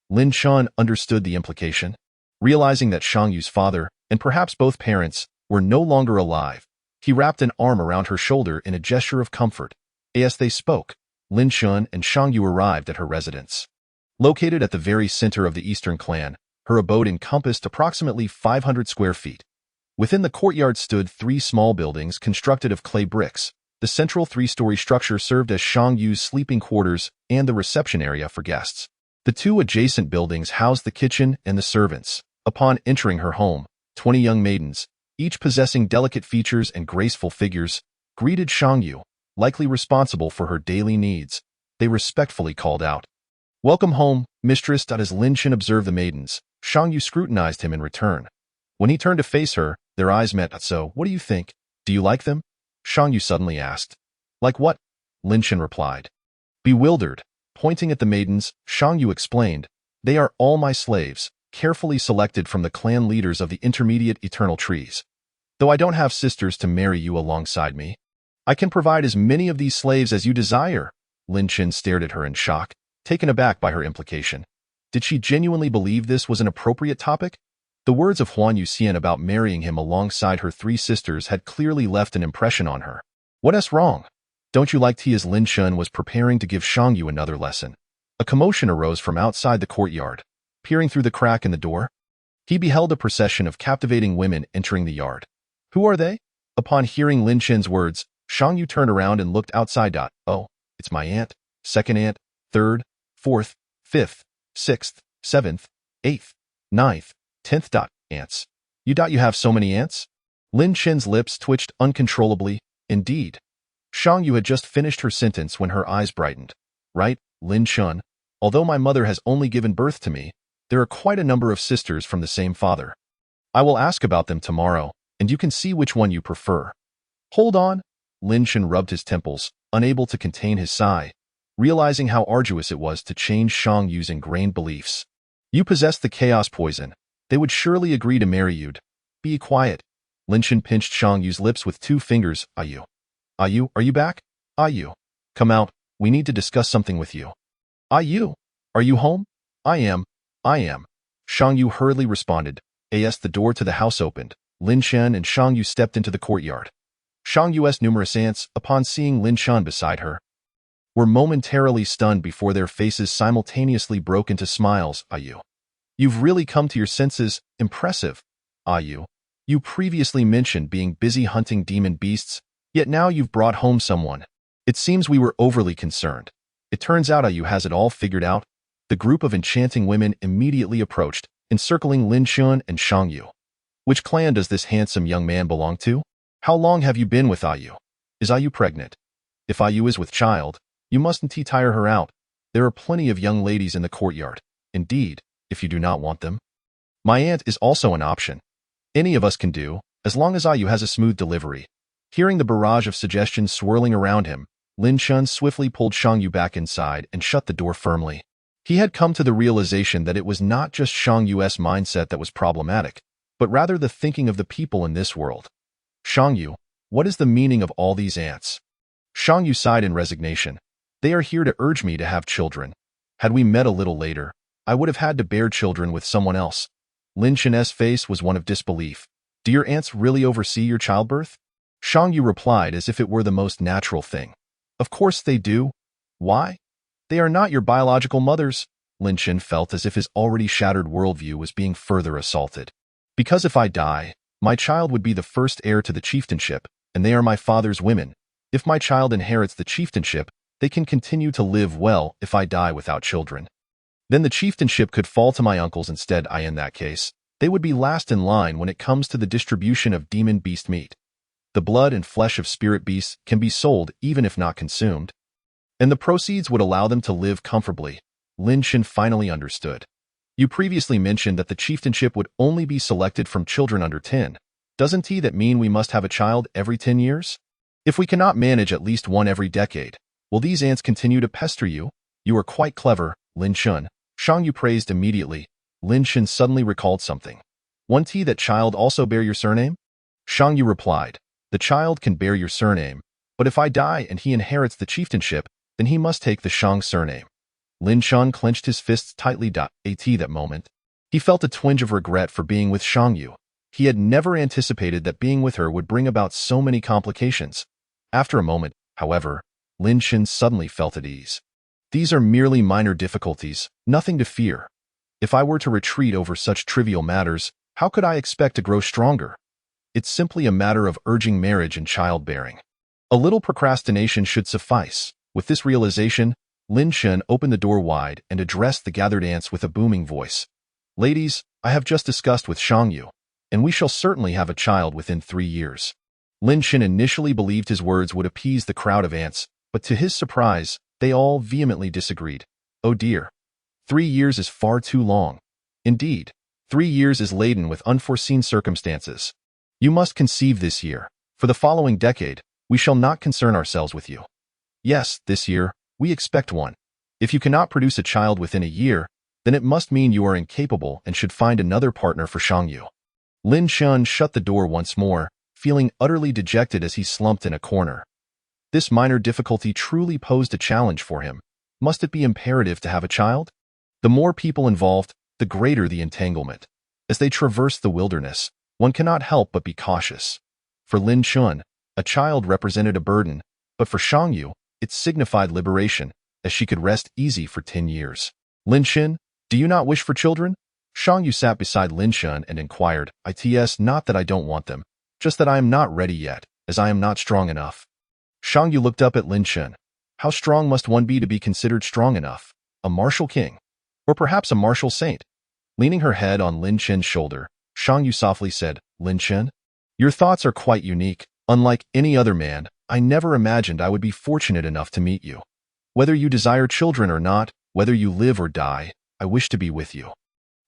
Lin Chun understood the implication. Realizing that Shang Yu's father, and perhaps both parents, were no longer alive, he wrapped an arm around her shoulder in a gesture of comfort. As they spoke, Lin Chun and Shang Yu arrived at her residence. Located at the very center of the Eastern Clan, her abode encompassed approximately 500 square feet. Within the courtyard stood 3 small buildings constructed of clay bricks. The central 3-story structure served as Shang Yu's sleeping quarters and the reception area for guests. The 2 adjacent buildings housed the kitchen and the servants. Upon entering her home, 20 young maidens, each possessing delicate features and graceful figures, greeted Shang Yu, likely responsible for her daily needs. They respectfully called out, "Welcome home, mistress." As Lin Chun observed the maidens, Shang Yu scrutinized him in return. When he turned to face her, their eyes met. "So, what do you think? Do you like them?" Shang Yu suddenly asked. "Like what?" Lin Chun replied. Bewildered, pointing at the maidens, Shang Yu explained, "They are all my slaves, carefully selected from the clan leaders of the intermediate Eternal Trees. Though I don't have sisters to marry you alongside me, I can provide as many of these slaves as you desire." Lin Chun stared at her in shock, taken aback by her implication. Did she genuinely believe this was an appropriate topic? The words of Huan Yuxian about marrying him alongside her 3 sisters had clearly left an impression on her. "What's wrong? Don't you like tea?" As Lin Chun was preparing to give Shang Yu another lesson, a commotion arose from outside the courtyard. Peering through the crack in the door, he beheld a procession of captivating women entering the yard. "Who are they?" Upon hearing Lin Chun's words, Shang Yu turned around and looked outside. "Oh, it's my aunt, second aunt, third, fourth, fifth, sixth, seventh, eighth, ninth, 10th. Aunts. You have so many aunts?" Lin Chun's lips twitched uncontrollably. Indeed. Shang Yu had just finished her sentence when her eyes brightened. "Right, Lin Chun. Although my mother has only given birth to me, there are quite a number of sisters from the same father. I will ask about them tomorrow, and you can see which one you prefer." "Hold on." Lin Chun rubbed his temples, unable to contain his sigh, realizing how arduous it was to change Shang Yu's ingrained beliefs. "You possess the chaos poison. They would surely agree to marry you." "Be quiet." Lin Chun pinched Shang Yu's lips with 2 fingers. Are you back? Come out. We need to discuss something with you." Are you home?" I am. Shang Yu hurriedly responded. As the door to the house opened, Lin Chun and Shang Yu stepped into the courtyard. Shang Yu's numerous aunts, upon seeing Lin Chun beside her, were momentarily stunned before their faces simultaneously broke into smiles. You've really come to your senses. Impressive. You previously mentioned being busy hunting demon beasts, yet now you've brought home someone. It seems we were overly concerned. It turns out Ayu has it all figured out." The group of enchanting women immediately approached, encircling Lin Chun and Shang Yu. "Which clan does this handsome young man belong to? How long have you been with Ayu? Is Ayu pregnant? If Ayu is with child, you mustn't tire her out. There are plenty of young ladies in the courtyard. Indeed, if you do not want them. My aunt is also an option. Any of us can do, as long as Ayu has a smooth delivery." Hearing the barrage of suggestions swirling around him, Lin Chun swiftly pulled Shang Yu back inside and shut the door firmly. He had come to the realization that it was not just Shang Yu's mindset that was problematic, but rather the thinking of the people in this world. "Shang Yu, what is the meaning of all these aunts?" Shang Yu sighed in resignation. "They are here to urge me to have children. Had we met a little later, I would have had to bear children with someone else." Lin Chun's face was one of disbelief. "Do your aunts really oversee your childbirth?" Shang Yu replied as if it were the most natural thing. "Of course they do. Why? They are not your biological mothers." Lin Chun felt as if his already shattered worldview was being further assaulted. "Because if I die, my child would be the first heir to the chieftainship, and they are my father's women. If my child inherits the chieftainship, they can continue to live well if I die without children. Then the chieftainship could fall to my uncles instead. In that case, they would be last in line when it comes to the distribution of demon beast meat." The blood and flesh of spirit beasts can be sold even if not consumed, and the proceeds would allow them to live comfortably. Lin Shen finally understood. You previously mentioned that the chieftainship would only be selected from children under 10. Doesn't that mean we must have a child every 10 years? If we cannot manage at least one every decade, will these ants continue to pester you? You are quite clever, Lin Shen. Shang Yu praised immediately. Lin Shen suddenly recalled something. Won't that child also bear your surname? Shang Yu replied, the child can bear your surname, but if I die and he inherits the chieftainship, then he must take the Shang surname. Lin Shen clenched his fists tightly. At that moment, he felt a twinge of regret for being with Shang Yu. He had never anticipated that being with her would bring about so many complications. After a moment, however, Lin Shen suddenly felt at ease. These are merely minor difficulties, nothing to fear. If I were to retreat over such trivial matters, how could I expect to grow stronger? It's simply a matter of urging marriage and childbearing. A little procrastination should suffice. With this realization, Lin Shen opened the door wide and addressed the gathered ants with a booming voice. Ladies, I have just discussed with Shang Yu, and we shall certainly have a child within 3 years. Lin Shen initially believed his words would appease the crowd of ants, but to his surprise, they all vehemently disagreed. Oh dear. 3 years is far too long. Indeed, 3 years is laden with unforeseen circumstances. You must conceive this year. For the following decade, we shall not concern ourselves with you. Yes, this year, we expect one. If you cannot produce a child within a year, then it must mean you are incapable and should find another partner for Shang Yu. Lin Shen shut the door once more, feeling utterly dejected as he slumped in a corner. This minor difficulty truly posed a challenge for him. Must it be imperative to have a child? The more people involved, the greater the entanglement. As they traversed the wilderness, one cannot help but be cautious. For Lin Shen, a child represented a burden, but for Shang Yu, it signified liberation, as she could rest easy for 10 years. Lin Shen, do you not wish for children? Shang Yu sat beside Lin Shen and inquired. It's not that I don't want them, just that I am not ready yet, as I am not strong enough. Shang Yu looked up at Lin Shen. How strong must one be to be considered strong enough? A martial king? Or perhaps a martial saint? Leaning her head on Lin Shen's shoulder, Shang Yu softly said, Lin Shen, your thoughts are quite unique. Unlike any other man, I never imagined I would be fortunate enough to meet you. Whether you desire children or not, whether you live or die, I wish to be with you.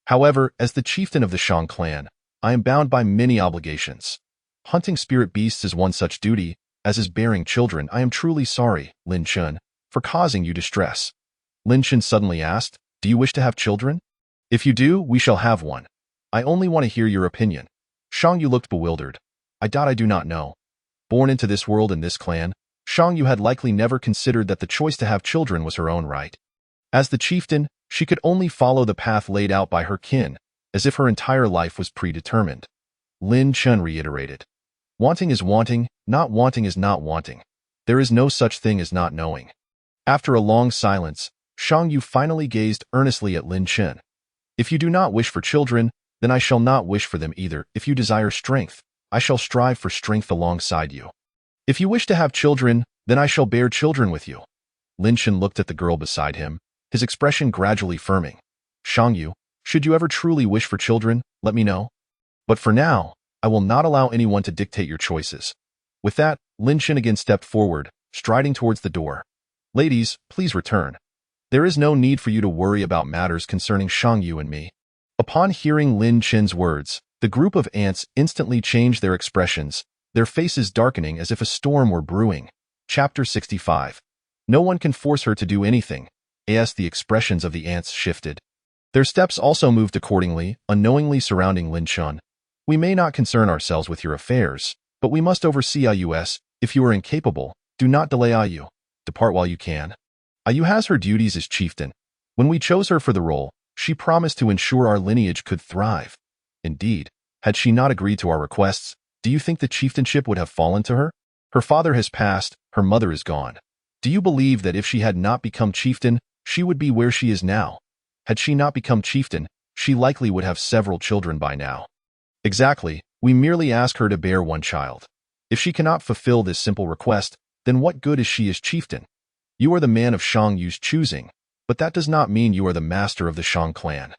However, as the chieftain of the Shang clan, I am bound by many obligations. Hunting spirit beasts is one such duty, as is bearing children. I am truly sorry, Lin Shen, for causing you distress. Lin Shen suddenly asked, do you wish to have children? If you do, we shall have one. I only want to hear your opinion. Shang Yu looked bewildered. I do not know. Born into this world in this clan, Shang Yu had likely never considered that the choice to have children was her own right. As the chieftain, she could only follow the path laid out by her kin, as if her entire life was predetermined. Lin Shen reiterated. Wanting is wanting, not wanting is not wanting. There is no such thing as not knowing. After a long silence, Shang Yu finally gazed earnestly at Lin Shen. If you do not wish for children, then I shall not wish for them either. If you desire strength, I shall strive for strength alongside you. If you wish to have children, then I shall bear children with you. Lin Shen looked at the girl beside him, his expression gradually firming. Shang Yu, should you ever truly wish for children, let me know. But for now, I will not allow anyone to dictate your choices. With that, Lin Shen again stepped forward, striding towards the door. Ladies, please return. There is no need for you to worry about matters concerning Shang Yu and me. Upon hearing Lin Shen's words, the group of ants instantly changed their expressions, their faces darkening as if a storm were brewing. Chapter 65. No one can force her to do anything. As the expressions of the ants shifted, their steps also moved accordingly, unknowingly surrounding Lin Shen. We may not concern ourselves with your affairs, but we must oversee Ayus. If you are incapable, do not delay Ayu. Depart while you can. Ayu has her duties as chieftain. When we chose her for the role, she promised to ensure our lineage could thrive. Indeed, had she not agreed to our requests, do you think the chieftainship would have fallen to her? Her father has passed, her mother is gone. Do you believe that if she had not become chieftain, she would be where she is now? Had she not become chieftain, she likely would have several children by now. Exactly, we merely ask her to bear one child. If she cannot fulfill this simple request, then what good is she as chieftain? You are the man of Shang Yu's choosing, but that does not mean you are the master of the Shang clan.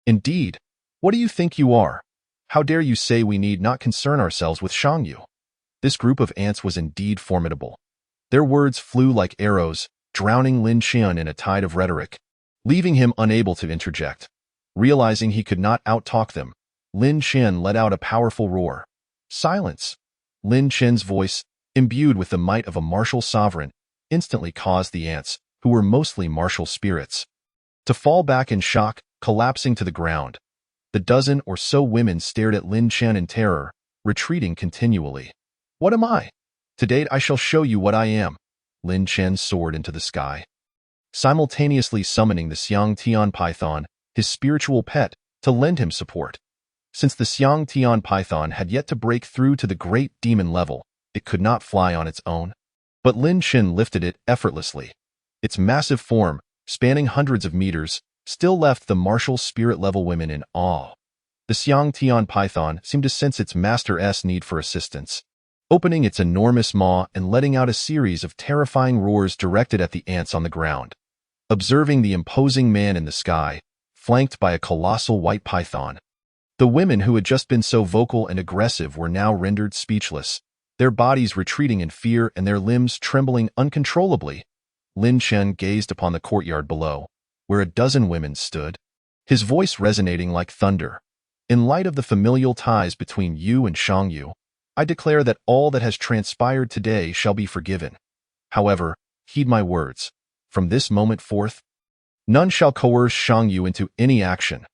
Indeed, what do you think you are? How dare you say we need not concern ourselves with Shang Yu? This group of ants was indeed formidable. Their words flew like arrows, drowning Lin Qian in a tide of rhetoric, leaving him unable to interject. Realizing he could not outtalk them, Lin Qian let out a powerful roar. Silence! Lin Qian's voice, imbued with the might of a martial sovereign, instantly caused the ants, who were mostly martial spirits, to fall back in shock, collapsing to the ground. The dozen or so women stared at Lin Qian in terror, retreating continually. What am I? To date I shall show you what I am. Lin Qian soared into the sky, simultaneously summoning the Xiang Tian python, his spiritual pet, to lend him support. Since the Xiang Tian python had yet to break through to the great demon level, it could not fly on its own. But Lin Qian lifted it effortlessly. Its massive form, spanning hundreds of meters, still left the martial spirit-level women in awe. The Xiang Tian python seemed to sense its master's need for assistance, opening its enormous maw and letting out a series of terrifying roars directed at the ants on the ground. Observing the imposing man in the sky, flanked by a colossal white python, the women who had just been so vocal and aggressive were now rendered speechless, their bodies retreating in fear and their limbs trembling uncontrollably. Lin Qian gazed upon the courtyard below, where a dozen women stood, his voice resonating like thunder. In light of the familial ties between you and Shangyu, I declare that all that has transpired today shall be forgiven. However, heed my words. From this moment forth, none shall coerce Shangyu into any action.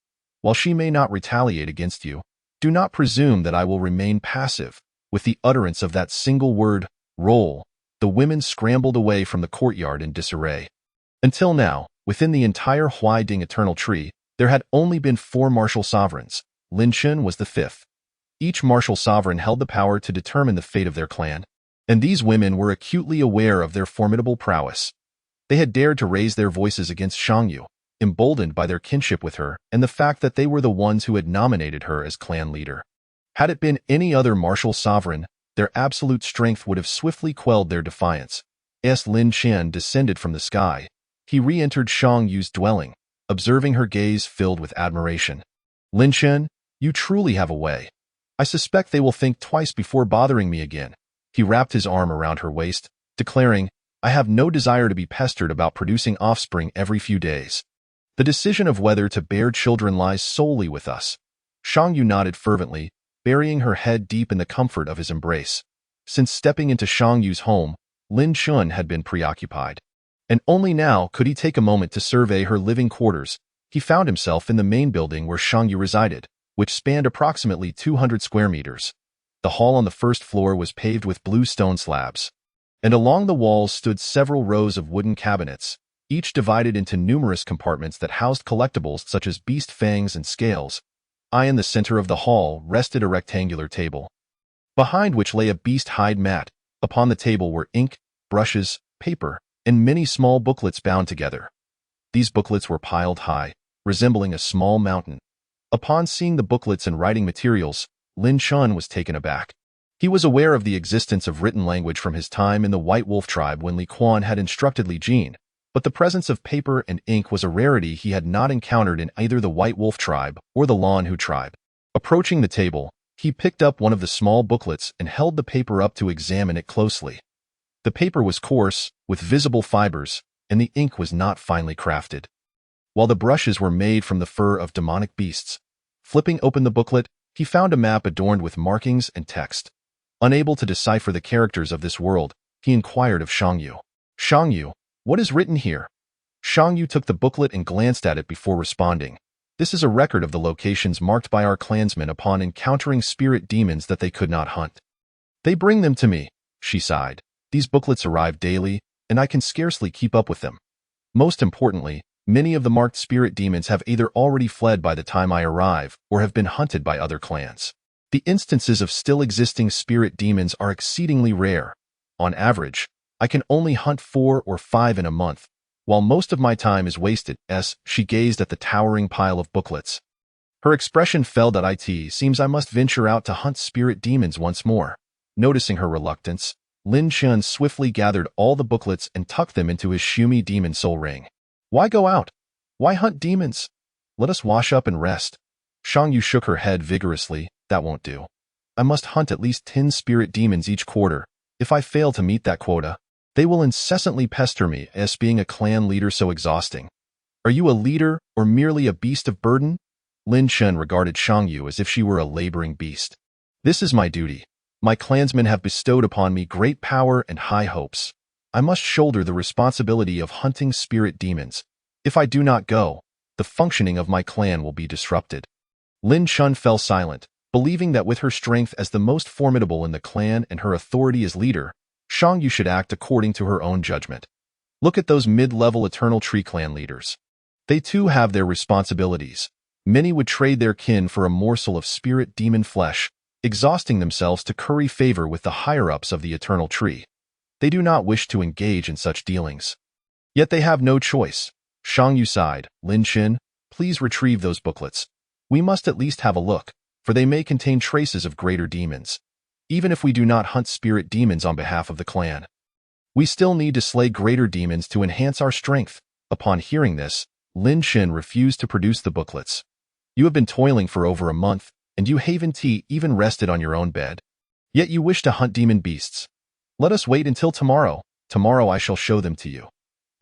While she may not retaliate against you, do not presume that I will remain passive. With the utterance of that single word, roll, the women scrambled away from the courtyard in disarray. Until now, within the entire Huaiding Eternal Tree, there had only been 4 martial sovereigns. Lin Qian was the 5th. Each martial sovereign held the power to determine the fate of their clan, and these women were acutely aware of their formidable prowess. They had dared to raise their voices against Shangyu, emboldened by their kinship with her and the fact that they were the ones who had nominated her as clan leader. Had it been any other martial sovereign, their absolute strength would have swiftly quelled their defiance. As Lin Qian descended from the sky, he re-entered Shangyu's dwelling, observing her gaze filled with admiration. Lin Qian, you truly have a way. I suspect they will think twice before bothering me again. He wrapped his arm around her waist, declaring, I have no desire to be pestered about producing offspring every few days. The decision of whether to bear children lies solely with us. Shangyu nodded fervently, burying her head deep in the comfort of his embrace. Since stepping into Shangyu's home, Lin Qian had been preoccupied, and only now could he take a moment to survey her living quarters. He found himself in the main building where Shangyu resided, which spanned approximately 200 square meters. The hall on the first floor was paved with blue stone slabs, and along the walls stood several rows of wooden cabinets, each divided into numerous compartments that housed collectibles such as beast fangs and scales. In the center of the hall rested a rectangular table, behind which lay a beast hide mat. Upon the table were ink, brushes, paper, and many small booklets bound together. These booklets were piled high, resembling a small mountain. Upon seeing the booklets and writing materials, Lin Qian was taken aback. He was aware of the existence of written language from his time in the White Wolf tribe when Li Quan had instructed Li Jin, but the presence of paper and ink was a rarity he had not encountered in either the White Wolf tribe or the Lan Hu tribe. Approaching the table, he picked up one of the small booklets and held the paper up to examine it closely. The paper was coarse, with visible fibers, and the ink was not finely crafted, while the brushes were made from the fur of demonic beasts. Flipping open the booklet, he found a map adorned with markings and text. Unable to decipher the characters of this world, he inquired of Shangyu. Shangyu, what is written here? Shangyu took the booklet and glanced at it before responding. This is a record of the locations marked by our clansmen upon encountering spirit demons that they could not hunt. They bring them to me, she sighed. These booklets arrive daily, and I can scarcely keep up with them. Most importantly, many of the marked spirit demons have either already fled by the time I arrive or have been hunted by other clans. The instances of still existing spirit demons are exceedingly rare. On average, I can only hunt 4 or 5 in a month, while most of my time is wasted. She gazed at the towering pile of booklets. Her expression fell. It seems I must venture out to hunt spirit demons once more. Noticing her reluctance, Lin Qian swiftly gathered all the booklets and tucked them into his Shumi demon soul ring. Why go out? Why hunt demons? Let us wash up and rest. Shangyu shook her head vigorously. That won't do. I must hunt at least 10 spirit demons each quarter. If I fail to meet that quota, they will incessantly pester me as being a clan leader so exhausting. Are you a leader or merely a beast of burden? Lin Shen regarded Shang Yu as if she were a laboring beast. This is my duty. My clansmen have bestowed upon me great power and high hopes. I must shoulder the responsibility of hunting spirit demons. If I do not go, the functioning of my clan will be disrupted. Lin Shen fell silent, believing that with her strength as the most formidable in the clan and her authority as leader, Shang Yu should act according to her own judgment. Look at those mid-level Eternal Tree clan leaders. They too have their responsibilities. Many would trade their kin for a morsel of spirit demon flesh, exhausting themselves to curry favor with the higher-ups of the Eternal Tree. They do not wish to engage in such dealings. Yet they have no choice. Shang Yu sighed. Lin Shen, please retrieve those booklets. We must at least have a look, for they may contain traces of greater demons. Even if we do not hunt spirit demons on behalf of the clan, we still need to slay greater demons to enhance our strength. Upon hearing this, Lin Shen refused to produce the booklets. You have been toiling for over a month, and you haven't even rested on your own bed. Yet you wish to hunt demon beasts. Let us wait until tomorrow. Tomorrow I shall show them to you.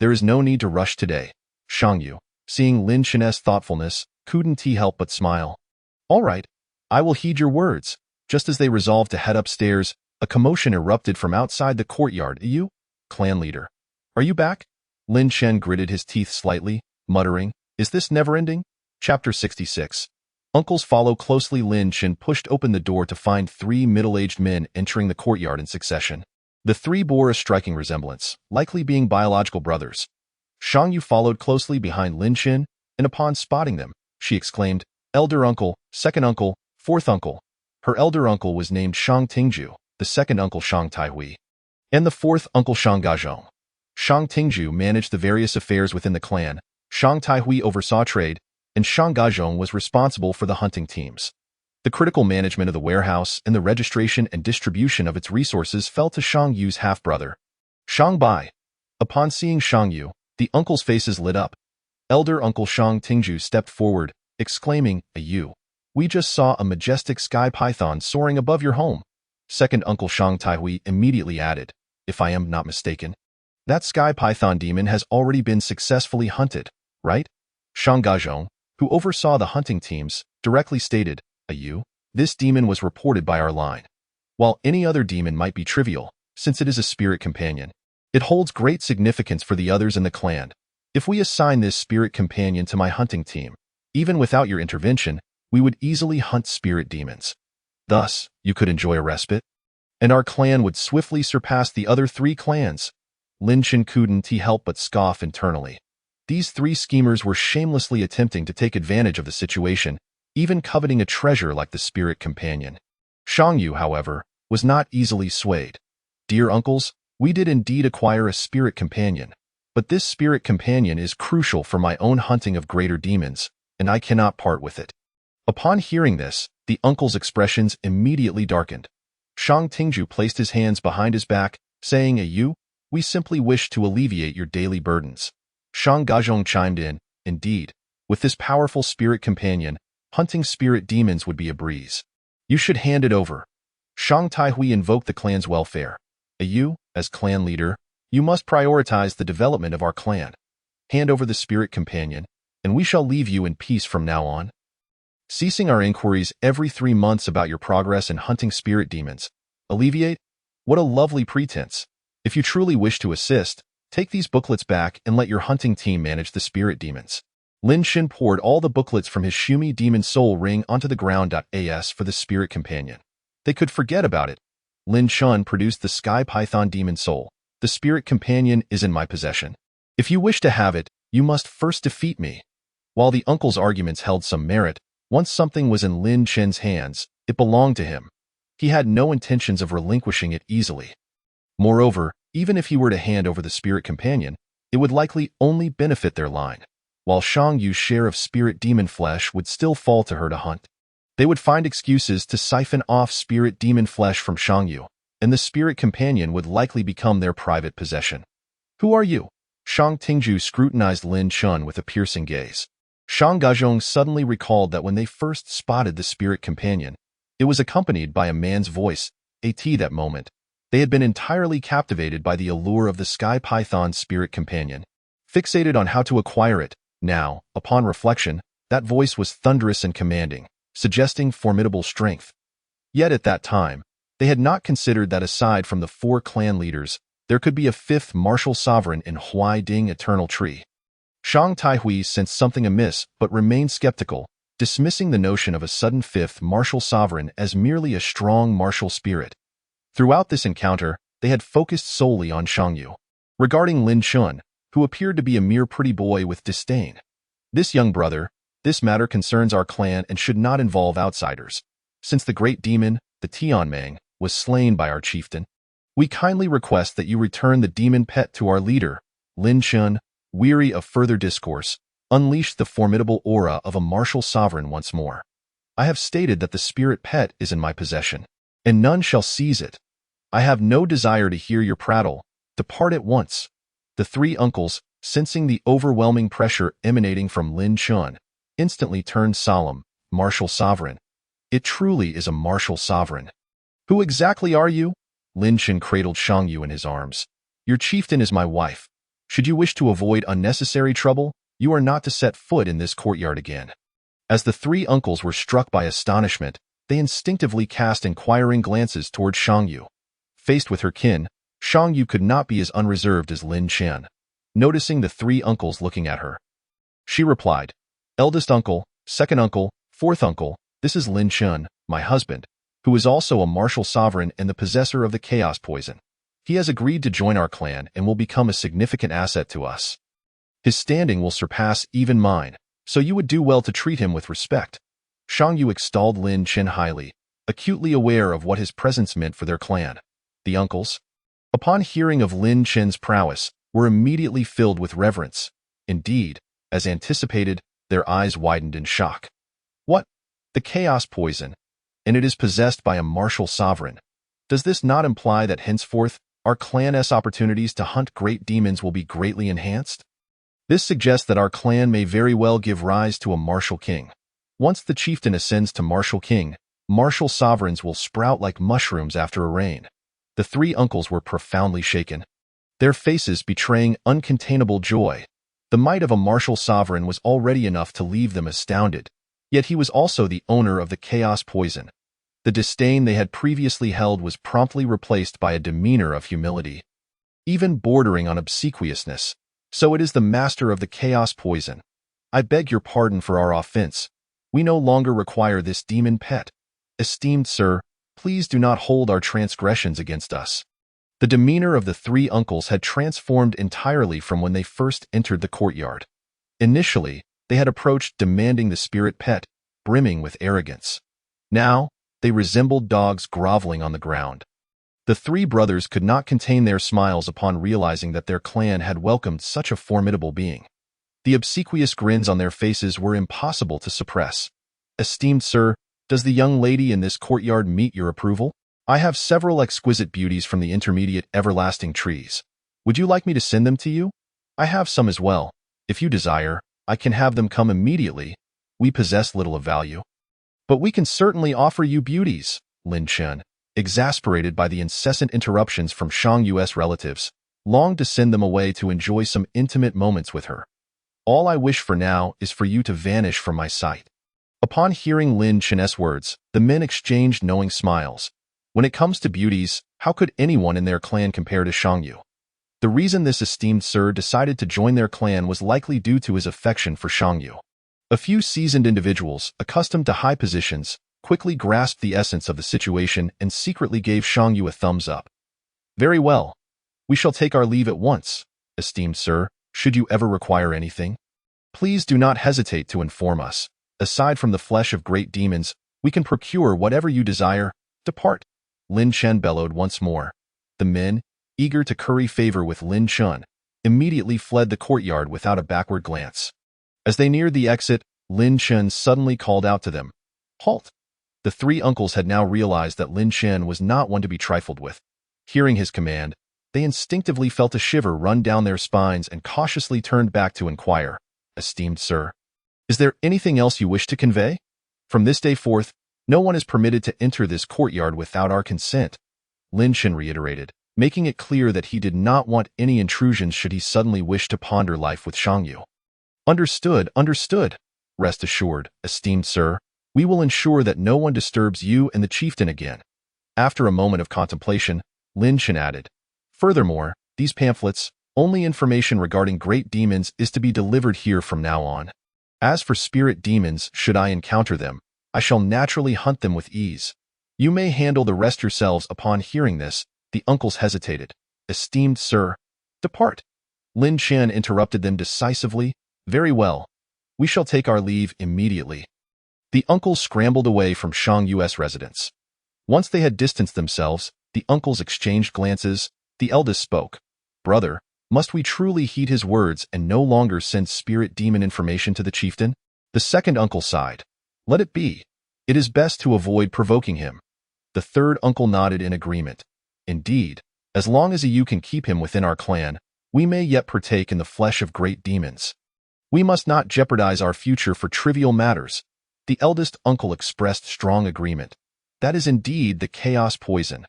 There is no need to rush today. Shang Yu, seeing Lin Shen's thoughtfulness, couldn't help but smile. All right, I will heed your words. Just as they resolved to head upstairs, a commotion erupted from outside the courtyard. You, clan leader, are you back? Lin Shen gritted his teeth slightly, muttering, is this never-ending? Chapter 66. Uncles follow closely. Lin Shen pushed open the door to find 3 middle-aged men entering the courtyard in succession. The 3 bore a striking resemblance, likely being biological brothers. Shang Yu followed closely behind Lin Shen, and upon spotting them, she exclaimed, elder uncle, second uncle, fourth uncle. Her elder uncle was named Shang Tingju, the second uncle Shang Taihui, and the fourth uncle Shang Gazhong. Shang Tingju managed the various affairs within the clan, Shang Taihui oversaw trade, and Shang Gazhong was responsible for the hunting teams. The critical management of the warehouse and the registration and distribution of its resources fell to Shang Yu's half-brother, Shang Bai. Upon seeing Shang Yu, the uncles' faces lit up. Elder uncle Shang Tingju stepped forward, exclaiming, we just saw a majestic sky python soaring above your home. Second uncle Shang Taihui immediately added, if I am not mistaken, that sky python demon has already been successfully hunted, right? Shang Gazhong, who oversaw the hunting teams, directly stated, this demon was reported by our line. While any other demon might be trivial, since it is a spirit companion, it holds great significance for the others in the clan. If we assign this spirit companion to my hunting team, even without your intervention, we would easily hunt spirit demons. Thus, you could enjoy a respite, and our clan would swiftly surpass the other 3 clans. Lin Shen couldn't help but scoff internally. These 3 schemers were shamelessly attempting to take advantage of the situation, even coveting a treasure like the spirit companion. Shang Yu, however, was not easily swayed. Dear uncles, we did indeed acquire a spirit companion, but this spirit companion is crucial for my own hunting of greater demons, and I cannot part with it. Upon hearing this, the uncle's expressions immediately darkened. Shang Tingju placed his hands behind his back, saying, we simply wish to alleviate your daily burdens. Shang Gazhong chimed in, indeed, with this powerful spirit companion, hunting spirit demons would be a breeze. You should hand it over. Shang Taihui invoked the clan's welfare. As clan leader, you must prioritize the development of our clan. Hand over the spirit companion, and we shall leave you in peace from now on. Ceasing our inquiries every 3 months about your progress in hunting spirit demons. Alleviate? What a lovely pretense. If you truly wish to assist, take these booklets back and let your hunting team manage the spirit demons. Lin Shen poured all the booklets from his Shumi Demon Soul Ring onto the ground. As for the spirit companion, they could forget about it. Lin Shen produced the Sky Python Demon Soul. The spirit companion is in my possession. If you wish to have it, you must first defeat me. While the uncle's arguments held some merit, once something was in Lin Shen's hands, it belonged to him. He had no intentions of relinquishing it easily. Moreover, even if he were to hand over the spirit companion, it would likely only benefit their line, while Shang Yu's share of spirit demon flesh would still fall to her to hunt. They would find excuses to siphon off spirit demon flesh from Shang Yu, and the spirit companion would likely become their private possession. Who are you? Shang Tingju scrutinized Lin Shen with a piercing gaze. Shang Gazhong suddenly recalled that when they first spotted the spirit companion, It was accompanied by a man's voice, at that moment. They had been entirely captivated by the allure of the sky python's spirit companion. Fixated on how to acquire it, now, upon reflection, that voice was thunderous and commanding, suggesting formidable strength. Yet at that time, they had not considered that aside from the 4 clan leaders, there could be a 5th martial sovereign in Huaiding Eternal Tree. Shang Taihui sensed something amiss but remained skeptical, dismissing the notion of a sudden 5th martial sovereign as merely a strong martial spirit. Throughout this encounter, they had focused solely on Shangyu. Regarding Lin Chun, who appeared to be a mere pretty boy with disdain. This young brother, this matter concerns our clan and should not involve outsiders. Since the great demon, the Tianmeng, was slain by our chieftain, we kindly request that you return the demon pet to our leader. Lin Chun, weary of further discourse, unleashed the formidable aura of a martial sovereign once more. I have stated that the spirit pet is in my possession, and none shall seize it. I have no desire to hear your prattle. Depart at once. The 3 uncles, sensing the overwhelming pressure emanating from Lin Chun, instantly turned solemn. Martial sovereign. It truly is a martial sovereign. Who exactly are you? Lin Chun cradled Shangyu in his arms. Your chieftain is my wife. Should you wish to avoid unnecessary trouble, you are not to set foot in this courtyard again. As the 3 uncles were struck by astonishment, they instinctively cast inquiring glances toward Shangyu. Faced with her kin, Shangyu could not be as unreserved as Lin Chun. Noticing the 3 uncles looking at her, she replied, Eldest uncle, second uncle, fourth uncle, this is Lin Chun, my husband, who is also a martial sovereign and the possessor of the chaos poison. He has agreed to join our clan and will become a significant asset to us. His standing will surpass even mine, so you would do well to treat him with respect. Shangyu extolled Lin Chun highly, acutely aware of what his presence meant for their clan. The uncles, upon hearing of Lin Chun's prowess, were immediately filled with reverence. Indeed, as anticipated, their eyes widened in shock. What? The chaos poison, and it is possessed by a martial sovereign. Does this not imply that henceforth, our clan's opportunities to hunt great demons will be greatly enhanced? This suggests that our clan may very well give rise to a martial king. Once the chieftain ascends to martial king, martial sovereigns will sprout like mushrooms after a rain. The 3 uncles were profoundly shaken, their faces betraying uncontainable joy. The might of a martial sovereign was already enough to leave them astounded, yet he was also the owner of the chaos poison. The disdain they had previously held was promptly replaced by a demeanor of humility, even bordering on obsequiousness. So it is the master of the chaos poison. I beg your pardon for our offense. We no longer require this demon pet. Esteemed sir, please do not hold our transgressions against us. The demeanor of the 3 uncles had transformed entirely from when they first entered the courtyard. Initially, they had approached demanding the spirit pet, brimming with arrogance. Now, they resembled dogs groveling on the ground. The 3 brothers could not contain their smiles upon realizing that their clan had welcomed such a formidable being. The obsequious grins on their faces were impossible to suppress. Esteemed sir, does the young lady in this courtyard meet your approval? I have several exquisite beauties from the intermediate everlasting trees. Would you like me to send them to you? I have some as well. If you desire, I can have them come immediately. We possess little of value, but we can certainly offer you beauties. Lin Chun, exasperated by the incessant interruptions from Shangyu's relatives, longed to send them away to enjoy some intimate moments with her. All I wish for now is for you to vanish from my sight. Upon hearing Lin Chun's words, the men exchanged knowing smiles. When it comes to beauties, how could anyone in their clan compare to Shangyu? The reason this esteemed sir decided to join their clan was likely due to his affection for Shangyu. A few seasoned individuals, accustomed to high positions, quickly grasped the essence of the situation and secretly gave Shangyu a thumbs up. Very well. We shall take our leave at once, esteemed sir. Should you ever require anything, please do not hesitate to inform us. Aside from the flesh of great demons, we can procure whatever you desire. Depart. Lin Chun bellowed once more. The men, eager to curry favor with Lin Chun, immediately fled the courtyard without a backward glance. As they neared the exit, Lin Chun suddenly called out to them, Halt! The 3 uncles had now realized that Lin Chun was not one to be trifled with. Hearing his command, they instinctively felt a shiver run down their spines and cautiously turned back to inquire, Esteemed sir, is there anything else you wish to convey? From this day forth, No one is permitted to enter this courtyard without our consent, Lin Shen reiterated, making it clear that he did not want any intrusions should he suddenly wish to ponder life with Shangyu. Understood, understood. Rest assured, esteemed sir, we will ensure that no one disturbs you and the chieftain again. After a moment of contemplation, Lin Shen added, furthermore, these pamphlets, only information regarding great demons is to be delivered here from now on. As for spirit demons, should I encounter them, I shall naturally hunt them with ease. You may handle the rest yourselves. Upon hearing this, the uncles hesitated. Esteemed sir, depart. Lin Shen interrupted them decisively. Very well. We shall take our leave immediately. The uncles scrambled away from Shangyu's residence. Once they had distanced themselves, the uncles exchanged glances. The eldest spoke. Brother, must we truly heed his words and no longer send spirit demon information to the chieftain? The second uncle sighed. Let it be. It is best to avoid provoking him. The third uncle nodded in agreement. Indeed, as long as you can keep him within our clan, we may yet partake in the flesh of great demons. We must not jeopardize our future for trivial matters. The eldest uncle expressed strong agreement. That is indeed the chaos poison,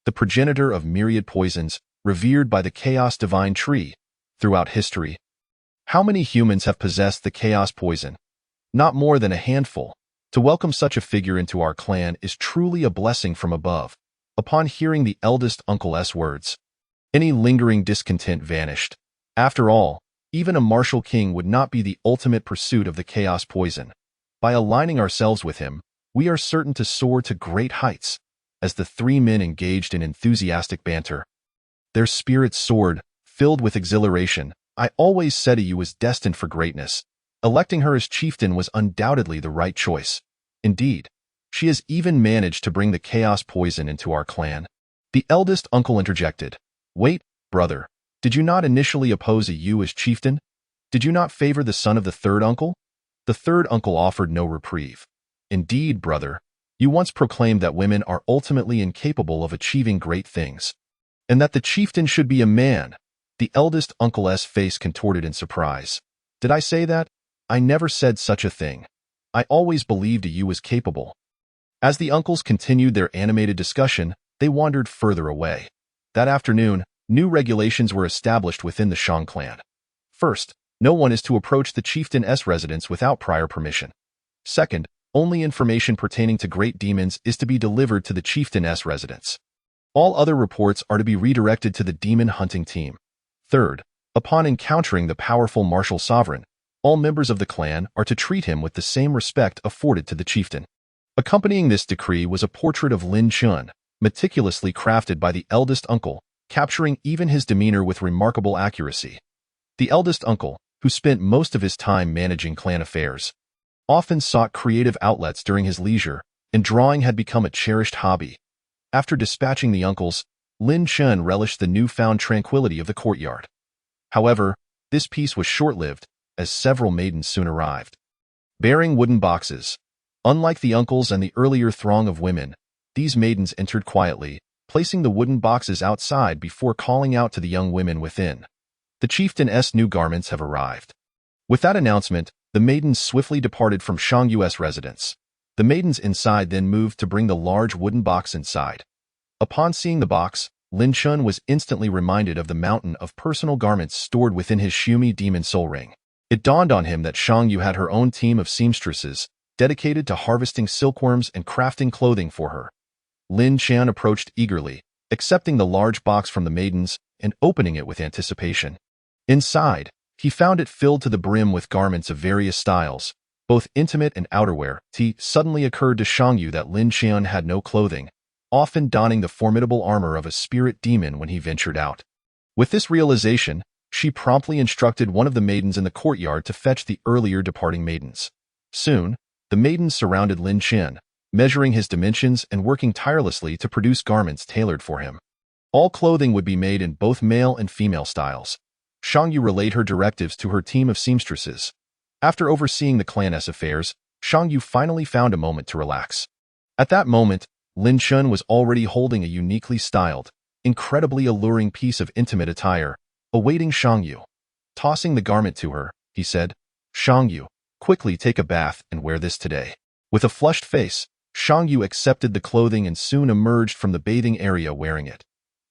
the progenitor of myriad poisons, revered by the chaos divine tree throughout history. How many humans have possessed the chaos poison? Not more than a handful. To welcome such a figure into our clan is truly a blessing from above. Upon hearing the eldest uncle's words, any lingering discontent vanished. After all, even a martial king would not be the ultimate pursuit of the chaos poison. By aligning ourselves with him, we are certain to soar to great heights. As the three men engaged in enthusiastic banter, their spirits soared, filled with exhilaration. I always said you was destined for greatness. Electing her as chieftain was undoubtedly the right choice. Indeed, she has even managed to bring the chaos poison into our clan. The eldest uncle interjected. Wait, brother, did you not initially oppose you as chieftain? Did you not favor the son of the third uncle? The third uncle offered no reprieve. Indeed, brother, you once proclaimed that women are ultimately incapable of achieving great things, and that the chieftain should be a man. The eldest uncle's face contorted in surprise. Did I say that? I never said such a thing. I always believed you was capable. As the uncles continued their animated discussion, they wandered further away. That afternoon, new regulations were established within the Shang clan. First, no one is to approach the chieftain's residence without prior permission. Second, only information pertaining to great demons is to be delivered to the chieftain's residence. All other reports are to be redirected to the demon hunting team. Third, upon encountering the powerful martial sovereign, all members of the clan are to treat him with the same respect afforded to the chieftain. Accompanying this decree was a portrait of Lin Chun, meticulously crafted by the eldest uncle, capturing even his demeanor with remarkable accuracy. The eldest uncle, who spent most of his time managing clan affairs, often sought creative outlets during his leisure, and drawing had become a cherished hobby. After dispatching the uncles, Lin Chun relished the newfound tranquility of the courtyard. However, this peace was short-lived, as several maidens soon arrived, bearing wooden boxes. Unlike the uncles and the earlier throng of women, these maidens entered quietly, placing the wooden boxes outside before calling out to the young women within. The chieftain's new garments have arrived. With that announcement, the maidens swiftly departed from Shangyu's residence. The maidens inside then moved to bring the large wooden box inside. Upon seeing the box, Lin Chun was instantly reminded of the mountain of personal garments stored within his Shumi demon soul ring. It dawned on him that Shangyu had her own team of seamstresses, dedicated to harvesting silkworms and crafting clothing for her. Lin Chan approached eagerly, accepting the large box from the maidens and opening it with anticipation. Inside, he found it filled to the brim with garments of various styles, both intimate and outerwear. It suddenly occurred to Shangyu that Lin Chan had no clothing, often donning the formidable armor of a spirit demon when he ventured out. With this realization, she promptly instructed one of the maidens in the courtyard to fetch the earlier departing maidens. Soon, the maidens surrounded Lin Chen, measuring his dimensions and working tirelessly to produce garments tailored for him. All clothing would be made in both male and female styles. Shangyu relayed her directives to her team of seamstresses. After overseeing the clan's affairs, Shangyu finally found a moment to relax. At that moment, Lin Chen was already holding a uniquely styled, incredibly alluring piece of intimate attire, awaiting Shangyu. Tossing the garment to her, he said, Shangyu, quickly take a bath and wear this today. With a flushed face, Shang Yu accepted the clothing and soon emerged from the bathing area wearing it.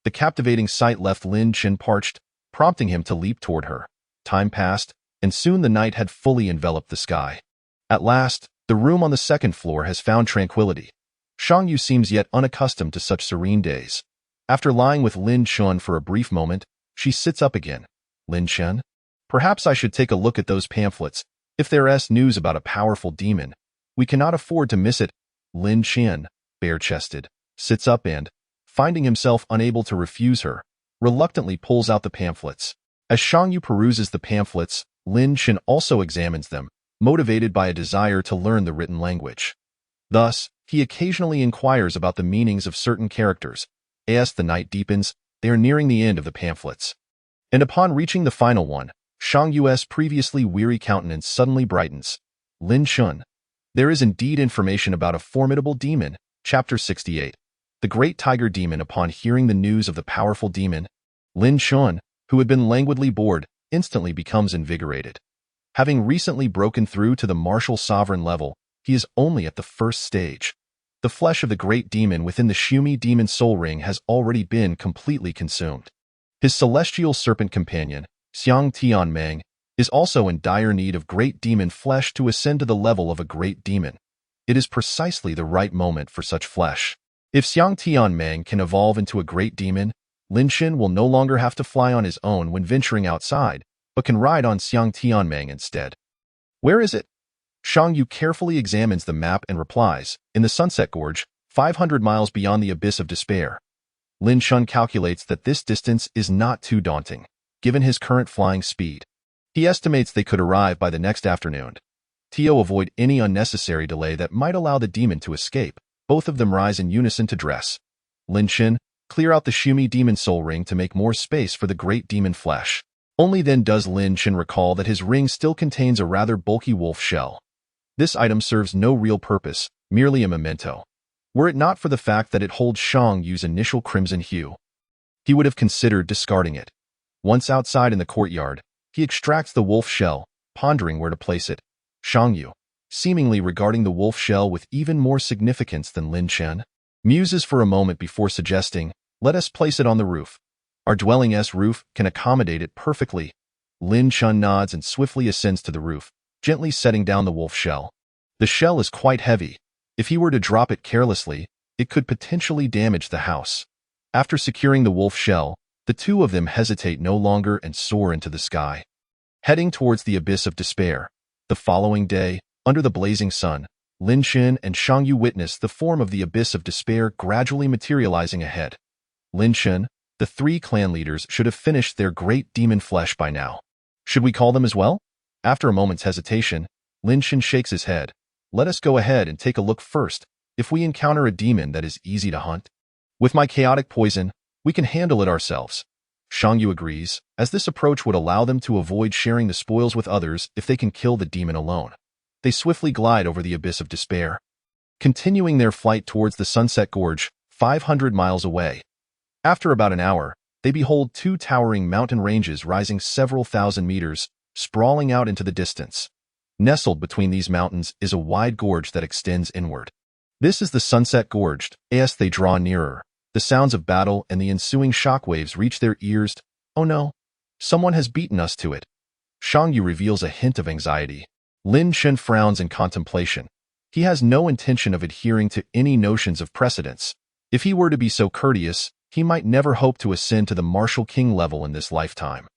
The captivating sight left Lin Chen parched, prompting him to leap toward her. Time passed, and soon the night had fully enveloped the sky. At last, the room on the second floor has found tranquility. Shang Yu seems yet unaccustomed to such serene days. After lying with Lin Chen for a brief moment, she sits up again. Lin Chen? Perhaps I should take a look at those pamphlets. If there's news about a powerful demon, we cannot afford to miss it. Lin Chen, bare-chested, sits up and, finding himself unable to refuse her, reluctantly pulls out the pamphlets. As Shang Yu peruses the pamphlets, Lin Chen also examines them, motivated by a desire to learn the written language. Thus, he occasionally inquires about the meanings of certain characters. As the night deepens, they are nearing the end of the pamphlets. And upon reaching the final one, Shang Yu's previously weary countenance suddenly brightens. Lin Chen. There is indeed information about a formidable demon. Chapter 68. The great tiger demon. Upon hearing the news of the powerful demon, Lin Chen, who had been languidly bored, instantly becomes invigorated. Having recently broken through to the martial sovereign level, he is only at the first stage. The flesh of the great demon within the Shumi demon soul ring has already been completely consumed. His celestial serpent companion, Xiang Tianmeng, is also in dire need of great demon flesh to ascend to the level of a great demon. It is precisely the right moment for such flesh. If Xiang Tianmeng can evolve into a great demon, Lin Chen will no longer have to fly on his own when venturing outside, but can ride on Xiang Tianmeng instead. Where is it? Shang Yu carefully examines the map and replies, in the Sunset Gorge, 500 miles beyond the Abyss of Despair. Lin Chen calculates that this distance is not too daunting, given his current flying speed. He estimates they could arrive by the next afternoon. To avoid any unnecessary delay that might allow the demon to escape, both of them rise in unison to dress. Lin Chen, clear out the Shumi demon soul ring to make more space for the great demon flesh. Only then does Lin Chen recall that his ring still contains a rather bulky wolf shell. This item serves no real purpose, merely a memento. Were it not for the fact that it holds Shang Yu's initial crimson hue, he would have considered discarding it. Once outside in the courtyard, he extracts the wolf shell, pondering where to place it. Shang Yu, seemingly regarding the wolf shell with even more significance than Lin Chen, muses for a moment before suggesting, "Let us place it on the roof. Our dwelling's roof can accommodate it perfectly." Lin Chen nods and swiftly ascends to the roof, gently setting down the wolf shell. The shell is quite heavy. If he were to drop it carelessly, it could potentially damage the house. After securing the wolf shell, the two of them hesitate no longer and soar into the sky. Heading towards the Abyss of Despair. The following day, under the blazing sun, Lin Chen and Shang Yu witness the form of the Abyss of Despair gradually materializing ahead. Lin Chen, the three clan leaders should have finished their great demon flesh by now. Should we call them as well? After a moment's hesitation, Lin Chen shakes his head. Let us go ahead and take a look first. If we encounter a demon that is easy to hunt, with my chaotic poison, we can handle it ourselves. Shang Yu agrees, as this approach would allow them to avoid sharing the spoils with others if they can kill the demon alone. They swiftly glide over the Abyss of Despair, continuing their flight towards the Sunset Gorge, 500 miles away. After about an hour, they behold two towering mountain ranges rising several thousand meters, sprawling out into the distance. Nestled between these mountains is a wide gorge that extends inward. This is the Sunset Gorge. As they draw nearer, the sounds of battle and the ensuing shockwaves reach their ears. Oh no, someone has beaten us to it. Shang Yu reveals a hint of anxiety. Lin Chen frowns in contemplation. He has no intention of adhering to any notions of precedence. If he were to be so courteous, he might never hope to ascend to the martial king level in this lifetime.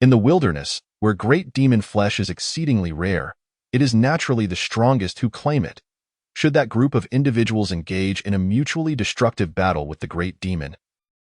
In the wilderness, where great demon flesh is exceedingly rare, it is naturally the strongest who claim it. Should that group of individuals engage in a mutually destructive battle with the great demon,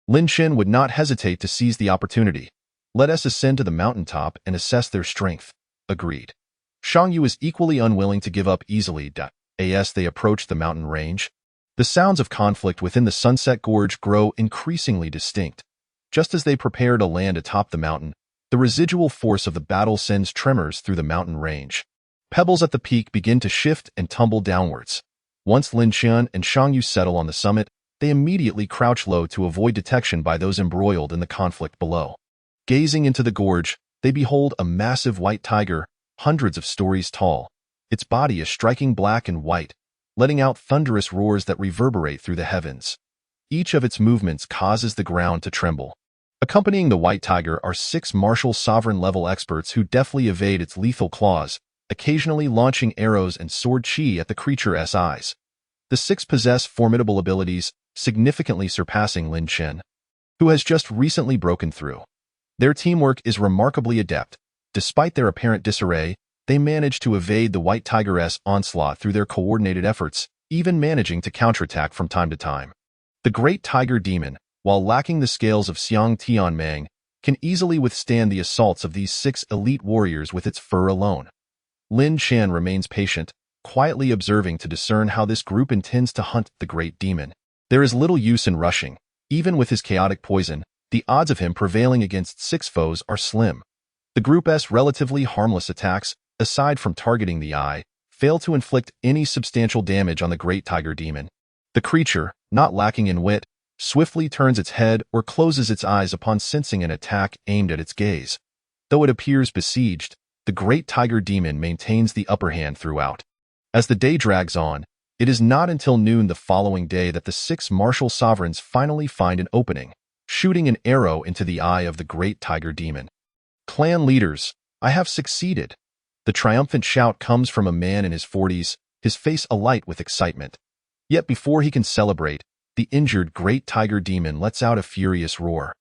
Lin Chen would not hesitate to seize the opportunity. Let us ascend to the mountaintop and assess their strength. Agreed. Shang Yu is equally unwilling to give up easily. As they approach the mountain range, the sounds of conflict within the Sunset Gorge grow increasingly distinct. Just as they prepare to land atop the mountain, the residual force of the battle sends tremors through the mountain range. Pebbles at the peak begin to shift and tumble downwards. Once Lin Chen and Shang Yu settle on the summit, they immediately crouch low to avoid detection by those embroiled in the conflict below. Gazing into the gorge, they behold a massive white tiger, hundreds of stories tall. Its body is striking black and white, letting out thunderous roars that reverberate through the heavens. Each of its movements causes the ground to tremble. Accompanying the white tiger are 6 martial sovereign-level experts who deftly evade its lethal claws, occasionally launching arrows and sword chi at the creature's eyes. The 6 possess formidable abilities, significantly surpassing Lin Chen, who has just recently broken through. Their teamwork is remarkably adept. Despite their apparent disarray, they manage to evade the white tiger's onslaught through their coordinated efforts, even managing to counterattack from time to time. The great tiger demon, while lacking the scales of Xiang Tianmeng, can easily withstand the assaults of these 6 elite warriors with its fur alone. Lin Chen remains patient, quietly observing to discern how this group intends to hunt the great demon. There is little use in rushing. Even with his chaotic poison, the odds of him prevailing against 6 foes are slim. The group's relatively harmless attacks, aside from targeting the eye, fail to inflict any substantial damage on the great tiger demon. The creature, not lacking in wit, swiftly turns its head or closes its eyes upon sensing an attack aimed at its gaze. Though it appears besieged, the great tiger demon maintains the upper hand throughout. As the day drags on, it is not until noon the following day that the 6 martial sovereigns finally find an opening, shooting an arrow into the eye of the great tiger demon. "Clan leaders, I have succeeded." The triumphant shout comes from a man in his 40s, his face alight with excitement. Yet before he can celebrate, the injured great tiger demon lets out a furious roar,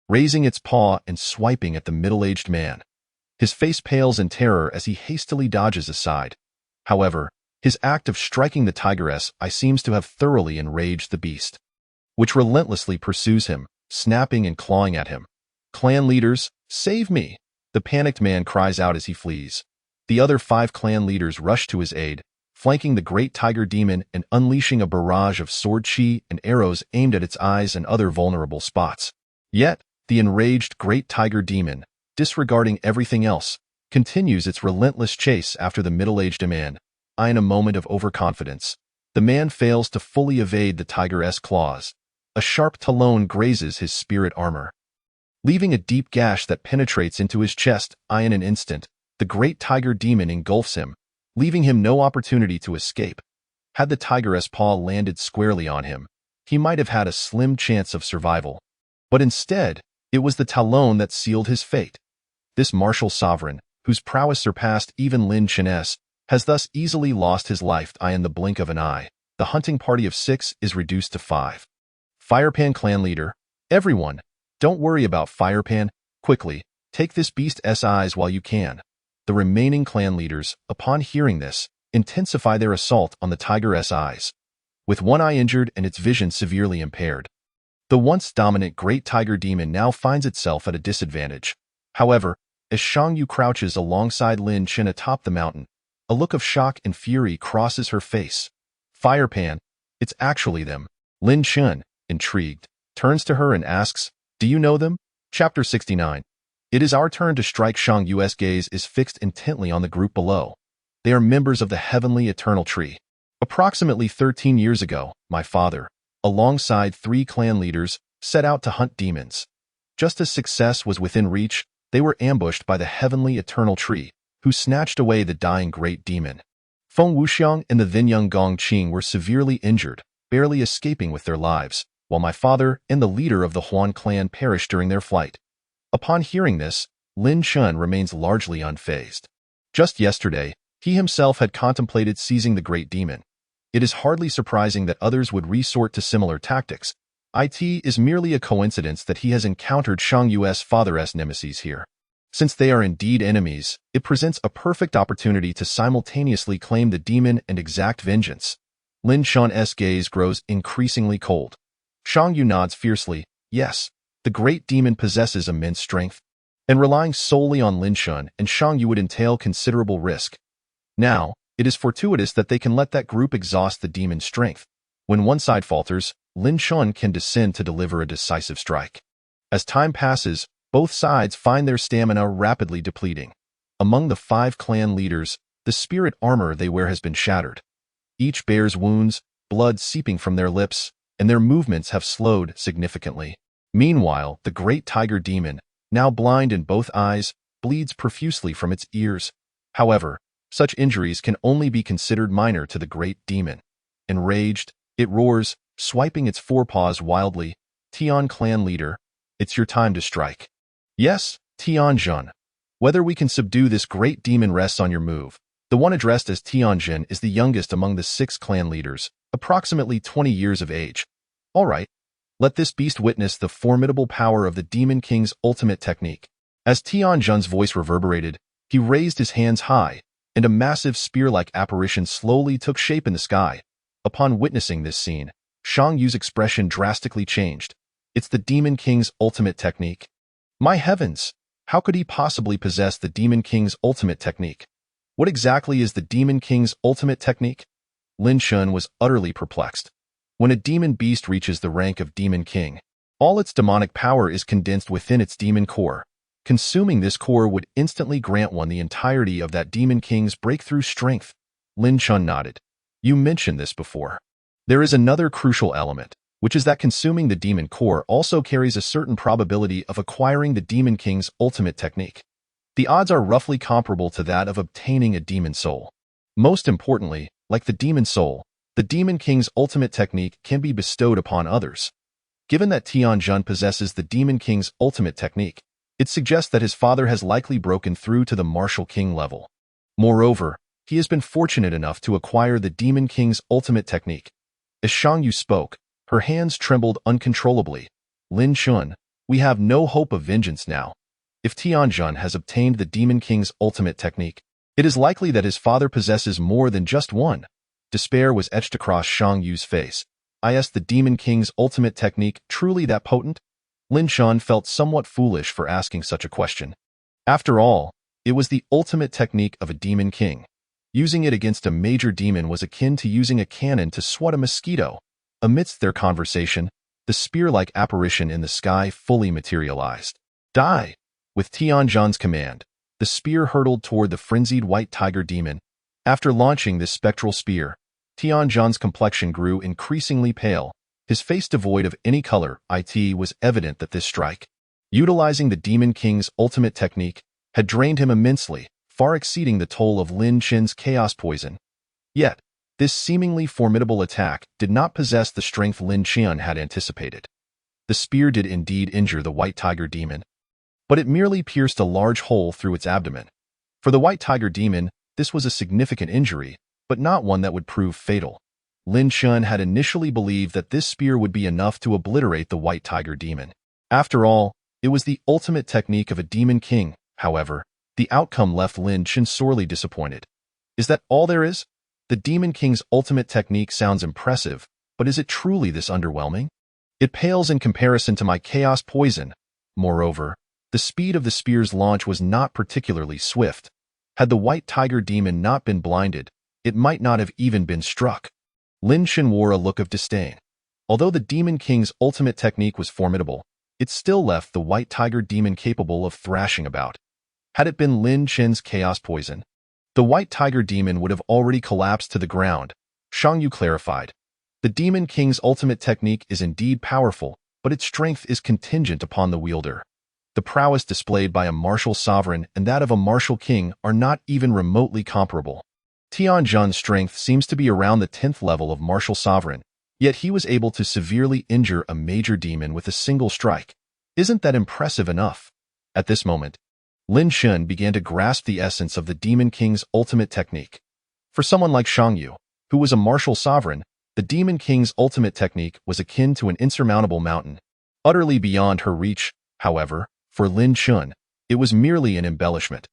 raising its paw and swiping at the middle-aged man. His face pales in terror as he hastily dodges aside. However, his act of striking the tiger's eye seems to have thoroughly enraged the beast, which relentlessly pursues him, snapping and clawing at him. "Clan leaders, save me!" the panicked man cries out as he flees. The other 5 clan leaders rush to his aid, flanking the great tiger demon and unleashing a barrage of sword chi and arrows aimed at its eyes and other vulnerable spots. Yet, the enraged great tiger demon, disregarding everything else, continues its relentless chase after the middle-aged man. In a moment of overconfidence, the man fails to fully evade the tiger's claws. A sharp talon grazes his spirit armor, leaving a deep gash that penetrates into his chest. In an instant, the great tiger demon engulfs him, leaving him no opportunity to escape. Had the tiger's paw landed squarely on him, he might have had a slim chance of survival. But instead, it was the talon that sealed his fate. This martial sovereign, whose prowess surpassed even Lin Chen's, has thus easily lost his life in the blink of an eye. The hunting party of 6 is reduced to 5. Firepan clan leader, everyone, don't worry about Firepan. Quickly, take this beast's eyes while you can. The remaining clan leaders, upon hearing this, intensify their assault on the tiger's eyes. With one eye injured and its vision severely impaired, the once dominant great tiger demon now finds itself at a disadvantage. However, as Shang Yu crouches alongside Lin Chen atop the mountain, a look of shock and fury crosses her face. "Firepan, it's actually them." Lin Chen, intrigued, turns to her and asks, "Do you know them?" Chapter 69. It is our turn to strike. Shang Yu's gaze is fixed intently on the group below. They are members of the Heavenly Eternal Tree. Approximately 13 years ago, my father, alongside 3 clan leaders, set out to hunt demons. Just as success was within reach, they were ambushed by the Heavenly Eternal Tree, who snatched away the dying great demon. Feng Wuxiang and the then young Gong Qing were severely injured, barely escaping with their lives, while my father and the leader of the Huan clan perished during their flight. Upon hearing this, Lin Chen remains largely unfazed. Just yesterday, he himself had contemplated seizing the great demon. It is hardly surprising that others would resort to similar tactics. It is merely a coincidence that he has encountered Shang Yu's father's nemesis here. Since they are indeed enemies, it presents a perfect opportunity to simultaneously claim the demon and exact vengeance. Lin Chen's gaze grows increasingly cold. Shang Yu nods fiercely. Yes, the great demon possesses immense strength, and relying solely on Lin Chen and Shang Yu would entail considerable risk. Now, it is fortuitous that they can let that group exhaust the demon's strength. When one side falters, Lin Chen can descend to deliver a decisive strike. As time passes, both sides find their stamina rapidly depleting. Among the 5 clan leaders, the spirit armor they wear has been shattered. Each bears wounds, blood seeping from their lips, and their movements have slowed significantly. Meanwhile, the great tiger demon, now blind in both eyes, bleeds profusely from its ears. However, such injuries can only be considered minor to the great demon. Enraged, it roars, swiping its forepaws wildly. Tian clan leader, it's your time to strike. Yes, Tianjun. Whether we can subdue this great demon rests on your move. The one addressed as Tianjin is the youngest among the 6 clan leaders, approximately 20 years of age. All right, let this beast witness the formidable power of the Demon King's ultimate technique. As Tianjun's voice reverberated, he raised his hands high, and a massive spear-like apparition slowly took shape in the sky. Upon witnessing this scene, Shang Yu's expression drastically changed. It's the Demon King's ultimate technique. My heavens! How could he possibly possess the Demon King's ultimate technique? What exactly is the Demon King's ultimate technique? Lin Shun was utterly perplexed. When a demon beast reaches the rank of Demon King, all its demonic power is condensed within its demon core. Consuming this core would instantly grant one the entirety of that Demon King's breakthrough strength. Lin Shun nodded. You mentioned this before. There is another crucial element, which is that consuming the demon core also carries a certain probability of acquiring the Demon King's ultimate technique. The odds are roughly comparable to that of obtaining a demon soul. Most importantly, like the demon soul, the Demon King's ultimate technique can be bestowed upon others. Given that Tianjun possesses the Demon King's ultimate technique, it suggests that his father has likely broken through to the Martial King level. Moreover, he has been fortunate enough to acquire the Demon King's ultimate technique. As Shang Yu spoke, her hands trembled uncontrollably. Lin Shun, we have no hope of vengeance now. If Tianjun has obtained the Demon King's ultimate technique, it is likely that his father possesses more than just one. Despair was etched across Shang Yu's face. Is the Demon King's ultimate technique truly that potent? Lin Shun felt somewhat foolish for asking such a question. After all, it was the ultimate technique of a Demon King. Using it against a major demon was akin to using a cannon to swat a mosquito. Amidst their conversation, the spear-like apparition in the sky fully materialized. Die! With Tianjun's command, the spear hurtled toward the frenzied white tiger demon. After launching this spectral spear, Tianjun's complexion grew increasingly pale, his face devoid of any color. It was evident that this strike, utilizing the Demon King's ultimate technique, had drained him immensely, far exceeding the toll of Lin Chen's chaos poison. Yet, this seemingly formidable attack did not possess the strength Lin Chen had anticipated. The spear did indeed injure the white tiger demon, but it merely pierced a large hole through its abdomen. For the white tiger demon, this was a significant injury, but not one that would prove fatal. Lin Chen had initially believed that this spear would be enough to obliterate the white tiger demon. After all, it was the ultimate technique of a Demon King. However, the outcome left Lin Chen sorely disappointed. Is that all there is? The Demon King's ultimate technique sounds impressive, but is it truly this underwhelming? It pales in comparison to my chaos poison. Moreover, the speed of the spear's launch was not particularly swift. Had the white tiger demon not been blinded, it might not have even been struck. Lin Chen wore a look of disdain. Although the Demon King's ultimate technique was formidable, it still left the white tiger demon capable of thrashing about. Had it been Lin Chen's chaos poison, the white tiger demon would have already collapsed to the ground. Shang Yu clarified. The Demon King's ultimate technique is indeed powerful, but its strength is contingent upon the wielder. The prowess displayed by a martial sovereign and that of a martial king are not even remotely comparable. Tianjun's strength seems to be around the 10th level of martial sovereign, yet he was able to severely injure a major demon with a single strike. Isn't that impressive enough? At this moment, Lin Chen began to grasp the essence of the Demon King's ultimate technique. For someone like Shang Yu, who was a martial sovereign, the Demon King's ultimate technique was akin to an insurmountable mountain. Utterly beyond her reach, however, for Lin Chen, it was merely an embellishment.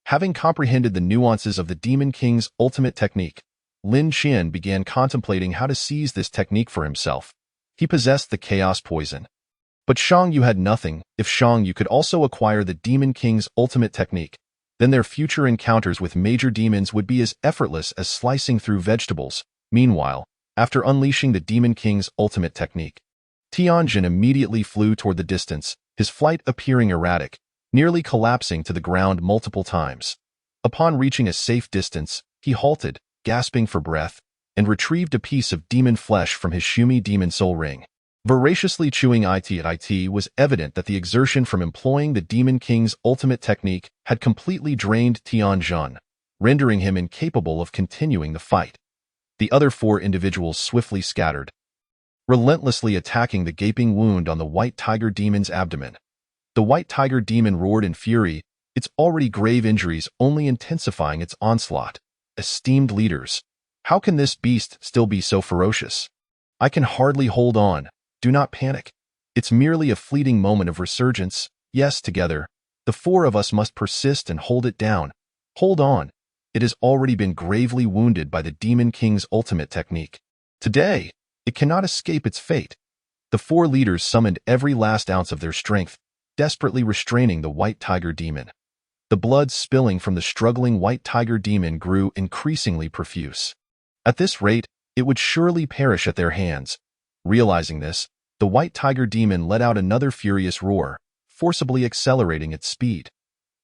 Having comprehended the nuances of the Demon King's ultimate technique, Lin Chen began contemplating how to seize this technique for himself. He possessed the chaos poison. But Shang Yu had nothing. If Shang Yu could also acquire the Demon King's ultimate technique, then their future encounters with major demons would be as effortless as slicing through vegetables. Meanwhile, after unleashing the Demon King's ultimate technique, Tianjin immediately flew toward the distance, his flight appearing erratic, nearly collapsing to the ground multiple times. Upon reaching a safe distance, he halted, gasping for breath, and retrieved a piece of demon flesh from his Shumi demon soul ring. Voraciously chewing it was evident that the exertion from employing the Demon King's ultimate technique had completely drained Tianjun, rendering him incapable of continuing the fight. The other 4 individuals swiftly scattered, relentlessly attacking the gaping wound on the White Tiger Demon's abdomen. The White Tiger Demon roared in fury, its already grave injuries only intensifying its onslaught. Esteemed leaders, how can this beast still be so ferocious? I can hardly hold on. Do not panic. It's merely a fleeting moment of resurgence. Yes, together, the 4 of us must persist and hold it down. Hold on. It has already been gravely wounded by the Demon King's ultimate technique. Today, it cannot escape its fate. The 4 leaders summoned every last ounce of their strength, desperately restraining the White Tiger Demon. The blood spilling from the struggling White Tiger Demon grew increasingly profuse. At this rate, it would surely perish at their hands. Realizing this, the White Tiger Demon let out another furious roar, forcibly accelerating its speed.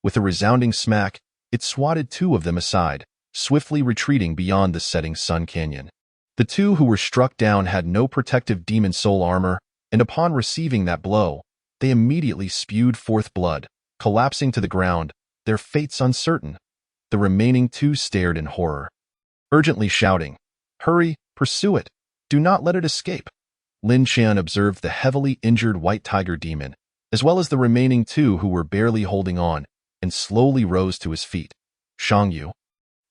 With a resounding smack, it swatted 2 of them aside, swiftly retreating beyond the setting sun canyon. The 2 who were struck down had no protective demon soul armor, and upon receiving that blow, they immediately spewed forth blood, collapsing to the ground, their fates uncertain. The remaining 2 stared in horror, urgently shouting, "Hurry, pursue it! Do not let it escape!" Lin Qian observed the heavily injured White Tiger Demon, as well as the remaining 2 who were barely holding on, and slowly rose to his feet. Shang Yu.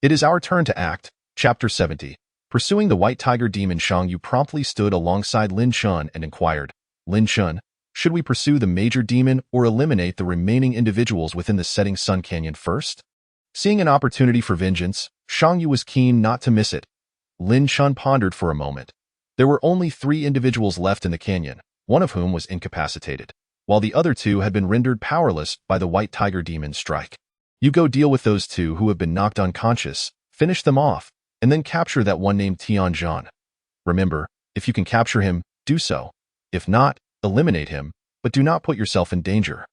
It is our turn to act. Chapter 70. Pursuing the White Tiger Demon, Shang Yu promptly stood alongside Lin Qian and inquired, "Lin Qian, should we pursue the major demon or eliminate the remaining individuals within the setting sun canyon first?" Seeing an opportunity for vengeance, Shang Yu was keen not to miss it. Lin Qian pondered for a moment. There were only 3 individuals left in the canyon, one of whom was incapacitated, while the other 2 had been rendered powerless by the White Tiger Demon's strike. You go deal with those 2 who have been knocked unconscious, finish them off, and then capture that one named Tian Zhan. Remember, if you can capture him, do so. If not, eliminate him, but do not put yourself in danger.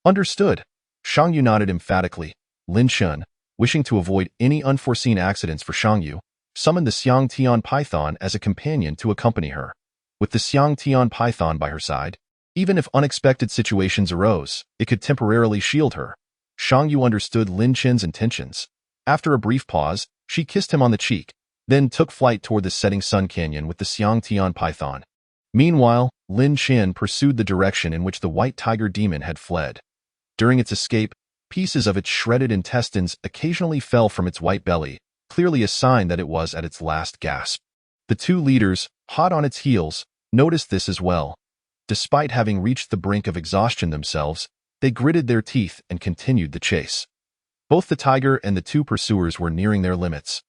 Understood. Shang Yu nodded emphatically. Lin Qian, wishing to avoid any unforeseen accidents for Shang Yu, summoned the Xiang Tian Python as a companion to accompany her. With the Xiang Tian Python by her side, even if unexpected situations arose, it could temporarily shield her. Shang Yu understood Lin Qian's intentions. After a brief pause, she kissed him on the cheek, then took flight toward the setting sun canyon with the Xiang Tian Python. Meanwhile, Lin Qian pursued the direction in which the White Tiger Demon had fled. During its escape, pieces of its shredded intestines occasionally fell from its white belly, clearly a sign that it was at its last gasp. The 2 leaders, hot on its heels, noticed this as well. Despite having reached the brink of exhaustion themselves, they gritted their teeth and continued the chase. Both the tiger and the 2 pursuers were nearing their limits,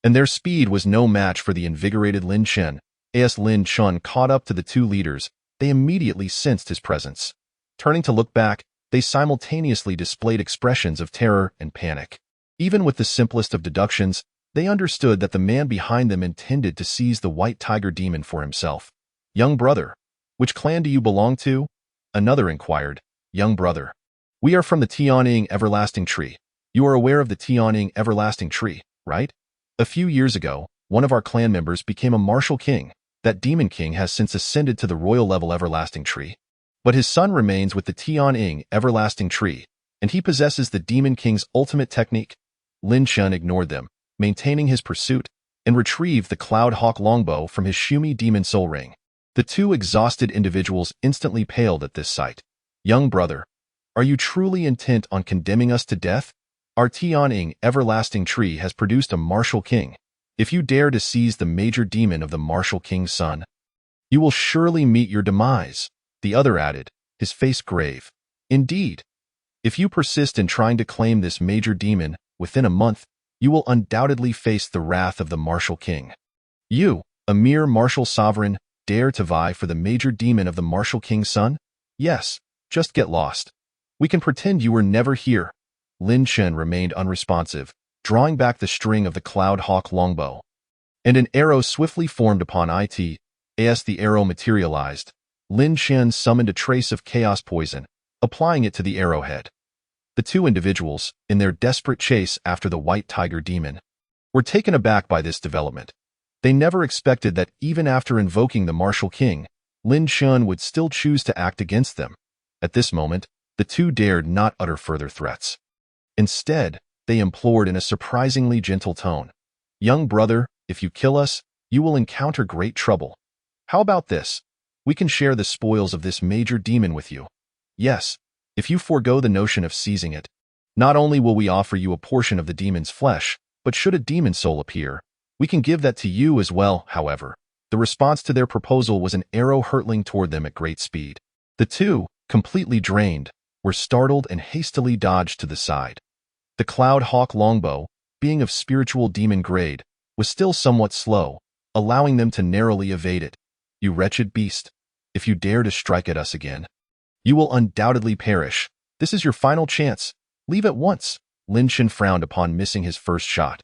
and their speed was no match for the invigorated Lin Qian. As Lin Qian caught up to the 2 leaders, they immediately sensed his presence. Turning to look back, they simultaneously displayed expressions of terror and panic. Even with the simplest of deductions, they understood that the man behind them intended to seize the White Tiger Demon for himself. "Young brother, which clan do you belong to?" Another inquired. "Young brother, we are from the Tianying Everlasting Tree. You are aware of the Tianying Everlasting Tree, right? A few years ago, one of our clan members became a martial king. That Demon King has since ascended to the royal level Everlasting Tree. But his son remains with the Tianying Everlasting Tree, and he possesses the Demon King's ultimate technique." Lin Qian ignored them, maintaining his pursuit, and retrieved the Cloud Hawk longbow from his Shumi Demon Soul Ring. The 2 exhausted individuals instantly paled at this sight. "Young brother, are you truly intent on condemning us to death? Our Tianying Everlasting Tree has produced a martial king. If you dare to seize the major demon of the martial king's son, you will surely meet your demise," the other added, his face grave. "Indeed, if you persist in trying to claim this major demon, within a month, you will undoubtedly face the wrath of the martial king. You, a mere martial sovereign, dare to vie for the major demon of the martial king's son? Yes, just get lost. We can pretend you were never here." Lin Qian remained unresponsive, drawing back the string of the Cloud Hawk longbow. And an arrow swiftly formed upon it. As the arrow materialized, Lin Qian summoned a trace of chaos poison, applying it to the arrowhead. The 2 individuals, in their desperate chase after the White Tiger Demon, were taken aback by this development. They never expected that even after invoking the martial king, Lin Qian would still choose to act against them. At this moment, the 2 dared not utter further threats. Instead, they implored in a surprisingly gentle tone, "Young brother, If you kill us, you will encounter great trouble. How about this? We can share the spoils of this major demon with you. Yes, if you forego the notion of seizing it. Not only will we offer you a portion of the demon's flesh, but should a demon soul appear, we can give that to you as well. However, the response to their proposal was an arrow hurtling toward them at great speed. The two, completely drained, were startled and hastily dodged to the side. The Cloud Hawk longbow, being of spiritual demon grade, was still somewhat slow, allowing them to narrowly evade it. You wretched beast! If you dare to strike at us again, you will undoubtedly perish. This is your final chance. Leave at once. Lin Shan frowned upon missing his first shot.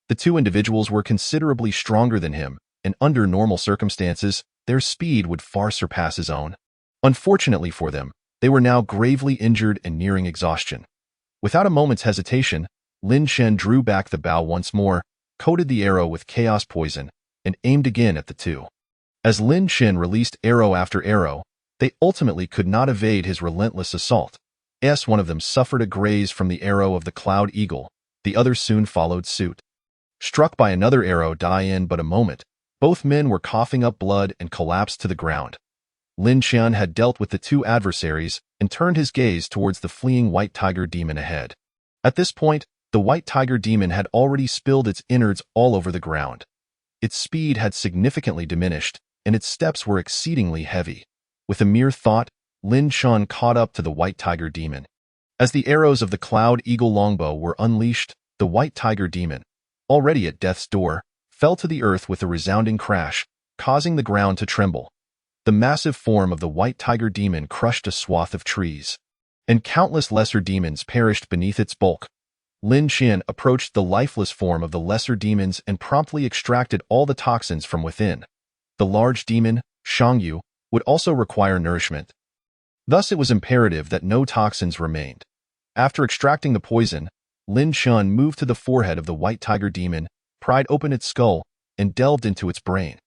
The two individuals were considerably stronger than him, and under normal circumstances, their speed would far surpass his own. Unfortunately for them, they were now gravely injured and nearing exhaustion. Without a moment's hesitation, Lin Shan drew back the bow once more, coated the arrow with chaos poison, and aimed again at the two. As Lin Shan released arrow after arrow, they ultimately could not evade his relentless assault. One of them suffered a graze from the arrow of the Cloud Eagle, the other soon followed suit. Struck by another arrow in but a moment, both men were coughing up blood and collapsed to the ground. Lin Shan had dealt with the two adversaries and turned his gaze towards the fleeing White Tiger demon ahead. At this point, the White Tiger demon had already spilled its innards all over the ground. Its speed had significantly diminished, and its steps were exceedingly heavy. With a mere thought, Lin Shan caught up to the White Tiger demon. As the arrows of the Cloud Eagle longbow were unleashed, the White Tiger demon, already at death's door, fell to the earth with a resounding crash, causing the ground to tremble. The massive form of the White Tiger demon crushed a swath of trees, and countless lesser demons perished beneath its bulk. Lin Shan approached the lifeless form of the lesser demons and promptly extracted all the toxins from within. The large demon, Shangyu, would also require nourishment. Thus it was imperative that no toxins remained. After extracting the poison, Lin Shan moved to the forehead of the White Tiger demon, pried open its skull, and delved into its brain.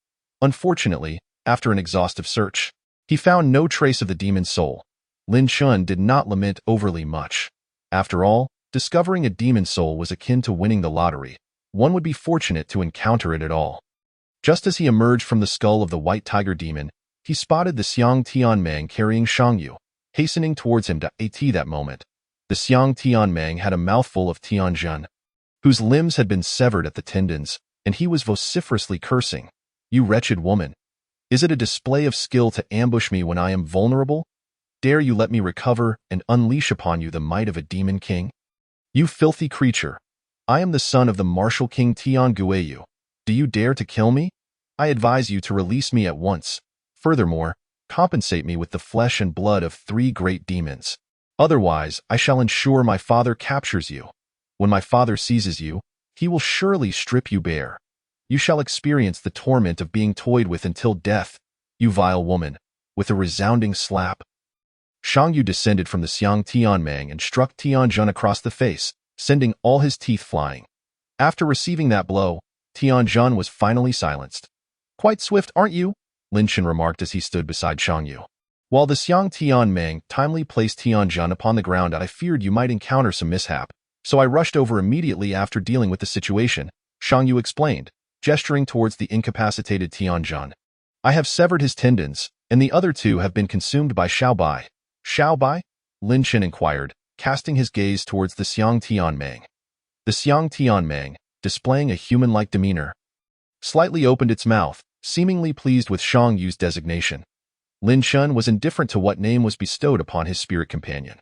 Unfortunately, after an exhaustive search, he found no trace of the demon's soul. Lin Shan did not lament overly much. After all, discovering a demon soul was akin to winning the lottery. One would be fortunate to encounter it at all. Just as he emerged from the skull of the White Tiger demon, he spotted the Xiang Tianmang carrying Shangyu, hastening towards him at that moment. The Xiang Tianmang had a mouthful of Tianjun, whose limbs had been severed at the tendons, and he was vociferously cursing. You wretched woman! Is it a display of skill to ambush me when I am vulnerable? Dare you let me recover and unleash upon you the might of a demon king? You filthy creature! I am the son of the martial king Tian Guiyu. Do you dare to kill me? I advise you to release me at once. Furthermore, compensate me with the flesh and blood of 3 great demons. Otherwise, I shall ensure my father captures you. When my father seizes you, he will surely strip you bare. You shall experience the torment of being toyed with until death, you vile woman. With a resounding slap, Shangyu descended from the Xiang Tianmang and struck Tianjun across the face, sending all his teeth flying. After receiving that blow, Tianjun was finally silenced. Quite swift, aren't you? Lin Shan remarked as he stood beside Shangyu. While the Xiang Tianmang timely placed Tianjun upon the ground, I feared you might encounter some mishap, so I rushed over immediately after dealing with the situation, Shangyu explained, gesturing towards the incapacitated Tianjun. I have severed his tendons, and the other 2 have been consumed by Xiaobai. Xiaobai? Lin Shan inquired, casting his gaze towards the Xiang Tianmang. The Xiang Tianmang, displaying a human-like demeanor, slightly opened its mouth, seemingly pleased with Shangyu's designation. Lin Shan was indifferent to what name was bestowed upon his spirit companion.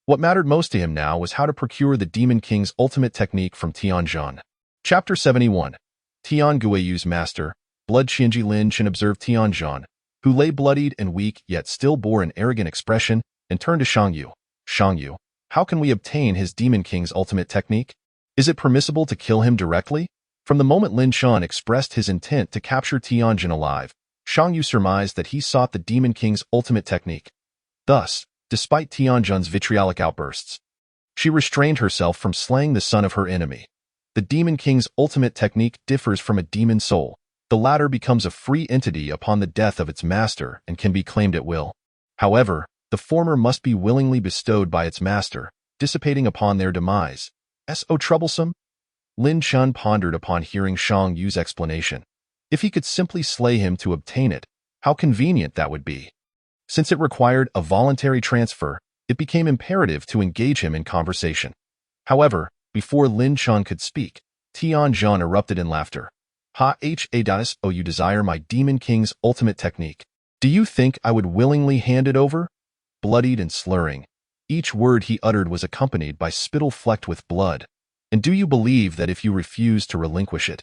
What mattered most to him now was how to procure the Demon King's ultimate technique from Tianjun. Chapter 71. Tian Guiyu's master, Blood Qianji. Lin Shan observed Tianjun, who lay bloodied and weak yet still bore an arrogant expression, and turned to Shangyu. Shangyu, how can we obtain his Demon King's ultimate technique? Is it permissible to kill him directly? From the moment Lin Shan expressed his intent to capture Tianjun alive, Shangyu surmised that he sought the Demon King's ultimate technique. Thus, despite Tianjun's vitriolic outbursts, she restrained herself from slaying the son of her enemy. The Demon King's ultimate technique differs from a demon soul. The latter becomes a free entity upon the death of its master and can be claimed at will. However, the former must be willingly bestowed by its master, dissipating upon their demise. So troublesome? Lin Chun pondered upon hearing Shang Yu's explanation. If he could simply slay him to obtain it, how convenient that would be. Since it required a voluntary transfer, it became imperative to engage him in conversation. However, before Lin Chun could speak, Tianjun erupted in laughter. Oh, you desire my Demon King's ultimate technique. Do you think I would willingly hand it over? Bloodied and slurring, each word he uttered was accompanied by spittle flecked with blood. And do you believe that if you refuse to relinquish it,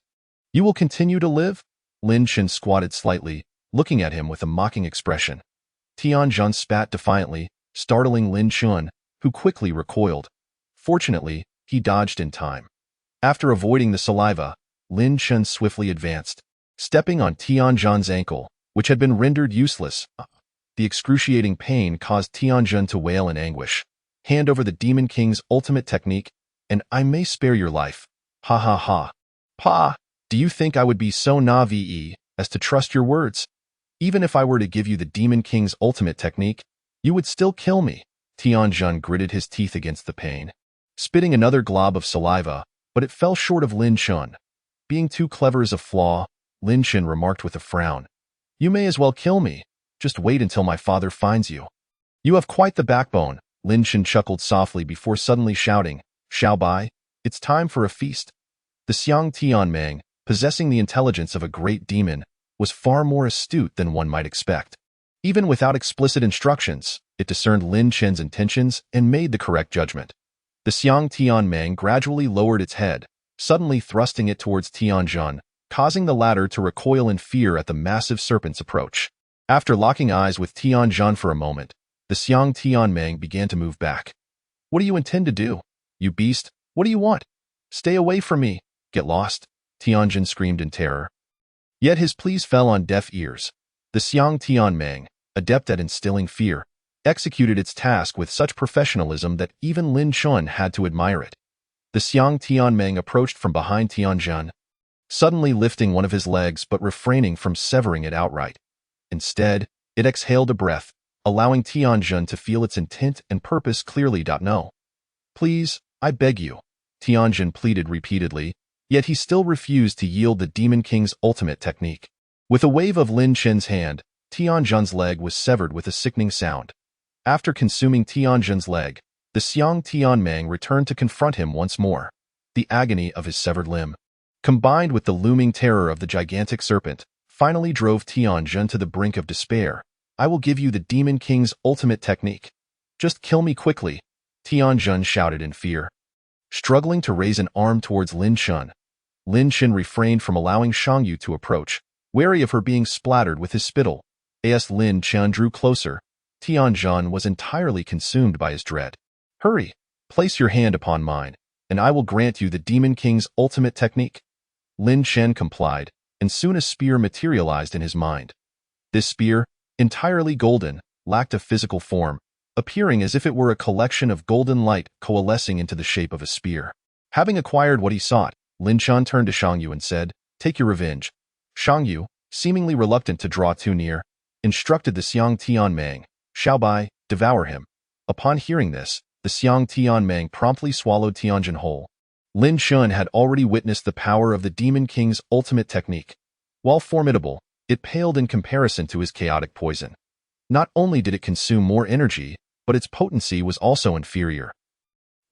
you will continue to live? Lin Chun squatted slightly, looking at him with a mocking expression. Tianjun spat defiantly, startling Lin Chun, who quickly recoiled. Fortunately, he dodged in time. After avoiding the saliva, Lin Chun swiftly advanced, stepping on Tianjun's ankle, which had been rendered useless. The excruciating pain caused Tianjun to wail in anguish. Hand over the Demon King's ultimate technique, and I may spare your life. Ha ha ha. Pa, do you think I would be so naive as to trust your words? Even if I were to give you the Demon King's ultimate technique, you would still kill me. Tianjun gritted his teeth against the pain, spitting another glob of saliva, but it fell short of Lin Chun. Being too clever is a flaw, Lin Chun remarked with a frown. You may as well kill me. Just wait until my father finds you. You have quite the backbone, Lin Chun chuckled softly before suddenly shouting, Xiao Bai, it's time for a feast. The Xiang Tianmeng, possessing the intelligence of a great demon, was far more astute than one might expect. Even without explicit instructions, it discerned Lin Chun's intentions and made the correct judgment. The Xiang Tianmeng gradually lowered its head, suddenly thrusting it towards Tianjun, causing the latter to recoil in fear at the massive serpent's approach. After locking eyes with Tianjun for a moment, the Xiang Tianmeng began to move back. What do you intend to do? You beast, what do you want? Stay away from me. Get lost, Tianjun screamed in terror. Yet his pleas fell on deaf ears. The Xiang Tianmeng, adept at instilling fear, executed its task with such professionalism that even Lin Chun had to admire it. The Xiang Tianmeng approached from behind Tianjun, suddenly lifting one of his legs but refraining from severing it outright. Instead, it exhaled a breath, allowing Tianjun to feel its intent and purpose clearly. No. Please, I beg you, Tianjun pleaded repeatedly, yet he still refused to yield the Demon King's ultimate technique. With a wave of Lin Chun's hand, Tianjun's leg was severed with a sickening sound. After consuming Tianjun's leg, the Xiang Tianmeng returned to confront him once more. The agony of his severed limb, combined with the looming terror of the gigantic serpent, finally drove Tianjun to the brink of despair. I will give you the Demon King's ultimate technique. Just kill me quickly, Tianjun shouted in fear. Struggling to raise an arm towards Lin Chun refrained from allowing Shang Yu to approach, wary of her being splattered with his spittle. As Lin Chun drew closer, Tianjun was entirely consumed by his dread. Hurry, place your hand upon mine, and I will grant you the Demon King's ultimate technique. Lin Chun complied, and soon a spear materialized in his mind. This spear, entirely golden, lacked a physical form, appearing as if it were a collection of golden light coalescing into the shape of a spear. Having acquired what he sought, Lin Chun turned to Shang Yu and said, Take your revenge. Shang Yu, seemingly reluctant to draw too near, instructed the Xiang Tianmeng, Xiao Bai, devour him. Upon hearing this, the Xiang Tianmeng promptly swallowed Tianjun whole. Lin Chun had already witnessed the power of the Demon King's ultimate technique. While formidable, it paled in comparison to his chaotic poison. Not only did it consume more energy, but its potency was also inferior,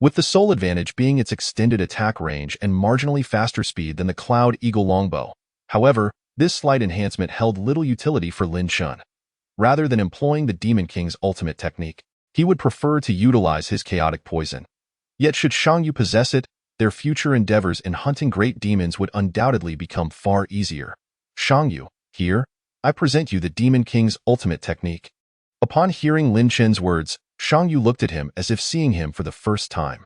with the sole advantage being its extended attack range and marginally faster speed than the Cloud Eagle longbow. However, this slight enhancement held little utility for Lin Chun. Rather than employing the Demon King's ultimate technique, he would prefer to utilize his chaotic poison. Yet should Shang Yu possess it, their future endeavors in hunting great demons would undoubtedly become far easier. Shang Yu, here, I present you the Demon King's ultimate technique. Upon hearing Lin Chun's words, Shang Yu looked at him as if seeing him for the first time.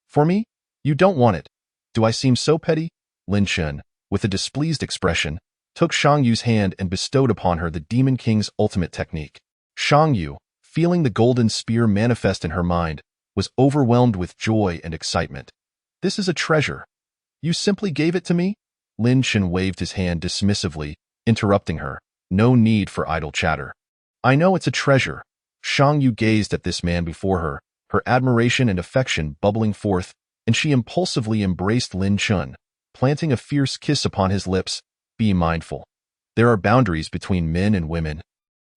For me? You don't want it. Do I seem so petty? Lin Chun, with a displeased expression, took Shang Yu's hand and bestowed upon her the Demon King's ultimate technique. Shang Yu, feeling the golden spear manifest in her mind, was overwhelmed with joy and excitement. This is a treasure. You simply gave it to me? Lin Chun waved his hand dismissively, interrupting her. No need for idle chatter. I know it's a treasure. Shang Yu gazed at this man before her, her admiration and affection bubbling forth, and she impulsively embraced Lin Chun, planting a fierce kiss upon his lips. Be mindful. There are boundaries between men and women.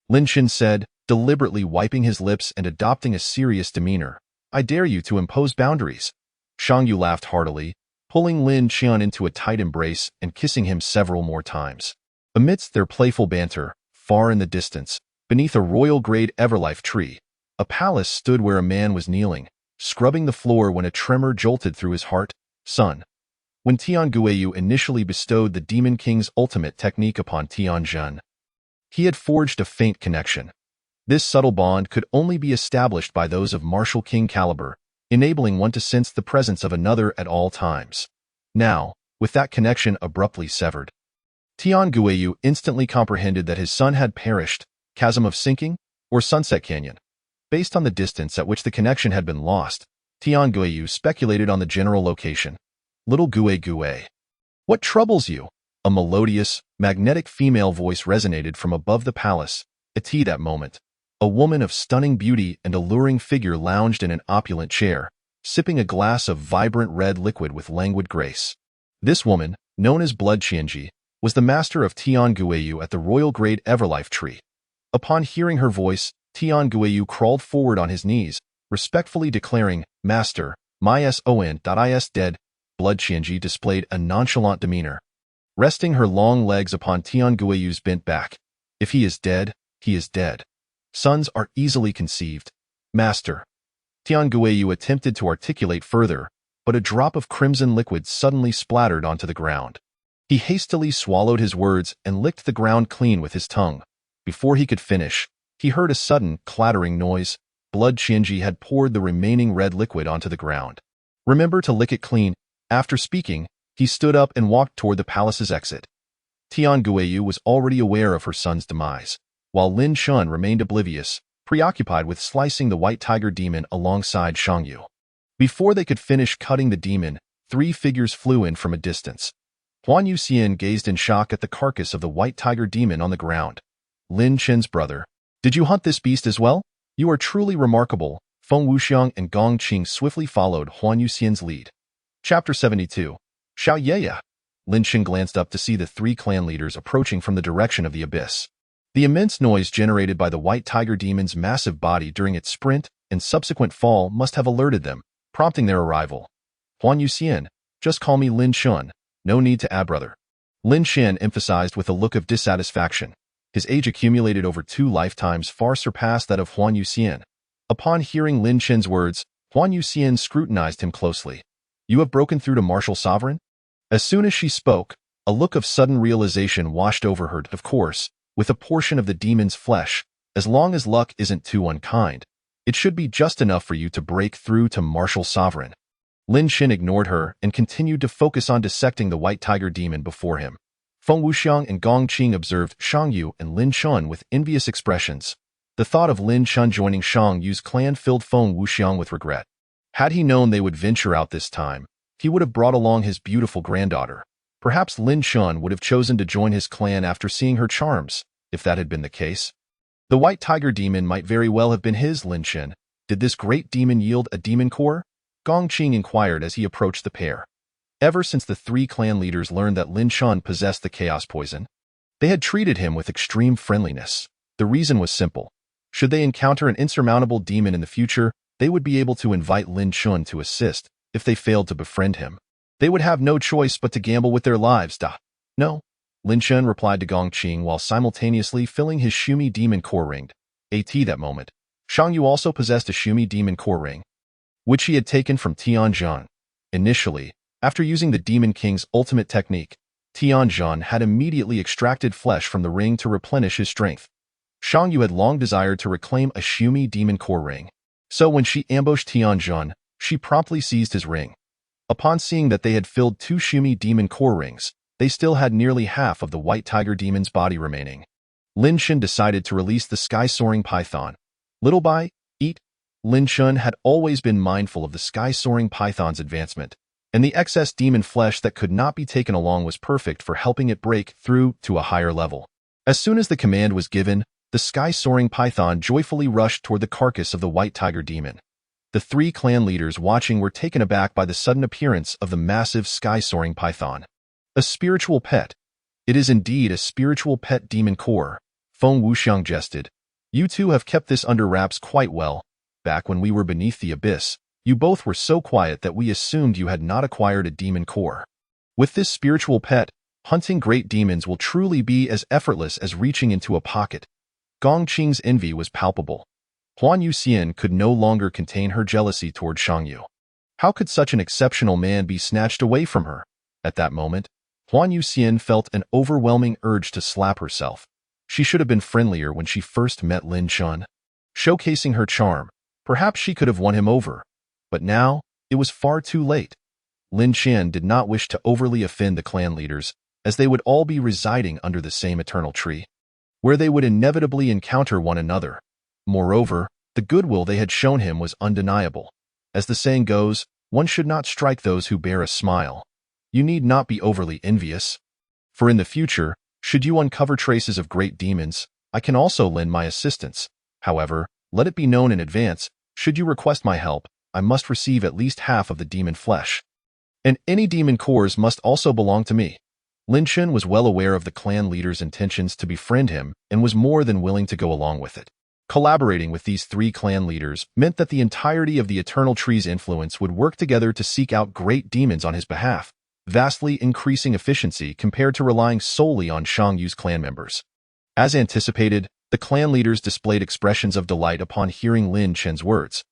Lin Chun said, deliberately wiping his lips and adopting a serious demeanor. I dare you to impose boundaries. Shang Yu laughed heartily, pulling Lin Chun into a tight embrace and kissing him several more times. Amidst their playful banter, far in the distance, beneath a royal-grade Everlife tree, a palace stood where a man was kneeling, scrubbing the floor when a tremor jolted through his heart. Son. When Tian Guiyu initially bestowed the Demon King's ultimate technique upon Tian Zhen, he had forged a faint connection. This subtle bond could only be established by those of martial king caliber, enabling one to sense the presence of another at all times. Now, with that connection abruptly severed, Tian Guiyu instantly comprehended that his son had perished, chasm of sinking, or sunset canyon. Based on the distance at which the connection had been lost, Tian Guiyu speculated on the general location. Little Gue. What troubles you? A melodious, magnetic female voice resonated from above the palace. At that moment, a woman of stunning beauty and alluring figure lounged in an opulent chair, sipping a glass of vibrant red liquid with languid grace. This woman, known as Blood Qianji, was the master of Tian Guiyu at the royal-grade Everlife tree. Upon hearing her voice, Tian Guiyu crawled forward on his knees, respectfully declaring, Master, my son is dead. Blood Qianji displayed a nonchalant demeanor, resting her long legs upon Tian Guiyu's bent back. If he is dead, he is dead. Sons are easily conceived. Master. Tian Guiyu attempted to articulate further, but a drop of crimson liquid suddenly splattered onto the ground. He hastily swallowed his words and licked the ground clean with his tongue. Before he could finish, he heard a sudden, clattering noise. Blood Qianji had poured the remaining red liquid onto the ground. Remember to lick it clean. After speaking, he stood up and walked toward the palace's exit. Tian Guiyu was already aware of her son's demise, while Lin Chun remained oblivious, preoccupied with slicing the white tiger demon alongside Shang Yu. Before they could finish cutting the demon, 3 figures flew in from a distance. Huan Yuxian gazed in shock at the carcass of the white tiger demon on the ground. Lin Chen's brother. Did you hunt this beast as well? You are truly remarkable. Feng Wuxiang and Gong Qing swiftly followed Huan Yuxian's lead. Chapter 72. Xiao Yeya. Lin Chen glanced up to see the 3 clan leaders approaching from the direction of the abyss. The immense noise generated by the white tiger demon's massive body during its sprint and subsequent fall must have alerted them, prompting their arrival. Huan Yuxian, just call me Lin Chun. No need to add brother. Lin Chen emphasized with a look of dissatisfaction. His age accumulated over 2 lifetimes far surpassed that of Huan Yuxian. Upon hearing Lin Chen's words, Huan Yuxian scrutinized him closely. You have broken through to martial sovereign? As soon as she spoke, a look of sudden realization washed over her. Of course, with a portion of the demon's flesh, as long as luck isn't too unkind, it should be just enough for you to break through to martial sovereign. Lin Chen ignored her and continued to focus on dissecting the white tiger demon before him. Feng Wuxiang and Gong Qing observed Shang Yu and Lin Chun with envious expressions. The thought of Lin Chun joining Shang Yu's clan filled Feng Wuxiang with regret. Had he known they would venture out this time, he would have brought along his beautiful granddaughter. Perhaps Lin Chun would have chosen to join his clan after seeing her charms, if that had been the case. The white tiger demon might very well have been his. Lin Chen. Did this great demon yield a demon core? Gong Qing inquired as he approached the pair. Ever since the 3 clan leaders learned that Lin Chun possessed the chaos poison, they had treated him with extreme friendliness. The reason was simple. Should they encounter an insurmountable demon in the future, they would be able to invite Lin Chun to assist. If they failed to befriend him, they would have no choice but to gamble with their lives. No, Lin Chun replied to Gong Qing while simultaneously filling his Shumi demon core ring. At that moment, Shang Yu also possessed a Shumi demon core ring, which he had taken from Tian Zhen. Initially, after using the Demon King's ultimate technique, Tian Zhen had immediately extracted flesh from the ring to replenish his strength. Shang Yu had long desired to reclaim a Shumi demon core ring, so when she ambushed Tian Zhen, she promptly seized his ring. Upon seeing that they had filled 2 Shumi demon core rings, they still had nearly half of the white tiger demon's body remaining. Lin Chen decided to release the sky-soaring python. Little by eat, Lin Chen had always been mindful of the sky-soaring python's advancement, and the excess demon flesh that could not be taken along was perfect for helping it break through to a higher level. As soon as the command was given, the sky-soaring python joyfully rushed toward the carcass of the white tiger demon. The three clan leaders watching were taken aback by the sudden appearance of the massive sky-soaring python. A spiritual pet. It is indeed a spiritual pet demon core, Feng Wuxiang jested. You two have kept this under wraps quite well. Back when we were beneath the abyss, you both were so quiet that we assumed you had not acquired a demon core. With this spiritual pet, hunting great demons will truly be as effortless as reaching into a pocket. Gong Qing's envy was palpable. Huan Yuxian could no longer contain her jealousy toward Shangyu. How could such an exceptional man be snatched away from her? At that moment, Huan Yuxian felt an overwhelming urge to slap herself. She should have been friendlier when she first met Lin Chun. Showcasing her charm, perhaps she could have won him over. But now, it was far too late. Lin Chen did not wish to overly offend the clan leaders, as they would all be residing under the same eternal tree, where they would inevitably encounter one another. Moreover, the goodwill they had shown him was undeniable. As the saying goes, one should not strike those who bear a smile. You need not be overly envious. For in the future, should you uncover traces of great demons, I can also lend my assistance. However, let it be known in advance, should you request my help, I must receive at least half of the demon flesh. And any demon cores must also belong to me. Lin Chen was well aware of the clan leader's intentions to befriend him and was more than willing to go along with it. Collaborating with these three clan leaders meant that the entirety of the Eternal Tree's influence would work together to seek out great demons on his behalf, vastly increasing efficiency compared to relying solely on Shangyu's clan members. As anticipated, the clan leaders displayed expressions of delight upon hearing Lin Chen's words.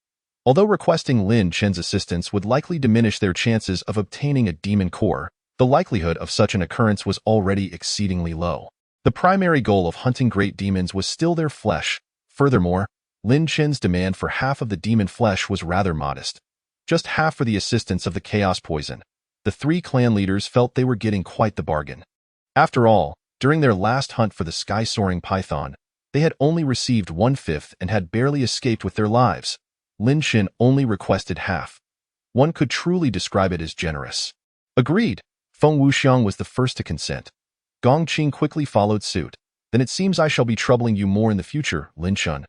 Although requesting Lin Chen's assistance would likely diminish their chances of obtaining a demon core, the likelihood of such an occurrence was already exceedingly low. The primary goal of hunting great demons was still their flesh. Furthermore, Lin Chen's demand for half of the demon flesh was rather modest. Just half for the assistance of the chaos poison. The three clan leaders felt they were getting quite the bargain. After all, during their last hunt for the sky-soaring python, they had only received 1/5 and had barely escaped with their lives. Lin Chen only requested half. One could truly describe it as generous. Agreed. Feng Wuxiang was the first to consent. Gong Qing quickly followed suit. Then it seems I shall be troubling you more in the future, Lin Chun.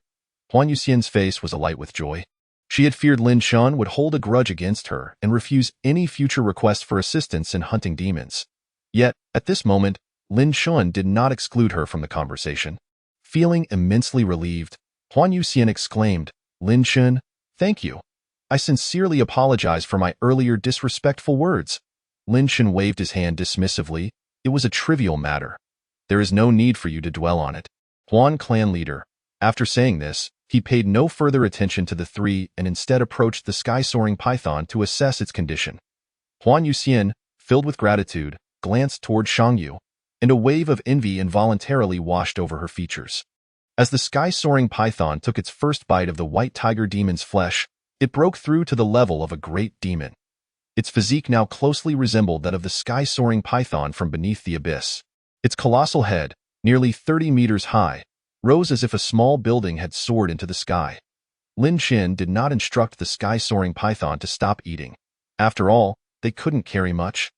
Huan Yuxian's face was alight with joy. She had feared Lin Chun would hold a grudge against her and refuse any future request for assistance in hunting demons. Yet, at this moment, Lin Chun did not exclude her from the conversation. Feeling immensely relieved, Huan Yuxian exclaimed, Lin Chun, thank you. I sincerely apologize for my earlier disrespectful words. Lin Chun waved his hand dismissively. It was a trivial matter. There is no need for you to dwell on it. Huan clan leader. After saying this, he paid no further attention to the three and instead approached the sky-soaring python to assess its condition. Huan Yuxian, filled with gratitude, glanced toward Shangyu, and a wave of envy involuntarily washed over her features. As the sky-soaring python took its first bite of the white tiger demon's flesh, it broke through to the level of a great demon. Its physique now closely resembled that of the sky-soaring python from beneath the abyss. Its colossal head, nearly 30 meters high, rose as if a small building had soared into the sky. Lin Chen did not instruct the sky-soaring python to stop eating. After all, they couldn't carry much.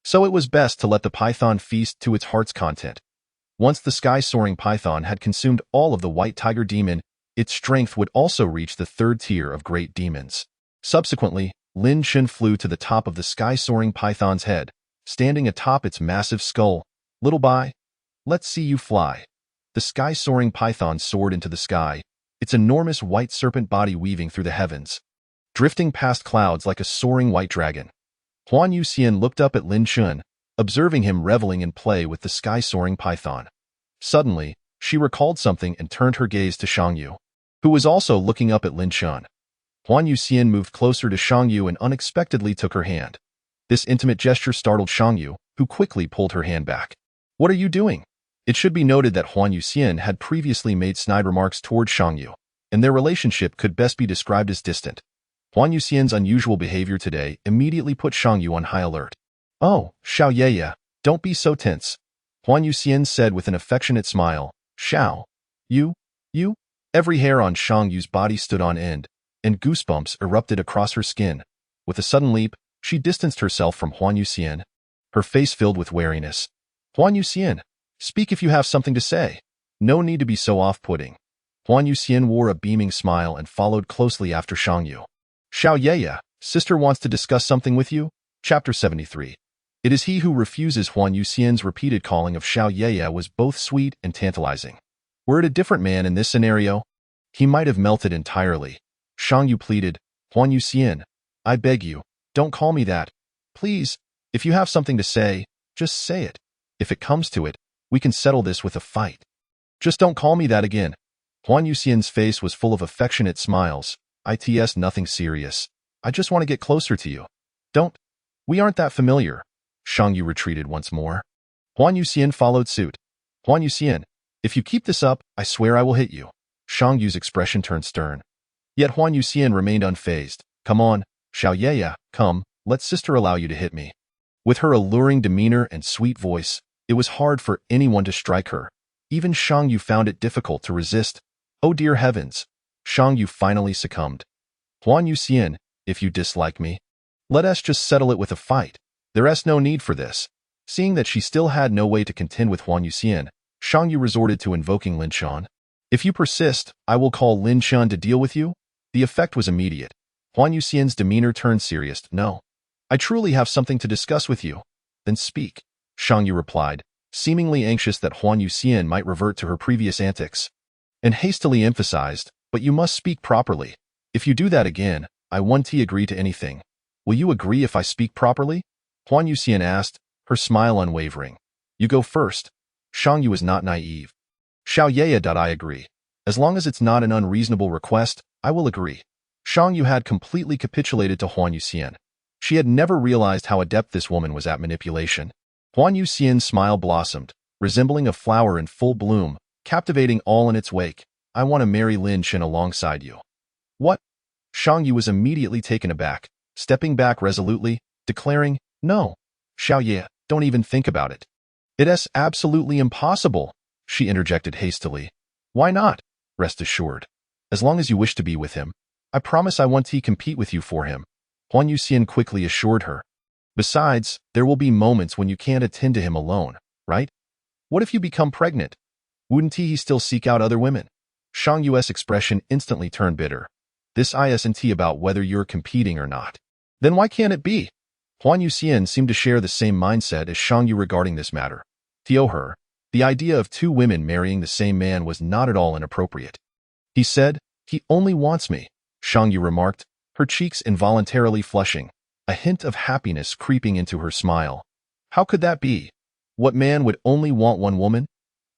So it was best to let the python feast to its heart's content. Once the sky-soaring python had consumed all of the white tiger demon, its strength would also reach the third tier of great demons. Subsequently, Lin Chen flew to the top of the sky-soaring python's head, standing atop its massive skull. Little Bai, let's see you fly. The sky-soaring python soared into the sky, its enormous white serpent body weaving through the heavens, drifting past clouds like a soaring white dragon. Huan Yuxian looked up at Lin Chen, observing him reveling in play with the sky-soaring python. Suddenly, she recalled something and turned her gaze to Shangyu, who was also looking up at Lin Chen. Huan Yuxian moved closer to Shangyu and unexpectedly took her hand. This intimate gesture startled Shangyu, who quickly pulled her hand back. What are you doing? It should be noted that Huan Yuxian had previously made snide remarks toward Shangyu, and their relationship could best be described as distant. Huan Yuxian's unusual behavior today immediately put Shangyu on high alert. Oh, Xiao Yeye, don't be so tense. Huan Yuxian said with an affectionate smile. Xiao, you? Every hair on Shangyu's body stood on end, and goosebumps erupted across her skin. With a sudden leap, she distanced herself from Huan Yuxian, her face filled with wariness. Huan Yuxian, speak if you have something to say. No need to be so off-putting. Huan Yuxian wore a beaming smile and followed closely after Shangyu. Xiao Ye, sister wants to discuss something with you? Chapter 73. It is he who refuses. Huan Yuxian's repeated calling of Xiao Ye was both sweet and tantalizing. Were it a different man in this scenario, he might have melted entirely. Shang Yu pleaded, Huan Yuxian, I beg you, don't call me that. Please, if you have something to say, just say it. If it comes to it, we can settle this with a fight. Just don't call me that again. Huan Yuxian's face was full of affectionate smiles. It's nothing serious. I just want to get closer to you. Don't. We aren't that familiar. Shang Yu retreated once more. Huan Yuxian followed suit. Huan Yuxian, if you keep this up, I swear I will hit you. Shang Yu's expression turned stern. Yet Huan Yuxian remained unfazed. Come on, Xiao Ye, come, let sister allow you to hit me. With her alluring demeanor and sweet voice, it was hard for anyone to strike her. Even Shang Yu found it difficult to resist. Oh dear heavens! Shang Yu finally succumbed. Huan Yuxian, if you dislike me, let us just settle it with a fight. There is no need for this. Seeing that she still had no way to contend with Huan Yuxian, Shang Yu resorted to invoking Lin Shan. If you persist, I will call Lin Shan to deal with you. The effect was immediate. Huan Yuxian's demeanor turned serious. No. I truly have something to discuss with you. Then speak, Shang Yu replied, seemingly anxious that Huan Yuxian might revert to her previous antics, and hastily emphasized, but you must speak properly. If you do that again, I won't agree to anything. Will you agree if I speak properly? Huan Yuxian asked, her smile unwavering. You go first. Shang Yu is not naive. Xiao Ye, I agree. As long as it's not an unreasonable request, I will agree. Shang Yu had completely capitulated to Huan Yuxian. She had never realized how adept this woman was at manipulation. Huan Yuxian's smile blossomed, resembling a flower in full bloom, captivating all in its wake. I want to marry Lin Shan alongside you. What? Shang Yu was immediately taken aback, stepping back resolutely, declaring, No, Xiao Ye, don't even think about it. It is absolutely impossible, she interjected hastily. Why not? Rest assured. As long as you wish to be with him, I promise I won't compete with you for him, Huan Yuxian quickly assured her. Besides, there will be moments when you can't attend to him alone, right? What if you become pregnant? Wouldn't he still seek out other women? Shang Yu's expression instantly turned bitter. This isn't about whether you're competing or not. Then why can't it be? Huan Yuxian seemed to share the same mindset as Shang Yu regarding this matter. To her, the idea of two women marrying the same man was not at all inappropriate. He said, he only wants me, Shang Yu remarked, her cheeks involuntarily flushing, a hint of happiness creeping into her smile. How could that be? What man would only want one woman?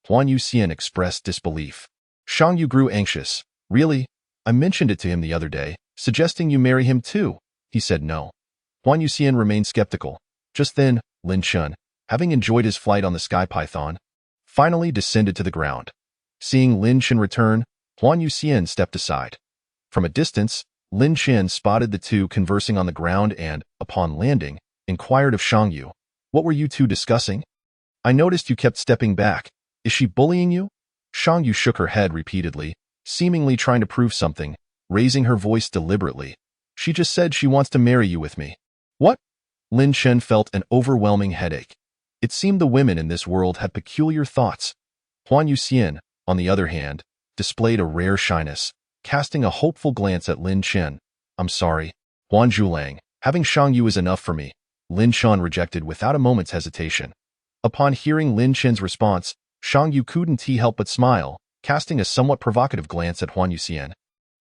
Huan Yuxian expressed disbelief. Shang Yu grew anxious. Really? I mentioned it to him the other day, suggesting you marry him too. He said no. Huan Yuxian remained skeptical. Just then, Lin Shan, having enjoyed his flight on the Sky Python, finally descended to the ground. Seeing Lin Shan return, Huan Yuxian stepped aside. From a distance, Lin Shan spotted the two conversing on the ground and, upon landing, inquired of Shang Yu, What were you two discussing? I noticed you kept stepping back. Is she bullying you? Shang Yu shook her head repeatedly, seemingly trying to prove something, raising her voice deliberately. She just said she wants to marry you with me. What? Lin Shan felt an overwhelming headache. It seemed the women in this world had peculiar thoughts. Huan Yuxian, on the other hand, displayed a rare shyness, casting a hopeful glance at Lin Shan. I'm sorry, Huan Zhulang, having Shang Yu is enough for me, Lin Shan rejected without a moment's hesitation. Upon hearing Lin Shan's response, Shang Yu couldn't help but smile, casting a somewhat provocative glance at Huan Yuxian.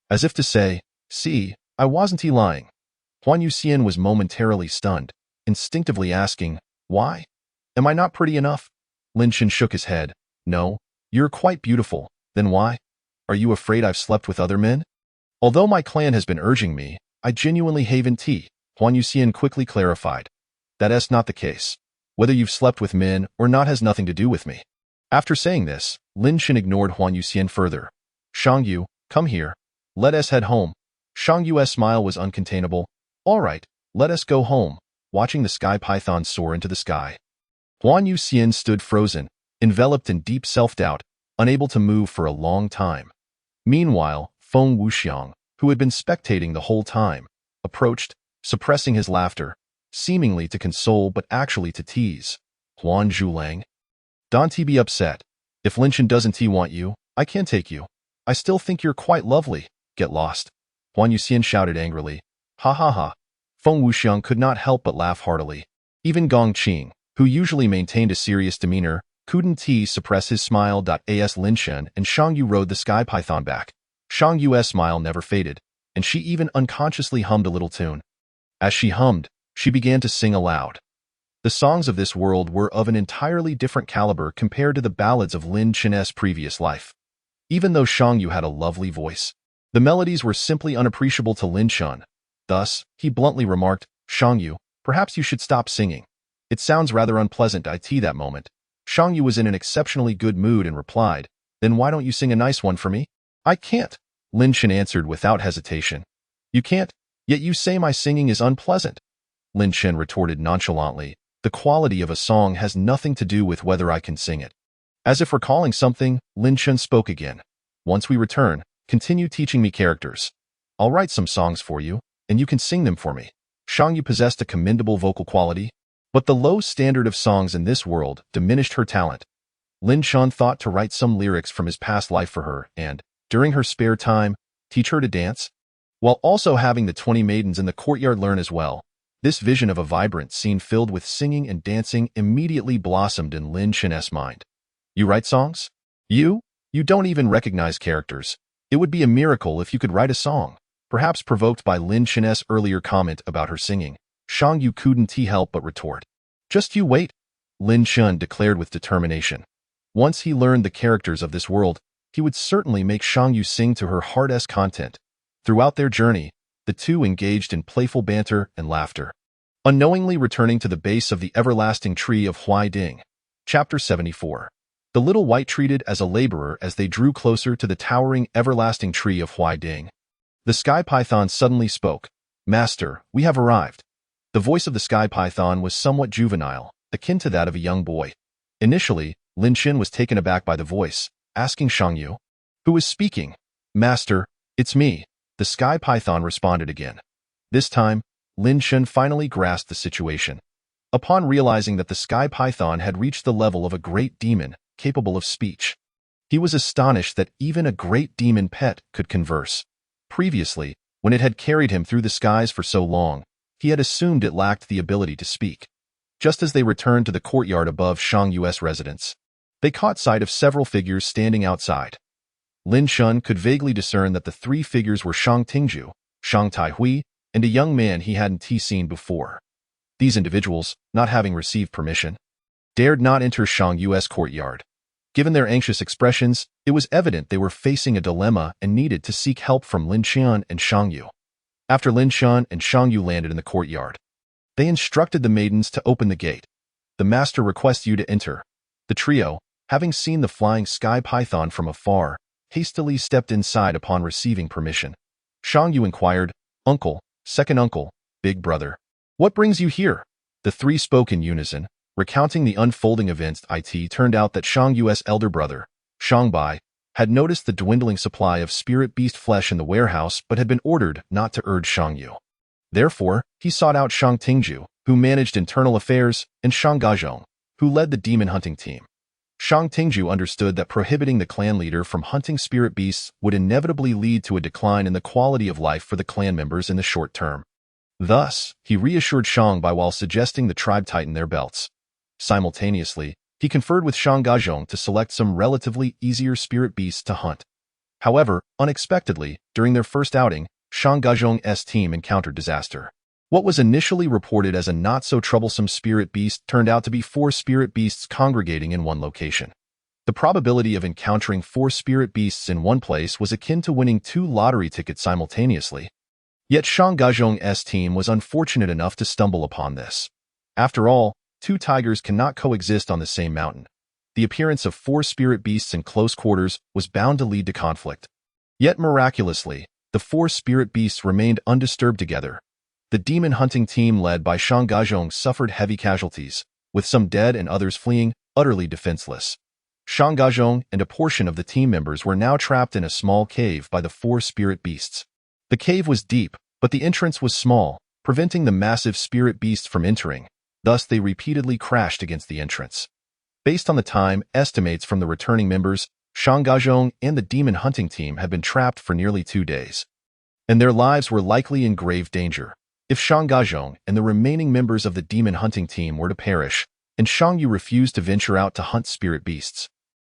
As if to say, see, I wasn't lying. Huan Yuxian was momentarily stunned, instinctively asking, why? Am I not pretty enough? Lin Shan shook his head. No, you're quite beautiful. Then why? Are you afraid I've slept with other men? Although my clan has been urging me, I genuinely haven't. Huan Yuxian quickly clarified. That is not the case. Whether you've slept with men or not has nothing to do with me. After saying this, Lin Shan ignored Huan Yuxian further. Shang Yu, come here. Let us head home. Shang Yu's smile was uncontainable. All right, let us go home, watching the Sky Python soar into the sky. Huan Yuxian stood frozen, enveloped in deep self-doubt, unable to move for a long time. Meanwhile, Feng Wuxiang, who had been spectating the whole time, approached, suppressing his laughter, seemingly to console but actually to tease. Huan Zhulang. Don't be upset. If Lin Shan doesn't want you, I can take you. I still think you're quite lovely. Get lost. Huan Yuxian shouted angrily. Ha ha ha. Feng Wuxiang could not help but laugh heartily. Even Gong Qing, who usually maintained a serious demeanor, couldn't suppress his smile. As Lin Shen and Shang Yu rode the sky python back. Shang Yu's smile never faded, and she even unconsciously hummed a little tune. As she hummed, she began to sing aloud. The songs of this world were of an entirely different caliber compared to the ballads of Lin Chen's previous life. Even though Shang Yu had a lovely voice, the melodies were simply unappreciable to Lin Shen. Thus, he bluntly remarked, "Shang Yu, perhaps you should stop singing. It sounds rather unpleasant." That moment, Shang Yu was in an exceptionally good mood and replied, "Then why don't you sing a nice one for me?" "I can't," Lin Shen answered without hesitation. "You can't? Yet you say my singing is unpleasant." Lin Shen retorted nonchalantly, "The quality of a song has nothing to do with whether I can sing it." As if recalling something, Lin Shen spoke again. "Once we return, continue teaching me characters. I'll write some songs for you, and you can sing them for me." Shang Yu possessed a commendable vocal quality, but the low standard of songs in this world diminished her talent. Lin Shen thought to write some lyrics from his past life for her and, during her spare time, teach her to dance, while also having the 20 maidens in the courtyard learn as well. This vision of a vibrant scene filled with singing and dancing immediately blossomed in Lin Shen's mind. "You write songs? You don't even recognize characters. It would be a miracle if you could write a song." Perhaps provoked by Lin Shen's earlier comment about her singing, Shang Yu couldn't help but retort. "Just you wait," Lin Shen declared with determination. Once he learned the characters of this world, he would certainly make Shang Yu sing to her heart's content. Throughout their journey, the two engaged in playful banter and laughter, unknowingly returning to the base of the everlasting tree of Huai Ding. Chapter 74. The little white treated as a laborer as they drew closer to the towering everlasting tree of Huai Ding. The sky python suddenly spoke. "Master, we have arrived." The voice of the sky python was somewhat juvenile, akin to that of a young boy. Initially, Lin Shen was taken aback by the voice, asking Shang Yu, "Who is speaking?" "Master, it's me," the sky python responded again. This time, Lin Shen finally grasped the situation. Upon realizing that the sky python had reached the level of a great demon, capable of speech, he was astonished that even a great demon pet could converse. Previously, when it had carried him through the skies for so long, he had assumed it lacked the ability to speak. Just as they returned to the courtyard above Shang Yu's residence, they caught sight of several figures standing outside. Lin Shen could vaguely discern that the three figures were Shang Tingju, Shang Taihui, and a young man he hadn't seen before. These individuals, not having received permission, dared not enter Shang Yu's courtyard. Given their anxious expressions, it was evident they were facing a dilemma and needed to seek help from Lin Shen and Shang Yu. After Lin Shen and Shang Yu landed in the courtyard, they instructed the maidens to open the gate. "The master requests you to enter." The trio, having seen the flying sky python from afar, hastily stepped inside upon receiving permission. Shang Yu inquired, "Uncle, second uncle, big brother, what brings you here?" The three spoke in unison, recounting the unfolding events. It turned out that Shang Yu's elder brother, Shang Bai, had noticed the dwindling supply of spirit beast flesh in the warehouse but had been ordered not to urge Shang Yu. Therefore, he sought out Shang Tingju, who managed internal affairs, and Shang Gazhong, who led the demon hunting team. Shang Tingju understood that prohibiting the clan leader from hunting spirit beasts would inevitably lead to a decline in the quality of life for the clan members in the short term. Thus, he reassured Shang Bai while suggesting the tribe tighten their belts. Simultaneously, he conferred with Shang Gazhong to select some relatively easier spirit beasts to hunt. However, unexpectedly, during their first outing, Shang Gazhong's team encountered disaster. What was initially reported as a not-so-troublesome spirit beast turned out to be 4 spirit beasts congregating in one location. The probability of encountering 4 spirit beasts in one place was akin to winning 2 lottery tickets simultaneously. Yet Shang Gazhong's team was unfortunate enough to stumble upon this. After all, 2 tigers cannot coexist on the same mountain. The appearance of 4 spirit beasts in close quarters was bound to lead to conflict. Yet miraculously, the 4 spirit beasts remained undisturbed together. The demon hunting team led by Shang Gazhong suffered heavy casualties, with some dead and others fleeing, utterly defenseless. Shang Gazhong and a portion of the team members were now trapped in a small cave by the 4 spirit beasts. The cave was deep, but the entrance was small, preventing the massive spirit beasts from entering. Thus, they repeatedly crashed against the entrance. Based on the time estimates from the returning members, Shang Gazhong and the demon hunting team had been trapped for nearly 2 days. and their lives were likely in grave danger. If Shang Gazhong and the remaining members of the demon hunting team were to perish, and Shang Yu refused to venture out to hunt spirit beasts,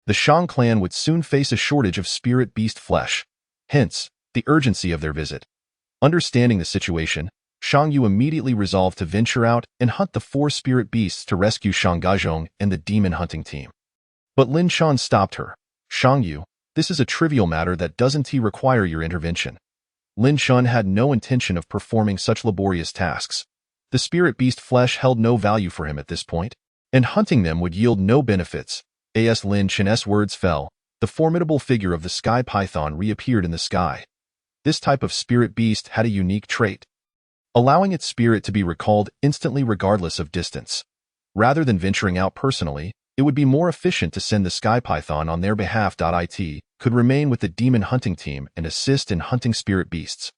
the Shang clan would soon face a shortage of spirit beast flesh, hence the urgency of their visit. Understanding the situation, Shang Yu immediately resolved to venture out and hunt the 4 spirit beasts to rescue Shang Gazhong and the demon hunting team. But Lin Shan stopped her. "Shang Yu, this is a trivial matter that doesn't require your intervention." Lin Shan had no intention of performing such laborious tasks. The spirit beast flesh held no value for him at this point, and hunting them would yield no benefits. As Lin Shan's words fell, the formidable figure of the sky python reappeared in the sky. This type of spirit beast had a unique trait, allowing its spirit to be recalled instantly regardless of distance. Rather than venturing out personally, it would be more efficient to send the sky python on their behalf. It could remain with the demon hunting team and assist in hunting spirit beasts.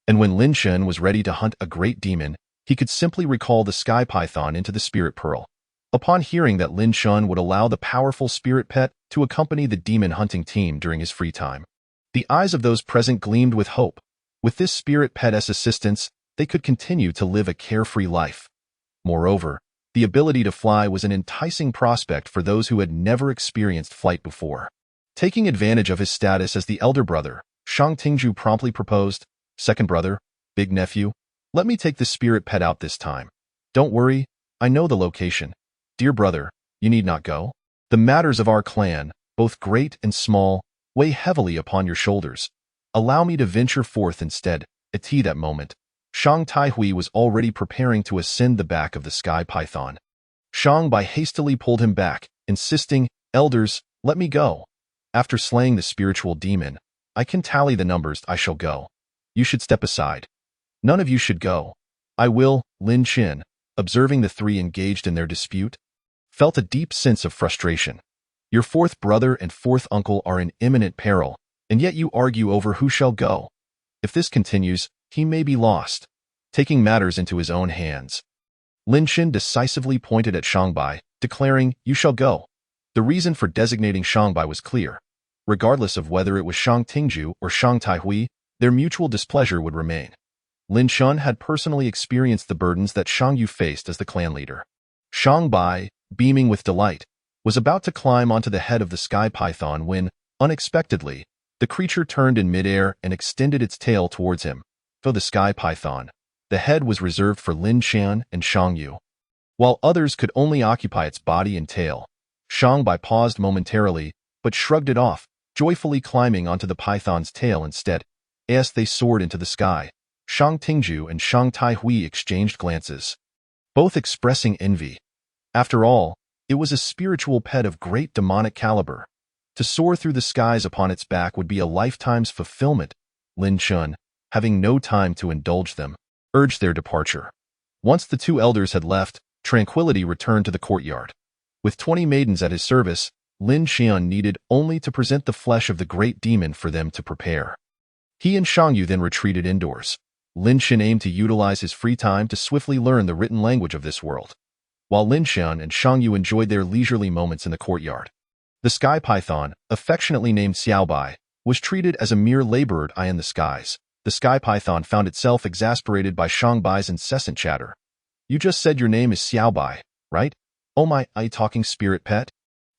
And when Lin Shan was ready to hunt a great demon, he could simply recall the sky python into the spirit pearl. Upon hearing that Lin Shan would allow the powerful spirit pet to accompany the demon hunting team during his free time, the eyes of those present gleamed with hope. With this spirit pet's assistance, they could continue to live a carefree life. Moreover, the ability to fly was an enticing prospect for those who had never experienced flight before. Taking advantage of his status as the elder brother, Shang Tingju promptly proposed, "Second brother, big nephew, let me take the spirit pet out this time. Don't worry, I know the location. Dear brother, you need not go. The matters of our clan, both great and small, weigh heavily upon your shoulders. Allow me to venture forth instead." At that moment, Shang Taihui was already preparing to ascend the back of the sky python. Shang Bai hastily pulled him back, insisting, "Elders, let me go. After slaying the spiritual demon, I can tally the numbers. I shall go. You should step aside. None of you should go." "I will." Lin Qin, observing the 3 engaged in their dispute, felt a deep sense of frustration. Your 4th brother and 4th uncle are in imminent peril, and yet you argue over who shall go. If this continues, he may be lost. Taking matters into his own hands, Lin Qin decisively pointed at Shang Bai, declaring, "You shall go." The reason for designating Shang Bai was clear. Regardless of whether it was Shang Tingju or Shang Taihui, their mutual displeasure would remain. Lin Shan had personally experienced the burdens that Shang Yu faced as the clan leader. Shang Bai, beaming with delight, was about to climb onto the head of the sky python when, unexpectedly, the creature turned in midair and extended its tail towards him. For the sky python, the head was reserved for Lin Shan and Shang Yu, while others could only occupy its body and tail. Shang Bai paused momentarily, but shrugged it off, joyfully climbing onto the python's tail instead. As they soared into the sky, Shang Tingju and Shang Taihui exchanged glances, both expressing envy. After all, it was a spiritual pet of great demonic caliber. To soar through the skies upon its back would be a lifetime's fulfillment. Lin Chun, having no time to indulge them, urged their departure. Once the 2 elders had left, tranquility returned to the courtyard. With 20 maidens at his service, Lin Xian needed only to present the flesh of the great demon for them to prepare. He and Shang Yu then retreated indoors. Lin Xian aimed to utilize his free time to swiftly learn the written language of this world, while Lin Xian and Shang Yu enjoyed their leisurely moments in the courtyard. The sky python, affectionately named Xiao Bai, was treated as a mere laborer in the skies. The sky python found itself exasperated by Shang Bai's incessant chatter. "You just said your name is Xiao Bai, right? Oh my, talking spirit pet?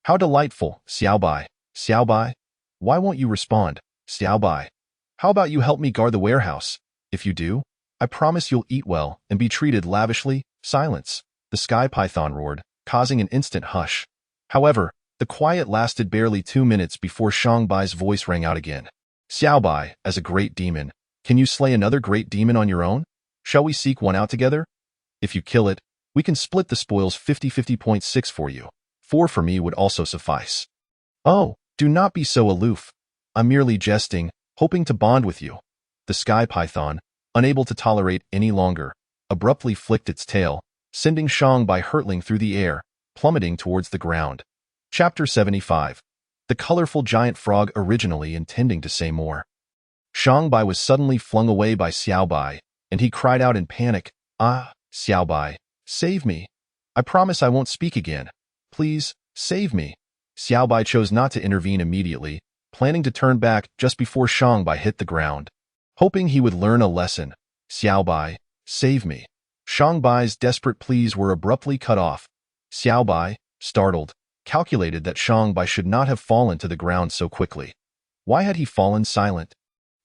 How delightful, Xiao Bai. Xiao Bai? Why won't you respond, Xiao Bai? How about you help me guard the warehouse? If you do, I promise you'll eat well and be treated lavishly." "Silence," the sky python roared, causing an instant hush. However, the quiet lasted barely 2 minutes before Shang Bai's voice rang out again. "Xiao Bai, as a great demon, can you slay another great demon on your own? Shall we seek one out together? If you kill it, we can split the spoils 50-50.6 for you. 4 for me would also suffice." "Oh, do not be so aloof. I'm merely jesting, hoping to bond with you." The sky python, unable to tolerate any longer, abruptly flicked its tail, sending Shang Bai hurtling through the air, plummeting towards the ground. Chapter 75. The colorful giant frog, originally intending to say more. Shang Bai was suddenly flung away by Xiao Bai, and he cried out in panic, "Ah, Xiao Bai, save me. I promise I won't speak again. Please, save me." Xiao Bai chose not to intervene immediately, planning to turn back just before Shang Bai hit the ground. Hoping he would learn a lesson. Xiaobai, save me. Shangbai's desperate pleas were abruptly cut off. Xiaobai, startled, calculated that Shangbai should not have fallen to the ground so quickly. Why had he fallen silent?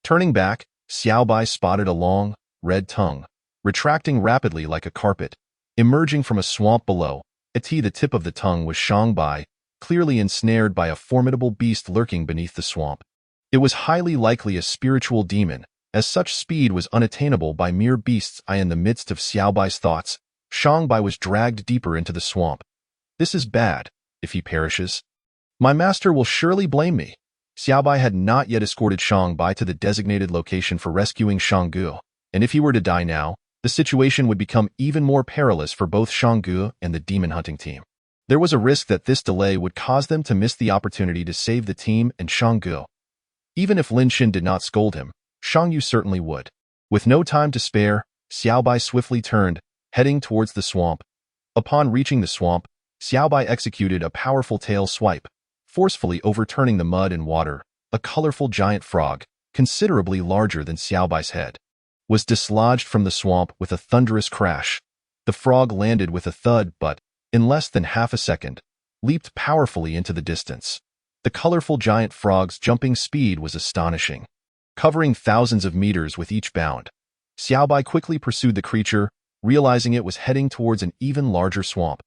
Turning back, Xiaobai spotted a long, red tongue, retracting rapidly like a carpet. Emerging from a swamp below, the tip of the tongue was Shangbai, clearly ensnared by a formidable beast lurking beneath the swamp. It was highly likely a spiritual demon, as such speed was unattainable by mere beasts. In the midst of Xiaobai's thoughts, Shangbai was dragged deeper into the swamp. This is bad, if he perishes. My master will surely blame me. Xiaobai had not yet escorted Shangbai to the designated location for rescuing Shanggu, and if he were to die now, the situation would become even more perilous for both Shanggu and the demon hunting team. There was a risk that this delay would cause them to miss the opportunity to save the team and Shanggu. Even if Lin Xin did not scold him, Shangyu certainly would. With no time to spare, Xiaobai swiftly turned, heading towards the swamp. Upon reaching the swamp, Xiaobai executed a powerful tail swipe, forcefully overturning the mud and water. A colorful giant frog, considerably larger than Xiaobai's head, was dislodged from the swamp with a thunderous crash. The frog landed with a thud but, in less than half a second, leaped powerfully into the distance. The colorful giant frog's jumping speed was astonishing, covering thousands of meters with each bound. Xiaobai quickly pursued the creature, realizing it was heading towards an even larger swamp.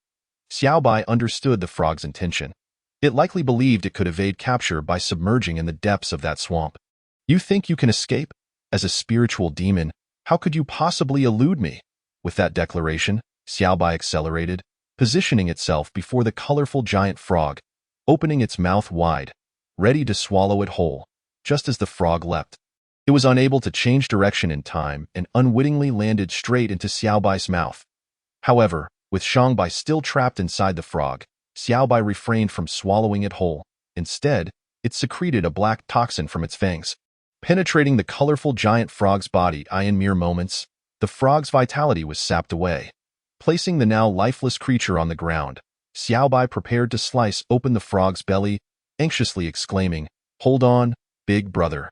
Xiaobai understood the frog's intention. It likely believed it could evade capture by submerging in the depths of that swamp. You think you can escape? As a spiritual demon, how could you possibly elude me? With that declaration, Xiaobai accelerated, positioning itself before the colorful giant frog, opening its mouth wide, ready to swallow it whole. Just as the frog leapt, it was unable to change direction in time and unwittingly landed straight into Xiaobai's mouth. However, with Shangbai still trapped inside the frog, Xiaobai refrained from swallowing it whole. Instead, it secreted a black toxin from its fangs, penetrating the colorful giant frog's body. In mere moments, the frog's vitality was sapped away. Placing the now lifeless creature on the ground, Xiaobai prepared to slice open the frog's belly, anxiously exclaiming, "Hold on, big brother.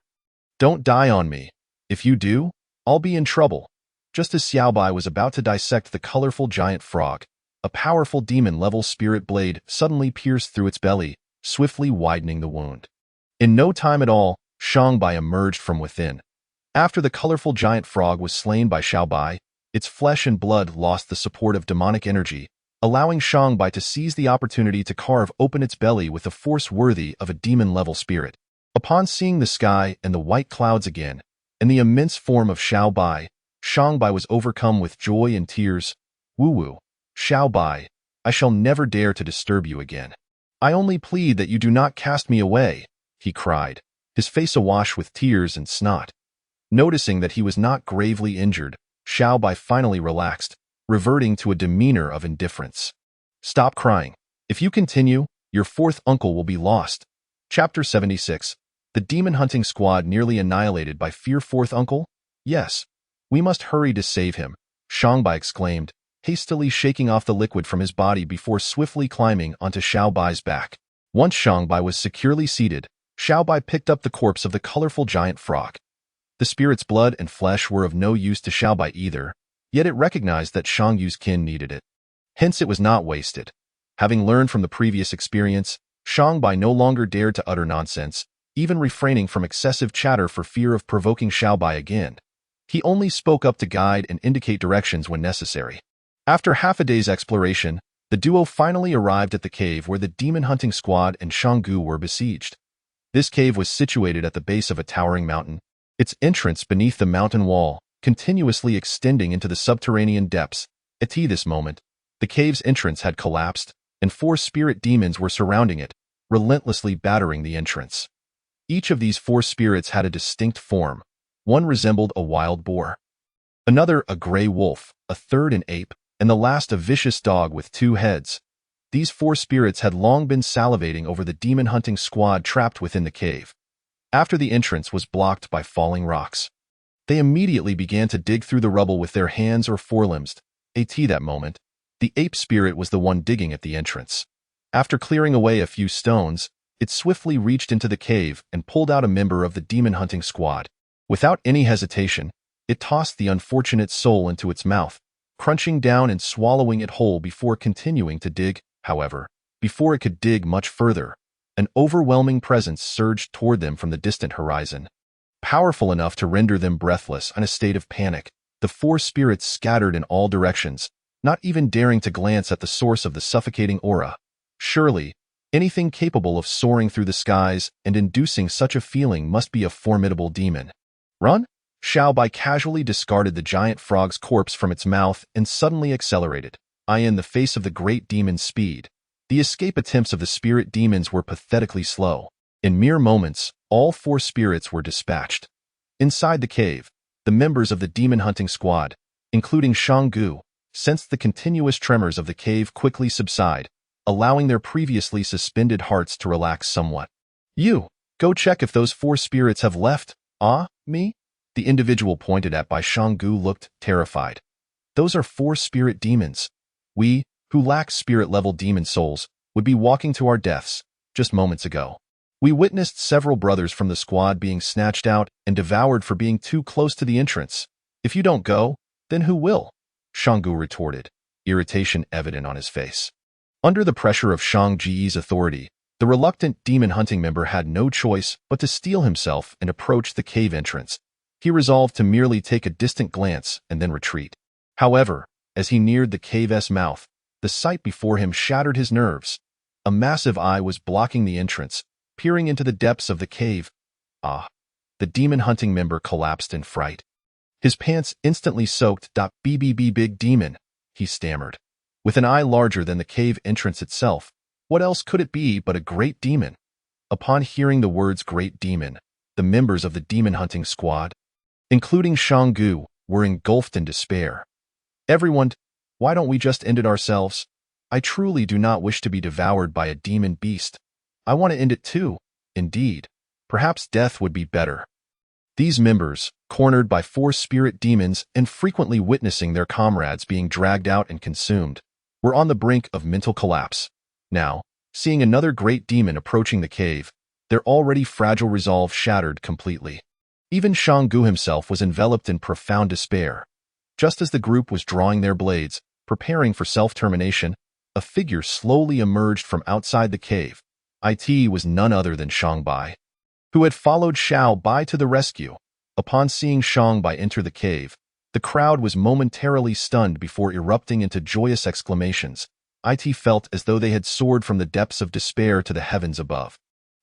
Don't die on me. If you do, I'll be in trouble." Just as Xiaobai was about to dissect the colorful giant frog, a powerful demon-level spirit blade suddenly pierced through its belly, swiftly widening the wound. In no time at all, Shangbai emerged from within. After the colorful giant frog was slain by Xiaobai, its flesh and blood lost the support of demonic energy, allowing Shangbai to seize the opportunity to carve open its belly with a force worthy of a demon-level spirit. Upon seeing the sky and the white clouds again, and the immense form of Xiaobai, Shangbai was overcome with joy and tears. "Wu-wu, Xiaobai, I shall never dare to disturb you again. I only plead that you do not cast me away," he cried, his face awash with tears and snot. Noticing that he was not gravely injured, Xiaobai finally relaxed, reverting to a demeanor of indifference. "Stop crying. If you continue, your fourth uncle will be lost." Chapter 76. The demon hunting squad nearly annihilated by fear. Fourth uncle? Yes. We must hurry to save him, Shangbai exclaimed, hastily shaking off the liquid from his body before swiftly climbing onto Xiaobai's back. Once Shangbai was securely seated, Xiaobai picked up the corpse of the colorful giant frog. The spirit's blood and flesh were of no use to Xiaobai either, yet it recognized that Shangyu's kin needed it. Hence it was not wasted. Having learned from the previous experience, Shangbai no longer dared to utter nonsense, even refraining from excessive chatter for fear of provoking Xiaobai again. He only spoke up to guide and indicate directions when necessary. After half a day's exploration, the duo finally arrived at the cave where the demon hunting squad and Shanggu were besieged. This cave was situated at the base of a towering mountain, its entrance beneath the mountain wall, continuously extending into the subterranean depths. At this moment, the cave's entrance had collapsed, and 4 spirit demons were surrounding it, relentlessly battering the entrance. Each of these 4 spirits had a distinct form. One resembled a wild boar, another a gray wolf, a third an ape, and the last a vicious dog with 2 heads. These 4 spirits had long been salivating over the demon-hunting squad trapped within the cave. After the entrance was blocked by falling rocks, they immediately began to dig through the rubble with their hands or forelimbs. At that moment, the ape spirit was the one digging at the entrance. After clearing away a few stones, it swiftly reached into the cave and pulled out a member of the demon-hunting squad. Without any hesitation, it tossed the unfortunate soul into its mouth, crunching down and swallowing it whole before continuing to dig. However, before it could dig much further, an overwhelming presence surged toward them from the distant horizon. Powerful enough to render them breathless in a state of panic, the four spirits scattered in all directions, not even daring to glance at the source of the suffocating aura. Surely, anything capable of soaring through the skies and inducing such a feeling must be a formidable demon. Run? Xiao Bai casually discarded the giant frog's corpse from its mouth and suddenly accelerated, in the face of the great demon's speed. The escape attempts of the spirit demons were pathetically slow. In mere moments, all four spirits were dispatched. Inside the cave, the members of the demon hunting squad, including Shang Gu, sensed the continuous tremors of the cave quickly subside, allowing their previously suspended hearts to relax somewhat. You, go check if those four spirits have left. Me? The individual pointed at by Shang Gu looked terrified. Those are four spirit demons. We, who lack spirit-level demon souls, would be walking to our deaths just moments ago. We witnessed several brothers from the squad being snatched out and devoured for being too close to the entrance. If you don't go, then who will? Shang Gu retorted, irritation evident on his face. Under the pressure of Shang Ji's authority, the reluctant demon hunting member had no choice but to steel himself and approach the cave entrance. He resolved to merely take a distant glance and then retreat. However, as he neared the cave's mouth, the sight before him shattered his nerves. A massive eye was blocking the entrance, peering into the depths of the cave. The demon hunting member collapsed in fright. His pants instantly soaked. "BBB big demon," he stammered. With an eye larger than the cave entrance itself, what else could it be but a great demon? Upon hearing the words great demon, the members of the demon hunting squad, including Shang Gu, were engulfed in despair. Everyone, why don't we just end it ourselves? I truly do not wish to be devoured by a demon beast. I want to end it too. Indeed, perhaps death would be better. These members, cornered by four spirit demons and frequently witnessing their comrades being dragged out and consumed, were on the brink of mental collapse. Now, seeing another great demon approaching the cave, their already fragile resolve shattered completely. Even Shang Gu himself was enveloped in profound despair. Just as the group was drawing their blades, preparing for self-termination, a figure slowly emerged from outside the cave. It was none other than Shang Bai, who had followed Xiao Bai to the rescue. Upon seeing Shang Bai enter the cave, the crowd was momentarily stunned before erupting into joyous exclamations. It felt as though they had soared from the depths of despair to the heavens above.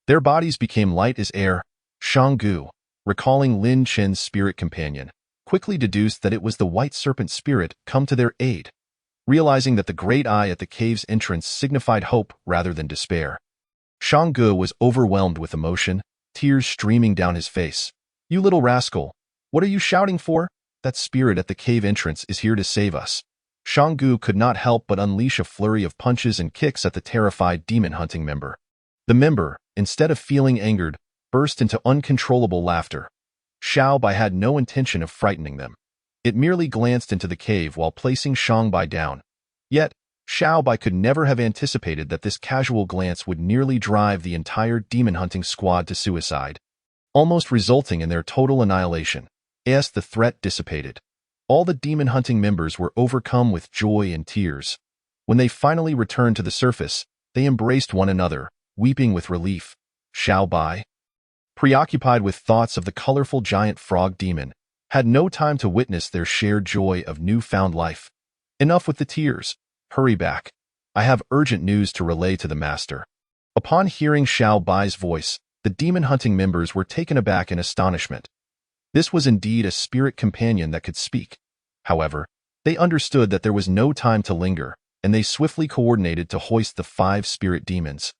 Their bodies became light as air. Shang Gu, recalling Lin Chen's spirit companion, quickly deduced that it was the white serpent spirit come to their aid. Realizing that the great eye at the cave's entrance signified hope rather than despair, Shang Gu was overwhelmed with emotion, tears streaming down his face. "You little rascal, what are you shouting for? That spirit at the cave entrance is here to save us." Shang Gu could not help but unleash a flurry of punches and kicks at the terrified demon hunting member. The member, instead of feeling angered, burst into uncontrollable laughter. Xiao Bai had no intention of frightening them. It merely glanced into the cave while placing Shang Bai down. Yet, Xiao Bai could never have anticipated that this casual glance would nearly drive the entire demon hunting squad to suicide, almost resulting in their total annihilation. As the threat dissipated, all the demon hunting members were overcome with joy and tears. When they finally returned to the surface, they embraced one another, weeping with relief. Xiao Bai, preoccupied with thoughts of the colorful giant frog demon, had no time to witness their shared joy of newfound life. Enough with the tears. Hurry back. I have urgent news to relay to the master. Upon hearing Xiao Bai's voice, the demon hunting members were taken aback in astonishment. This was indeed a spirit companion that could speak. However, they understood that there was no time to linger, and they swiftly coordinated to hoist the 5 spirit demons,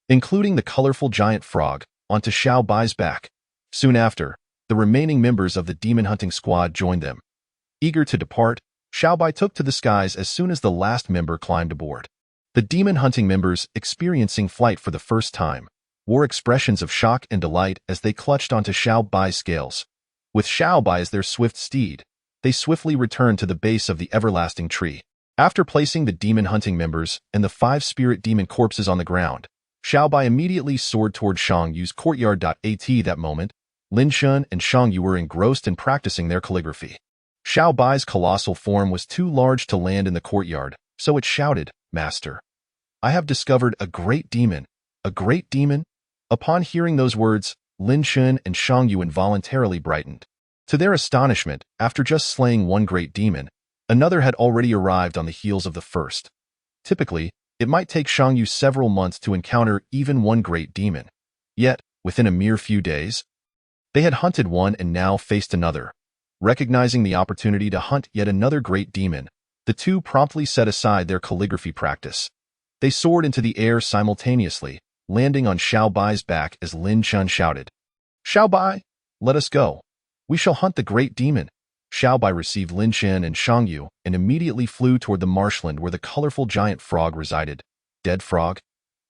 including the colorful giant frog, onto Xiao Bai's back. Soon after, the remaining members of the demon hunting squad joined them. Eager to depart, Xiao Bai took to the skies as soon as the last member climbed aboard. The demon hunting members, experiencing flight for the first time, wore expressions of shock and delight as they clutched onto Xiao Bai's scales. With Xiao Bai as their swift steed, they swiftly returned to the base of the everlasting tree. After placing the demon hunting members and the 5 spirit demon corpses on the ground, Xiao Bai immediately soared toward Shang Yu's courtyard. At that moment, Lin Shun and Shang Yu were engrossed in practicing their calligraphy. Xiao Bai's colossal form was too large to land in the courtyard, so it shouted, "Master, I have discovered a great demon." A great demon? Upon hearing those words, Lin Shun and Shang Yu involuntarily brightened. To their astonishment, after just slaying one great demon, another had already arrived on the heels of the first. Typically, it might take Shang Yu several months to encounter even one great demon. Yet, within a mere few days, they had hunted one and now faced another. Recognizing the opportunity to hunt yet another great demon, the two promptly set aside their calligraphy practice. They soared into the air simultaneously, landing on Xiao Bai's back as Lin Shun shouted, "Xiao Bai, let us go. We shall hunt the great demon." Xiao Bai received Lin Shun and Shang Yu and immediately flew toward the marshland where the colorful giant frog resided. "Dead frog?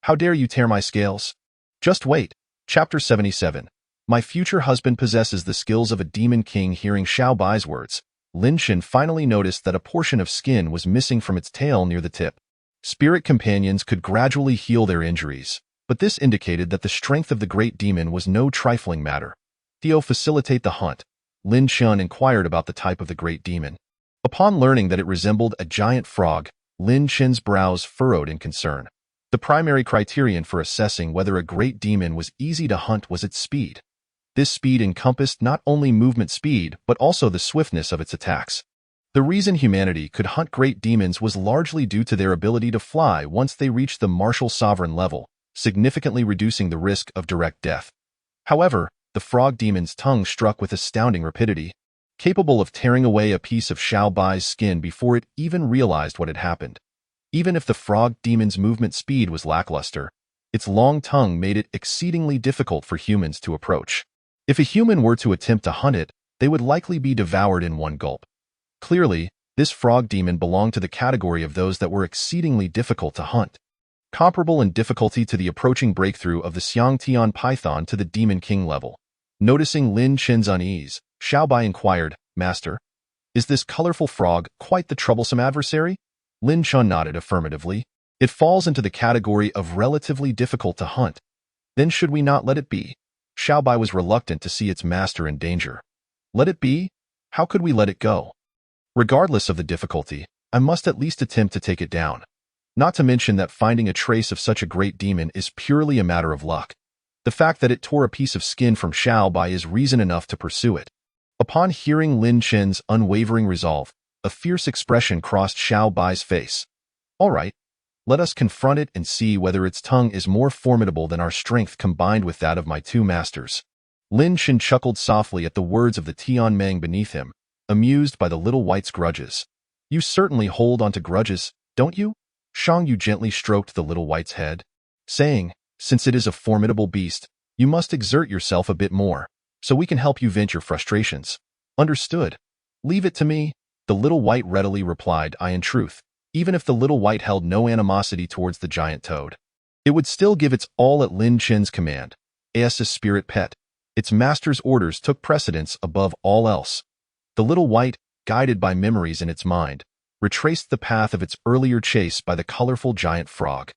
How dare you tear my scales?" Just wait. Chapter 77. My future husband possesses the skills of a demon king. Hearing Xiao Bai's words, Lin Shun finally noticed that a portion of skin was missing from its tail near the tip. Spirit companions could gradually heal their injuries, but this indicated that the strength of the great demon was no trifling matter. "Theo, facilitate the hunt." Lin Shun inquired about the type of the great demon. Upon learning that it resembled a giant frog, Lin Shun's brows furrowed in concern. The primary criterion for assessing whether a great demon was easy to hunt was its speed. This speed encompassed not only movement speed, but also the swiftness of its attacks. The reason humanity could hunt great demons was largely due to their ability to fly once they reached the martial sovereign level, significantly reducing the risk of direct death. However, the frog demon's tongue struck with astounding rapidity, capable of tearing away a piece of Xiao Bai's skin before it even realized what had happened. Even if the frog demon's movement speed was lackluster, its long tongue made it exceedingly difficult for humans to approach. If a human were to attempt to hunt it, they would likely be devoured in one gulp. Clearly, this frog demon belonged to the category of those that were exceedingly difficult to hunt, comparable in difficulty to the approaching breakthrough of the Xiangtian python to the Demon King level. Noticing Lin Shun's unease, Xiao Bai inquired, "Master, is this colorful frog quite the troublesome adversary?" Lin Shun nodded affirmatively. "It falls into the category of relatively difficult to hunt. Then should we not let it be?" Xiao Bai was reluctant to see its master in danger. "Let it be? How could we let it go? Regardless of the difficulty, I must at least attempt to take it down. Not to mention that finding a trace of such a great demon is purely a matter of luck. The fact that it tore a piece of skin from Xiao Bai is reason enough to pursue it." Upon hearing Lin Shun's unwavering resolve, a fierce expression crossed Xiao Bai's face. "All right, let us confront it and see whether its tongue is more formidable than our strength combined with that of my two masters." Lin Shun chuckled softly at the words of the Tian Meng beneath him, amused by the little white's grudges. "You certainly hold on to grudges, don't you?" Shang Yu gently stroked the little white's head, saying, "Since it is a formidable beast, you must exert yourself a bit more, so we can help you vent your frustrations." "Understood. Leave it to me," the little white readily replied. In truth, even if the little white held no animosity towards the giant toad, it would still give its all at Lin Shun's command. As a spirit pet, its master's orders took precedence above all else. The little white, guided by memories in its mind, retraced the path of its earlier chase by the colorful giant frog.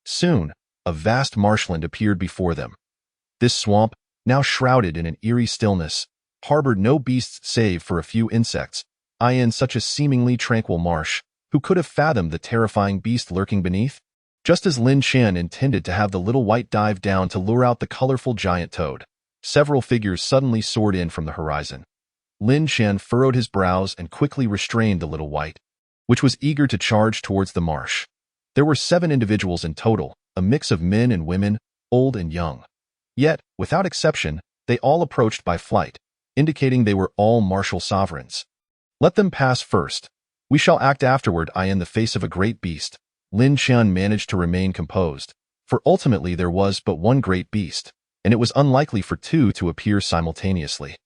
Soon, a vast marshland appeared before them. This swamp, now shrouded in an eerie stillness, harbored no beasts save for a few insects. In such a seemingly tranquil marsh, who could have fathomed the terrifying beast lurking beneath? Just as Lin Shun intended to have the little white dive down to lure out the colorful giant toad, several figures suddenly soared in from the horizon. Lin Shun furrowed his brows and quickly restrained the little white, which was eager to charge towards the marsh. There were 7 individuals in total, a mix of men and women, old and young. Yet, without exception, they all approached by flight, indicating they were all martial sovereigns. "Let them pass first. We shall act afterward." In the face of a great beast, Lin Shun managed to remain composed, for ultimately there was but one great beast, and it was unlikely for 2 to appear simultaneously.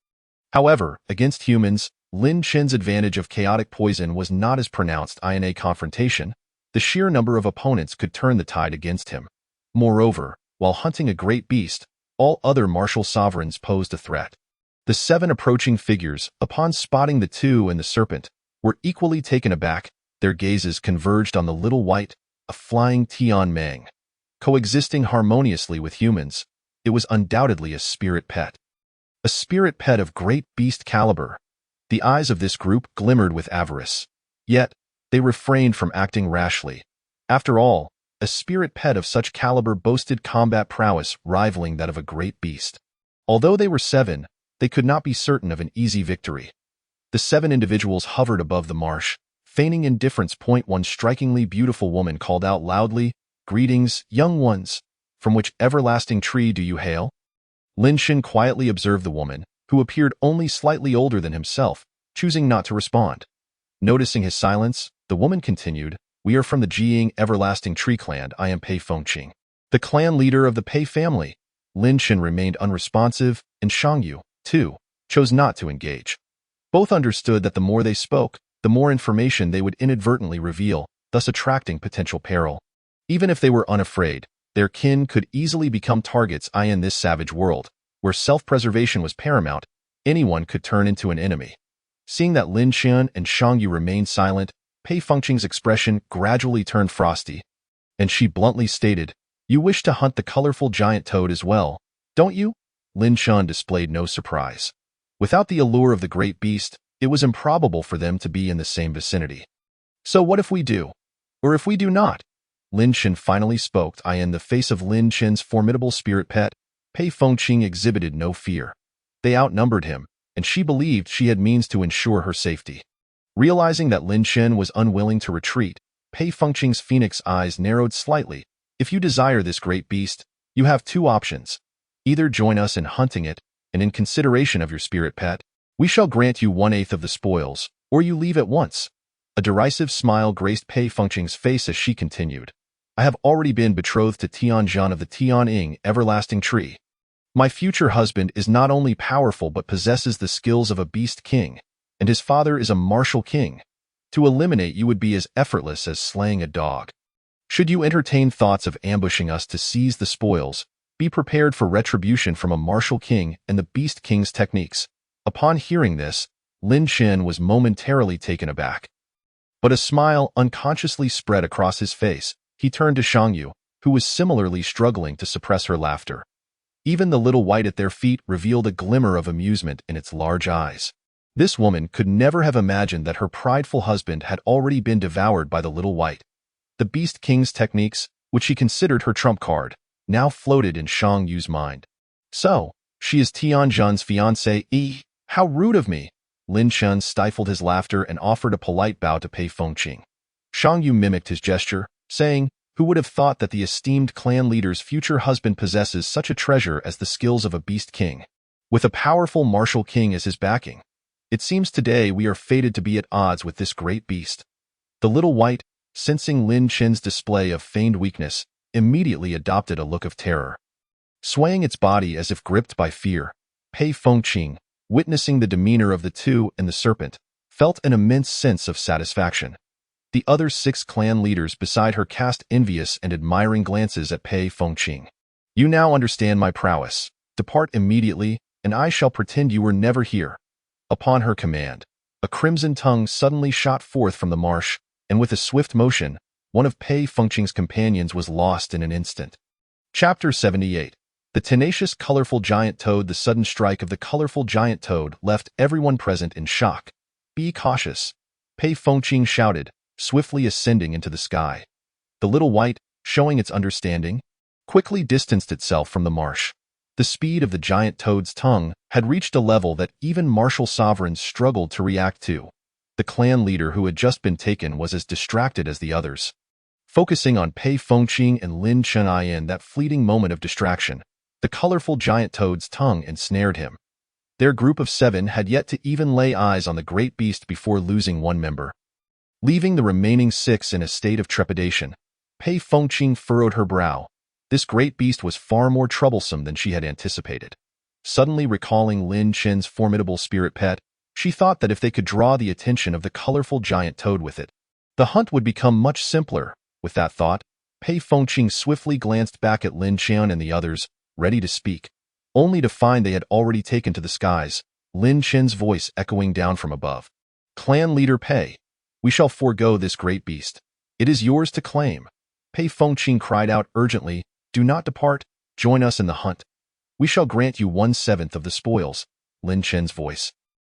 However, against humans, Lin Shun's advantage of chaotic poison was not as pronounced. In a confrontation, the sheer number of opponents could turn the tide against him. Moreover, while hunting a great beast, all other martial sovereigns posed a threat. The 7 approaching figures, upon spotting the 2 and the serpent, were equally taken aback. Their gazes converged on the little white, a flying Tian Meng. Coexisting harmoniously with humans, it was undoubtedly a spirit pet. a spirit pet of great beast caliber. The eyes of this group glimmered with avarice. Yet, they refrained from acting rashly. After all, a spirit pet of such caliber boasted combat prowess rivaling that of a great beast. Although they were 7, they could not be certain of an easy victory. The 7 individuals hovered above the marsh, feigning indifference. One strikingly beautiful woman called out loudly, "Greetings, young ones! From which everlasting tree do you hail?" Lin Shen quietly observed the woman, who appeared only slightly older than himself, choosing not to respond. Noticing his silence, the woman continued, "We are from the Jiying Everlasting Tree Clan. I am Pei Fengqing, the clan leader of the Pei family." Lin Shen remained unresponsive, and Shang Yu, too, chose not to engage. Both understood that the more they spoke, the more information they would inadvertently reveal, thus attracting potential peril. Even if they were unafraid, their kin could easily become targets. In this savage world, where self-preservation was paramount, anyone could turn into an enemy. Seeing that Lin Shen and Shang Yu remained silent, Pei Fengqing's expression gradually turned frosty, and she bluntly stated, "You wish to hunt the colorful giant toad as well, don't you?" Lin Shen displayed no surprise. Without the allure of the great beast, it was improbable for them to be in the same vicinity. "So what if we do? Or if we do not?" Lin Shen finally spoke. In the face of Lin Shen's formidable spirit pet, Pei Fengqing exhibited no fear. They outnumbered him, and she believed she had means to ensure her safety. Realizing that Lin Shen was unwilling to retreat, Pei Fengqing's phoenix eyes narrowed slightly. "If you desire this great beast, you have 2 options. Either join us in hunting it, and in consideration of your spirit pet, we shall grant you 1/8 of the spoils, or you leave at once." A derisive smile graced Pei Fengqing's face as she continued, "I have already been betrothed to Tianzhan of the Tianying Everlasting Tree. My future husband is not only powerful but possesses the skills of a beast king, and his father is a martial king. To eliminate you would be as effortless as slaying a dog. Should you entertain thoughts of ambushing us to seize the spoils, be prepared for retribution from a martial king and the beast king's techniques." Upon hearing this, Lin Shen was momentarily taken aback. But a smile unconsciously spread across his face. He turned to Shang Yu, who was similarly struggling to suppress her laughter. Even the little white at their feet revealed a glimmer of amusement in its large eyes. This woman could never have imagined that her prideful husband had already been devoured by the little white. The Beast King's techniques, which she considered her trump card, now floated in Shang Yu's mind. "So, she is Tianzhan's fiancée? How rude of me!" Lin Shen stifled his laughter and offered a polite bow to Pei Fengqing. Shang Yu mimicked his gesture, saying, "Who would have thought that the esteemed clan leader's future husband possesses such a treasure as the skills of a beast king, with a powerful martial king as his backing? It seems today we are fated to be at odds with this great beast." The little white, sensing Lin Shen's display of feigned weakness, immediately adopted a look of terror. Swaying its body as if gripped by fear, Pei Fengqing, witnessing the demeanor of the two and the serpent, felt an immense sense of satisfaction. The other 6 clan leaders beside her cast envious and admiring glances at Pei Fengqing. "You now understand my prowess. Depart immediately, and I shall pretend you were never here." Upon her command, a crimson tongue suddenly shot forth from the marsh, and with a swift motion, one of Pei Fengqing's companions was lost in an instant. Chapter 78. The tenacious colorful giant toad. The sudden strike of the colorful giant toad left everyone present in shock. "Be cautious," Pei Fengqing shouted, swiftly ascending into the sky. The little white, showing its understanding, quickly distanced itself from the marsh. The speed of the giant toad's tongue had reached a level that even martial sovereigns struggled to react to. The clan leader who had just been taken was as distracted as the others. Focusing on Pei Fengqing and Lin Shen in that fleeting moment of distraction, the colorful giant toad's tongue ensnared him. Their group of 7 had yet to even lay eyes on the great beast before losing one member. Leaving the remaining 6 in a state of trepidation, Pei Fengqing furrowed her brow. This great beast was far more troublesome than she had anticipated. Suddenly recalling Lin Shen's formidable spirit pet, she thought that if they could draw the attention of the colorful giant toad with it, the hunt would become much simpler. With that thought, Pei Fengqing swiftly glanced back at Lin Shen and the others, ready to speak, only to find they had already taken to the skies, Lin Shen's voice echoing down from above. "Clan leader Pei, we shall forego this great beast. It is yours to claim." Pei Fengqing cried out urgently, "Do not depart, join us in the hunt. We shall grant you 1/7 of the spoils, Lin Chen's voice,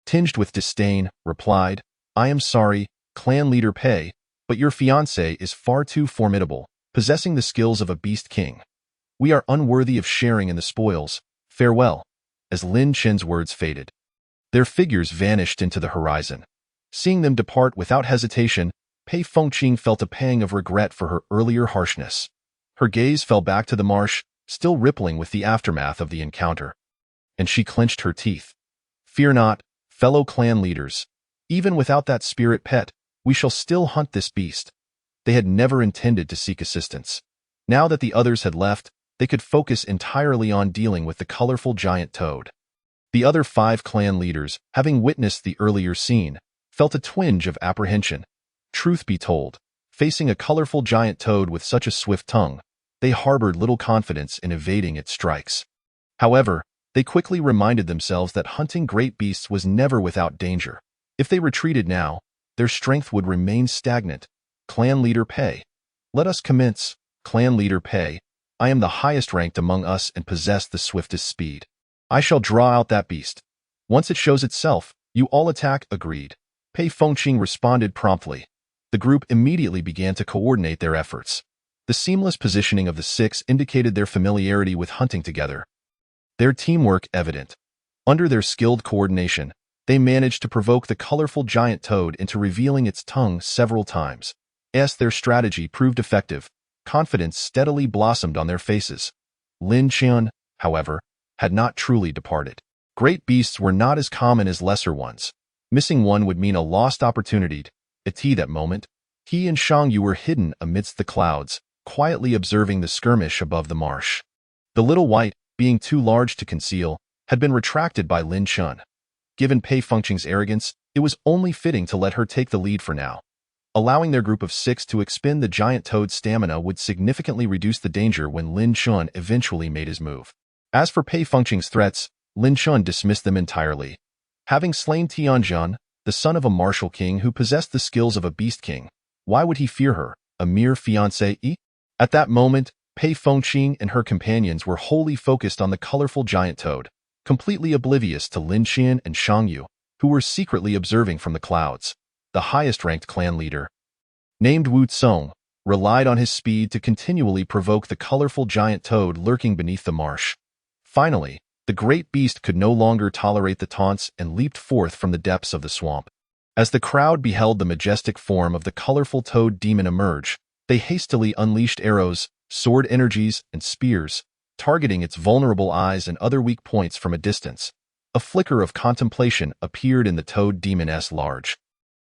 tinged with disdain, replied, I am sorry, clan leader Pei, but your fiancé is far too formidable, possessing the skills of a beast king. We are unworthy of sharing in the spoils. Farewell. As Lin Chen's words faded, their figures vanished into the horizon. Seeing them depart without hesitation, Pei Fengqing felt a pang of regret for her earlier harshness. Her gaze fell back to the marsh, still rippling with the aftermath of the encounter, and she clenched her teeth. Fear not, fellow clan leaders. Even without that spirit pet, we shall still hunt this beast. They had never intended to seek assistance. Now that the others had left, they could focus entirely on dealing with the colorful giant toad. The other 5 clan leaders, having witnessed the earlier scene, felt a twinge of apprehension. Truth be told, facing a colorful giant toad with such a swift tongue, they harbored little confidence in evading its strikes. However, they quickly reminded themselves that hunting great beasts was never without danger. If they retreated now, their strength would remain stagnant. Clan leader Pei. Let us commence. Clan leader Pei. I am the highest ranked among us and possess the swiftest speed. I shall draw out that beast. Once it shows itself, you all attack. Agreed. Pei Fengqing responded promptly. The group immediately began to coordinate their efforts. The seamless positioning of the 6 indicated their familiarity with hunting together. Their teamwork evident. Under their skilled coordination, they managed to provoke the colorful giant toad into revealing its tongue several times. As their strategy proved effective, confidence steadily blossomed on their faces. Lin Chen, however, had not truly departed. Great beasts were not as common as lesser ones. Missing one would mean a lost opportunity. At that moment, he and Shang Yu were hidden amidst the clouds, quietly observing the skirmish above the marsh. The little white, being too large to conceal, had been retracted by Lin Chen. Given Pei Fengqing's arrogance, it was only fitting to let her take the lead for now. Allowing their group of 6 to expend the giant toad's stamina would significantly reduce the danger when Lin Chen eventually made his move. As for Pei Fengqing's threats, Lin Chen dismissed them entirely. Having slain Tianjun, the son of a martial king who possessed the skills of a beast king, why would he fear her, a mere fiancée? At that moment, Pei Fengqing and her companions were wholly focused on the colorful giant toad, completely oblivious to Lin Chen and Shang Yu, who were secretly observing from the clouds. The highest-ranked clan leader, named Wu Tsong, relied on his speed to continually provoke the colorful giant toad lurking beneath the marsh. Finally, the great beast could no longer tolerate the taunts and leaped forth from the depths of the swamp. As the crowd beheld the majestic form of the colorful toad demon emerge, they hastily unleashed arrows, sword energies, and spears, targeting its vulnerable eyes and other weak points from a distance. A flicker of contemplation appeared in the toad demon's large,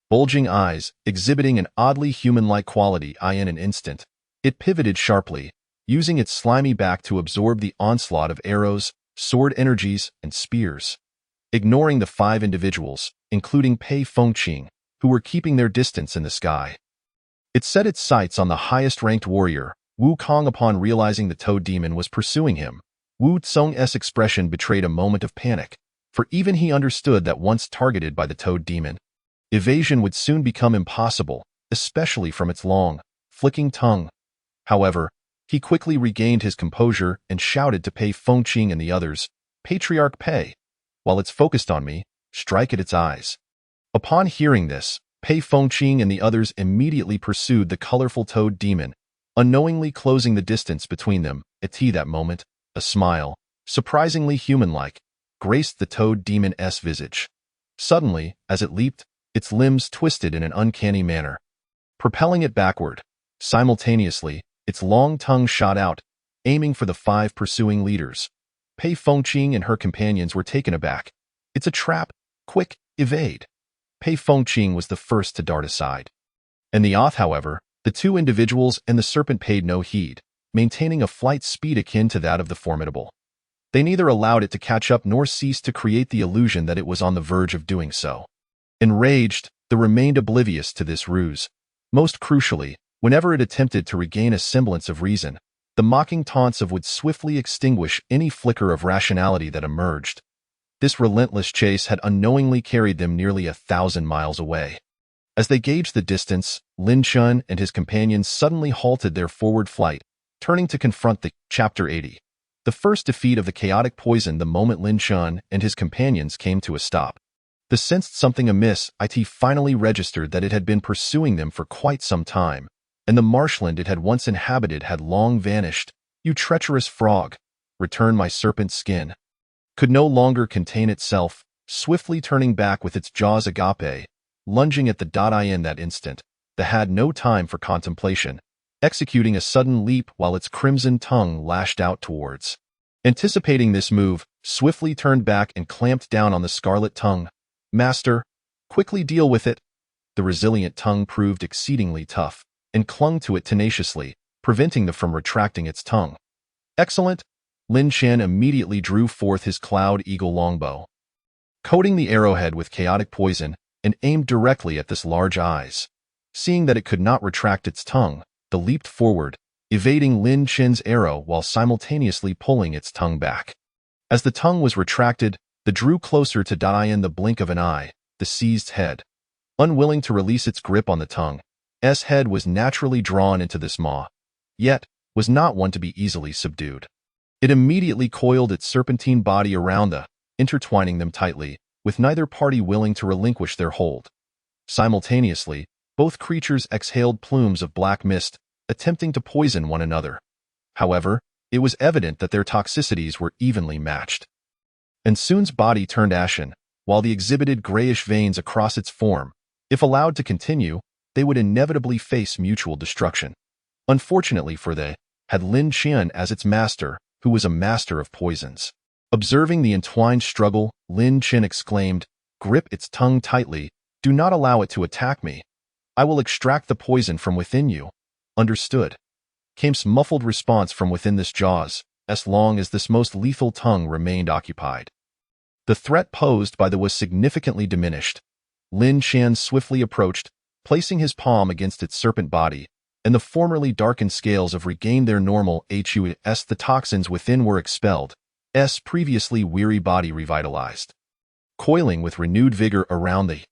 bulging eyes, exhibiting an oddly human-like quality. In an instant, it pivoted sharply, using its slimy back to absorb the onslaught of arrows, sword energies, and spears. Ignoring the 5 individuals, including Pei Fengqing, who were keeping their distance in the sky, it set its sights on the highest-ranked warrior, Wu Kong. Upon realizing the toad demon was pursuing him, Wu Tsong's expression betrayed a moment of panic, for even he understood that once targeted by the toad demon, evasion would soon become impossible, especially from its long, flicking tongue. However, he quickly regained his composure and shouted to Pei Fengqing and the others, Patriarch Pei, while it's focused on me, strike at its eyes. Upon hearing this, Pei Fengqing and the others immediately pursued the colorful toad demon, unknowingly closing the distance between them. At that moment, a smile, surprisingly human-like, graced the toad demon's visage. Suddenly, as it leaped, its limbs twisted in an uncanny manner, propelling it backward. Simultaneously, its long tongue shot out, aiming for the 5 pursuing leaders. Pei Fengqing and her companions were taken aback. It's a trap. Quick, evade. Pei Fengqing was the first to dart aside. In the oath, however, the 2 individuals and the serpent paid no heed, maintaining a flight speed akin to that of the formidable. They neither allowed it to catch up nor ceased to create the illusion that it was on the verge of doing so. Enraged, they remained oblivious to this ruse. Most crucially, whenever it attempted to regain a semblance of reason, the mocking taunts would swiftly extinguish any flicker of rationality that emerged. This relentless chase had unknowingly carried them nearly 1,000 miles away. As they gauged the distance, Lin Chen and his companions suddenly halted their forward flight, turning to confront the Chapter 80. the first defeat of the chaotic poison the moment Lin Shan and his companions came to a stop. The sensed something amiss, it finally registered that it had been pursuing them for quite some time, and the marshland it had once inhabited had long vanished. You treacherous frog, return my serpent skin. Could no longer contain itself, swiftly turning back with its jaws agape, lunging at the in that instant, the had no time for contemplation, executing a sudden leap while its crimson tongue lashed out towards. Anticipating this move, swiftly turned back and clamped down on the scarlet tongue. Master, quickly deal with it. The resilient tongue proved exceedingly tough, and clung to it tenaciously, preventing the from retracting its tongue. Excellent! Lin Shan immediately drew forth his Cloud Eagle longbow, coating the arrowhead with chaotic poison, and aimed directly at this large eyes. Seeing that it could not retract its tongue, the leaped forward, evading Lin Shan's arrow while simultaneously pulling its tongue back. As the tongue was retracted, the drew closer to in the blink of an eye, the seized head. Unwilling to release its grip on the tongue, S head was naturally drawn into this maw, yet was not one to be easily subdued. It immediately coiled its serpentine body around the, intertwining them tightly, with neither party willing to relinquish their hold. Simultaneously, both creatures exhaled plumes of black mist, attempting to poison one another. However, it was evident that their toxicities were evenly matched. And Sun's body turned ashen, while the exhibited grayish veins across its form. If allowed to continue, they would inevitably face mutual destruction. Unfortunately for they, had Lin Shan as its master, who was a master of poisons. Observing the entwined struggle, Lin Shan exclaimed, "Grip its tongue tightly, do not allow it to attack me. I will extract the poison from within you." Understood. Came's muffled response from within this jaws, as long as this most lethal tongue remained occupied. The threat posed by the was significantly diminished. Lin Shan swiftly approached, placing his palm against its serpent body, and the formerly darkened scales of regained their normal HUS. The toxins within were expelled, S previously weary body revitalized. Coiling with renewed vigor around the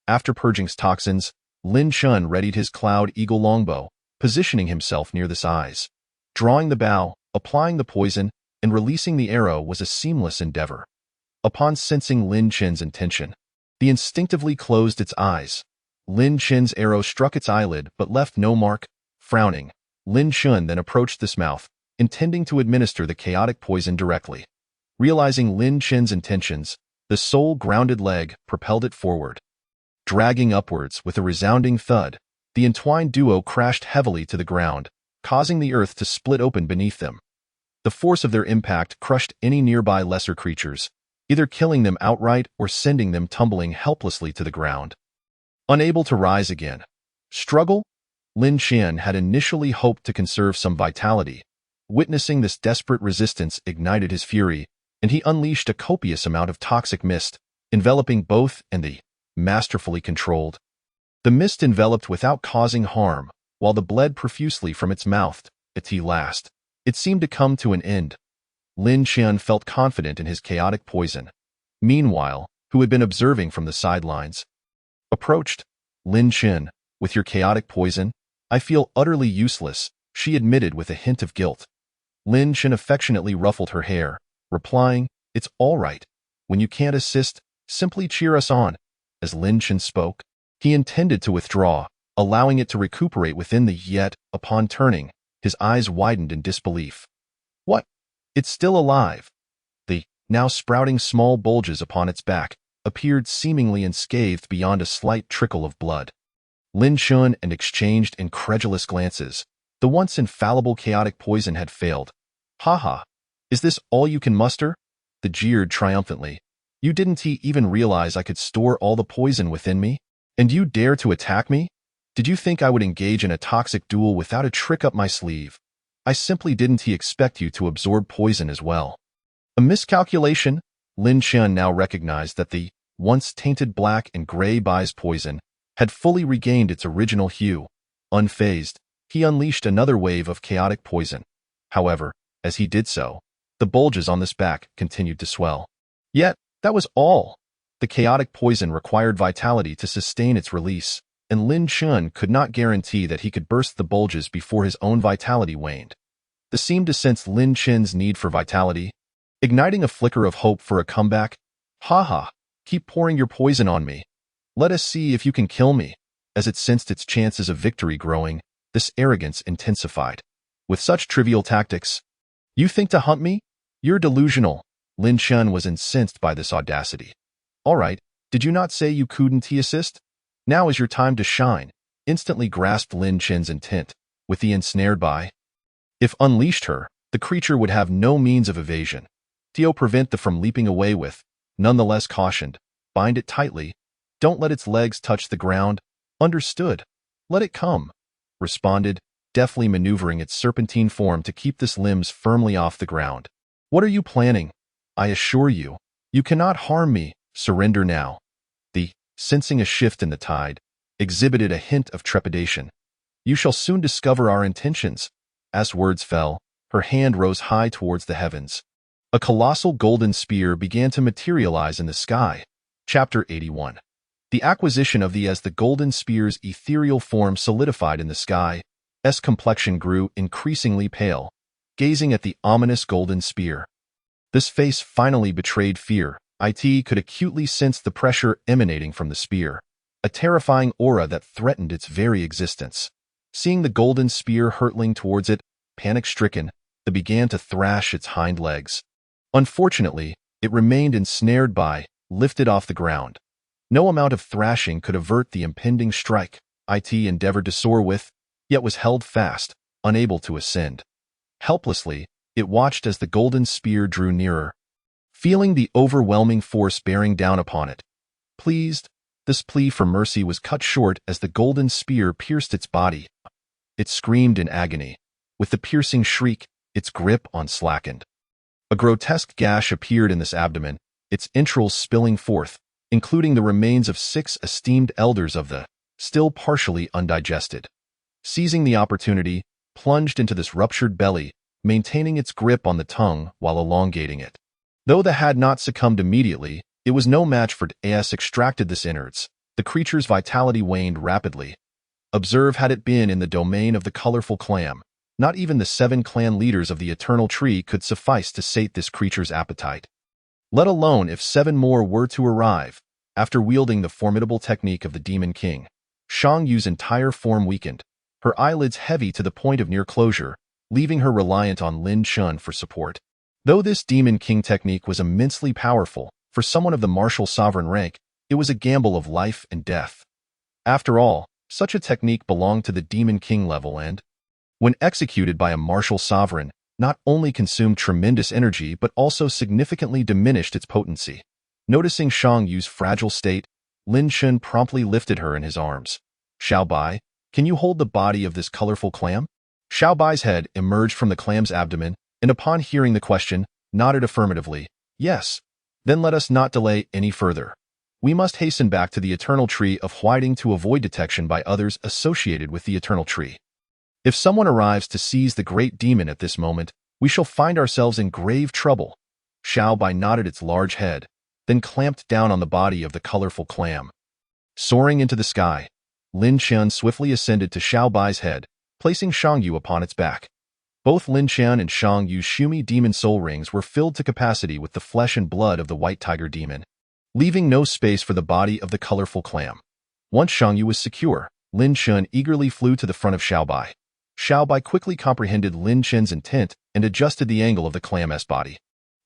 after purging toxins, Lin Shan readied his Cloud Eagle longbow, positioning himself near the eyes. Drawing the bow, applying the poison, and releasing the arrow was a seamless endeavor. Upon sensing Lin Shan's intention, the instinctively closed its eyes. Lin Shan's arrow struck its eyelid but left no mark. Frowning, Lin Shan then approached this mouth, intending to administer the chaotic poison directly. Realizing Lin Shan's intentions, the soul-grounded leg propelled it forward. Dragging upwards with a resounding thud, the entwined duo crashed heavily to the ground, causing the earth to split open beneath them. The force of their impact crushed any nearby lesser creatures, either killing them outright or sending them tumbling helplessly to the ground. Unable to rise again. Struggle? Lin Shan had initially hoped to conserve some vitality. Witnessing this desperate resistance ignited his fury, and he unleashed a copious amount of toxic mist, enveloping both and the masterfully controlled. The mist enveloped without causing harm, while the bled profusely from its mouth. At last, it seemed to come to an end. Lin Shan felt confident in his chaotic poison. Meanwhile, who had been observing from the sidelines, approached. "Lin Shan, with your chaotic poison, I feel utterly useless," she admitted with a hint of guilt. Lin Shan affectionately ruffled her hair, replying, "It's all right. When you can't assist, simply cheer us on." As Lin Shan spoke, he intended to withdraw, allowing it to recuperate within the yet, upon turning, his eyes widened in disbelief. "What? It's still alive." The, now sprouting small bulges upon its back, appeared seemingly unscathed beyond a slight trickle of blood. Lin Shan and exchanged incredulous glances. The once infallible chaotic poison had failed. "Ha ha! Is this all you can muster?" The jeered triumphantly. "You didn't even realize I could store all the poison within me? And you dare to attack me? Did you think I would engage in a toxic duel without a trick up my sleeve? I simply didn't expect you to absorb poison as well." A miscalculation? Lin Shan now recognized that the once tainted black and gray baize poison had fully regained its original hue. Unfazed, he unleashed another wave of chaotic poison. However, as he did so, the bulges on this back continued to swell. Yet, that was all. The chaotic poison required vitality to sustain its release, and Lin Shan could not guarantee that he could burst the bulges before his own vitality waned. The seemed to sense Lin Chen's need for vitality, igniting a flicker of hope for a comeback. "Ha ha, keep pouring your poison on me. Let us see if you can kill me." As it sensed its chances of victory growing, this arrogance intensified. "With such trivial tactics, you think to hunt me? You're delusional." Lin Chen was incensed by this audacity. "All right, did you not say you couldn't assist? Now is your time to shine." Instantly grasped Lin Chen's intent, with the ensnared by. If unleashed her, the creature would have no means of evasion. Tio prevent the from leaping away with, nonetheless cautioned, "Bind it tightly. Don't let its legs touch the ground." "Understood. Let it come," responded, deftly maneuvering its serpentine form to keep this limbs firmly off the ground. "What are you planning? I assure you, you cannot harm me. Surrender now." The, sensing a shift in the tide, exhibited a hint of trepidation. "You shall soon discover our intentions." As words fell, her hand rose high towards the heavens. A colossal golden spear began to materialize in the sky. Chapter 81. The acquisition of the as the golden spear's ethereal form solidified in the sky, S complexion grew increasingly pale, gazing at the ominous golden spear. This face finally betrayed fear. It could acutely sense the pressure emanating from the spear, a terrifying aura that threatened its very existence. Seeing the golden spear hurtling towards it, panic-stricken, it began to thrash its hind legs. Unfortunately, it remained ensnared by, lifted off the ground. No amount of thrashing could avert the impending strike. It endeavored to soar with, yet was held fast, unable to ascend. Helplessly, it watched as the golden spear drew nearer, feeling the overwhelming force bearing down upon it. Pleased, this plea for mercy was cut short as the golden spear pierced its body. It screamed in agony. With the piercing shriek, its grip unslackened. A grotesque gash appeared in this abdomen, its entrails spilling forth, including the remains of 6 esteemed elders of the, still partially undigested. Seizing the opportunity, plunged into this ruptured belly, maintaining its grip on the tongue while elongating it. Though the had not succumbed immediately, it was no match for as extracted this innards. The creature's vitality waned rapidly. Observe had it been in the domain of the colorful clam, not even the 7 clan leaders of the eternal tree could suffice to sate this creature's appetite. Let alone if 7 more were to arrive. After wielding the formidable technique of the Demon King, Shang Yu's entire form weakened, her eyelids heavy to the point of near closure, leaving her reliant on Lin Chen for support. Though this Demon King technique was immensely powerful, for someone of the martial sovereign rank, it was a gamble of life and death. After all, such a technique belonged to the Demon King level and, when executed by a martial sovereign, not only consumed tremendous energy but also significantly diminished its potency. Noticing Shang Yu's fragile state, Lin Chen promptly lifted her in his arms. "Xiao Bai, can you hold the body of this colorful clam?" Xiao Bai's head emerged from the clam's abdomen, and upon hearing the question, nodded affirmatively. "Yes. Then let us not delay any further. We must hasten back to the Eternal Tree of Whiting to avoid detection by others associated with the Eternal Tree. If someone arrives to seize the great demon at this moment, we shall find ourselves in grave trouble." Xiao Bai nodded its large head, then clamped down on the body of the colorful clam. Soaring into the sky, Lin Chen swiftly ascended to Xiao Bai's head, placing Shang Yu upon its back. Both Lin Chen and Shang Yu's Shumi demon soul rings were filled to capacity with the flesh and blood of the white tiger demon, leaving no space for the body of the colorful clam. Once Shang Yu was secure, Lin Chen eagerly flew to the front of Xiao Bai. Xiao Bai quickly comprehended Lin Chen's intent and adjusted the angle of the clam's body,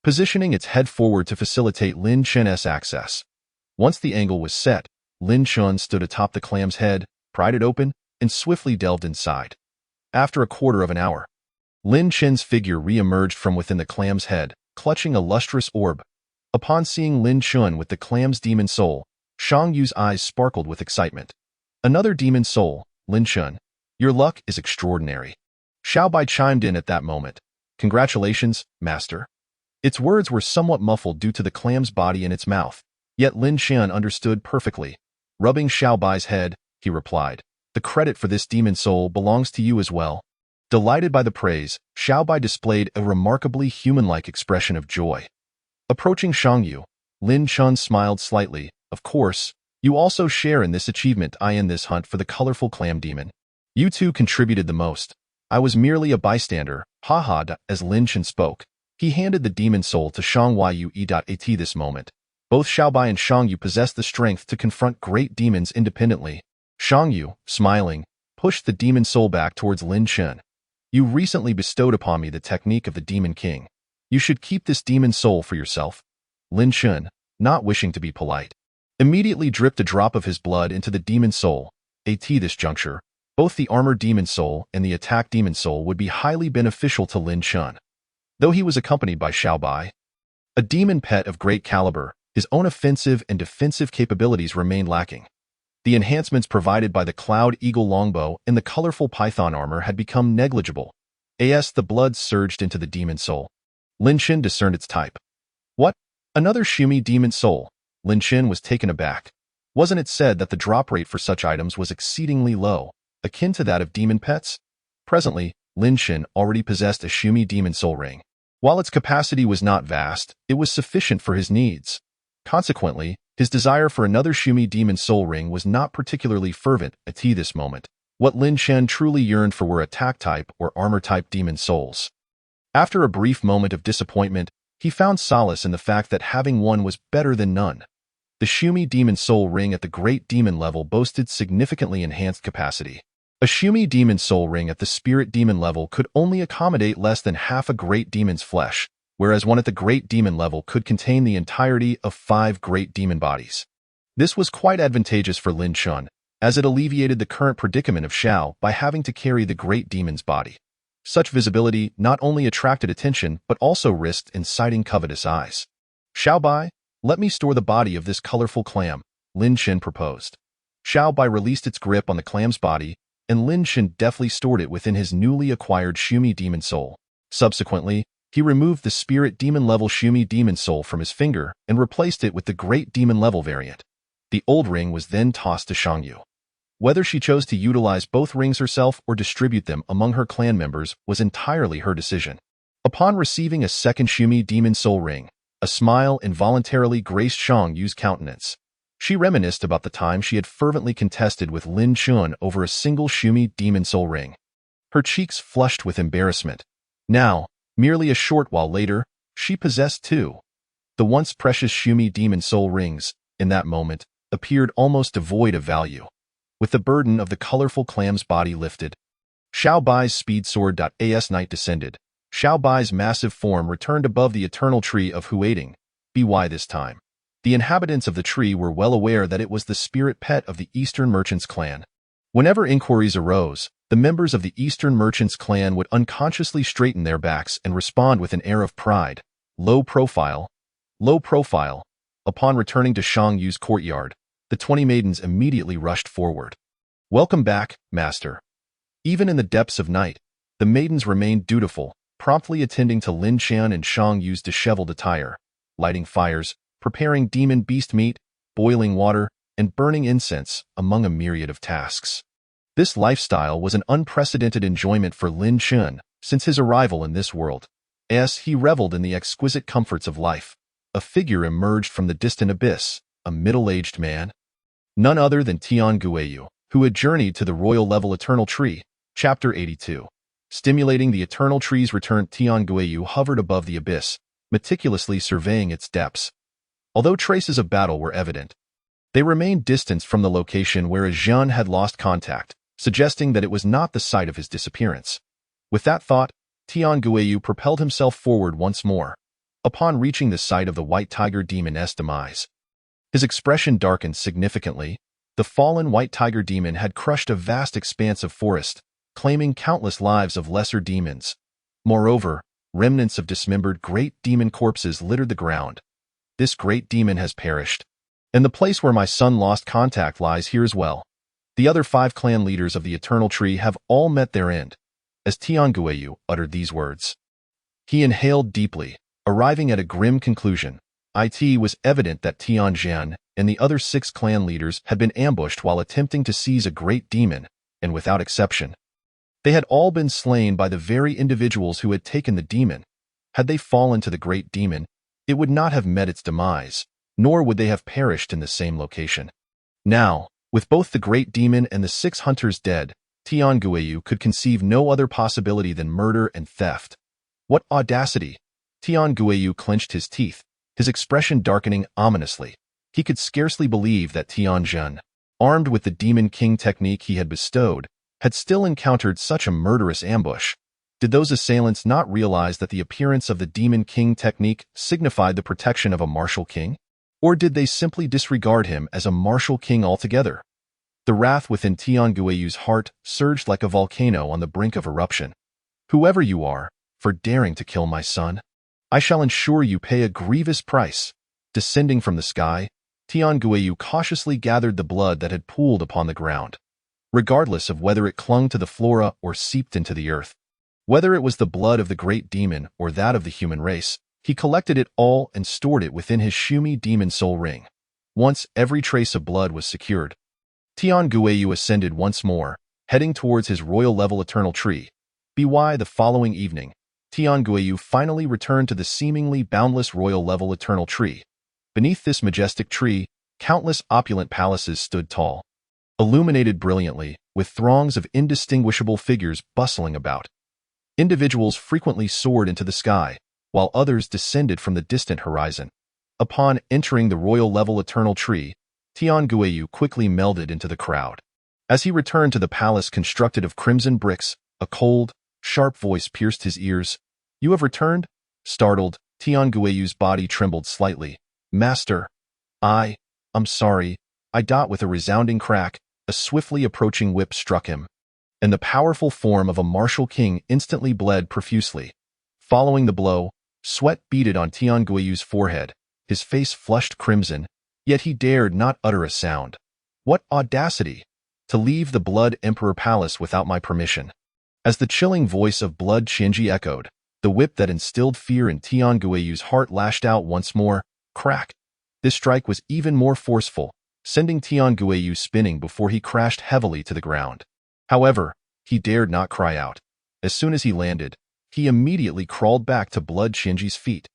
positioning its head forward to facilitate Lin Chen's access. Once the angle was set, Lin Chen stood atop the clam's head, pried it open, and swiftly delved inside. After a quarter of an hour, Lin Chen's figure re-emerged from within the clam's head, clutching a lustrous orb. Upon seeing Lin Chen with the clam's demon soul, Shang Yu's eyes sparkled with excitement. "Another demon soul, Lin Chen. Your luck is extraordinary." Xiao Bai chimed in at that moment. "Congratulations, master." Its words were somewhat muffled due to the clam's body in its mouth, yet Lin Chen understood perfectly. Rubbing Xiao Bai's head, he replied, "The credit for this demon soul belongs to you as well." Delighted by the praise, Xiao Bai displayed a remarkably human-like expression of joy. Approaching Shang Yu, Lin Chen smiled slightly. "Of course, you also share in this achievement in this hunt for the colorful clam demon. You two contributed the most. I was merely a bystander, haha. As Lin Chen spoke, he handed the demon soul to Shang Yue. This moment, both Xiaobai and Shang Yu possessed the strength to confront great demons independently. Shang Yu, smiling, pushed the demon soul back towards Lin Chen. You recently bestowed upon me the technique of the Demon King. You should keep this demon soul for yourself. Lin Chen, not wishing to be polite, immediately dripped a drop of his blood into the demon soul. At this juncture, both the armored demon soul and the attack demon soul would be highly beneficial to Lin Chen. Though he was accompanied by Xiaobai, a demon pet of great caliber, his own offensive and defensive capabilities remained lacking. The enhancements provided by the Cloud Eagle longbow and the colorful python armor had become negligible. As the blood surged into the demon soul, Lin Chen discerned its type. What? Another Shumi demon soul? Lin Chen was taken aback. Wasn't it said that the drop rate for such items was exceedingly low, akin to that of demon pets? Presently, Lin Chen already possessed a Shumi demon soul ring. While its capacity was not vast, it was sufficient for his needs. Consequently, his desire for another Shumi demon soul ring was not particularly fervent at this moment. What Lin Chen truly yearned for were attack-type or armor-type demon souls. After a brief moment of disappointment, he found solace in the fact that having one was better than none. The Shumi demon soul ring at the great demon level boasted significantly enhanced capacity. A Shumi demon soul ring at the spirit demon level could only accommodate less than half a great demon's flesh, whereas one at the great demon level could contain the entirety of 5 great demon bodies. This was quite advantageous for Lin Chen, as it alleviated the current predicament of Xiao by having to carry the great demon's body. Such visibility not only attracted attention but also risked inciting covetous eyes. Xiaobai, let me store the body of this colorful clam, Lin Chen proposed. Xiaobai released its grip on the clam's body, and Lin Chen deftly stored it within his newly acquired Shumi demon soul. Subsequently, he removed the spirit demon level Shumi demon soul from his finger and replaced it with the great demon level variant. The old ring was then tossed to Shang Yu. Whether she chose to utilize both rings herself or distribute them among her clan members was entirely her decision. Upon receiving a second Shumi demon soul ring, a smile involuntarily graced Shang Yu's countenance. She reminisced about the time she had fervently contested with Lin Chen over a single Shumi demon soul ring. Her cheeks flushed with embarrassment. Now, merely a short while later, she possessed 2. The once precious Shumi demon soul rings, in that moment, appeared almost devoid of value. With the burden of the colorful clam's body lifted, Xiaobai's speed sword.as night descended. Xiaobai's massive form returned above the eternal tree of Huading. By this time, the inhabitants of the tree were well aware that it was the spirit pet of the Eastern Merchants clan. Whenever inquiries arose, the members of the Eastern Merchants clan would unconsciously straighten their backs and respond with an air of pride. Low profile. Low profile. Upon returning to Shang Yu's courtyard, the 20 maidens immediately rushed forward. Welcome back, master. Even in the depths of night, the maidens remained dutiful, promptly attending to Lin Chen and Shang Yu's disheveled attire, lighting fires, preparing demon beast meat, boiling water, and burning incense, among a myriad of tasks. This lifestyle was an unprecedented enjoyment for Lin Chen since his arrival in this world. As he reveled in the exquisite comforts of life, a figure emerged from the distant abyss, a middle-aged man. None other than Tian Guiyu, who had journeyed to the royal level Eternal Tree. Chapter 82. Stimulating the Eternal Tree's return, Tian Guiyu hovered above the abyss, meticulously surveying its depths. Although traces of battle were evident, they remained distanced from the location where Zhan had lost contact, suggesting that it was not the site of his disappearance. With that thought, Tian Guiyu propelled himself forward once more. Upon reaching the site of the White Tiger Demon's demise, his expression darkened significantly. The fallen White Tiger Demon had crushed a vast expanse of forest, claiming countless lives of lesser demons. Moreover, remnants of dismembered great demon corpses littered the ground. This great demon has perished, and the place where my son lost contact lies here as well. The other 5 clan leaders of the Eternal Tree have all met their end. As Tian Guiyu uttered these words, he inhaled deeply, arriving at a grim conclusion. It was evident that Tian Zhan and the other 6 clan leaders had been ambushed while attempting to seize a great demon, and without exception, they had all been slain by the very individuals who had taken the demon. Had they fallen to the great demon, it would not have met its demise, nor would they have perished in the same location. Now, with both the great demon and the 6 hunters dead, Tian Guiyu could conceive no other possibility than murder and theft. What audacity! Tian Guiyu clenched his teeth, his expression darkening ominously. He could scarcely believe that Tian Zhen, armed with the Demon King technique he had bestowed, had still encountered such a murderous ambush. Did those assailants not realize that the appearance of the Demon King technique signified the protection of a martial king? Or did they simply disregard him as a martial king altogether? The wrath within Tian Guiyu's heart surged like a volcano on the brink of eruption. Whoever you are, for daring to kill my son, I shall ensure you pay a grievous price. Descending from the sky, Tian Guiyu cautiously gathered the blood that had pooled upon the ground. Regardless of whether it clung to the flora or seeped into the earth, whether it was the blood of the great demon or that of the human race, he collected it all and stored it within his Shumi demon soul ring. Once every trace of blood was secured, Tian Guiyu ascended once more, heading towards his royal-level eternal tree. The following evening, Tian Guiyu finally returned to the seemingly boundless royal-level eternal tree. Beneath this majestic tree, countless opulent palaces stood tall, illuminated brilliantly, with throngs of indistinguishable figures bustling about. Individuals frequently soared into the sky, while others descended from the distant horizon. Upon entering the royal-level eternal tree, Tian Guiyu quickly melded into the crowd. As he returned to the palace constructed of crimson bricks, a cold, sharp voice pierced his ears. "You have returned?" Startled, Tian Guiyu's body trembled slightly. "Master, I'm sorry." With a resounding crack, a swiftly approaching whip struck him, and the powerful form of a martial king instantly bled profusely. Following the blow, sweat beaded on Tian Guiyu's forehead, his face flushed crimson, yet he dared not utter a sound. What audacity! To leave the Blood Emperor Palace without my permission. As the chilling voice of Blood Qianji echoed, the whip that instilled fear in Tian Guiyu's heart lashed out once more. Crack! This strike was even more forceful, sending Tian Guiyu spinning before he crashed heavily to the ground. However, he dared not cry out. As soon as he landed, he immediately crawled back to Blood Qianji's feet.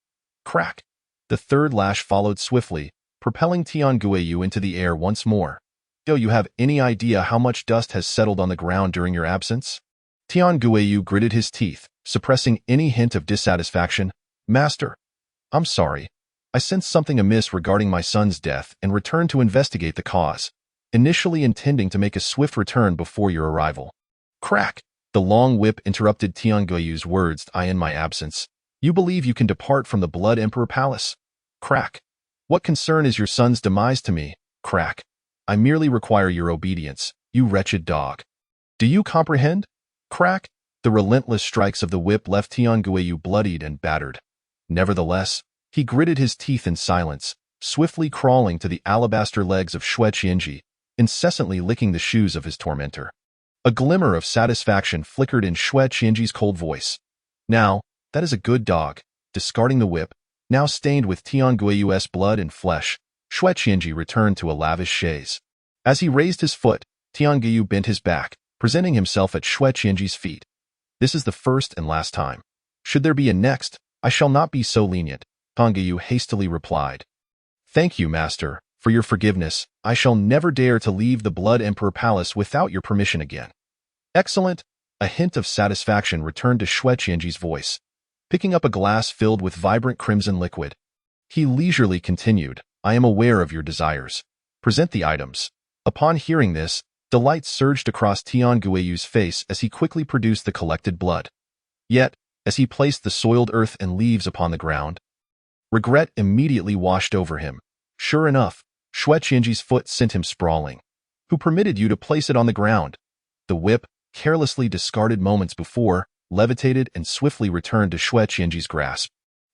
Crack! The third lash followed swiftly, propelling Tian Guiyu into the air once more. Do you have any idea how much dust has settled on the ground during your absence? Tian Guiyu gritted his teeth, suppressing any hint of dissatisfaction. "Master, I'm sorry. I sensed something amiss regarding my son's death and returned to investigate the cause, initially intending to make a swift return before your arrival." Crack! The long whip interrupted Tian Guiyu's words. "In my absence, you believe you can depart from the Blood Emperor Palace?" Crack! "What concern is your son's demise to me?" Crack! "I merely require your obedience, you wretched dog. Do you comprehend?" Crack! The relentless strikes of the whip left Tian Guiyu bloodied and battered. Nevertheless, he gritted his teeth in silence, swiftly crawling to the alabaster legs of Xue Qianji, incessantly licking the shoes of his tormentor. A glimmer of satisfaction flickered in Xue Qianji's cold voice. "Now, that is a good dog." Discarding the whip, now stained with Tian Guiyu's blood and flesh, Xue Qianji returned to a lavish chaise. As he raised his foot, Tian Guiyu bent his back, presenting himself at Xue Qianji's feet. "This is the first and last time. Should there be a next, I shall not be so lenient," Tian Guiyu hastily replied. "Thank you, master, for your forgiveness. I shall never dare to leave the Blood Emperor Palace without your permission again." "Excellent." A hint of satisfaction returned to Xue Qianji's voice. Picking up a glass filled with vibrant crimson liquid, he leisurely continued, "I am aware of your desires. Present the items." Upon hearing this, delight surged across Tian Guiyu's face as he quickly produced the collected blood. Yet, as he placed the soiled earth and leaves upon the ground, regret immediately washed over him. Sure enough, Xue Qianji's foot sent him sprawling. "Who permitted you to place it on the ground?" The whip, carelessly discarded moments before, levitated and swiftly returned to Xue Qianji's grasp.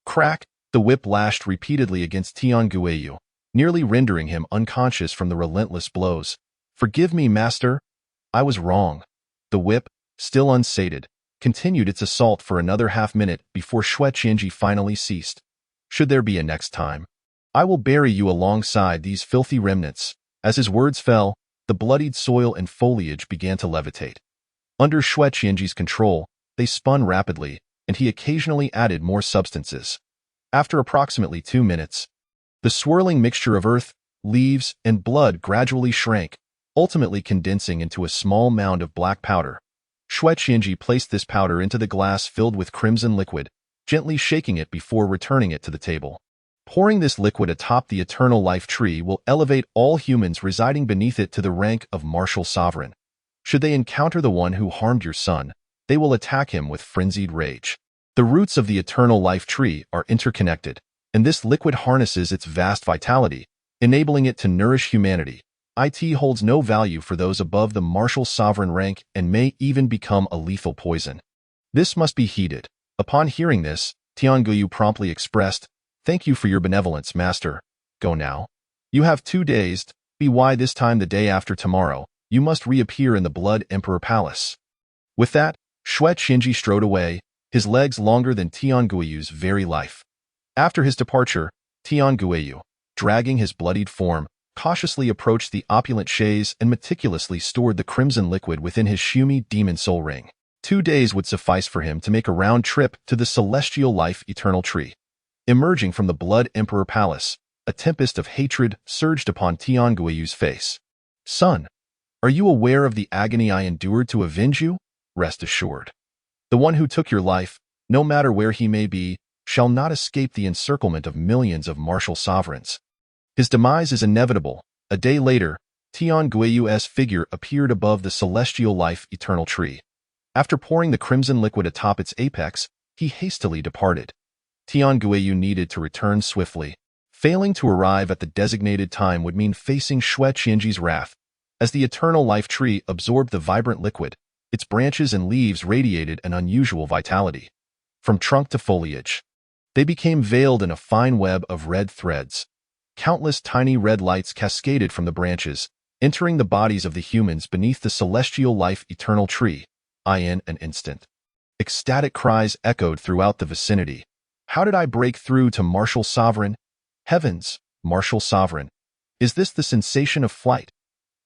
Crack! The whip lashed repeatedly against Tian Guiyu, nearly rendering him unconscious from the relentless blows. "Forgive me, master. I was wrong." The whip, still unsated, continued its assault for another half-minute before Xue Qianji finally ceased. "Should there be a next time, I will bury you alongside these filthy remnants." As his words fell, the bloodied soil and foliage began to levitate. Under Xue Qianji's control, they spun rapidly, and he occasionally added more substances. After approximately 2 minutes, the swirling mixture of earth, leaves, and blood gradually shrank, ultimately condensing into a small mound of black powder. Shui Qianji placed this powder into the glass filled with crimson liquid, gently shaking it before returning it to the table. Pouring this liquid atop the eternal life tree will elevate all humans residing beneath it to the rank of martial sovereign. Should they encounter the one who harmed your son, they will attack him with frenzied rage. The roots of the eternal life tree are interconnected, and this liquid harnesses its vast vitality, enabling it to nourish humanity. It holds no value for those above the martial sovereign rank and may even become a lethal poison. This must be heeded. Upon hearing this, Tian Guiyu promptly expressed, "Thank you for your benevolence, master. Go now. You have 2 days, by this time the day after tomorrow, you must reappear in the Blood Emperor Palace." With that, Shui Qianji strode away, his legs longer than Tian Guiyu's very life. After his departure, Tian Guiyu, dragging his bloodied form, cautiously approached the opulent chaise and meticulously stored the crimson liquid within his Shumi demon soul ring. 2 days would suffice for him to make a round trip to the celestial life eternal tree. Emerging from the Blood Emperor Palace, a tempest of hatred surged upon Tian Guiyu's face. "Son, are you aware of the agony I endured to avenge you? Rest assured. The one who took your life, no matter where he may be, shall not escape the encirclement of millions of martial sovereigns. His demise is inevitable." A day later, Tian Guiyu's figure appeared above the celestial life eternal tree. After pouring the crimson liquid atop its apex, he hastily departed. Tian Guiyu needed to return swiftly. Failing to arrive at the designated time would mean facing Shui Qianji's wrath. As the eternal life tree absorbed the vibrant liquid, its branches and leaves radiated an unusual vitality. From trunk to foliage, they became veiled in a fine web of red threads. Countless tiny red lights cascaded from the branches, entering the bodies of the humans beneath the celestial life eternal tree. In an instant, ecstatic cries echoed throughout the vicinity. "How did I break through to martial sovereign? Heavens, martial sovereign! Is this the sensation of flight?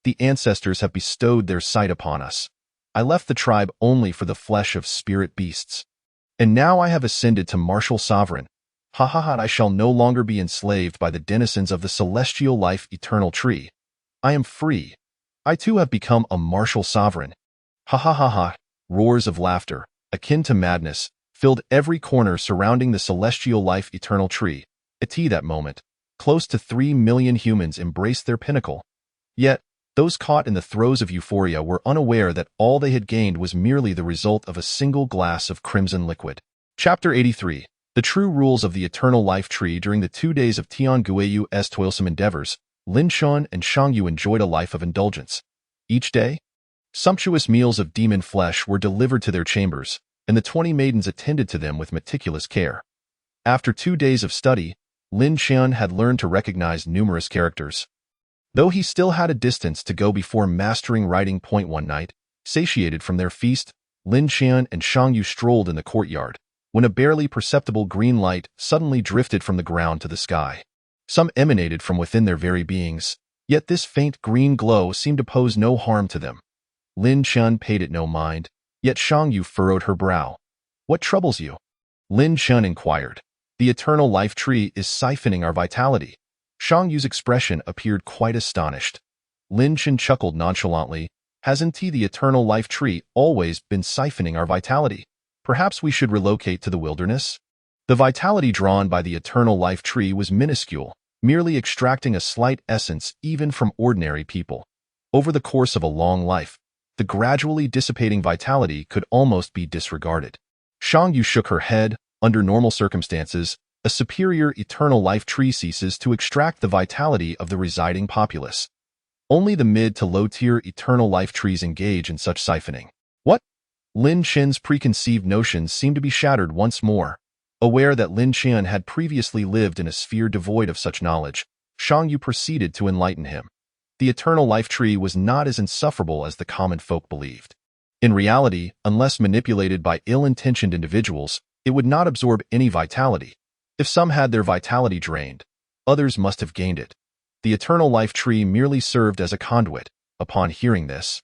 The ancestors have bestowed their sight upon us. I left the tribe only for the flesh of spirit beasts. And now I have ascended to martial sovereign. Ha ha ha, I shall no longer be enslaved by the denizens of the celestial life eternal tree. I am free. I too have become a martial sovereign. Ha ha ha ha." Roars of laughter, akin to madness, filled every corner surrounding the celestial life eternal tree. At that moment, close to 3 million humans embraced their pinnacle. Yet, those caught in the throes of euphoria were unaware that all they had gained was merely the result of a single glass of crimson liquid. Chapter 83. The True Rules of the Eternal Life Tree. During the 2 days of Tian Guiyu's toilsome endeavors, Lin Xuan and Shang Yu enjoyed a life of indulgence. Each day, sumptuous meals of demon flesh were delivered to their chambers, and the 20 maidens attended to them with meticulous care. After 2 days of study, Lin Xuan had learned to recognize numerous characters. Though he still had a distance to go before mastering writing point one night, satiated from their feast, Lin Xuan and Shang Yu strolled in the courtyard, when a barely perceptible green light suddenly drifted from the ground to the sky. Some emanated from within their very beings, yet this faint green glow seemed to pose no harm to them. Lin Xuan paid it no mind, yet Shang Yu furrowed her brow. "What troubles you?" Lin Xuan inquired. "The eternal life tree is siphoning our vitality." Shang Yu's expression appeared quite astonished. Lin Xuan chuckled nonchalantly. "Hasn't the eternal life tree always been siphoning our vitality? Perhaps we should relocate to the wilderness?" The vitality drawn by the eternal life tree was minuscule, merely extracting a slight essence even from ordinary people. Over the course of a long life, the gradually dissipating vitality could almost be disregarded. Shang Yu shook her head. Under normal circumstances, a superior eternal life tree ceases to extract the vitality of the residing populace. Only the mid to low-tier eternal life trees engage in such siphoning. What? Lin Xuan's preconceived notions seemed to be shattered once more. Aware that Lin Xuan had previously lived in a sphere devoid of such knowledge, Shang Yu proceeded to enlighten him. The eternal life tree was not as insufferable as the common folk believed. In reality, unless manipulated by ill-intentioned individuals, it would not absorb any vitality. If some had their vitality drained, others must have gained it. The eternal life tree merely served as a conduit. Upon hearing this,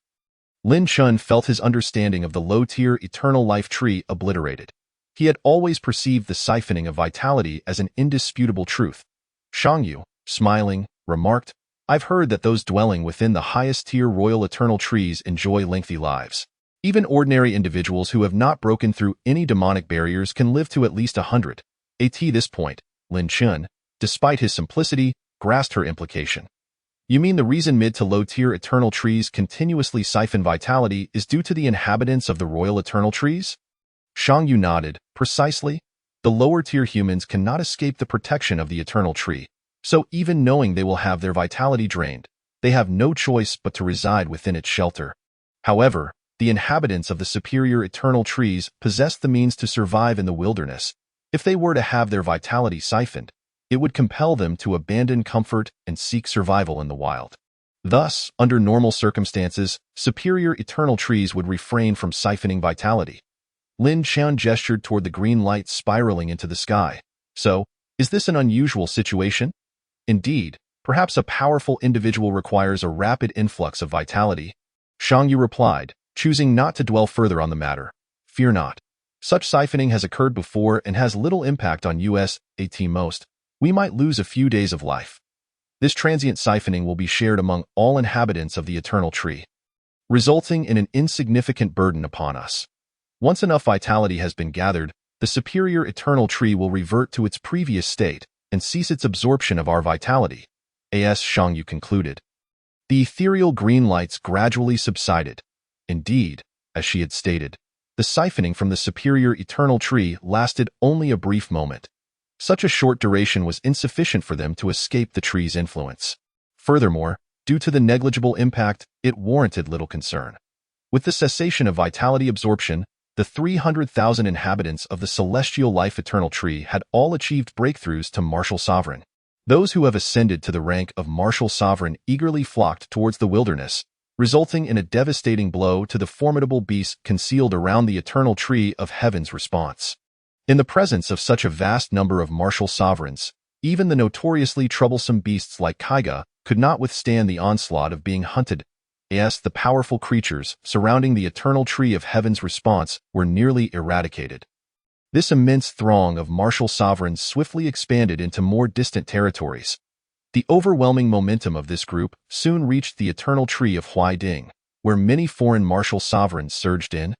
Lin Xuan felt his understanding of the low-tier eternal life tree obliterated. He had always perceived the siphoning of vitality as an indisputable truth. Shang Yu, smiling, remarked, I've heard that those dwelling within the highest-tier royal eternal trees enjoy lengthy lives. Even ordinary individuals who have not broken through any demonic barriers can live to at least 100. At this point, Lin Chun, despite his simplicity, grasped her implication. You mean the reason mid to low-tier eternal trees continuously siphon vitality is due to the inhabitants of the royal eternal trees? Shang Yu nodded. Precisely. The lower-tier humans cannot escape the protection of the eternal tree, so even knowing they will have their vitality drained, they have no choice but to reside within its shelter. However, the inhabitants of the superior eternal trees possess the means to survive in the wilderness. If they were to have their vitality siphoned, it would compel them to abandon comfort and seek survival in the wild. Thus, under normal circumstances, superior eternal trees would refrain from siphoning vitality. Lin Qian gestured toward the green light spiraling into the sky. So, is this an unusual situation? Indeed, perhaps a powerful individual requires a rapid influx of vitality. Shang Yu replied, choosing not to dwell further on the matter. Fear not. Such siphoning has occurred before and has little impact on us, at most. We might lose a few days of life. This transient siphoning will be shared among all inhabitants of the eternal tree, resulting in an insignificant burden upon us. Once enough vitality has been gathered, the superior eternal tree will revert to its previous state and cease its absorption of our vitality, as Shang Yu concluded. The ethereal green lights gradually subsided. Indeed, as she had stated, the siphoning from the superior eternal tree lasted only a brief moment. Such a short duration was insufficient for them to escape the tree's influence. Furthermore, due to the negligible impact, it warranted little concern. With the cessation of vitality absorption, the 300,000 inhabitants of the celestial life eternal tree had all achieved breakthroughs to martial sovereign. Those who have ascended to the rank of martial sovereign eagerly flocked towards the wilderness, resulting in a devastating blow to the formidable beasts concealed around the eternal tree of heaven's response. In the presence of such a vast number of martial sovereigns, even the notoriously troublesome beasts like Kaiga could not withstand the onslaught of being hunted. As the powerful creatures surrounding the eternal tree of heaven's response were nearly eradicated. This immense throng of martial sovereigns swiftly expanded into more distant territories. The overwhelming momentum of this group soon reached the eternal tree of Huaiding, where many foreign martial sovereigns surged in,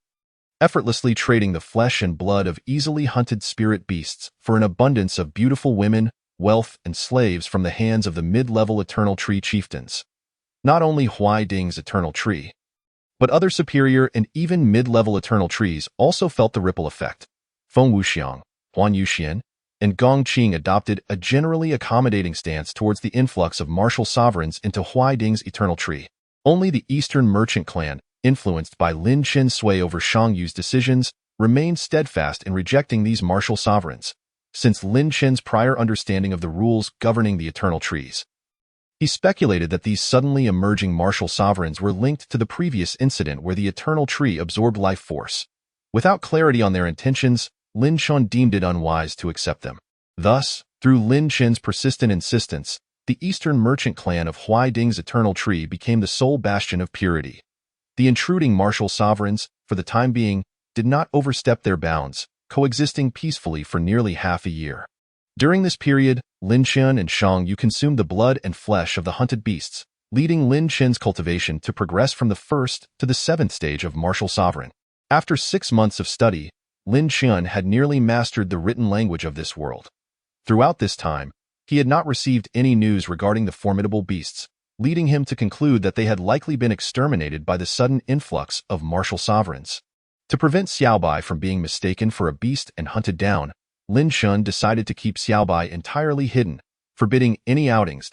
effortlessly trading the flesh and blood of easily hunted spirit beasts for an abundance of beautiful women, wealth, and slaves from the hands of the mid-level eternal tree chieftains. Not only Huaiding's eternal tree, but other superior and even mid-level eternal trees also felt the ripple effect. Feng Wuxiang, Huan Yuxian, and Gong Qing adopted a generally accommodating stance towards the influx of martial sovereigns into Huaiding's eternal tree. Only the Eastern merchant clan, influenced by Lin Chen's sway over Shang Yu's decisions, remained steadfast in rejecting these martial sovereigns, since Lin Chen's prior understanding of the rules governing the eternal trees. He speculated that these suddenly emerging martial sovereigns were linked to the previous incident where the eternal tree absorbed life force. Without clarity on their intentions, Lin Chen deemed it unwise to accept them. Thus, through Lin Chen's persistent insistence, the Eastern merchant clan of Huaiding's eternal tree became the sole bastion of purity. The intruding martial sovereigns, for the time being, did not overstep their bounds, coexisting peacefully for nearly half a year. During this period, Lin Chen and Shang Yu consumed the blood and flesh of the hunted beasts, leading Lin Chen's cultivation to progress from the first to the seventh stage of martial sovereign. After 6 months of study, Lin Chen had nearly mastered the written language of this world. Throughout this time, he had not received any news regarding the formidable beasts, leading him to conclude that they had likely been exterminated by the sudden influx of martial sovereigns. To prevent Xiaobai from being mistaken for a beast and hunted down, Lin Chen decided to keep Xiaobai entirely hidden, forbidding any outings,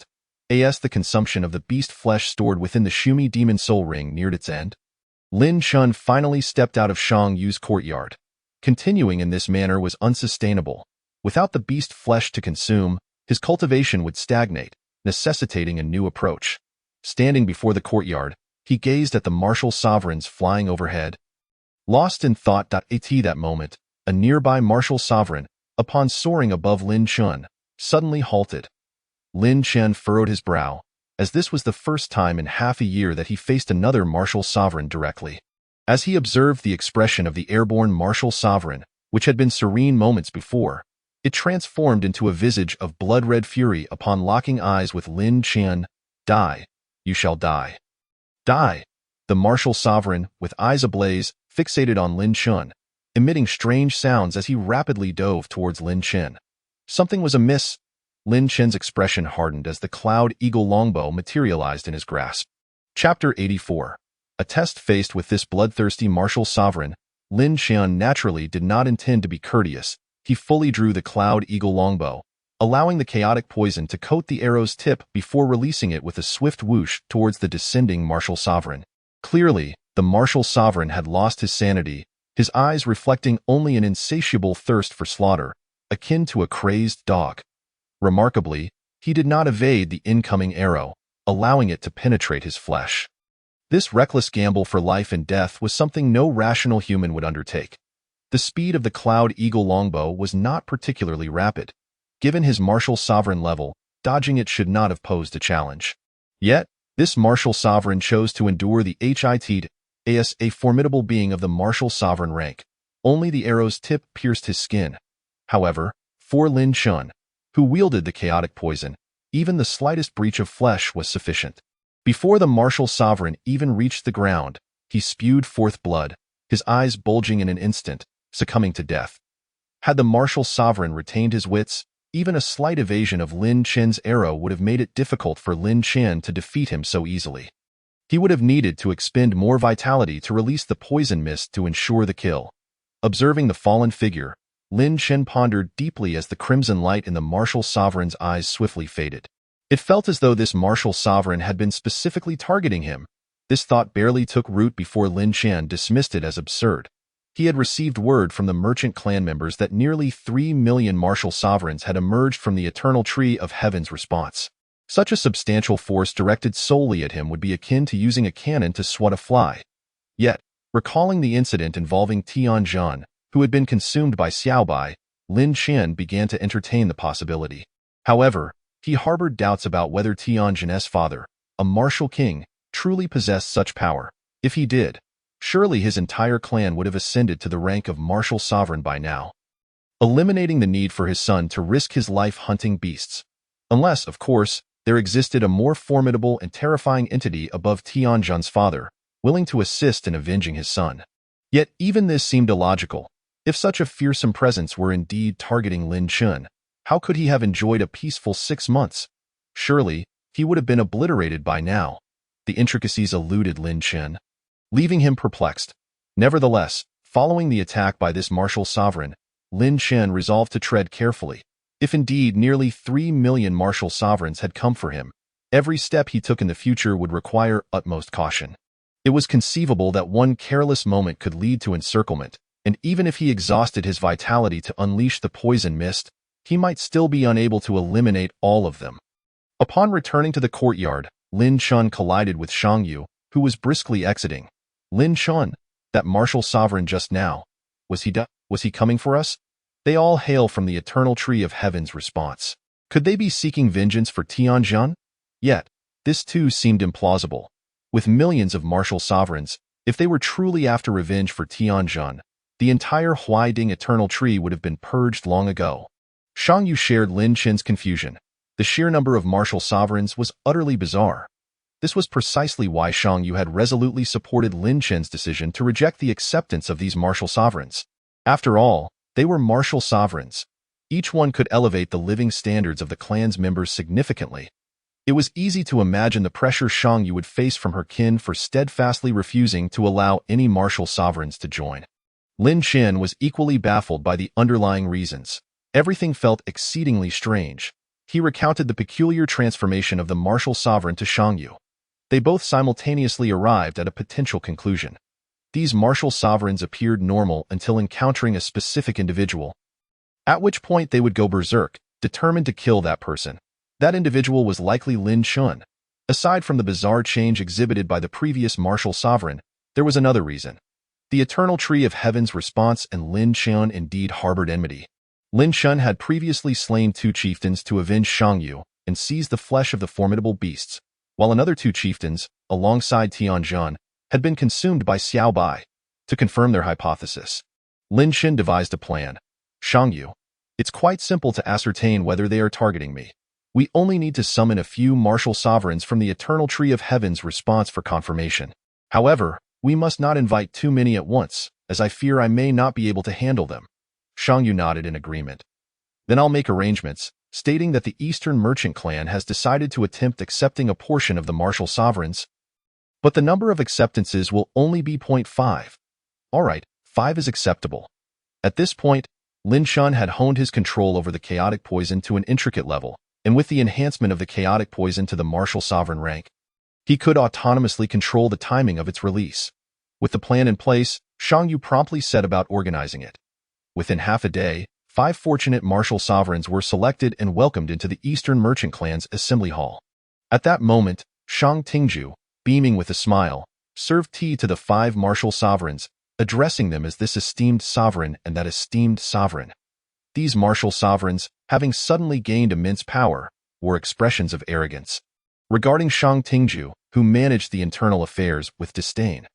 as the consumption of the beast flesh stored within the Shumi demon soul ring neared its end. Lin Chen finally stepped out of Shang Yu's courtyard. Continuing in this manner was unsustainable. Without the beast flesh to consume, his cultivation would stagnate, necessitating a new approach. Standing before the courtyard, he gazed at the martial sovereigns flying overhead. Lost in thought. At that moment, a nearby martial sovereign, upon soaring above Lin Chen, suddenly halted. Lin Chen furrowed his brow, as this was the first time in half a year that he faced another martial sovereign directly. As he observed the expression of the airborne martial sovereign, which had been serene moments before, it transformed into a visage of blood-red fury upon locking eyes with Lin Chen. Die. You shall die. Die. The martial sovereign, with eyes ablaze, fixated on Lin Chun, emitting strange sounds as he rapidly dove towards Lin Chen. Something was amiss. Lin Chen's expression hardened as the Cloud Eagle longbow materialized in his grasp. Chapter 84. A test faced with this bloodthirsty martial sovereign, Lin Chen naturally did not intend to be courteous. He fully drew the Cloud Eagle longbow, allowing the chaotic poison to coat the arrow's tip before releasing it with a swift whoosh towards the descending martial sovereign. Clearly, the martial sovereign had lost his sanity, his eyes reflecting only an insatiable thirst for slaughter, akin to a crazed dog. Remarkably, he did not evade the incoming arrow, allowing it to penetrate his flesh. This reckless gamble for life and death was something no rational human would undertake. The speed of the Cloud Eagle longbow was not particularly rapid. Given his martial sovereign level, dodging it should not have posed a challenge. Yet, this martial sovereign chose to endure the hit as a formidable being of the martial sovereign rank. Only the arrow's tip pierced his skin. However, for Lin Chun, who wielded the chaotic poison, even the slightest breach of flesh was sufficient. Before the martial sovereign even reached the ground, he spewed forth blood, his eyes bulging in an instant, succumbing to death. Had the martial sovereign retained his wits, even a slight evasion of Lin Chen's arrow would have made it difficult for Lin Chen to defeat him so easily. He would have needed to expend more vitality to release the poison mist to ensure the kill. Observing the fallen figure, Lin Chen pondered deeply as the crimson light in the martial sovereign's eyes swiftly faded. It felt as though this martial sovereign had been specifically targeting him. This thought barely took root before Lin Chen dismissed it as absurd. He had received word from the merchant clan members that nearly 3 million martial sovereigns had emerged from the eternal tree of heaven's response. Such a substantial force directed solely at him would be akin to using a cannon to swat a fly. Yet, recalling the incident involving Tianjin, who had been consumed by Xiaobai, Lin Chen began to entertain the possibility. However, he harbored doubts about whether Tianjin's father, a martial king, truly possessed such power. If he did, surely his entire clan would have ascended to the rank of martial sovereign by now, eliminating the need for his son to risk his life hunting beasts. Unless, of course, there existed a more formidable and terrifying entity above Tianjin's father, willing to assist in avenging his son. Yet even this seemed illogical. If such a fearsome presence were indeed targeting Lin Chen, how could he have enjoyed a peaceful 6 months? Surely, he would have been obliterated by now. The intricacies eluded Lin Chen, leaving him perplexed. Nevertheless, following the attack by this martial sovereign, Lin Chen resolved to tread carefully. If indeed nearly 3 million martial sovereigns had come for him, every step he took in the future would require utmost caution. It was conceivable that one careless moment could lead to encirclement, and even if he exhausted his vitality to unleash the poison mist, he might still be unable to eliminate all of them. Upon returning to the courtyard, Lin Chun collided with Shang Yu, who was briskly exiting. Lin Chun, that martial sovereign just now, was he coming for us? They all hail from the eternal tree of heaven's response. Could they be seeking vengeance for Tianjin? Yet, this too seemed implausible. With millions of martial sovereigns, if they were truly after revenge for Tianjin, the entire Huaiding eternal tree would have been purged long ago. Shang Yu shared Lin Chen's confusion. The sheer number of martial sovereigns was utterly bizarre. This was precisely why Shang Yu had resolutely supported Lin Chen's decision to reject the acceptance of these martial sovereigns. After all, they were martial sovereigns. Each one could elevate the living standards of the clan's members significantly. It was easy to imagine the pressure Shang Yu would face from her kin for steadfastly refusing to allow any martial sovereigns to join. Lin Chen was equally baffled by the underlying reasons. Everything felt exceedingly strange. He recounted the peculiar transformation of the martial sovereign to Shang Yu. They both simultaneously arrived at a potential conclusion. These martial sovereigns appeared normal until encountering a specific individual, at which point they would go berserk, determined to kill that person. That individual was likely Lin Chun. Aside from the bizarre change exhibited by the previous martial sovereign, there was another reason. The eternal tree of heaven's response and Lin Chun indeed harbored enmity. Lin Chun had previously slain 2 chieftains to avenge Shang Yu and seize the flesh of the formidable beasts, while another 2 chieftains, alongside Tianjin, had been consumed by Xiaobai. To confirm their hypothesis, Lin Chen devised a plan. Shang Yu, it's quite simple to ascertain whether they are targeting me. We only need to summon a few martial sovereigns from the Eternal Tree of Heaven's response for confirmation. However, we must not invite too many at once, as I fear I may not be able to handle them. Shang Yu nodded in agreement. Then I'll make arrangements, stating that the Eastern Merchant Clan has decided to attempt accepting a portion of the martial sovereigns, but the number of acceptances will only be 0.5. All right, 5 is acceptable. At this point, Lin Shun had honed his control over the chaotic poison to an intricate level, and with the enhancement of the chaotic poison to the martial sovereign rank, he could autonomously control the timing of its release. With the plan in place, Shang Yu promptly set about organizing it. Within half a day, 5 fortunate martial sovereigns were selected and welcomed into the Eastern Merchant Clan's assembly hall. At that moment, Shang Tingju, beaming with a smile, served tea to the 5 martial sovereigns, addressing them as this esteemed sovereign and that esteemed sovereign. These martial sovereigns, having suddenly gained immense power, were expressions of arrogance. Regarding Shang Tingju, who managed the internal affairs with disdain.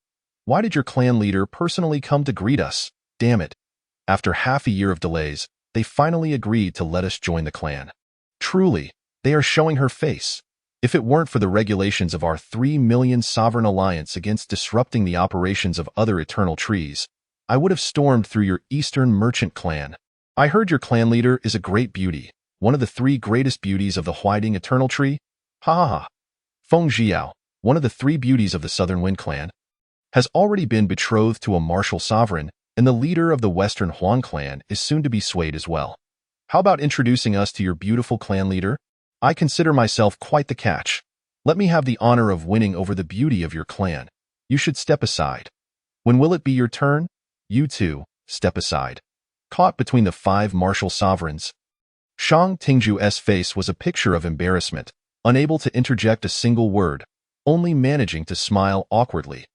Why did your clan leader personally come to greet us? Damn it. After half a year of delays, they finally agreed to let us join the clan. Truly, they are showing her face. If it weren't for the regulations of our 3 million sovereign alliance against disrupting the operations of other eternal trees, I would have stormed through your Eastern Merchant Clan. I heard your clan leader is a great beauty, one of the 3 greatest beauties of the Huaiding Eternal Tree. Ha ha ha. Feng Jiao, one of the 3 beauties of the Southern Wind Clan, has already been betrothed to a martial sovereign, and the leader of the Western Huang Clan is soon to be swayed as well. How about introducing us to your beautiful clan leader? I consider myself quite the catch. Let me have the honor of winning over the beauty of your clan. You should step aside. When will it be your turn? You too, step aside. Caught between the 5 martial sovereigns, Shang Tingju's face was a picture of embarrassment, unable to interject a single word, only managing to smile awkwardly.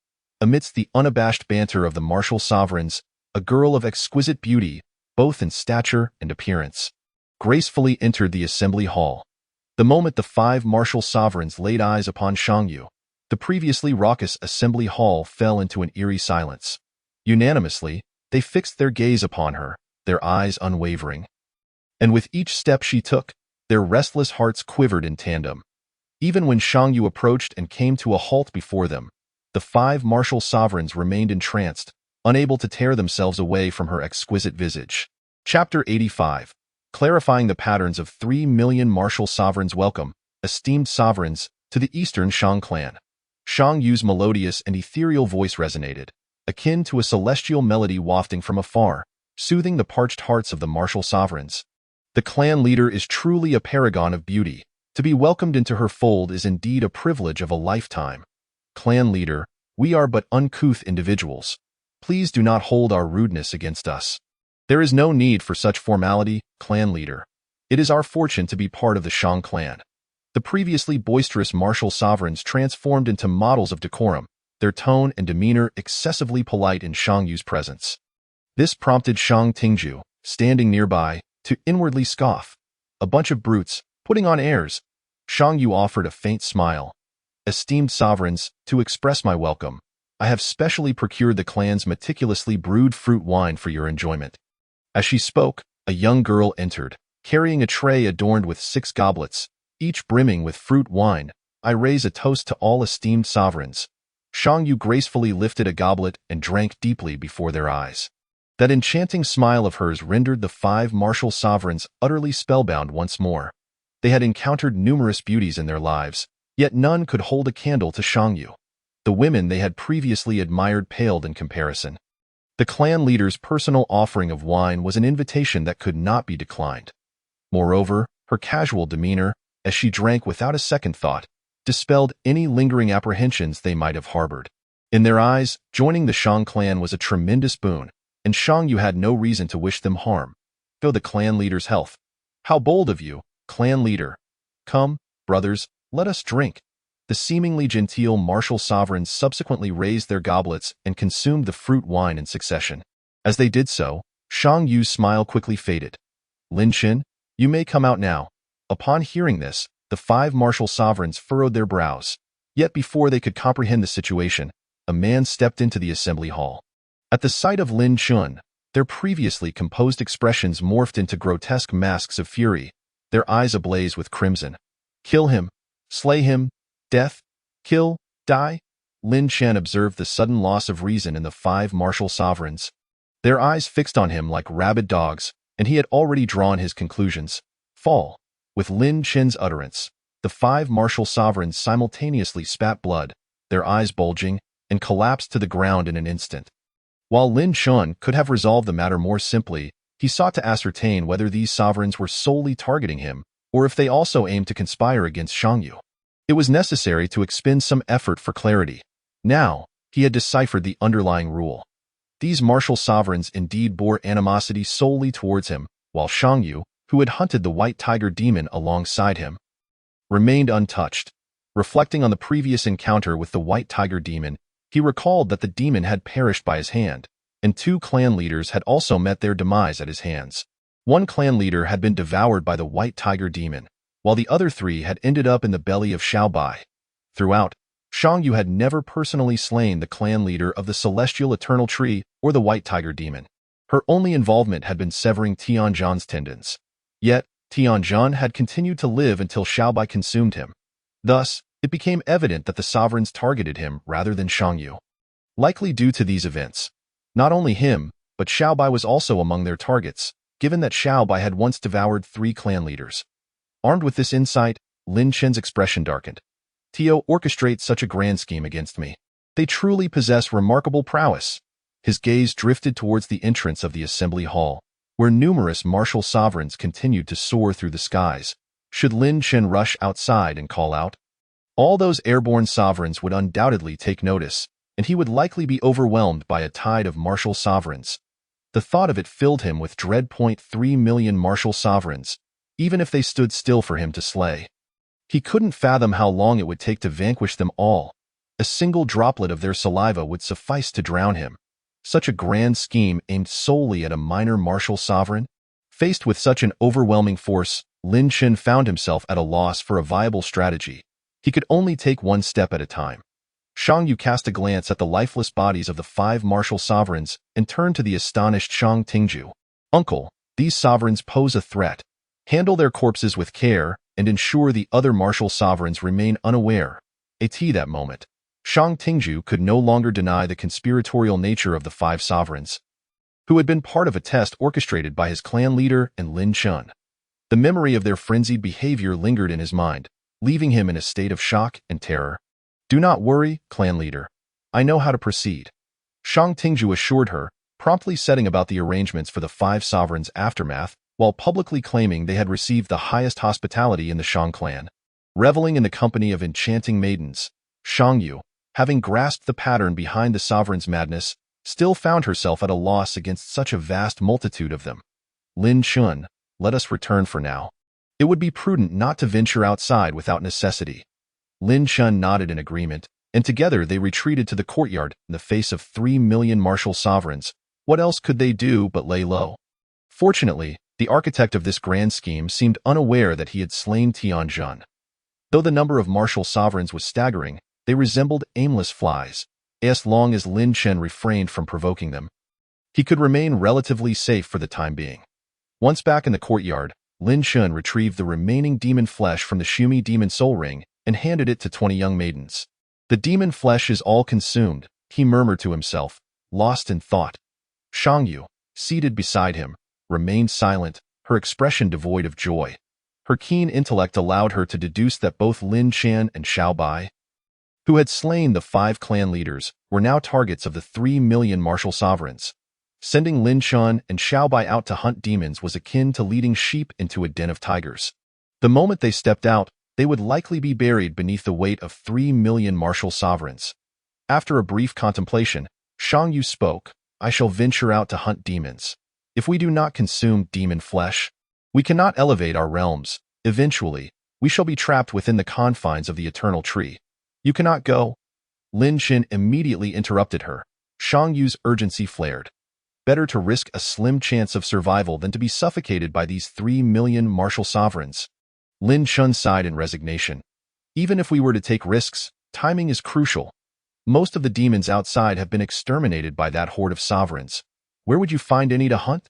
Amidst the unabashed banter of the martial sovereigns, a girl of exquisite beauty, both in stature and appearance, gracefully entered the assembly hall. The moment the 5 martial sovereigns laid eyes upon Shang Yu, the previously raucous assembly hall fell into an eerie silence. Unanimously, they fixed their gaze upon her, their eyes unwavering. And with each step she took, their restless hearts quivered in tandem. Even when Shang Yu approached and came to a halt before them, the 5 martial sovereigns remained entranced, unable to tear themselves away from her exquisite visage. Chapter 85. Clarifying the patterns of 3 million martial sovereigns. Welcome, esteemed sovereigns, to the Eastern Shang Clan. Shang Yu's melodious and ethereal voice resonated, akin to a celestial melody wafting from afar, soothing the parched hearts of the martial sovereigns. The clan leader is truly a paragon of beauty. To be welcomed into her fold is indeed a privilege of a lifetime. Clan leader, we are but uncouth individuals. Please do not hold our rudeness against us. There is no need for such formality, clan leader. It is our fortune to be part of the Shang clan. The previously boisterous martial sovereigns transformed into models of decorum, their tone and demeanor excessively polite in Shang Yu's presence. This prompted Shang Tingju, standing nearby, to inwardly scoff. A bunch of brutes, putting on airs. Shang Yu offered a faint smile. Esteemed sovereigns, to express my welcome, I have specially procured the clan's meticulously brewed fruit wine for your enjoyment. As she spoke, a young girl entered, carrying a tray adorned with 6 goblets, each brimming with fruit wine. I raise a toast to all esteemed sovereigns. Shang Yu gracefully lifted a goblet and drank deeply before their eyes. That enchanting smile of hers rendered the 5 martial sovereigns utterly spellbound once more. They had encountered numerous beauties in their lives, yet none could hold a candle to Shang Yu. The women they had previously admired paled in comparison. The clan leader's personal offering of wine was an invitation that could not be declined. Moreover, her casual demeanor, as she drank without a second thought, dispelled any lingering apprehensions they might have harbored. In their eyes, joining the Shang clan was a tremendous boon, and Shang Yu had no reason to wish them harm. Go the clan leader's health. How bold of you, clan leader. Come, brothers, let us drink. The seemingly genteel martial sovereigns subsequently raised their goblets and consumed the fruit wine in succession. As they did so, Shang Yu's smile quickly faded. Lin Xin, you may come out now. Upon hearing this, the 5 martial sovereigns furrowed their brows. Yet before they could comprehend the situation, a man stepped into the assembly hall. At the sight of Lin Chun, their previously composed expressions morphed into grotesque masks of fury. their eyes ablaze with crimson. Kill him. Slay him. Death. Kill. Die. Lin Chen observed the sudden loss of reason in the 5 martial sovereigns. Their eyes fixed on him like rabid dogs, and he had already drawn his conclusions. Fall. With Lin Chen's utterance, the 5 martial sovereigns simultaneously spat blood, their eyes bulging, and collapsed to the ground in an instant. While Lin Chen could have resolved the matter more simply, he sought to ascertain whether these sovereigns were solely targeting him, or if they also aimed to conspire against Shangyu. It was necessary to expend some effort for clarity. Now, he had deciphered the underlying rule. These martial sovereigns indeed bore animosity solely towards him, while Shangyu, who had hunted the white tiger demon alongside him, remained untouched. Reflecting on the previous encounter with the white tiger demon, he recalled that the demon had perished by his hand, and 2 clan leaders had also met their demise at his hands. One clan leader had been devoured by the white tiger demon, while the other 3 had ended up in the belly of Xiaobai. Throughout, Shangyu had never personally slain the clan leader of the Celestial Eternal Tree or the White Tiger Demon. Her only involvement had been severing Tianzhan's tendons. Yet, Tianzhan had continued to live until Xiaobai consumed him. Thus, it became evident that the sovereigns targeted him rather than Shangyu. Likely due to these events, not only him, but Xiaobai was also among their targets, given that Xiaobai had once devoured 3 clan leaders. Armed with this insight, Lin Chen's expression darkened. Tio orchestrates such a grand scheme against me. They truly possess remarkable prowess. His gaze drifted towards the entrance of the assembly hall, where numerous martial sovereigns continued to soar through the skies. Should Lin Chen rush outside and call out? All those airborne sovereigns would undoubtedly take notice, and he would likely be overwhelmed by a tide of martial sovereigns. The thought of it filled him with dread. 3 million martial sovereigns, even if they stood still for him to slay. He couldn't fathom how long it would take to vanquish them all. A single droplet of their saliva would suffice to drown him. Such a grand scheme aimed solely at a minor martial sovereign? Faced with such an overwhelming force, Lin Chen found himself at a loss for a viable strategy. He could only take one step at a time. Shangyu cast a glance at the lifeless bodies of the 5 martial sovereigns and turned to the astonished Shang Tingju. Uncle, these sovereigns pose a threat. Handle their corpses with care and ensure the other martial sovereigns remain unaware. At that moment, Shang Tingju could no longer deny the conspiratorial nature of the 5 sovereigns, who had been part of a test orchestrated by his clan leader and Lin Chen. The memory of their frenzied behavior lingered in his mind, leaving him in a state of shock and terror. Do not worry, clan leader. I know how to proceed. Shang Tingju assured her, promptly setting about the arrangements for the 5 sovereigns' aftermath, while publicly claiming they had received the highest hospitality in the Shang clan. Reveling in the company of enchanting maidens, Shangyu, having grasped the pattern behind the sovereign's madness, still found herself at a loss against such a vast multitude of them. Lin Chen, let us return for now. It would be prudent not to venture outside without necessity. Lin Chen nodded in agreement, and together they retreated to the courtyard in the face of 3 million martial sovereigns. What else could they do but lay low? Fortunately, the architect of this grand scheme seemed unaware that he had slain Tianzhan. Though the number of martial sovereigns was staggering, they resembled aimless flies. As long as Lin Chen refrained from provoking them, he could remain relatively safe for the time being. Once back in the courtyard, Lin Chen retrieved the remaining demon flesh from the Shumi demon soul ring and handed it to 20 young maidens. The demon flesh is all consumed, he murmured to himself, lost in thought. Shangyu, seated beside him, remained silent, her expression devoid of joy. Her keen intellect allowed her to deduce that both Lin Chen and Xiaobai, who had slain the 5 clan leaders, were now targets of the 3 million martial sovereigns. Sending Lin Chen and Xiaobai out to hunt demons was akin to leading sheep into a den of tigers. The moment they stepped out, they would likely be buried beneath the weight of 3 million martial sovereigns. After a brief contemplation, Shangyu spoke, I shall venture out to hunt demons. If we do not consume demon flesh, we cannot elevate our realms. Eventually, we shall be trapped within the confines of the eternal tree. You cannot go. Lin Chen immediately interrupted her. Shangyu's urgency flared. Better to risk a slim chance of survival than to be suffocated by these 3 million martial sovereigns. Lin Chen sighed in resignation. Even if we were to take risks, timing is crucial. Most of the demons outside have been exterminated by that horde of sovereigns. Where would you find any to hunt?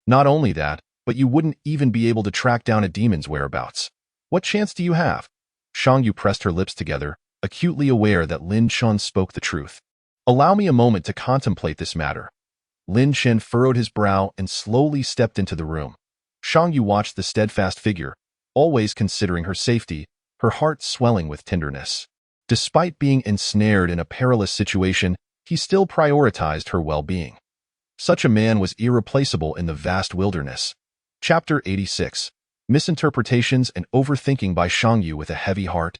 Not only that, but you wouldn't even be able to track down a demon's whereabouts. What chance do you have? Shang Yu pressed her lips together, acutely aware that Lin Chen spoke the truth. Allow me a moment to contemplate this matter. Lin Chen furrowed his brow and slowly stepped into the room. Shang Yu watched the steadfast figure, always considering her safety, her heart swelling with tenderness. Despite being ensnared in a perilous situation, he still prioritized her well-being. Such a man was irreplaceable in the vast wilderness. Chapter 86. Misinterpretations and Overthinking by Shang Yu with a heavy heart.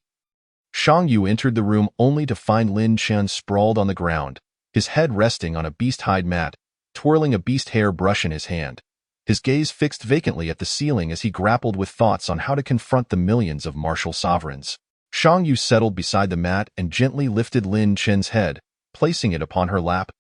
Shang Yu entered the room only to find Lin Chen sprawled on the ground, his head resting on a beast-hide mat, twirling a beast hair brush in his hand. His gaze fixed vacantly at the ceiling as he grappled with thoughts on how to confront the millions of martial sovereigns. Shang Yu settled beside the mat and gently lifted Lin Chen's head, placing it upon her lap.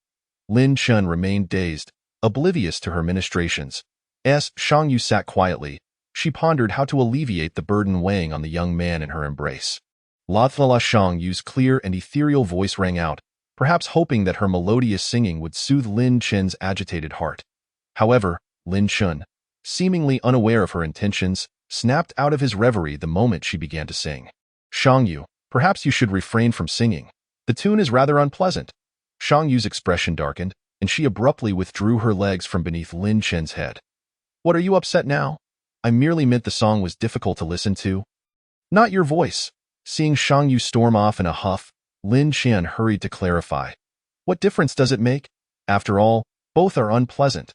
Lin Chen remained dazed, oblivious to her ministrations. As Shang Yu sat quietly, she pondered how to alleviate the burden weighing on the young man in her embrace. La Shang Yu's clear and ethereal voice rang out, perhaps hoping that her melodious singing would soothe Lin Chen's agitated heart. However, Lin Chen, seemingly unaware of her intentions, snapped out of his reverie the moment she began to sing. Shang Yu, perhaps you should refrain from singing. The tune is rather unpleasant. Shang Yu's expression darkened, and she abruptly withdrew her legs from beneath Lin Chen's head. What, are you upset now? I merely meant the song was difficult to listen to. Not your voice. Seeing Shang Yu storm off in a huff, Lin Chen hurried to clarify. What difference does it make? After all, both are unpleasant.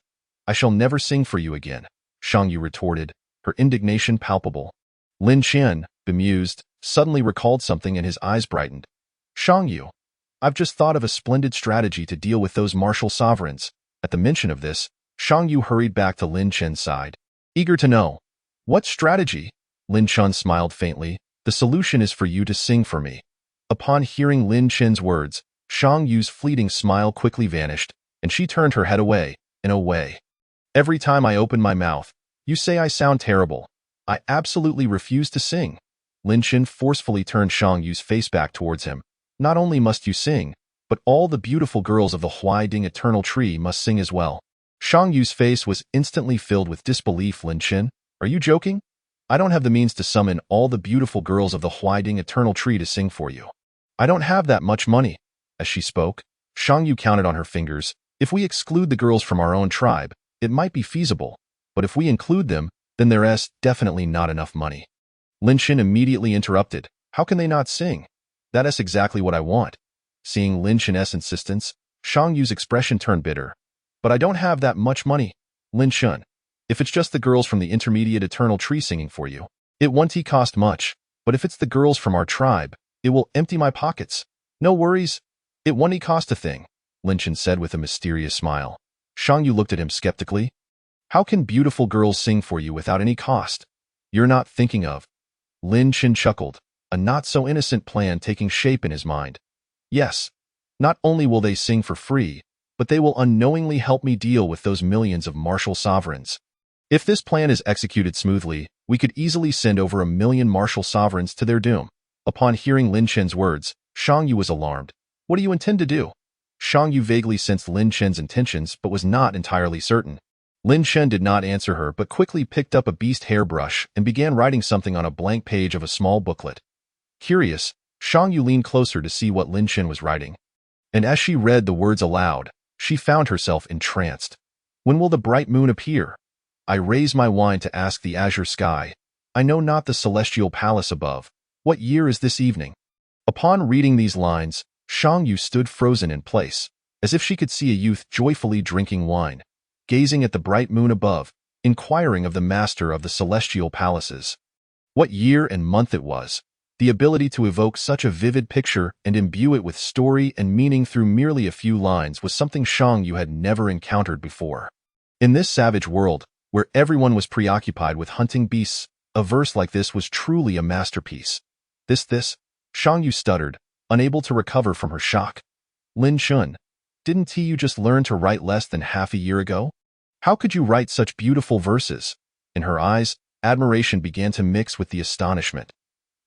I shall never sing for you again, Shang Yu retorted, her indignation palpable. Lin Chen, bemused, suddenly recalled something and his eyes brightened. Shang Yu, I've just thought of a splendid strategy to deal with those martial sovereigns. At the mention of this, Shang Yu hurried back to Lin Chen's side, eager to know. What strategy? Lin Chen smiled faintly. The solution is for you to sing for me. Upon hearing Lin Chen's words, Shang Yu's fleeting smile quickly vanished, and she turned her head away, and away. Every time I open my mouth, you say I sound terrible. I absolutely refuse to sing. Lin Chen forcefully turned Shang Yu's face back towards him. Not only must you sing, but all the beautiful girls of the Huaiding Eternal Tree must sing as well. Shang Yu's face was instantly filled with disbelief. Lin Chen, are you joking? I don't have the means to summon all the beautiful girls of the Huaiding Eternal Tree to sing for you. I don't have that much money. As she spoke, Shang Yu counted on her fingers. If we exclude the girls from our own tribe, it might be feasible, but if we include them, then there's definitely not enough money. Lin Chen immediately interrupted. How can they not sing? That is exactly what I want. Seeing Lin Chen's insistence, Shang Yu's expression turned bitter. But I don't have that much money. Lin Chen, if it's just the girls from the Intermediate Eternal Tree singing for you, it won't cost much, but if it's the girls from our tribe, it will empty my pockets. No worries. It won't cost a thing, Lin Chen said with a mysterious smile. Shang Yu looked at him skeptically. How can beautiful girls sing for you without any cost? You're not thinking of. Lin Chen chuckled, a not-so-innocent plan taking shape in his mind. Yes, not only will they sing for free, but they will unknowingly help me deal with those millions of martial sovereigns. If this plan is executed smoothly, we could easily send over 1 million martial sovereigns to their doom. Upon hearing Lin Chen's words, Shang Yu was alarmed. What do you intend to do? Shang Yu vaguely sensed Lin Chen's intentions but was not entirely certain. Lin Chen did not answer her but quickly picked up a beast hairbrush and began writing something on a blank page of a small booklet. Curious, Shang Yu leaned closer to see what Lin Chen was writing. And as she read the words aloud, she found herself entranced. When will the bright moon appear? I raise my wine to ask the azure sky. I know not the celestial palace above. What year is this evening? Upon reading these lines, Shang Yu stood frozen in place, as if she could see a youth joyfully drinking wine, gazing at the bright moon above, inquiring of the master of the celestial palaces. What year and month it was. The ability to evoke such a vivid picture and imbue it with story and meaning through merely a few lines was something Shang Yu had never encountered before. In this savage world, where everyone was preoccupied with hunting beasts, a verse like this was truly a masterpiece. This, Shang Yu stuttered, unable to recover from her shock. Lin Chen, didn't you just learn to write less than half a year ago? How could you write such beautiful verses? In her eyes, admiration began to mix with the astonishment.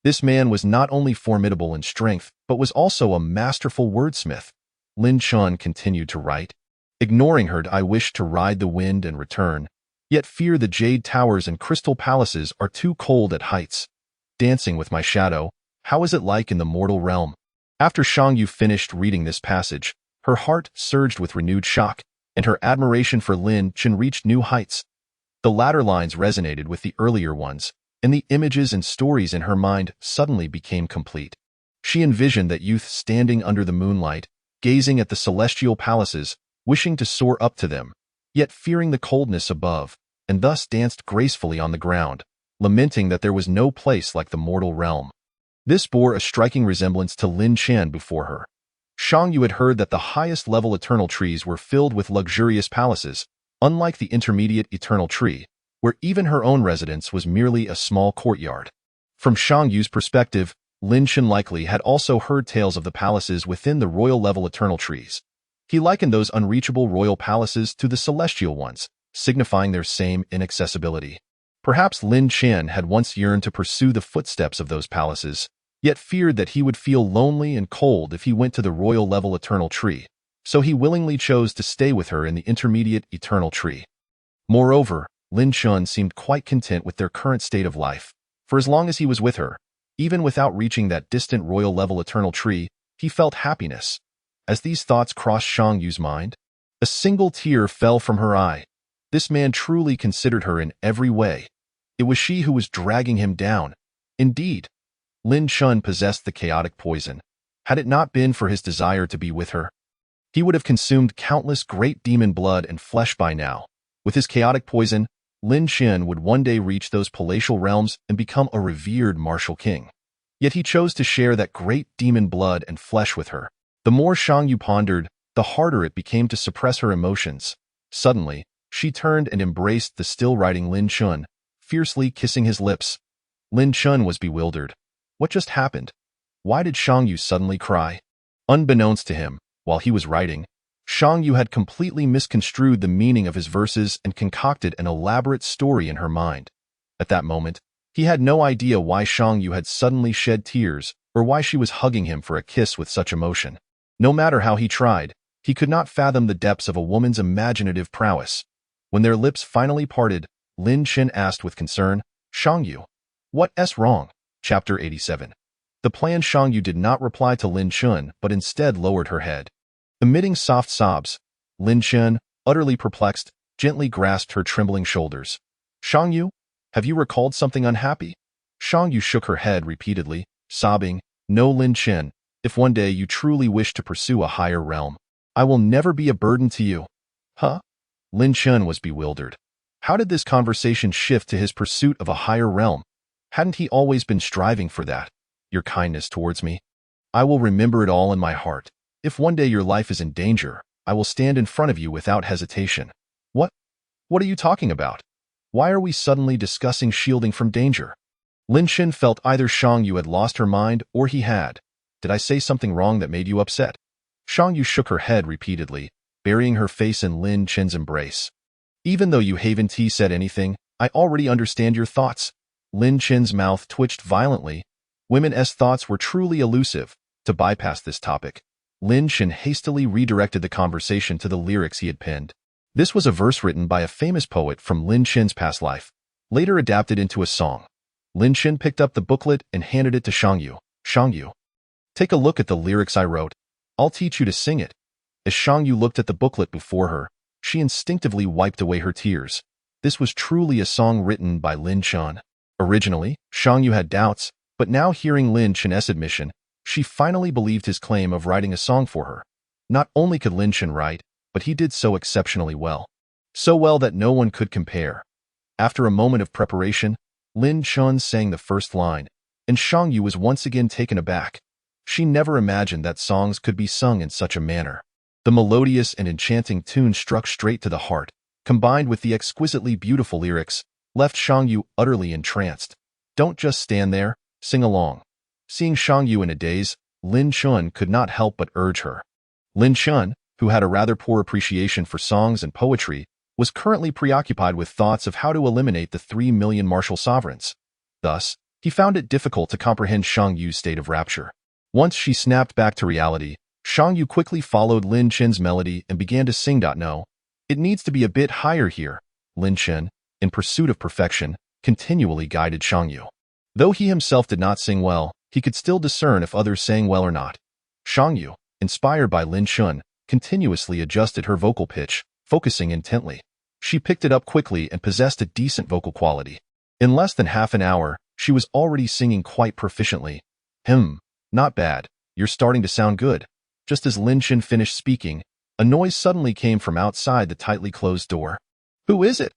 This man was not only formidable in strength, but was also a masterful wordsmith. Lin Chen continued to write. Ignoring her, I wished to ride the wind and return. Yet fear the jade towers and crystal palaces are too cold at heights. Dancing with my shadow, how is it like in the mortal realm? After Shang Yu finished reading this passage, her heart surged with renewed shock, and her admiration for Lin Chen reached new heights. The latter lines resonated with the earlier ones, and the images and stories in her mind suddenly became complete. She envisioned that youth standing under the moonlight, gazing at the celestial palaces, wishing to soar up to them, yet fearing the coldness above, and thus danced gracefully on the ground, lamenting that there was no place like the mortal realm. This bore a striking resemblance to Lin Chen before her. Shang Yu had heard that the highest-level eternal trees were filled with luxurious palaces, unlike the intermediate eternal tree, where even her own residence was merely a small courtyard. From Shang Yu's perspective, Lin Chen likely had also heard tales of the palaces within the royal-level eternal trees. He likened those unreachable royal palaces to the celestial ones, signifying their same inaccessibility. Perhaps Lin Chen had once yearned to pursue the footsteps of those palaces, yet feared that he would feel lonely and cold if he went to the royal-level eternal tree, so he willingly chose to stay with her in the intermediate eternal tree. Moreover, Lin Chen seemed quite content with their current state of life, for as long as he was with her, even without reaching that distant royal-level eternal tree, he felt happiness. As these thoughts crossed Shang Yu's mind, a single tear fell from her eye. This man truly considered her in every way. It was she who was dragging him down. Indeed, Lin Chen possessed the chaotic poison. Had it not been for his desire to be with her, he would have consumed countless great demon blood and flesh by now. With his chaotic poison, Lin Chen would one day reach those palatial realms and become a revered martial king. Yet he chose to share that great demon blood and flesh with her. The more Shang Yu pondered, the harder it became to suppress her emotions. Suddenly, she turned and embraced the still-writing Lin Chen, fiercely kissing his lips. Lin Chen was bewildered. What just happened? Why did Shang Yu suddenly cry? Unbeknownst to him, while he was writing, Shang Yu had completely misconstrued the meaning of his verses and concocted an elaborate story in her mind. At that moment, he had no idea why Shang Yu had suddenly shed tears or why she was hugging him for a kiss with such emotion. No matter how he tried, he could not fathom the depths of a woman's imaginative prowess. When their lips finally parted, Lin Chen asked with concern, "Shang Yu, what's wrong?" Chapter 87. The planned Shang Yu did not reply to Lin Chen, but instead lowered her head. Emitting soft sobs, Lin Chen, utterly perplexed, gently grasped her trembling shoulders. "Shang Yu, have you recalled something unhappy?" Shang Yu shook her head repeatedly, sobbing, "No, Lin Chen, if one day you truly wish to pursue a higher realm, I will never be a burden to you." Huh? Lin Chen was bewildered. How did this conversation shift to his pursuit of a higher realm? Hadn't he always been striving for that? "Your kindness towards me. I will remember it all in my heart. If one day your life is in danger, I will stand in front of you without hesitation." What? What are you talking about? Why are we suddenly discussing shielding from danger? Lin Chen felt either Shang Yu had lost her mind or he had. "Did I say something wrong that made you upset?" Shang Yu shook her head repeatedly, burying her face in Lin Chen's embrace. "Even though you haven't said anything, I already understand your thoughts." Lin Chen's mouth twitched violently. Women's thoughts were truly elusive. To bypass this topic, Lin Chen hastily redirected the conversation to the lyrics he had penned. This was a verse written by a famous poet from Lin Chen's past life, later adapted into a song. Lin Chen picked up the booklet and handed it to Shang Yu. "Shang Yu, take a look at the lyrics I wrote. I'll teach you to sing it." As Shang Yu looked at the booklet before her, she instinctively wiped away her tears. This was truly a song written by Lin Chen. Originally, Shang Yu had doubts, but now hearing Lin Chen's admission, she finally believed his claim of writing a song for her. Not only could Lin Chen write, but he did so exceptionally well. So well that no one could compare. After a moment of preparation, Lin Chen sang the first line, and Shang Yu was once again taken aback. She never imagined that songs could be sung in such a manner. The melodious and enchanting tune struck straight to the heart, combined with the exquisitely beautiful lyrics, left Shang Yu utterly entranced. "Don't just stand there, sing along." Seeing Shang Yu in a daze, Lin Chen could not help but urge her. Lin Chen, who had a rather poor appreciation for songs and poetry, was currently preoccupied with thoughts of how to eliminate the 3 million martial sovereigns. Thus, he found it difficult to comprehend Shang Yu's state of rapture. Once she snapped back to reality, Shang Yu quickly followed Lin Chen's melody and began to sing. "No, it needs to be a bit higher here, Lin Chen. in pursuit of perfection, continually guided Shangyu. Though he himself did not sing well, he could still discern if others sang well or not. Shangyu, inspired by Lin Chun, continuously adjusted her vocal pitch, focusing intently. She picked it up quickly and possessed a decent vocal quality. In less than half an hour, she was already singing quite proficiently. Not bad. You're starting to sound good. Just as Lin Chun finished speaking, a noise suddenly came from outside the tightly closed door. Who is it?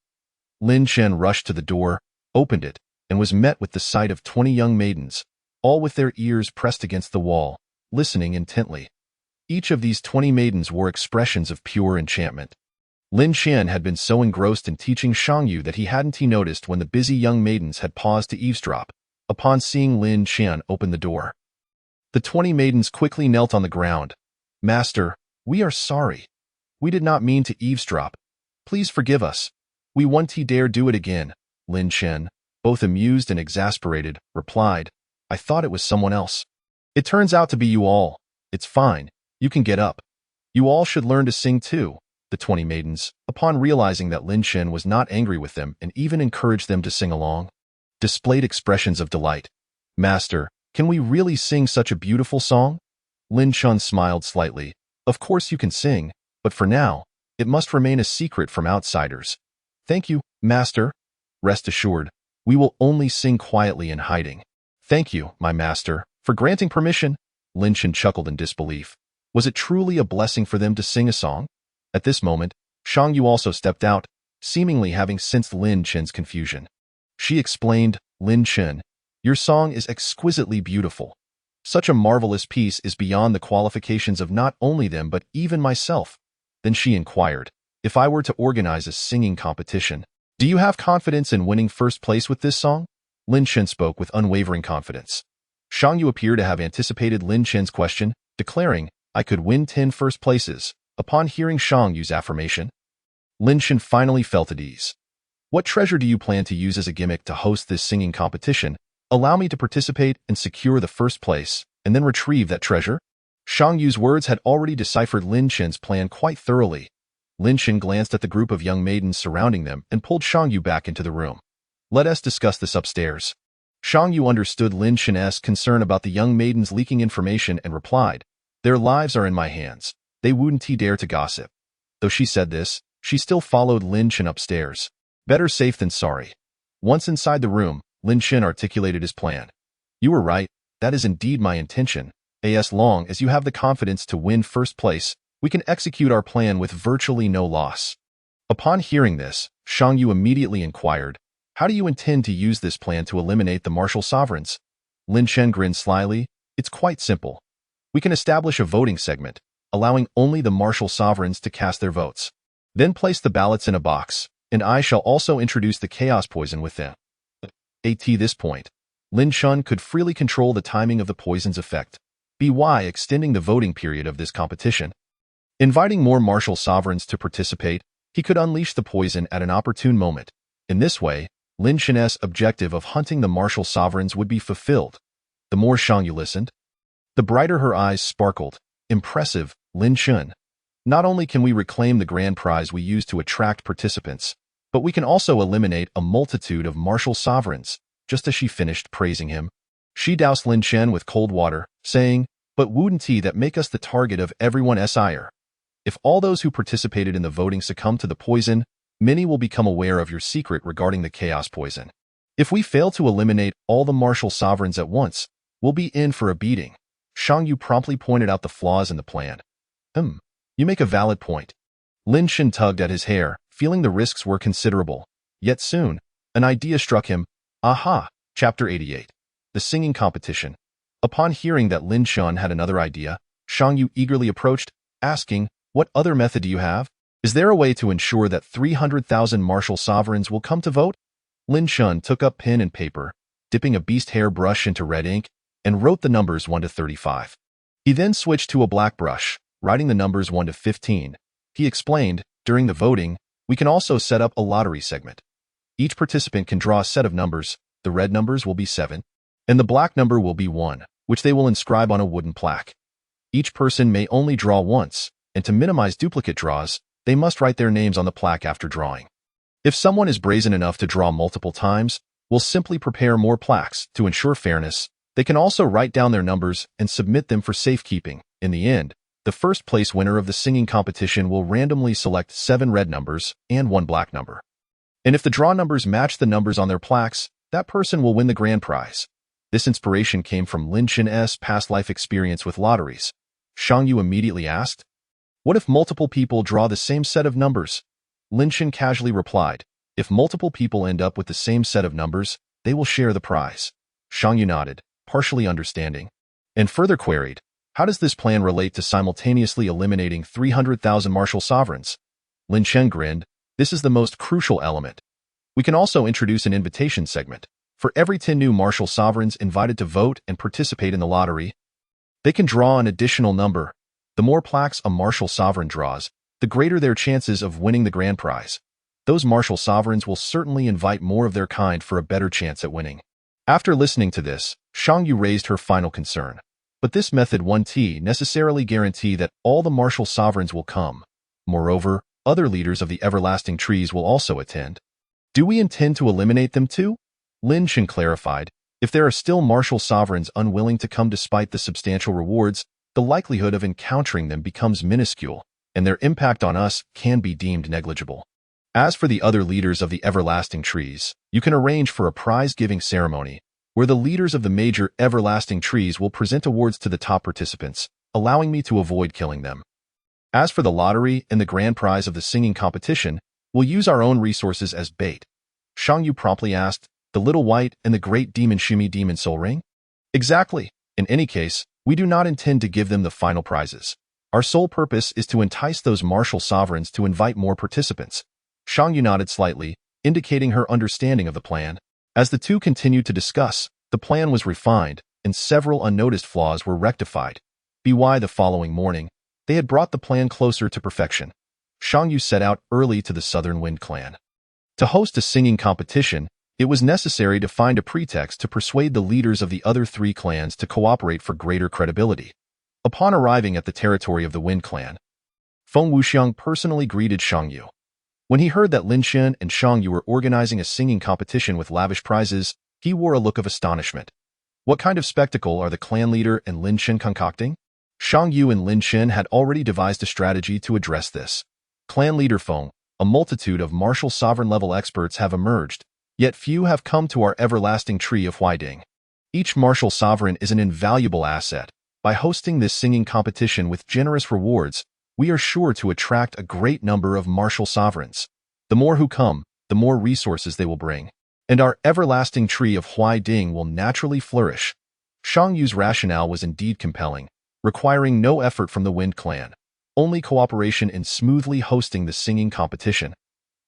Lin Chun rushed to the door, opened it, and was met with the sight of 20 young maidens, all with their ears pressed against the wall, listening intently. Each of these 20 maidens wore expressions of pure enchantment. Lin Chun had been so engrossed in teaching Shangyu that he hadn't noticed when the busy young maidens had paused to eavesdrop, upon seeing Lin Chun open the door. The 20 maidens quickly knelt on the ground. Master, we are sorry. We did not mean to eavesdrop. Please forgive us. We won't dare do it again, Lin Chun, both amused and exasperated, replied. I thought it was someone else. It turns out to be you all. It's fine. You can get up. You all should learn to sing too, the 20 maidens, upon realizing that Lin Chun was not angry with them and even encouraged them to sing along, displayed expressions of delight. Master, can we really sing such a beautiful song? Lin Chun smiled slightly. Of course you can sing, but for now, it must remain a secret from outsiders. Thank you, Master. Rest assured, we will only sing quietly in hiding. Thank you, my master, for granting permission. Lin Chun chuckled in disbelief. Was it truly a blessing for them to sing a song? At this moment, Shangyu also stepped out, seemingly having sensed Lin Chun's confusion. She explained, Lin Chun, your song is exquisitely beautiful. Such a marvelous piece is beyond the qualifications of not only them but even myself. Then she inquired, if I were to organize a singing competition, do you have confidence in winning first place with this song? Lin Chun spoke with unwavering confidence. Shangyu appeared to have anticipated Lin Chun's question, declaring, I could win 10 first places. Upon hearing Shangyu's affirmation, Lin Chun finally felt at ease. What treasure do you plan to use as a gimmick to host this singing competition? Allow me to participate and secure the first place, and then retrieve that treasure? Shangyu's words had already deciphered Lin Chun's plan quite thoroughly. Lin Chun glanced at the group of young maidens surrounding them and pulled Shangyu back into the room. Let us discuss this upstairs. Shangyu understood Lin Chun's concern about the young maidens leaking information and replied, their lives are in my hands. They wouldn't dare to gossip. Though she said this, she still followed Lin Chun upstairs. Better safe than sorry. Once inside the room, Lin Chun articulated his plan. You were right, that is indeed my intention. As long as you have the confidence to win first place, we can execute our plan with virtually no loss. Upon hearing this, Shangyu immediately inquired, how do you intend to use this plan to eliminate the martial sovereigns? Lin Chun grinned slyly. It's quite simple. We can establish a voting segment, allowing only the martial sovereigns to cast their votes. Then place the ballots in a box, and I shall also introduce the chaos poison within. At this point, Lin Chun could freely control the timing of the poison's effect, by extending the voting period of this competition. Inviting more martial sovereigns to participate, he could unleash the poison at an opportune moment. In this way, Lin Chun's objective of hunting the martial sovereigns would be fulfilled. The more Shangyu listened, the brighter her eyes sparkled. Impressive, Lin Chun. Not only can we reclaim the grand prize we used to attract participants, but we can also eliminate a multitude of martial sovereigns. Just as she finished praising him, she doused Lin Chun with cold water, saying, but wouldn't that make us the target of everyone's ire? If all those who participated in the voting succumb to the poison, many will become aware of your secret regarding the chaos poison. If we fail to eliminate all the martial sovereigns at once, we'll be in for a beating. Shangyu promptly pointed out the flaws in the plan. You make a valid point. Lin Chun tugged at his hair, feeling the risks were considerable. Yet soon, an idea struck him. Aha! Chapter 88. The Singing Competition. Upon hearing that Lin Chun had another idea, Shangyu eagerly approached, asking, what other method do you have? Is there a way to ensure that 300,000 martial sovereigns will come to vote? Lin Chun took up pen and paper, dipping a beast hair brush into red ink, and wrote the numbers 1 to 35. He then switched to a black brush, writing the numbers 1 to 15. He explained, during the voting, we can also set up a lottery segment. Each participant can draw a set of numbers. The red numbers will be 7, and the black number will be 1, which they will inscribe on a wooden plaque. Each person may only draw once, and to minimize duplicate draws, they must write their names on the plaque after drawing. If someone is brazen enough to draw multiple times, we'll simply prepare more plaques to ensure fairness. They can also write down their numbers and submit them for safekeeping. In the end, the first place winner of the singing competition will randomly select 7 red numbers and 1 black number. And if the draw numbers match the numbers on their plaques, that person will win the grand prize. This inspiration came from Lin Chen's past life experience with lotteries. Shang Yu immediately asked, "What if multiple people draw the same set of numbers?" Lin Chen casually replied, "If multiple people end up with the same set of numbers, they will share the prize." Shang Yu nodded, partially understanding, and further queried, "How does this plan relate to simultaneously eliminating 300,000 martial sovereigns?" Lin Chen grinned, "This is the most crucial element. We can also introduce an invitation segment. For every 10 new martial sovereigns invited to vote and participate in the lottery, they can draw an additional number. The more plaques a martial sovereign draws, the greater their chances of winning the grand prize. Those martial sovereigns will certainly invite more of their kind for a better chance at winning." After listening to this, Shang Yu raised her final concern. But this method won't necessarily guarantee that all the martial sovereigns will come. Moreover, other leaders of the everlasting trees will also attend. "Do we intend to eliminate them too?" Lin Chen clarified, "If there are still martial sovereigns unwilling to come despite the substantial rewards, the likelihood of encountering them becomes minuscule, and their impact on us can be deemed negligible. As for the other leaders of the everlasting trees, you can arrange for a prize-giving ceremony, where the leaders of the major everlasting trees will present awards to the top participants, allowing me to avoid killing them. As for the lottery and the grand prize of the singing competition, we'll use our own resources as bait." Shang Yu promptly asked, "The little white and the great demon Shumi demon soul ring?" "Exactly. In any case, we do not intend to give them the final prizes. Our sole purpose is to entice those martial sovereigns to invite more participants." Shang Yu nodded slightly, indicating her understanding of the plan. As the two continued to discuss, the plan was refined, and several unnoticed flaws were rectified. The following morning, they had brought the plan closer to perfection. Shang Yu set out early to the Southern Wind Clan. To host a singing competition, it was necessary to find a pretext to persuade the leaders of the other 3 clans to cooperate for greater credibility. Upon arriving at the territory of the Wind Clan, Feng Wuxiang personally greeted Shang Yu. When he heard that Lin Chen and Shang Yu were organizing a singing competition with lavish prizes, he wore a look of astonishment. What kind of spectacle are the clan leader and Lin Chen concocting? Shang Yu and Lin Chen had already devised a strategy to address this. Clan leader Feng, a multitude of martial sovereign-level experts have emerged, yet few have come to our everlasting tree of Huaiding. Each martial sovereign is an invaluable asset. By hosting this singing competition with generous rewards, we are sure to attract a great number of martial sovereigns. The more who come, the more resources they will bring, and our everlasting tree of Huaiding will naturally flourish. Shang Yu's rationale was indeed compelling, requiring no effort from the Wind Clan, only cooperation in smoothly hosting the singing competition,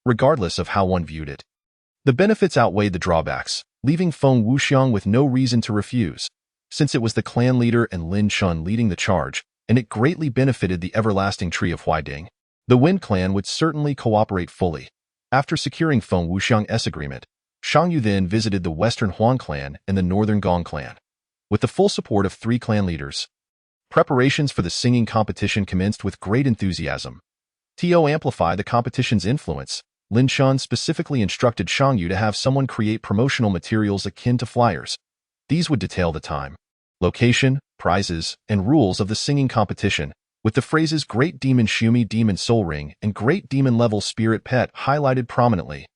regardless of how one viewed it. The benefits outweighed the drawbacks, leaving Feng Wuxiang with no reason to refuse, since it was the clan leader and Lin Chen leading the charge, and it greatly benefited the everlasting tree of Huaiding. The Wind Clan would certainly cooperate fully. After securing Feng Wuxiang's agreement, Shang Yu then visited the Western Huang Clan and the Northern Gong Clan. With the full support of 3 clan leaders, preparations for the singing competition commenced with great enthusiasm. To amplify the competition's influence, Lin Chen specifically instructed Shang Yu to have someone create promotional materials akin to flyers. These would detail the time, location, prizes, and rules of the singing competition, with the phrases Great Demon Shumi Demon Soul Ring and Great Demon Level Spirit Pet highlighted prominently.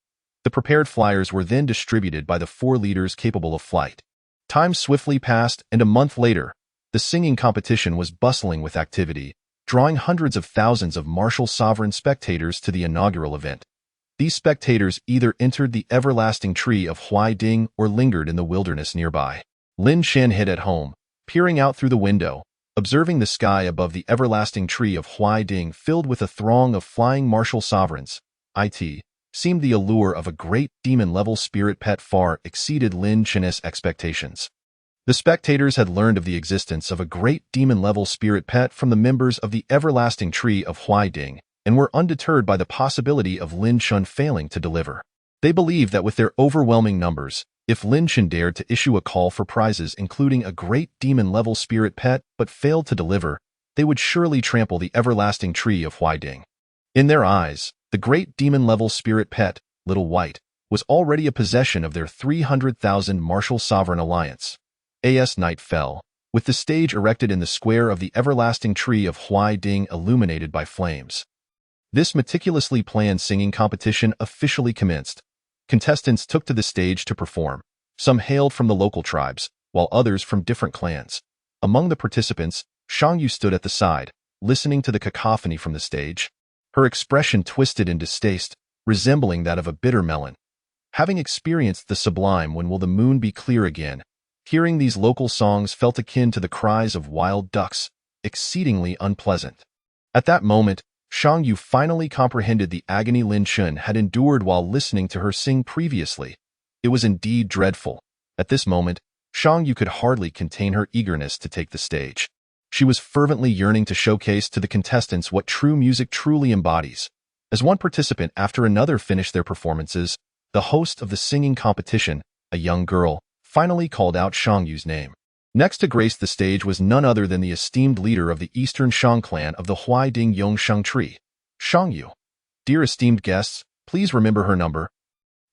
The prepared flyers were then distributed by the 4 leaders capable of flight. Time swiftly passed, and a month later, the singing competition was bustling with activity, drawing hundreds of thousands of martial sovereign spectators to the inaugural event. These spectators either entered the everlasting tree of Huaiding or lingered in the wilderness nearby. Lin Chen hid at home, peering out through the window, observing the sky above the everlasting tree of Huaiding filled with a throng of flying martial sovereigns. It seemed the allure of a great demon-level spirit pet far exceeded Lin Chen's expectations. The spectators had learned of the existence of a great demon-level spirit pet from the members of the everlasting tree of Huaiding and were undeterred by the possibility of Lin Chen failing to deliver. They believed that with their overwhelming numbers, if Lin Chen dared to issue a call for prizes including a great demon-level spirit pet but failed to deliver, they would surely trample the everlasting tree of Huaiding. In their eyes, the great demon-level spirit pet Little White, was already a possession of their 300,000 martial sovereign alliance. As night fell, with the stage erected in the square of the everlasting tree of Huai Ding illuminated by flames. This meticulously planned singing competition officially commenced. Contestants took to the stage to perform. Some hailed from the local tribes, while others from different clans. Among the participants, Shang Yu stood at the side, listening to the cacophony from the stage. Her expression twisted in distaste, resembling that of a bitter melon. Having experienced the sublime "When will the moon be clear again?", hearing these local songs felt akin to the cries of wild ducks, exceedingly unpleasant. At that moment, Shang Yu finally comprehended the agony Lin Chun had endured while listening to her sing previously. It was indeed dreadful. At this moment, Shang Yu could hardly contain her eagerness to take the stage. She was fervently yearning to showcase to the contestants what true music truly embodies. As one participant after another finished their performances, the host of the singing competition, a young girl, finally called out Shang Yu's name. Next to grace the stage was none other than the esteemed leader of the Eastern Shang clan of the Huai Ding Yongsheng tree, Shang Yu. Dear esteemed guests, please remember her number.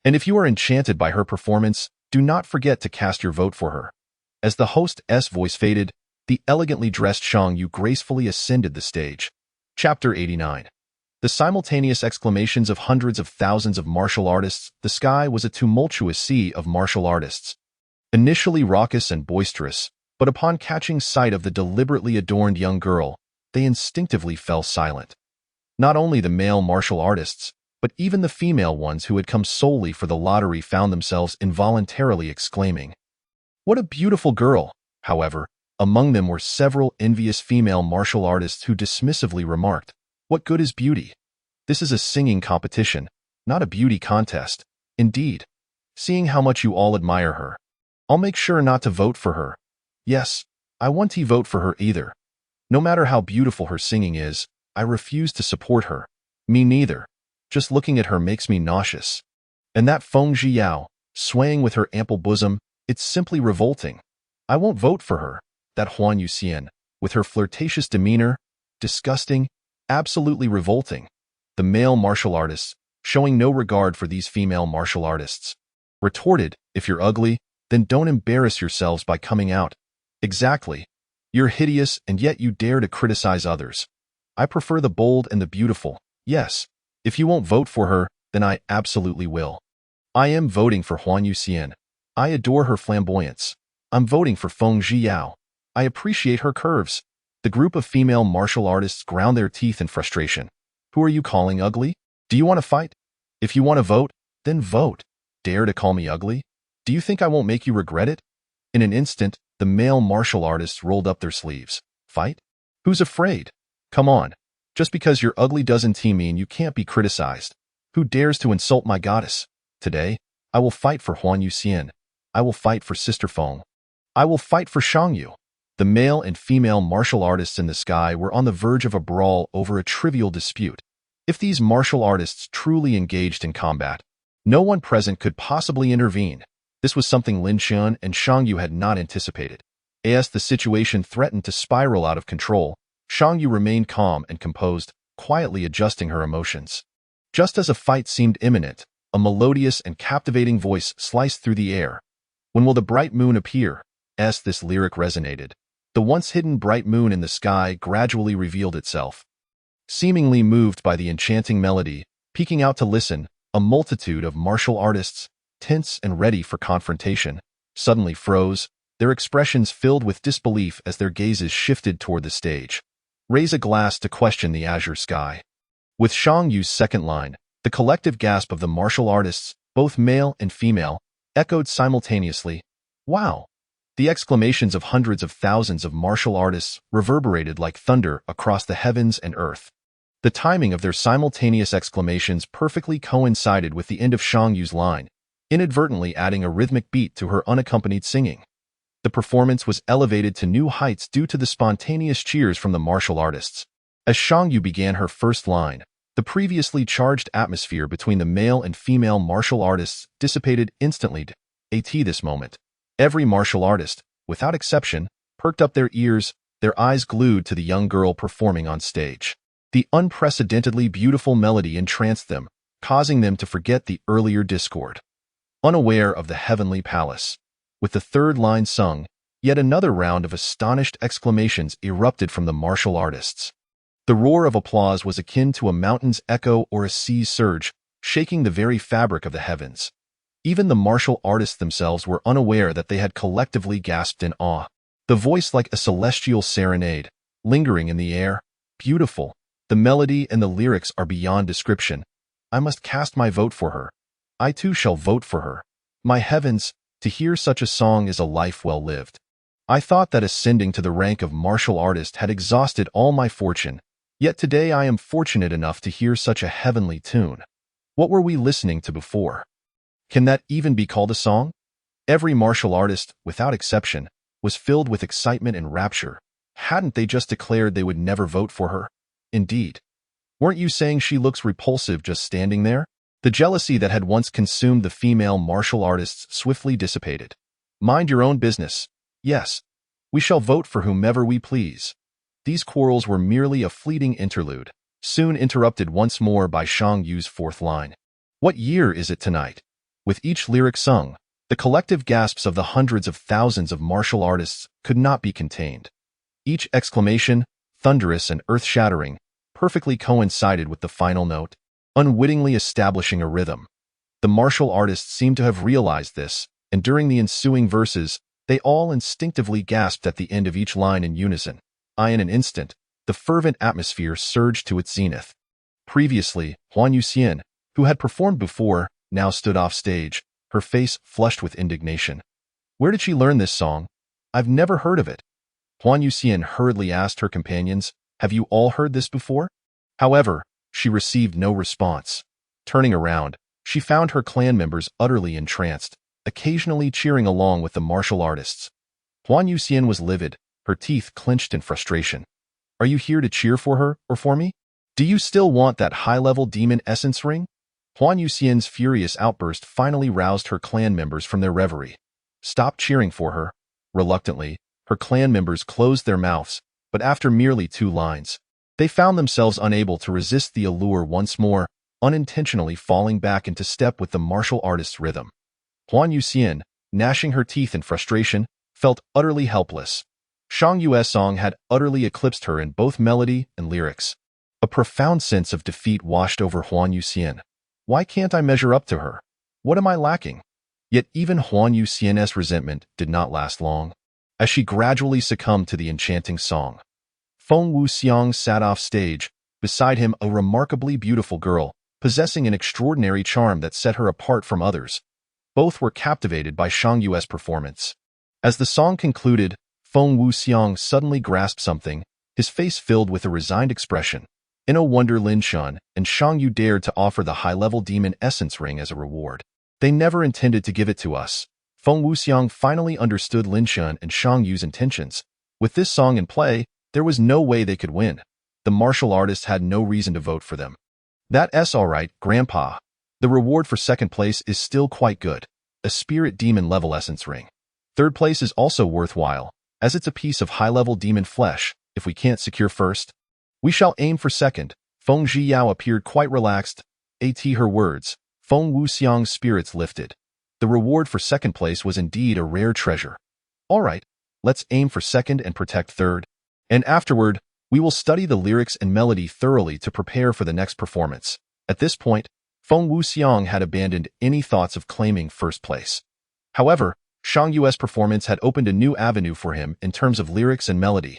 And if you are enchanted by her performance, do not forget to cast your vote for her. As the host's voice faded, the elegantly dressed Shang Yu gracefully ascended the stage. Chapter 89. The simultaneous exclamations of hundreds of thousands of martial artists. The sky was a tumultuous sea of martial artists. Initially raucous and boisterous, but upon catching sight of the deliberately adorned young girl, they instinctively fell silent. Not only the male martial artists, but even the female ones who had come solely for the lottery found themselves involuntarily exclaiming, "What a beautiful girl!" However, among them were several envious female martial artists who dismissively remarked, "What good is beauty? This is a singing competition, not a beauty contest. Indeed, seeing how much you all admire her, I'll make sure not to vote for her. Yes, I won't vote for her either. No matter how beautiful her singing is, I refuse to support her. Me neither. Just looking at her makes me nauseous. And that Feng Zhiyao, swaying with her ample bosom, it's simply revolting. I won't vote for her. That Huan Yuxian, with her flirtatious demeanor, disgusting, absolutely revolting. The male martial artists, showing no regard for these female martial artists, retorted, if you're ugly, then don't embarrass yourselves by coming out. Exactly. You're hideous and yet you dare to criticize others. I prefer the bold and the beautiful. Yes, if you won't vote for her, then I absolutely will. I am voting for Huan Yuxian. I adore her flamboyance. I'm voting for Feng Zhiyao. I appreciate her curves. The group of female martial artists ground their teeth in frustration. Who are you calling ugly? Do you want to fight? If you want to vote, then vote. Dare to call me ugly? Do you think I won't make you regret it? In an instant, the male martial artists rolled up their sleeves. Fight? Who's afraid? Come on. Just because you're ugly doesn't mean you can't be criticized. Who dares to insult my goddess? Today, I will fight for Huan Yuxian. I will fight for Sister Feng. I will fight for Shang Yu. The male and female martial artists in the sky were on the verge of a brawl over a trivial dispute. If these martial artists truly engaged in combat, no one present could possibly intervene. This was something Lin Chun and Shang Yu had not anticipated. As the situation threatened to spiral out of control, Shang Yu remained calm and composed, quietly adjusting her emotions. Just as a fight seemed imminent, a melodious and captivating voice sliced through the air. When will the bright moon appear? As this lyric resonated, the once hidden bright moon in the sky gradually revealed itself. Seemingly moved by the enchanting melody, peeking out to listen, a multitude of martial artists, tense and ready for confrontation, suddenly froze, their expressions filled with disbelief as their gazes shifted toward the stage. Raise a glass to question the azure sky. With Shang Yu's second line, the collective gasp of the martial artists, both male and female, echoed simultaneously. Wow! The exclamations of hundreds of thousands of martial artists reverberated like thunder across the heavens and earth. The timing of their simultaneous exclamations perfectly coincided with the end of Shang Yu's line, inadvertently adding a rhythmic beat to her unaccompanied singing. The performance was elevated to new heights due to the spontaneous cheers from the martial artists. As Shang Yu began her first line, the previously charged atmosphere between the male and female martial artists dissipated instantly. At this moment, every martial artist, without exception, perked up their ears, their eyes glued to the young girl performing on stage. The unprecedentedly beautiful melody entranced them, causing them to forget the earlier discord. Unaware of the heavenly palace. With the third line sung, yet another round of astonished exclamations erupted from the martial artists. The roar of applause was akin to a mountain's echo or a sea's surge, shaking the very fabric of the heavens. Even the martial artists themselves were unaware that they had collectively gasped in awe. The voice like a celestial serenade, lingering in the air, beautiful. The melody and the lyrics are beyond description. I must cast my vote for her. I too shall vote for her. My heavens, to hear such a song is a life well lived. I thought that ascending to the rank of martial artist had exhausted all my fortune, yet today I am fortunate enough to hear such a heavenly tune. What were we listening to before? Can that even be called a song? Every martial artist, without exception, was filled with excitement and rapture. Hadn't they just declared they would never vote for her? Indeed. Weren't you saying she looks repulsive just standing there? The jealousy that had once consumed the female martial artists swiftly dissipated. Mind your own business. Yes, we shall vote for whomever we please. These quarrels were merely a fleeting interlude, soon interrupted once more by Shang Yu's fourth line. What year is it tonight? With each lyric sung, the collective gasps of the hundreds of thousands of martial artists could not be contained. Each exclamation, thunderous and earth-shattering, perfectly coincided with the final note, unwittingly establishing a rhythm. The martial artists seemed to have realized this, and during the ensuing verses, they all instinctively gasped at the end of each line in unison. In an instant, the fervent atmosphere surged to its zenith. Previously, Huan Yuxian, who had performed before, now stood off stage, her face flushed with indignation. Where did she learn this song? I've never heard of it. Huan Yuxian hurriedly asked her companions, have you all heard this before? However, she received no response. Turning around, she found her clan members utterly entranced, occasionally cheering along with the martial artists. Huan Yuxian was livid, her teeth clenched in frustration. Are you here to cheer for her or for me? Do you still want that high-level demon essence ring? Huan Yuxian's furious outburst finally roused her clan members from their reverie. Stop cheering for her. Reluctantly, her clan members closed their mouths, but after merely 2 lines, they found themselves unable to resist the allure once more, unintentionally falling back into step with the martial artist's rhythm. Huan Yuxian, gnashing her teeth in frustration, felt utterly helpless. Shang Yu's song had utterly eclipsed her in both melody and lyrics. A profound sense of defeat washed over Huan Yuxian. Why can't I measure up to her? What am I lacking? Yet even Huan Yuxian's resentment did not last long, as she gradually succumbed to the enchanting song. Feng Wuxiang sat off stage, beside him a remarkably beautiful girl, possessing an extraordinary charm that set her apart from others. Both were captivated by Shang Yu's performance. As the song concluded, Feng Wuxiang suddenly grasped something, his face filled with a resigned expression. No wonder Lin Shan and Shang Yu dared to offer the high-level demon essence ring as a reward. They never intended to give it to us. Feng Wuxiang finally understood Lin Shan and Shang Yu's intentions. With this song in play, there was no way they could win. The martial artists had no reason to vote for them. That's all right, Grandpa. The reward for second place is still quite good. A spirit demon level essence ring. Third place is also worthwhile, as it's a piece of high-level demon flesh. If we can't secure first, we shall aim for second. Feng Zhiyao appeared quite relaxed. At her words, Feng Wuxiang's spirits lifted. The reward for second place was indeed a rare treasure. All right, let's aim for second and protect third. And afterward, we will study the lyrics and melody thoroughly to prepare for the next performance. At this point, Feng Wuxiang had abandoned any thoughts of claiming first place. However, Shang Yu's performance had opened a new avenue for him in terms of lyrics and melody.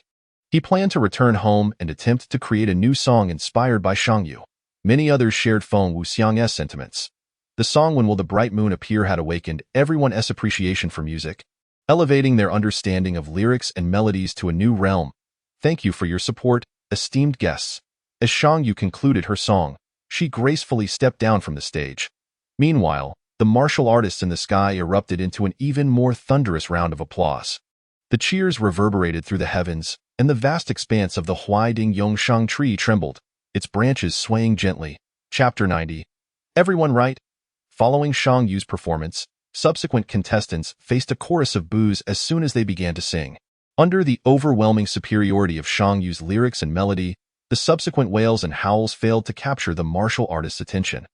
He planned to return home and attempt to create a new song inspired by Shang Yu. Many others shared Feng Wuxiang's sentiments. The song When Will the Bright Moon Appear had awakened everyone's appreciation for music, elevating their understanding of lyrics and melodies to a new realm. Thank you for your support, esteemed guests. As Shang Yu concluded her song, she gracefully stepped down from the stage. Meanwhile, the martial artists in the sky erupted into an even more thunderous round of applause. The cheers reverberated through the heavens, and the vast expanse of the Huaiding Yongshang tree trembled, its branches swaying gently. Chapter 90. Everyone right? Following Shang Yu's performance, subsequent contestants faced a chorus of boos as soon as they began to sing. Under the overwhelming superiority of Shang Yu's lyrics and melody, the subsequent wails and howls failed to capture the martial artist's attention.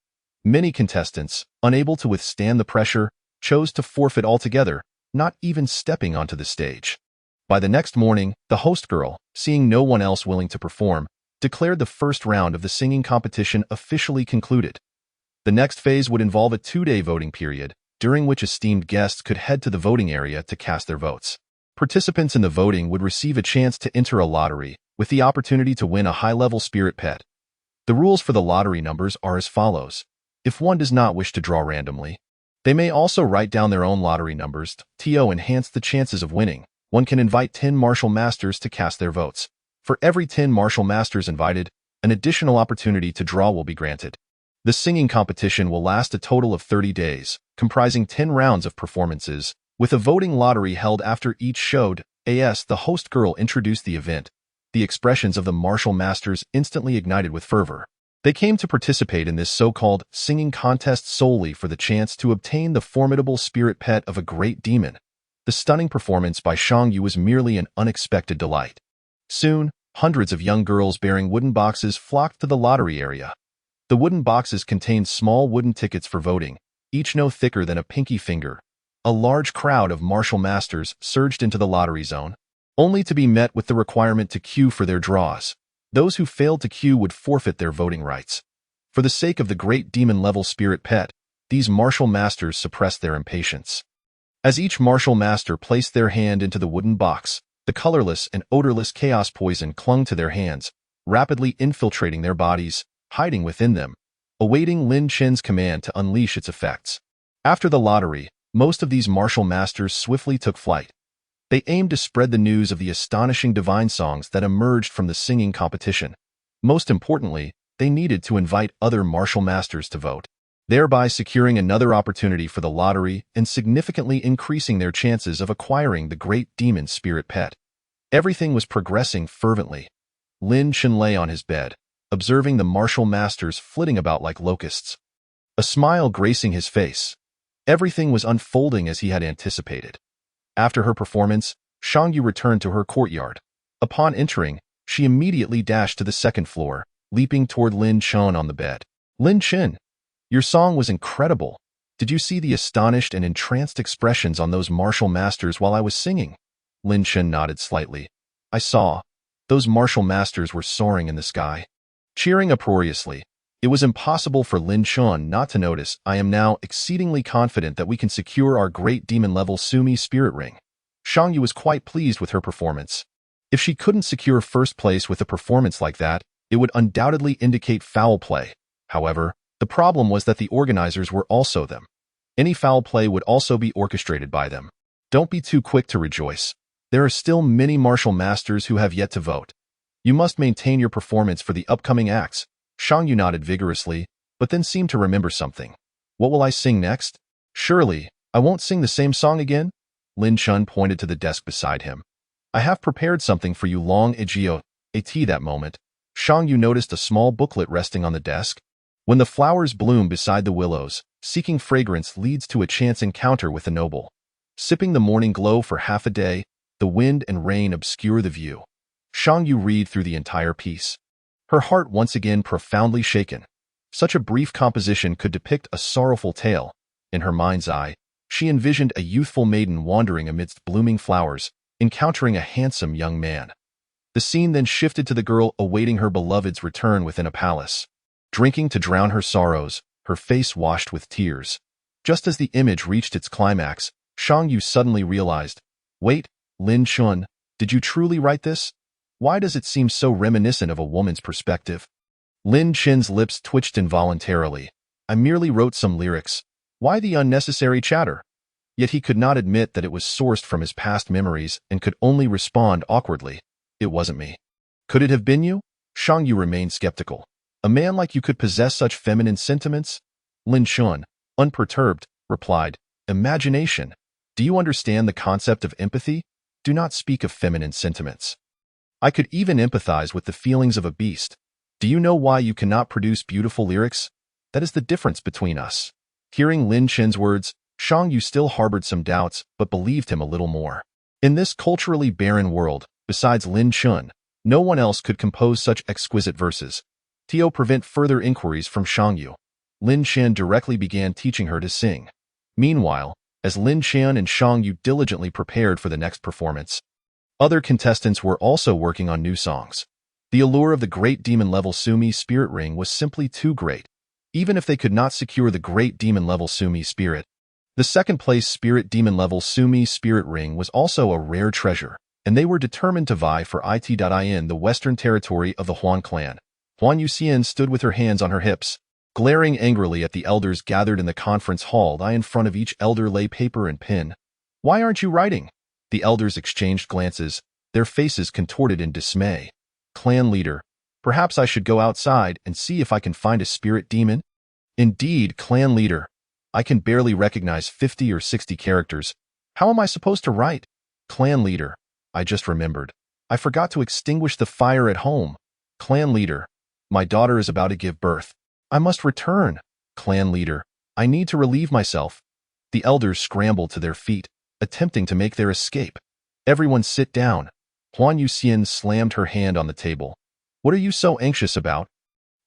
Many contestants, unable to withstand the pressure, chose to forfeit altogether, not even stepping onto the stage. By the next morning, the host girl, seeing no one else willing to perform, declared the first round of the singing competition officially concluded. The next phase would involve a 2-day voting period, during which esteemed guests could head to the voting area to cast their votes. Participants in the voting would receive a chance to enter a lottery, with the opportunity to win a high-level spirit pet. The rules for the lottery numbers are as follows. If one does not wish to draw randomly, they may also write down their own lottery numbers to enhance the chances of winning. One can invite 10 Martial Masters to cast their votes. For every 10 Martial Masters invited, an additional opportunity to draw will be granted. The singing competition will last a total of 30 days, comprising 10 rounds of performances, with a voting lottery held after each showed. The host girl introduced the event. The expressions of the Martial Masters instantly ignited with fervor. They came to participate in this so-called singing contest solely for the chance to obtain the formidable spirit pet of a great demon. The stunning performance by Shang Yu was merely an unexpected delight. Soon, hundreds of young girls bearing wooden boxes flocked to the lottery area. The wooden boxes contained small wooden tickets for voting, each no thicker than a pinky finger. A large crowd of Martial Masters surged into the lottery zone, only to be met with the requirement to queue for their draws. Those who failed to queue would forfeit their voting rights. For the sake of the great demon-level spirit pet, these Martial Masters suppressed their impatience. As each Martial Master placed their hand into the wooden box, the colorless and odorless chaos poison clung to their hands, rapidly infiltrating their bodies, hiding within them, awaiting Lin Chen's command to unleash its effects. After the lottery, most of these Martial Masters swiftly took flight. They aimed to spread the news of the astonishing divine songs that emerged from the singing competition. Most importantly, they needed to invite other Martial Masters to vote, thereby securing another opportunity for the lottery and significantly increasing their chances of acquiring the great demon spirit pet. Everything was progressing fervently. Lin Chen lay on his bed, observing the Martial Masters flitting about like locusts, a smile gracing his face. Everything was unfolding as he had anticipated. After her performance, Shang Yu returned to her courtyard. Upon entering, she immediately dashed to the second floor, leaping toward Lin Chen on the bed. Lin Chen, your song was incredible. Did you see the astonished and entranced expressions on those Martial Masters while I was singing? Lin Chen nodded slightly. I saw. Those Martial Masters were soaring in the sky, cheering uproariously. It was impossible for Lin Chen not to notice. I am now exceedingly confident that we can secure our great demon-level Sumi spirit ring. Shang Yu was quite pleased with her performance. If she couldn't secure first place with a performance like that, it would undoubtedly indicate foul play. However, the problem was that the organizers were also them. Any foul play would also be orchestrated by them. Don't be too quick to rejoice. There are still many Martial Masters who have yet to vote. You must maintain your performance for the upcoming acts. Shang Yu nodded vigorously, but then seemed to remember something. What will I sing next? Surely, I won't sing the same song again? Lin Chen pointed to the desk beside him. I have prepared something for you long Egio. That moment, Shang Yu noticed a small booklet resting on the desk. When the flowers bloom beside the willows, seeking fragrance leads to a chance encounter with the noble. Sipping the morning glow for half a day, the wind and rain obscure the view. Shang Yu read through the entire piece. Her heart once again profoundly shaken. Such a brief composition could depict a sorrowful tale. In her mind's eye, she envisioned a youthful maiden wandering amidst blooming flowers, encountering a handsome young man. The scene then shifted to the girl awaiting her beloved's return within a palace. Drinking to drown her sorrows, her face washed with tears. Just as the image reached its climax, Shang Yu suddenly realized, wait, Lin Chen, did you truly write this? Why does it seem so reminiscent of a woman's perspective? Lin Chen's lips twitched involuntarily. I merely wrote some lyrics. Why the unnecessary chatter? Yet he could not admit that it was sourced from his past memories and could only respond awkwardly. It wasn't me. Could it have been you? Shang Yu remained skeptical. A man like you could possess such feminine sentiments? Lin Chen, unperturbed, replied, Imagination. Do you understand the concept of empathy? Do not speak of feminine sentiments. I could even empathize with the feelings of a beast. Do you know why you cannot produce beautiful lyrics? That is the difference between us. Hearing Lin Chen's words, Shang Yu still harbored some doubts, but believed him a little more. In this culturally barren world, besides Lin Chen, no one else could compose such exquisite verses. To prevent further inquiries from Shang Yu, Lin Chen directly began teaching her to sing. Meanwhile, as Lin Chen and Shang Yu diligently prepared for the next performance, other contestants were also working on new songs. The allure of the Great Demon-level Sumi Spirit Ring was simply too great. Even if they could not secure the Great Demon-level Sumi Spirit, the second-place Spirit Demon-level Sumi Spirit Ring was also a rare treasure, and they were determined to vie for it.in the western territory of the Huan clan. Huan Yuxian stood with her hands on her hips, glaring angrily at the elders gathered in the conference hall. In front of each elder lay paper and pen. "Why aren't you writing?" The elders exchanged glances, their faces contorted in dismay. Clan leader, perhaps I should go outside and see if I can find a spirit demon? Indeed, clan leader, I can barely recognize 50 or 60 characters. How am I supposed to write? Clan leader, I just remembered. I forgot to extinguish the fire at home. Clan leader, my daughter is about to give birth. I must return. Clan leader, I need to relieve myself. The elders scrambled to their feet, attempting to make their escape. Everyone sit down. Huan Yuxian slammed her hand on the table. What are you so anxious about?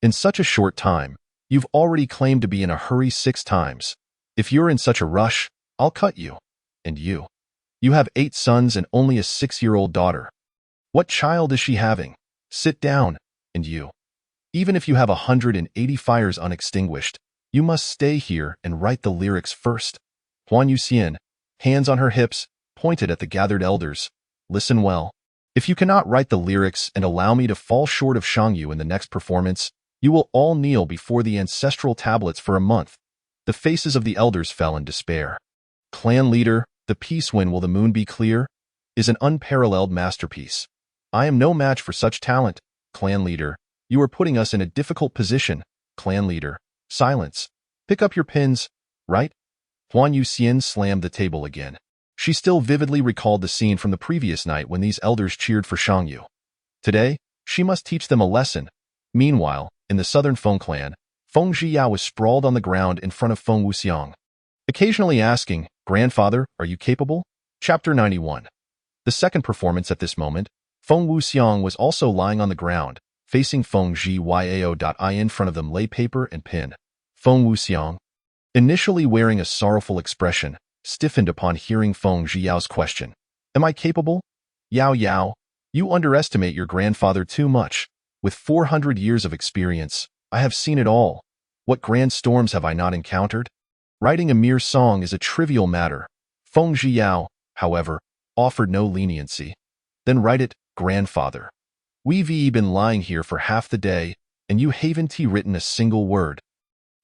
In such a short time, you've already claimed to be in a hurry 6 times. If you're in such a rush, I'll cut you. And you? You have 8 sons and only a 6-year-old daughter. What child is she having? Sit down. And you? Even if you have 180 fires unextinguished, you must stay here and write the lyrics first. Huan Yuxian, hands on her hips, pointed at the gathered elders. Listen well. If you cannot write the lyrics and allow me to fall short of Shang Yu in the next performance, you will all kneel before the ancestral tablets for a month. The faces of the elders fell in despair. Clan leader, the piece When Will the Moon Be Clear? Is an unparalleled masterpiece. I am no match for such talent. Clan leader, you are putting us in a difficult position. Clan leader, silence. Pick up your pins, right? Huan Yuxian slammed the table again. She still vividly recalled the scene from the previous night when these elders cheered for Shang Yu. Today, she must teach them a lesson. Meanwhile, in the southern Feng clan, Feng Zhiyao was sprawled on the ground in front of Feng Wuxiang, occasionally asking, "Grandfather, are you capable?" Chapter 91. The second performance at this moment, Feng Wuxiang was also lying on the ground, facing Feng Zhiyao. In front of them lay paper and pen. Feng Wuxiang, initially wearing a sorrowful expression, stiffened upon hearing Feng Zhiyao's question. Am I capable? Yao Yao, you underestimate your grandfather too much. With 400 years of experience, I have seen it all. What grand storms have I not encountered? Writing a mere song is a trivial matter. Feng Zhiyao, however, offered no leniency. Then write it, grandfather. We've been lying here for half the day, and you haven't written a single word.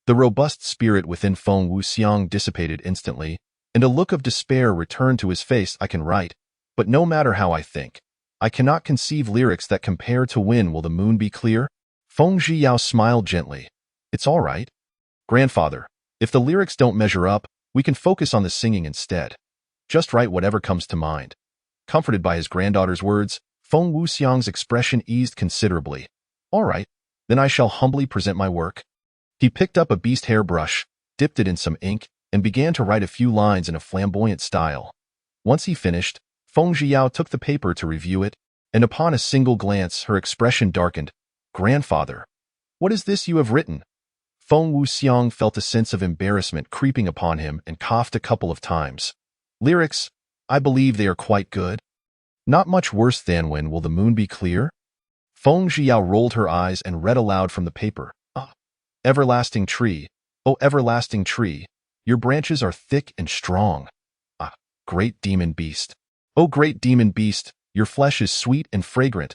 The robust spirit within Feng Wuxiang dissipated instantly, and a look of despair returned to his face. I can write, but no matter how I think, I cannot conceive lyrics that compare to When Will the Moon Be Clear? Feng Zhiyao smiled gently. It's all right. Grandfather, if the lyrics don't measure up, we can focus on the singing instead. Just write whatever comes to mind. Comforted by his granddaughter's words, Feng Wuxiang's expression eased considerably. All right, then I shall humbly present my work. He picked up a beast hair brush, dipped it in some ink, and began to write a few lines in a flamboyant style. Once he finished, Feng Zhiyao took the paper to review it, and upon a single glance her expression darkened. Grandfather, what is this you have written? Feng Wuxiang felt a sense of embarrassment creeping upon him and coughed a couple of times. Lyrics, I believe they are quite good. Not much worse than When Will the Moon Be Clear? Feng Zhiyao rolled her eyes and read aloud from the paper. Ah, everlasting tree, oh everlasting tree, your branches are thick and strong. Ah, great demon beast. Oh great demon beast, your flesh is sweet and fragrant.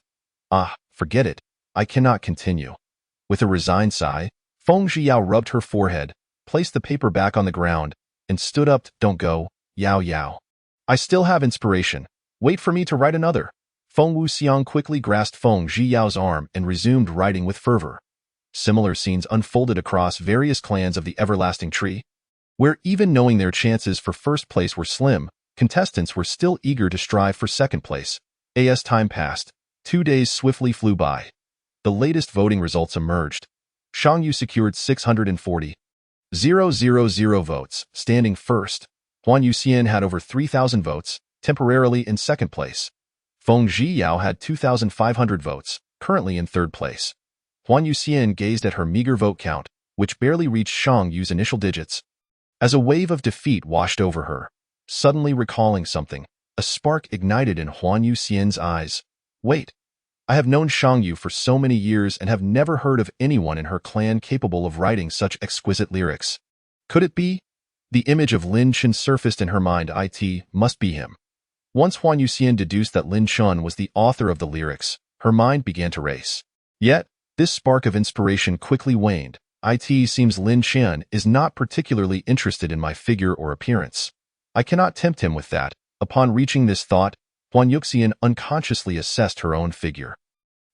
Ah, forget it, I cannot continue. With a resigned sigh, Feng Zhiyao rubbed her forehead, placed the paper back on the ground, and stood up. Don't go, Yao Yao. I still have inspiration. Wait for me to write another. Feng Wuxiang quickly grasped Feng Zhiyao's arm and resumed writing with fervor. Similar scenes unfolded across various clans of the Everlasting Tree, where even knowing their chances for first place were slim, contestants were still eager to strive for second place. As time passed, 2 days swiftly flew by. The latest voting results emerged. Shang Yu secured 640,000 votes, standing first. Huan Yuxian had over 3,000 votes, temporarily in second place. Feng Zhiyao had 2,500 votes, currently in third place. Huan Yuxian gazed at her meager vote count, which barely reached Shang Yu's initial digits. As a wave of defeat washed over her, suddenly recalling something, a spark ignited in Huan Yuxian's eyes. Wait, I have known Shang Yu for so many years and have never heard of anyone in her clan capable of writing such exquisite lyrics. Could it be? The image of Lin Chen surfaced in her mind. It must be him. Once Huan Yuxian deduced that Lin Chen was the author of the lyrics, her mind began to race. Yet, this spark of inspiration quickly waned. It seems Lin Chen is not particularly interested in my figure or appearance. I cannot tempt him with that. Upon reaching this thought, Huan Yuxian unconsciously assessed her own figure.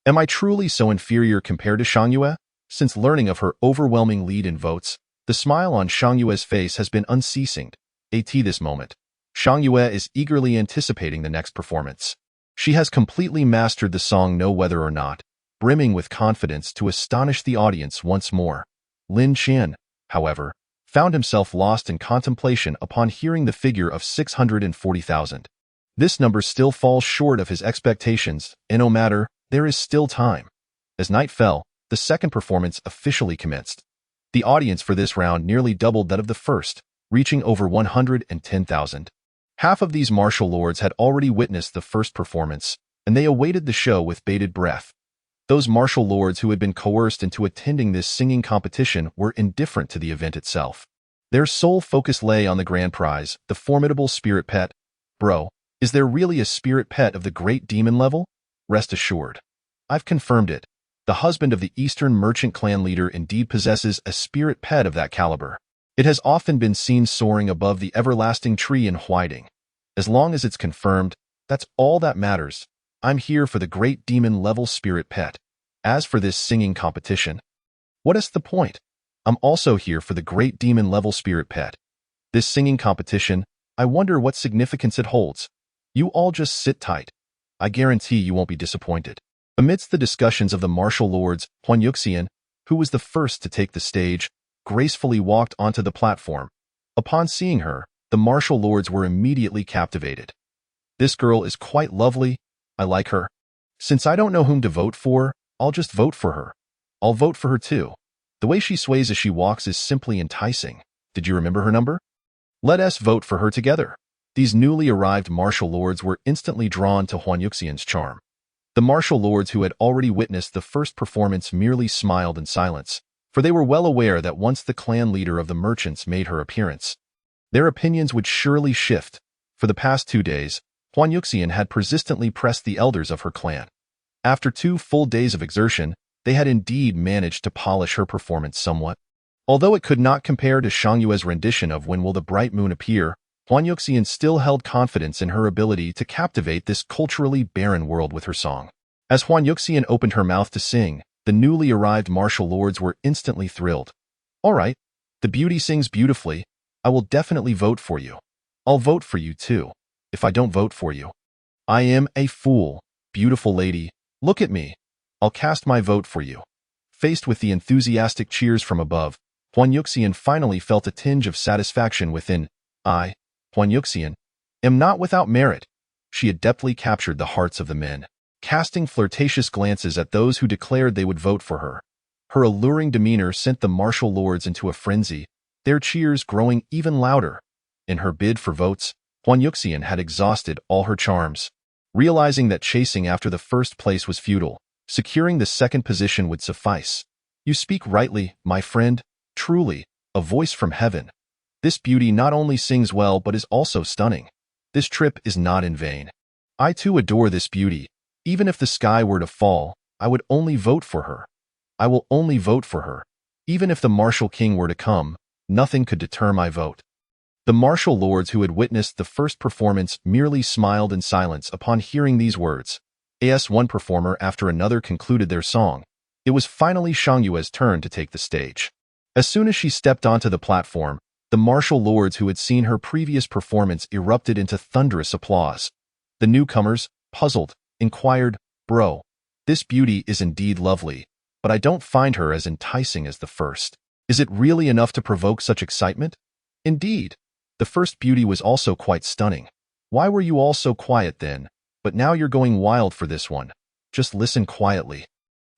Am I truly so inferior compared to Shang Yue? Since learning of her overwhelming lead in votes, the smile on Shang Yue's face has been unceasing. At this moment, Shang Yue is eagerly anticipating the next performance. She has completely mastered the song No Whether or Not, brimming with confidence to astonish the audience once more. Lin Chen, however, found himself lost in contemplation upon hearing the figure of 640,000. This number still falls short of his expectations, and no matter, there is still time. As night fell, the second performance officially commenced. The audience for this round nearly doubled that of the first, reaching over 110,000. Half of these martial lords had already witnessed the first performance, and they awaited the show with bated breath. Those martial lords who had been coerced into attending this singing competition were indifferent to the event itself. Their sole focus lay on the grand prize, the formidable spirit pet. Bro, is there really a spirit pet of the great demon level? Rest assured. I've confirmed it. The husband of the Eastern merchant clan leader indeed possesses a spirit pet of that caliber. It has often been seen soaring above the everlasting tree in Huaiding. As long as it's confirmed, that's all that matters. I'm here for the great demon-level spirit pet. As for this singing competition, what is the point? I'm also here for the great demon-level spirit pet. This singing competition, I wonder what significance it holds. You all just sit tight. I guarantee you won't be disappointed. Amidst the discussions of the martial lords, Huan Yuxian, who was the first to take the stage, gracefully walked onto the platform. Upon seeing her, the martial lords were immediately captivated. This girl is quite lovely. I like her. Since I don't know whom to vote for, I'll just vote for her. I'll vote for her too. The way she sways as she walks is simply enticing. Did you remember her number? Let us vote for her together. These newly arrived martial lords were instantly drawn to Huan Yuxian's charm. The martial lords who had already witnessed the first performance merely smiled in silence, for they were well aware that once the clan leader of the merchants made her appearance, their opinions would surely shift. For the past 2 days, Huan Yuxian had persistently pressed the elders of her clan. After 2 full days of exertion, they had indeed managed to polish her performance somewhat. Although it could not compare to Shang Yue's rendition of When Will the Bright Moon Appear, Huan Yuxian still held confidence in her ability to captivate this culturally barren world with her song. As Huan Yuxian opened her mouth to sing, the newly arrived martial lords were instantly thrilled. All right, the beauty sings beautifully. I will definitely vote for you. I'll vote for you too. If I don't vote for you, I am a fool. Beautiful lady, look at me. I'll cast my vote for you. Faced with the enthusiastic cheers from above, Huan Yuxian finally felt a tinge of satisfaction within. I, Huan Yuxian, am not without merit. She adeptly captured the hearts of the men, casting flirtatious glances at those who declared they would vote for her. Her alluring demeanor sent the martial lords into a frenzy, their cheers growing even louder. In her bid for votes, Huan Yuxian had exhausted all her charms. Realizing that chasing after the first place was futile, securing the second position would suffice. You speak rightly, my friend, truly, a voice from heaven. This beauty not only sings well but is also stunning. This trip is not in vain. I too adore this beauty. Even if the sky were to fall, I would only vote for her. I will only vote for her. Even if the martial king were to come, nothing could deter my vote. The martial lords who had witnessed the first performance merely smiled in silence upon hearing these words. As one performer after another concluded their song, it was finally Shang Yue's turn to take the stage. As soon as she stepped onto the platform, the martial lords who had seen her previous performance erupted into thunderous applause. The newcomers, puzzled, inquired, Bro, this beauty is indeed lovely, but I don't find her as enticing as the first. Is it really enough to provoke such excitement? Indeed. The first beauty was also quite stunning. Why were you all so quiet then? But now you're going wild for this one. Just listen quietly.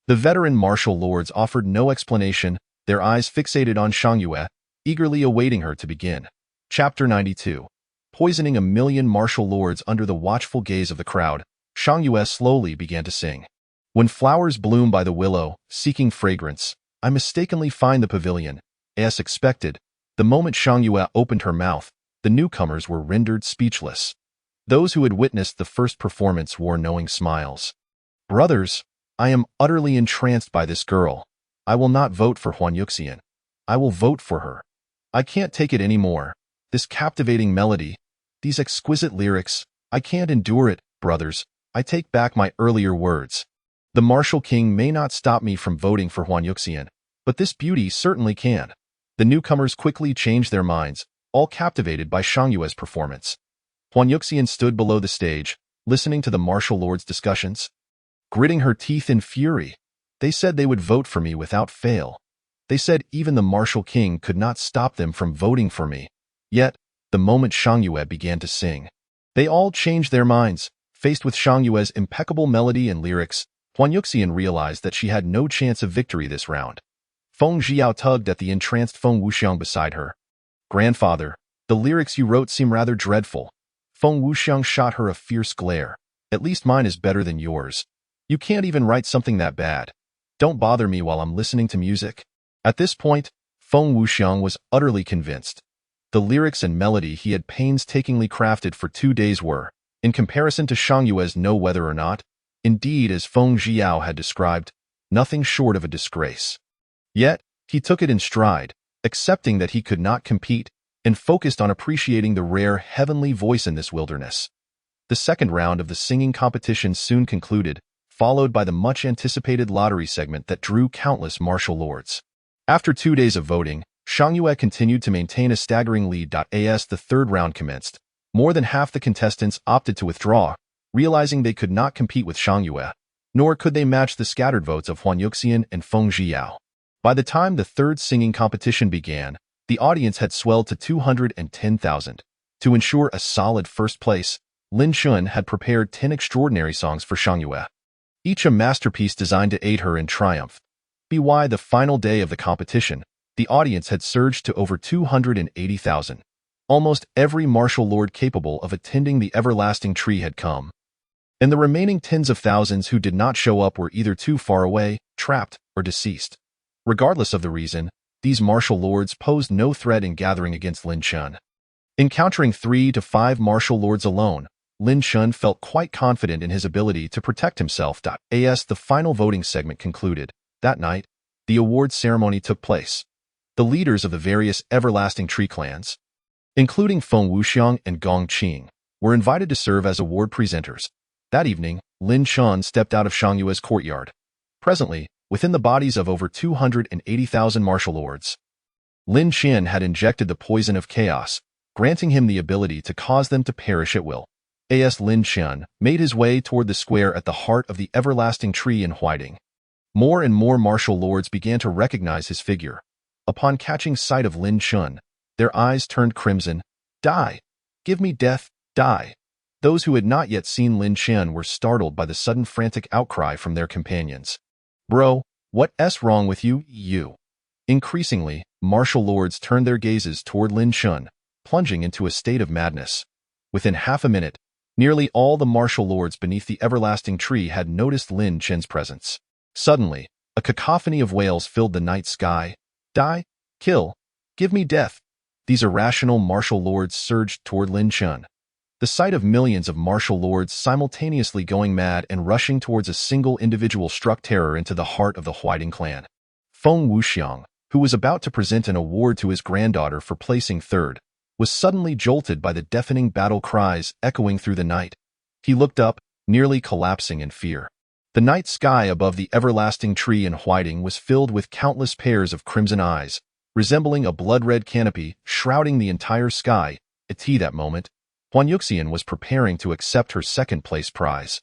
The veteran martial lords offered no explanation. their eyes fixated on Shang Yue, eagerly awaiting her to begin. Chapter 92. Poisoning a million martial lords under the watchful gaze of the crowd, Shang Yue slowly began to sing. When flowers bloom by the willow, seeking fragrance, I mistakenly find the pavilion. As expected, the moment Shang Yue opened her mouth, the newcomers were rendered speechless. Those who had witnessed the first performance wore knowing smiles. Brothers, I am utterly entranced by this girl. I will not vote for Huan Yuxian. I will vote for her. I can't take it anymore. This captivating melody, these exquisite lyrics, I can't endure it, brothers. I take back my earlier words. The martial king may not stop me from voting for Huan Yuxian, but this beauty certainly can. The newcomers quickly changed their minds, all captivated by Shang Yue's performance. Huan Yuxian stood below the stage, listening to the martial lords' discussions. Gritting her teeth in fury, they said they would vote for me without fail. They said even the martial king could not stop them from voting for me. Yet, the moment Shang Yue began to sing, they all changed their minds. Faced with Shang Yue's impeccable melody and lyrics, Huan Yuxian realized that she had no chance of victory this round. Feng Zhiao tugged at the entranced Feng Wuxiang beside her. Grandfather, the lyrics you wrote seem rather dreadful. Feng Wuxiang shot her a fierce glare. At least mine is better than yours. You can't even write something that bad. Don't bother me while I'm listening to music. At this point, Feng Wuxiang was utterly convinced. The lyrics and melody he had painstakingly crafted for 2 days were, in comparison to Shang Yue's No Whether or Not, indeed as Feng Zhiao had described, nothing short of a disgrace. Yet, he took it in stride, accepting that he could not compete, and focused on appreciating the rare heavenly voice in this wilderness. The second round of the singing competition soon concluded, followed by the much-anticipated lottery segment that drew countless martial lords. After 2 days of voting, Shang Yue continued to maintain a staggering lead. As the third round commenced, more than half the contestants opted to withdraw, realizing they could not compete with Shang Yue, nor could they match the scattered votes of Huan Yuxian and Feng Zhiao. By the time the third singing competition began, the audience had swelled to 210,000. To ensure a solid first place, Lin Chun had prepared 10 extraordinary songs for Shang Yue, each a masterpiece designed to aid her in triumph. By the final day of the competition, the audience had surged to over 280,000. Almost every martial lord capable of attending the everlasting tree had come. And the remaining tens of thousands who did not show up were either too far away, trapped, or deceased. Regardless of the reason, these martial lords posed no threat in gathering against Lin Chun. Encountering 3 to 5 martial lords alone, Lin Chun felt quite confident in his ability to protect himself. As the final voting segment concluded, that night, the awards ceremony took place. The leaders of the various everlasting tree clans, including Feng Wuxiang and Gong Qing, were invited to serve as award presenters. That evening, Lin Chun stepped out of Shang Yue's courtyard. Presently, within the bodies of over 280,000 martial lords, Lin Qian had injected the poison of chaos, granting him the ability to cause them to perish at will. As Lin Qian made his way toward the square at the heart of the everlasting tree in Huaiding, more and more martial lords began to recognize his figure. Upon catching sight of Lin Chun, their eyes turned crimson. Die! Give me death! Die! Those who had not yet seen Lin Qian were startled by the sudden frantic outcry from their companions. Bro, what's wrong with you, you? Increasingly, martial lords turned their gazes toward Lin Chun, plunging into a state of madness. Within half a minute, nearly all the martial lords beneath the everlasting tree had noticed Lin Chen's presence. Suddenly, a cacophony of wails filled the night sky. Die! Kill! Give me death! These irrational martial lords surged toward Lin Chun. The sight of millions of martial lords simultaneously going mad and rushing towards a single individual struck terror into the heart of the Huaiding clan. Feng Wuxiang, who was about to present an award to his granddaughter for placing third, was suddenly jolted by the deafening battle cries echoing through the night. He looked up, nearly collapsing in fear. The night sky above the everlasting tree in Huaiding was filled with countless pairs of crimson eyes, resembling a blood-red canopy shrouding the entire sky. At that moment, Huan Yuxian was preparing to accept her second-place prize,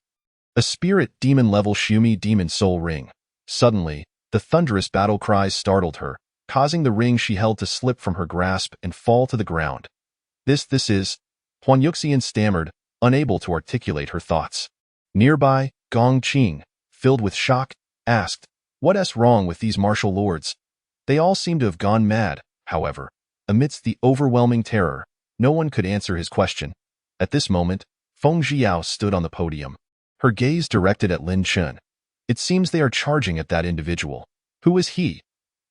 a spirit demon-level Shumi demon soul ring. Suddenly, the thunderous battle cries startled her, causing the ring she held to slip from her grasp and fall to the ground. This is... Huan Yuxian stammered, unable to articulate her thoughts. Nearby, Gong Qing, filled with shock, asked, "What's wrong with these martial lords? They all seemed to have gone mad, however. Amidst the overwhelming terror, no one could answer his question. At this moment, Feng Zhiao stood on the podium, her gaze directed at Lin Chen. It seems they are charging at that individual. Who is he?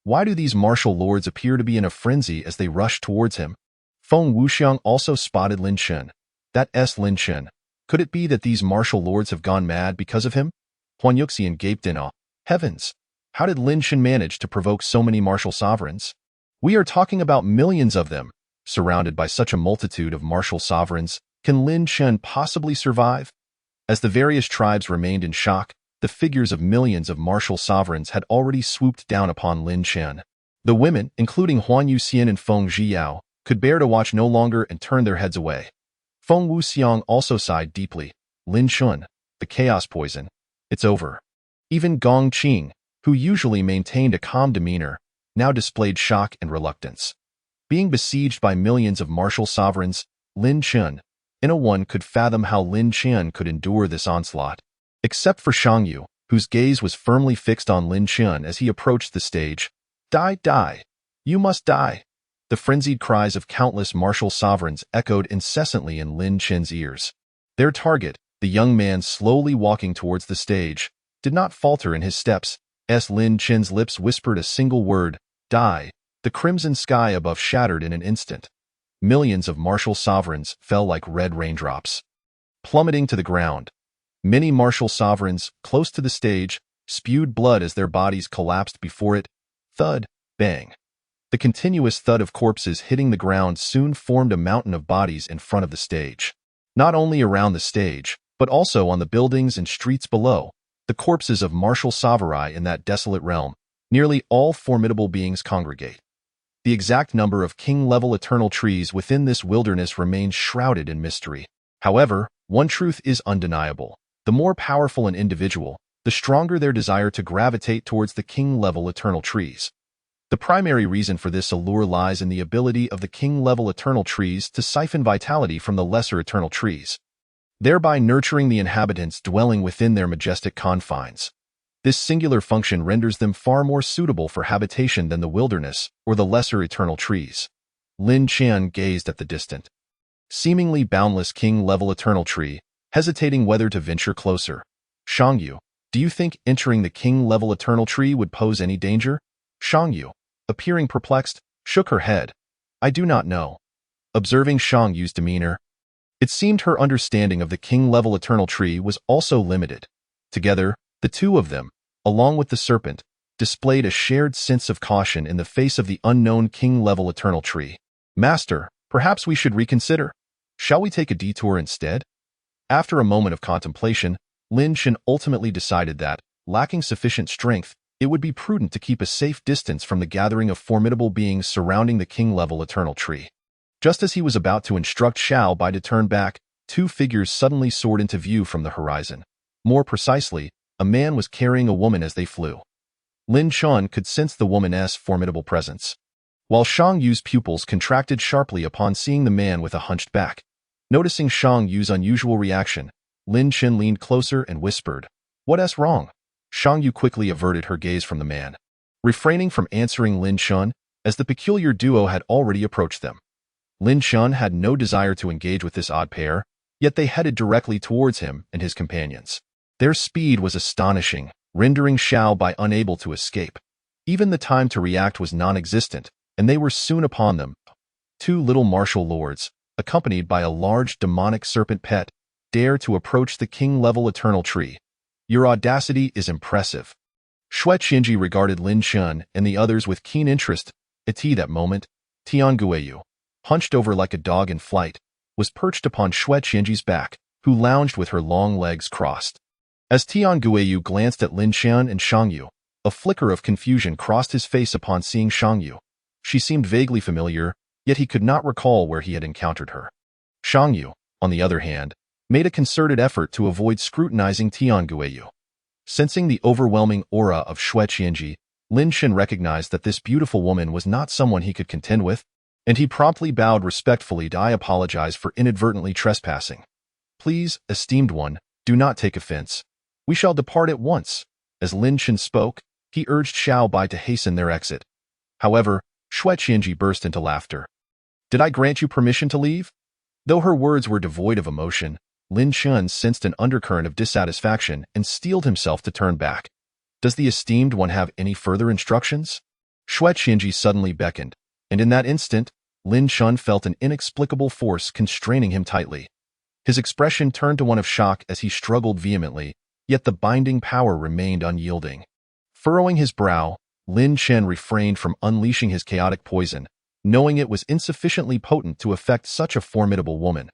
Why do these martial lords appear to be in a frenzy as they rush towards him? Feng Wuxiang also spotted Lin Chen. That's Lin Chen. Could it be that these martial lords have gone mad because of him? Huan Yuxian gaped in awe. Heavens! How did Lin Chen manage to provoke so many martial sovereigns? We are talking about millions of them. Surrounded by such a multitude of martial sovereigns, can Lin Chen possibly survive? As the various tribes remained in shock, the figures of millions of martial sovereigns had already swooped down upon Lin Chen. The women, including Huan Yuxian and Feng Zhiao, could bear to watch no longer and turned their heads away. Feng Wuxiang also sighed deeply. Lin Chen, the chaos poison. It's over. Even Gong Qing, who usually maintained a calm demeanor, now displayed shock and reluctance. Being besieged by millions of martial sovereigns, Lin Chen, no one could fathom how Lin Chen could endure this onslaught. Except for Shang Yu, whose gaze was firmly fixed on Lin Chen as he approached the stage. Die, die! You must die! The frenzied cries of countless martial sovereigns echoed incessantly in Lin Chen's ears. Their target, the young man slowly walking towards the stage, did not falter in his steps. As Lin Chen's lips whispered a single word, die, the crimson sky above shattered in an instant. Millions of martial sovereigns fell like red raindrops, plummeting to the ground. Many martial sovereigns, close to the stage, spewed blood as their bodies collapsed before it. Thud, bang. The continuous thud of corpses hitting the ground soon formed a mountain of bodies in front of the stage. Not only around the stage, but also on the buildings and streets below, the corpses of martial samurai in that desolate realm. Nearly all formidable beings congregate. The exact number of king-level eternal trees within this wilderness remains shrouded in mystery. However, one truth is undeniable. The more powerful an individual, the stronger their desire to gravitate towards the king-level eternal trees. The primary reason for this allure lies in the ability of the king-level eternal trees to siphon vitality from the lesser eternal trees, thereby nurturing the inhabitants dwelling within their majestic confines. This singular function renders them far more suitable for habitation than the wilderness or the lesser eternal trees. Lin Chen gazed at the distant, seemingly boundless king-level eternal tree, hesitating whether to venture closer. Shang Yu, do you think entering the king-level eternal tree would pose any danger? Shang Yu, appearing perplexed, shook her head. I do not know. Observing Shang Yu's demeanor, it seemed her understanding of the king-level eternal tree was also limited. Together, the two of them, along with the serpent, displayed a shared sense of caution in the face of the unknown king-level eternal tree. Master, perhaps we should reconsider. Shall we take a detour instead? After a moment of contemplation, Lin Chen ultimately decided that, lacking sufficient strength, it would be prudent to keep a safe distance from the gathering of formidable beings surrounding the king-level eternal tree. Just as he was about to instruct Xiao Bai to turn back, two figures suddenly soared into view from the horizon. More precisely, a man was carrying a woman as they flew. Lin Chen could sense the woman's formidable presence, while Shang Yu's pupils contracted sharply upon seeing the man with a hunched back. Noticing Shang Yu's unusual reaction, Lin Chen leaned closer and whispered, "What's wrong?" Shang Yu quickly averted her gaze from the man, refraining from answering Lin Chen, as the peculiar duo had already approached them. Lin Chen had no desire to engage with this odd pair, yet they headed directly towards him and his companions. Their speed was astonishing, rendering Xiao Bai unable to escape. Even the time to react was non-existent, and they were soon upon them. Two little martial lords, accompanied by a large demonic serpent pet, dare to approach the king-level eternal tree. Your audacity is impressive. Xue Qianji regarded Lin Chen and the others with keen interest. At that moment, Tian Guiyu, hunched over like a dog in flight, was perched upon Xue Qianji's back, who lounged with her long legs crossed. As Tian Guiyu glanced at Lin Chen and Shang Yu, a flicker of confusion crossed his face upon seeing Shang Yu. She seemed vaguely familiar, yet he could not recall where he had encountered her. Shang Yu, on the other hand, made a concerted effort to avoid scrutinizing Tian Guiyu. Sensing the overwhelming aura of Xue Qianji, Lin Chen recognized that this beautiful woman was not someone he could contend with, and he promptly bowed respectfully. I apologize for inadvertently trespassing. Please, esteemed one, do not take offense. We shall depart at once. As Lin Chen spoke, he urged Xiao Bai to hasten their exit. However, Xue Qianji burst into laughter. Did I grant you permission to leave? Though her words were devoid of emotion, Lin Chun sensed an undercurrent of dissatisfaction and steeled himself to turn back. Does the esteemed one have any further instructions? Xue Qianji suddenly beckoned, and in that instant, Lin Chun felt an inexplicable force constraining him tightly. His expression turned to one of shock as he struggled vehemently, yet the binding power remained unyielding. Furrowing his brow, Lin Chen refrained from unleashing his chaotic poison, knowing it was insufficiently potent to affect such a formidable woman.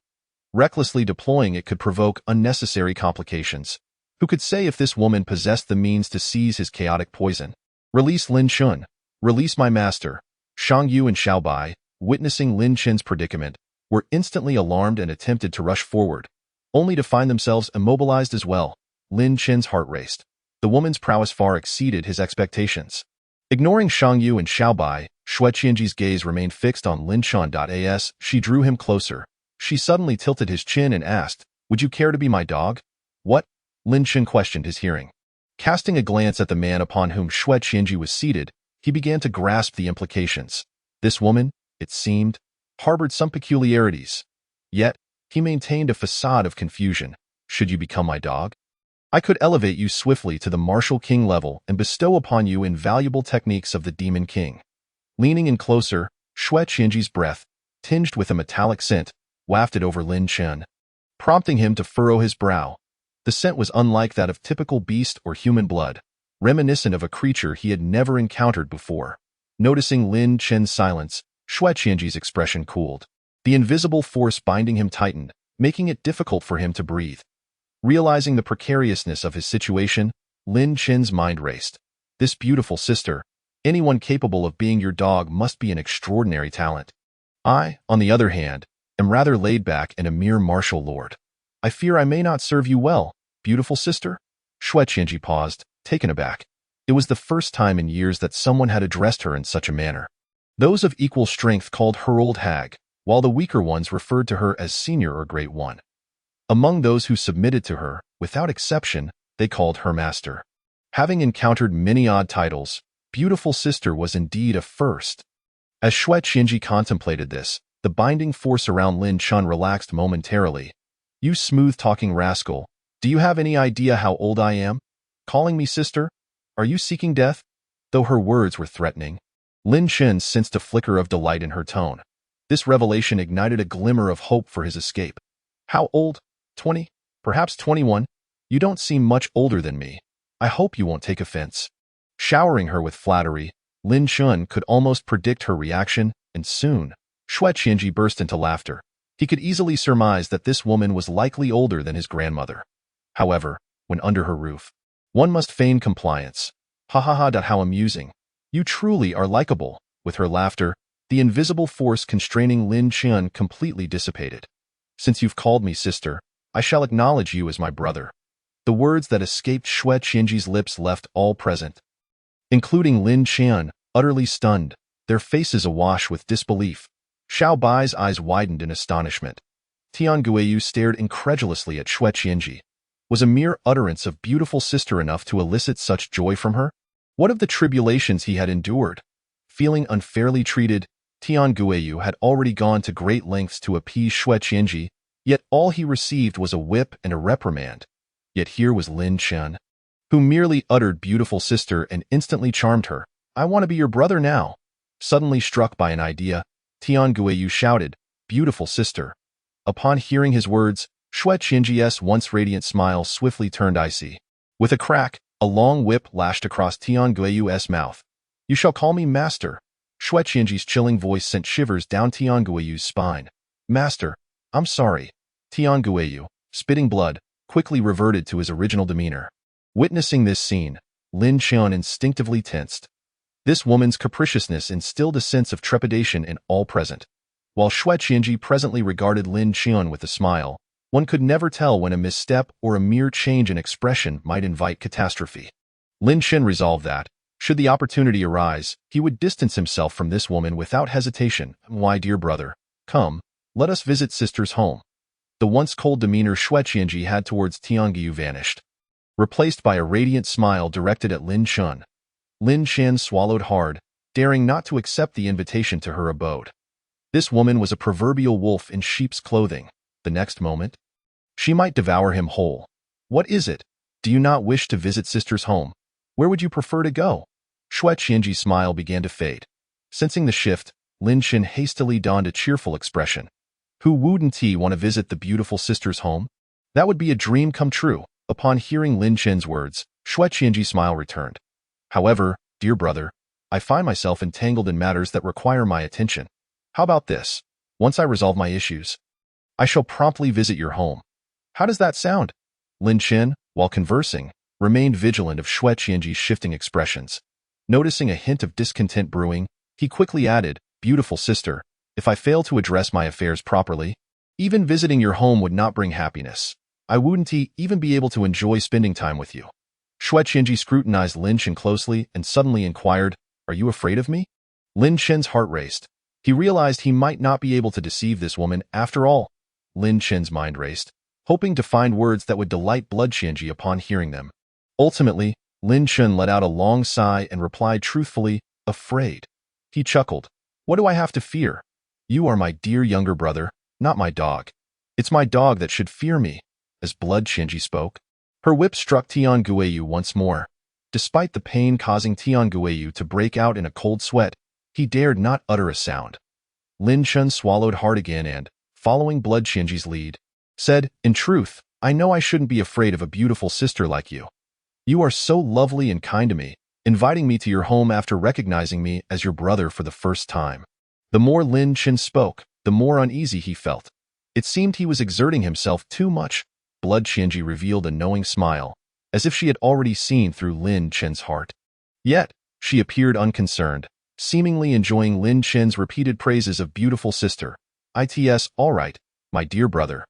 Recklessly deploying it could provoke unnecessary complications. Who could say if this woman possessed the means to seize his chaotic poison? Release Lin Chun. Release my master. Shang Yu and Xiao Bai, witnessing Lin Chen's predicament, were instantly alarmed and attempted to rush forward, only to find themselves immobilized as well. Lin Chen's heart raced. The woman's prowess far exceeded his expectations. Ignoring Shang Yu and Xiao Bai, Xue Qianji's gaze remained fixed on Lin Chun. As she drew him closer, she suddenly tilted his chin and asked, "Would you care to be my dog?" "What?" Lin Chen questioned his hearing. Casting a glance at the man upon whom Xue Qianji was seated, he began to grasp the implications. This woman, it seemed, harbored some peculiarities. Yet, he maintained a facade of confusion. "Should you become my dog? I could elevate you swiftly to the martial king level and bestow upon you invaluable techniques of the demon king." Leaning in closer, Xue Qianji's breath, tinged with a metallic scent, wafted over Lin Chen, prompting him to furrow his brow. The scent was unlike that of typical beast or human blood, reminiscent of a creature he had never encountered before. Noticing Lin Chen's silence, Xue Qianji's expression cooled. The invisible force binding him tightened, making it difficult for him to breathe. Realizing the precariousness of his situation, Lin Chen's mind raced. This beautiful sister, anyone capable of being your dog must be an extraordinary talent. I, on the other hand, am rather laid back and a mere martial lord. I fear I may not serve you well, beautiful sister? Xue Qianji paused, taken aback. It was the first time in years that someone had addressed her in such a manner. Those of equal strength called her old hag, while the weaker ones referred to her as senior or great one. Among those who submitted to her, without exception, they called her master. Having encountered many odd titles, beautiful sister was indeed a first. As Xue Qianji contemplated this, the binding force around Lin Chun relaxed momentarily. "You smooth-talking rascal, do you have any idea how old I am? Calling me sister? Are you seeking death?" Though her words were threatening, Lin Chen sensed a flicker of delight in her tone. This revelation ignited a glimmer of hope for his escape. "How old? 20? Perhaps 21? You don't seem much older than me. I hope you won't take offense." Showering her with flattery, Lin Chun could almost predict her reaction, and soon, Xue Qianji burst into laughter. He could easily surmise that this woman was likely older than his grandmother. However, when under her roof, one must feign compliance. "Ha ha ha, how amusing. You truly are likable." With her laughter, the invisible force constraining Lin Chun completely dissipated. "Since you've called me sister, I shall acknowledge you as my brother." The words that escaped Xue Qianji's lips left all present, including Lin Chen, utterly stunned, their faces awash with disbelief. Xiao Bai's eyes widened in astonishment. Tian Guiyu stared incredulously at Xue Qianji. Was a mere utterance of beautiful sister enough to elicit such joy from her? What of the tribulations he had endured? Feeling unfairly treated, Tian Guiyu had already gone to great lengths to appease Xue Qianji, yet all he received was a whip and a reprimand. Yet here was Lin Chen, who merely uttered beautiful sister and instantly charmed her. "I want to be your brother now." Suddenly struck by an idea, Tian Guiyu shouted, "Beautiful sister." Upon hearing his words, Xue Qianji's once radiant smile swiftly turned icy. With a crack, a long whip lashed across Tian Guiyu's mouth. "You shall call me master." Xue Qianji's chilling voice sent shivers down Tian Guiyu's spine. "Master, I'm sorry." Tian Guiyu, spitting blood, quickly reverted to his original demeanor. Witnessing this scene, Lin Chen instinctively tensed. This woman's capriciousness instilled a sense of trepidation in all present. While Xue Qianji presently regarded Lin Chen with a smile, one could never tell when a misstep or a mere change in expression might invite catastrophe. Lin Chen resolved that, should the opportunity arise, he would distance himself from this woman without hesitation. "Why, dear brother, come, let us visit sister's home." The once cold demeanor Xue Qianji had towards Tian Guiyu vanished, replaced by a radiant smile directed at Lin Chen. Lin Chen swallowed hard, daring not to accept the invitation to her abode. This woman was a proverbial wolf in sheep's clothing. The next moment, she might devour him whole. What is it? Do you not wish to visit sister's home? Where would you prefer to go? Shui Qianji's smile began to fade. Sensing the shift, Lin Chen hastily donned a cheerful expression. Who wouldn't want to visit the beautiful sister's home? That would be a dream come true. Upon hearing Lin Chen's words, Shui Qianji's smile returned. However, dear brother, I find myself entangled in matters that require my attention. How about this? Once I resolve my issues, I shall promptly visit your home. How does that sound? Lin Chen, while conversing, remained vigilant of Shui Qianji's shifting expressions. Noticing a hint of discontent brewing, he quickly added, Beautiful sister, if I fail to address my affairs properly, even visiting your home would not bring happiness. I wouldn't even be able to enjoy spending time with you. Shui Qianji scrutinized Lin Chen closely and suddenly inquired, Are you afraid of me? Lin Chen's heart raced. He realized he might not be able to deceive this woman after all. Lin Chen's mind raced, hoping to find words that would delight Blood Qianji upon hearing them. Ultimately, Lin Chen let out a long sigh and replied truthfully, Afraid. He chuckled. What do I have to fear? You are my dear younger brother, not my dog. It's my dog that should fear me. As Blood Qianji spoke, her whip struck Tian Guiyu once more. Despite the pain causing Tian Guiyu to break out in a cold sweat, he dared not utter a sound. Lin Chen swallowed hard again and, following Blood Qianji's lead, said, In truth, I know I shouldn't be afraid of a beautiful sister like you. You are so lovely and kind to me, inviting me to your home after recognizing me as your brother for the first time. The more Lin Chen spoke, the more uneasy he felt. It seemed he was exerting himself too much. Blood Qianji revealed a knowing smile, as if she had already seen through Lin Chen's heart. Yet, she appeared unconcerned, seemingly enjoying Lin Chen's repeated praises of beautiful sister. It's all right, my dear brother.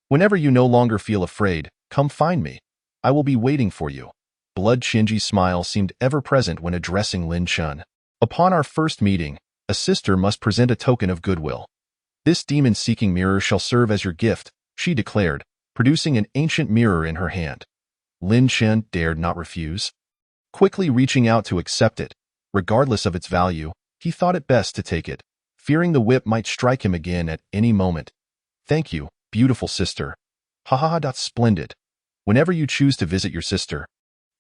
Whenever you no longer feel afraid, come find me. I will be waiting for you. Blood Qianji's smile seemed ever present when addressing Lin Chen. Upon our first meeting, a sister must present a token of goodwill. This demon-seeking mirror shall serve as your gift, she declared, producing an ancient mirror in her hand. Lin Chen dared not refuse. Quickly reaching out to accept it, regardless of its value, he thought it best to take it, fearing the whip might strike him again at any moment. Thank you, beautiful sister. Ha ha ha, that's splendid. Whenever you choose to visit your sister,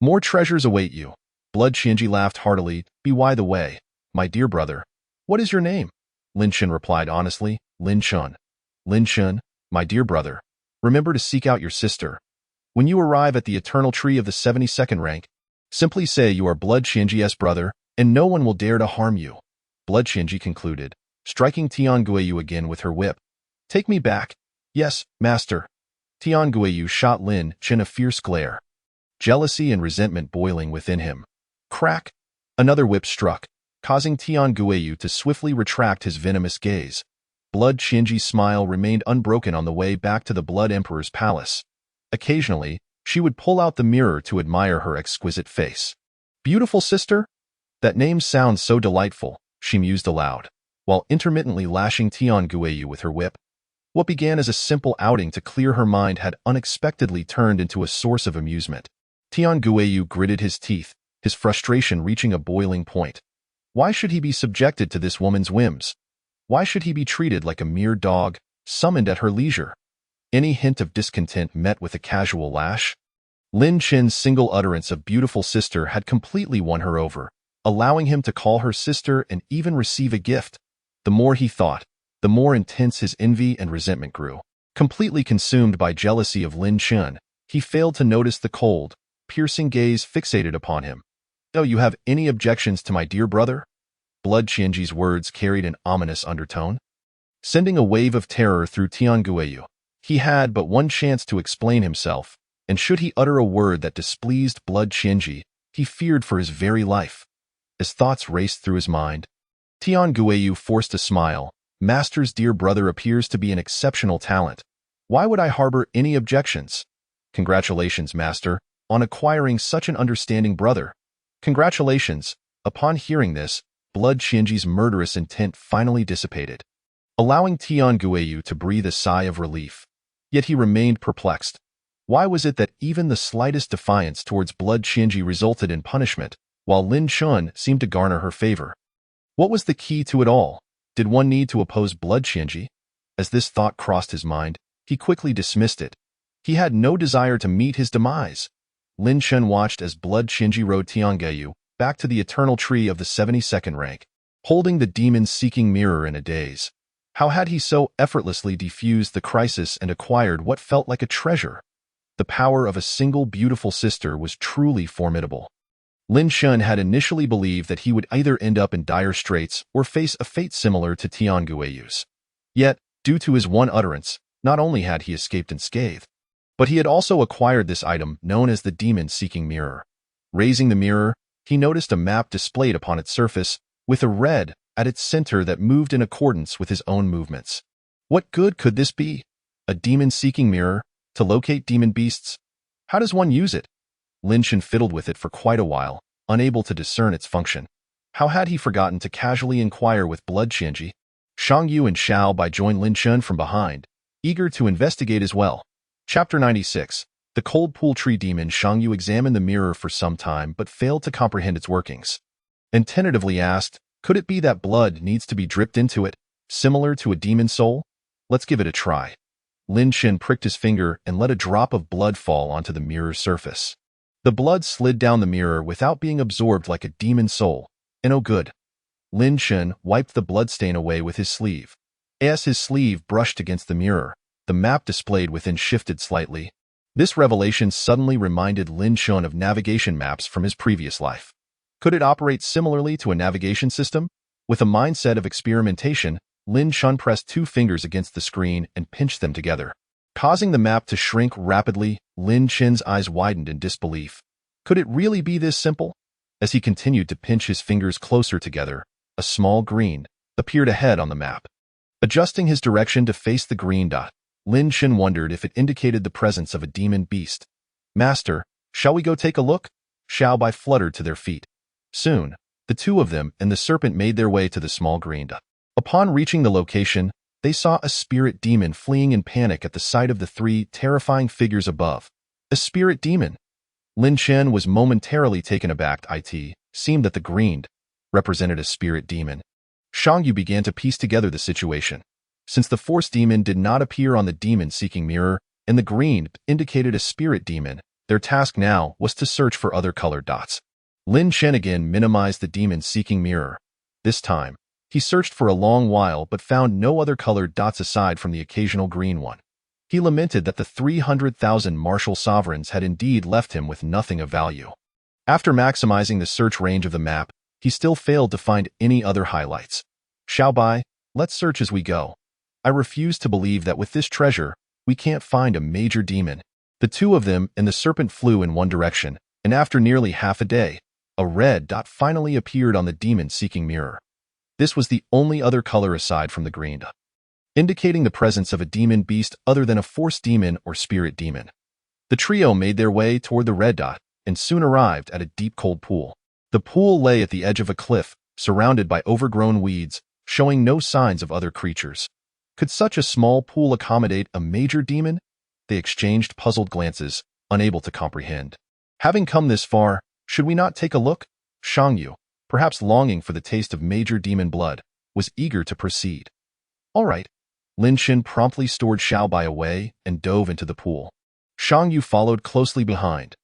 more treasures await you. Blood Qianji laughed heartily. By the way, my dear brother, what is your name? Lin Chen replied honestly, Lin Chen. Lin Chen, my dear brother, remember to seek out your sister. When you arrive at the eternal tree of the 72nd rank, simply say you are Blood Qianji's brother, and no one will dare to harm you. Blood Qianji concluded, striking Tian Guiyu again with her whip. Take me back. Yes, master. Tian Guiyu shot Lin Chen a fierce glare, jealousy and resentment boiling within him. Crack! Another whip struck, causing Tian Guiyu to swiftly retract his venomous gaze. Blood Qianji's smile remained unbroken on the way back to the Blood Emperor's palace. Occasionally, she would pull out the mirror to admire her exquisite face. Beautiful sister? That name sounds so delightful, she mused aloud, while intermittently lashing Tian Guiyu with her whip. What began as a simple outing to clear her mind had unexpectedly turned into a source of amusement. Tian Guiyu gritted his teeth, his frustration reaching a boiling point. Why should he be subjected to this woman's whims? Why should he be treated like a mere dog, summoned at her leisure? Any hint of discontent met with a casual lash. Lin Chen's single utterance of beautiful sister had completely won her over, allowing him to call her sister and even receive a gift. The more he thought, the more intense his envy and resentment grew. Completely consumed by jealousy of Lin Chen, he failed to notice the cold, piercing gaze fixated upon him. Oh, you have any objections to my dear brother? Blood Qianji's words carried an ominous undertone, sending a wave of terror through Tian Guiyu. He had but one chance to explain himself, and should he utter a word that displeased Blood Qianji, he feared for his very life. As thoughts raced through his mind, Tian Guiyu forced a smile. Master's dear brother appears to be an exceptional talent. Why would I harbor any objections? Congratulations, master, on acquiring such an understanding brother. Congratulations. Upon hearing this, Blood Qianji's murderous intent finally dissipated, allowing Tian Guiyu to breathe a sigh of relief. Yet he remained perplexed. Why was it that even the slightest defiance towards Blood Qianji resulted in punishment, while Lin Chen seemed to garner her favor? What was the key to it all? Did one need to oppose Blood Qianji? As this thought crossed his mind, he quickly dismissed it. He had no desire to meet his demise. Lin Chen watched as Blood Qianji rode Tiangeyu back to the eternal tree of the 72nd rank, holding the demon-seeking mirror in a daze. How had he so effortlessly defused the crisis and acquired what felt like a treasure? The power of a single beautiful sister was truly formidable. Lin Chen had initially believed that he would either end up in dire straits or face a fate similar to Tianguiyu's. Yet, due to his one utterance, not only had he escaped unscathed, but he had also acquired this item known as the demon-seeking mirror. Raising the mirror, he noticed a map displayed upon its surface, with a red at its center that moved in accordance with his own movements. What good could this be? A demon-seeking mirror to locate demon beasts? How does one use it? Lin Chen fiddled with it for quite a while, unable to discern its function. How had he forgotten to casually inquire with Blood Qianji? Shang Yu and Xiao Bai joined Lin Chen from behind, eager to investigate as well. Chapter 96. The Cold Pool Tree Demon. Shang Yu examined the mirror for some time but failed to comprehend its workings, and tentatively asked, could it be that blood needs to be dripped into it, similar to a demon soul? Let's give it a try. Lin Chen pricked his finger and let a drop of blood fall onto the mirror's surface. The blood slid down the mirror without being absorbed like a demon soul. And oh good. Lin Chen wiped the bloodstain away with his sleeve. As his sleeve brushed against the mirror, the map displayed within shifted slightly. This revelation suddenly reminded Lin Chen of navigation maps from his previous life. Could it operate similarly to a navigation system? With a mindset of experimentation, Lin Chen pressed 2 fingers against the screen and pinched them together. Causing the map to shrink rapidly, Lin Chen's eyes widened in disbelief. Could it really be this simple? As he continued to pinch his fingers closer together, a small green appeared ahead on the map. Adjusting his direction to face the green dot, Lin Chen wondered if it indicated the presence of a demon beast. Master, shall we go take a look? Xiao Bai fluttered to their feet. Soon, the two of them and the serpent made their way to the small green dot. Upon reaching the location, they saw a spirit demon fleeing in panic at the sight of the 3 terrifying figures above. A spirit demon? Lin Chen was momentarily taken aback. It seemed that the green represented a spirit demon. Shang Yu began to piece together the situation. Since the force demon did not appear on the demon-seeking mirror, and the green indicated a spirit demon, their task now was to search for other colored dots. Lin Chen again minimized the demon-seeking mirror. This time, he searched for a long while but found no other colored dots aside from the occasional green one. He lamented that the 300,000 martial sovereigns had indeed left him with nothing of value. After maximizing the search range of the map, he still failed to find any other highlights. Xiao Bai, let's search as we go. I refuse to believe that with this treasure, we can't find a major demon. The two of them and the serpent flew in one direction, and after nearly half a day, a red dot finally appeared on the demon-seeking mirror. This was the only other color aside from the green dot, indicating the presence of a demon beast other than a force demon or spirit demon. The trio made their way toward the red dot and soon arrived at a deep cold pool. The pool lay at the edge of a cliff, surrounded by overgrown weeds, showing no signs of other creatures. Could such a small pool accommodate a major demon? They exchanged puzzled glances, unable to comprehend. Having come this far, should we not take a look? Shang Yu, perhaps longing for the taste of major demon blood, was eager to proceed. All right. Lin Chen promptly stored Xiao Bai away and dove into the pool. Shang Yu followed closely behind.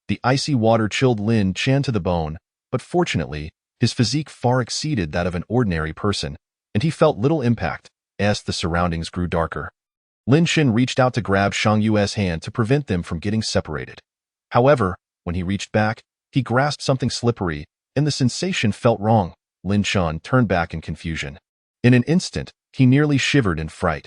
The icy water chilled Lin Chen to the bone, but fortunately, his physique far exceeded that of an ordinary person, and he felt little impact as the surroundings grew darker. Lin Chen reached out to grab Shang Yu's hand to prevent them from getting separated. However, when he reached back, he grasped something slippery, and the sensation felt wrong. Lin Chen turned back in confusion. In an instant, he nearly shivered in fright.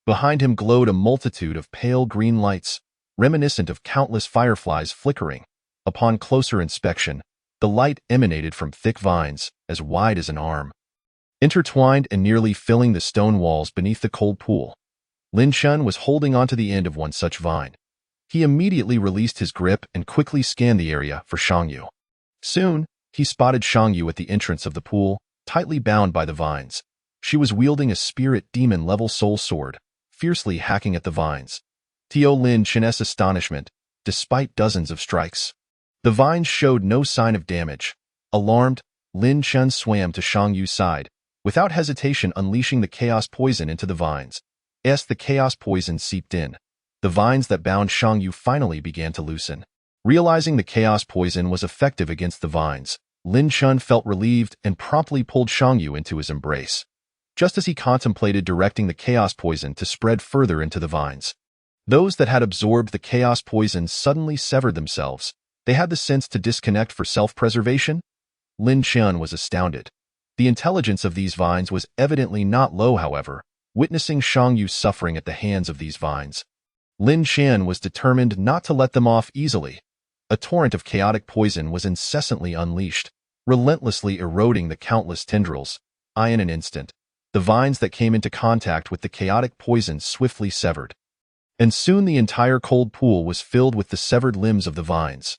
Behind him glowed a multitude of pale green lights, reminiscent of countless fireflies flickering. Upon closer inspection, the light emanated from thick vines, as wide as an arm, intertwined and nearly filling the stone walls beneath the cold pool. Lin Chen was holding onto the end of one such vine. He immediately released his grip and quickly scanned the area for Shang Yu. Soon, he spotted Shang Yu at the entrance of the pool, tightly bound by the vines. She was wielding a spirit demon-level soul sword, fiercely hacking at the vines. To Lin Chen's astonishment, despite dozens of strikes, the vines showed no sign of damage. Alarmed, Lin Chen swam to Shang Yu's side, without hesitation unleashing the chaos poison into the vines. As the chaos poison seeped in, the vines that bound Shang Yu finally began to loosen. Realizing the chaos poison was effective against the vines, Lin Chen felt relieved and promptly pulled Shang Yu into his embrace. Just as he contemplated directing the chaos poison to spread further into the vines, those that had absorbed the chaos poison suddenly severed themselves. They had the sense to disconnect for self-preservation. Lin Chen was astounded. The intelligence of these vines was evidently not low, however, witnessing Shang Yu's suffering at the hands of these vines. Lin Chen was determined not to let them off easily. A torrent of chaotic poison was incessantly unleashed, relentlessly eroding the countless tendrils. In an instant, the vines that came into contact with the chaotic poison swiftly severed. And soon the entire cold pool was filled with the severed limbs of the vines.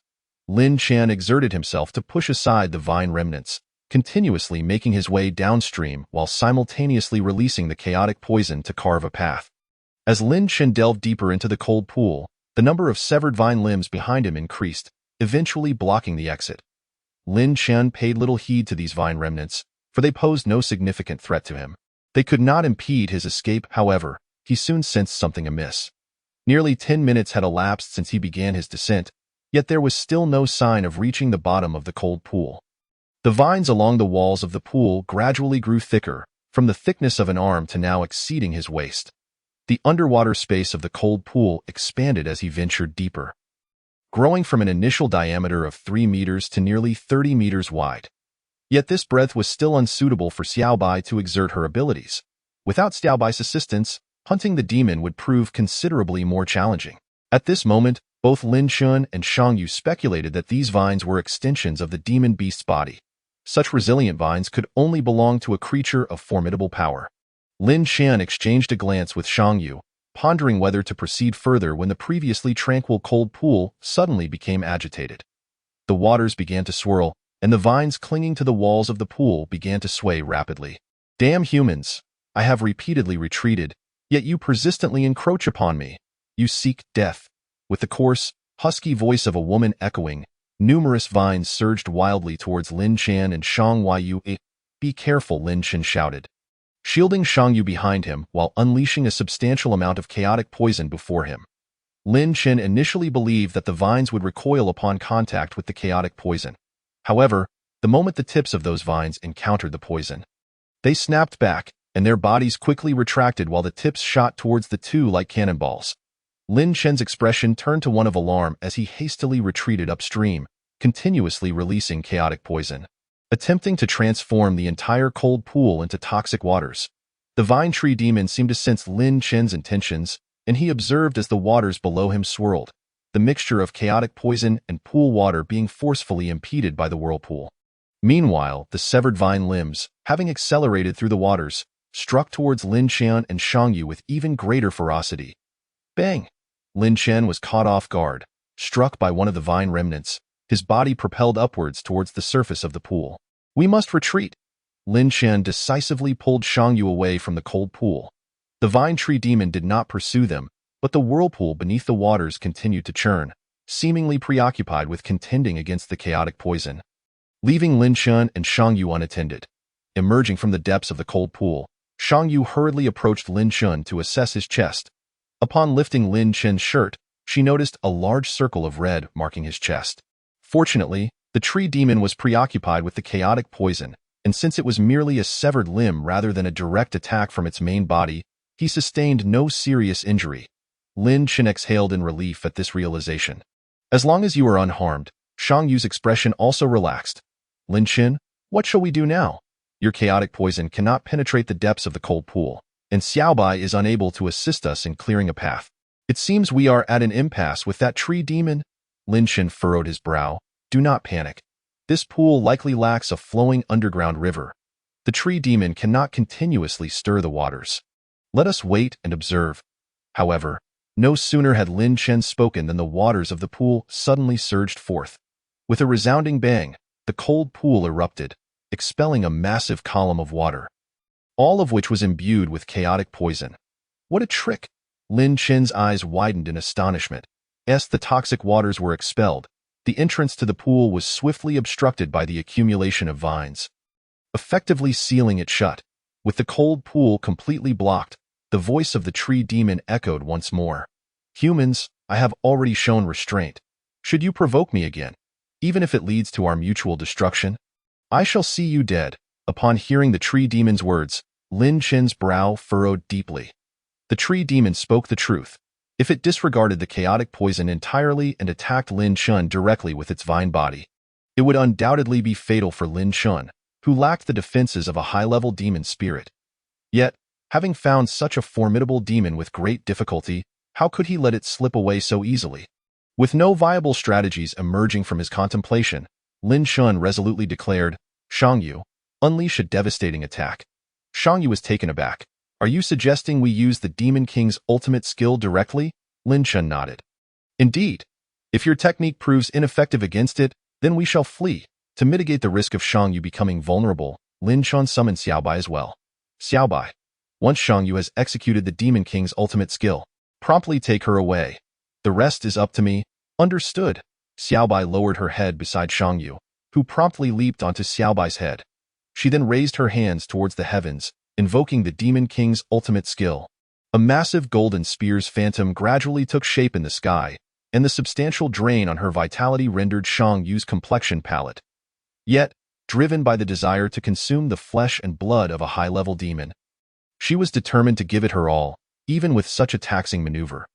Lin Chen exerted himself to push aside the vine remnants, continuously making his way downstream while simultaneously releasing the chaotic poison to carve a path. As Lin Chen delved deeper into the cold pool, the number of severed vine limbs behind him increased, eventually blocking the exit. Lin Chen paid little heed to these vine remnants, for they posed no significant threat to him. They could not impede his escape, however. He soon sensed something amiss. Nearly 10 minutes had elapsed since he began his descent, yet there was still no sign of reaching the bottom of the cold pool. The vines along the walls of the pool gradually grew thicker, from the thickness of an arm to now exceeding his waist. The underwater space of the cold pool expanded as he ventured deeper, growing from an initial diameter of 3 meters to nearly 30 meters wide. Yet this breadth was still unsuitable for Xiaobai to exert her abilities. Without Xiaobai's assistance, hunting the demon would prove considerably more challenging. At this moment, both Lin Chen and Shang Yu speculated that these vines were extensions of the demon beast's body. Such resilient vines could only belong to a creature of formidable power. Lin Chen exchanged a glance with Shang Yu, pondering whether to proceed further when the previously tranquil cold pool suddenly became agitated. The waters began to swirl, and the vines clinging to the walls of the pool began to sway rapidly. Damn humans! I have repeatedly retreated, yet you persistently encroach upon me. You seek death. With the coarse, husky voice of a woman echoing, numerous vines surged wildly towards Lin Chen and Shang Yu. Be careful, Lin Chen shouted, shielding Shang Yu behind him while unleashing a substantial amount of chaotic poison before him. Lin Chen initially believed that the vines would recoil upon contact with the chaotic poison. However, the moment the tips of those vines encountered the poison, they snapped back, and their bodies quickly retracted while the tips shot towards the two like cannonballs. Lin Chen's expression turned to one of alarm as he hastily retreated upstream, continuously releasing chaotic poison, attempting to transform the entire cold pool into toxic waters. The vine tree demon seemed to sense Lin Chen's intentions, and he observed as the waters below him swirled, the mixture of chaotic poison and pool water being forcefully impeded by the whirlpool. Meanwhile, the severed vine limbs, having accelerated through the waters, struck towards Lin Chen and Shang Yu with even greater ferocity. Bang! Lin Chen was caught off guard, struck by one of the vine remnants, his body propelled upwards towards the surface of the pool. We must retreat. Lin Chen decisively pulled Shang Yu away from the cold pool. The vine tree demon did not pursue them, but the whirlpool beneath the waters continued to churn, seemingly preoccupied with contending against the chaotic poison. Leaving Lin Chen and Shang Yu unattended, emerging from the depths of the cold pool, Shang Yu hurriedly approached Lin Chen to assess his chest. Upon lifting Lin Chen's shirt, she noticed a large circle of red marking his chest. Fortunately, the tree demon was preoccupied with the chaotic poison, and since it was merely a severed limb rather than a direct attack from its main body, he sustained no serious injury. Lin Chen exhaled in relief at this realization. As long as you are unharmed, Shang Yu's expression also relaxed. Lin Chen, what shall we do now? Your chaotic poison cannot penetrate the depths of the cold pool, and Xiaobai is unable to assist us in clearing a path. It seems we are at an impasse with that tree demon. Lin Chen furrowed his brow. Do not panic. This pool likely lacks a flowing underground river. The tree demon cannot continuously stir the waters. Let us wait and observe. However, no sooner had Lin Chen spoken than the waters of the pool suddenly surged forth. With a resounding bang, the cold pool erupted, expelling a massive column of water, all of which was imbued with chaotic poison. What a trick! Lin Chen's eyes widened in astonishment. As the toxic waters were expelled, the entrance to the pool was swiftly obstructed by the accumulation of vines, effectively sealing it shut. With the cold pool completely blocked, the voice of the tree demon echoed once more. Humans, I have already shown restraint. Should you provoke me again, even if it leads to our mutual destruction, I shall see you dead. Upon hearing the tree demon's words, Lin Chen's brow furrowed deeply. The tree demon spoke the truth. If it disregarded the chaotic poison entirely and attacked Lin Chen directly with its vine body, it would undoubtedly be fatal for Lin Chen, who lacked the defenses of a high-level demon spirit. Yet, having found such a formidable demon with great difficulty, how could he let it slip away so easily? With no viable strategies emerging from his contemplation, Lin Chen resolutely declared, "Shangyu, unleash a devastating attack." Shangyu was taken aback. "Are you suggesting we use the Demon King's ultimate skill directly?" Lin Chen nodded. "Indeed. If your technique proves ineffective against it, then we shall flee." To mitigate the risk of Shangyu becoming vulnerable, Lin Chen summoned Xiaobai as well. "Xiaobai, once Shangyu has executed the Demon King's ultimate skill, promptly take her away. The rest is up to me." "Understood." Xiaobai lowered her head beside Shangyu, who promptly leaped onto Xiaobai's head. She then raised her hands towards the heavens, invoking the Demon King's ultimate skill. A massive golden spear's phantom gradually took shape in the sky, and the substantial drain on her vitality rendered Shangyu's complexion pallid. Yet, driven by the desire to consume the flesh and blood of a high-level demon, she was determined to give it her all, even with such a taxing maneuver.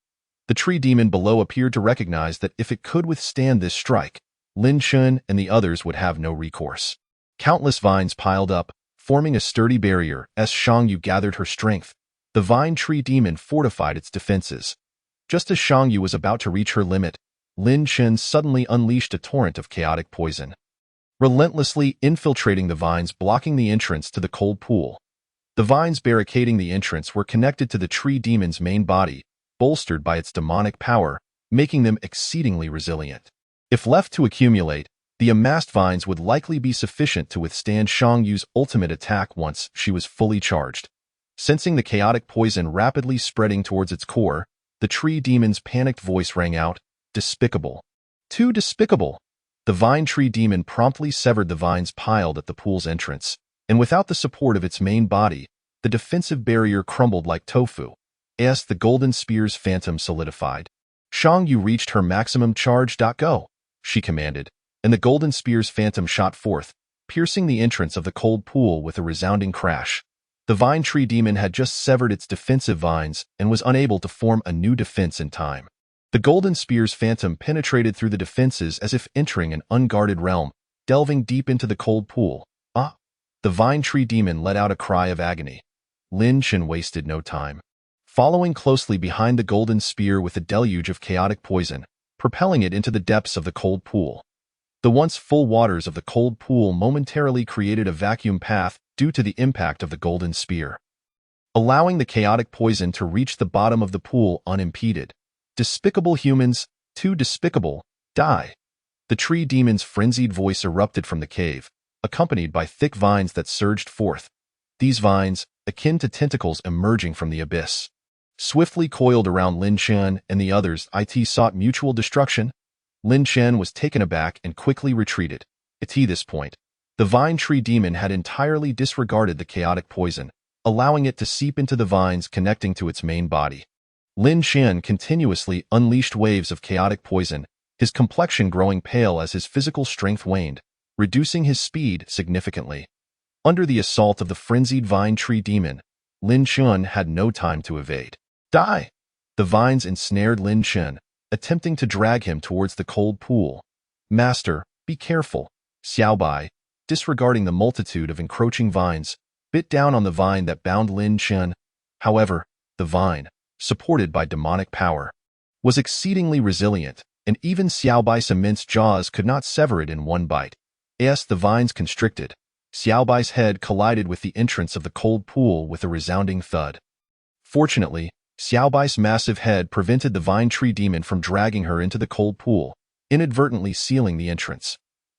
The tree demon below appeared to recognize that if it could withstand this strike, Lin Chen and the others would have no recourse. Countless vines piled up, forming a sturdy barrier. As Shangyu gathered her strength, the vine tree demon fortified its defenses. Just as Shangyu was about to reach her limit, Lin Chen suddenly unleashed a torrent of chaotic poison, relentlessly infiltrating the vines blocking the entrance to the cold pool. The vines barricading the entrance were connected to the tree demon's main body, bolstered by its demonic power, making them exceedingly resilient. If left to accumulate, the amassed vines would likely be sufficient to withstand Shangyu's ultimate attack once she was fully charged. Sensing the chaotic poison rapidly spreading towards its core, the tree demon's panicked voice rang out, "Despicable. Too despicable." The vine tree demon promptly severed the vines piled at the pool's entrance, and without the support of its main body, the defensive barrier crumbled like tofu. As the golden spear's phantom solidified, Shangyu reached her maximum charge. "Go," she commanded, and the golden spear's phantom shot forth, piercing the entrance of the cold pool with a resounding crash. The vine tree demon had just severed its defensive vines and was unable to form a new defense in time. The golden spear's phantom penetrated through the defenses as if entering an unguarded realm, delving deep into the cold pool. "Ah!" The vine tree demon let out a cry of agony. Lin Chen wasted no time, following closely behind the golden spear with a deluge of chaotic poison, propelling it into the depths of the cold pool. The once full waters of the cold pool momentarily created a vacuum path due to the impact of the golden spear, allowing the chaotic poison to reach the bottom of the pool unimpeded. "Despicable humans, too despicable, die." The tree demon's frenzied voice erupted from the cave, accompanied by thick vines that surged forth. These vines, akin to tentacles emerging from the abyss, swiftly coiled around Lin Chen and the others. It sought mutual destruction. Lin Chen was taken aback and quickly retreated. At this point, the vine tree demon had entirely disregarded the chaotic poison, allowing it to seep into the vines connecting to its main body. Lin Chen continuously unleashed waves of chaotic poison, his complexion growing pale as his physical strength waned, reducing his speed significantly. Under the assault of the frenzied vine tree demon, Lin Chen had no time to evade. "Die!" The vines ensnared Lin Chen, attempting to drag him towards the cold pool. "Master, be careful." Xiaobai, disregarding the multitude of encroaching vines, bit down on the vine that bound Lin Chen. However, the vine, supported by demonic power, was exceedingly resilient, and even Xiaobai's immense jaws could not sever it in one bite. As the vines constricted, Xiaobai's head collided with the entrance of the cold pool with a resounding thud. Fortunately, Xiaobai's massive head prevented the vine tree demon from dragging her into the cold pool, inadvertently sealing the entrance.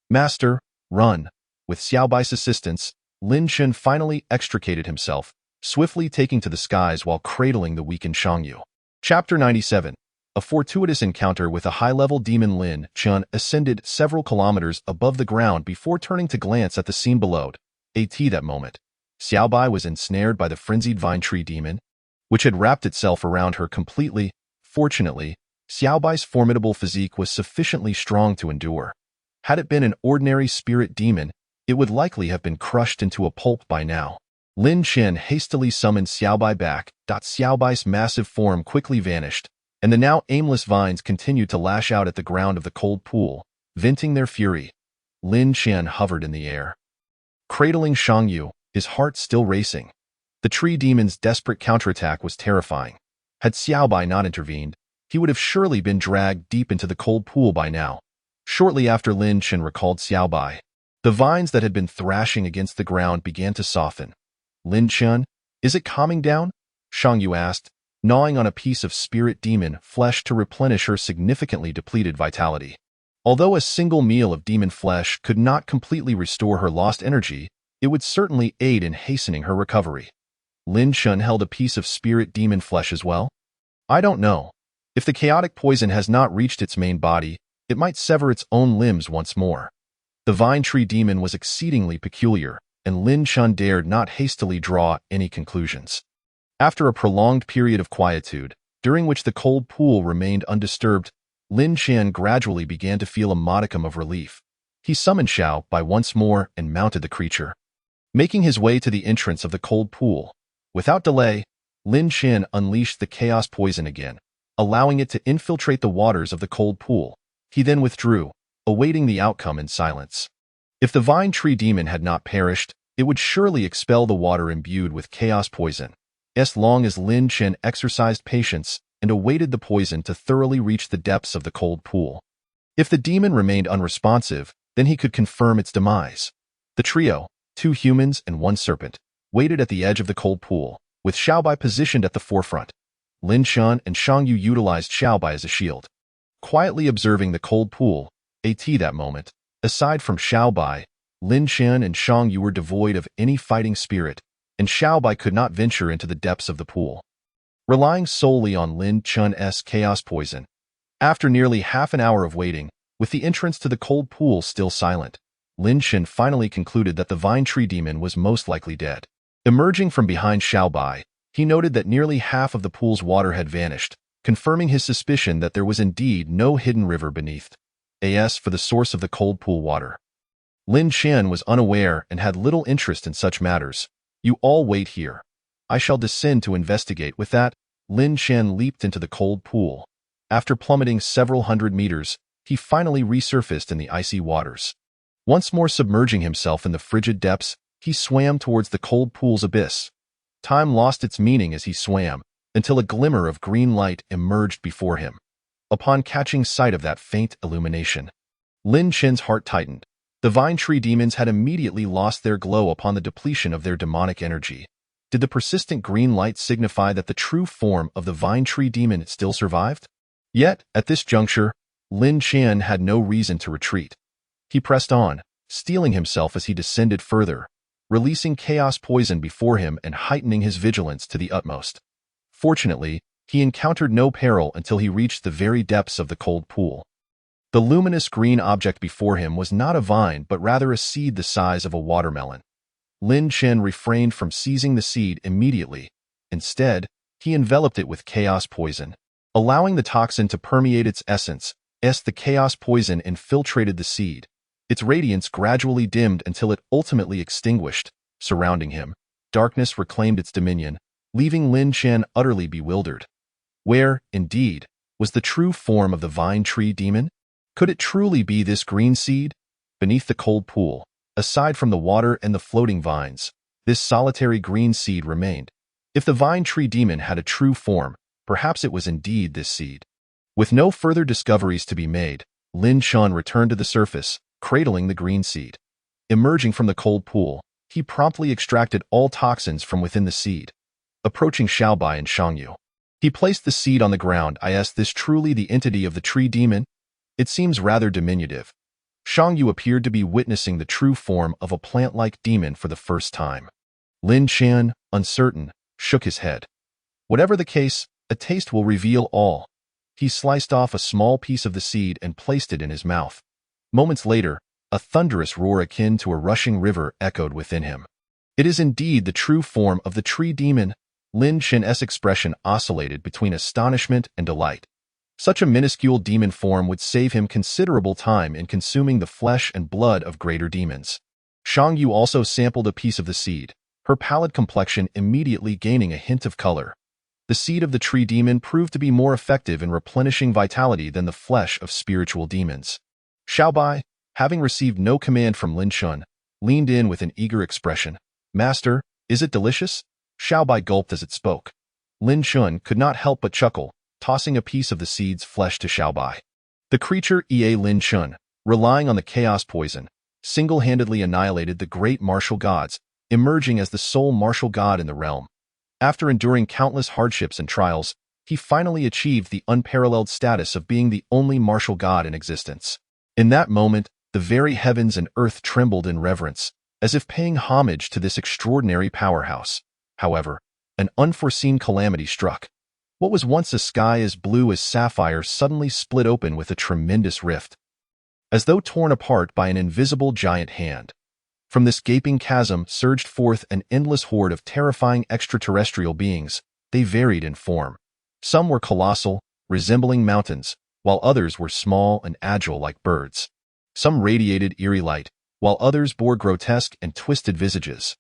"Master, run!" With Xiaobai's assistance, Lin Chen finally extricated himself, swiftly taking to the skies while cradling the weakened Shangyu. Chapter 97. A fortuitous encounter with a high-level demon Lin Chun ascended several kilometers above the ground before turning to glance at the scene below. That moment, Xiaobai was ensnared by the frenzied vine tree demon, which had wrapped itself around her completely. Fortunately, Xiaobai's formidable physique was sufficiently strong to endure. Had it been an ordinary spirit demon, it would likely have been crushed into a pulp by now. Lin Chen hastily summoned Xiaobai back. Xiaobai's massive form quickly vanished, and the now aimless vines continued to lash out at the ground of the cold pool, venting their fury. Lin Chen hovered in the air, cradling Shangyu, his heart still racing. The tree demon's desperate counterattack was terrifying. Had Xiaobai not intervened, he would have surely been dragged deep into the cold pool by now. Shortly after Lin Chen recalled Xiaobai, the vines that had been thrashing against the ground began to soften. Lin Chen, is it calming down? Shangyu asked, gnawing on a piece of spirit demon flesh to replenish her significantly depleted vitality. Although a single meal of demon flesh could not completely restore her lost energy, it would certainly aid in hastening her recovery. Lin Chen held a piece of spirit demon flesh as well. I don't know. If the chaotic poison has not reached its main body, it might sever its own limbs once more. The vine tree demon was exceedingly peculiar, and Lin Chen dared not hastily draw any conclusions. After a prolonged period of quietude, during which the cold pool remained undisturbed, Lin Chen gradually began to feel a modicum of relief. He summoned Xiaobai once more and mounted the creature. Making his way to the entrance of the cold pool, without delay, Lin Chen unleashed the chaos poison again, allowing it to infiltrate the waters of the cold pool. He then withdrew, awaiting the outcome in silence. If the vine tree demon had not perished, it would surely expel the water imbued with chaos poison. As long as Lin Chen exercised patience and awaited the poison to thoroughly reach the depths of the cold pool. If the demon remained unresponsive, then he could confirm its demise. The trio, 2 humans and 1 serpent, waited at the edge of the cold pool, with Xiaobai positioned at the forefront. Lin Chen and Shangyu utilized Xiaobai as a shield. Quietly observing the cold pool, that moment, aside from Xiaobai, Lin Chen and Shangyu were devoid of any fighting spirit, and Xiaobai could not venture into the depths of the pool. Relying solely on Lin Chen's chaos poison, after nearly half an hour of waiting, with the entrance to the cold pool still silent, Lin Chen finally concluded that the vine tree demon was most likely dead. Emerging from behind Xiaobai, he noted that nearly half of the pool's water had vanished, confirming his suspicion that there was indeed no hidden river beneath. As for the source of the cold pool water, Lin Chen was unaware and had little interest in such matters. You all wait here. I shall descend to investigate. With that, Lin Chen leaped into the cold pool. After plummeting several hundred meters, he finally resurfaced in the icy waters. Once more submerging himself in the frigid depths, he swam towards the cold pool's abyss. Time lost its meaning as he swam, until a glimmer of green light emerged before him. Upon catching sight of that faint illumination, Lin Chen's heart tightened. The vine tree demons had immediately lost their glow upon the depletion of their demonic energy. Did the persistent green light signify that the true form of the vine tree demon still survived? Yet, at this juncture, Lin Chen had no reason to retreat. He pressed on, steeling himself as he descended further, releasing chaos poison before him and heightening his vigilance to the utmost. Fortunately, he encountered no peril until he reached the very depths of the cold pool. The luminous green object before him was not a vine but rather a seed the size of a watermelon. Lin Chen refrained from seizing the seed immediately. Instead, he enveloped it with chaos poison, allowing the toxin to permeate its essence. As the chaos poison infiltrated the seed, its radiance gradually dimmed until it ultimately extinguished. Surrounding him, darkness reclaimed its dominion, leaving Lin Chen utterly bewildered. Where, indeed, was the true form of the vine tree demon? Could it truly be this green seed? Beneath the cold pool, aside from the water and the floating vines, this solitary green seed remained. If the vine tree demon had a true form, perhaps it was indeed this seed. With no further discoveries to be made, Lin Chen returned to the surface, cradling the green seed. Emerging from the cold pool, he promptly extracted all toxins from within the seed. Approaching Xiaobai and Shangyu, he placed the seed on the ground. Is this truly the entity of the tree demon? It seems rather diminutive. Shangyu appeared to be witnessing the true form of a plant-like demon for the first time. Lin Chen, uncertain, shook his head. Whatever the case, a taste will reveal all. He sliced off a small piece of the seed and placed it in his mouth. Moments later, a thunderous roar akin to a rushing river echoed within him. It is indeed the true form of the tree demon. Lin Shen's expression oscillated between astonishment and delight. Such a minuscule demon form would save him considerable time in consuming the flesh and blood of greater demons. Shang Yu also sampled a piece of the seed, her pallid complexion immediately gaining a hint of color. The seed of the tree demon proved to be more effective in replenishing vitality than the flesh of spiritual demons. Xiaobai, having received no command from Lin Shen, leaned in with an eager expression. "Master, is it delicious?" Xiaobai gulped as it spoke. Lin Shen could not help but chuckle, tossing a piece of the seed's flesh to Xiaobai. The creature Lin Shen, relying on the chaos poison, single-handedly annihilated the great martial gods, emerging as the sole martial god in the realm. After enduring countless hardships and trials, he finally achieved the unparalleled status of being the only martial god in existence. In that moment, the very heavens and earth trembled in reverence, as if paying homage to this extraordinary powerhouse. However, an unforeseen calamity struck. What was once a sky as blue as sapphire suddenly split open with a tremendous rift, as though torn apart by an invisible giant hand. From this gaping chasm surged forth an endless horde of terrifying extraterrestrial beings. They varied in form. Some were colossal, resembling mountains, while others were small and agile like birds. Some radiated eerie light, while others bore grotesque and twisted visages.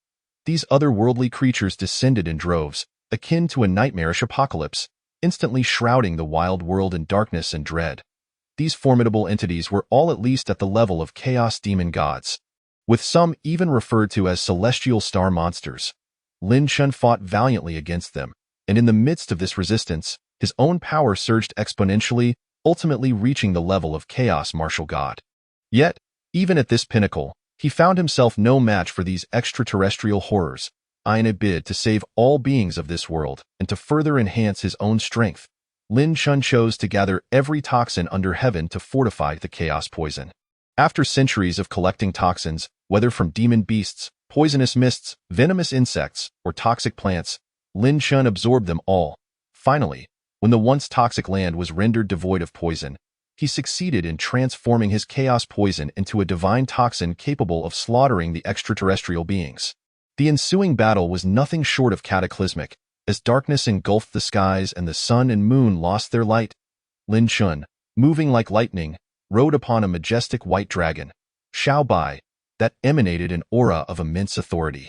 These otherworldly creatures descended in droves, akin to a nightmarish apocalypse, instantly shrouding the wild world in darkness and dread. These formidable entities were all at least at the level of chaos demon gods, with some even referred to as celestial star monsters. Lin Shen fought valiantly against them, and in the midst of this resistance, his own power surged exponentially, ultimately reaching the level of chaos martial god. Yet, even at this pinnacle, he found himself no match for these extraterrestrial horrors. In a bid to save all beings of this world and to further enhance his own strength, Lin Shen chose to gather every toxin under heaven to fortify the chaos poison. After centuries of collecting toxins, whether from demon beasts, poisonous mists, venomous insects, or toxic plants, Lin Shen absorbed them all. Finally, when the once toxic land was rendered devoid of poison, he succeeded in transforming his chaos poison into a divine toxin capable of slaughtering the extraterrestrial beings. The ensuing battle was nothing short of cataclysmic. As darkness engulfed the skies and the sun and moon lost their light, Lin Shen, moving like lightning, rode upon a majestic white dragon, Xiaobai, that emanated an aura of immense authority.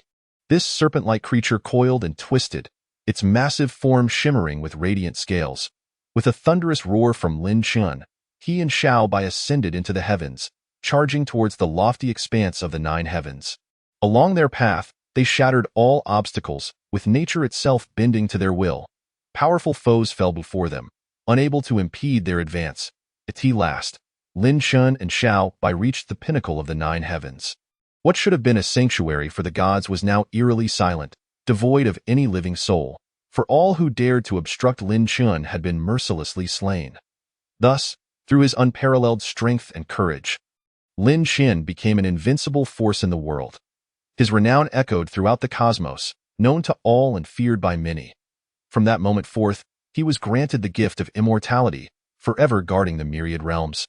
This serpent-like creature coiled and twisted, its massive form shimmering with radiant scales. With a thunderous roar from Lin Shen, he and Xiaobai ascended into the heavens, charging towards the lofty expanse of the nine heavens. Along their path, they shattered all obstacles, with nature itself bending to their will. Powerful foes fell before them, unable to impede their advance. At last, Lin Shen and Xiaobai reached the pinnacle of the nine heavens. What should have been a sanctuary for the gods was now eerily silent, devoid of any living soul, for all who dared to obstruct Lin Shen had been mercilessly slain. Thus, through his unparalleled strength and courage, Lin Shen became an invincible force in the world. His renown echoed throughout the cosmos, known to all and feared by many. From that moment forth, he was granted the gift of immortality, forever guarding the myriad realms.